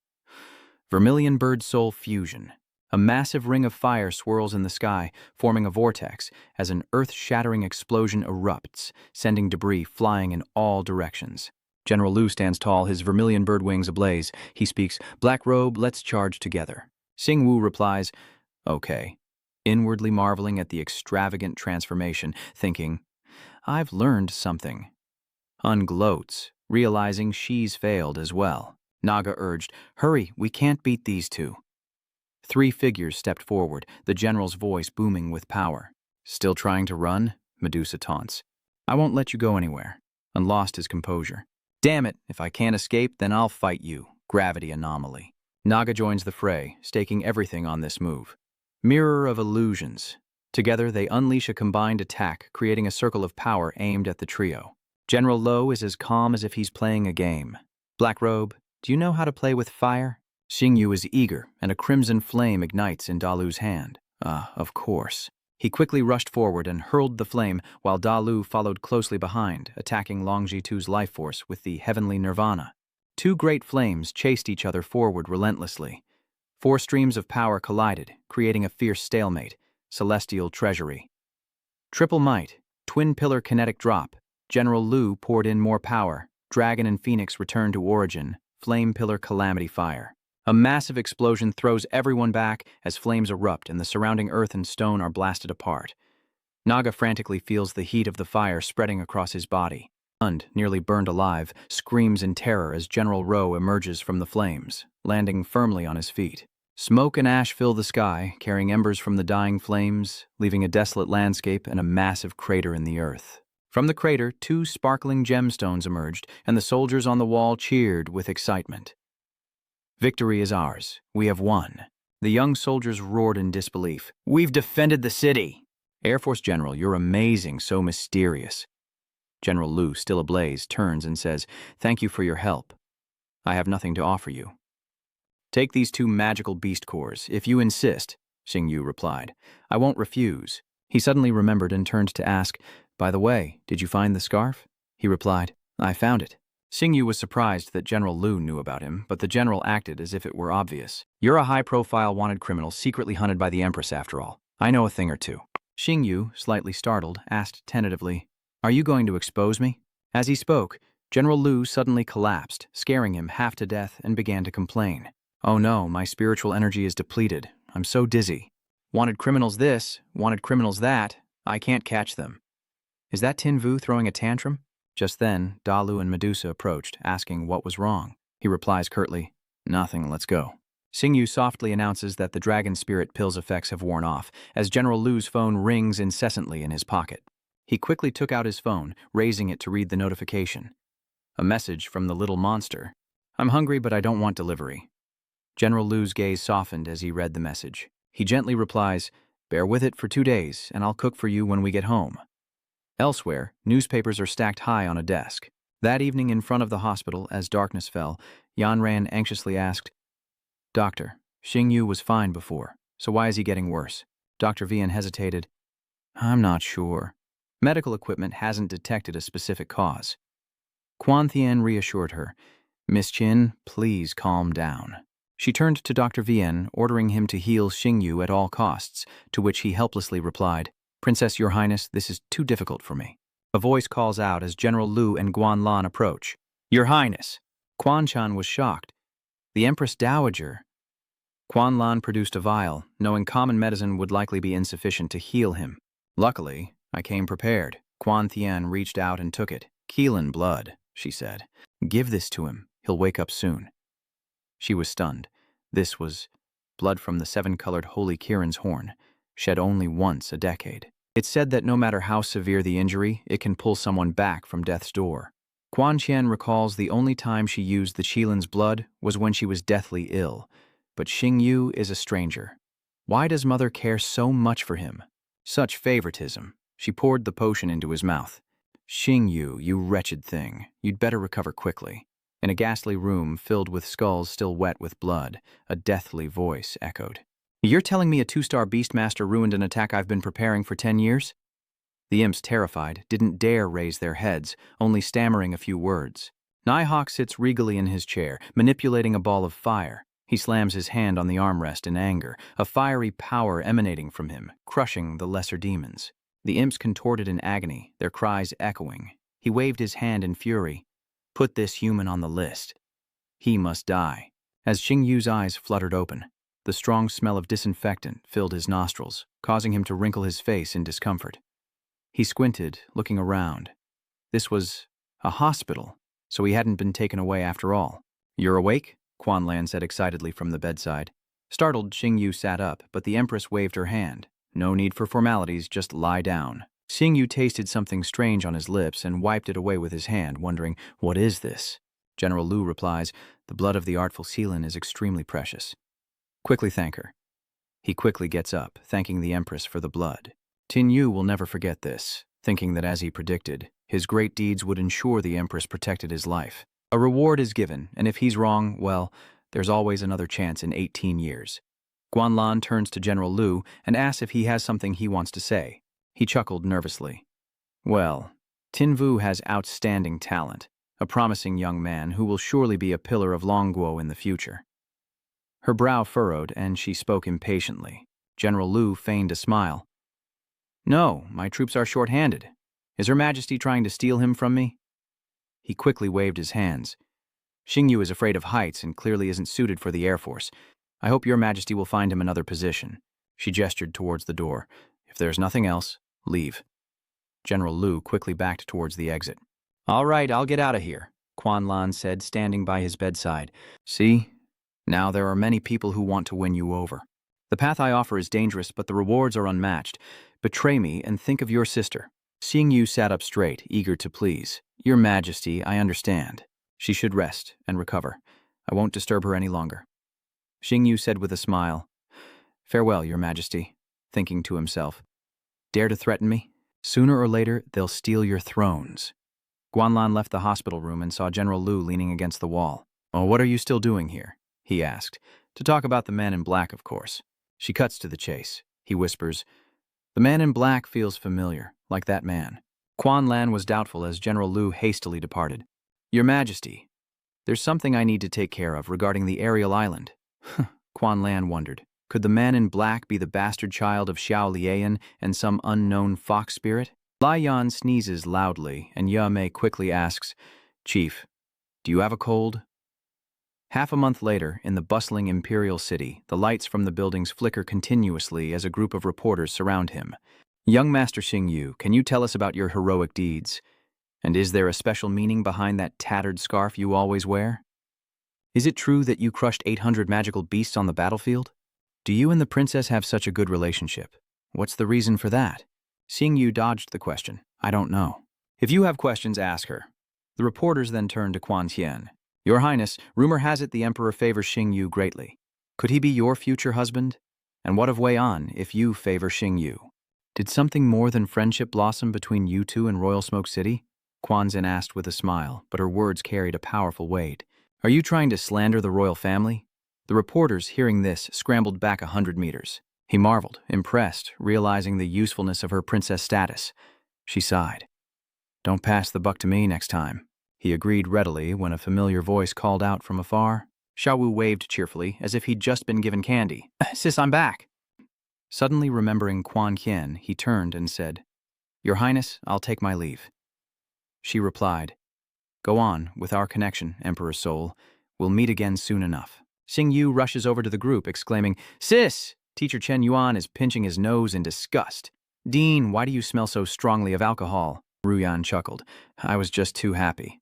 Vermilion Bird Soul Fusion. A massive ring of fire swirls in the sky, forming a vortex, as an earth-shattering explosion erupts, sending debris flying in all directions. General Lu stands tall, his vermilion bird wings ablaze. He speaks, "Black Robe, let's charge together." Xing Wu replies, "Okay," inwardly marveling at the extravagant transformation, thinking, "I've learned something." Hun gloats, realizing she's failed as well. Naga urged, "Hurry, we can't beat these 2. 3 figures stepped forward, the general's voice booming with power. "Still trying to run?" Medusa taunts. "I won't let you go anywhere." And lost his composure. "Damn it, if I can't escape, then I'll fight you." Gravity anomaly. Naga joins the fray, staking everything on this move. Mirror of illusions. Together, they unleash a combined attack, creating a circle of power aimed at the trio. General Lo is as calm as if he's playing a game. "Black Robe, do you know how to play with fire?" Xing Yu is eager, and a crimson flame ignites in Dalu's hand. Of course. He quickly rushed forward and hurled the flame, while Dalu followed closely behind, attacking Longjitu's life force with the heavenly nirvana. 2 great flames chased each other forward relentlessly. 4 streams of power collided, creating a fierce stalemate. Celestial treasury. Triple might, twin pillar kinetic drop. General Lu poured in more power. Dragon and Phoenix returned to origin. Flame pillar calamity fire. A massive explosion throws everyone back as flames erupt and the surrounding earth and stone are blasted apart. Naga frantically feels the heat of the fire spreading across his body. Stunned, nearly burned alive, screams in terror as General Ro emerges from the flames, landing firmly on his feet. Smoke and ash fill the sky, carrying embers from the dying flames, leaving a desolate landscape and a massive crater in the earth. From the crater, 2 sparkling gemstones emerged, and the soldiers on the wall cheered with excitement. "Victory is ours. We have won." The young soldiers roared in disbelief. "We've defended the city!" "Air Force General, you're amazing, so mysterious." General Lu, still ablaze, turns and says, "Thank you for your help. I have nothing to offer you." "Take these 2 magical beast cores, if you insist," Xing Yu replied. "I won't refuse." He suddenly remembered and turned to ask, "By the way, did you find the scarf?" He replied, "I found it." Xing Yu was surprised that General Lu knew about him, but the general acted as if it were obvious. "You're a high-profile wanted criminal secretly hunted by the Empress after all. I know a thing or 2. Xing Yu, slightly startled, asked tentatively, "Are you going to expose me?" As he spoke, General Lu suddenly collapsed, scaring him half to death, and began to complain. "Oh no, my spiritual energy is depleted. I'm so dizzy. Wanted criminals this, wanted criminals that. I can't catch them." "Is that Tin Vu throwing a tantrum?" Just then, Dalu and Medusa approached, asking what was wrong. He replies curtly, "Nothing, let's go." Xing Yu softly announces that the dragon spirit pill's effects have worn off, as General Lu's phone rings incessantly in his pocket. He quickly took out his phone, raising it to read the notification. A message from the little monster. "I'm hungry, but I don't want delivery." General Lu's gaze softened as he read the message. He gently replies, "Bear with it for 2 days, and I'll cook for you when we get home." Elsewhere, newspapers are stacked high on a desk. That evening in front of the hospital, as darkness fell, Yan Ran anxiously asked, "Doctor, Xing Yu was fine before, so why is he getting worse?" Dr. Vian hesitated. "I'm not sure. Medical equipment hasn't detected a specific cause." Quan Thien reassured her, "Miss Chin, please calm down." She turned to Dr. Vian, ordering him to heal Xing Yu at all costs, to which he helplessly replied, "Princess, Your Highness, this is too difficult for me." A voice calls out as General Lu and Guan Lan approach. "Your Highness!" Quan Chan was shocked. "The Empress Dowager." Quan Lan produced a vial, knowing common medicine would likely be insufficient to heal him. "Luckily, I came prepared." Quan Thien reached out and took it. "Keelan blood," she said. "Give this to him. He'll wake up soon." She was stunned. This was blood from the 7-colored Holy Kirin's horn, shed only once a decade. It's said that no matter how severe the injury, it can pull someone back from death's door. Quan Qian recalls the only time she used the Qilin's blood was when she was deathly ill, but Xing Yu is a stranger. Why does Mother care so much for him? Such favoritism. She poured the potion into his mouth. Xing Yu, you wretched thing, you'd better recover quickly. In a ghastly room filled with skulls still wet with blood, a deathly voice echoed. You're telling me a 2-star Beastmaster ruined an attack I've been preparing for 10 years? The imps, terrified, didn't dare raise their heads, only stammering a few words. Nighthawk sits regally in his chair, manipulating a ball of fire. He slams his hand on the armrest in anger, a fiery power emanating from him, crushing the lesser demons. The imps contorted in agony, their cries echoing. He waved his hand in fury. Put this human on the list. He must die. As Xing Yu's eyes fluttered open, the strong smell of disinfectant filled his nostrils, causing him to wrinkle his face in discomfort. He squinted, looking around. This was a hospital, so he hadn't been taken away after all. You're awake? Quan Lan said excitedly from the bedside. Startled, Xing Yu sat up, but the Empress waved her hand. No need for formalities, just lie down. Xing Yu tasted something strange on his lips and wiped it away with his hand, wondering, what is this? General Lu replies, the blood of the artful Qilin is extremely precious. Quickly thank her. He quickly gets up, thanking the Empress for the blood. Tin Yu will never forget this, thinking that as he predicted, his great deeds would ensure the Empress protected his life. A reward is given, and if he's wrong, well, there's always another chance in 18 years. Guanlan turns to General Lu and asks if he has something he wants to say. He chuckled nervously. Well, Tin Vu has outstanding talent, a promising young man who will surely be a pillar of Longguo in the future. Her brow furrowed, and she spoke impatiently. General Lu feigned a smile. No, my troops are short-handed. Is Her Majesty trying to steal him from me? He quickly waved his hands. Xing Yu is afraid of heights and clearly isn't suited for the Air Force. I hope Your Majesty will find him another position. She gestured towards the door. If there's nothing else, leave. General Lu quickly backed towards the exit. All right, I'll get out of here, Quan Lan said, standing by his bedside. See? Now there are many people who want to win you over. The path I offer is dangerous, but the rewards are unmatched. Betray me and think of your sister. Xing Yu sat up straight, eager to please. Your Majesty, I understand. She should rest and recover. I won't disturb her any longer. Xing Yu said with a smile, Farewell, Your Majesty, thinking to himself. Dare to threaten me? Sooner or later, they'll steal your thrones. Guanlan left the hospital room and saw General Lu leaning against the wall. Oh, what are you still doing here? He asked. To talk about the man in black, of course. She cuts to the chase. He whispers, The man in black feels familiar, like that man. Quan Lan was doubtful as General Lu hastily departed. Your Majesty, there's something I need to take care of regarding the aerial island. Quan Lan wondered. Could the man in black be the bastard child of Xiao Lian and some unknown fox spirit? Lai Yan sneezes loudly, and Ya Mei quickly asks, Chief, do you have a cold? Half a month later, in the bustling imperial city, the lights from the buildings flicker continuously as a group of reporters surround him. Young Master Xing Yu, can you tell us about your heroic deeds? And is there a special meaning behind that tattered scarf you always wear? Is it true that you crushed 800 magical beasts on the battlefield? Do you and the princess have such a good relationship? What's the reason for that? Xing Yu dodged the question. I don't know. If you have questions, ask her. The reporters then turned to Quan Qian. Your Highness, rumor has it the Emperor favors Xing Yu greatly. Could he be your future husband? And what of Wei An if you favor Xing Yu? Did something more than friendship blossom between you two in Royal Smoke City? Quan Zin asked with a smile, but her words carried a powerful weight. Are you trying to slander the royal family? The reporters, hearing this, scrambled back 100 meters. He marveled, impressed, realizing the usefulness of her princess status. She sighed. Don't pass the buck to me next time. He agreed readily when a familiar voice called out from afar. Xiaowu waved cheerfully, as if he'd just been given candy. Sis, I'm back. Suddenly remembering Quan Qian, he turned and said, Your Highness, I'll take my leave. She replied, Go on, with our connection, Emperor Soul. We'll meet again soon enough. Xing Yu rushes over to the group, exclaiming, Sis! Teacher Chen Yuan is pinching his nose in disgust. Dean, why do you smell so strongly of alcohol? Ruyan chuckled. I was just too happy.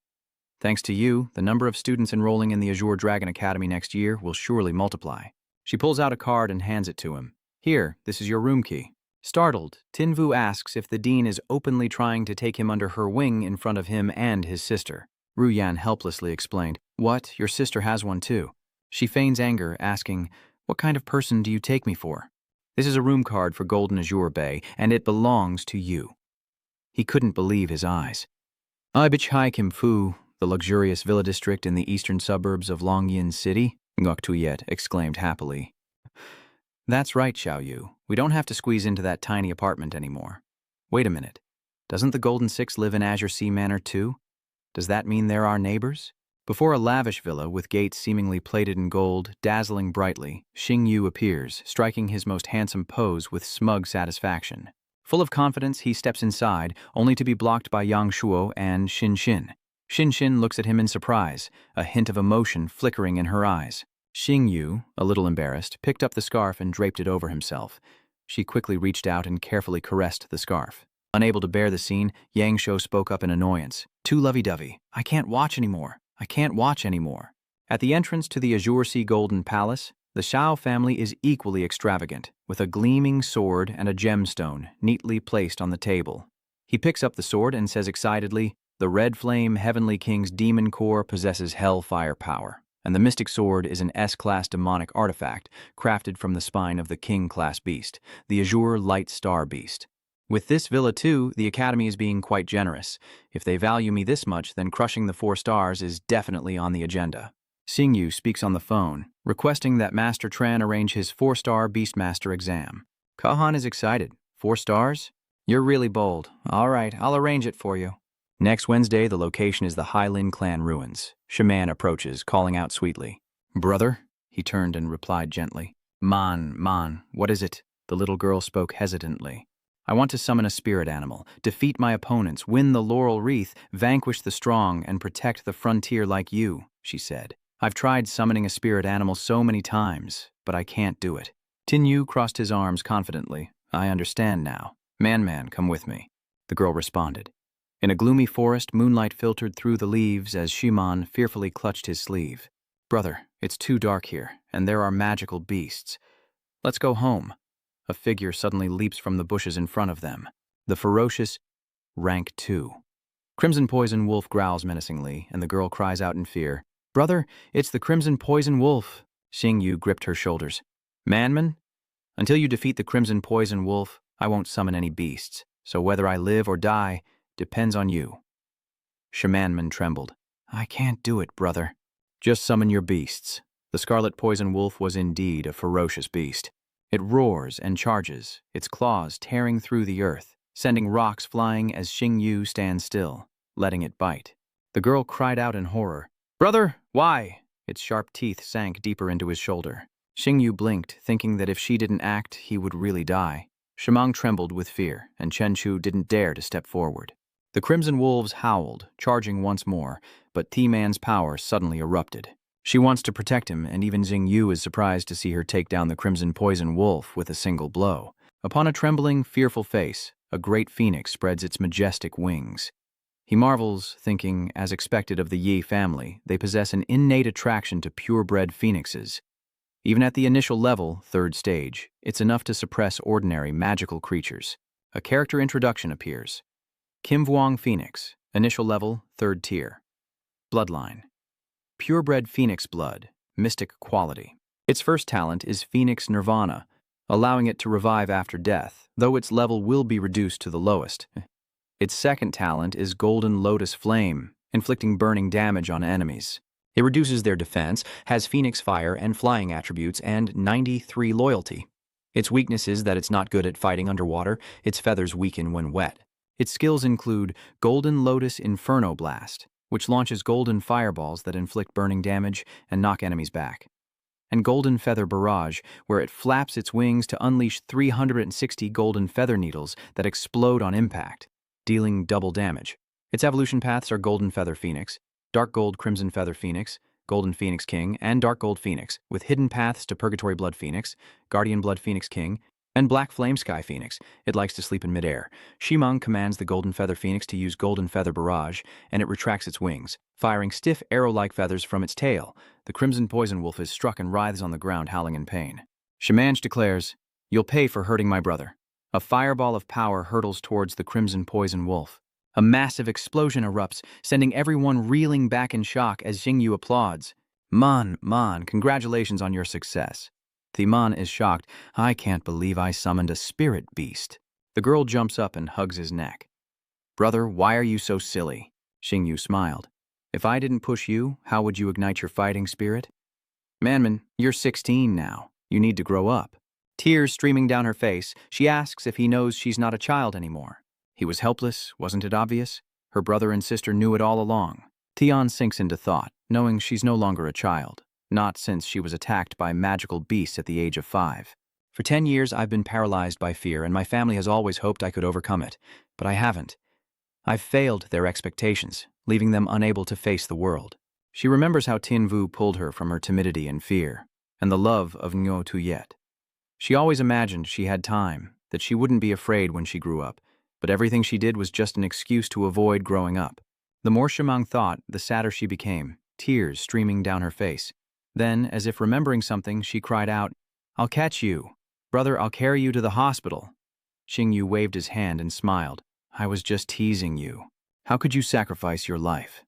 Thanks to you, the number of students enrolling in the Azure Dragon Academy next year will surely multiply. She pulls out a card and hands it to him. Here, this is your room key. Startled, Tinvu asks if the dean is openly trying to take him under her wing in front of him and his sister. Ruyan helplessly explained, "What? Your sister has one too." She feigns anger, asking, "What kind of person do you take me for?" "This is a room card for Golden Azure Bay, and it belongs to you." He couldn't believe his eyes. "Ibichhai Kimfu, the luxurious villa district in the eastern suburbs of Longyin City?" Ngok Tuyet exclaimed happily. "That's right, Xiaoyu. We don't have to squeeze into that tiny apartment anymore. Wait a minute. Doesn't the Golden Six live in Azure Sea Manor too? Does that mean they're our neighbors?" Before a lavish villa with gates seemingly plated in gold, dazzling brightly, Xing Yu appears, striking his most handsome pose with smug satisfaction. Full of confidence, he steps inside, only to be blocked by Yang Shuo and Xin Xin. Xin Xin looks at him in surprise, a hint of emotion flickering in her eyes. Xing Yu, a little embarrassed, picked up the scarf and draped it over himself. She quickly reached out and carefully caressed the scarf. Unable to bear the scene, Yang Shuo spoke up in annoyance. "Too lovey-dovey. I can't watch anymore. I can't watch anymore." At the entrance to the Azure Sea Golden Palace, the Shao family is equally extravagant, with a gleaming sword and a gemstone neatly placed on the table. He picks up the sword and says excitedly, "The Red Flame Heavenly King's demon core possesses hellfire power, and the Mystic Sword is an S-class demonic artifact crafted from the spine of the King-class beast, the Azure Light Star Beast. With this villa too, the Academy is being quite generous. If they value me this much, then crushing the 4 stars is definitely on the agenda." Xing Yu speaks on the phone, requesting that Master Tran arrange his 4-star Beastmaster exam. Kahan is excited. 4 stars? You're really bold. All right, I'll arrange it for you. Next Wednesday, the location is the Hylin clan ruins. Shaman approaches, calling out sweetly. "Brother?" He turned and replied gently. Man, what is it?" The little girl spoke hesitantly. "I want to summon a spirit animal, defeat my opponents, win the laurel wreath, vanquish the strong, and protect the frontier like you," she said. "I've tried summoning a spirit animal so many times, but I can't do it." Tin Yu crossed his arms confidently. "I understand now. Man, come with me," the girl responded. In a gloomy forest, moonlight filtered through the leaves as Shiman fearfully clutched his sleeve. "Brother, it's too dark here, and there are magical beasts. Let's go home." A figure suddenly leaps from the bushes in front of them. The ferocious Rank 2. Crimson Poison Wolf growls menacingly, and the girl cries out in fear, "Brother, it's the Crimson Poison Wolf." Xing Yu gripped her shoulders. "Manman, until you defeat the Crimson Poison Wolf, I won't summon any beasts, so whether I live or die depends on you." Shamanman trembled. "I can't do it, brother." "Just summon your beasts." The Scarlet Poison Wolf was indeed a ferocious beast. It roars and charges, its claws tearing through the earth, sending rocks flying as Xing Yu stands still, letting it bite. The girl cried out in horror. "Brother, why?" Its sharp teeth sank deeper into his shoulder. Xing Yu blinked, thinking that if she didn't act, he would really die. Shamang trembled with fear, and Chen Chu didn't dare to step forward. The Crimson Wolves howled, charging once more, but T-Man's power suddenly erupted. She wants to protect him, and even Xing Yu is surprised to see her take down the Crimson Poison Wolf with a single blow. Upon a trembling, fearful face, a great phoenix spreads its majestic wings. He marvels, thinking, as expected of the Yi family, they possess an innate attraction to purebred phoenixes. Even at the initial level, 3rd stage, it's enough to suppress ordinary magical creatures. A character introduction appears. Kim Vuong Phoenix, initial level, 3rd tier. Bloodline. Purebred phoenix blood, mystic quality. Its first talent is Phoenix Nirvana, allowing it to revive after death, though its level will be reduced to the lowest. Its second talent is Golden Lotus Flame, inflicting burning damage on enemies. It reduces their defense, has Phoenix Fire and Flying attributes, and 93 loyalty. Its weakness is that it's not good at fighting underwater, its feathers weaken when wet. Its skills include Golden Lotus Inferno Blast, which launches golden fireballs that inflict burning damage and knock enemies back, and Golden Feather Barrage, where it flaps its wings to unleash 360 golden feather needles that explode on impact, dealing double damage. Its evolution paths are Golden Feather Phoenix, Dark Gold Crimson Feather Phoenix, Golden Phoenix King, and Dark Gold Phoenix, with hidden paths to Purgatory Blood Phoenix, Guardian Blood Phoenix King, and Black Flame Sky Phoenix. It likes to sleep in midair. Shimang commands the Golden Feather Phoenix to use Golden Feather Barrage, and it retracts its wings, firing stiff arrow-like feathers from its tail. The Crimson Poison Wolf is struck and writhes on the ground, howling in pain. Shamanj declares, "You'll pay for hurting my brother. A fireball of power hurtles towards the crimson poison wolf. A massive explosion erupts, sending everyone reeling back in shock as Xingyu applauds. Man, congratulations on your success. The man is shocked. I can't believe I summoned a spirit beast. The girl jumps up and hugs his neck. Brother, why are you so silly? Xingyu smiled. If I didn't push you, how would you ignite your fighting spirit? Manman, you're 16 now. You need to grow up. Tears streaming down her face, she asks if he knows she's not a child anymore. He was helpless, wasn't it obvious? Her brother and sister knew it all along. Tian sinks into thought, knowing she's no longer a child, not since she was attacked by magical beasts at the age of 5. For 10 years, I've been paralyzed by fear, and my family has always hoped I could overcome it, but I haven't. I've failed their expectations, leaving them unable to face the world. She remembers how Tin Vu pulled her from her timidity and fear, and the love of Ngo Tuyet. She always imagined she had time, that she wouldn't be afraid when she grew up, but everything she did was just an excuse to avoid growing up. The more Shimang thought, the sadder she became, tears streaming down her face. Then, as if remembering something, she cried out, I'll catch you. Brother, I'll carry you to the hospital. Xingyu waved his hand and smiled. I was just teasing you. How could you sacrifice your life?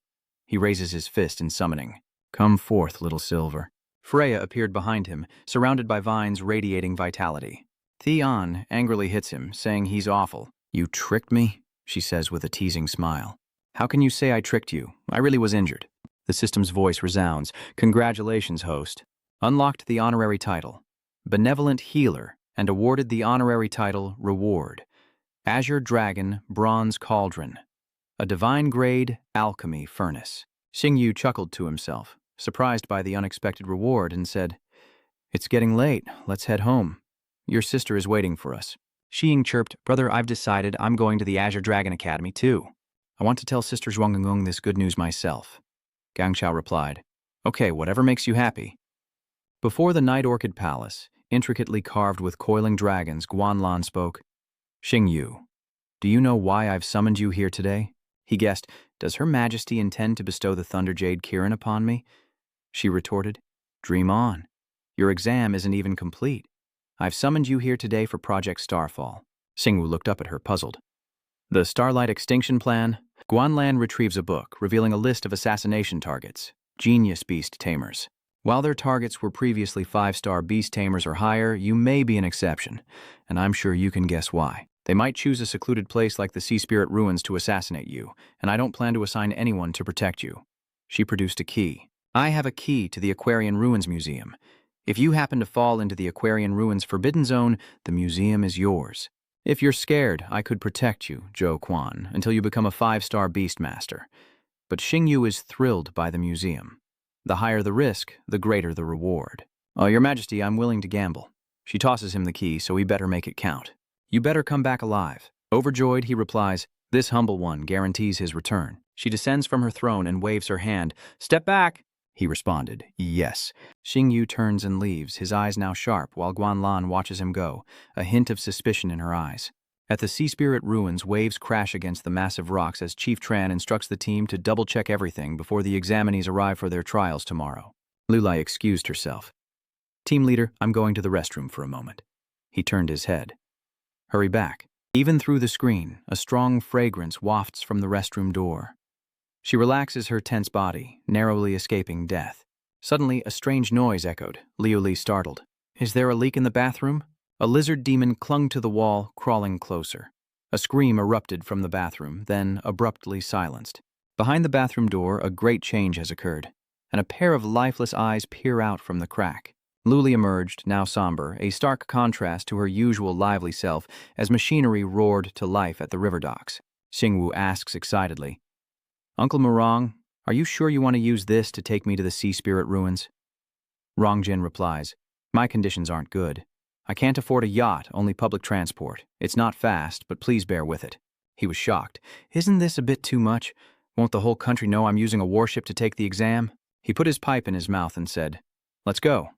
He raises his fist in summoning. Come forth, little silver. Freya appeared behind him, surrounded by vines radiating vitality. Tian angrily hits him, saying he's awful. You tricked me, she says with a teasing smile. How can you say I tricked you? I really was injured. The system's voice resounds. Congratulations, host. Unlocked the honorary title, Benevolent Healer, and awarded the honorary title Reward, Azure Dragon Bronze Cauldron, a divine-grade alchemy furnace. Xingyu chuckled to himself, surprised by the unexpected reward, and said, It's getting late. Let's head home. Your sister is waiting for us. Xiying chirped, Brother, I've decided I'm going to the Azure Dragon Academy, too. I want to tell Sister Zhuanggung this good news myself. Gangxiao replied, Okay, whatever makes you happy. Before the Night Orchid Palace, intricately carved with coiling dragons, Guanlan spoke, Xingyu, do you know why I've summoned you here today? He guessed, Does Her Majesty intend to bestow the Thunder Jade Kirin upon me? She retorted, Dream on. Your exam isn't even complete. I've summoned you here today for Project Starfall. Xingwu looked up at her, puzzled. The Starlight Extinction Plan? Guanlan retrieves a book, revealing a list of assassination targets, genius beast tamers. While their targets were previously 5-star beast tamers or higher, you may be an exception, and I'm sure you can guess why. They might choose a secluded place like the Sea Spirit Ruins to assassinate you, and I don't plan to assign anyone to protect you. She produced a key. I have a key to the Aquarian Ruins Museum. If you happen to fall into the Aquarian Ruins Forbidden Zone, the museum is yours. If you're scared, I could protect you, Zhou Quan, until you become a 5-star Beastmaster. But Xingyu is thrilled by the museum. The higher the risk, the greater the reward. Your Majesty, I'm willing to gamble. She tosses him the key, so he better make it count. You better come back alive. Overjoyed, he replies, This humble one guarantees his return. She descends from her throne and waves her hand. Step back! He responded, Yes. Xingyu turns and leaves, his eyes now sharp, while Guanlan watches him go, a hint of suspicion in her eyes. At the Sea Spirit Ruins, waves crash against the massive rocks as Chief Tran instructs the team to double-check everything before the examinees arrive for their trials tomorrow. Lulai excused herself. Team leader, I'm going to the restroom for a moment. He turned his head. Hurry back. Even through the screen, a strong fragrance wafts from the restroom door. She relaxes her tense body, narrowly escaping death. Suddenly, a strange noise echoed, Liu Li startled. Is there a leak in the bathroom? A lizard demon clung to the wall, crawling closer. A scream erupted from the bathroom, then abruptly silenced. Behind the bathroom door, a great change has occurred, and a pair of lifeless eyes peer out from the crack. Luli emerged, now somber, a stark contrast to her usual lively self, as machinery roared to life at the river docks. Xingwu asks excitedly, Uncle Murong, are you sure you want to use this to take me to the Sea Spirit Ruins? Rongjin replies, My conditions aren't good. I can't afford a yacht, only public transport. It's not fast, but please bear with it. He was shocked. Isn't this a bit too much? Won't the whole country know I'm using a warship to take the exam? He put his pipe in his mouth and said, Let's go.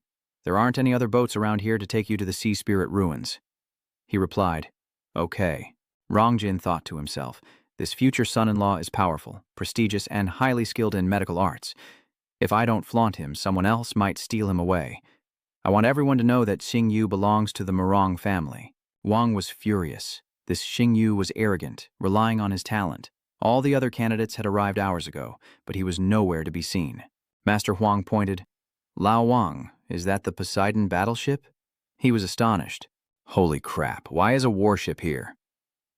There aren't any other boats around here to take you to the Sea Spirit Ruins. He replied, Okay. Rongjin thought to himself, This future son-in-law is powerful, prestigious, and highly skilled in medical arts. If I don't flaunt him, someone else might steal him away. I want everyone to know that Xingyu belongs to the Murong family. Wang was furious. This Xingyu was arrogant, relying on his talent. All the other candidates had arrived hours ago, but he was nowhere to be seen. Master Huang pointed. Lao Wang, is that the Poseidon battleship? He was astonished. Holy crap, why is a warship here?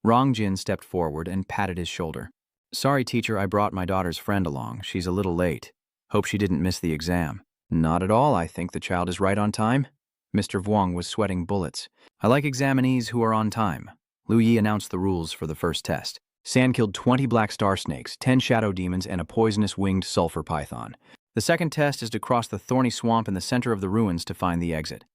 Rong Jin stepped forward and patted his shoulder. Sorry, teacher, I brought my daughter's friend along. She's a little late. Hope she didn't miss the exam. Not at all, I think the child is right on time. Mr. Vuong was sweating bullets. I like examinees who are on time. Lu Yi announced the rules for the first test. San killed 20 black star snakes, 10 shadow demons, and a poisonous winged sulfur python. The second test is to cross the thorny swamp in the center of the ruins to find the exit.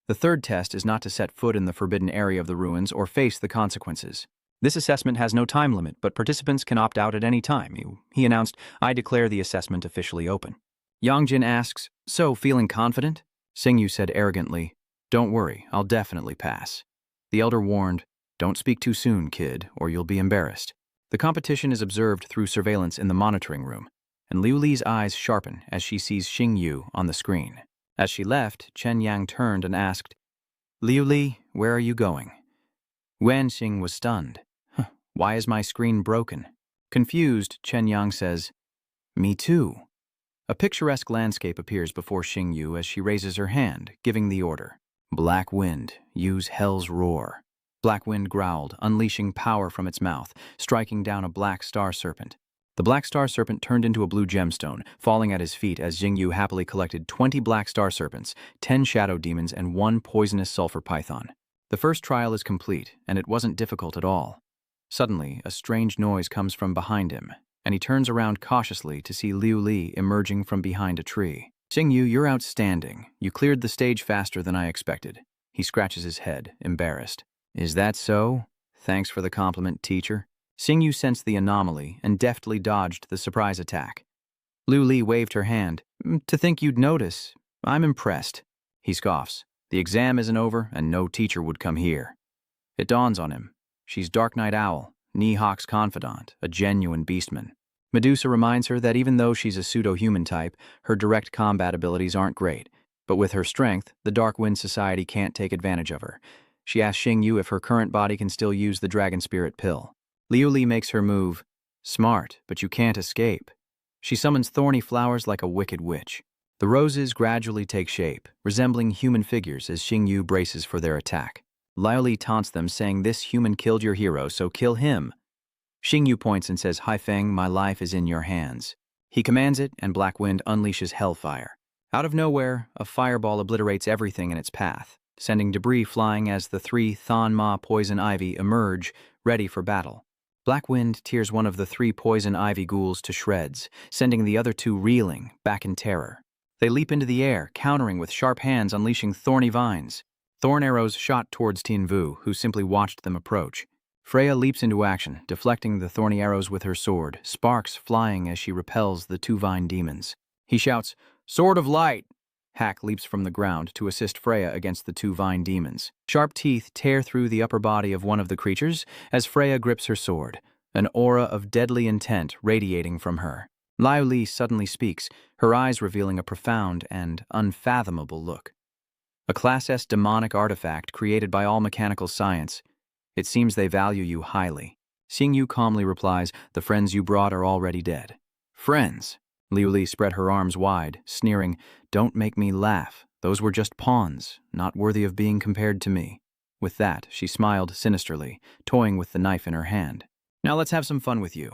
The third test is not to set foot in the forbidden area of the ruins or face the consequences. This assessment has no time limit, but participants can opt out at any time. He announced, I declare the assessment officially open. Yang Jin asks, so, feeling confident? Xingyu said arrogantly, don't worry, I'll definitely pass. The elder warned, don't speak too soon, kid, or you'll be embarrassed. The competition is observed through surveillance in the monitoring room, and Liu Li's eyes sharpen as she sees Xingyu on the screen. As she left, Chen Yang turned and asked, Liu Li, where are you going? Wen Xing was stunned. Why is my screen broken? Confused, Chen Yang says, me too. A picturesque landscape appears before Xingyu as she raises her hand, giving the order. Black Wind, use Hell's Roar. Black Wind growled, unleashing power from its mouth, striking down a black star serpent. The black star serpent turned into a blue gemstone, falling at his feet as Xingyu happily collected 20 black star serpents, 10 shadow demons, and 1 poisonous sulfur python. The first trial is complete, and it wasn't difficult at all. Suddenly, a strange noise comes from behind him, and he turns around cautiously to see Liu Li emerging from behind a tree. Xingyu, you're outstanding. You cleared the stage faster than I expected. He scratches his head, embarrassed. Is that so? Thanks for the compliment, teacher. Xingyu sensed the anomaly and deftly dodged the surprise attack. Liu Li waved her hand. To think you'd notice. I'm impressed. He scoffs. The exam isn't over, and no teacher would come here. It dawns on him. She's Dark Night Owl, Nihawk's confidant, a genuine beastman. Medusa reminds her that even though she's a pseudo-human type, her direct combat abilities aren't great. But with her strength, the Dark Wind Society can't take advantage of her. She asks Xingyu if her current body can still use the Dragon Spirit pill. Liu Li makes her move. Smart, but you can't escape. She summons thorny flowers like a wicked witch. The roses gradually take shape, resembling human figures as Xingyu braces for their attack. Liu Li taunts them, saying this human killed your hero, so kill him. Xingyu points and says, Haifeng, my life is in your hands. He commands it, and Black Wind unleashes hellfire. Out of nowhere, a fireball obliterates everything in its path, sending debris flying as the 3 Thon Ma poison ivy emerge, ready for battle. Black Wind tears one of the 3 poison ivy ghouls to shreds, sending the other 2 reeling, back in terror. They leap into the air, countering with sharp hands, unleashing thorny vines. Thorn arrows shot towards Tin Vu, who simply watched them approach. Freya leaps into action, deflecting the thorny arrows with her sword, sparks flying as she repels the 2 vine demons. He shouts, Sword of Light! Hack leaps from the ground to assist Freya against the 2 vine demons. Sharp teeth tear through the upper body of one of the creatures as Freya grips her sword, an aura of deadly intent radiating from her. Liu Li suddenly speaks, her eyes revealing a profound and unfathomable look. A Class S demonic artifact created by all mechanical science. It seems they value you highly. Xingyu calmly replies, the friends you brought are already dead. Friends? Liu Li spread her arms wide, sneering, don't make me laugh. Those were just pawns, not worthy of being compared to me. With that, she smiled sinisterly, toying with the knife in her hand. Now let's have some fun with you.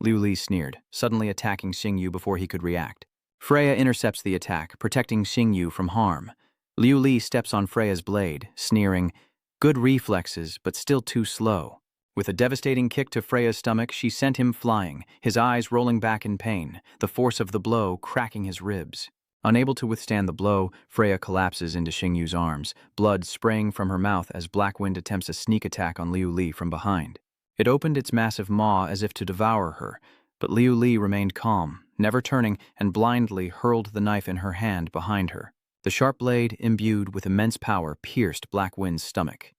Liu Li sneered, suddenly attacking Xingyu before he could react. Freya intercepts the attack, protecting Xingyu from harm. Liu Li steps on Freya's blade, sneering, good reflexes, but still too slow. With a devastating kick to Freya's stomach, she sent him flying, his eyes rolling back in pain, the force of the blow cracking his ribs. Unable to withstand the blow, Freya collapses into Xingyu's arms, blood spraying from her mouth as Black Wind attempts a sneak attack on Liu Li from behind. It opened its massive maw as if to devour her, but Liu Li remained calm, never turning, and blindly hurled the knife in her hand behind her. The sharp blade, imbued with immense power, pierced Black Wind's stomach.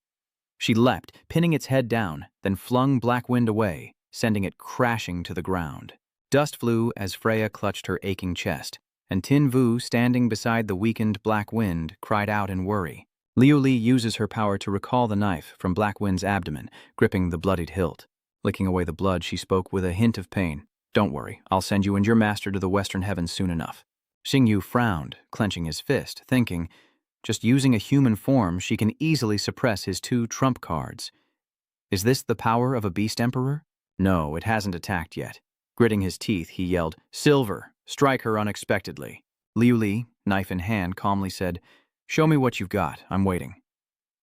She leapt, pinning its head down, then flung Black Wind away, sending it crashing to the ground. Dust flew as Freya clutched her aching chest, and Tin Vu, standing beside the weakened Black Wind, cried out in worry. Liu Li uses her power to recall the knife from Black Wind's abdomen, gripping the bloodied hilt. Licking away the blood, she spoke with a hint of pain. "Don't worry, I'll send you and your master to the western heavens soon enough." Xingyu frowned, clenching his fist, thinking, just using a human form, she can easily suppress his 2 trump cards. Is this the power of a beast emperor? No, it hasn't attacked yet. Gritting his teeth, he yelled, "Silver, strike her unexpectedly." Liu Li, knife in hand, calmly said, "Show me what you've got, I'm waiting."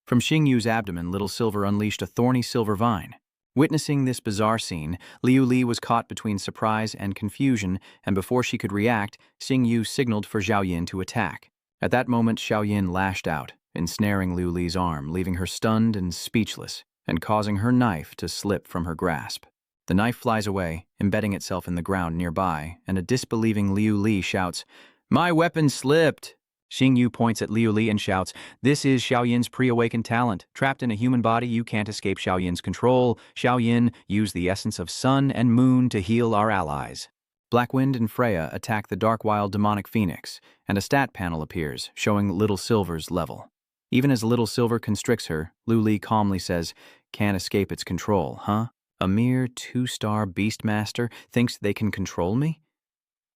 From Xingyu's abdomen, Little Silver unleashed a thorny silver vine. Witnessing this bizarre scene, Liu Li was caught between surprise and confusion, and before she could react, Xingyu signaled for Zhao Yin to attack. At that moment, Zhao Yin lashed out, ensnaring Liu Li's arm, leaving her stunned and speechless, and causing her knife to slip from her grasp. The knife flies away, embedding itself in the ground nearby, and a disbelieving Liu Li shouts, "My weapon slipped!" Xingyu points at Liu Li and shouts, "This is Zhao Yin's pre-awakened talent. Trapped in a human body, you can't escape Zhao Yin's control. Zhao Yin, use the essence of sun and moon to heal our allies." Blackwind and Freya attack the dark wild demonic phoenix, and a stat panel appears, showing Little Silver's level. Even as Little Silver constricts her, Liu Li calmly says, "Can't escape its control, huh? A mere 2-star beastmaster thinks they can control me?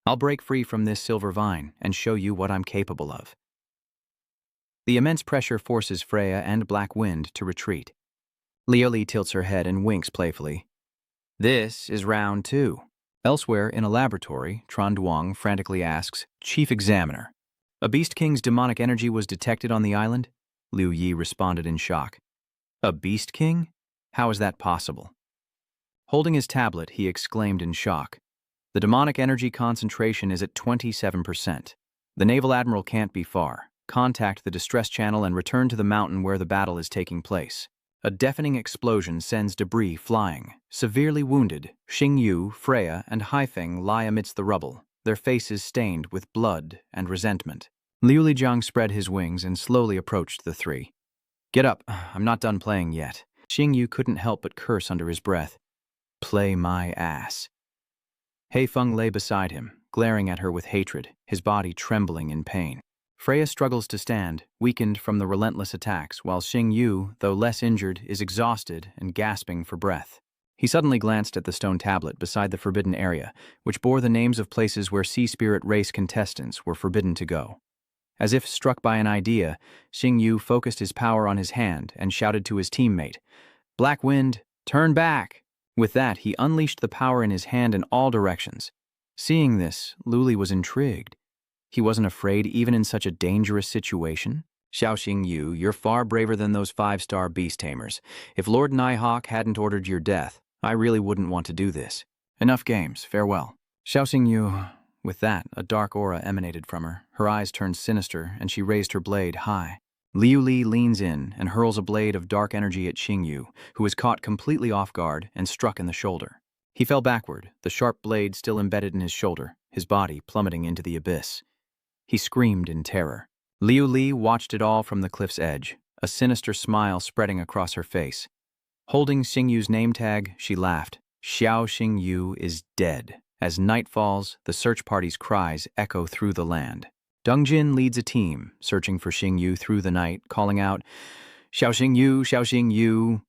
I'll break free from this silver vine and show you what I'm capable of." The immense pressure forces Freya and Black Wind to retreat. Liu Li tilts her head and winks playfully. This is round 2. Elsewhere in a laboratory, Tran Duang frantically asks, "Chief Examiner, a Beast King's demonic energy was detected on the island?" Liu Yi responded in shock. "A Beast King? How is that possible?" Holding his tablet, he exclaimed in shock, "The demonic energy concentration is at 27%. The Naval Admiral can't be far. Contact the distress channel and return to the mountain where the battle is taking place." A deafening explosion sends debris flying. Severely wounded, Xingyu, Freya, and Haifeng lie amidst the rubble, their faces stained with blood and resentment. Liu Lijiang spread his wings and slowly approached the 3. "Get up, I'm not done playing yet." Xingyu couldn't help but curse under his breath. "Play my ass." Haifeng lay beside him, glaring at her with hatred, his body trembling in pain. Freya struggles to stand, weakened from the relentless attacks, while Xingyu, though less injured, is exhausted and gasping for breath. He suddenly glanced at the stone tablet beside the forbidden area, which bore the names of places where Sea Spirit race contestants were forbidden to go. As if struck by an idea, Xingyu focused his power on his hand and shouted to his teammate, "Black Wind, turn back!" With that, he unleashed the power in his hand in all directions. Seeing this, Liu Li was intrigued. He wasn't afraid even in such a dangerous situation. "Xiao Xingyu, you're far braver than those 5-star beast tamers. If Lord Nighthawk hadn't ordered your death, I really wouldn't want to do this. Enough games, farewell." Xiao Xingyu. With that, a dark aura emanated from her. Her eyes turned sinister, and she raised her blade high. Liu Li leans in and hurls a blade of dark energy at Xingyu, who is caught completely off guard and struck in the shoulder. He fell backward, the sharp blade still embedded in his shoulder, his body plummeting into the abyss. He screamed in terror. Liu Li watched it all from the cliff's edge, a sinister smile spreading across her face. Holding Xingyu's name tag, she laughed. Xiao Xingyu is dead. As night falls, the search party's cries echo through the land. Dongjin leads a team, searching for Xingyu through the night, calling out, "Xiao Xingyu, Xiao Xingyu."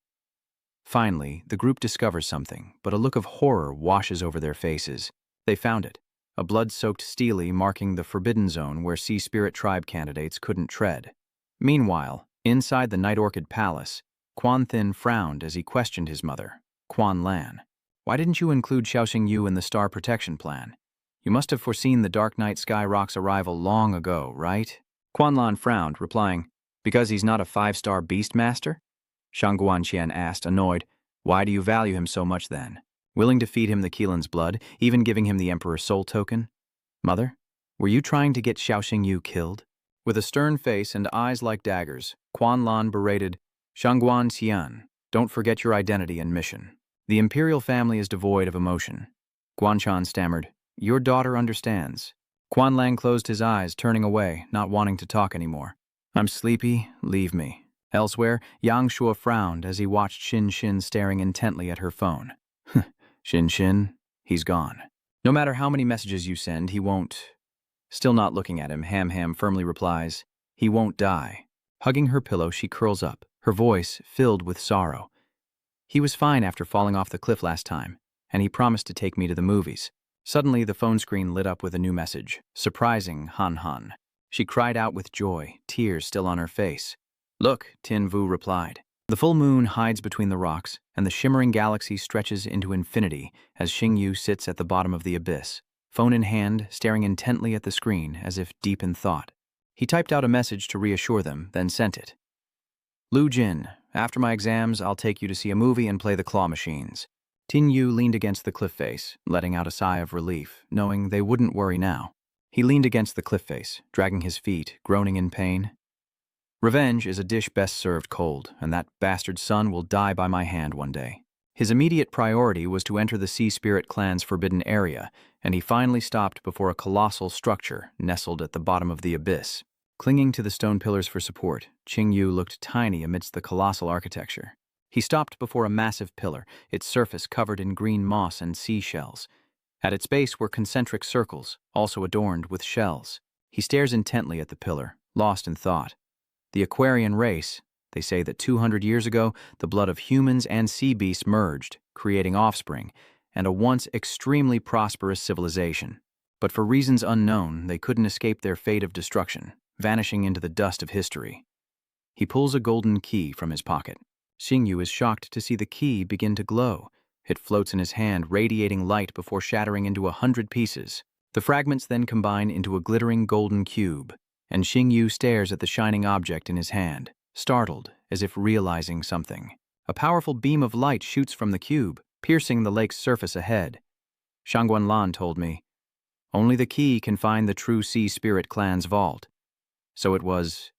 Finally, the group discovers something, but a look of horror washes over their faces. They found it. A blood-soaked stele marking the forbidden zone where Sea Spirit tribe candidates couldn't tread. Meanwhile, inside the Night Orchid Palace, Quan Thin frowned as he questioned his mother, Quan Lan. "Why didn't you include Xiao Xingyu in the star protection plan? You must have foreseen the Dark Night Sky Rock's arrival long ago, right?" Quan Lan frowned, replying, "Because he's not a 5-star beastmaster?" Shang Guanqian asked, annoyed, "Why do you value him so much then? Willing to feed him the Keelan's blood, even giving him the Emperor's soul token? Mother, were you trying to get Xiao Xingyu killed?" With a stern face and eyes like daggers, Quan Lan berated, "Shangguan Xian, don't forget your identity and mission. The imperial family is devoid of emotion." Guanchan stammered, "Your daughter understands." Quan Lan closed his eyes, turning away, not wanting to talk anymore. "I'm sleepy, leave me." Elsewhere, Yang Shua frowned as he watched Xin Xin staring intently at her phone. Xin Xin, he's gone. No matter how many messages you send, he won't. Still not looking at him, Ham Ham firmly replies, "He won't die." Hugging her pillow, she curls up, her voice filled with sorrow. He was fine after falling off the cliff last time, and he promised to take me to the movies. Suddenly, the phone screen lit up with a new message. Surprising, Han Han. She cried out with joy, tears still on her face. Look, Tin Vu replied. The full moon hides between the rocks, and the shimmering galaxy stretches into infinity as Xingyu sits at the bottom of the abyss, phone in hand, staring intently at the screen as if deep in thought. He typed out a message to reassure them, then sent it. Lu Jin, after my exams, I'll take you to see a movie and play the claw machines. Tin Yu leaned against the cliff face, letting out a sigh of relief, knowing they wouldn't worry now. He leaned against the cliff face, dragging his feet, groaning in pain. Revenge is a dish best served cold, and that bastard son will die by my hand one day. His immediate priority was to enter the Sea Spirit clan's forbidden area, and he finally stopped before a colossal structure nestled at the bottom of the abyss. Clinging to the stone pillars for support, Xingyu looked tiny amidst the colossal architecture. He stopped before a massive pillar, its surface covered in green moss and seashells. At its base were concentric circles, also adorned with shells. He stares intently at the pillar, lost in thought. The Aquarian race, they say that 200 years ago, the blood of humans and sea beasts merged, creating offspring, and a once extremely prosperous civilization. But for reasons unknown, they couldn't escape their fate of destruction, vanishing into the dust of history. He pulls a golden key from his pocket. Xingyu is shocked to see the key begin to glow. It floats in his hand, radiating light before shattering into 100 pieces. The fragments then combine into a glittering golden cube, and Xingyu stares at the shining object in his hand, startled, as if realizing something. A powerful beam of light shoots from the cube, piercing the lake's surface ahead. Shangguan Lan told me, only the key can find the true Sea Spirit clan's vault. So it was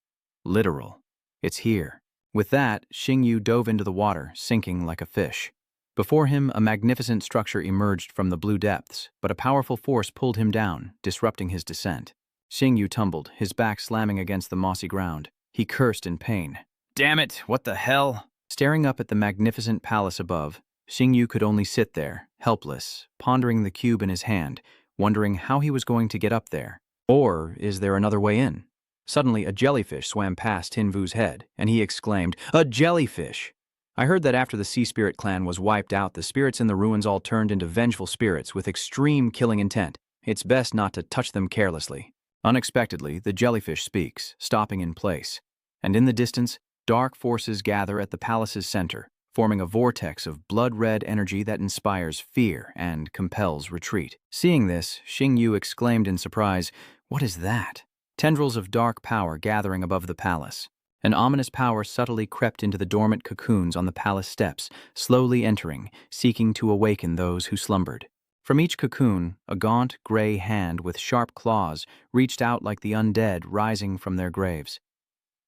literal. It's here. With that, Xingyu dove into the water, sinking like a fish. Before him, a magnificent structure emerged from the blue depths, but a powerful force pulled him down, disrupting his descent. Xingyu tumbled, his back slamming against the mossy ground. He cursed in pain. Damn it, what the hell? Staring up at the magnificent palace above, Xingyu could only sit there, helpless, pondering the cube in his hand, wondering how he was going to get up there. Or is there another way in? Suddenly, a jellyfish swam past Tin Vu's head, and he exclaimed, "A jellyfish!" I heard that after the Sea Spirit clan was wiped out, the spirits in the ruins all turned into vengeful spirits with extreme killing intent. It's best not to touch them carelessly. Unexpectedly, the jellyfish speaks, stopping in place. And in the distance, dark forces gather at the palace's center, forming a vortex of blood-red energy that inspires fear and compels retreat. Seeing this, Xingyu exclaimed in surprise, "What is that?" Tendrils of dark power gathering above the palace. An ominous power subtly crept into the dormant cocoons on the palace steps, slowly entering, seeking to awaken those who slumbered. From each cocoon, a gaunt, gray hand with sharp claws reached out like the undead rising from their graves.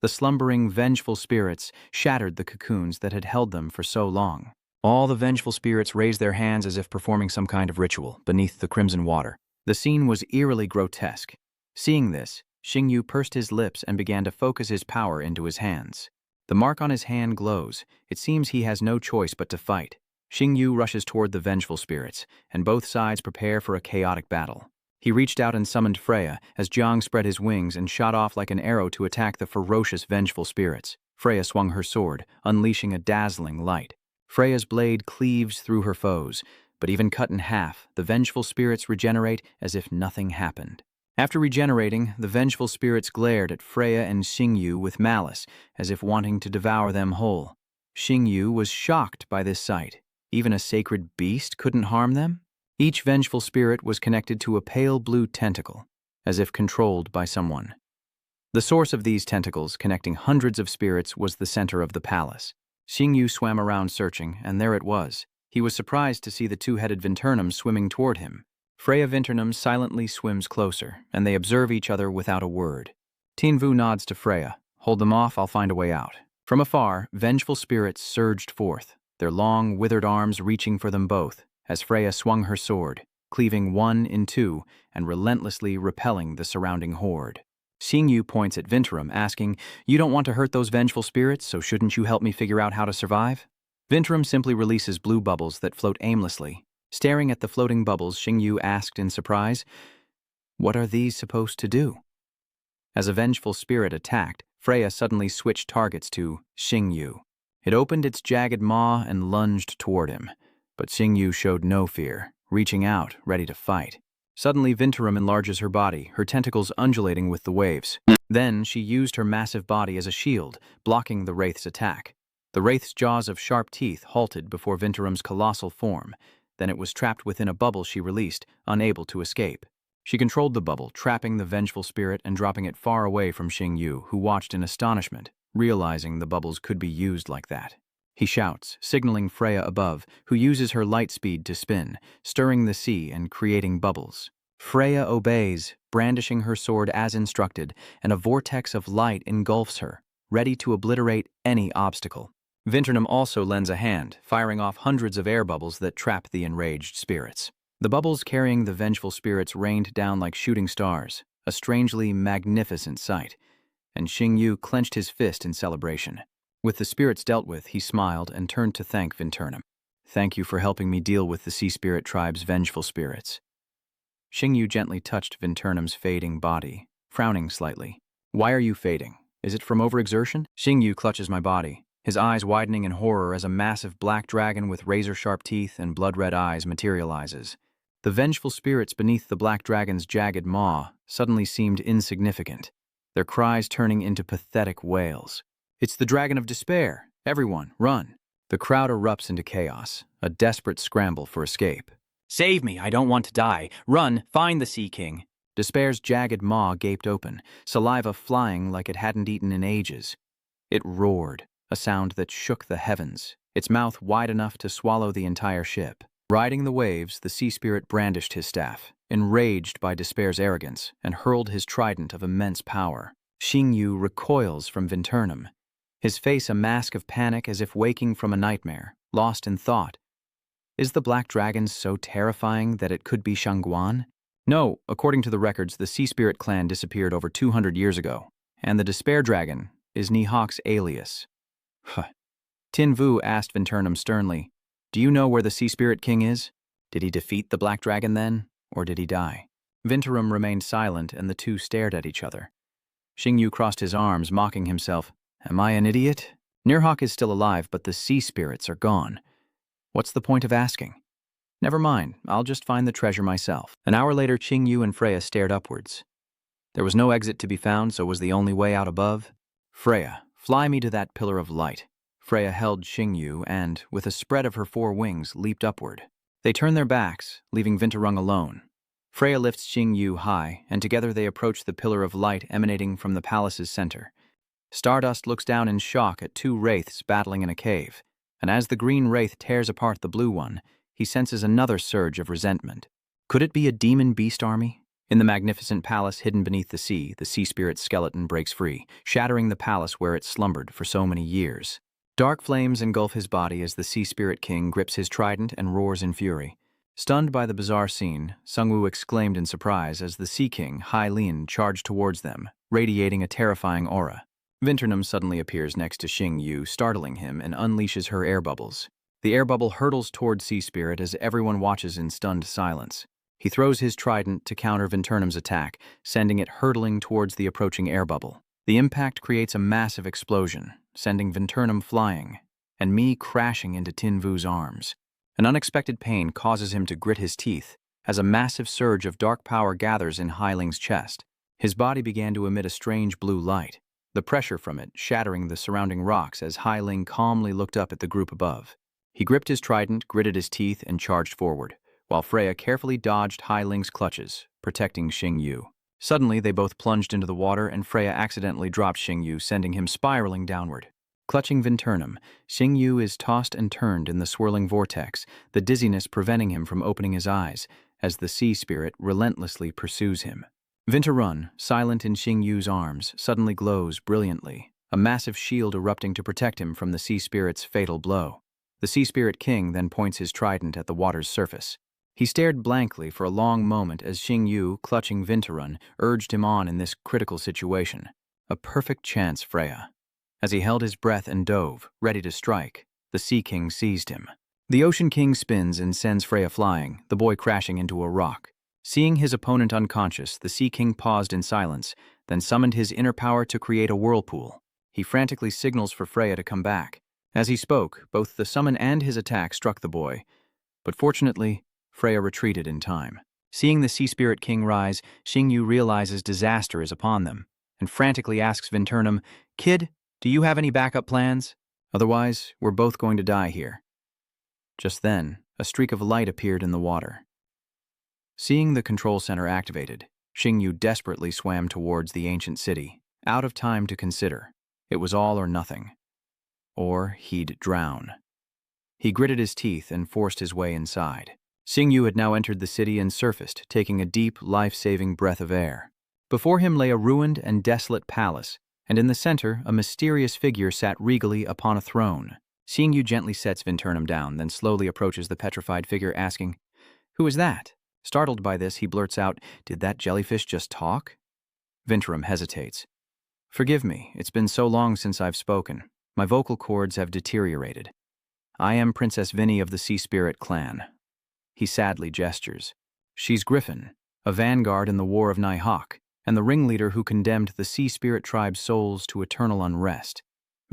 The slumbering, vengeful spirits shattered the cocoons that had held them for so long. All the vengeful spirits raised their hands as if performing some kind of ritual beneath the crimson water. The scene was eerily grotesque. Seeing this, Xingyu pursed his lips and began to focus his power into his hands. The mark on his hand glows. It seems he has no choice but to fight. Xingyu rushes toward the vengeful spirits, and both sides prepare for a chaotic battle. He reached out and summoned Freya as Jiang spread his wings and shot off like an arrow to attack the ferocious vengeful spirits. Freya swung her sword, unleashing a dazzling light. Freya's blade cleaves through her foes, but even cut in half, the vengeful spirits regenerate as if nothing happened. After regenerating, the vengeful spirits glared at Freya and Xingyu with malice, as if wanting to devour them whole. Xingyu was shocked by this sight. Even a sacred beast couldn't harm them? Each vengeful spirit was connected to a pale blue tentacle, as if controlled by someone. The source of these tentacles, connecting hundreds of spirits, was the center of the palace. Xingyu swam around searching, and there it was. He was surprised to see the two-headed Vinternum swimming toward him. Freya Vinternum silently swims closer, and they observe each other without a word. Tin Vu nods to Freya. Hold them off, I'll find a way out. From afar, vengeful spirits surged forth, their long, withered arms reaching for them both, as Freya swung her sword, cleaving one in two and relentlessly repelling the surrounding horde. Xingyu points at Vinternum, asking, "You don't want to hurt those vengeful spirits, so shouldn't you help me figure out how to survive?" Vinternum simply releases blue bubbles that float aimlessly. Staring at the floating bubbles, Xingyu asked in surprise, "What are these supposed to do?" As a vengeful spirit attacked, Freya suddenly switched targets to Xingyu. It opened its jagged maw and lunged toward him, but Xingyu showed no fear, reaching out, ready to fight. Suddenly, Vinterum enlarges her body, her tentacles undulating with the waves. Then, she used her massive body as a shield, blocking the Wraith's attack. The Wraith's jaws of sharp teeth halted before Vinterum's colossal form. Then it was trapped within a bubble she released, unable to escape. She controlled the bubble, trapping the vengeful spirit and dropping it far away from Xingyu, who watched in astonishment, realizing the bubbles could be used like that. He shouts, signaling Freya above, who uses her light speed to spin, stirring the sea and creating bubbles. Freya obeys, brandishing her sword as instructed, and a vortex of light engulfs her, ready to obliterate any obstacle. Vinternum also lends a hand, firing off hundreds of air bubbles that trap the enraged spirits. The bubbles carrying the vengeful spirits rained down like shooting stars, a strangely magnificent sight, and Xingyu clenched his fist in celebration. With the spirits dealt with, he smiled and turned to thank Vinternum. "Thank you for helping me deal with the Sea Spirit tribe's vengeful spirits." Xingyu gently touched Vinternum's fading body, frowning slightly. "Why are you fading? Is it from overexertion?" Xingyu clutches my body, his eyes widening in horror as a massive black dragon with razor-sharp teeth and blood-red eyes materializes. The vengeful spirits beneath the black dragon's jagged maw suddenly seemed insignificant, their cries turning into pathetic wails. "It's the Dragon of Despair! Everyone, run!" The crowd erupts into chaos, a desperate scramble for escape. "Save me, I don't want to die! Run, find the Sea King!" Despair's jagged maw gaped open, saliva flying like it hadn't eaten in ages. It roared, a sound that shook the heavens, its mouth wide enough to swallow the entire ship. Riding the waves, the sea spirit brandished his staff, enraged by Despair's arrogance, and hurled his trident of immense power. Xingyu recoils from Vinternum, his face a mask of panic as if waking from a nightmare, lost in thought. Is the black dragon so terrifying that it could be Shangguan? No, according to the records, the Sea Spirit clan disappeared over 200 years ago, and the Despair Dragon is Nihawk's alias. Tin Vu asked Vinternum sternly, "Do you know where the Sea Spirit King is? Did he defeat the black dragon then, or did he die?" Vinterum remained silent, and the two stared at each other. Xingyu crossed his arms, mocking himself. "Am I an idiot? Nihawk is still alive, but the sea spirits are gone. What's the point of asking? Never mind, I'll just find the treasure myself." An hour later, Xingyu and Freya stared upwards. There was no exit to be found, so was the only way out above. "Freya, fly me to that pillar of light." Freya held Xingyu and, with a spread of her 4 wings, leaped upward. They turned their backs, leaving Vinterung alone. Freya lifts Xingyu high, and together they approach the pillar of light emanating from the palace's center. Stardust looks down in shock at 2 wraiths battling in a cave, and as the green wraith tears apart the blue one, he senses another surge of resentment. Could it be a demon beast army? In the magnificent palace hidden beneath the sea spirit's skeleton breaks free, shattering the palace where it slumbered for so many years. Dark flames engulf his body as the Sea Spirit King grips his trident and roars in fury. Stunned by the bizarre scene, Sungwoo exclaimed in surprise as the Sea King, Lin, charged towards them, radiating a terrifying aura. Vinternum suddenly appears next to Xingyu, startling him, and unleashes her air bubbles. The air bubble hurtles toward Sea Spirit as everyone watches in stunned silence. He throws his trident to counter Vinternum's attack, sending it hurtling towards the approaching air bubble. The impact creates a massive explosion, sending Vinternum flying, and me crashing into Tin Vu's arms. An unexpected pain causes him to grit his teeth, as a massive surge of dark power gathers in Ling's chest. His body began to emit a strange blue light, the pressure from it shattering the surrounding rocks as Ling calmly looked up at the group above. He gripped his trident, gritted his teeth, and charged forward, while Freya carefully dodged Ling's clutches, protecting Xingyu. Suddenly, they both plunged into the water, and Freya accidentally dropped Xingyu, sending him spiraling downward. Clutching Vinternum, Xingyu is tossed and turned in the swirling vortex, the dizziness preventing him from opening his eyes, as the sea spirit relentlessly pursues him. Vinterun, silent in Xingyu's arms, suddenly glows brilliantly, a massive shield erupting to protect him from the sea spirit's fatal blow. The Sea Spirit King then points his trident at the water's surface. He stared blankly for a long moment as Xingyu, clutching Vinterun, urged him on in this critical situation. A perfect chance, Freya. As he held his breath and dove, ready to strike, the Sea King seized him. The Ocean King spins and sends Freya flying, the boy crashing into a rock. Seeing his opponent unconscious, the Sea King paused in silence, then summoned his inner power to create a whirlpool. He frantically signals for Freya to come back. As he spoke, both the summon and his attack struck the boy. But fortunately, Freya retreated in time. Seeing the Sea Spirit King rise, Xingyu realizes disaster is upon them, and frantically asks Vinternum, "Kid, do you have any backup plans? Otherwise, we're both going to die here." Just then, a streak of light appeared in the water. Seeing the control center activated, Xingyu desperately swam towards the ancient city, out of time to consider. It was all or nothing. Or he'd drown. He gritted his teeth and forced his way inside. Xingyu had now entered the city and surfaced, taking a deep, life-saving breath of air. Before him lay a ruined and desolate palace, and in the center, a mysterious figure sat regally upon a throne. Xingyu gently sets Vinternum down, then slowly approaches the petrified figure, asking, "Who is that?" Startled by this, he blurts out, "Did that jellyfish just talk?" Vinternum hesitates. "Forgive me, it's been so long since I've spoken. My vocal cords have deteriorated. I am Princess Vinny of the Sea Spirit clan." He sadly gestures. She's Griffin, a vanguard in the War of Nighthawk, and the ringleader who condemned the Sea Spirit tribe's souls to eternal unrest.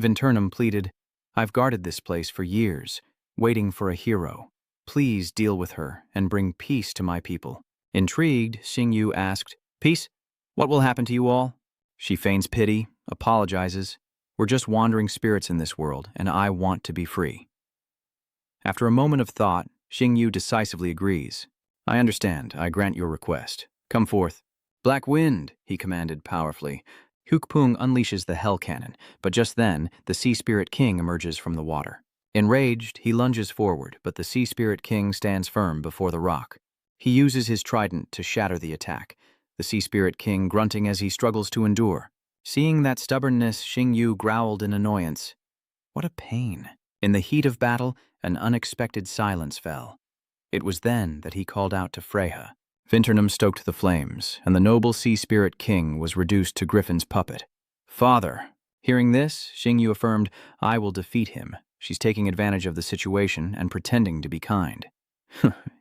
Vinternum pleaded, "I've guarded this place for years, waiting for a hero. Please deal with her and bring peace to my people." Intrigued, Xingyu asked, "Peace? What will happen to you all?" She feigns pity, apologizes. "We're just wandering spirits in this world, and I want to be free." After a moment of thought, Xingyu decisively agrees. "I understand. I grant your request. Come forth." "Black Wind," he commanded powerfully. Hukpung unleashes the Hell Cannon, but just then, the Sea Spirit King emerges from the water. Enraged, he lunges forward, but the Sea Spirit King stands firm before the rock. He uses his trident to shatter the attack, the Sea Spirit King grunting as he struggles to endure. Seeing that stubbornness, Xingyu growled in annoyance. What a pain. In the heat of battle, an unexpected silence fell. It was then that he called out to Freya. Vinternum stoked the flames, and the noble Sea Spirit King was reduced to Griffin's puppet. "Father." Hearing this, Xingyu affirmed, "I will defeat him. She's taking advantage of the situation and pretending to be kind."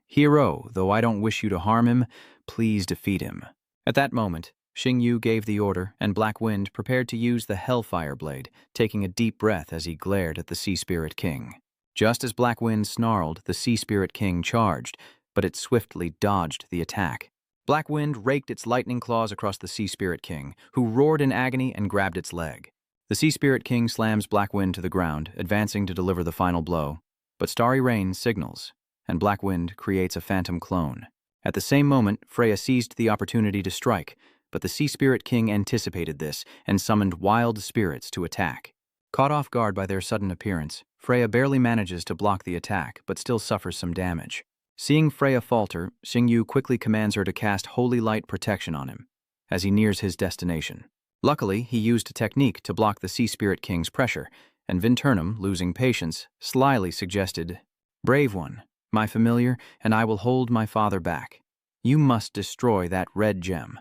"Hero, though I don't wish you to harm him, please defeat him." At that moment, Xingyu gave the order, and Black Wind prepared to use the Hellfire Blade, taking a deep breath as he glared at the Sea Spirit King. Just as Black Wind snarled, the Sea Spirit King charged, but it swiftly dodged the attack. Black Wind raked its lightning claws across the Sea Spirit King, who roared in agony and grabbed its leg. The Sea Spirit King slams Black Wind to the ground, advancing to deliver the final blow. But Starry Rain signals, and Black Wind creates a phantom clone. At the same moment, Freya seized the opportunity to strike, but the Sea Spirit King anticipated this and summoned wild spirits to attack. Caught off guard by their sudden appearance, Freya barely manages to block the attack, but still suffers some damage. Seeing Freya falter, Xingyu quickly commands her to cast Holy Light Protection on him, as he nears his destination. Luckily, he used a technique to block the Sea Spirit King's pressure, and Vinternum, losing patience, slyly suggested, "Brave one, my familiar, and I will hold my father back. You must destroy that red gem."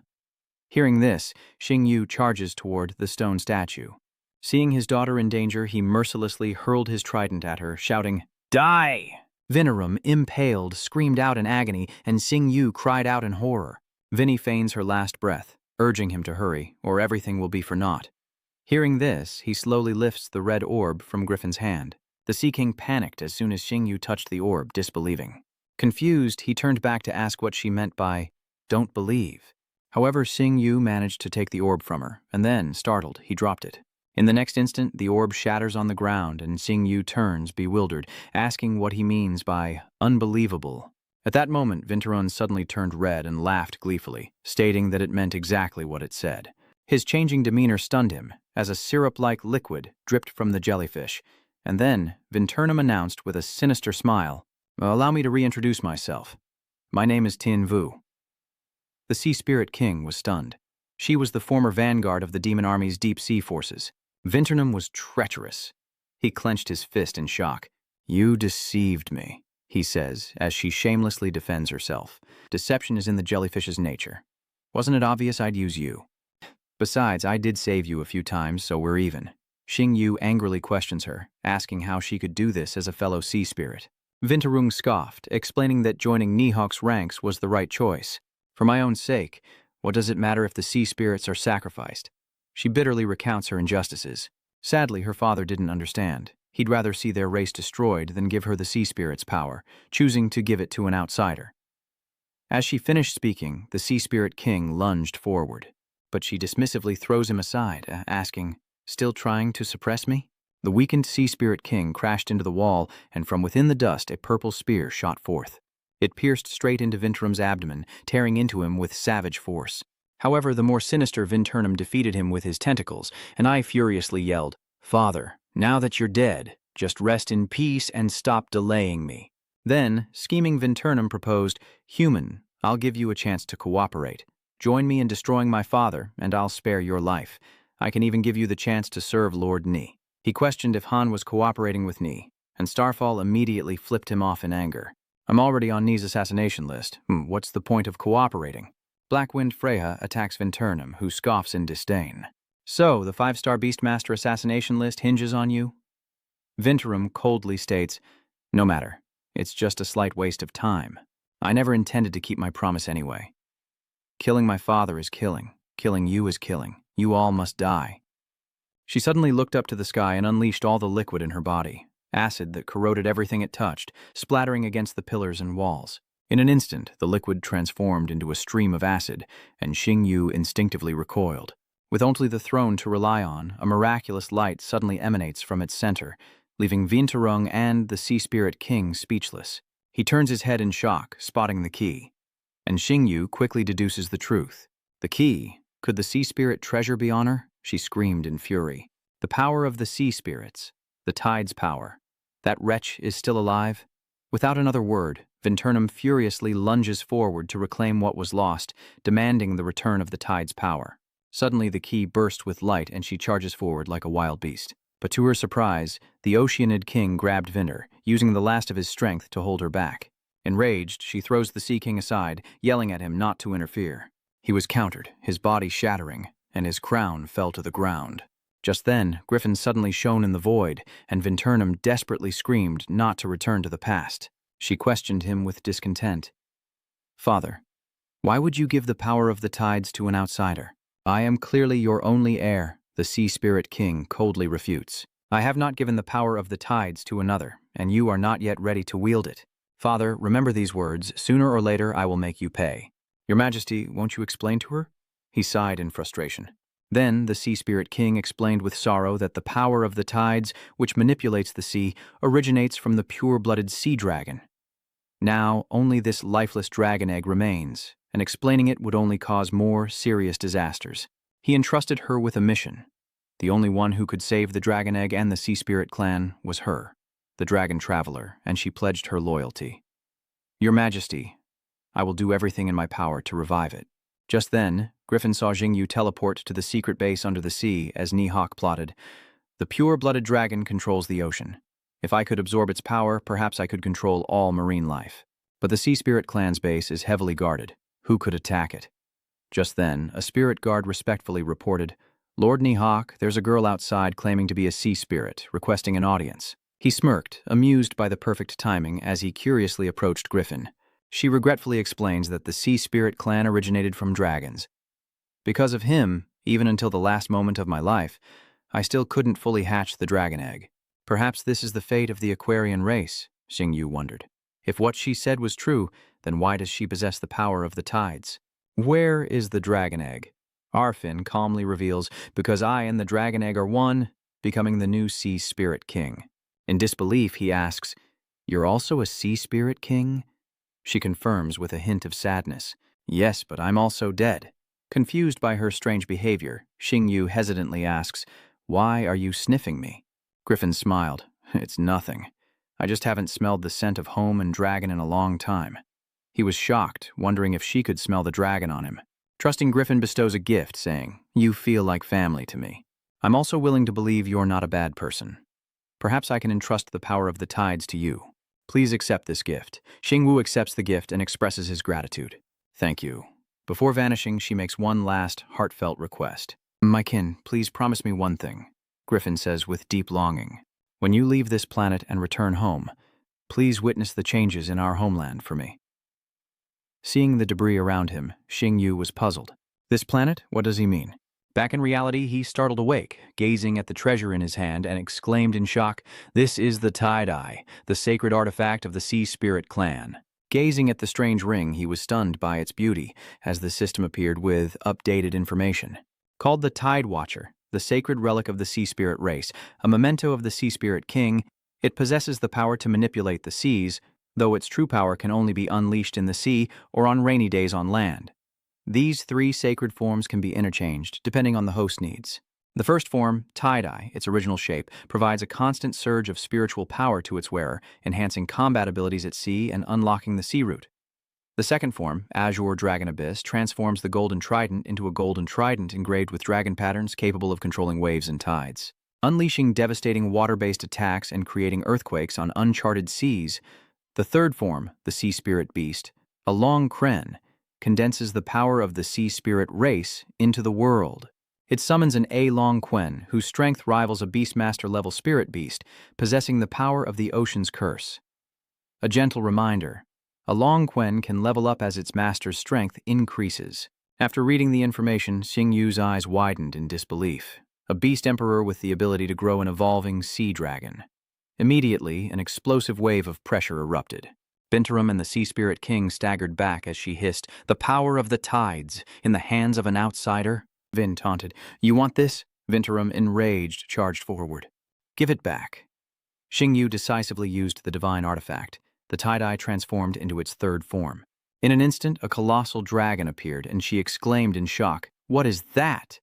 Hearing this, Xingyu charges toward the stone statue. Seeing his daughter in danger, he mercilessly hurled his trident at her, shouting, "Die!" Vinternum, impaled, screamed out in agony, and Xingyu cried out in horror. Vinny feigns her last breath, urging him to hurry, or everything will be for naught. Hearing this, he slowly lifts the red orb from Griffin's hand. The Sea King panicked as soon as Xingyu touched the orb, disbelieving. Confused, he turned back to ask what she meant by, "Don't believe." However, Xingyu managed to take the orb from her, and then, startled, he dropped it. In the next instant, the orb shatters on the ground, and Xingyu turns, bewildered, asking what he means by unbelievable. At that moment, Vinternum suddenly turned red and laughed gleefully, stating that it meant exactly what it said. His changing demeanor stunned him, as a syrup-like liquid dripped from the jellyfish, and then Vinternum announced with a sinister smile, "Allow me to reintroduce myself. My name is Tin Vu." The Sea Spirit King was stunned. She was the former vanguard of the demon army's deep-sea forces. Vinternum was treacherous. He clenched his fist in shock. "You deceived me," he says, as she shamelessly defends herself. "Deception is in the jellyfish's nature. Wasn't it obvious I'd use you? Besides, I did save you a few times, so we're even." Xingyu angrily questions her, asking how she could do this as a fellow sea spirit. Vinternum scoffed, explaining that joining Nighthawk's ranks was the right choice. For my own sake, what does it matter if the sea spirits are sacrificed? She bitterly recounts her injustices. Sadly, her father didn't understand. He'd rather see their race destroyed than give her the sea spirit's power, choosing to give it to an outsider. As she finished speaking, the sea spirit king lunged forward, but she dismissively throws him aside, asking, "Still trying to suppress me?" The weakened sea spirit king crashed into the wall, and from within the dust a purple spear shot forth. It pierced straight into Vinterum's abdomen, tearing into him with savage force. However, the more sinister Vinterum defeated him with his tentacles, and I furiously yelled, "Father, now that you're dead, just rest in peace and stop delaying me." Then, scheming Vinterum proposed, "Human, I'll give you a chance to cooperate. Join me in destroying my father, and I'll spare your life. I can even give you the chance to serve Lord Ni." He questioned if Han was cooperating with Ni, and Starfall immediately flipped him off in anger. "I'm already on Ni's assassination list. What's the point of cooperating?" Blackwind Freya attacks Vinterum, who scoffs in disdain. "So, the 5-star Beastmaster assassination list hinges on you?" Vinterum coldly states, "No matter. It's just a slight waste of time. I never intended to keep my promise anyway. Killing my father is killing. Killing you is killing. You all must die." She suddenly looked up to the sky and unleashed all the liquid in her body, acid that corroded everything it touched, splattering against the pillars and walls. In an instant, the liquid transformed into a stream of acid, and Xing Yu instinctively recoiled. With only the throne to rely on, a miraculous light suddenly emanates from its center, leaving Vinterung and the Sea Spirit King speechless. He turns his head in shock, spotting the key. And Xing Yu quickly deduces the truth. The key? Could the Sea Spirit treasure be on her? She screamed in fury. The power of the Sea Spirits. The tide's power. That wretch is still alive? Without another word, Vinterum furiously lunges forward to reclaim what was lost, demanding the return of the tide's power. Suddenly the key bursts with light and she charges forward like a wild beast. But to her surprise, the Oceanid King grabbed Vinter, using the last of his strength to hold her back. Enraged, she throws the Sea King aside, yelling at him not to interfere. He was countered, his body shattering, and his crown fell to the ground. Just then, Griffin suddenly shone in the void, and Vinterum desperately screamed not to return to the past. She questioned him with discontent. "Father, why would you give the power of the tides to an outsider?" "I am clearly your only heir," the Sea Spirit King coldly refutes. "I have not given the power of the tides to another, and you are not yet ready to wield it. Father, remember these words. Sooner or later I will make you pay." "Your Majesty, won't you explain to her?" He sighed in frustration. Then the Sea Spirit King explained with sorrow that the power of the tides, which manipulates the sea, originates from the pure-blooded sea dragon. Now, only this lifeless dragon egg remains, and explaining it would only cause more serious disasters. He entrusted her with a mission. The only one who could save the dragon egg and the Sea Spirit clan was her, the dragon traveler, and she pledged her loyalty. "Your Majesty, I will do everything in my power to revive it." Just then, Griffin saw Xing Yu teleport to the secret base under the sea as Nihawk plotted. "The pure-blooded dragon controls the ocean. If I could absorb its power, perhaps I could control all marine life. But the Sea Spirit clan's base is heavily guarded. Who could attack it?" Just then, a spirit guard respectfully reported, "Lord Nihawk, there's a girl outside claiming to be a sea spirit, requesting an audience." He smirked, amused by the perfect timing, as he curiously approached Griffin. She regretfully explains that the Sea Spirit clan originated from dragons. "Because of him, even until the last moment of my life, I still couldn't fully hatch the dragon egg. Perhaps this is the fate of the Aquarian race," Xing Yu wondered. If what she said was true, then why does she possess the power of the tides? "Where is the dragon egg?" Arfin calmly reveals, "Because I and the dragon egg are one," becoming the new Sea Spirit King. In disbelief, he asks, "You're also a Sea Spirit King?" She confirms with a hint of sadness, "Yes, but I'm also dead." Confused by her strange behavior, Xing Yu hesitantly asks, "Why are you sniffing me?" Griffin smiled. "It's nothing. I just haven't smelled the scent of home and dragon in a long time." He was shocked, wondering if she could smell the dragon on him. Trusting Griffin bestows a gift, saying, "You feel like family to me. I'm also willing to believe you're not a bad person. Perhaps I can entrust the power of the tides to you. Please accept this gift." Xing Wu accepts the gift and expresses his gratitude. "Thank you." Before vanishing, she makes one last, heartfelt request. "My kin, please promise me one thing," Griffin says with deep longing. "When you leave this planet and return home, please witness the changes in our homeland for me." Seeing the debris around him, Xing Yu was puzzled. This planet? What does he mean? Back in reality, he startled awake, gazing at the treasure in his hand, and exclaimed in shock, "This is the tie-dye, the sacred artifact of the Sea Spirit clan." Gazing at the strange ring, he was stunned by its beauty, as the system appeared with updated information. Called the Tide Watcher, the sacred relic of the Sea Spirit race, a memento of the Sea Spirit King, it possesses the power to manipulate the seas, though its true power can only be unleashed in the sea or on rainy days on land. These three sacred forms can be interchanged, depending on the host needs. The first form, tie-dye, its original shape, provides a constant surge of spiritual power to its wearer, enhancing combat abilities at sea and unlocking the sea route. The second form, Azure Dragon Abyss, transforms the golden trident into a golden trident engraved with dragon patterns capable of controlling waves and tides. Unleashing devastating water-based attacks and creating earthquakes on uncharted seas. The third form, the Sea Spirit Beast, a long kren, condenses the power of the Sea Spirit race into the world. It summons an A-Long Quen, whose strength rivals a Beastmaster-level spirit beast, possessing the power of the ocean's curse. A gentle reminder, a Long Quen can level up as its master's strength increases. After reading the information, Xing Yu's eyes widened in disbelief. A beast emperor with the ability to grow an evolving sea dragon. Immediately, an explosive wave of pressure erupted. Bintaram and the Sea Spirit King staggered back as she hissed, "The power of the tides, in the hands of an outsider?" Vin taunted. "You want this?" Bintaram, enraged, charged forward. "Give it back." Xing Yu decisively used the divine artifact. The tie-dye transformed into its third form. In an instant, a colossal dragon appeared, and she exclaimed in shock, "What is that?"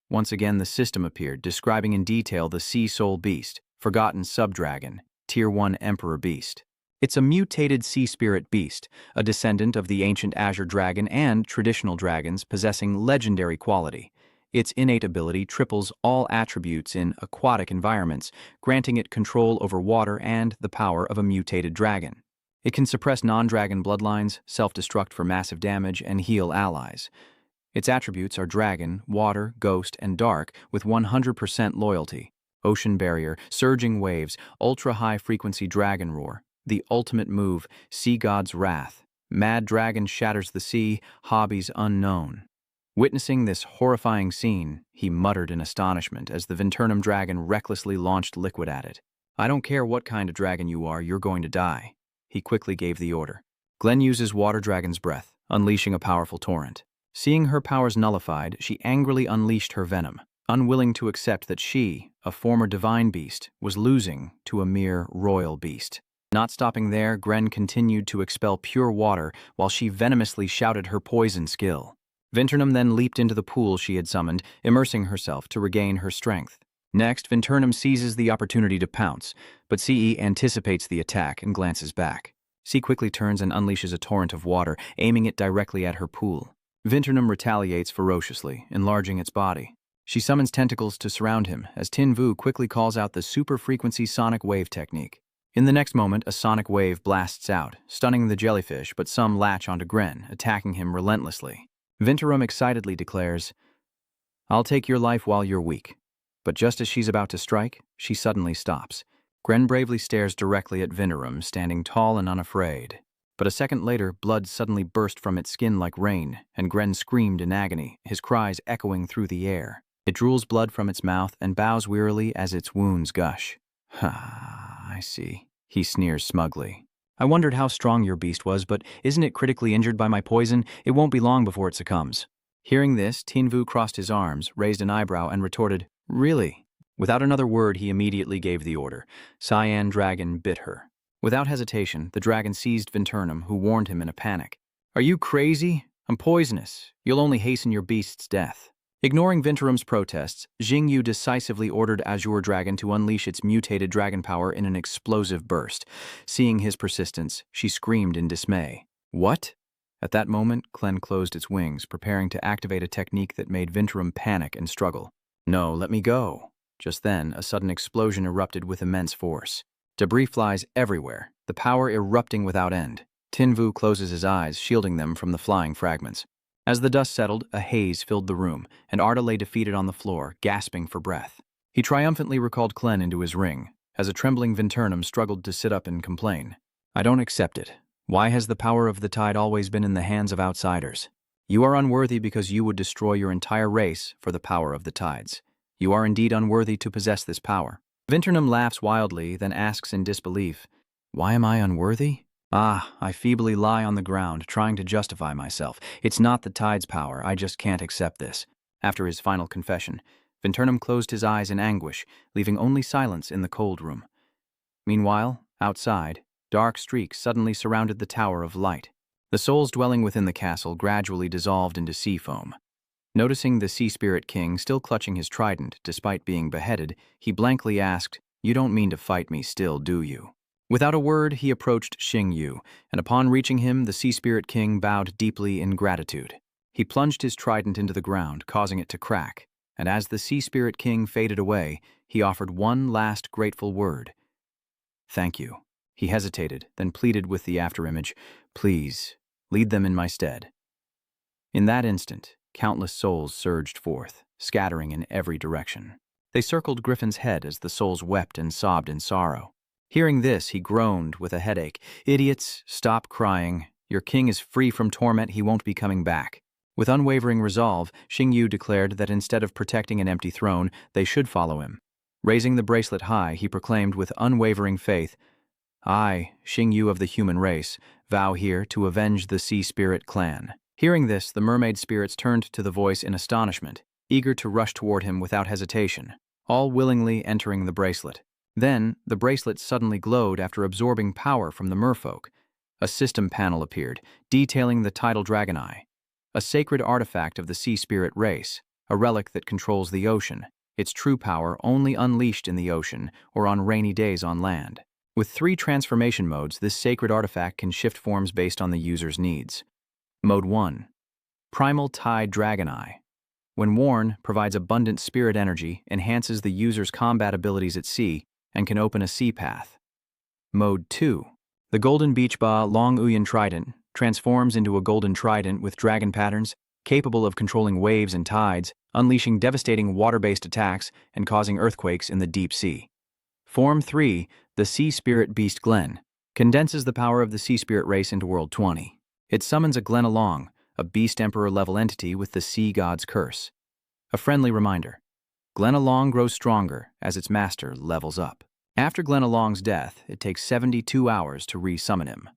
Once again, the system appeared, describing in detail the Sea Soul Beast, Forgotten Subdragon, Tier 1 Emperor Beast. It's a mutated sea spirit beast, a descendant of the ancient Azure Dragon and traditional dragons possessing legendary quality. Its innate ability triples all attributes in aquatic environments, granting it control over water and the power of a mutated dragon. It can suppress non-dragon bloodlines, self-destruct for massive damage, and heal allies. Its attributes are dragon, water, ghost, and dark, with 100% loyalty. Ocean barrier, surging waves, ultra-high-frequency dragon roar. The ultimate move, Sea God's Wrath. Mad dragon shatters the sea, hobbies unknown. Witnessing this horrifying scene, he muttered in astonishment as the Vinturnum dragon recklessly launched liquid at it. "I don't care what kind of dragon you are, you're going to die." He quickly gave the order. Glenn uses Water Dragon's Breath, unleashing a powerful torrent. Seeing her powers nullified, she angrily unleashed her venom, unwilling to accept that she, a former divine beast, was losing to a mere royal beast. Not stopping there, Gren continued to expel pure water while she venomously shouted her poison skill. Vinturnum then leaped into the pool she had summoned, immersing herself to regain her strength. Next, Vinturnum seizes the opportunity to pounce, but CE anticipates the attack and glances back. C quickly turns and unleashes a torrent of water, aiming it directly at her pool. Vinturnum retaliates ferociously, enlarging its body. She summons tentacles to surround him, as Tin Vu quickly calls out the super-frequency sonic wave technique. In the next moment, a sonic wave blasts out, stunning the jellyfish, but some latch onto Gren, attacking him relentlessly. Vinturnum excitedly declares, "I'll take your life while you're weak." But just as she's about to strike, she suddenly stops. Gren bravely stares directly at Vinturnum, standing tall and unafraid. But a second later, blood suddenly burst from its skin like rain, and Gren screamed in agony, his cries echoing through the air. It drools blood from its mouth and bows wearily as its wounds gush. "Ha, I see," he sneers smugly. "I wondered how strong your beast was, but isn't it critically injured by my poison? It won't be long before it succumbs." Hearing this, Tin Vu crossed his arms, raised an eyebrow, and retorted, "Really?" Without another word, he immediately gave the order. Cyan Dragon bit her. Without hesitation, the dragon seized Vinturnum, who warned him in a panic. "Are you crazy? I'm poisonous. You'll only hasten your beast's death." Ignoring Vinturnum's protests, Xing Yu decisively ordered Azure Dragon to unleash its mutated dragon power in an explosive burst. Seeing his persistence, she screamed in dismay. "What?" At that moment, Glen closed its wings, preparing to activate a technique that made Vinturnum panic and struggle. "No, let me go." Just then, a sudden explosion erupted with immense force. Debris flies everywhere, the power erupting without end. Tin Vu closes his eyes, shielding them from the flying fragments. As the dust settled, a haze filled the room, and Arda lay defeated on the floor, gasping for breath. He triumphantly recalled Glen into his ring, as a trembling Vinturnum struggled to sit up and complain. "I don't accept it. Why has the power of the tide always been in the hands of outsiders? You are unworthy because you would destroy your entire race for the power of the tides. You are indeed unworthy to possess this power. Vinternum laughs wildly, then asks in disbelief, "Why am I unworthy? Ah, I feebly lie on the ground, trying to justify myself. It's not the tide's power, I just can't accept this." After his final confession, Vinternum closed his eyes in anguish, leaving only silence in the cold room. Meanwhile, outside, dark streaks suddenly surrounded the Tower of Light. The souls dwelling within the castle gradually dissolved into sea foam. Noticing the Sea Spirit King still clutching his trident despite being beheaded, he blankly asked, "You don't mean to fight me still, do you?" Without a word, he approached Xing Yu, and upon reaching him, the Sea Spirit King bowed deeply in gratitude. He plunged his trident into the ground, causing it to crack, and as the Sea Spirit King faded away, he offered one last grateful word. "Thank you." He hesitated, then pleaded with the afterimage, "Please, lead them in my stead." In that instant, countless souls surged forth, scattering in every direction. They circled Griffin's head as the souls wept and sobbed in sorrow. Hearing this, he groaned with a headache. "Idiots, stop crying. Your king is free from torment, he won't be coming back." With unwavering resolve, Xing Yu declared that instead of protecting an empty throne, they should follow him. Raising the bracelet high, he proclaimed with unwavering faith, "I, Xing Yu of the human race, vow here to avenge the Sea Spirit clan." Hearing this, the mermaid spirits turned to the voice in astonishment, eager to rush toward him without hesitation, all willingly entering the bracelet. Then, the bracelet suddenly glowed after absorbing power from the merfolk. A system panel appeared, detailing the tidal dragon eye, a sacred artifact of the Sea Spirit race, a relic that controls the ocean, its true power only unleashed in the ocean or on rainy days on land. With 3 transformation modes, this sacred artifact can shift forms based on the user's needs. Mode 1. Primal Tide Dragon Eye. When worn, provides abundant spirit energy, enhances the user's combat abilities at sea, and can open a sea path. Mode 2. The Golden Beach Ba Long Uyan Trident transforms into a golden trident with dragon patterns, capable of controlling waves and tides, unleashing devastating water-based attacks and causing earthquakes in the deep sea. Form 3. The Sea Spirit Beast Glen condenses the power of the Sea Spirit race into World 20. It summons a Glen Along, a Beast Emperor-level entity with the Sea God's curse. A friendly reminder: Glen Along grows stronger as its master levels up. After Glen Along's death, it takes 72 hours to re-summon him.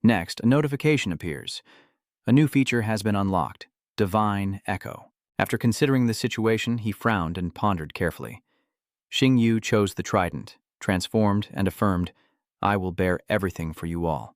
Next, a notification appears. A new feature has been unlocked: Divine Echo. After considering the situation, he frowned and pondered carefully. Xing Yu chose the trident, transformed, and affirmed, "I will bear everything for you all."